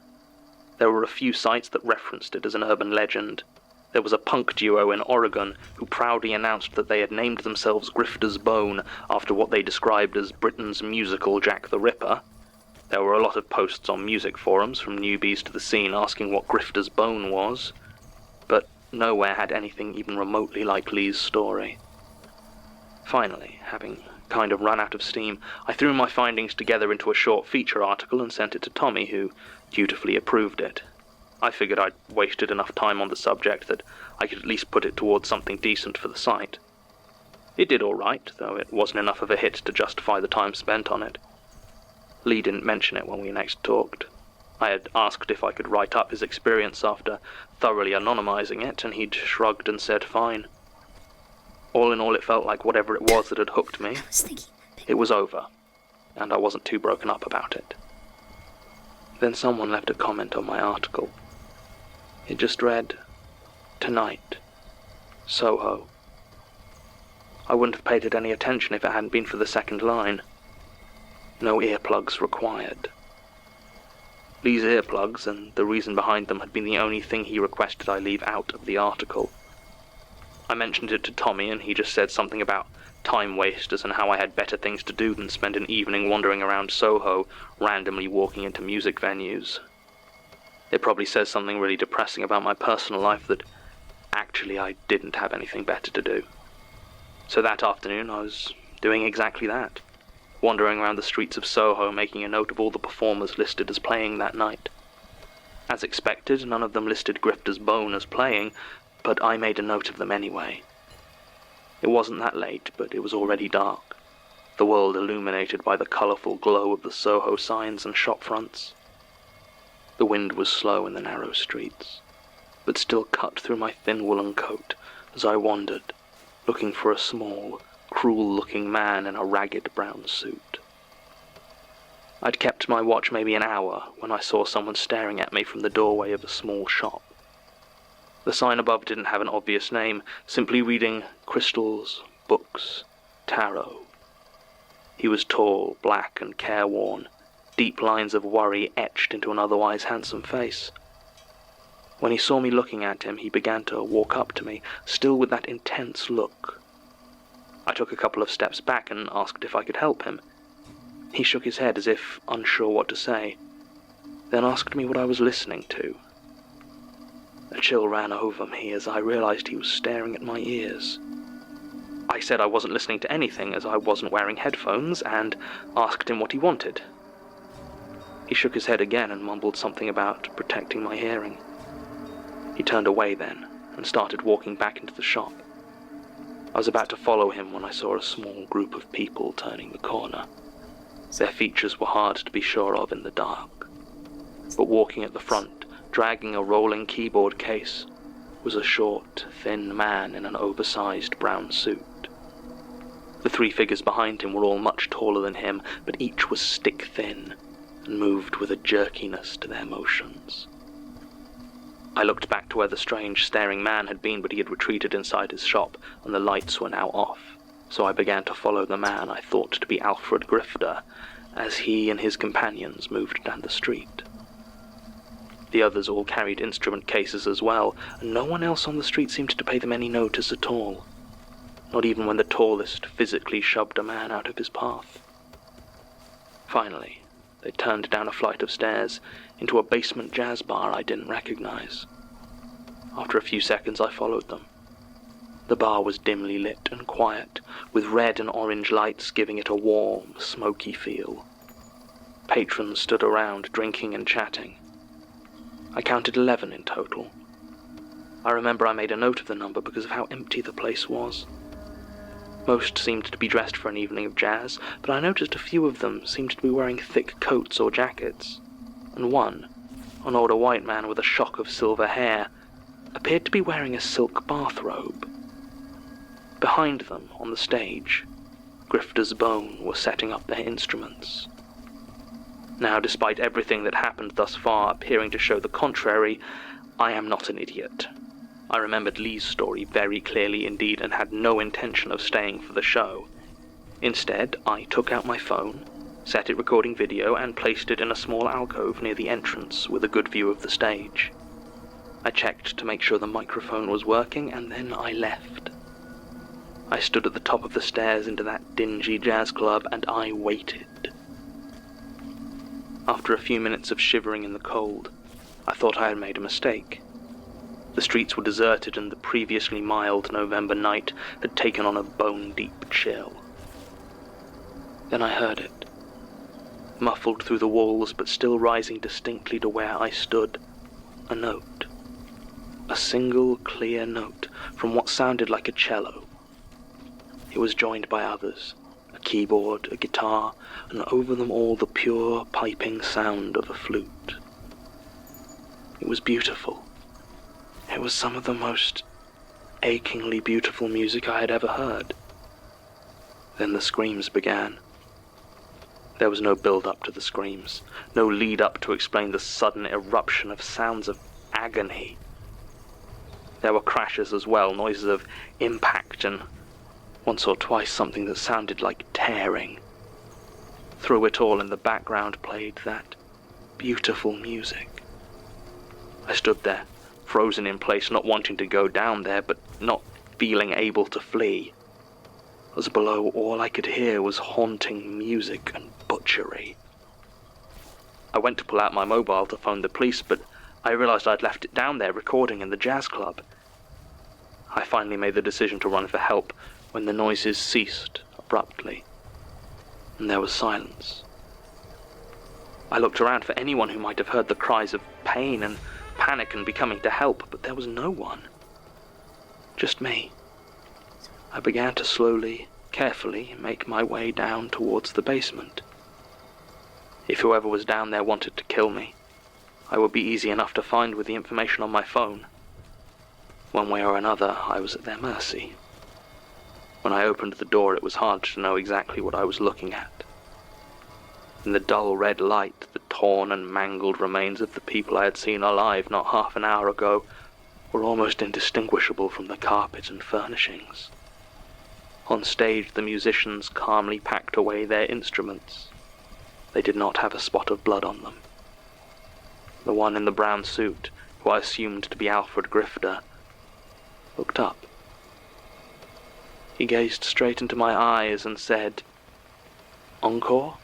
There were a few sites that referenced it as an urban legend. There was a punk duo in Oregon who proudly announced that they had named themselves Grifter's Bone after what they described as Britain's musical Jack the Ripper. There were a lot of posts on music forums from newbies to the scene asking what Grifter's Bone was, but nowhere had anything even remotely like Lee's story. Finally, having kind of run out of steam, I threw my findings together into a short feature article and sent it to Tommy, who dutifully approved it. I figured I'd wasted enough time on the subject that I could at least put it towards something decent for the site. It did all right, though it wasn't enough of a hit to justify the time spent on it. Lee didn't mention it when we next talked. I had asked if I could write up his experience after thoroughly anonymizing it, and he'd shrugged and said fine. All in all, it felt like whatever it was that had hooked me, it was over, and I wasn't too broken up about it. Then someone left a comment on my article. It just read, "Tonight, Soho." I wouldn't have paid it any attention if it hadn't been for the second line. No earplugs required. These earplugs, and the reason behind them, had been the only thing he requested I leave out of the article. I mentioned it to Tommy, and he just said something about time wasters and how I had better things to do than spend an evening wandering around Soho, randomly walking into music venues. It probably says something really depressing about my personal life that actually I didn't have anything better to do. So that afternoon I was doing exactly that, wandering around the streets of Soho making a note of all the performers listed as playing that night. As expected, none of them listed Grifter's Bone as playing, but I made a note of them anyway. It wasn't that late, but it was already dark, the world illuminated by the colourful glow of the Soho signs and shop fronts. The wind was slow in the narrow streets, but still cut through my thin woolen coat as I wandered, looking for a small, cruel-looking man in a ragged brown suit. I'd kept my watch maybe an hour when I saw someone staring at me from the doorway of a small shop. The sign above didn't have an obvious name, simply reading crystals, books, tarot. He was tall, black and careworn, deep lines of worry etched into an otherwise handsome face. When he saw me looking at him, he began to walk up to me, still with that intense look. I took a couple of steps back and asked if I could help him. He shook his head as if unsure what to say, then asked me what I was listening to. A chill ran over me as I realized he was staring at my ears. I said I wasn't listening to anything as I wasn't wearing headphones, and asked him what he wanted. He shook his head again and mumbled something about protecting my hearing. He turned away then and started walking back into the shop. I was about to follow him when I saw a small group of people turning the corner. Their features were hard to be sure of in the dark, but walking at the front, dragging a rolling keyboard case, was a short, thin man in an oversized brown suit. The three figures behind him were all much taller than him, but each was stick-thin and moved with a jerkiness to their motions. I looked back to where the strange, staring man had been, but he had retreated inside his shop, and the lights were now off, so I began to follow the man I thought to be Alfred Grifter, as he and his companions moved down the street. The others all carried instrument cases as well, and no one else on the street seemed to pay them any notice at all, not even when the tallest physically shoved a man out of his path. Finally, they turned down a flight of stairs into a basement jazz bar I didn't recognize. After a few seconds, I followed them. The bar was dimly lit and quiet, with red and orange lights giving it a warm, smoky feel. Patrons stood around, drinking and chatting. I counted 11 in total. I remember I made a note of the number because of how empty the place was. Most seemed to be dressed for an evening of jazz, but I noticed a few of them seemed to be wearing thick coats or jackets, and one, an older white man with a shock of silver hair, appeared to be wearing a silk bathrobe. Behind them, on the stage, Grifter's Bone were setting up their instruments. Now, despite everything that happened thus far appearing to show the contrary, I am not an idiot. I remembered Lee's story very clearly indeed and had no intention of staying for the show. Instead, I took out my phone, set it recording video, and placed it in a small alcove near the entrance with a good view of the stage. I checked to make sure the microphone was working, and then I left. I stood at the top of the stairs into that dingy jazz club, and I waited. After a few minutes of shivering in the cold, I thought I had made a mistake. The streets were deserted, and the previously mild November night had taken on a bone-deep chill. Then I heard it, muffled through the walls but still rising distinctly to where I stood. A note. A single, clear note from what sounded like a cello. It was joined by others, a keyboard, a guitar, and over them all the pure, piping sound of a flute. It was beautiful. It was some of the most achingly beautiful music I had ever heard. Then the screams began. There was no build-up to the screams, no lead-up to explain the sudden eruption of sounds of agony. There were crashes as well, noises of impact, and once or twice something that sounded like tearing. Through it all in the background played that beautiful music. I stood there, frozen in place, not wanting to go down there, but not feeling able to flee. As below, all I could hear was haunting music and butchery. I went to pull out my mobile to phone the police, but I realized I'd left it down there recording in the jazz club. I finally made the decision to run for help when the noises ceased abruptly, and there was silence. I looked around for anyone who might have heard the cries of pain and panic and be coming to help, but there was no one. Just me. I began to slowly, carefully make my way down towards the basement. If whoever was down there wanted to kill me, I would be easy enough to find with the information on my phone. One way or another, I was at their mercy. When I opened the door, it was hard to know exactly what I was looking at. In the dull red light, the torn and mangled remains of the people I had seen alive not half an hour ago were almost indistinguishable from the carpet and furnishings. On stage, the musicians calmly packed away their instruments. They did not have a spot of blood on them. The one in the brown suit, who I assumed to be Alfred Grifter, looked up. He gazed straight into my eyes and said, "Encore?"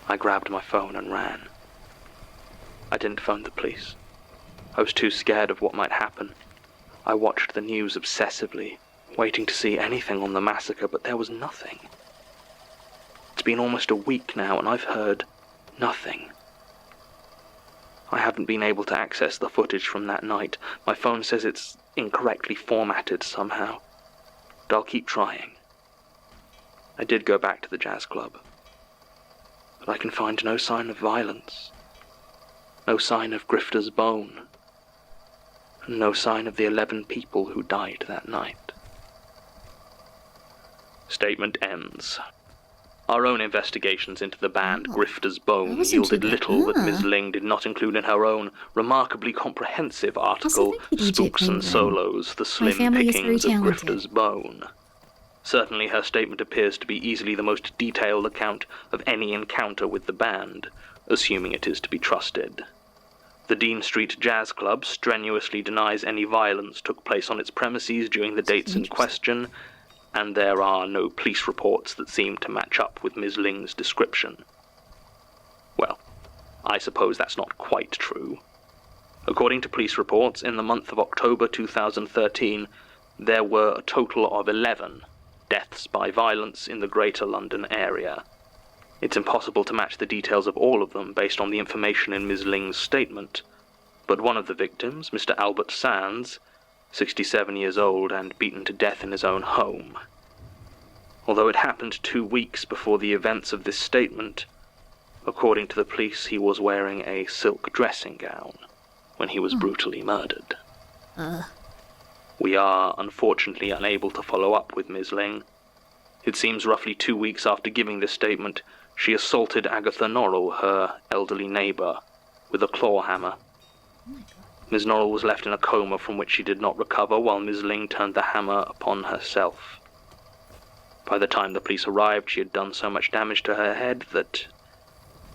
I grabbed my phone and ran. I didn't phone the police. I was too scared of what might happen. I watched the news obsessively, waiting to see anything on the massacre, but there was nothing. It's been almost a week now, and I've heard nothing. I haven't been able to access the footage from that night. My phone says it's incorrectly formatted somehow. But I'll keep trying. I did go back to the jazz club, but I can find no sign of violence, no sign of Grifter's bone, and no sign of the 11 people who died that night. Statement ends. Our own investigations into the band Grifter's Bone yielded little that Ms. Ling did not include in her own remarkably comprehensive article, Spooks and Solos, The Slim Pickings of Grifter's Bone. Certainly her statement appears to be easily the most detailed account of any encounter with the band, assuming it is to be trusted. The Dean Street Jazz Club strenuously denies any violence took place on its premises during the dates in question, and there are no police reports that seem to match up with Ms. Ling's description. Well, I suppose that's not quite true. According to police reports, in the month of October 2013, there were a total of 11 deaths by violence in the Greater London area. It's impossible to match the details of all of them based on the information in Ms. Ling's statement, but one of the victims, Mr. Albert Sands, 67 years old and beaten to death in his own home. Although it happened 2 weeks before the events of this statement, according to the police, he was wearing a silk dressing gown when he was brutally murdered. We are unfortunately unable to follow up with Ms. Ling. It seems roughly 2 weeks after giving this statement, she assaulted Agatha Norrell, her elderly neighbour, with a claw hammer. Ms. Norrell was left in a coma from which she did not recover, while Ms. Ling turned the hammer upon herself. By the time the police arrived, she had done so much damage to her head that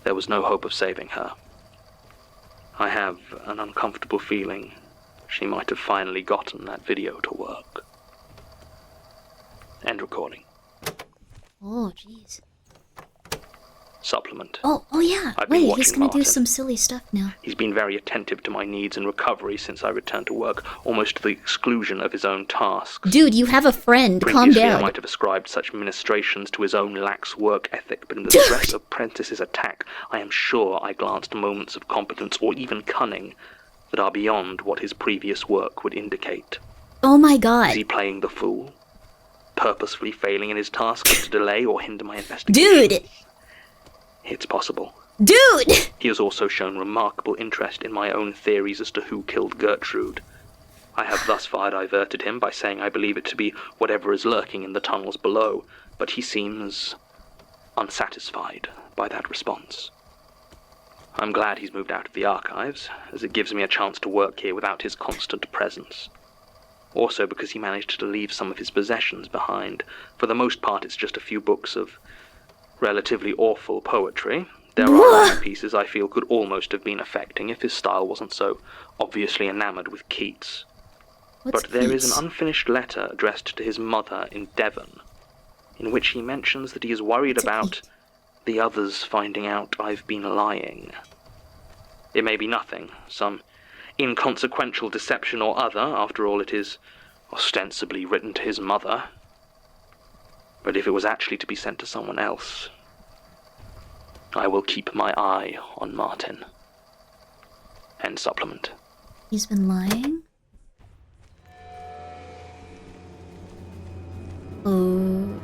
there was no hope of saving her. I have an uncomfortable feeling she might have finally gotten that video to work. End recording. Oh, jeez. Supplement. Oh yeah. I've been Wait, watching he's gonna do Martin. some silly stuff now. He's been very attentive to my needs and recovery since I returned to work, almost to the exclusion of his own tasks. Dude, you have a friend. Calm Previously, I down. might have ascribed such ministrations to his own lax work ethic, but in the stress of Prentice's attack, I am sure I glanced moments of competence or even cunning that are beyond what his previous work would indicate. Oh my Is god. he playing the fool? Purposefully failing in his task to delay or hinder my investigation? Dude! It's possible. Dude! He has also shown remarkable interest in my own theories as to who killed Gertrude. I have thus far diverted him by saying I believe it to be whatever is lurking in the tunnels below, but he seems unsatisfied by that response. I'm glad he's moved out of the archives, as it gives me a chance to work here without his constant presence. Also because he managed to leave some of his possessions behind. For the most part, it's just a few books of relatively awful poetry. There are a few pieces I feel could almost have been affecting if his style wasn't so obviously enamored with Keats. But there is an unfinished letter addressed to his mother in Devon, in which he mentions that he is worried about the others finding out I've been lying. It may be nothing, some inconsequential deception or other. After all, it is ostensibly written to his mother. But if it was actually to be sent to someone else, I will keep my eye on Martin. End supplement. He's been lying? Oh.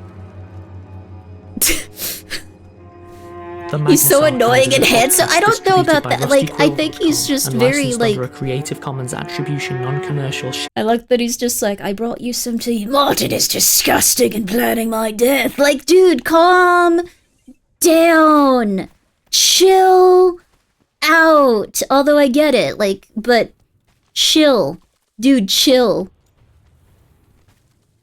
He's so annoying and handsome. I don't know about that. Like, I think he's just very, like... a Creative Commons Attribution Non-Commercial... I like that he's just like, I brought you some tea. Martin is disgusting and planning my death. Like, dude, calm down. Chill out. Although I get it, like, but chill. Dude, chill.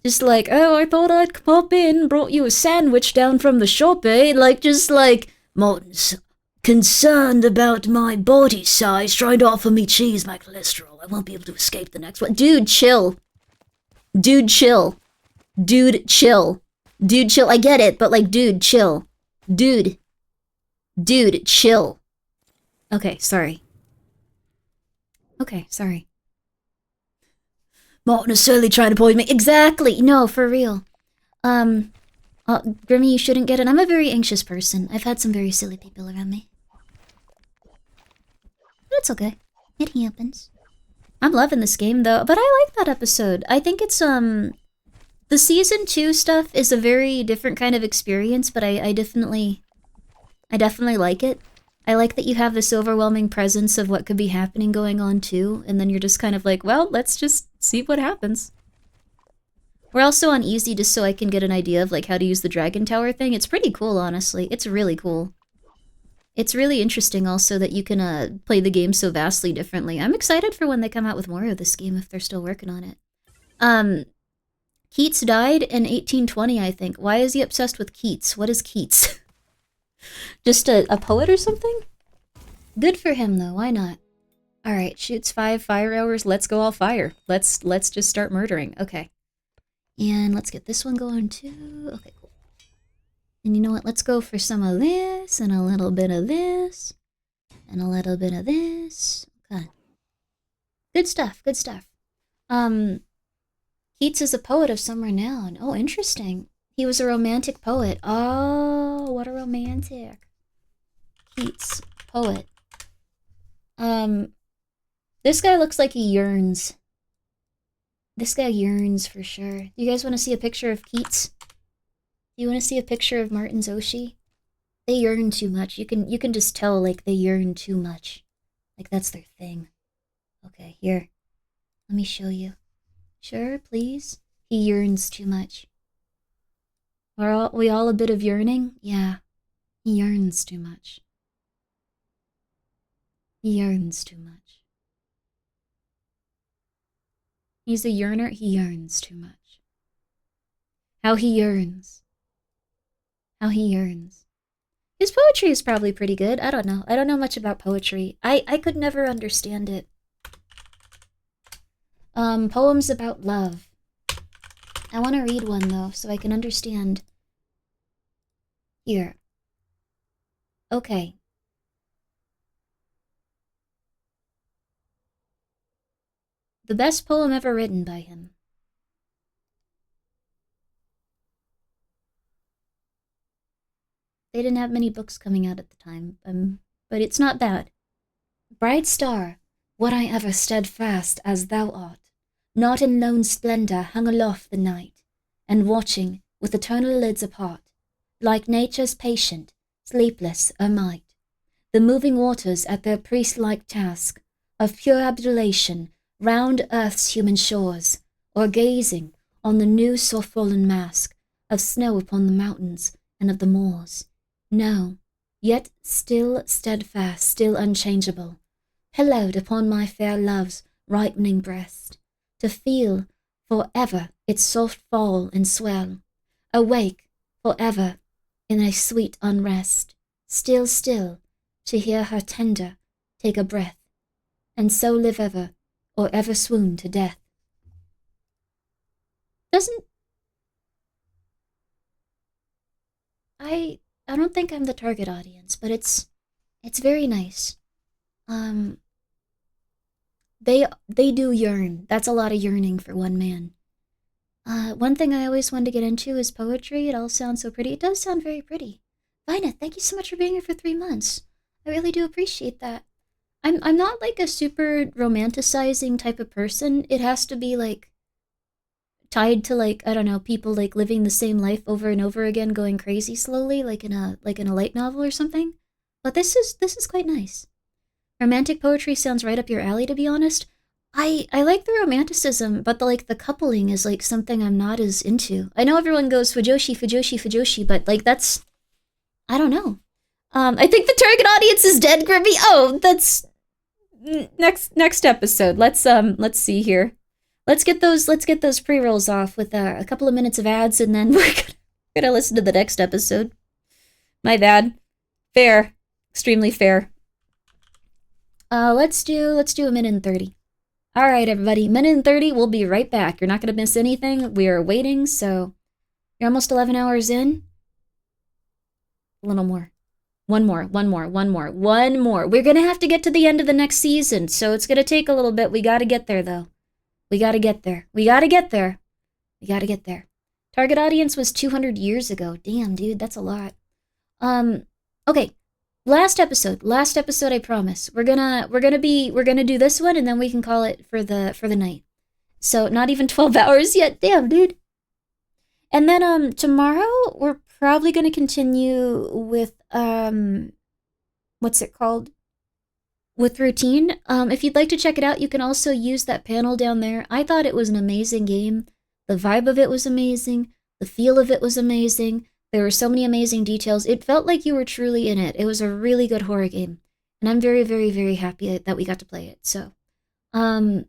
Just like, oh, I thought I'd pop in, brought you a sandwich down from the shop, eh? Like, just like... Martin's concerned about my body size, trying to offer me cheese, my cholesterol. I won't be able to escape the next one. Dude, chill. Dude, chill. Dude, chill. Dude, chill. I get it, but like, dude, chill. Dude. Dude, chill. Okay, sorry. Okay, sorry. Martin is certainly trying to poison me. Exactly. No, for real. Grimmi, you shouldn't get it. I'm a very anxious person. I've had some very silly people around me. But it's okay. It happens. I'm loving this game, though. But I like that episode. I think it's, the Season 2 stuff is a very different kind of experience, but I definitely like it. I like that you have this overwhelming presence of what could be happening going on, too. And then you're just kind of like, well, let's just see what happens. We're also on easy just so I can get an idea of like how to use the Dragon Tower thing. It's pretty cool, honestly. It's really cool. It's really interesting also that you can play the game so vastly differently. I'm excited for when they come out with more of this game if they're still working on it. Keats died in 1820, I think. Why is he obsessed with Keats? What is Keats? Just a poet or something? Good for him though, why not? Alright, shoots 5 fire hours, let's go all fire. Let's just start murdering. Okay. And let's get this one going too. Okay, cool. And you know what? Let's go for some of this, and a little bit of this, and a little bit of this. Okay. Good stuff, good stuff. Keats is a poet of some renown. Oh, interesting. He was a romantic poet. Oh, what a romantic. Keats, poet. This guy looks like he yearns. This guy yearns for sure. You guys want to see a picture of Keats? You want to see a picture of Martin's Oshi? They yearn too much. You can just tell like they yearn too much. Like that's their thing. Okay, here. Let me show you. Sure, please. He yearns too much. Are we all a bit of yearning? Yeah. He yearns too much. He yearns too much. He's a yearner. He yearns too much. How he yearns. How he yearns. His poetry is probably pretty good. I don't know. I don't know much about poetry. I could never understand it. Poems about love. I want to read one, though, so I can understand. Here. Okay. The best poem ever written by him. They didn't have many books coming out at the time, but it's not bad. Bright star, would I ever steadfast as thou art, not in lone splendor hung aloft the night, and watching, with eternal lids apart, like nature's patient, sleepless might, the moving waters at their priest-like task of pure abjuration round earth's human shores, or gazing on the new soft-fallen mask of snow upon the mountains and of the moors. No, yet still steadfast, still unchangeable, pillowed upon my fair love's ripening breast, to feel for ever its soft fall and swell, awake for ever in a sweet unrest, still, still, to hear her tender take a breath, and so live ever, or ever swoon to death. Doesn't... I don't think I'm the target audience, but it's very nice. They do yearn. That's a lot of yearning for one man. One thing I always wanted to get into is poetry. It all sounds so pretty. It does sound very pretty. Vina, thank you so much for being here for 3 months. I really do appreciate that. I'm not like a super romanticizing type of person. It has to be like tied to like, I don't know, people like living the same life over and over again, going crazy slowly, like in a light novel or something. But this is quite nice. Romantic poetry sounds right up your alley, to be honest. I like the romanticism, but the coupling is like something I'm not as into. I know everyone goes Fujoshi, but like that's, I don't know. I think the target audience is dead, Grimmi. Oh, that's next episode. Let's see here. Let's get those pre-rolls off with a couple of minutes of ads, and then we're gonna listen to the next episode. My bad. Fair. Extremely fair. Let's do a minute and 30. All right, everybody. Minute and 30. We'll be right back. You're not gonna miss anything. We are waiting, so you're almost 11 hours in. A little more. One more. We're gonna have to get to the end of the next season, so it's gonna take a little bit. We gotta get there, though. We gotta get there. Target audience was 200 years ago. Damn, dude, that's a lot. Okay. Last episode, I promise. We're gonna do this one, and then we can call it for the night. So not even 12 hours yet. Damn, dude. And then tomorrow we're probably gonna continue with what's it called? With routine. If you'd like to check it out, you can also use that panel down there. I thought it was an amazing game. The vibe of it was amazing. The feel of it was amazing. There were so many amazing details. It felt like you were truly in it. It was a really good horror game. And I'm very, very, very happy that we got to play it. So, you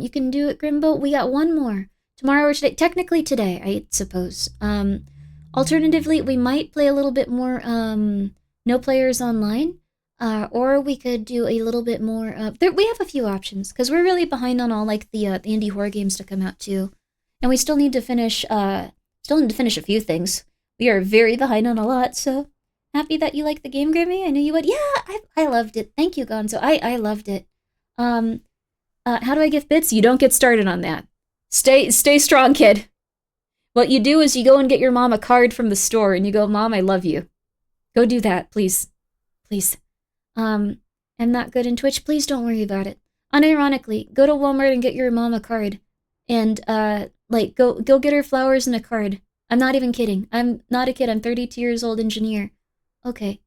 can do it, Grimbo. We got one more. Tomorrow or today. Technically today, I suppose. Alternatively, we might play a little bit more, no players online. Or we could do a little bit more. We have a few options because we're really behind on all like the indie horror games to come out too, and we still need to finish. A few things. We are very behind on a lot. So happy that you like the game, Grimmi. I knew you would. Yeah, I loved it. Thank you, Gonzo. I loved it. How do I give bits? You don't get started on that. Stay strong, kid. What you do is you go and get your mom a card from the store, and you go, Mom, I love you. Go do that, please. I'm not good in Twitch. Please don't worry about it. Unironically, go to Walmart and get your mom a card. And, go get her flowers and a card. I'm not even kidding. I'm not a kid. I'm 32 years old engineer. Okay.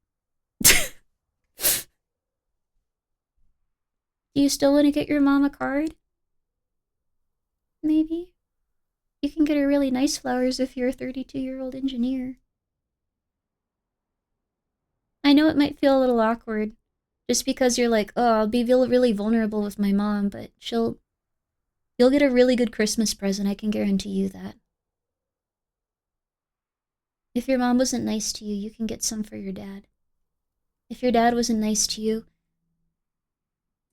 Do you still want to get your mom a card? Maybe? You can get her really nice flowers if you're a 32-year-old engineer. I know it might feel a little awkward, just because you're like, oh, I'll be really vulnerable with my mom, but you'll get a really good Christmas present, I can guarantee you that. If your mom wasn't nice to you, you can get some for your dad. If your dad wasn't nice to you,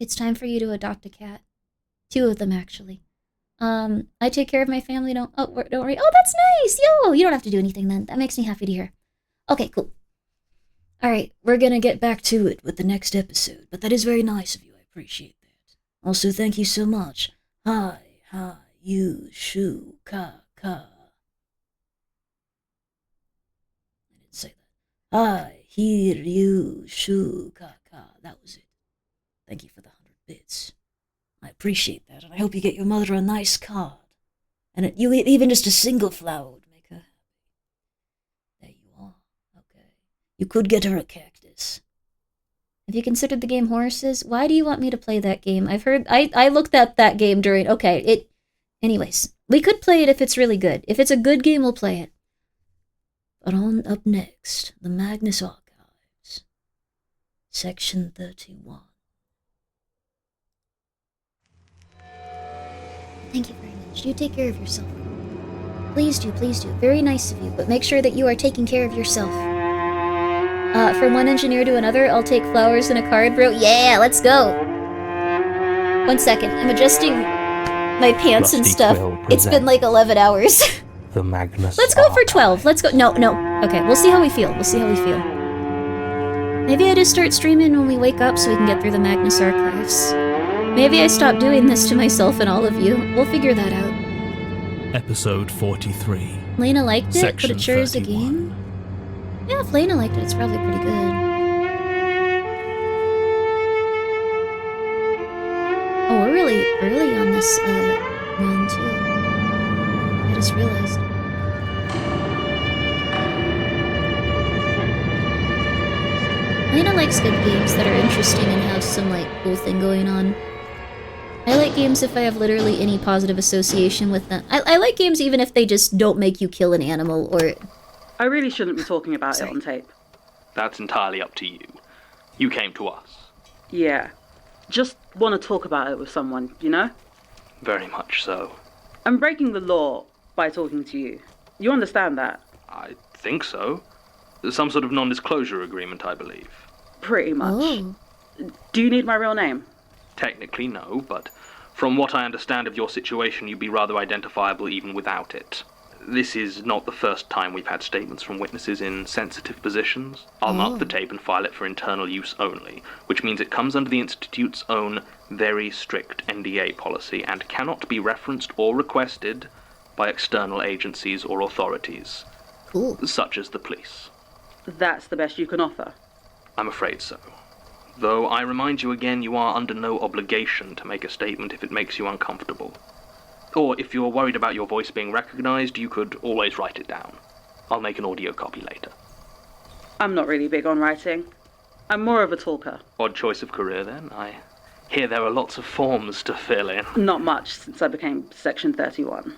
it's time for you to adopt a cat. 2 of them, actually. I take care of my family, don't worry. Oh, that's nice! Yo, you don't have to do anything then. That makes me happy to hear. Okay, cool. Alright, we're gonna get back to it with the next episode, but that is very nice of you, I appreciate that. Also, thank you so much. Hi, you, shu, ka. I didn't say that. Hi, you, shu, ka. That was it. Thank you for the 100 bits. I appreciate that, and I hope you get your mother a nice card. And even just a single flower would make her happy. There you are. Okay. You could get her a cactus. Archives. Have you considered the game Horses? Why do you want me to play that game? I've heard... I looked at that game during... Okay, Anyways, we could play it if it's really good. If it's a good game, we'll play it. But up next, the Magnus Archives. Section 31. Thank you very much. You take care of yourself. Please do, please do. Very nice of you, but make sure that you are taking care of yourself. From one engineer to another, I'll take flowers and a card, bro. Yeah, let's go! 1 second, I'm adjusting my pants and stuff. It's been like 11 hours. The Magnus Let's go for 12. Let's go. No. Okay, we'll see how we feel. Maybe I just start streaming when we wake up so we can get through the Magnus Archives. Maybe I stop doing this to myself and all of you. We'll figure that out. Episode 43. Lena liked it, Section but it sure is a 31. game. Yeah, if Lena liked it, it's probably pretty good. Oh, we're really early on this run, too. I just realized. Lena likes good games that are interesting and have some, cool thing going on. I like games if I have literally any positive association with them. I like games even if they just don't make you kill an animal, or... I really shouldn't be talking about it on tape. That's entirely up to you. You came to us. Yeah. Just want to talk about it with someone, you know? Very much so. I'm breaking the law by talking to you. You understand that? I think so. Some sort of non-disclosure agreement, I believe. Pretty much. Oh. Do you need my real name? Technically, no, but from what I understand of your situation, you'd be rather identifiable even without it. This is not the first time we've had statements from witnesses in sensitive positions. I'll mark the tape and file it for internal use only, which means it comes under the Institute's own very strict NDA policy and cannot be referenced or requested by external agencies or authorities, such as the police. That's the best you can offer? I'm afraid so. Though I remind you again, you are under no obligation to make a statement if it makes you uncomfortable. Or if you're worried about your voice being recognized, you could always write it down. I'll make an audio copy later. I'm not really big on writing. I'm more of a talker. Odd choice of career, then. I hear there are lots of forms to fill in. Not much since I became Section 31.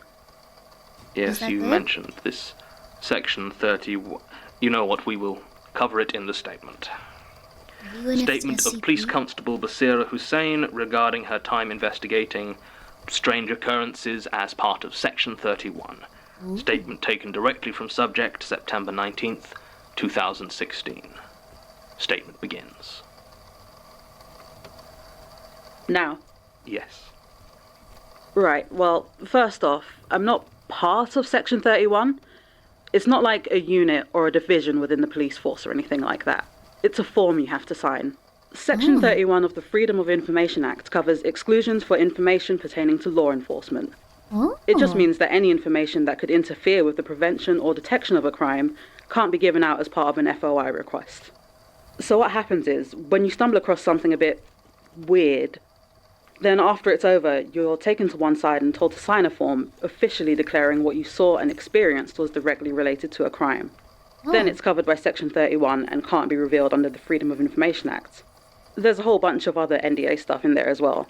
Yes, you mentioned this Section 31. You know what, we will cover it in the statement. Statement of Police Constable Basira Hussein regarding her time investigating strange occurrences as part of Section 31. Ooh. Statement taken directly from subject, September 19th, 2016. Statement begins. Now? Yes. Right, well, first off, I'm not part of Section 31. It's not like a unit or a division within the police force or anything like that. It's a form you have to sign. Section 31 of the Freedom of Information Act covers exclusions for information pertaining to law enforcement. It just means that any information that could interfere with the prevention or detection of a crime can't be given out as part of an FOI request. So what happens is, when you stumble across something a bit weird, then after it's over, you're taken to one side and told to sign a form officially declaring what you saw and experienced was directly related to a crime. Then it's covered by Section 31 and can't be revealed under the Freedom of Information Act. There's a whole bunch of other NDA stuff in there as well,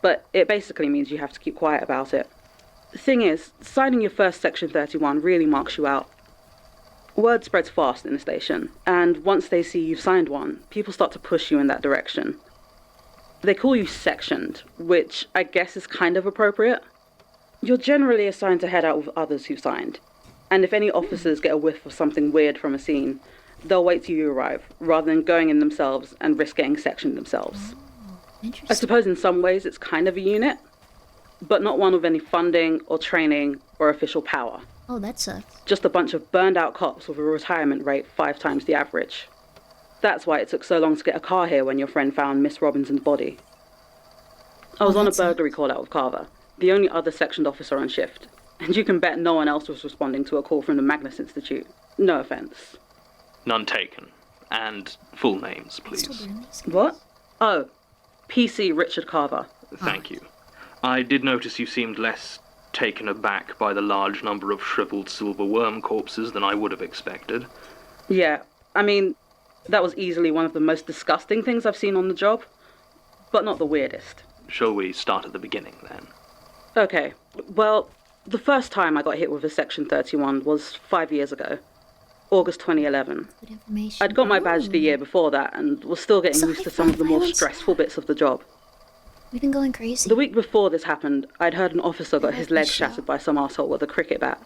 but it basically means you have to keep quiet about it. The thing is, signing your first Section 31 really marks you out. Word spreads fast in the station, and once they see you've signed one, people start to push you in that direction. They call you sectioned, which I guess is kind of appropriate. You're generally assigned to head out with others who signed, and if any officers get a whiff of something weird from a scene, they'll wait till you arrive, rather than going in themselves and risk getting sectioned themselves. I suppose in some ways it's kind of a unit, but not one with any funding or training or official power. Oh, that sucks. Just a bunch of burned out cops with a retirement rate 5 times the average. That's why it took so long to get a car here when your friend found Miss Robinson's body. I was on a burglary call out with Carver, the only other sectioned officer on shift, and you can bet no one else was responding to a call from the Magnus Institute. No offense. None taken. And full names, please. What? Oh, PC Richard Carver. Thank you. I did notice you seemed less taken aback by the large number of shriveled silver worm corpses than I would have expected. Yeah, I mean, That was easily one of the most disgusting things I've seen on the job, but not the weirdest. Shall we start at the beginning, then? Okay, well, the first time I got hit with a Section 31 was 5 years ago, August 2011. Good information. I'd got my badge the year before that and was still getting used to some of the more stressful bits of the job. We've been going crazy. The week before this happened, I'd heard an officer got his leg shattered by some arsehole with a cricket bat.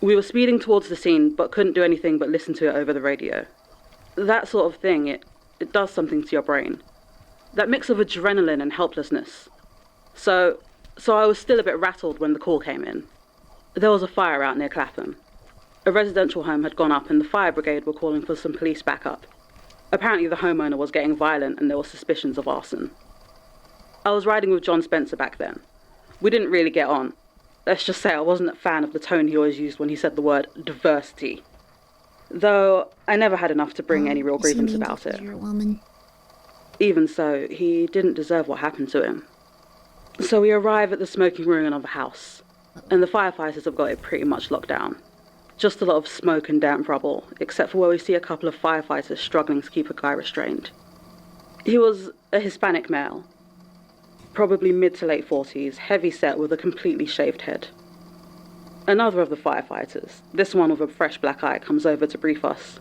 We were speeding towards the scene, but couldn't do anything but listen to it over the radio. That sort of thing, it does something to your brain. That mix of adrenaline and helplessness. So I was still a bit rattled when the call came in. There was a fire out near Clapham. A residential home had gone up and the fire brigade were calling for some police backup. Apparently the homeowner was getting violent and there were suspicions of arson. I was riding with John Spencer back then. We didn't really get on. Let's just say I wasn't a fan of the tone he always used when he said the word diversity. Though I never had enough to bring any real grievance about it. You're a woman. Even so, he didn't deserve what happened to him. So we arrive at the smoking ruin of a house, and the firefighters have got it pretty much locked down. Just a lot of smoke and damp rubble, except for where we see a couple of firefighters struggling to keep a guy restrained. He was a Hispanic male, probably mid to late 40s, heavy set with a completely shaved head. Another of the firefighters, this one with a fresh black eye, comes over to brief us.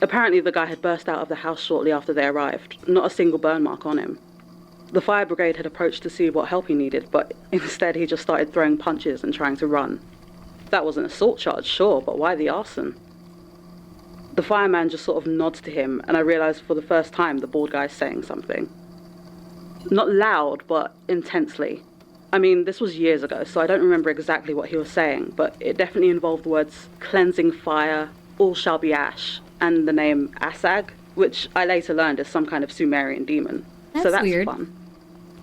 Apparently the guy had burst out of the house shortly after they arrived, not a single burn mark on him. The fire brigade had approached to see what help he needed, but instead he just started throwing punches and trying to run. That was an assault charge, sure, but why the arson? The fireman just sort of nods to him, and I realised for the first time the bald guy's saying something. Not loud, but intensely. I mean, this was years ago, so I don't remember exactly what he was saying, but it definitely involved the words cleansing fire, all shall be ash, and the name Asag, which I later learned is some kind of Sumerian demon. So that's weird. Fun.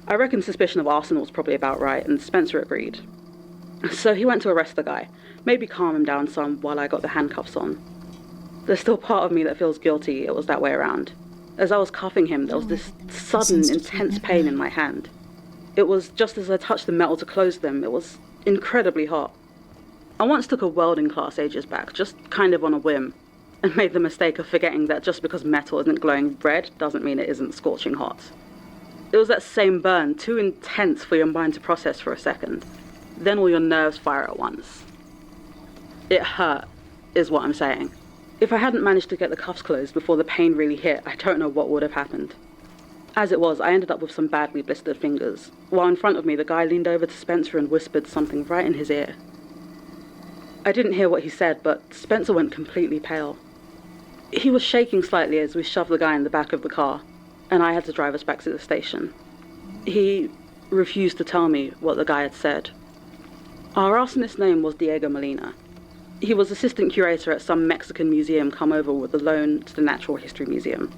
I reckon suspicion of arson was probably about right, and Spencer agreed. So he went to arrest the guy, maybe calm him down some while I got the handcuffs on. There's still part of me that feels guilty it was that way around. As I was cuffing him, there was this sudden, intense pain in my hand. It was just as I touched the metal to close them, it was incredibly hot. I once took a welding class ages back, just kind of on a whim, and made the mistake of forgetting that just because metal isn't glowing red doesn't mean it isn't scorching hot. It was that same burn, too intense for your mind to process for a second. Then all your nerves fire at once. It hurt, is what I'm saying. If I hadn't managed to get the cuffs closed before the pain really hit, I don't know what would have happened. As it was, I ended up with some badly blistered fingers, while in front of me the guy leaned over to Spencer and whispered something right in his ear. I didn't hear what he said, but Spencer went completely pale. He was shaking slightly as we shoved the guy in the back of the car, and I had to drive us back to the station. He refused to tell me what the guy had said. Our arsonist's name was Diego Molina. He was assistant curator at some Mexican museum come over with a loan to the Natural History Museum.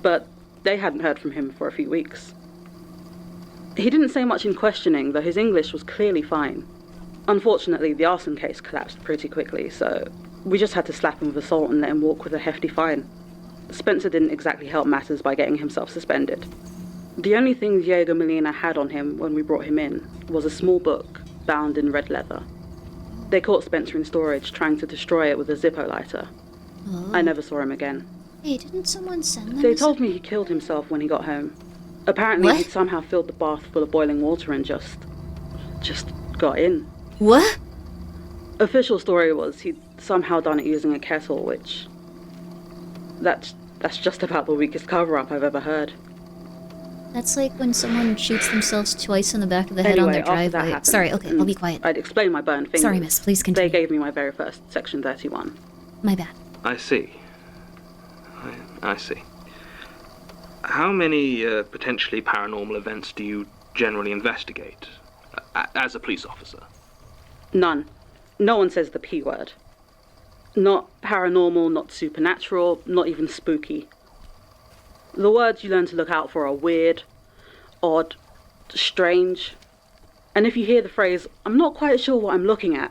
But they hadn't heard from him for a few weeks. He didn't say much in questioning, though his English was clearly fine. Unfortunately, the arson case collapsed pretty quickly, so we just had to slap him with assault and let him walk with a hefty fine. Spencer didn't exactly help matters by getting himself suspended. The only thing Diego Molina had on him when we brought him in was a small book bound in red leather. They caught Spencer in storage trying to destroy it with a Zippo lighter. Oh. I never saw him again. Hey, didn't someone send them? They told me he killed himself when he got home. Apparently he'd somehow filled the bath full of boiling water and just got in. What? Official story was he'd somehow done it using a kettle, which... That's just about the weakest cover-up I've ever heard. That's like when someone shoots themselves twice in the back of the head Anyway, on their after that driveway. happened, Sorry, okay, I'll be quiet. I'd explain my burned fingers. Sorry, miss, please continue. They gave me my very first Section 31. My bad. I see. I see. How many potentially paranormal events do you generally investigate as a police officer? None. No one says the P word. Not paranormal, not supernatural, not even spooky. The words you learn to look out for are weird, odd, strange. And if you hear the phrase, "I'm not quite sure what I'm looking at,"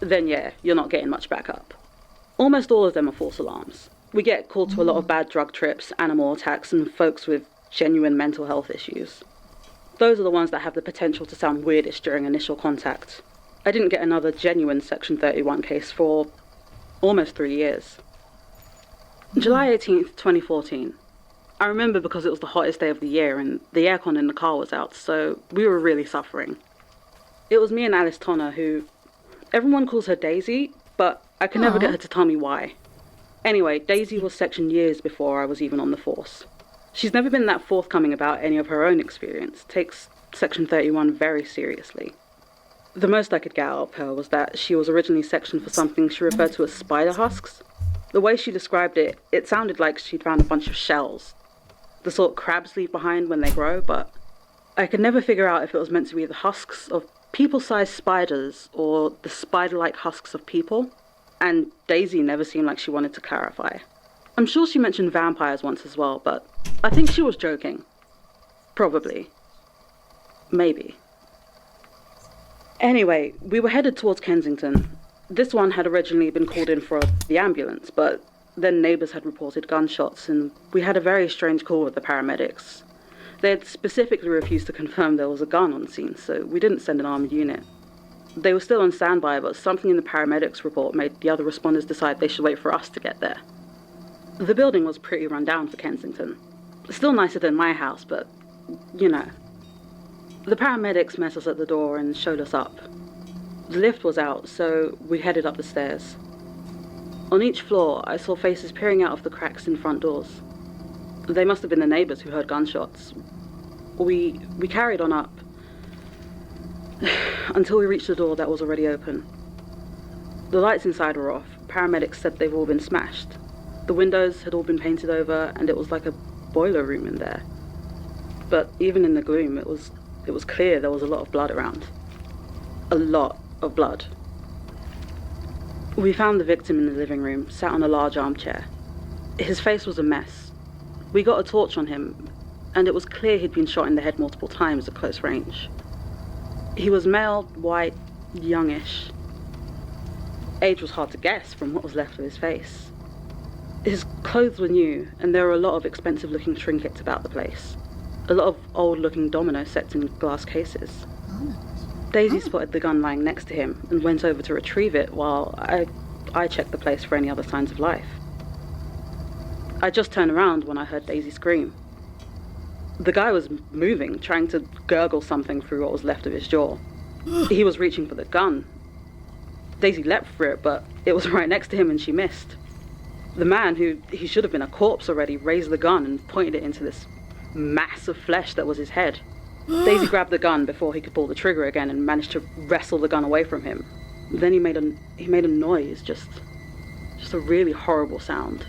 then yeah, you're not getting much backup. Almost all of them are false alarms. We get called to a lot of bad drug trips, animal attacks, and folks with genuine mental health issues. Those are the ones that have the potential to sound weirdest during initial contact. I didn't get another genuine Section 31 case for almost 3 years. July 18th, 2014. I remember because it was the hottest day of the year and the aircon in the car was out, so we were really suffering. It was me and Alice Tonner who... Everyone calls her Daisy, but I could never get her to tell me why. Anyway, Daisy was sectioned years before I was even on the force. She's never been that forthcoming about any of her own experience, takes Section 31 very seriously. The most I could get out of her was that she was originally sectioned for something she referred to as spider husks. The way she described it, it sounded like she'd found a bunch of shells. The sort crabs leave behind when they grow, but I could never figure out if it was meant to be the husks of people-sized spiders or the spider-like husks of people, and Daisy never seemed like she wanted to clarify. I'm sure she mentioned vampires once as well, but I think she was joking. Probably. Maybe. Anyway, we were headed towards Kensington. This one had originally been called in for the ambulance, but then neighbours had reported gunshots, and we had a very strange call with the paramedics. They had specifically refused to confirm there was a gun on scene, so we didn't send an armed unit. They were still on standby, but something in the paramedics report made the other responders decide they should wait for us to get there. The building was pretty run down for Kensington. Still nicer than my house, but, you know. The paramedics met us at the door and showed us up. The lift was out, so we headed up the stairs. On each floor, I saw faces peering out of the cracks in front doors. They must have been the neighbours who heard gunshots. We carried on up until we reached the door that was already open. The lights inside were off. Paramedics said they've all been smashed. The windows had all been painted over, and it was like a boiler room in there. But even in the gloom, it was clear there was a lot of blood around. A lot of blood. We found the victim in the living room, sat on a large armchair. His face was a mess. We got a torch on him, and it was clear he'd been shot in the head multiple times at close range. He was male, white, youngish. Age was hard to guess from what was left of his face. His clothes were new, and there were a lot of expensive-looking trinkets about the place. A lot of old-looking dominoes set in glass cases. Daisy spotted the gun lying next to him and went over to retrieve it while I checked the place for any other signs of life. I just turned around when I heard Daisy scream. The guy was moving, trying to gurgle something through what was left of his jaw. He was reaching for the gun. Daisy leapt for it, but it was right next to him and she missed. The man, who he should have been a corpse already, raised the gun and pointed it into this mass of flesh that was his head. Daisy grabbed the gun before he could pull the trigger again and managed to wrestle the gun away from him. Then he made a noise, just a really horrible sound.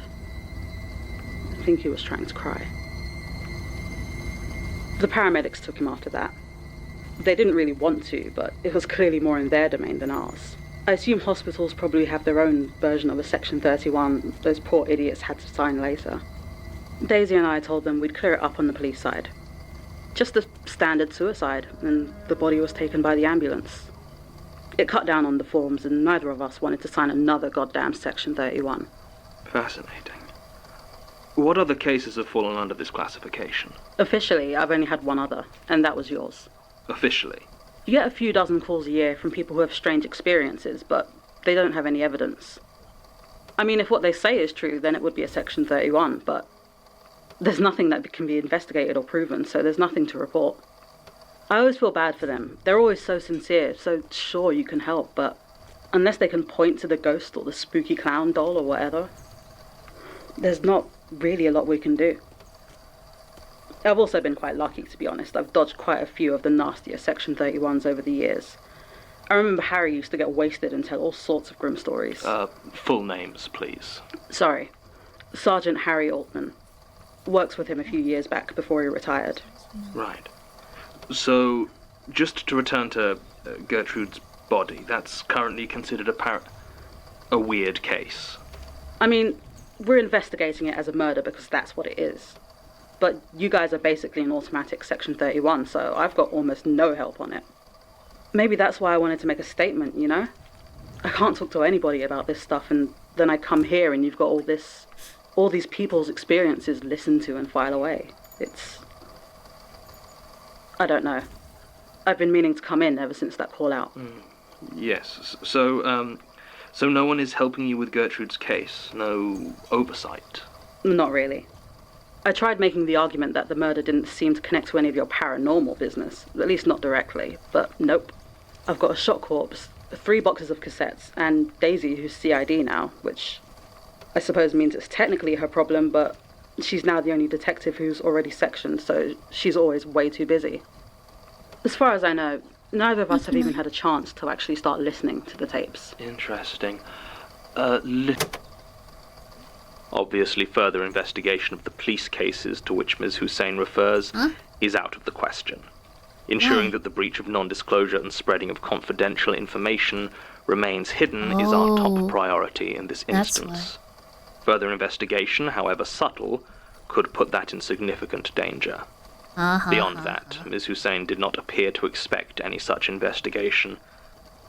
I think he was trying to cry. The paramedics took him after that. They didn't really want to, but it was clearly more in their domain than ours. I assume hospitals probably have their own version of a Section 31 those poor idiots had to sign later. Daisy and I told them we'd clear it up on the police side. Just a standard suicide, and the body was taken by the ambulance. It cut down on the forms, and neither of us wanted to sign another goddamn Section 31. Fascinating. What other cases have fallen under this classification? Officially, I've only had one other, and that was yours. Officially? You get a few dozen calls a year from people who have strange experiences, but they don't have any evidence. I mean, if what they say is true, then it would be a Section 31, but there's nothing that can be investigated or proven, so there's nothing to report. I always feel bad for them. They're always so sincere, so sure you can help, but unless they can point to the ghost or the spooky clown doll or whatever, there's not really a lot we can do. I've also been quite lucky, to be honest. I've dodged quite a few of the nastier Section 31s over the years. I remember Harry used to get wasted and tell all sorts of grim stories. Full names, please. Sorry. Sergeant Harry Altman. Works with him a few years back before he retired. Right. So, just to return to Gertrude's body, that's currently considered a weird case. I mean, we're investigating it as a murder because that's what it is. But you guys are basically an automatic Section 31, so I've got almost no help on it. Maybe that's why I wanted to make a statement, you know? I can't talk to anybody about this stuff, and then I come here and you've got all these people's experiences listened to and filed away. I don't know. I've been meaning to come in ever since that call out. Yes, so no one is helping you with Gertrude's case? No oversight? Not really. I tried making the argument that the murder didn't seem to connect to any of your paranormal business, at least not directly, but nope. I've got a shot corpse, 3 boxes of cassettes, and Daisy, who's CID now, which I suppose means it's technically her problem, but she's now the only detective who's already sectioned, so she's always way too busy. As far as I know, neither of us have even had a chance to actually start listening to the tapes. Interesting. Obviously, further investigation of the police cases to which Ms. Hussein refers is out of the question. Ensuring that the breach of non-disclosure and spreading of confidential information remains hidden is our top priority in this instance. Further investigation, however subtle, could put that in significant danger. Beyond that, Ms. Hussein did not appear to expect any such investigation.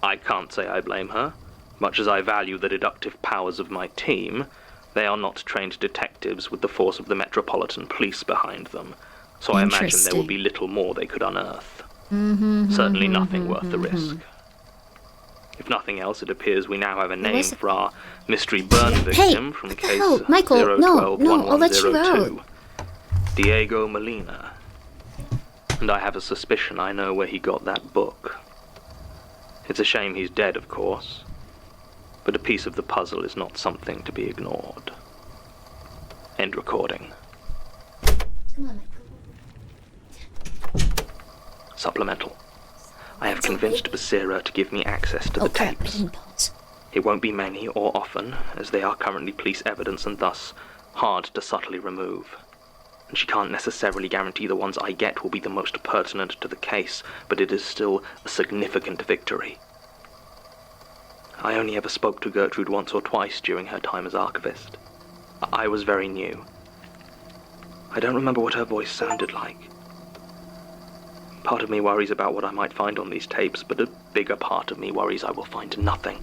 I can't say I blame her. Much as I value the deductive powers of my team, they are not trained detectives with the force of the Metropolitan Police behind them, so I imagine there will be little more they could unearth. Certainly nothing worth the risk. If nothing else, it appears we now have a name for our mystery burn victim from case 012-1102, Diego Molina. And I have a suspicion I know where he got that book. It's a shame he's dead, of course, but a piece of the puzzle is not something to be ignored. End recording. Supplemental. I have convinced Basira to give me access to the tapes. It won't be many or often, as they are currently police evidence and thus hard to subtly remove. And she can't necessarily guarantee the ones I get will be the most pertinent to the case, but it is still a significant victory. I only ever spoke to Gertrude once or twice during her time as archivist. I was very new. I don't remember what her voice sounded like. Part of me worries about what I might find on these tapes, but a bigger part of me worries I will find nothing.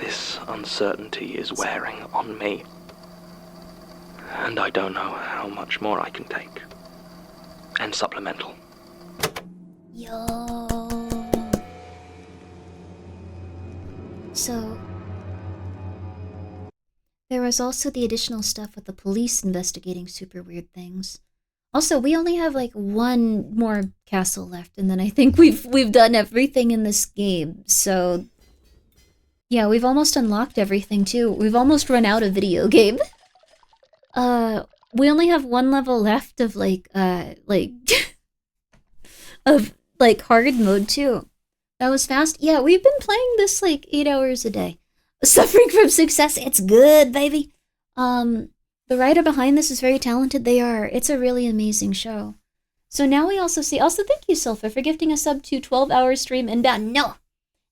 This uncertainty is wearing on me, and I don't know how much more I can take. End supplemental. Yo. So, there was also the additional stuff with the police investigating super weird things. Also, we only have like one more castle left, and then I think we've done everything in this game. So, yeah, we've almost unlocked everything too. We've almost run out of video game. We only have one level left of of hard mode too. That was fast. Yeah, we've been playing this like 8 hours a day. Suffering from success, it's good, baby. The writer behind this is very talented. It's a really amazing show. So now we also see, thank you, Silpha, for gifting a sub to 12-hour stream inbound. No.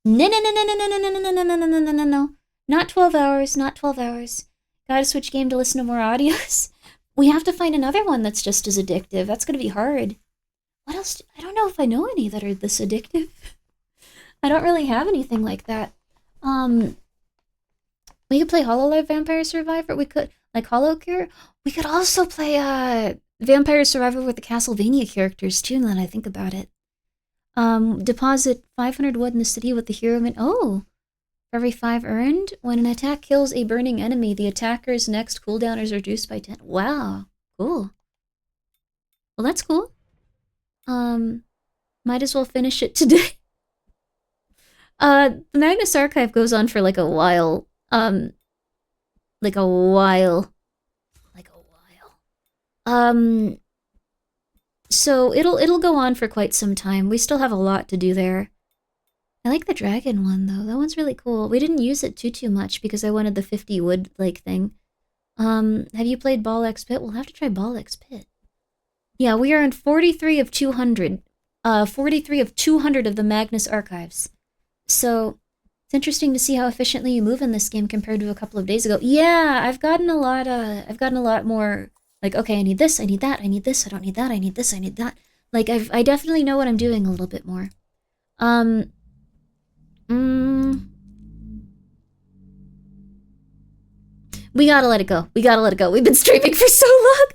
No. Not 12 hours, not 12 hours. Gotta switch game to listen to more audios. We have to find another one that's just as addictive. That's gonna be hard. What else? I don't know if I know any that are this addictive. I don't really have anything like that. We could play Hololive Vampire Survivor. We could, like Hollow Cure. We could also play Vampire Survivor with the Castlevania characters too, now that I think about it. Deposit 500 wood in the city with the hero for every 5 earned. When an attack kills a burning enemy, the attacker's next cooldown is reduced by 10. Wow, cool. Well, that's cool. Might as well finish it today. The Magnus Archive goes on for like a while. So it'll go on for quite some time. We still have a lot to do there. I like the dragon one though. That one's really cool. We didn't use it too much because I wanted the 50 wood like thing. Have you played Ball X Pit? We'll have to try Ball X Pit. Yeah, we are in 43 of 200. 43 of 200 of the Magnus Archives. So it's interesting to see how efficiently you move in this game compared to a couple of days ago. Yeah, I've gotten a lot more like, okay, I need this, I need that, I need this, I don't need that, I need this, I need that. Like I definitely know what I'm doing a little bit more. We gotta let it go. We gotta let it go. We've been streaming for so long.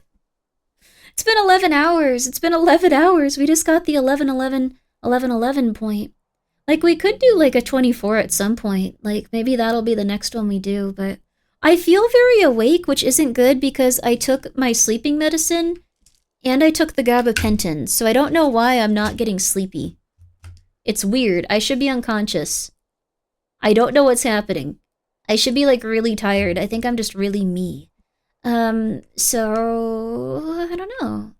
It's been 11 hours. It's been 11 hours. We just got the 11 point. Like, we could do, like, a 24 at some point. Like, maybe that'll be the next one we do, but I feel very awake, which isn't good because I took my sleeping medicine and I took the gabapentin, so I don't know why I'm not getting sleepy. It's weird. I should be unconscious. I don't know what's happening. I should be, like, really tired. I think I'm just really me. So... I don't know.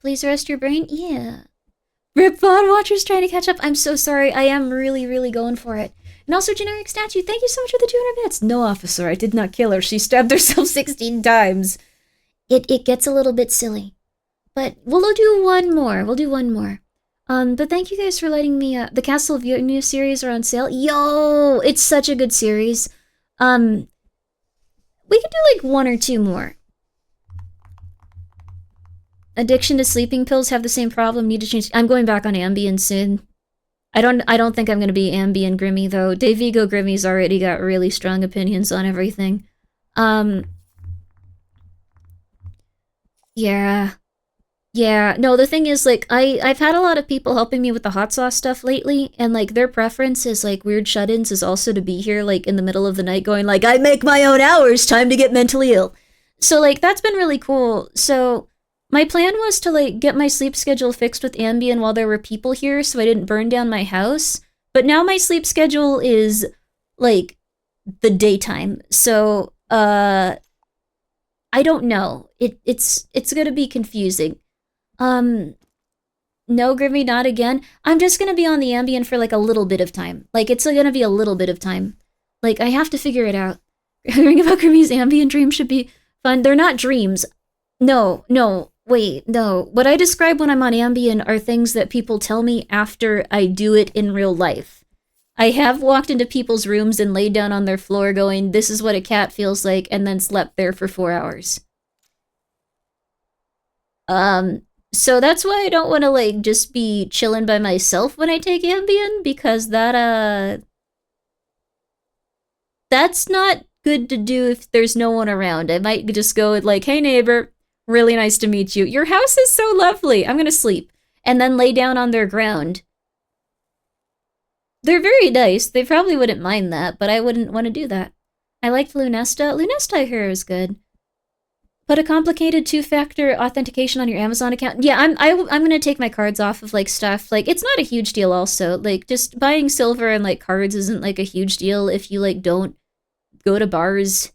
Please rest your brain? Yeah. Rip Vaughn Watcher's trying to catch up. I'm so sorry. I am really, really going for it. And also, Generic Statue, thank you so much for the 200 bits. No, officer, I did not kill her. She stabbed herself 16 times. It gets a little bit silly. But we'll do one more. We'll do one more. But thank you guys for letting me, the Castlevania series are on sale. Yo! It's such a good series. We could do, like, one or two more. Addiction to sleeping pills have the same problem. Need to change. I'm going back on Ambien soon. I don't think I'm gonna be Ambien Grimmi though. Davigo Grimmy's already got really strong opinions on everything. Yeah. Yeah, no, the thing is, like, I've had a lot of people helping me with the hot sauce stuff lately, and, like, their preference is, like, weird shut-ins is also to be here, like, in the middle of the night going, like, I make my own hours, time to get mentally ill. So, like, that's been really cool. So, my plan was to, like, get my sleep schedule fixed with Ambien while there were people here so I didn't burn down my house. But now my sleep schedule is, like, the daytime. So, I don't know. It's gonna be confusing. No, Grimmy, not again. I'm just gonna be on the Ambien for, like, a little bit of time. Like, it's gonna be a little bit of time. Like, I have to figure it out. Hearing about Grimmy's Ambien dreams should be fun. They're not dreams. No, wait, no. What I describe when I'm on Ambien are things that people tell me after I do it in real life. I have walked into people's rooms and laid down on their floor going, this is what a cat feels like, and then slept there for 4 hours. So that's why I don't want to, like, just be chilling by myself when I take Ambien, because that's not good to do if there's no one around. I might just go with, like, hey neighbor, really nice to meet you. Your house is so lovely. I'm gonna sleep. And then lay down on their ground. They're very nice. They probably wouldn't mind that, but I wouldn't want to do that. I liked Lunesta. Lunesta I hear is good. Put a complicated two-factor authentication on your Amazon account. Yeah, I'm gonna take my cards off of, like, stuff. Like, it's not a huge deal also. Like, just buying silver and, like, cards isn't, like, a huge deal if you, like, don't go to bars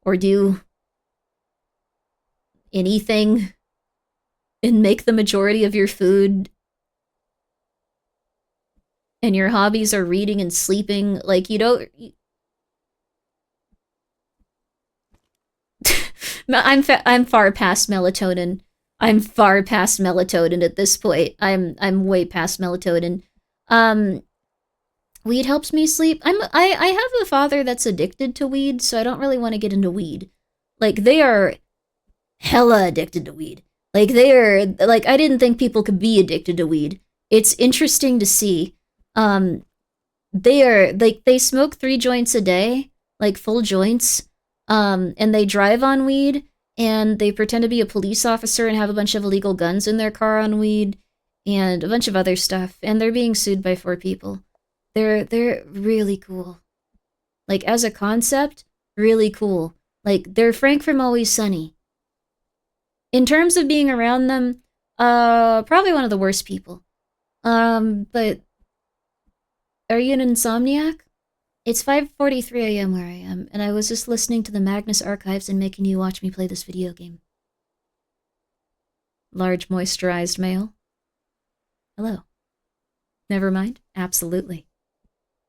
or do anything and make the majority of your food and your hobbies are reading and sleeping. Like, you don't... I'm far past melatonin. I'm far past melatonin at this point. I'm way past melatonin. Weed helps me sleep. I have a father that's addicted to weed, so I don't really want to get into weed. Like, they are hella addicted to weed. Like, they are, like, I didn't think people could be addicted to weed. It's interesting to see. They are, like, they smoke 3 joints a day, like, full joints. And they drive on weed, and they pretend to be a police officer and have a bunch of illegal guns in their car on weed, and a bunch of other stuff, and they're being sued by 4 people. They're really cool. Like, as a concept, really cool. Like, they're Frank from Always Sunny. In terms of being around them, probably one of the worst people. But are you an insomniac? It's 5:43 a.m. where I am, and I was just listening to the Magnus archives and making you watch me play this video game. Large moisturized male. Hello. Never mind? Absolutely.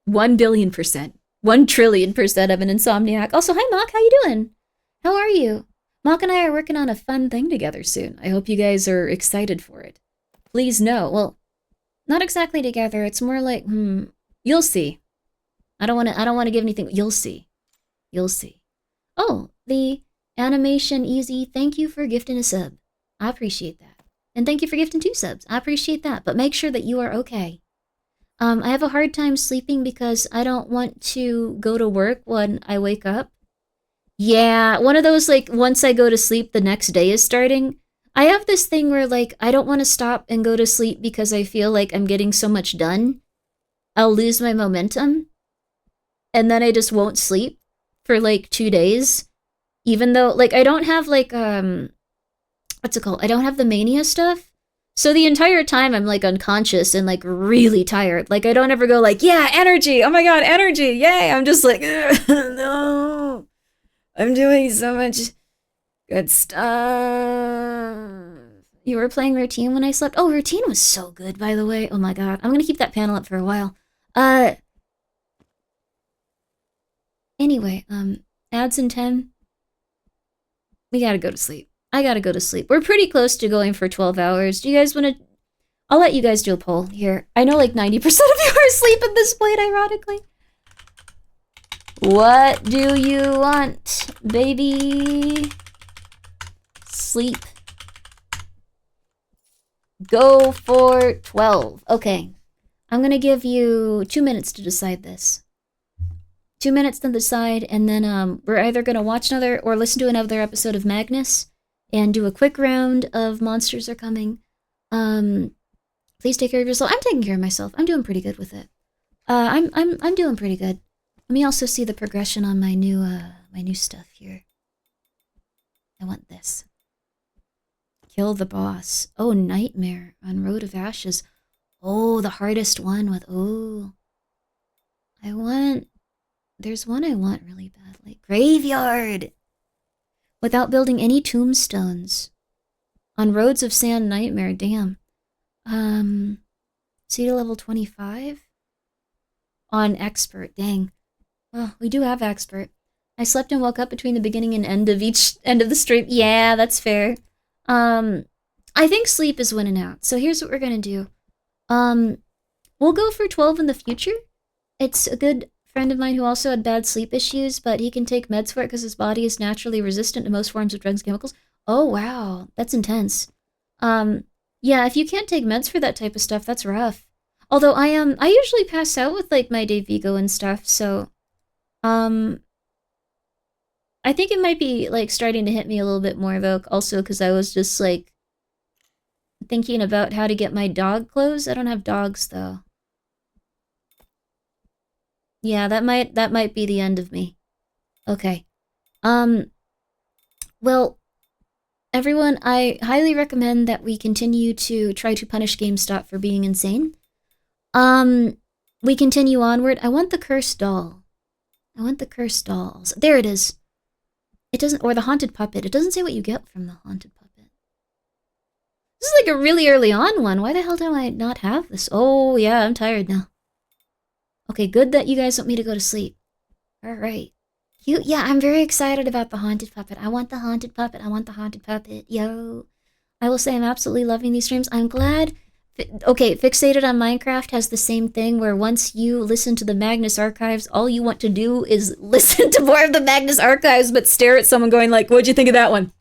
1 billion%. 1 trillion% of an insomniac. Also, hi Mock, how you doing? How are you? Mock and I are working on a fun thing together soon. I hope you guys are excited for it. Please know. Well, not exactly together. It's more like, you'll see. I don't want to give anything. You'll see. You'll see. Oh, the Animation Easy, thank you for gifting a sub. I appreciate that. And thank you for gifting 2 subs. I appreciate that. But make sure that you are okay. I have a hard time sleeping because I don't want to go to work when I wake up. Yeah, one of those, like, once I go to sleep, the next day is starting. I have this thing where, like, I don't want to stop and go to sleep because I feel like I'm getting so much done. I'll lose my momentum. And then I just won't sleep for like 2 days, even though like I don't have like what's it called? I don't have the mania stuff. So the entire time I'm like unconscious and like really tired. Like I don't ever go like, yeah, energy. Oh my god, energy. Yay. I'm just like, no. I'm doing so much good stuff. You were playing Routine when I slept? Oh, Routine was so good, by the way. Oh my god. I'm gonna keep that panel up for a while. Anyway, ads in 10. We gotta go to sleep. I gotta go to sleep. We're pretty close to going for 12 hours. Do you guys want to... I'll let you guys do a poll here. I know like 90% of you are asleep at this point, ironically. What do you want, baby? Sleep. Go for 12. Okay. I'm gonna give you 2 minutes to decide this. 2 minutes to decide, and then we're either gonna watch another or listen to another episode of Magnus and do a quick round of Monsters Are Coming. Please take care of yourself. I'm taking care of myself. I'm doing pretty good with it. I'm doing pretty good. Let me also see the progression on my new stuff here. I want this. Kill the boss. Oh, Nightmare on Road of Ashes. Oh, the hardest one with, oh. There's one I want really badly. Graveyard! Without building any tombstones. On Roads of Sand Nightmare, damn. See to level 25? On Expert, dang. Well, we do have Expert. I slept and woke up between the beginning and end of the stream. Yeah, that's fair. I think sleep is winning out. So here's what we're gonna do. We'll go for 12 in the future. It's a good friend of mine who also had bad sleep issues, but he can take meds for it because his body is naturally resistant to most forms of drugs and chemicals. Oh, wow. That's intense. Yeah, if you can't take meds for that type of stuff, that's rough. Although I usually pass out with like my Dayvigo and stuff, so I think it might be like starting to hit me a little bit more though, also because I was just like thinking about how to get my dog clothes. I don't have dogs though. Yeah, that might be the end of me. Okay. Well, everyone, I highly recommend that we continue to try to punish GameStop for being insane. We continue onward. I want the cursed doll. I want the cursed dolls. There it is. It doesn't, or the haunted puppet. It doesn't say what you get from the haunted puppet. This is like a really early on one. Why the hell do I not have this? Oh, yeah, I'm tired now. Okay, good that you guys want me to go to sleep. Alright. Yeah, I'm very excited about the haunted puppet. I want the haunted puppet. I want the haunted puppet. Yo. I will say I'm absolutely loving these streams. I'm glad... Okay, Fixated on Minecraft has the same thing where once you listen to the Magnus Archives, all you want to do is listen to more of the Magnus Archives, but stare at someone going like, what'd you think of that one?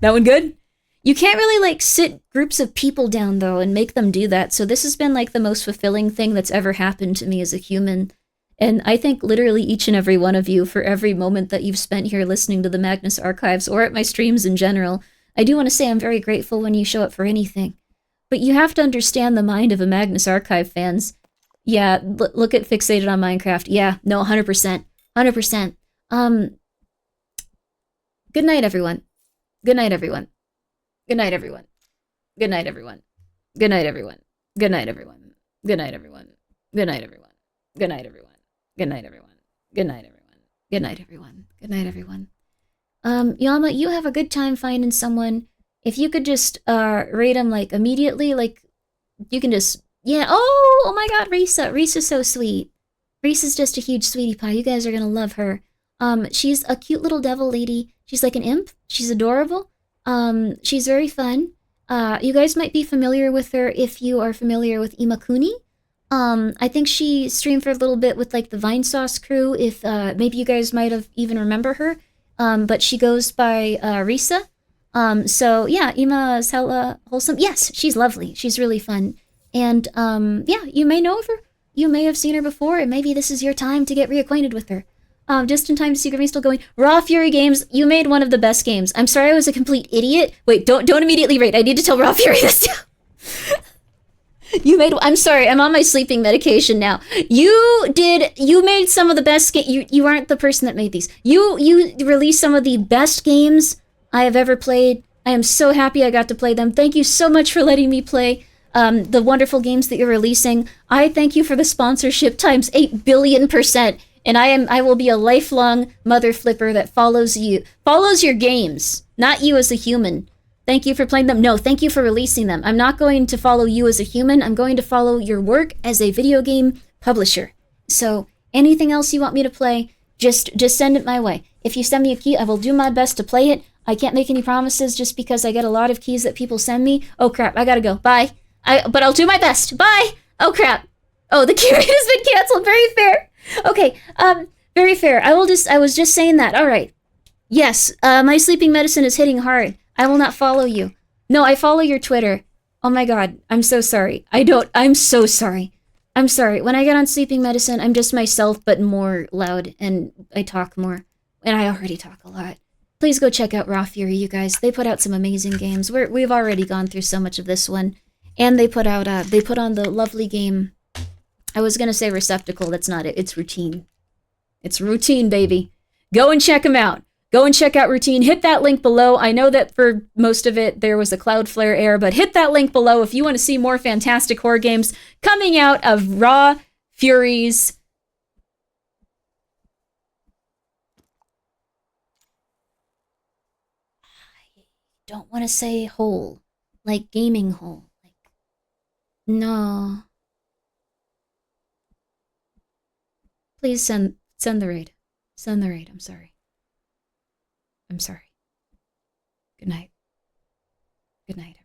That one good? You can't really like sit groups of people down though and make them do that. So this has been like the most fulfilling thing that's ever happened to me as a human. And I thank literally each and every one of you for every moment that you've spent here listening to the Magnus Archives or at my streams in general. I do want to say I'm very grateful when you show up for anything. But you have to understand the mind of a Magnus Archive fans. Yeah, look at Fixated on Minecraft. Yeah, no, 100%. 100%. Good night, everyone. Good night, everyone. Good night, everyone. Good night, everyone. Good night, everyone. Good night, everyone. Good night, everyone. Good night, everyone. Good night, everyone. Good night, everyone. Good night, everyone. Good night, everyone. Good night, everyone. Yama, you have a good time finding someone. If you could just rate them like immediately, like you can just oh my god, Risa. Risa's so sweet. Risa's just a huge sweetie pie. You guys are gonna love her. She's a cute little devil lady. She's like an imp. She's adorable. She's very fun. You guys might be familiar with her if you are familiar with Imakuni. I think she streamed for a little bit with like the Vine Sauce crew. If maybe you guys might have even remember her. But she goes by Risa. So yeah, Ima is hella wholesome. Yes, she's lovely. She's really fun. And yeah, you may know of her. You may have seen her before, and maybe this is your time to get reacquainted with her. Just in time to see Grimmi still going. Raw Fury Games, you made one of the best games. I'm sorry I was a complete idiot. Wait, don't immediately rate. I need to tell Raw Fury this too. I'm sorry, I'm on my sleeping medication now. You made some of the best you aren't the person that made these. You released some of the best games I have ever played. I am so happy I got to play them. Thank you so much for letting me play the wonderful games that you're releasing. I thank you for the sponsorship times 8 billion%. And I will be a lifelong mother flipper that follows your games, not you as a human. Thank you for playing them. No, thank you for releasing them. I'm not going to follow you as a human. I'm going to follow your work as a video game publisher. So anything else you want me to play, just send it my way. If you send me a key, I will do my best to play it. I can't make any promises just because I get a lot of keys that people send me. Oh crap, I gotta go. Bye. But I'll do my best. Bye. Oh crap. Oh, the queue has been canceled. Very fair. Okay, very fair. I was just saying that. All right. Yes, my sleeping medicine is hitting hard. I will not follow you. No, I follow your Twitter. Oh my god, I'm so sorry. I'm so sorry. I'm sorry. When I get on sleeping medicine, I'm just myself, but more loud, and I talk more. And I already talk a lot. Please go check out Raw Fury, you guys. They put out some amazing games. We've already gone through so much of this one. And they put on the lovely game. I was gonna say Receptacle, that's not it. It's Routine. It's Routine, baby. Go and check them out. Go and check out Routine. Hit that link below. I know that for most of it, there was a Cloudflare error, but hit that link below if you want to see more fantastic horror games coming out of Raw Fury's don't want to say hole, like gaming hole. Like, no. Please send the raid. Send the raid. I'm sorry. I'm sorry. Good night. Good night.